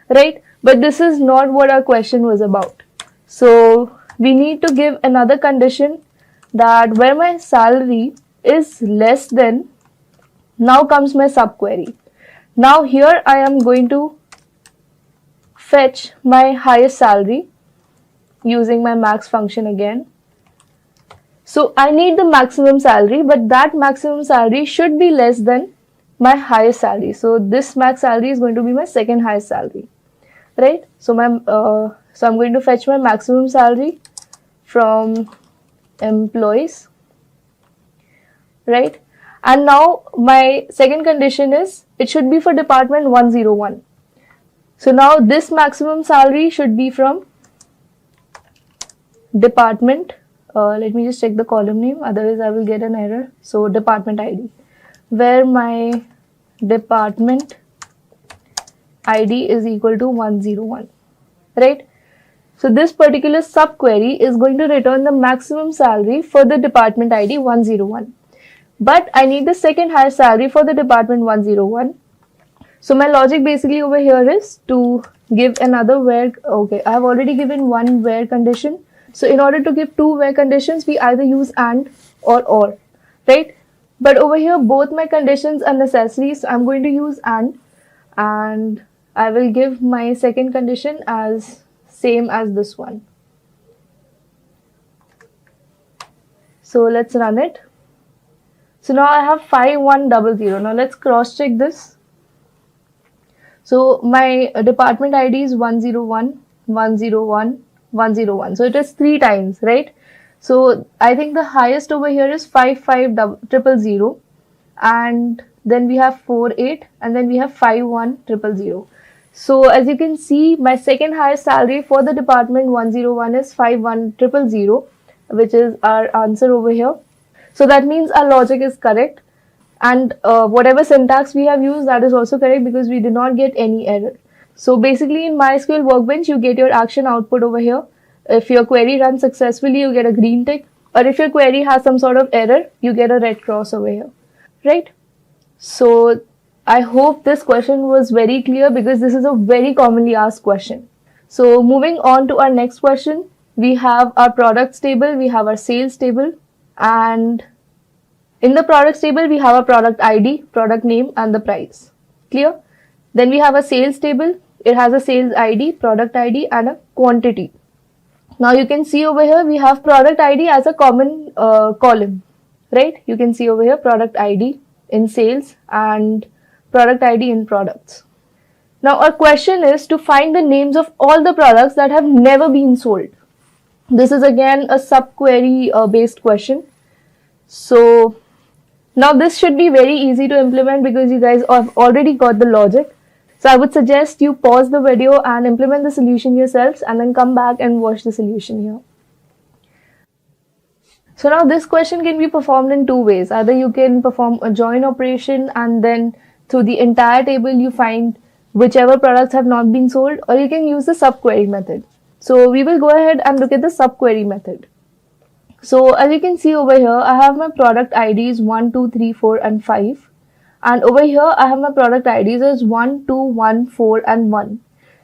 right? But this is not what our question was about. So we need to give another condition that where my salary is less than, now comes my subquery. Now here I am going to fetch my highest salary using my max function again. So I need the maximum salary, but that maximum salary should be less than my highest salary. So this max salary is going to be my second highest salary, right? So I'm going to fetch my maximum salary from employees, right? And now my second condition is it should be for department 101. So now this maximum salary should be from department. Let me just check the column name, otherwise I will get an error. So department ID, where my department ID is equal to 101, right? So this particular subquery is going to return the maximum salary for the department ID 101. But I need the second highest salary for the department 101. So my logic basically over here is to give another where. Okay, I have already given one where condition. So in order to give two where conditions, we either use and or, right? But over here, both my conditions are necessary. So I'm going to use and I will give my second condition as same as this one. So let's run it. So now I have 5100. Now let's cross check this. So my department ID is 101, 101, 101. So it is 3 times, right? So I think the highest over here is 55000, and then we have 48, and then we have 51000. So as you can see, my second highest salary for the department 101 is 51000, which is our answer over here. So that means our logic is correct, and whatever syntax we have used, that is also correct because we did not get any error. So basically in MySQL Workbench, you get your action output over here. If your query runs successfully, you get a green tick, or if your query has some sort of error, you get a red cross over here, right? So I hope this question was very clear because this is a very commonly asked question. So moving on to our next question, we have our products table, we have our sales table, and in the products table, we have a product ID, product name, and the price. Clear? Then we have a sales table. It has a sales ID, product ID, and a quantity. Now you can see over here, we have product ID as a common column, right? You can see over here, product ID in sales and product ID in products. Now our question is to find the names of all the products that have never been sold. This is again a subquery based question. So now this should be very easy to implement because you guys have already got the logic. So I would suggest you pause the video and implement the solution yourselves and then come back and watch the solution here. So now this question can be performed in two ways. Either you can perform a join operation and then through the entire table you find whichever products have not been sold, or you can use the subquery method. So we will go ahead and look at the subquery method. So as you can see over here, I have my product IDs 1, 2, 3, 4 and 5. And over here, I have my product IDs as 1, 2, 1, 4 and 1.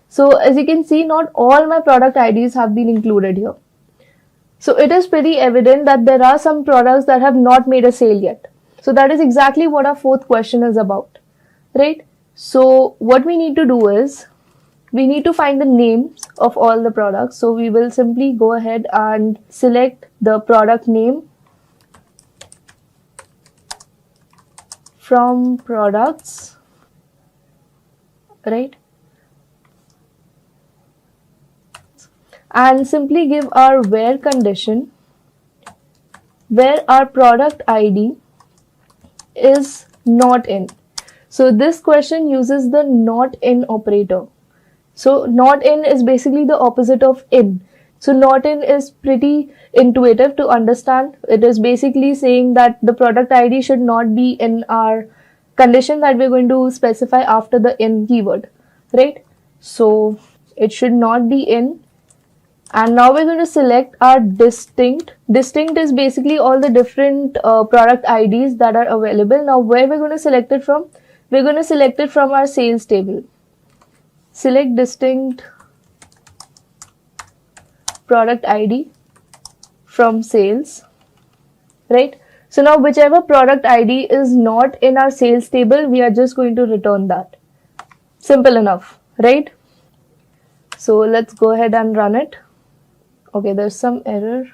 So as you can see, not all my product IDs have been included here. So it is pretty evident that there are some products that have not made a sale yet. So that is exactly what our fourth question is about, right? So what we need to do is, we need to find the names of all the products. So we will simply go ahead and select the product name from products, right? And simply give our where condition where our product ID is not in. So this question uses the not in operator. So not in is basically the opposite of in. So not in is pretty intuitive to understand. It is basically saying that the product ID should not be in our condition that we're going to specify after the in keyword, right? So it should not be in. And now we're going to select our distinct. Distinct is basically all the different product IDs that are available. Now where we're going to select it from? We're going to select it from our sales table. Select distinct product ID from sales. right? So now whichever product ID is not in our sales table, we are just going to return that. Simple enough, right? So let's go ahead and run it. Okay, there's some error.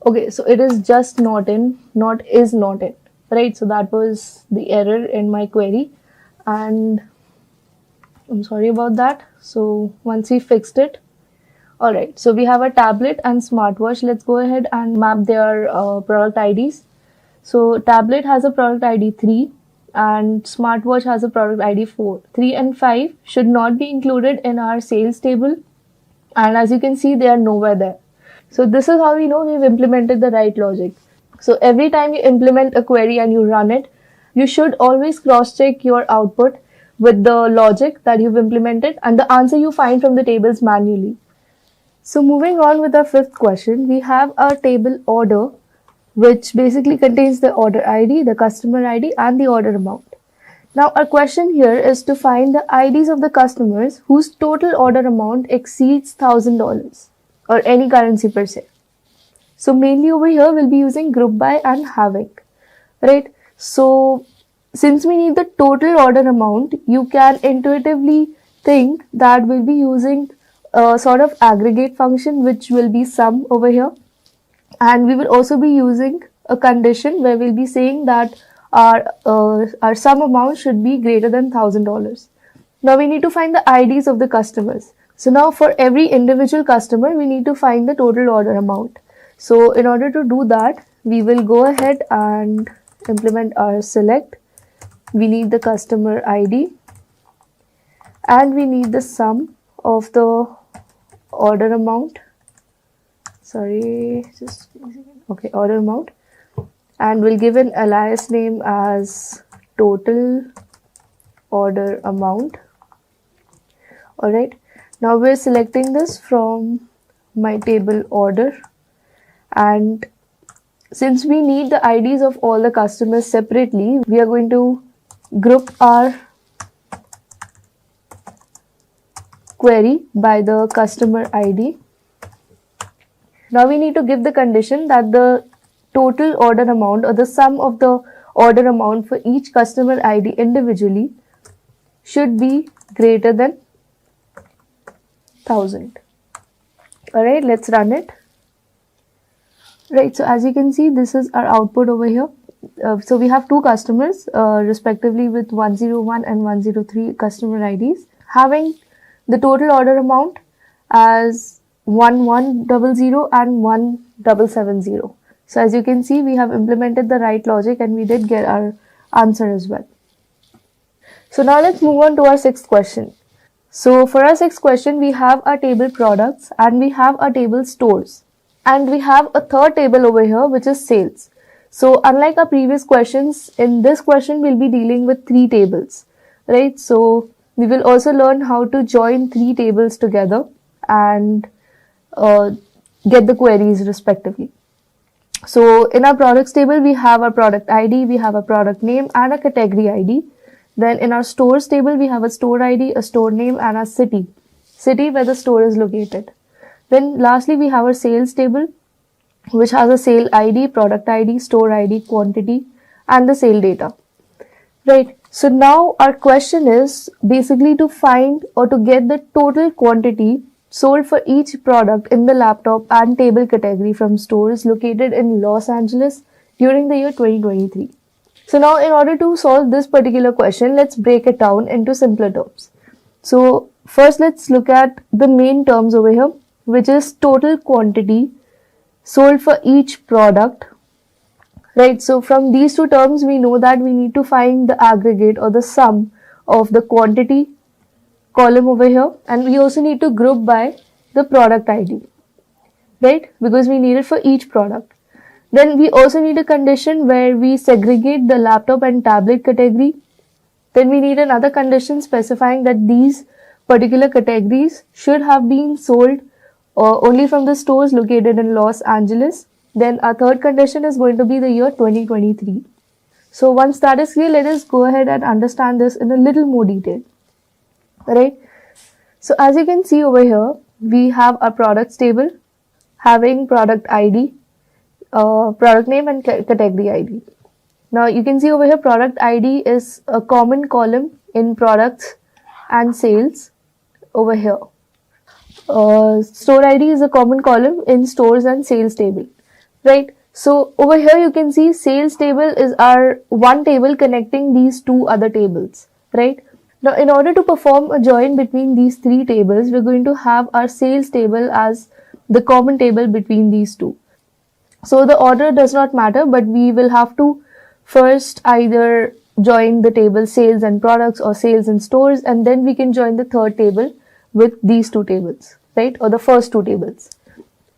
Okay, so it is just not in, not is not in, right? So that was the error in my query, and I'm sorry about that. So once we fixed it, all right, so we have a tablet and smartwatch. Let's go ahead and map their product IDs. So tablet has a product ID 3 and smartwatch has a product ID 4. 3 and 5 should not be included in our sales table, and as you can see, they are nowhere there. So this is how we know we've implemented the right logic. So every time you implement a query and you run it, you should always cross-check your output with the logic that you've implemented and the answer you find from the tables manually. So moving on with our fifth question, we have our table order, which basically contains the order ID, the customer ID, and the order amount. Now our question here is to find the IDs of the customers whose total order amount exceeds $1,000 or any currency per se. So mainly over here we'll be using group by and having, right? So since we need the total order amount, you can intuitively think that we'll be using a sort of aggregate function which will be sum over here, and we will also be using a condition where we'll be saying that our sum amount should be greater than $1,000. Now we need to find the IDs of the customers. So now for every individual customer, we need to find the total order amount. So in order to do that, we will go ahead and implement our select. We need the customer ID and we need the sum of the order amount. Sorry, just okay, order amount. And we'll give an alias name as total order amount. All right. Now we're selecting this from my table order, and since we need the IDs of all the customers separately, we are going to group our query by the customer ID. Now we need to give the condition that the total order amount or the sum of the order amount for each customer ID individually should be greater than 1,000. Alright, let's run it. Right, so as you can see, this is our output over here. So we have two customers respectively with 101 and 103 customer IDs having the total order amount as 1100 and 1770. So as you can see, we have implemented the right logic and we did get our answer as well. So now let's move on to our sixth question. So for our sixth question, we have our table products and we have our table stores. And we have a third table over here, which is sales. So unlike our previous questions, in this question, we'll be dealing with three tables, right? So we will also learn how to join three tables together and get the queries respectively. So in our products table, we have our product ID, we have a product name and a category ID. Then in our stores table, we have a store ID, a store name and a city where the store is located. Then lastly, we have our sales table, which has a sale ID, product ID, store ID, quantity and the sale data. Right. So now our question is basically to find or to get the total quantity sold for each product in the laptop and table category from stores located in Los Angeles during the year 2023. So now in order to solve this particular question, let's break it down into simpler terms. So first let's look at the main terms over here, which is total quantity sold for each product. Right, so from these two terms, we know that we need to find the aggregate or the sum of the quantity column over here, and we also need to group by the product ID, right, because we need it for each product. Then we also need a condition where we segregate the laptop and tablet category. Then we need another condition specifying that these particular categories should have been sold only from the stores located in Los Angeles. Then our third condition is going to be the year 2023. So once that is clear, let us go ahead and understand this in a little more detail. Right? So as you can see over here, we have our products table having product ID, product name and category ID. Now you can see over here product ID is a common column in products and sales over here. Store ID is a common column in stores and sales table, right? So over here you can see sales table is our one table connecting these two other tables, right? Now in order to perform a join between these three tables, we're going to have our sales table as the common table between these two. So the order does not matter, but we will have to first either join the table sales and products or sales and stores, and then we can join the third table with these two tables, right? Or the first two tables.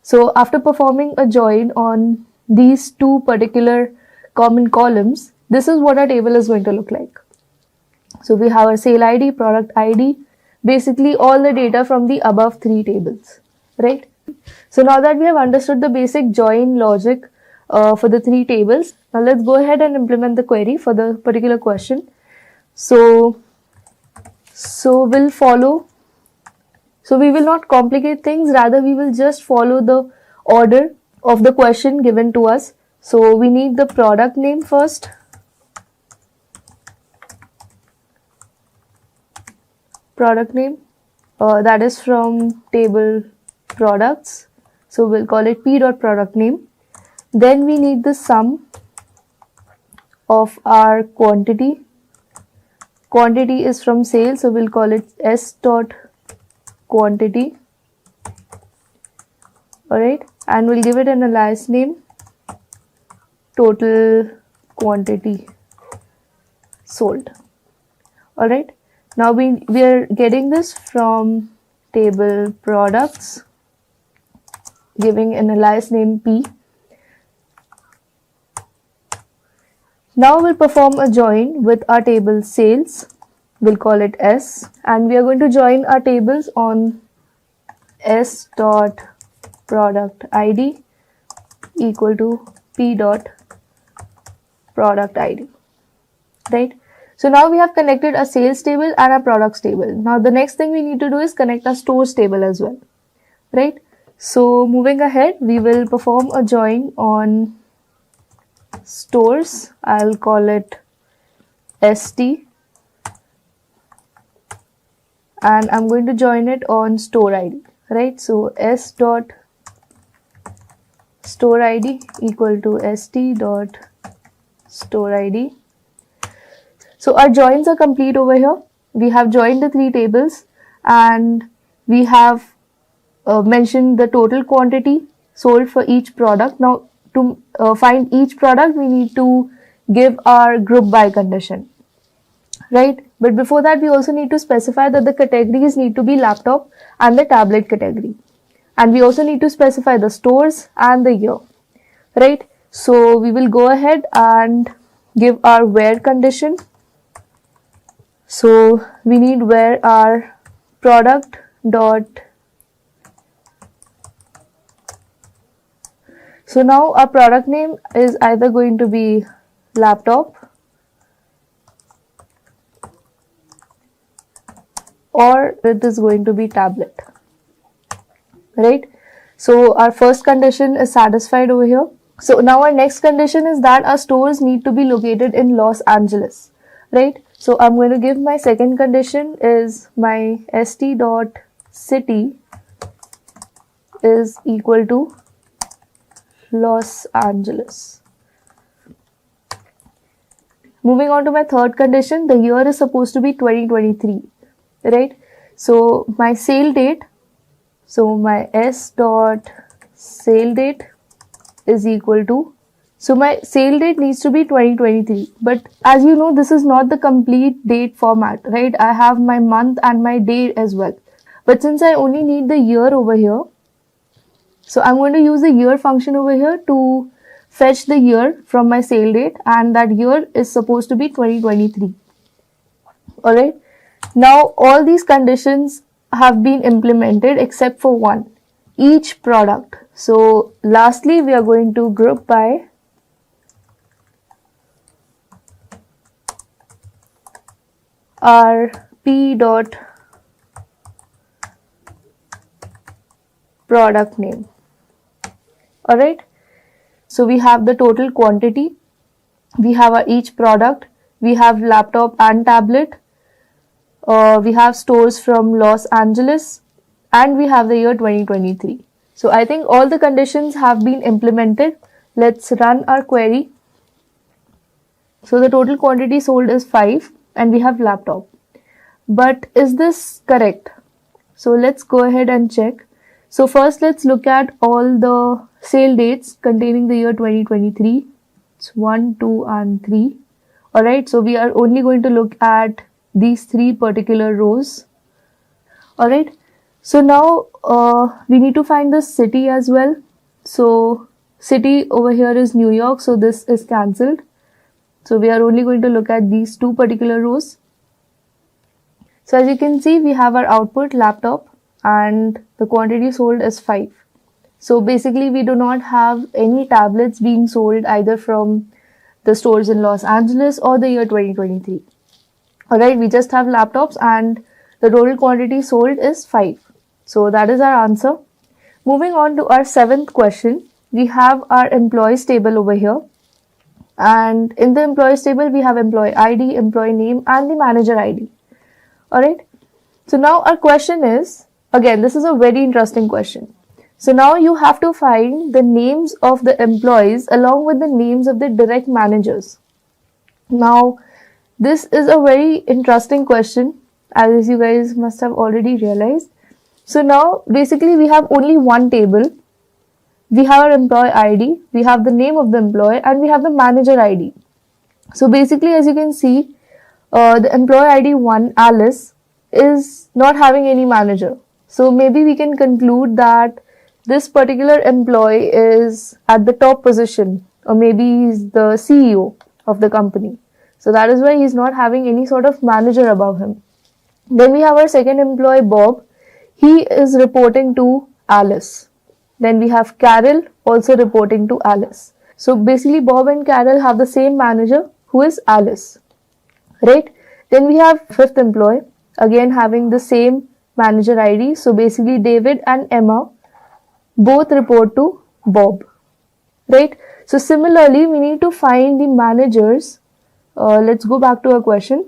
So after performing a join on these two particular common columns, this is what our table is going to look like. So we have our sale ID, product ID, basically all the data from the above three tables, right? So now that we have understood the basic join logic for the three tables, now let's go ahead and implement the query for the particular question. So we will not complicate things, rather we will just follow the order of the question given to us. So we need the product name first, product name, that is from table products, so we'll call it p.product name. Then we need the sum of our quantity. Quantity is from sales, so we'll call it s.quantity. Alright, and we'll give it an alias name, total quantity sold. Alright, now we are getting this from table products, giving an alias name p. Now we'll perform a join with our table sales, we'll call it S, and we are going to join our tables on s.product ID equal to p.product ID, right? So now we have connected a sales table and a products table. Now the next thing we need to do is connect a stores table as well, right? So moving ahead, we will perform a join on stores. I'll call it ST, and I'm going to join it on store ID, right? So s dot store ID equal to st dot store ID. So our joins are complete over here. We have joined the three tables and we have mentioned the total quantity sold for each product. Now to find each product, we need to give our group by condition, right? But before that, we also need to specify that the categories need to be laptop and the tablet category. And we also need to specify the stores and the year, right? So we will go ahead and give our where condition. So we need where our product dot. So now our product name is either going to be laptop or it is going to be tablet, right? So our first condition is satisfied over here. So now our next condition is that our stores need to be located in Los Angeles, right? So I'm going to give my second condition is my st.city is equal to Los Angeles. Moving on to my third condition, the year is supposed to be 2023, right? So my sale date, so my s.sale date is equal to, so my sale date needs to be 2023, but as you know, this is not the complete date format, right? I have my month and my day as well, but since I only need the year over here, so I'm going to use the year function over here to fetch the year from my sale date, and that year is supposed to be 2023. Alright. Now all these conditions have been implemented except for one, each product. So lastly, we are going to group by our p dot product name. Alright. So we have the total quantity, we have each product, we have laptop and tablet, we have stores from Los Angeles, and we have the year 2023. So I think all the conditions have been implemented. Let's run our query. So the total quantity sold is 5 and we have laptop. But is this correct? So let's go ahead and check. So first let's look at all the sale dates containing the year 2023. It's 1, 2 and 3. Alright, so we are only going to look at these 3 particular rows. Alright, so now we need to find the city as well. So city over here is New York, so this is cancelled. So we are only going to look at these 2 particular rows. So as you can see, we have our output laptop and the quantity sold is 5. So basically we do not have any tablets being sold either from the stores in Los Angeles or the year 2023. Alright, we just have laptops and the total quantity sold is 5. So that is our answer. Moving on to our 7th question, we have our employees table over here. And in the employees table, we have employee ID, employee name and the manager ID. Alright, so now our question is, again, this is a very interesting question. So now you have to find the names of the employees along with the names of the direct managers. Now, this is a very interesting question, as you guys must have already realized. So now, basically, we have only one table. We have our employee ID, we have the name of the employee, and we have the manager ID. So basically, as you can see, the employee ID 1, Alice, is not having any manager. So maybe we can conclude that this particular employee is at the top position, or maybe he's the CEO of the company. So that is why he's not having any sort of manager above him. Then we have our second employee, Bob. He is reporting to Alice. Then we have Carol also reporting to Alice. So basically Bob and Carol have the same manager who is Alice. Right? Then we have fifth employee, again having the same manager ID. So basically David and Emma both report to Bob. Right? So similarly, we need to find the managers. Let's go back to our question.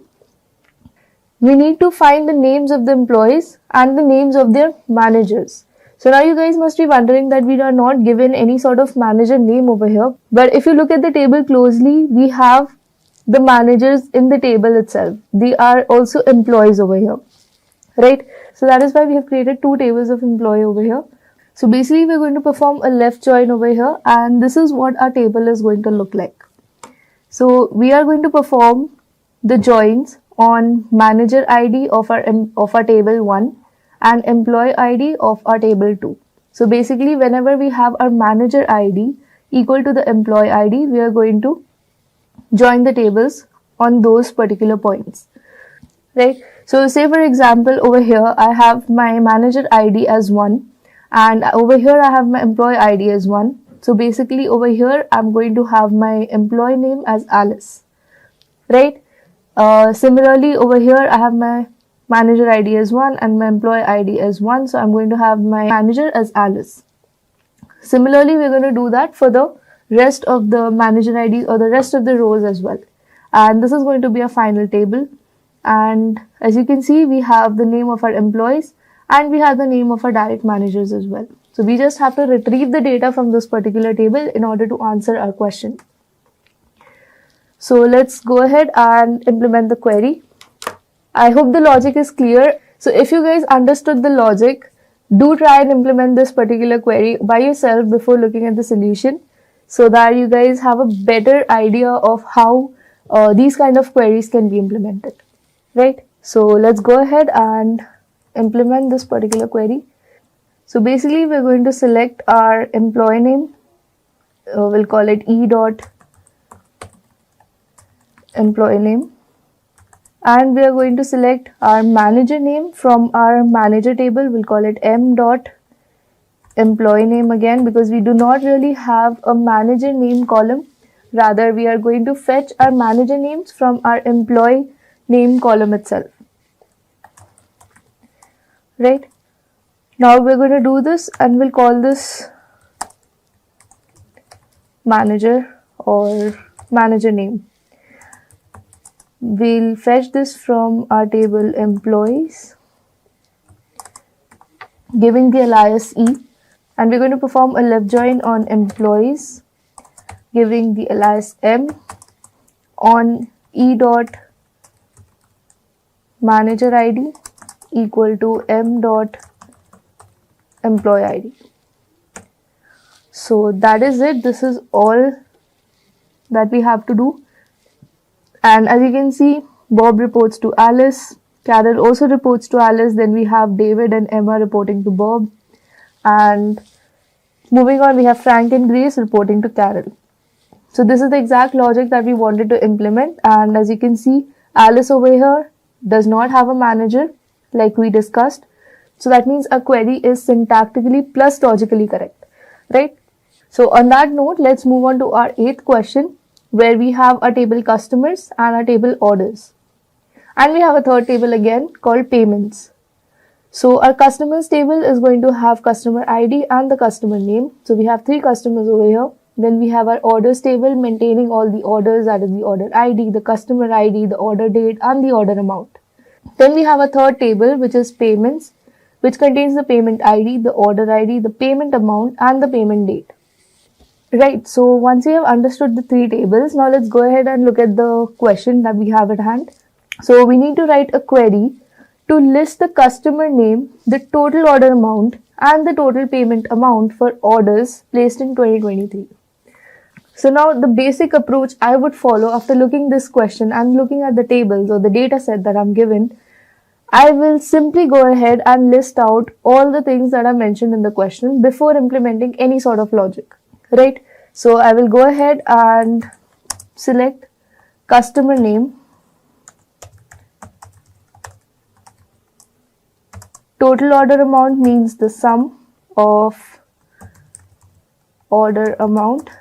We need to find the names of the employees and the names of their managers. So now you guys must be wondering that we are not given any sort of manager name over here. But if you look at the table closely, we have the managers in the table itself. They are also employees over here. Right? So that is why we have created 2 tables of employee over here. So basically we're going to perform a left join over here, and this is what our table is going to look like. So we are going to perform the joins on manager ID of our table 1 and employee ID of our table 2. So basically whenever we have our manager ID equal to the employee ID, we are going to join the tables on those particular points. Right? So say for example over here I have my manager ID as 1 and over here I have my employee ID as 1. So basically over here I'm going to have my employee name as Alice. Right? Similarly over here I have my manager ID as 1 and my employee ID as 1. So I'm going to have my manager as Alice. Similarly, we're going to do that for the rest of the manager IDs or the rest of the rows as well. And this is going to be a final table. And as you can see, we have the name of our employees and we have the name of our direct managers as well. So we just have to retrieve the data from this particular table in order to answer our question. So let's go ahead and implement the query. I hope the logic is clear. So if you guys understood the logic, do try and implement this particular query by yourself before looking at the solution, so that you guys have a better idea of how these kind of queries can be implemented. Right? So let's go ahead and implement this particular query. So basically we're going to select our employee name. We'll call it e.employee name. And we are going to select our manager name from our manager table. We'll call it m.employee name again, because we do not really have a manager name column. Rather, we are going to fetch our manager names from our employee name column itself. Right? Now we're going to do this and we'll call this manager or manager name. We'll fetch this from our table employees, giving the alias E, and we're going to perform a left join on employees, giving the alias M on E dot manager ID equal to M dot employee ID. So that is it. This is all that we have to do. And as you can see, Bob reports to Alice, Carol also reports to Alice, then we have David and Emma reporting to Bob, and moving on we have Frank and Grace reporting to Carol. So this is the exact logic that we wanted to implement, and as you can see, Alice over here does not have a manager like we discussed. So that means our query is syntactically plus logically correct, right? So on that note, let's move on to our 8th question, where we have a table customers and a table orders. And we have a third table again called payments. So our customers table is going to have customer ID and the customer name. So we have 3 customers over here. Then we have our orders table maintaining all the orders, that is the order ID, the customer ID, the order date and the order amount. Then we have a third table which is payments, which contains the payment ID, the order ID, the payment amount and the payment date. Right, so once you have understood the 3 tables, now let's go ahead and look at the question that we have at hand. So we need to write a query to list the customer name, the total order amount and the total payment amount for orders placed in 2023. So now the basic approach I would follow after looking this question and looking at the tables or the data set that I'm given, I will simply go ahead and list out all the things that are mentioned in the question before implementing any sort of logic. Right, so I will go ahead and select customer name, total order amount means the sum of order amount,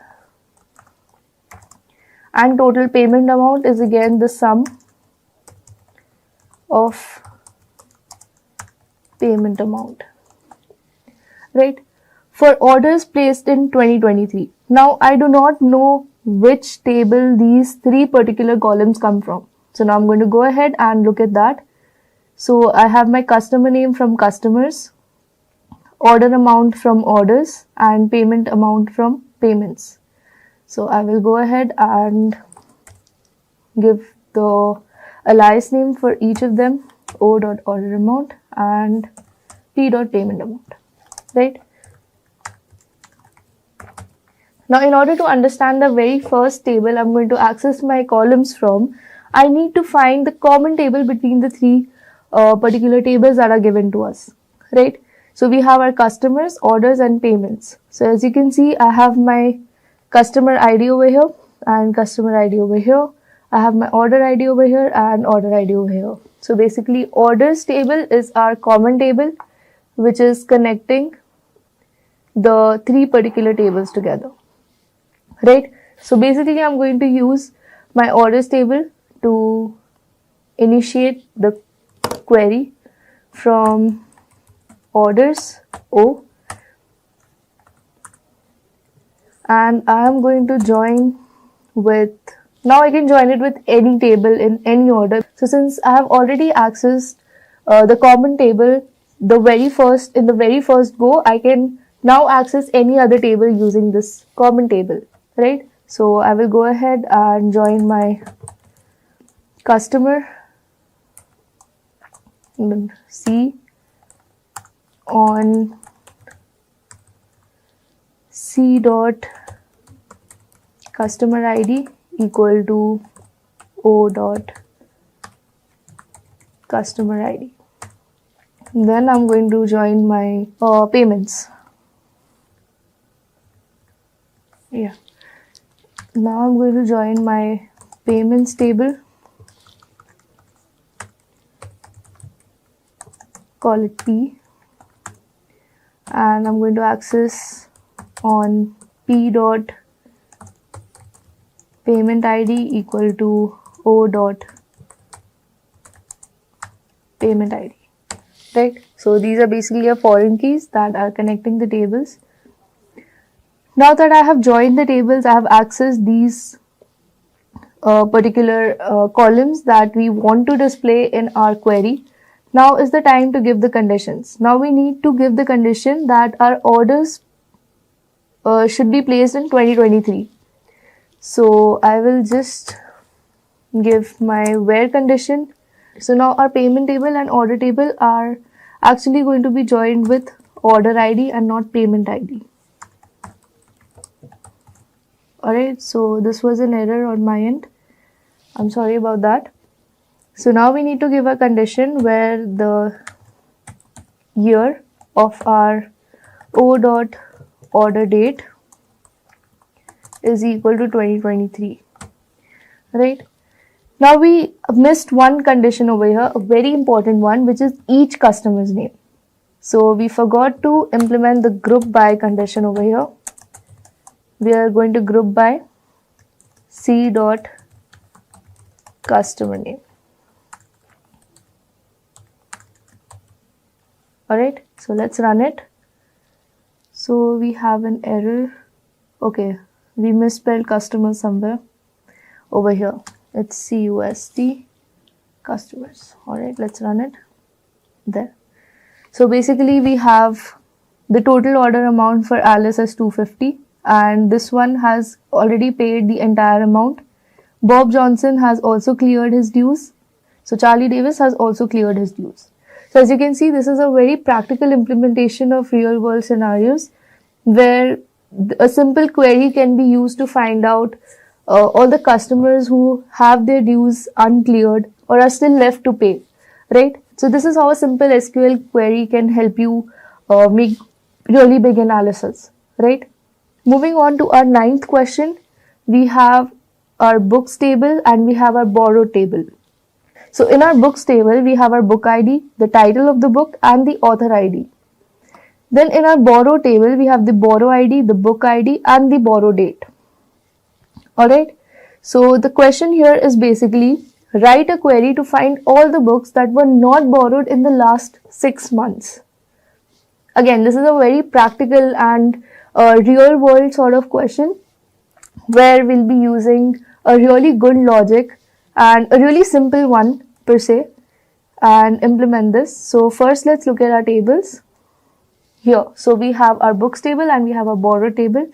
and total payment amount is again the sum of payment amount, right? For orders placed in 2023. Now, I do not know which table these 3 particular columns come from. So now I'm going to go ahead and look at that. So I have my customer name from customers, order amount from orders, and payment amount from payments. So I will go ahead and give the alias name for each of them, O.order amount and P.payment amount, right? Now, in order to understand the very first table I'm going to access my columns from, I need to find the common table between the 3 particular tables that are given to us, right? So we have our customers, orders and payments. So as you can see, I have my customer ID over here and customer ID over here. I have my order ID over here and order ID over here. So basically, orders table is our common table, which is connecting the 3 particular tables together. Right, so basically I'm going to use my orders table to initiate the query from orders O, and I am going to join with, now I can join it with any table in any order. So since I have already accessed the common table in the very first go, I can now access any other table using this common table. Right, so I will go ahead and join my customer C on C dot customer ID equal to O dot customer ID. Then I'm going to join my payments. Yeah. Now I'm going to join my payments table, call it P, and I'm going to access on P dot payment ID equal to O dot payment ID, right? So these are basically your foreign keys that are connecting the tables. Now that I have joined the tables, I have accessed these particular columns that we want to display in our query. Now is the time to give the conditions. Now we need to give the condition that our orders should be placed in 2023. So I will just give my where condition. So now our payment table and order table are actually going to be joined with order ID and not payment ID. Alright, so this was an error on my end. I'm sorry about that. So now we need to give a condition where the year of our O dot order date is equal to 2023. Right? Now we missed one condition over here, a very important one, which is each customer's name. So we forgot to implement the group by condition over here. We are going to group by C dot customer name. Alright, so let's run it. So we have an error. Okay, we misspelled customer somewhere over here. It's CUST customers. Alright, let's run it there. So basically we have the total order amount for Alice as 250, and this one has already paid the entire amount. Bob Johnson has also cleared his dues. So Charlie Davis has also cleared his dues. So as you can see, this is a very practical implementation of real world scenarios where a simple query can be used to find out all the customers who have their dues uncleared or are still left to pay, right? So this is how a simple SQL query can help you make really big analysis, right? Moving on to our 9th question, we have our books table and we have our borrowed table. So in our books table, we have our book ID, the title of the book and the author ID. Then in our borrow table, we have the borrow ID, the book ID and the borrow date. Alright, so the question here is basically write a query to find all the books that were not borrowed in the last 6 months. Again, this is a very practical and real world sort of question where we'll be using a really good logic and a really simple one per se and implement this. So first let's look at our tables here. So we have our books table and we have our borrow table,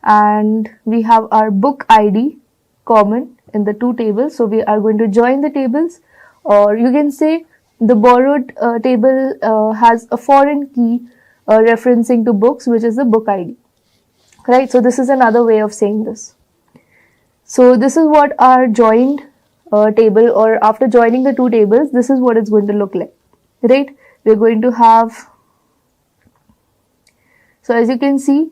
and we have our book ID common in the two tables. So we are going to join the tables, or you can say the borrowed table has a foreign key referencing to books, which is the book ID, right? So this is another way of saying this. So this is what our joined table, or after joining the two tables, this is what it's going to look like, right? We're going to have, so as you can see,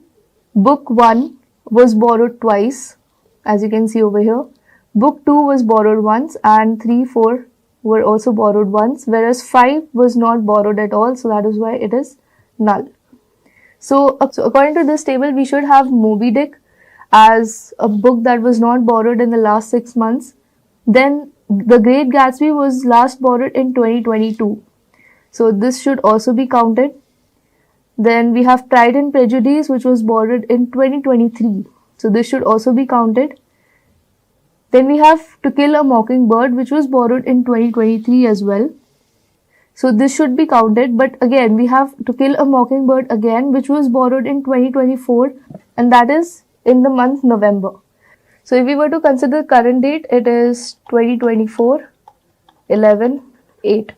book 1 was borrowed twice, as you can see over here. Book 2 was borrowed once, and 3, 4 were also borrowed once, whereas 5 was not borrowed at all, so that is why it is null. So according to this table, we should have Moby Dick as a book that was not borrowed in the last 6 months. Then The Great Gatsby was last borrowed in 2022. So this should also be counted. Then we have Pride and Prejudice, which was borrowed in 2023. So this should also be counted. Then we have To Kill a Mockingbird, which was borrowed in 2023 as well. So this should be counted. But again, we have To Kill a Mockingbird again, which was borrowed in 2024, and that is in the month November. So if we were to consider current date, it is 2024, 11, 8.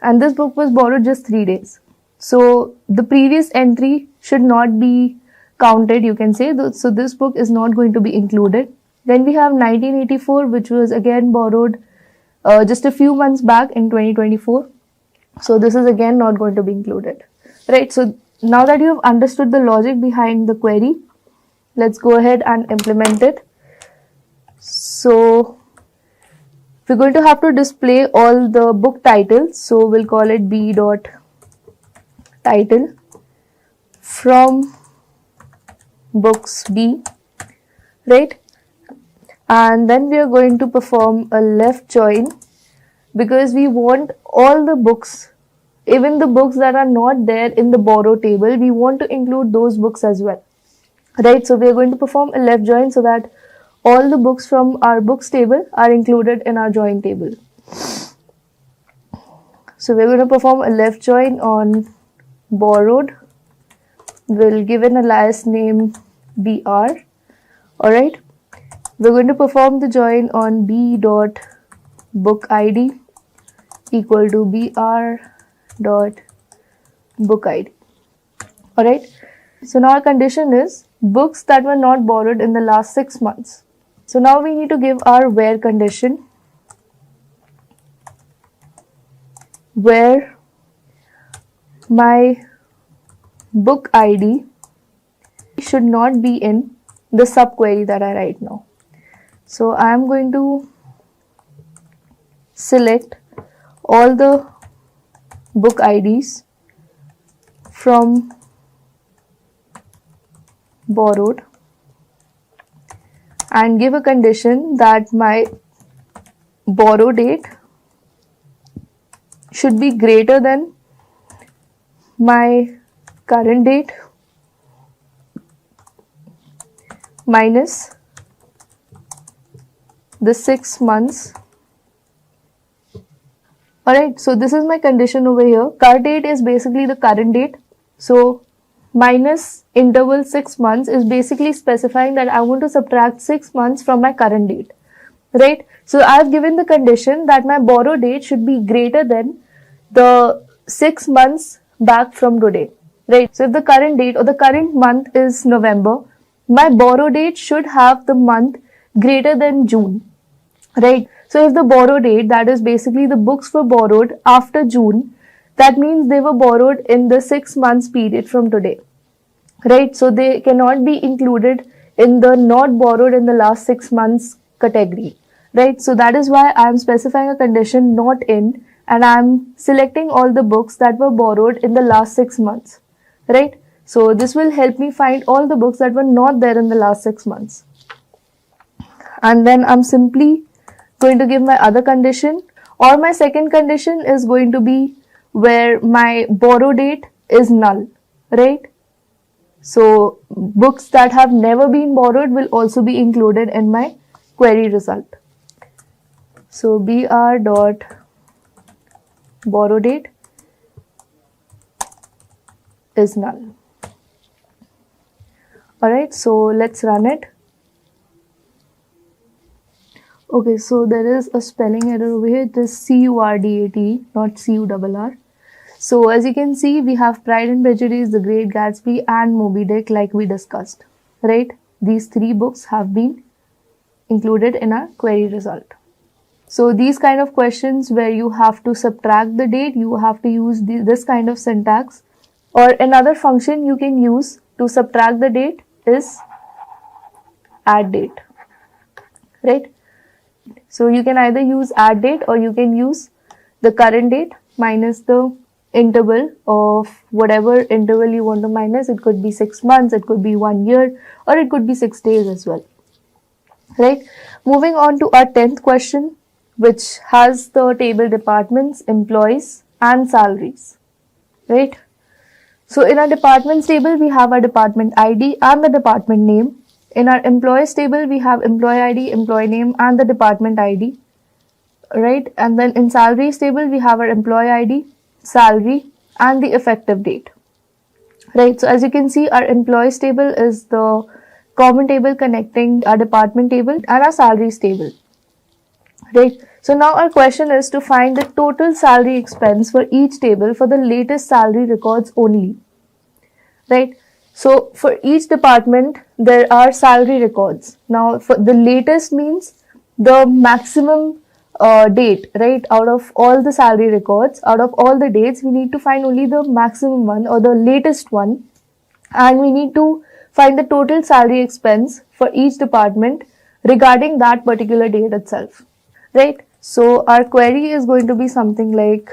And this book was borrowed just 3 days. So the previous entry should not be counted, you can say. So this book is not going to be included. Then we have 1984, which was again borrowed just a few months back in 2024. So this is again not going to be included. Right, so now that you have understood the logic behind the query, let's go ahead and implement it. So we're going to have to display all the book titles. So we'll call it b dot title from books B, right? And then we are going to perform a left join because we want all the books, even the books that are not there in the borrow table, we want to include those books as well. right? So we are going to perform a left join so that all the books from our books table are included in our join table. So we're going to perform a left join on borrowed. We'll give an alias name br. Alright, we're going to perform the join on b dot book id equal to br dot book id. Alright, so now our condition is books that were not borrowed in the last 6 months. So now we need to give our where condition, where my book id should not be in the subquery that I write now. So I am going to select all the book IDs from borrowed and give a condition that my borrow date should be greater than my current date minus the 6 months. Alright, so this is my condition over here. Current date is basically the current date. So minus interval 6 months is basically specifying that I want to subtract 6 months from my current date. Right? So I have given the condition that my borrow date should be greater than the 6 months back from today. Right? So if the current date or the current month is November, my borrow date should have the month greater than June. Right? So if the borrow date, that is basically the books were borrowed after June, that means they were borrowed in the 6 months period from today. Right? So they cannot be included in the not borrowed in the last 6 months category. Right? So that is why I am specifying a condition not in, and I am selecting all the books that were borrowed in the last 6 months. Right? So this will help me find all the books that were not there in the last 6 months. And then I'm simply going to give my other condition, or my second condition is going to be where my borrow date is null, right? So books that have never been borrowed will also be included in my query result. So br dot borrow date is null. Alright, so let's run it. Okay, so there is a spelling error over here. It is C-U-R-D-A-T, not C-U-R-R. So as you can see, we have Pride and Prejudice, The Great Gatsby and Moby Dick like we discussed, right? These 3 books have been included in our query result. So these kind of questions where you have to subtract the date, you have to use this kind of syntax. Or another function you can use to subtract the date is add date, right? So you can either use add date or you can use the current date minus the interval of whatever interval you want to minus. It could be 6 months, it could be 1 year, or it could be 6 days as well. Right? Moving on to our 10th question, which has the table departments, employees and salaries. Right? So in our departments table, we have our department ID and the department name. In our employees table, we have employee ID, employee name and the department ID. Right? And then in salaries table, we have our employee ID, salary and the effective date. Right? So as you can see, our employees table is the common table connecting our department table and our salaries table. Right? So now our question is to find the total salary expense for each table for the latest salary records only. Right? So for each department, there are salary records. Now for the latest means the maximum date, right? Out of all the salary records, out of all the dates, we need to find only the maximum one or the latest one. And we need to find the total salary expense for each department regarding that particular date itself, right? So our query is going to be something like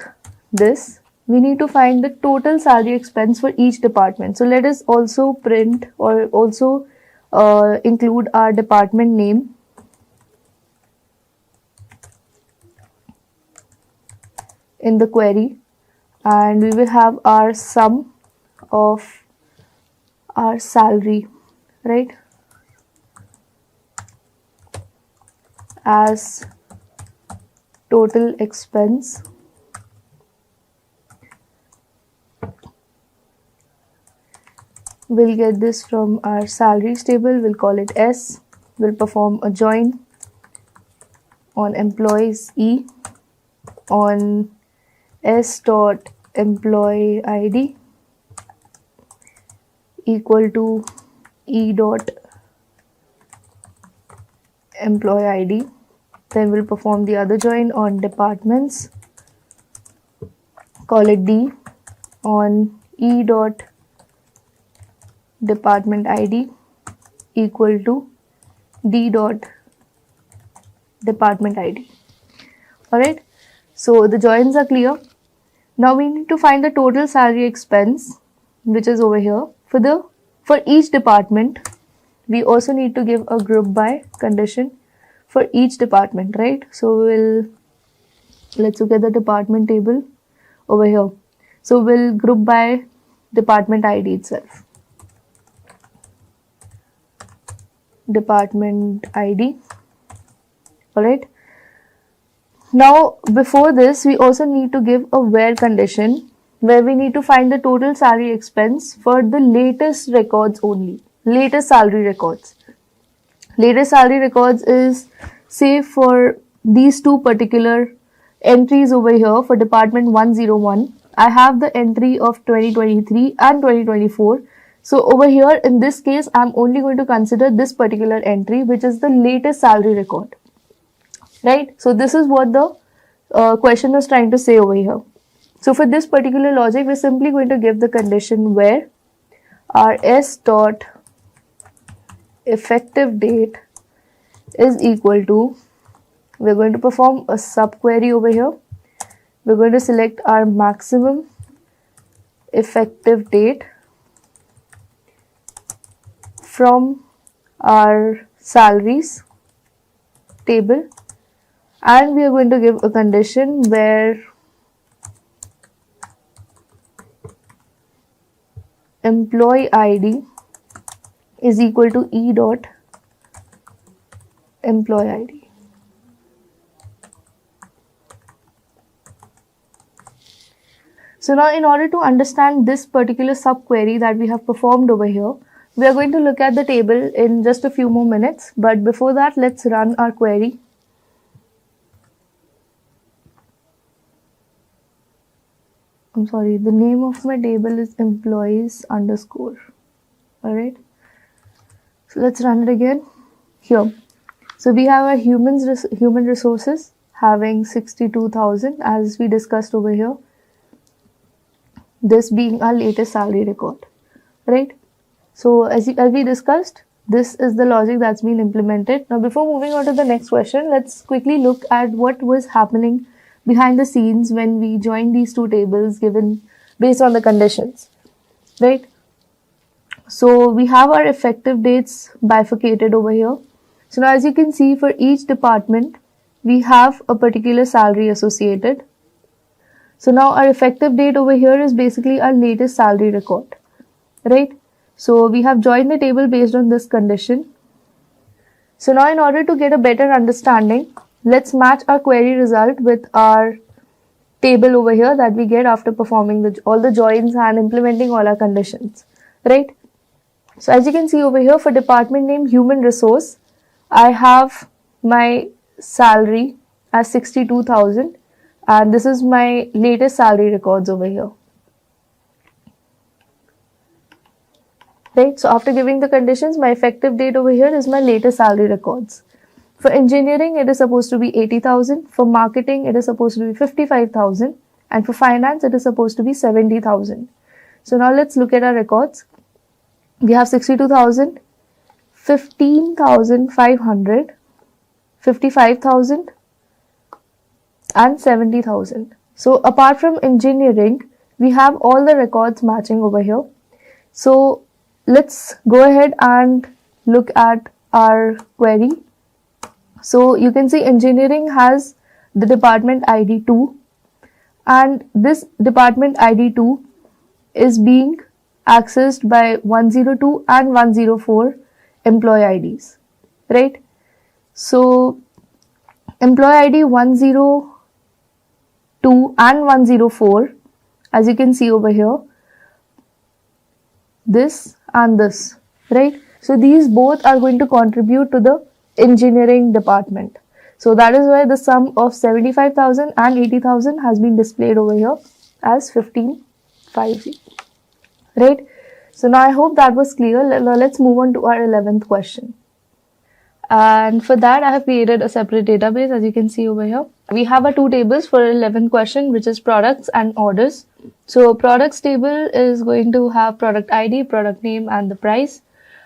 this. We need to find the total salary expense for each department. So let us also print or also include our department name. In the query, and we will have our sum of our salary right, as total expense we'll get this from our salaries table. We'll call it S. We'll perform a join on employees E on S dot employee ID equal to E dot employee ID. Then we'll perform the other join on departments, call it D on E dot department ID equal to D dot department ID. Alright, so the joins are clear. Now we need to find the total salary expense, which is over here. For each department, we also need to give a group by condition for each department, right? So let's look at the department table over here. So we'll group by department ID itself. Department ID. Alright. Now before this, we also need to give a where condition where we need to find the total salary expense for the latest records only. Latest salary records. Latest salary records is, say, for these two particular entries over here for department 101. I have the entry of 2023 and 2024. So over here in this case, I'm only going to consider this particular entry, which is the latest salary record. Right? So this is what the question was trying to say over here. So for this particular logic, we're simply going to give the condition where our S dot effective date is equal to, we're going to perform a subquery over here. We're going to select our maximum effective date from our salaries table, and we are going to give a condition where employee ID is equal to E dot employee ID. So now in order to understand this particular subquery that we have performed over here, we are going to look at the table in just a few more minutes. But before that, let's run our query. I'm sorry, the name of my table is employees underscore. Alright. So let's run it again here. So we have our human resources having 62,000 as we discussed over here. This being our latest salary record, right? So as we discussed, this is the logic that's been implemented. Now before moving on to the next question, let's quickly look at what was happening behind the scenes when we joined these two tables given based on the conditions, right? So we have our effective dates bifurcated over here. So now as you can see, for each department, we have a particular salary associated. So now our effective date over here is basically our latest salary record, right? So we have joined the table based on this condition. So now in order to get a better understanding, let's match our query result with our table over here that we get after performing all the joins and implementing all our conditions, right? So as you can see over here, for department name human resource, I have my salary as 62,000 and this is my latest salary records over here. Right, so after giving the conditions, my effective date over here is my latest salary records. For engineering, it is supposed to be 80,000. For marketing, it is supposed to be 55,000. And for finance, it is supposed to be 70,000. So now let's look at our records. We have 62,000, 15,500, 55,000 and 70,000. So apart from engineering, we have all the records matching over here. So let's go ahead and look at our query. So you can see engineering has the department ID 2 and this department ID 2 is being accessed by 102 and 104 employee IDs, right? So employee ID 102 and 104, as you can see over here, this and this, right? So these both are going to contribute to the engineering department. So that is why the sum of 75,000 and 80,000 has been displayed over here as 1550, right? So now I hope that was clear. Let's move on to our 11th question. And for that, I have created a separate database, as you can see over here. We have our two tables for 11th question, which is products and orders. So products table is going to have product ID, product name, and the price.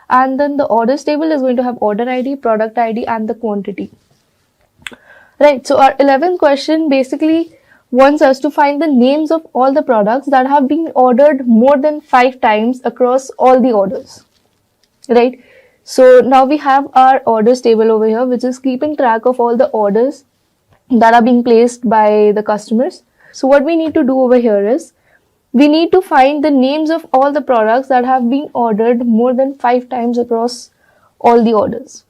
And then the orders table is going to have order ID, product ID, and the quantity. Right, so our 11th question basically wants us to find the names of all the products that have been ordered more than 5 times across all the orders. Right, so now we have our orders table over here, which is keeping track of all the orders that are being placed by the customers. So what we need to do over here is, we need to find the names of all the products that have been ordered more than 5 times across all the orders.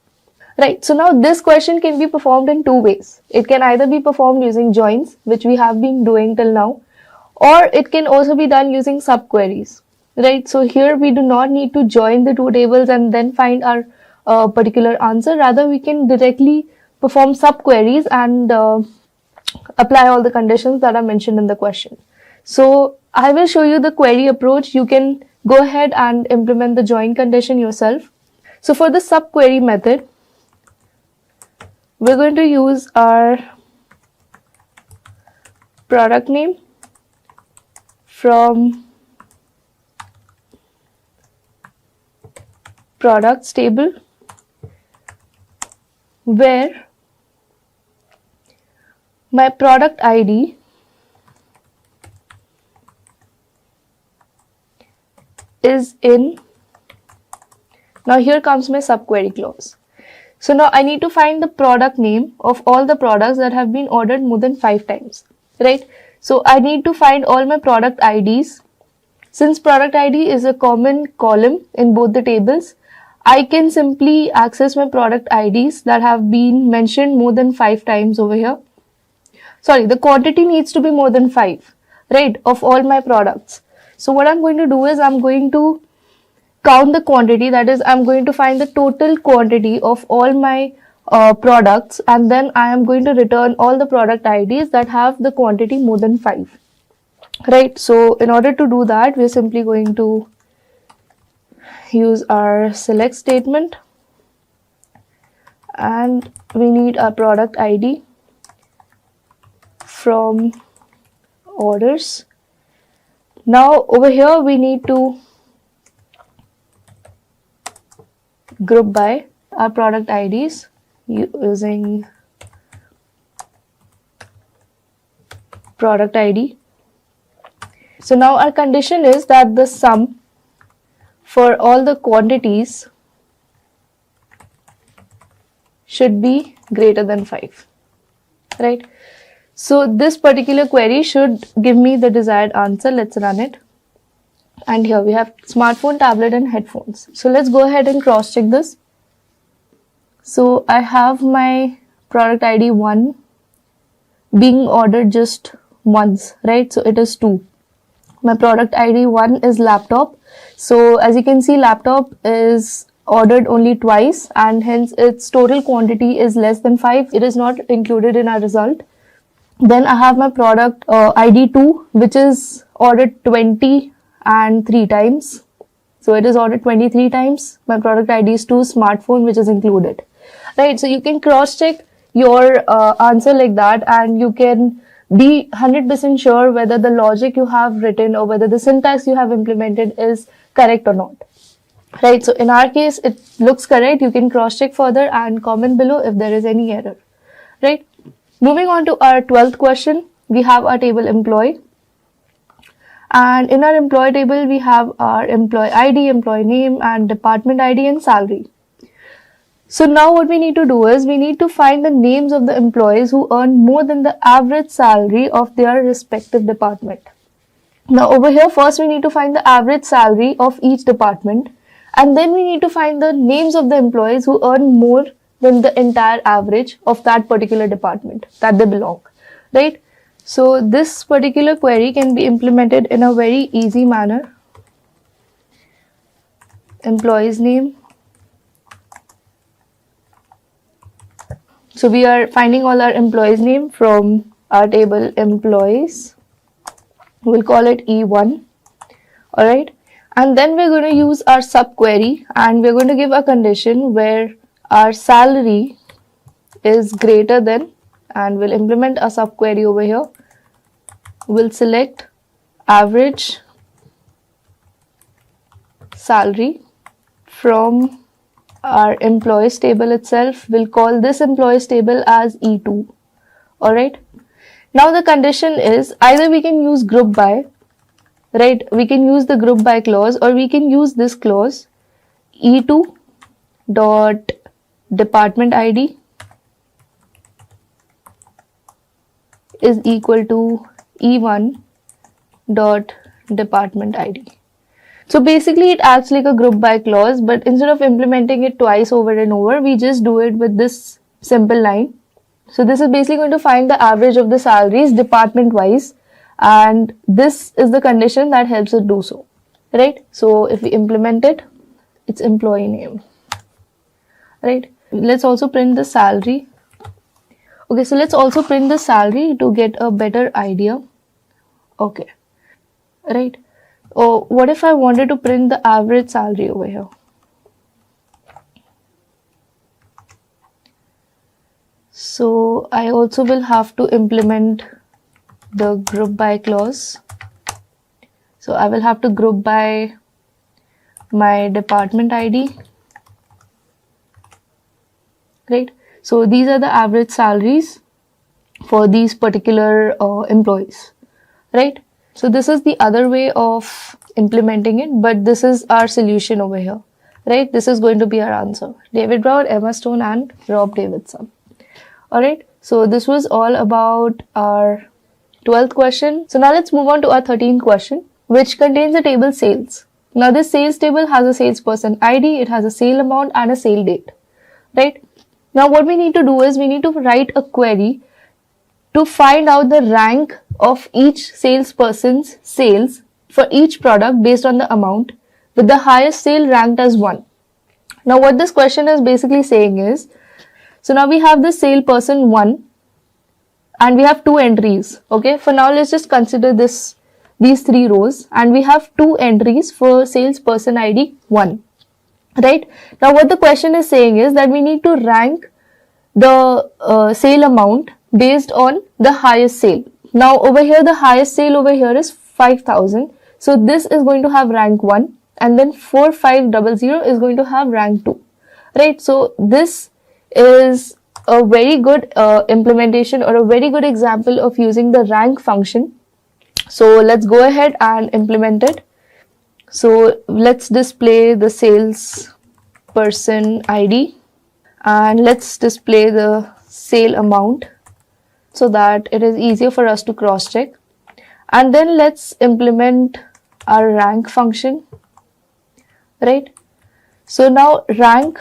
Right, so now this question can be performed in 2 ways. It can either be performed using joins, which we have been doing till now, or it can also be done using subqueries. Right, so here we do not need to join the 2 tables and then find our particular answer. Rather, we can directly perform subqueries and apply all the conditions that are mentioned in the question. So I will show you the query approach. You can go ahead and implement the join condition yourself. So for the subquery method, we're going to use our product name from products table, where my product ID is in. Now here comes my subquery clause. So now I need to find the product name of all the products that have been ordered more than 5 times, right? So I need to find all my product IDs. Since product ID is a common column in both the tables, I can simply access my product IDs that have been mentioned more than 5 times over here. Sorry, the quantity needs to be more than 5, right, of all my products. So what I'm going to do is, I'm going to count the quantity, that is, I'm going to find the total quantity of all my products, and then I am going to return all the product IDs that have the quantity more than 5. Right, so in order to do that, we're simply going to use our select statement, and we need our product ID from orders. Now over here we need to group by our product IDs using product ID. So now our condition is that the sum for all the quantities should be greater than 5, right? So this particular query should give me the desired answer. Let's run it. And here we have smartphone, tablet, and headphones. So let's go ahead and cross check this. So I have my product ID 1 being ordered just once, right? So it is 2. My product ID 1 is laptop. So as you can see, laptop is ordered only twice, and hence its total quantity is less than 5. It is not included in our result. Then I have my product ID 2, which is ordered 20 and 3 times. So it is ordered 23 times. My product ID is 2, smartphone, which is included. Right, so you can cross check your answer like that, and you can be 100% sure whether the logic you have written or whether the syntax you have implemented is correct or not. Right, so in our case, it looks correct. You can cross check further and comment below if there is any error. Right, moving on to our 12th question, we have our table employee. And in our employee table, we have our employee ID, employee name, and department ID and salary. So now what we need to do is, we need to find the names of the employees who earn more than the average salary of their respective department. Now over here, first we need to find the average salary of each department, And then we need to find the names of the employees who earn more than the entire average of that particular department that they belong, right? So this particular query can be implemented in a very easy manner. Employee's name. So we are finding all our employees' name from our table employees. We'll call it E1. Alright. And then we're going to use our subquery and we're going to give a condition where our salary is greater than, and we'll implement a subquery over here. We'll select average salary from our employees table itself. We'll call this employees table as E2. Alright. Now the condition is either we can use group by, right? We can use the group by clause, or we can use this clause E2 dot department ID is equal to E1 dot department ID. So basically it acts like a group by clause, but instead of implementing it twice over and over, we just do it with this simple line. So this is basically going to find the average of the salaries department wise, and this is the condition that helps it do so, right? So if we implement it, it's employee name, right? Let's also print the salary. Okay, so let's also print the salary to get a better idea. Okay, right. Oh, what if I wanted to print the average salary over here? So I also will have to implement the group by clause. So I will have to group by my department ID, right? So these are the average salaries for these particular employees, right? So this is the other way of implementing it, but this is our solution over here, right? This is going to be our answer. David Brown, Emma Stone, and Rob Davidson. Alright, so this was all about our 12th question. So now let's move on to our 13th question, which contains the table sales. Now this sales table has a salesperson ID, it has a sale amount and a sale date, right? Now what we need to do is we need to write a query to find out the rank of each salesperson's sales for each product based on the amount, with the highest sale ranked as 1. Now what this question is basically saying is, so now we have the salesperson 1 and we have 2 entries. Okay, for now let's just consider these 3 rows, and we have 2 entries for salesperson ID 1. Right? Now what the question is saying is that we need to rank the sale amount based on the highest sale. Now over here the highest sale over here is 5,000. So this is going to have rank 1, and then 4500 is going to have rank 2. Right? So this is a very good implementation, or a very good example of using the rank function. So let's go ahead and implement it. So let's display the sales person ID, and let's display the sale amount so that it is easier for us to cross check. And then let's implement our rank function, right? So now rank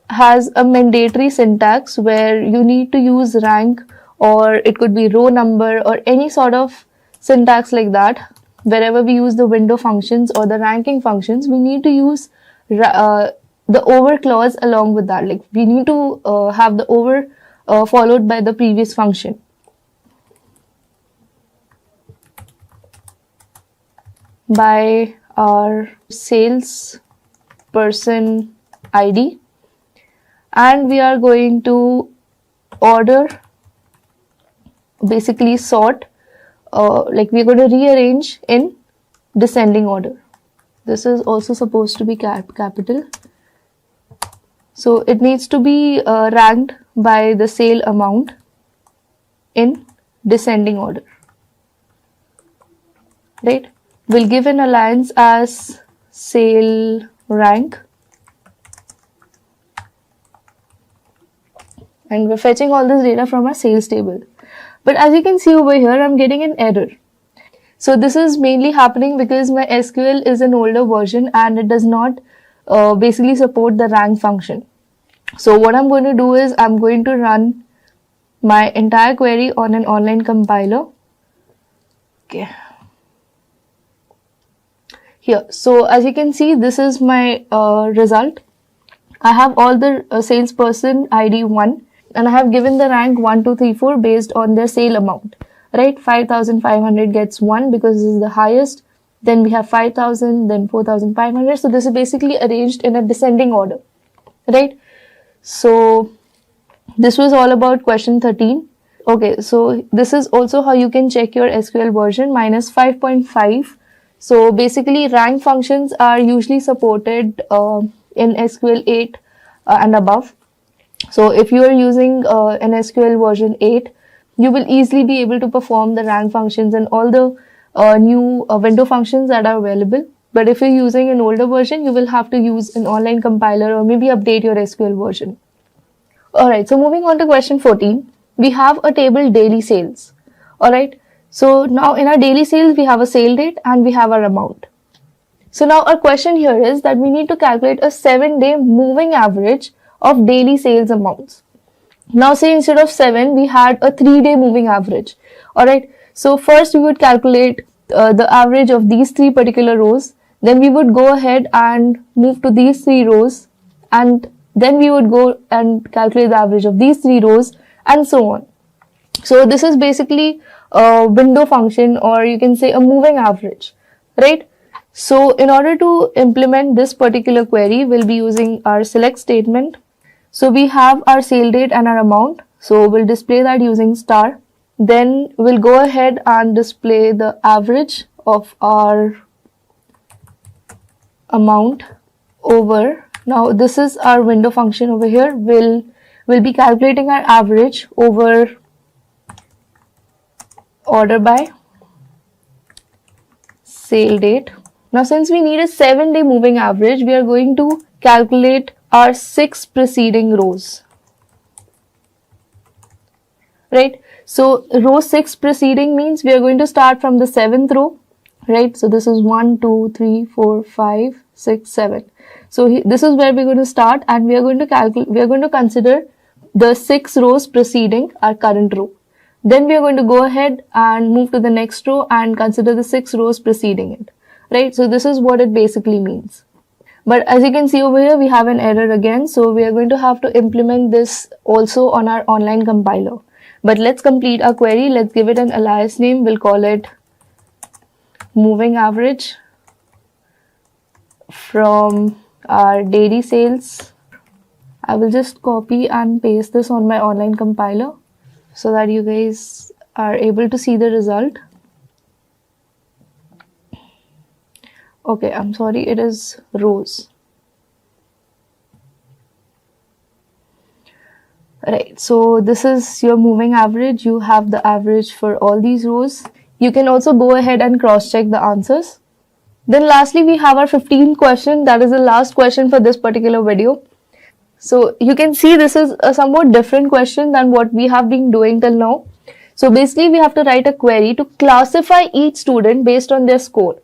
has a mandatory syntax where you need to use rank, or it could be row number, or any sort of syntax like that. Wherever we use the window functions or the ranking functions, we need to use the over clause along with that. Like we need to have the over followed by the previous function. By our sales person ID, and we are going to order, basically sort, like we're going to rearrange in descending order. This is also supposed to be capital. So it needs to be ranked by the sale amount in descending order, right? We'll give an alias as sale rank, and we're fetching all this data from our sales table. But as you can see over here, I'm getting an error. So this is mainly happening because my SQL is an older version and it does not basically support the rank function. So what I'm going to do is I'm going to run my entire query on an online compiler. Okay. Here, so as you can see, this is my result. I have all the salesperson ID 1 and I have given the rank 1, 2, 3, 4 based on their sale amount, right? 5,500 gets 1 because this is the highest. Then we have 5,000, then 4,500. So this is basically arranged in a descending order, right? So this was all about question 13. Okay, so this is also how you can check your SQL version minus 5.5. So basically rank functions are usually supported in SQL 8 and above. So if you are using an SQL version 8, you will easily be able to perform the rank functions and all the new window functions that are available. But if you're using an older version, you will have to use an online compiler or maybe update your SQL version. Alright, so moving on to question 14, we have a table daily sales. Alright, so now in our daily sales, we have a sale date and we have our amount. So now our question here is that we need to calculate a 7-day moving average of daily sales amounts. Now say instead of 7, we had a 3-day moving average. Alright, so first we would calculate the average of these 3 particular rows. Then we would go ahead and move to these 3 rows, and then we would go and calculate the average of these 3 rows and so on. So this is basically a window function, or you can say a moving average, right? So in order to implement this particular query, we'll be using our select statement. So we have our sale date and our amount. So we'll display that using star. Then we'll go ahead and display the average of our amount over. Now this is our window function over here. We'll be calculating our average over order by sale date. Now since we need a 7-day moving average, we are going to calculate our 6 preceding rows, right? So row 6 preceding means we are going to start from the 7th row, right? So this is 1, 2, 3, 4, 5, 6, 7. So this is where we're going to start, and we are going to consider the 6 rows preceding our current row. Then we are going to go ahead and move to the next row and consider the 6 rows preceding it, right? So this is what it basically means. But as you can see over here, we have an error again. So we are going to have to implement this also on our online compiler. But let's complete our query. Let's give it an alias name. We'll call it moving average from our daily sales. I will just copy and paste this on my online compiler so that you guys are able to see the result. Okay, I'm sorry, it is rows. Right, so this is your moving average. You have the average for all these rows. You can also go ahead and cross-check the answers. Then lastly, we have our 15th question. That is the last question for this particular video. So you can see this is a somewhat different question than what we have been doing till now. So basically, we have to write a query to classify each student based on their score.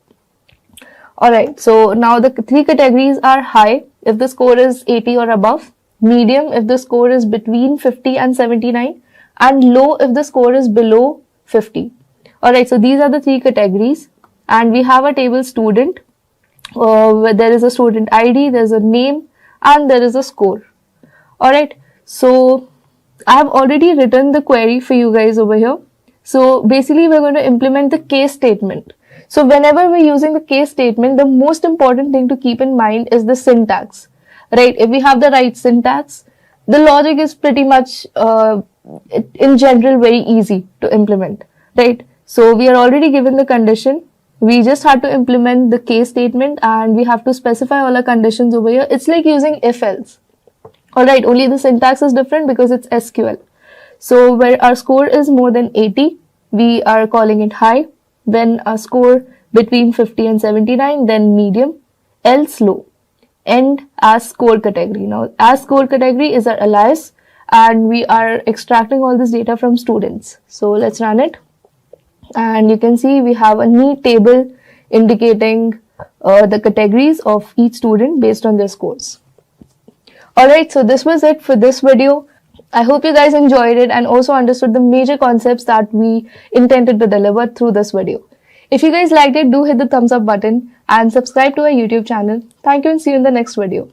Alright, so now the 3 categories are high if the score is 80 or above, medium if the score is between 50 and 79, and low if the score is below 50. Alright, so these are the 3 categories, and we have a table student where there is a student ID, there is a name, and there is a score. Alright, so I have already written the query for you guys over here. So basically we're going to implement the case statement. So whenever we're using the case statement, the most important thing to keep in mind is the syntax, right? If we have the right syntax, the logic is pretty much, in general, very easy to implement, right? So we are already given the condition. We just have to implement the case statement, and we have to specify all our conditions over here. It's like using if-else. Alright, only the syntax is different because it's SQL. So where our score is more than 80, we are calling it high. Then a score between 50 and 79, then medium, else low, end as score category. Now, as score category is our alias, and we are extracting all this data from students. So let's run it. And you can see we have a neat table indicating the categories of each student based on their scores. Alright, so this was it for this video. I hope you guys enjoyed it and also understood the major concepts that we intended to deliver through this video. If you guys liked it, do hit the thumbs up button and subscribe to our YouTube channel. Thank you and see you in the next video.